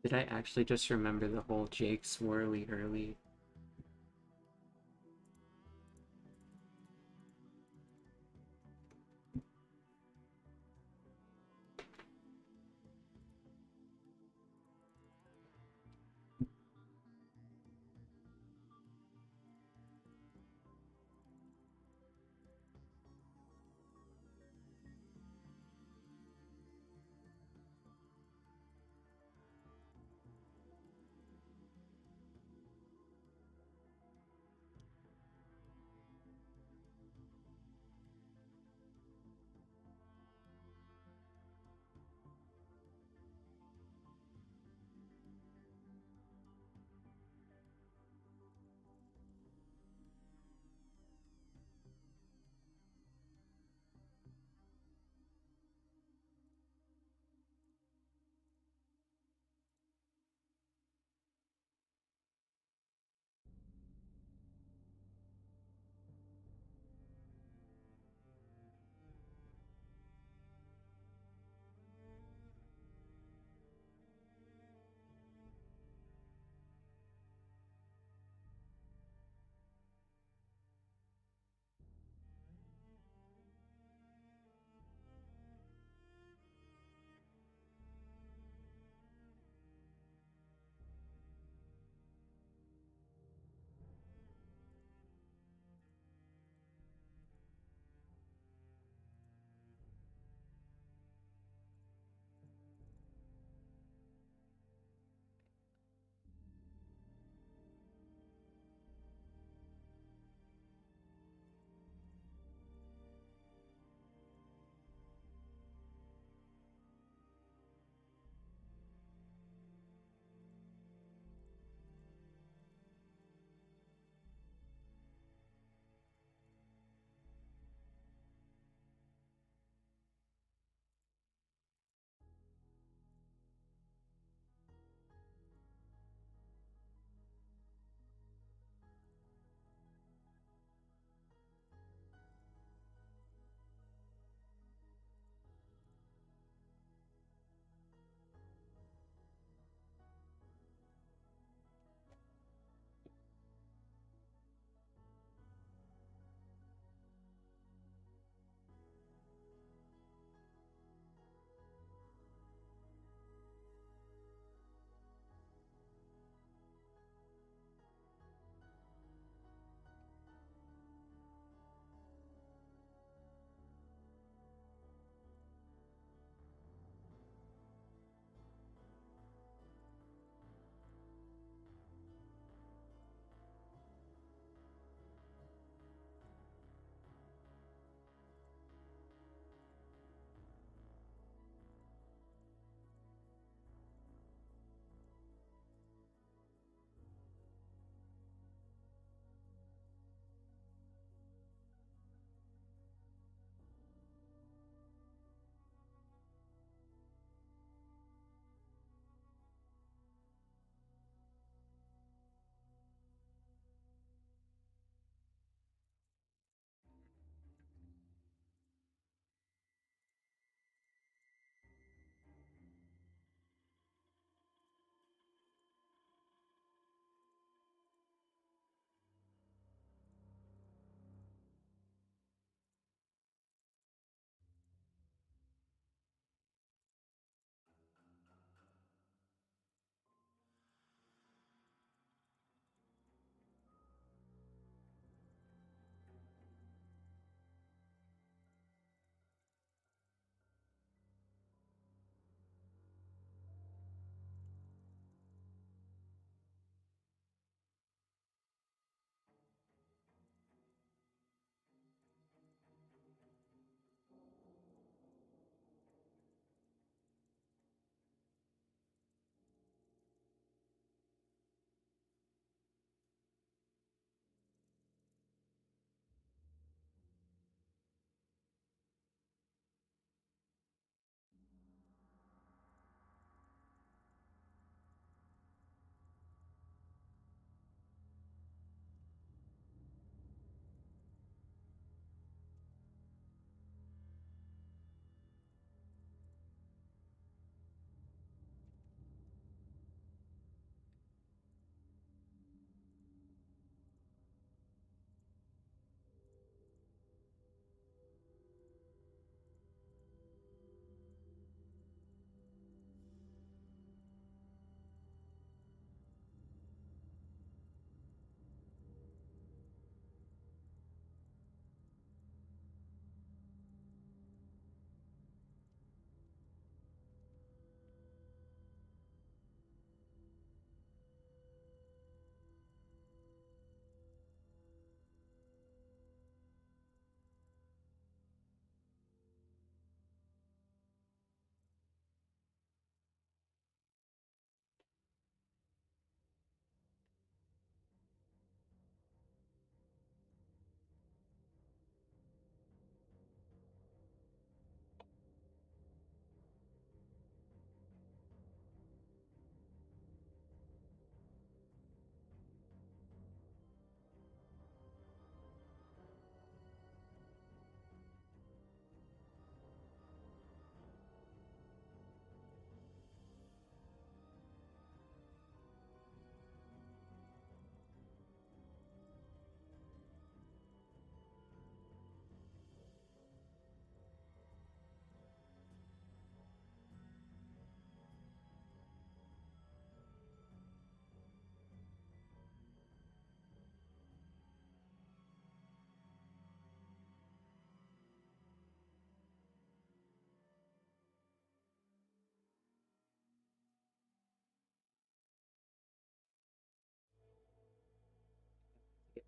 [SPEAKER 1] Did I actually just remember the whole Jake swirly early?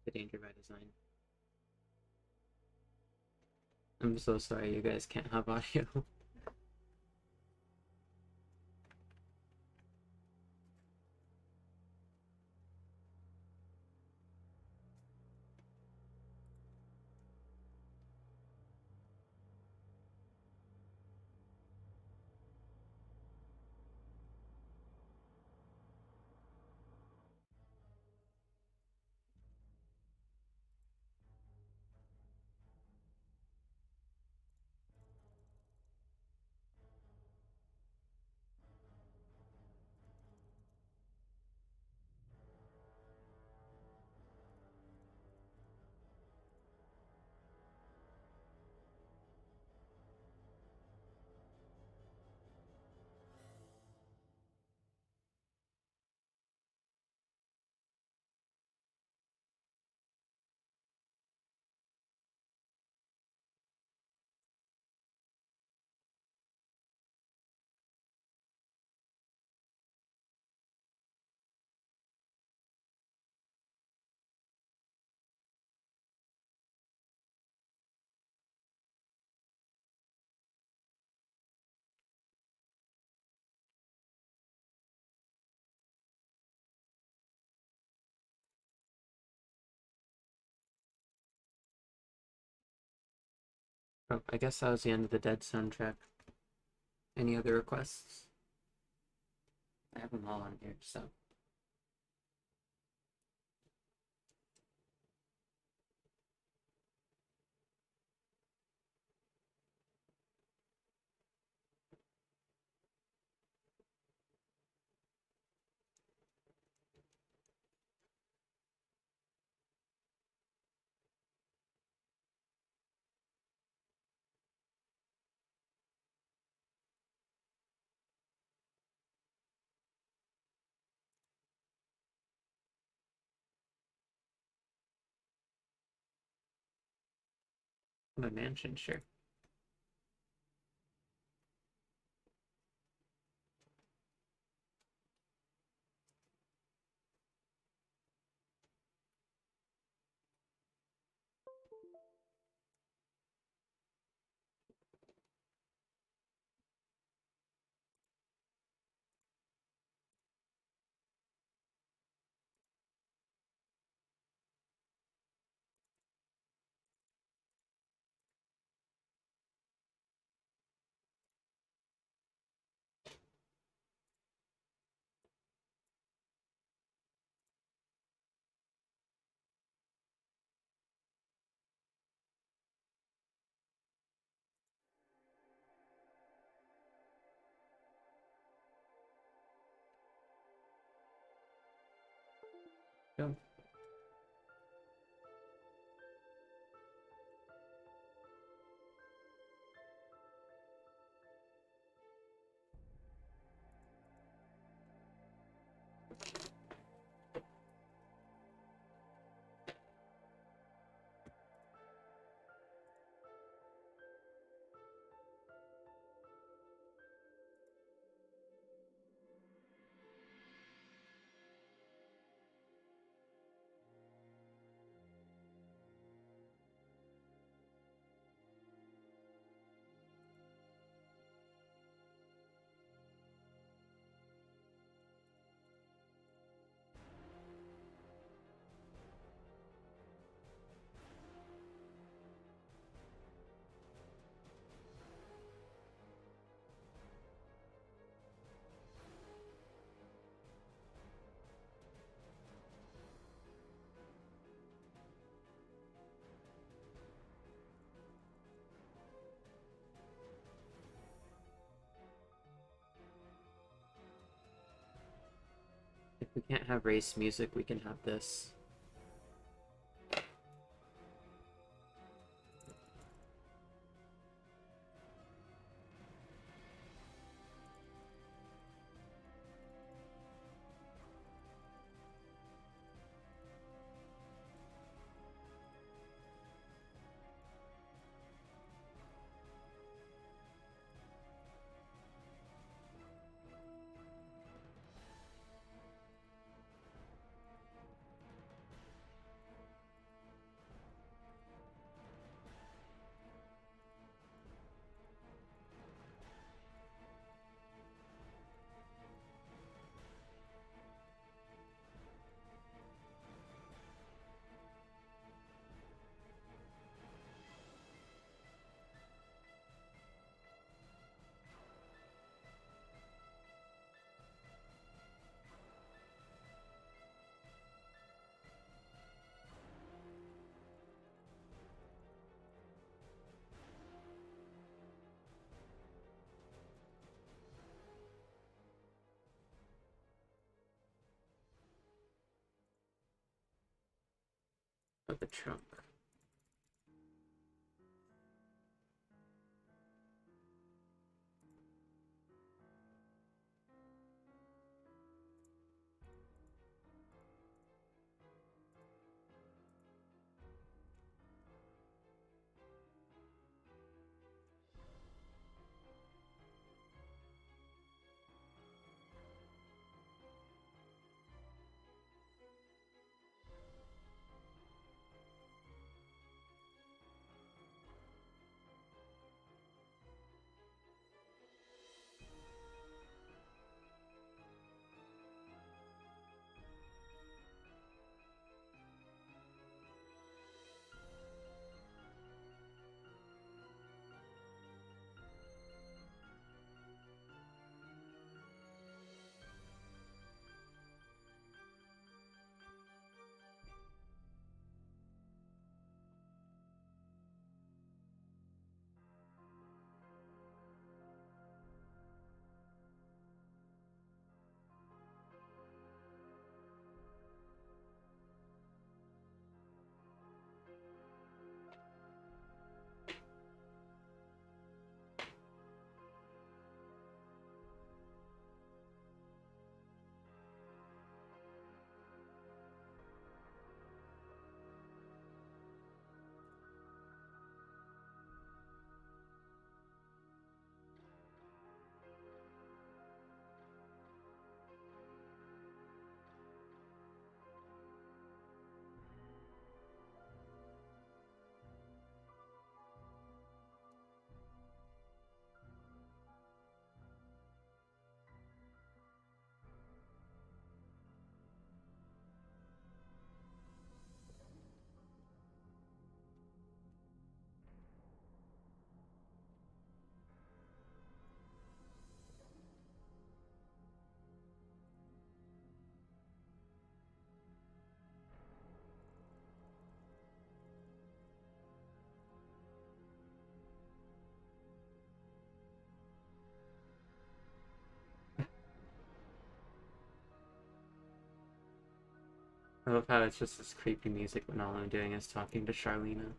[SPEAKER 1] The danger by design. I'm so sorry you guys can't have audio. Oh, I guess that was the end of the Dead soundtrack. Any other requests? I have them all on here, so. My mansion, sure. Go. If we can't have race music, we can have this. of the trunk. I love how it's just this creepy music when all I'm doing is talking to Charlena.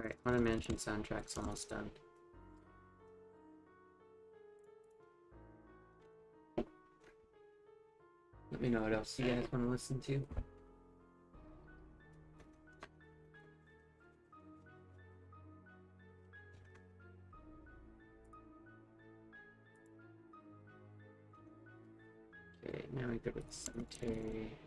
[SPEAKER 1] Alright, Haunted Mansion soundtrack's almost done. Let me know what else you guys want to listen to. Okay, now we go to the cemetery.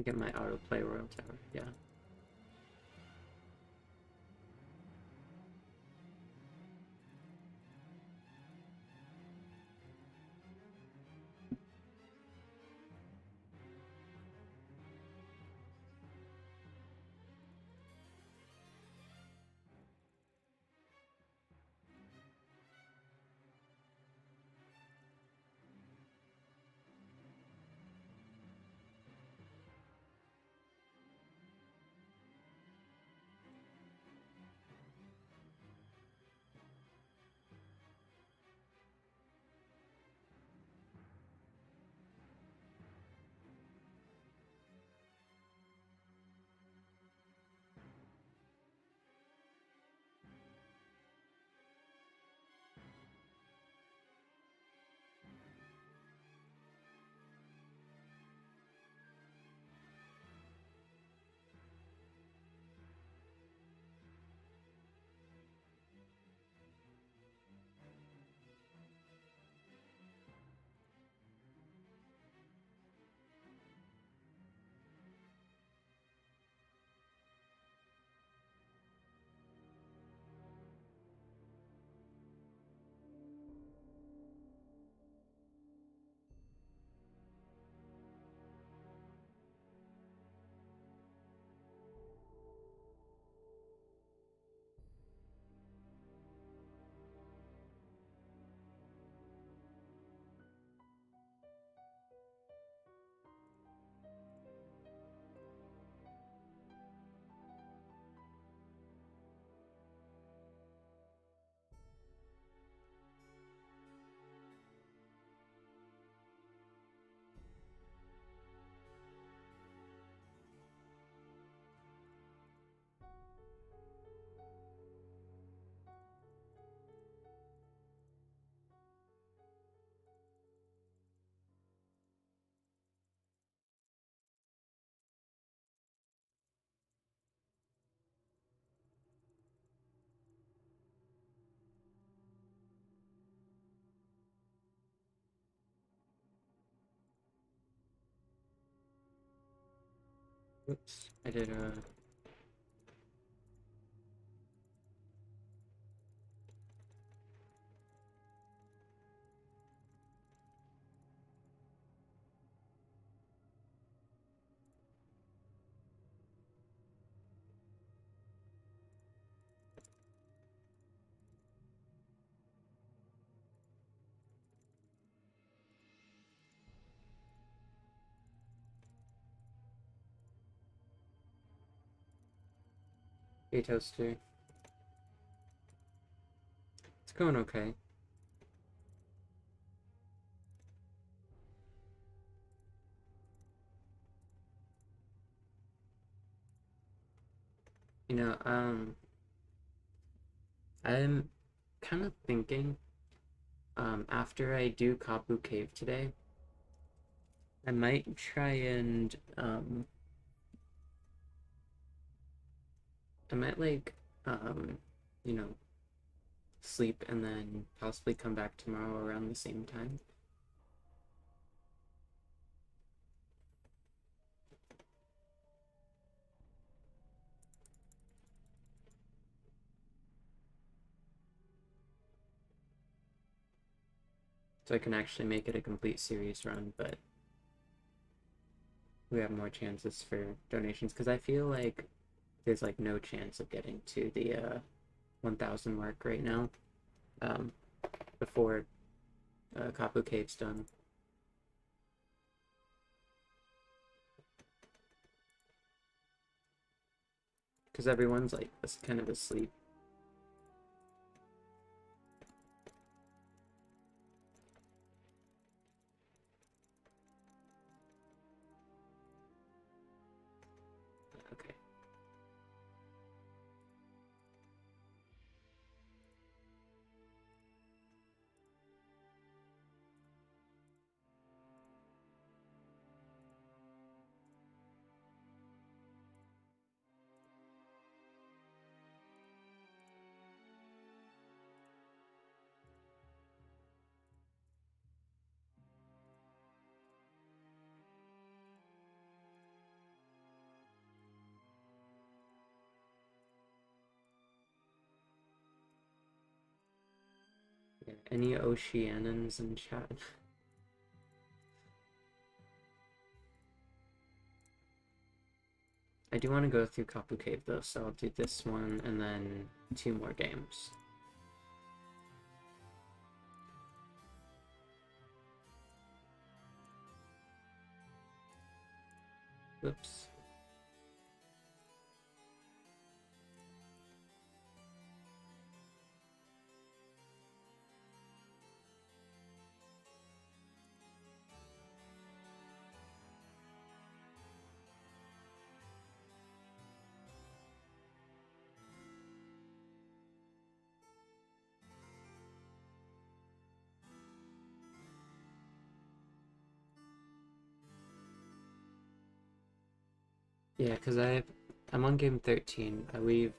[SPEAKER 1] Get my autoplay Royal Tower, yeah. Oops, I did Hey Toaster. It's going okay. You know, I'm kind of thinking, after I do Kapu Cave today, I might try and, I might, like, you know, sleep and then possibly come back tomorrow around the same time. So I can actually make it a complete series run, but we have more chances for donations, because I feel like there's like no chance of getting to the 1,000 mark right now, before Kapu Cave's done. Because everyone's like kind of asleep. Okay. Yeah, any Oceanians in chat? I do want to go through Kapu Cave though, so I'll do this one and then 2 more games. Whoops. Yeah, because I'm on game 13. We've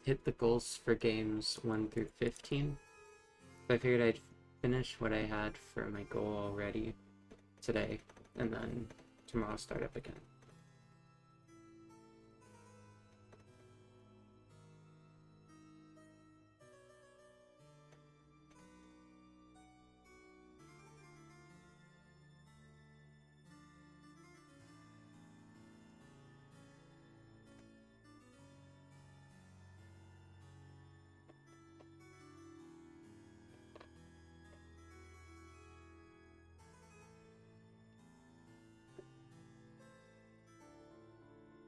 [SPEAKER 1] hit the goals for games 1 through 15. So I figured I'd finish what I had for my goal already today, and then tomorrow start up again.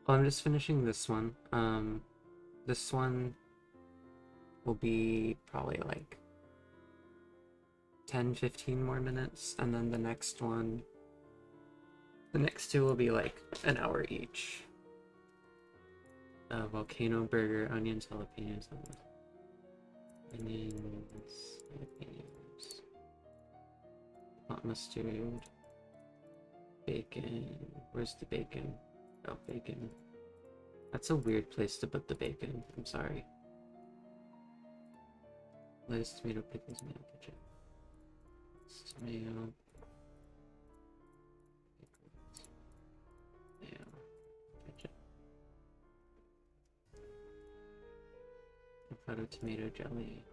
[SPEAKER 1] Oh, I'm just finishing this one. This one will be probably like 10-15 more minutes, and then the next 2 will be like an hour each. Volcano burger, onions, jalapenos, jalapenos, hot mustard, bacon. Where's the bacon? Oh, bacon. That's a weird place to put the bacon. I'm sorry. Lettuce, tomato, pickles, mayo, ketchup. Tomato. Pickles. Mayo. Ketchup. Avocado, tomato, jelly.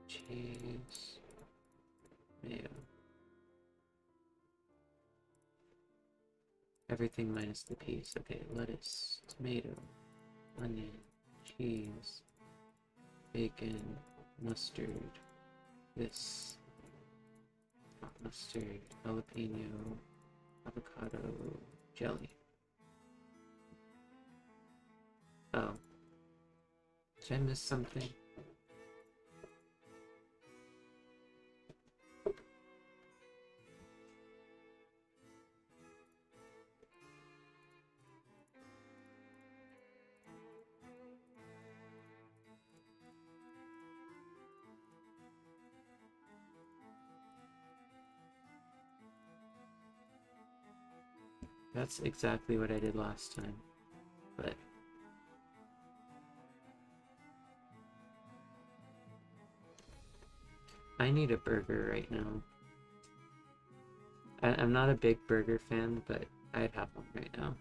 [SPEAKER 1] Cheese. Mayo. Everything minus the peas. Okay, lettuce, tomato, onion, cheese, bacon, mustard, this, hot mustard, jalapeno, avocado, jelly. Oh. Did I miss something? That's exactly what I did last time, but... I need a burger right now. I'm not a big burger fan, but I'd have one right now.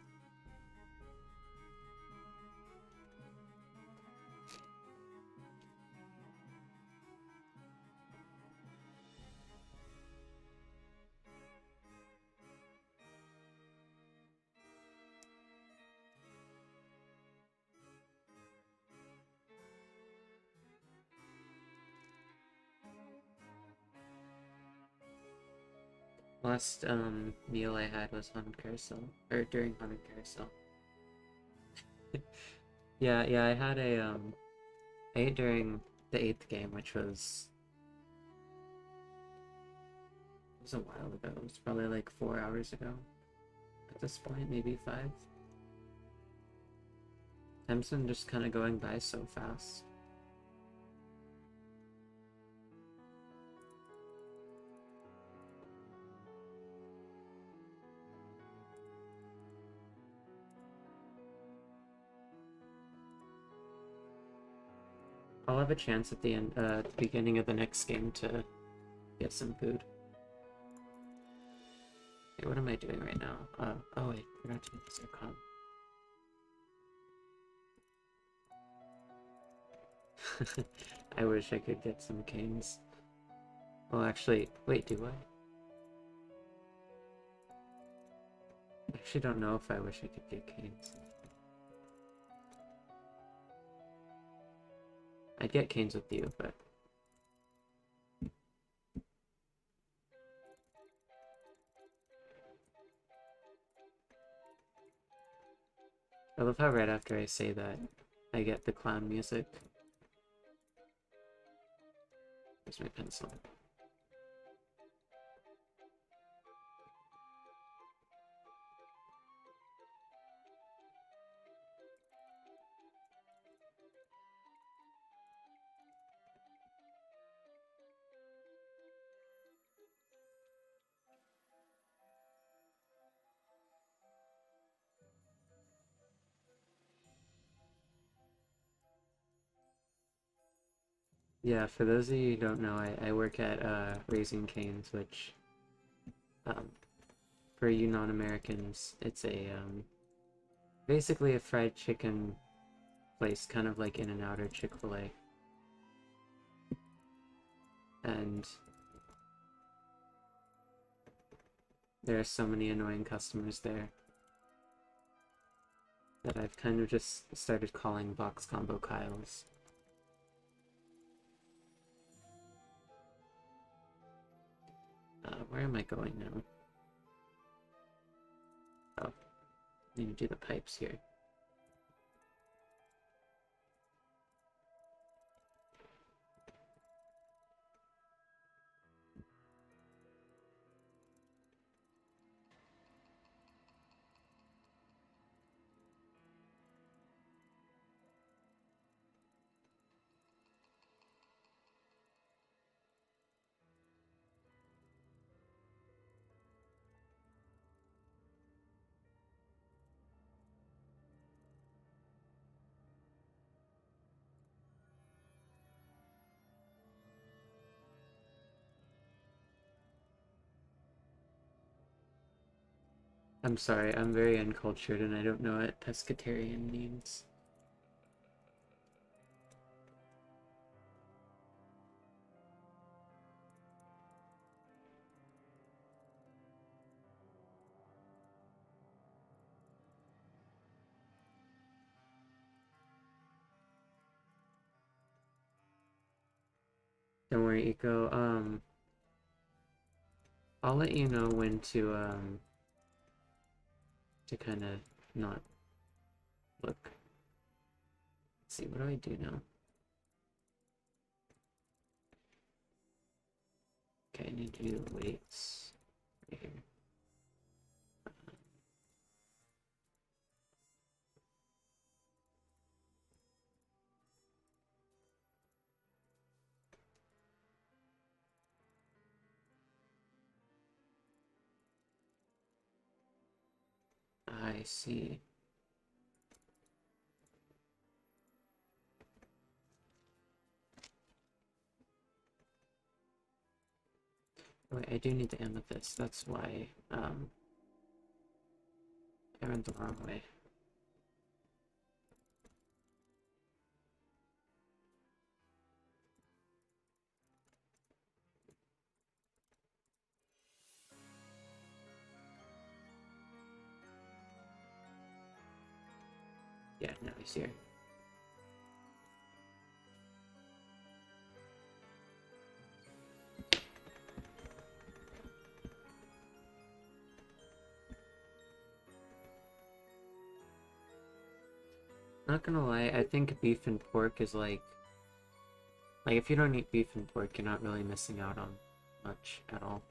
[SPEAKER 1] Last meal I had was Haunted Carousel, or during Haunted Carousel. Yeah, I had I ate during the 8th game, which was... It was a while ago. It was probably like 4 hours ago. At this point, maybe 5. Time's been just kind of going by so fast. I'll have a chance at the end, at the beginning of the next game to get some food. Okay, what am I doing right now? Oh wait, I forgot to get the zircon. I wish I could get some canes. Well, actually, wait, do I? I actually don't know if I wish I could get canes. I'd get canes with you, but... I love how right after I say that, I get the clown music. Where's my pencil? Yeah, for those of you who don't know, I work at Raising Cane's, which, for you non-Americans, it's a, basically a fried chicken place, kind of like In-N-Out or Chick-fil-A. And there are so many annoying customers there that I've kind of just started calling Box Combo Kyles. Where am I going now? Oh, I need to do the pipes here. I'm sorry, I'm very uncultured and I don't know what pescatarian means. Don't worry, Eco, I'll let you know when to kind of not look. Let's see, what do I do now? Okay, I need to do the weights right here. I see. Wait, I do need the amethyst. That's why, I went the wrong way. Yeah, now he's here. Not gonna lie, I think beef and pork is like if you don't eat beef and pork, you're not really missing out on much at all.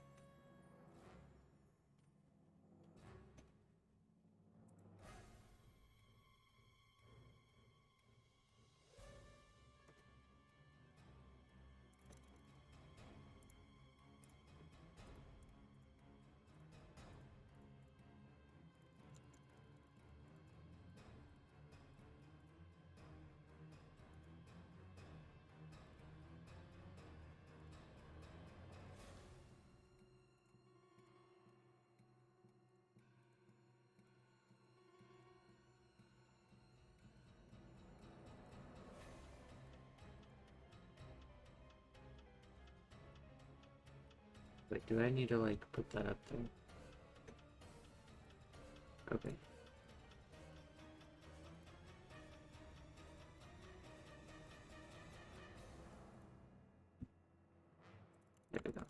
[SPEAKER 1] Wait, do I need to like put that up there? Okay. There we go.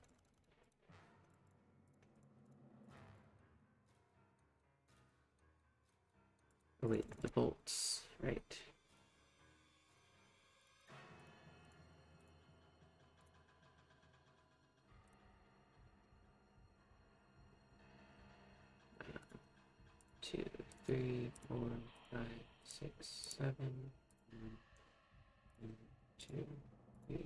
[SPEAKER 1] Oh wait, the bolts, right. Two, three, 4, 5, 6, 7. 1, 2, 3.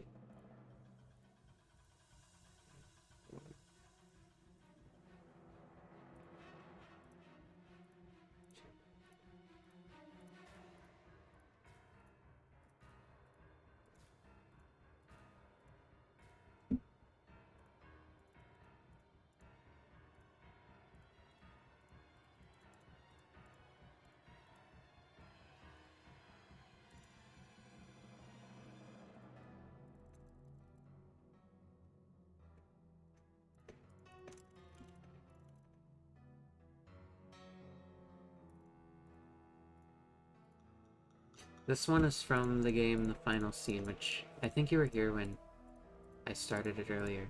[SPEAKER 1] This one is from the game The Final Scene, which I think you were here when I started it earlier.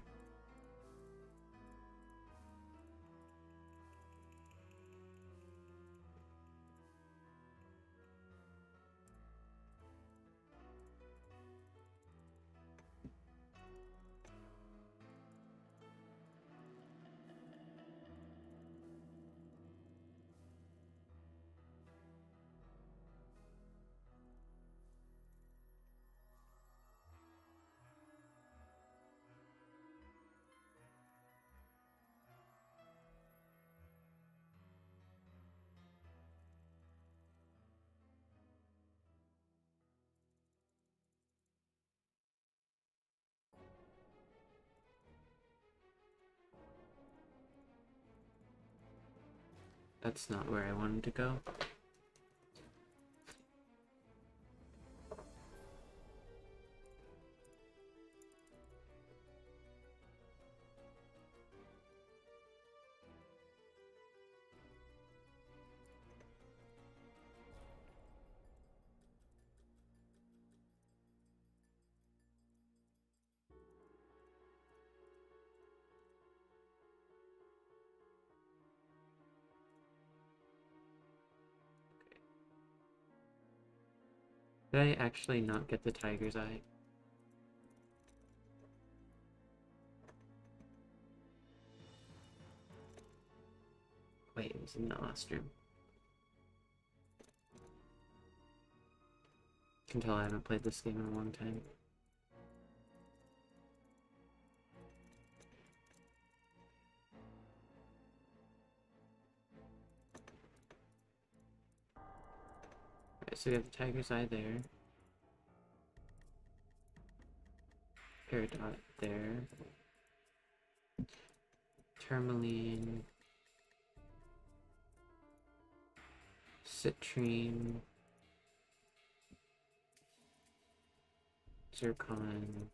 [SPEAKER 1] That's not where I wanted to go. Did I actually not get the tiger's eye? Wait, it was in the last room. You can tell I haven't played this game in a long time. Okay, so we have the tiger's eye there. Peridot there. Tourmaline. Citrine. Zircon.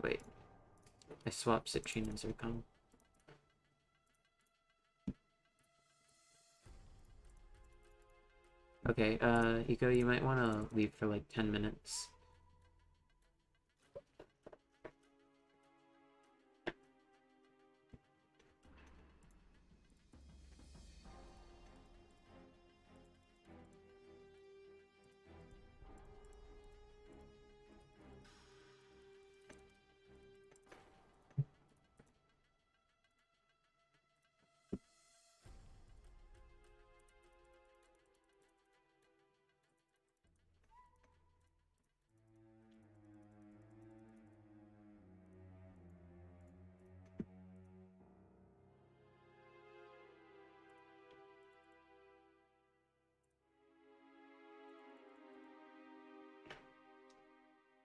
[SPEAKER 1] Wait. I swapped Citrine and Zircon. Okay, Eco, you might want to leave for like 10 minutes.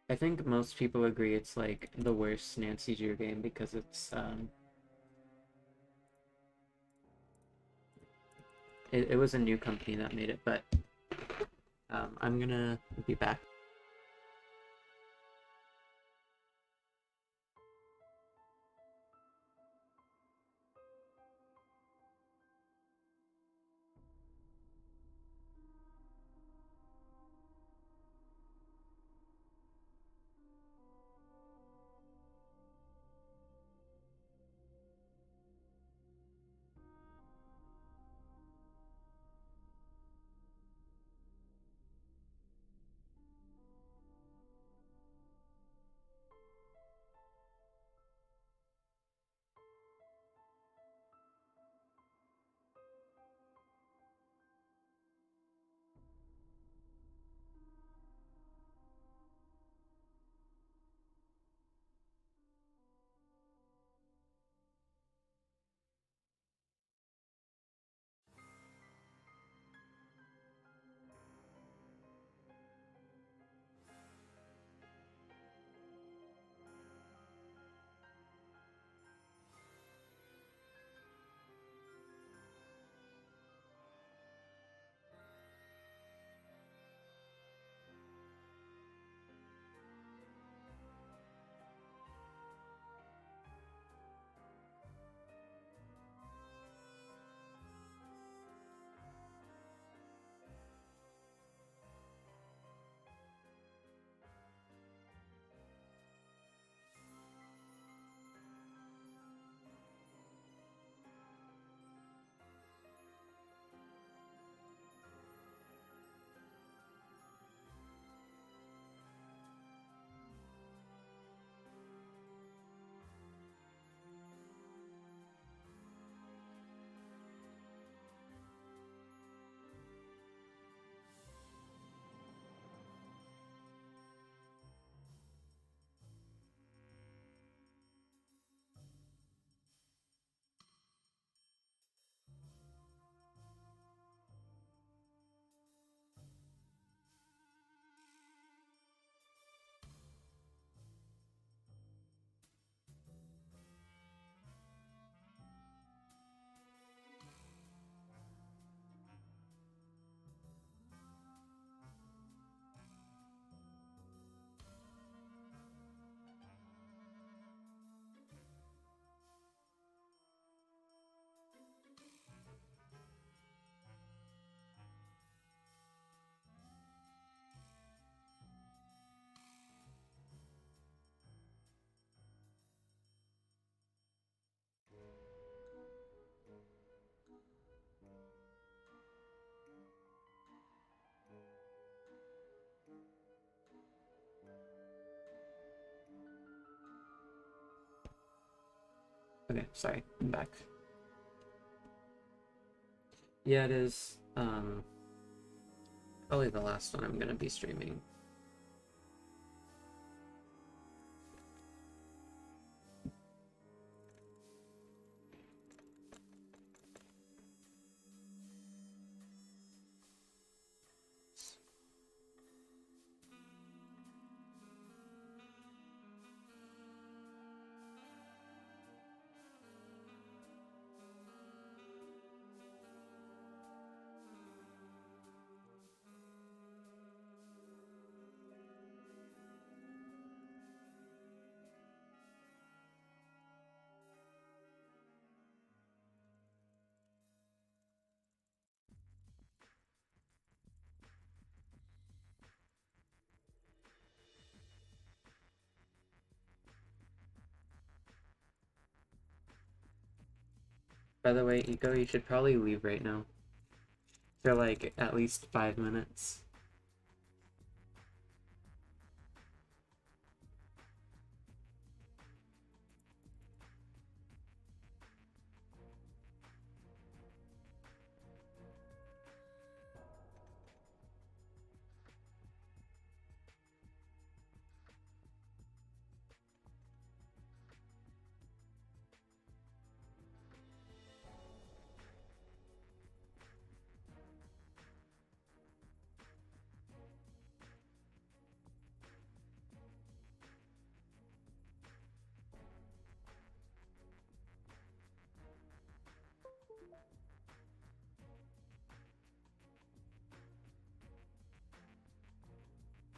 [SPEAKER 1] I think most people agree it's like the worst Nancy Drew game because it's it was a new company that made it, but I'm gonna be back. Okay, sorry, I'm back. Yeah, it is, probably the last one I'm gonna be streaming. By the way, Eco, you should probably leave right now. For like at least 5 minutes.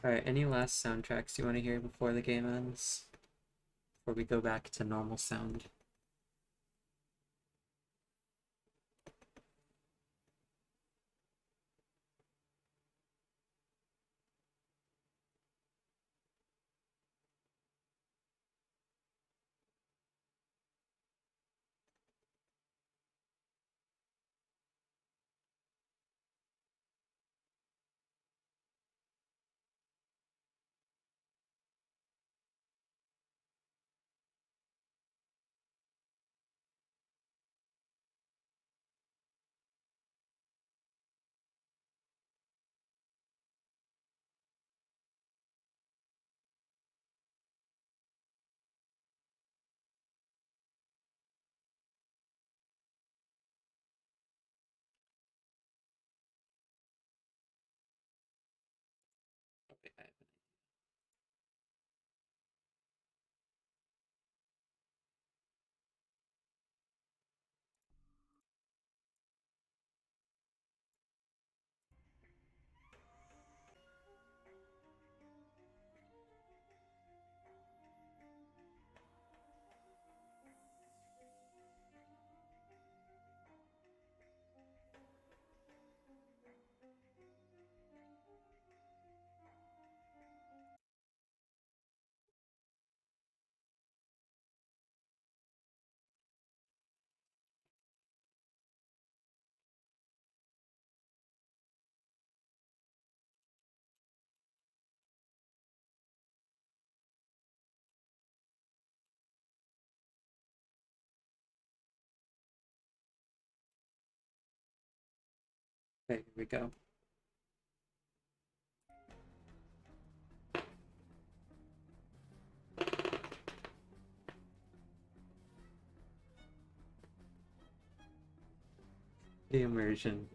[SPEAKER 1] Alright, any last soundtracks you want to hear before the game ends? Before we go back to normal sound? Okay, here we go. The immersion.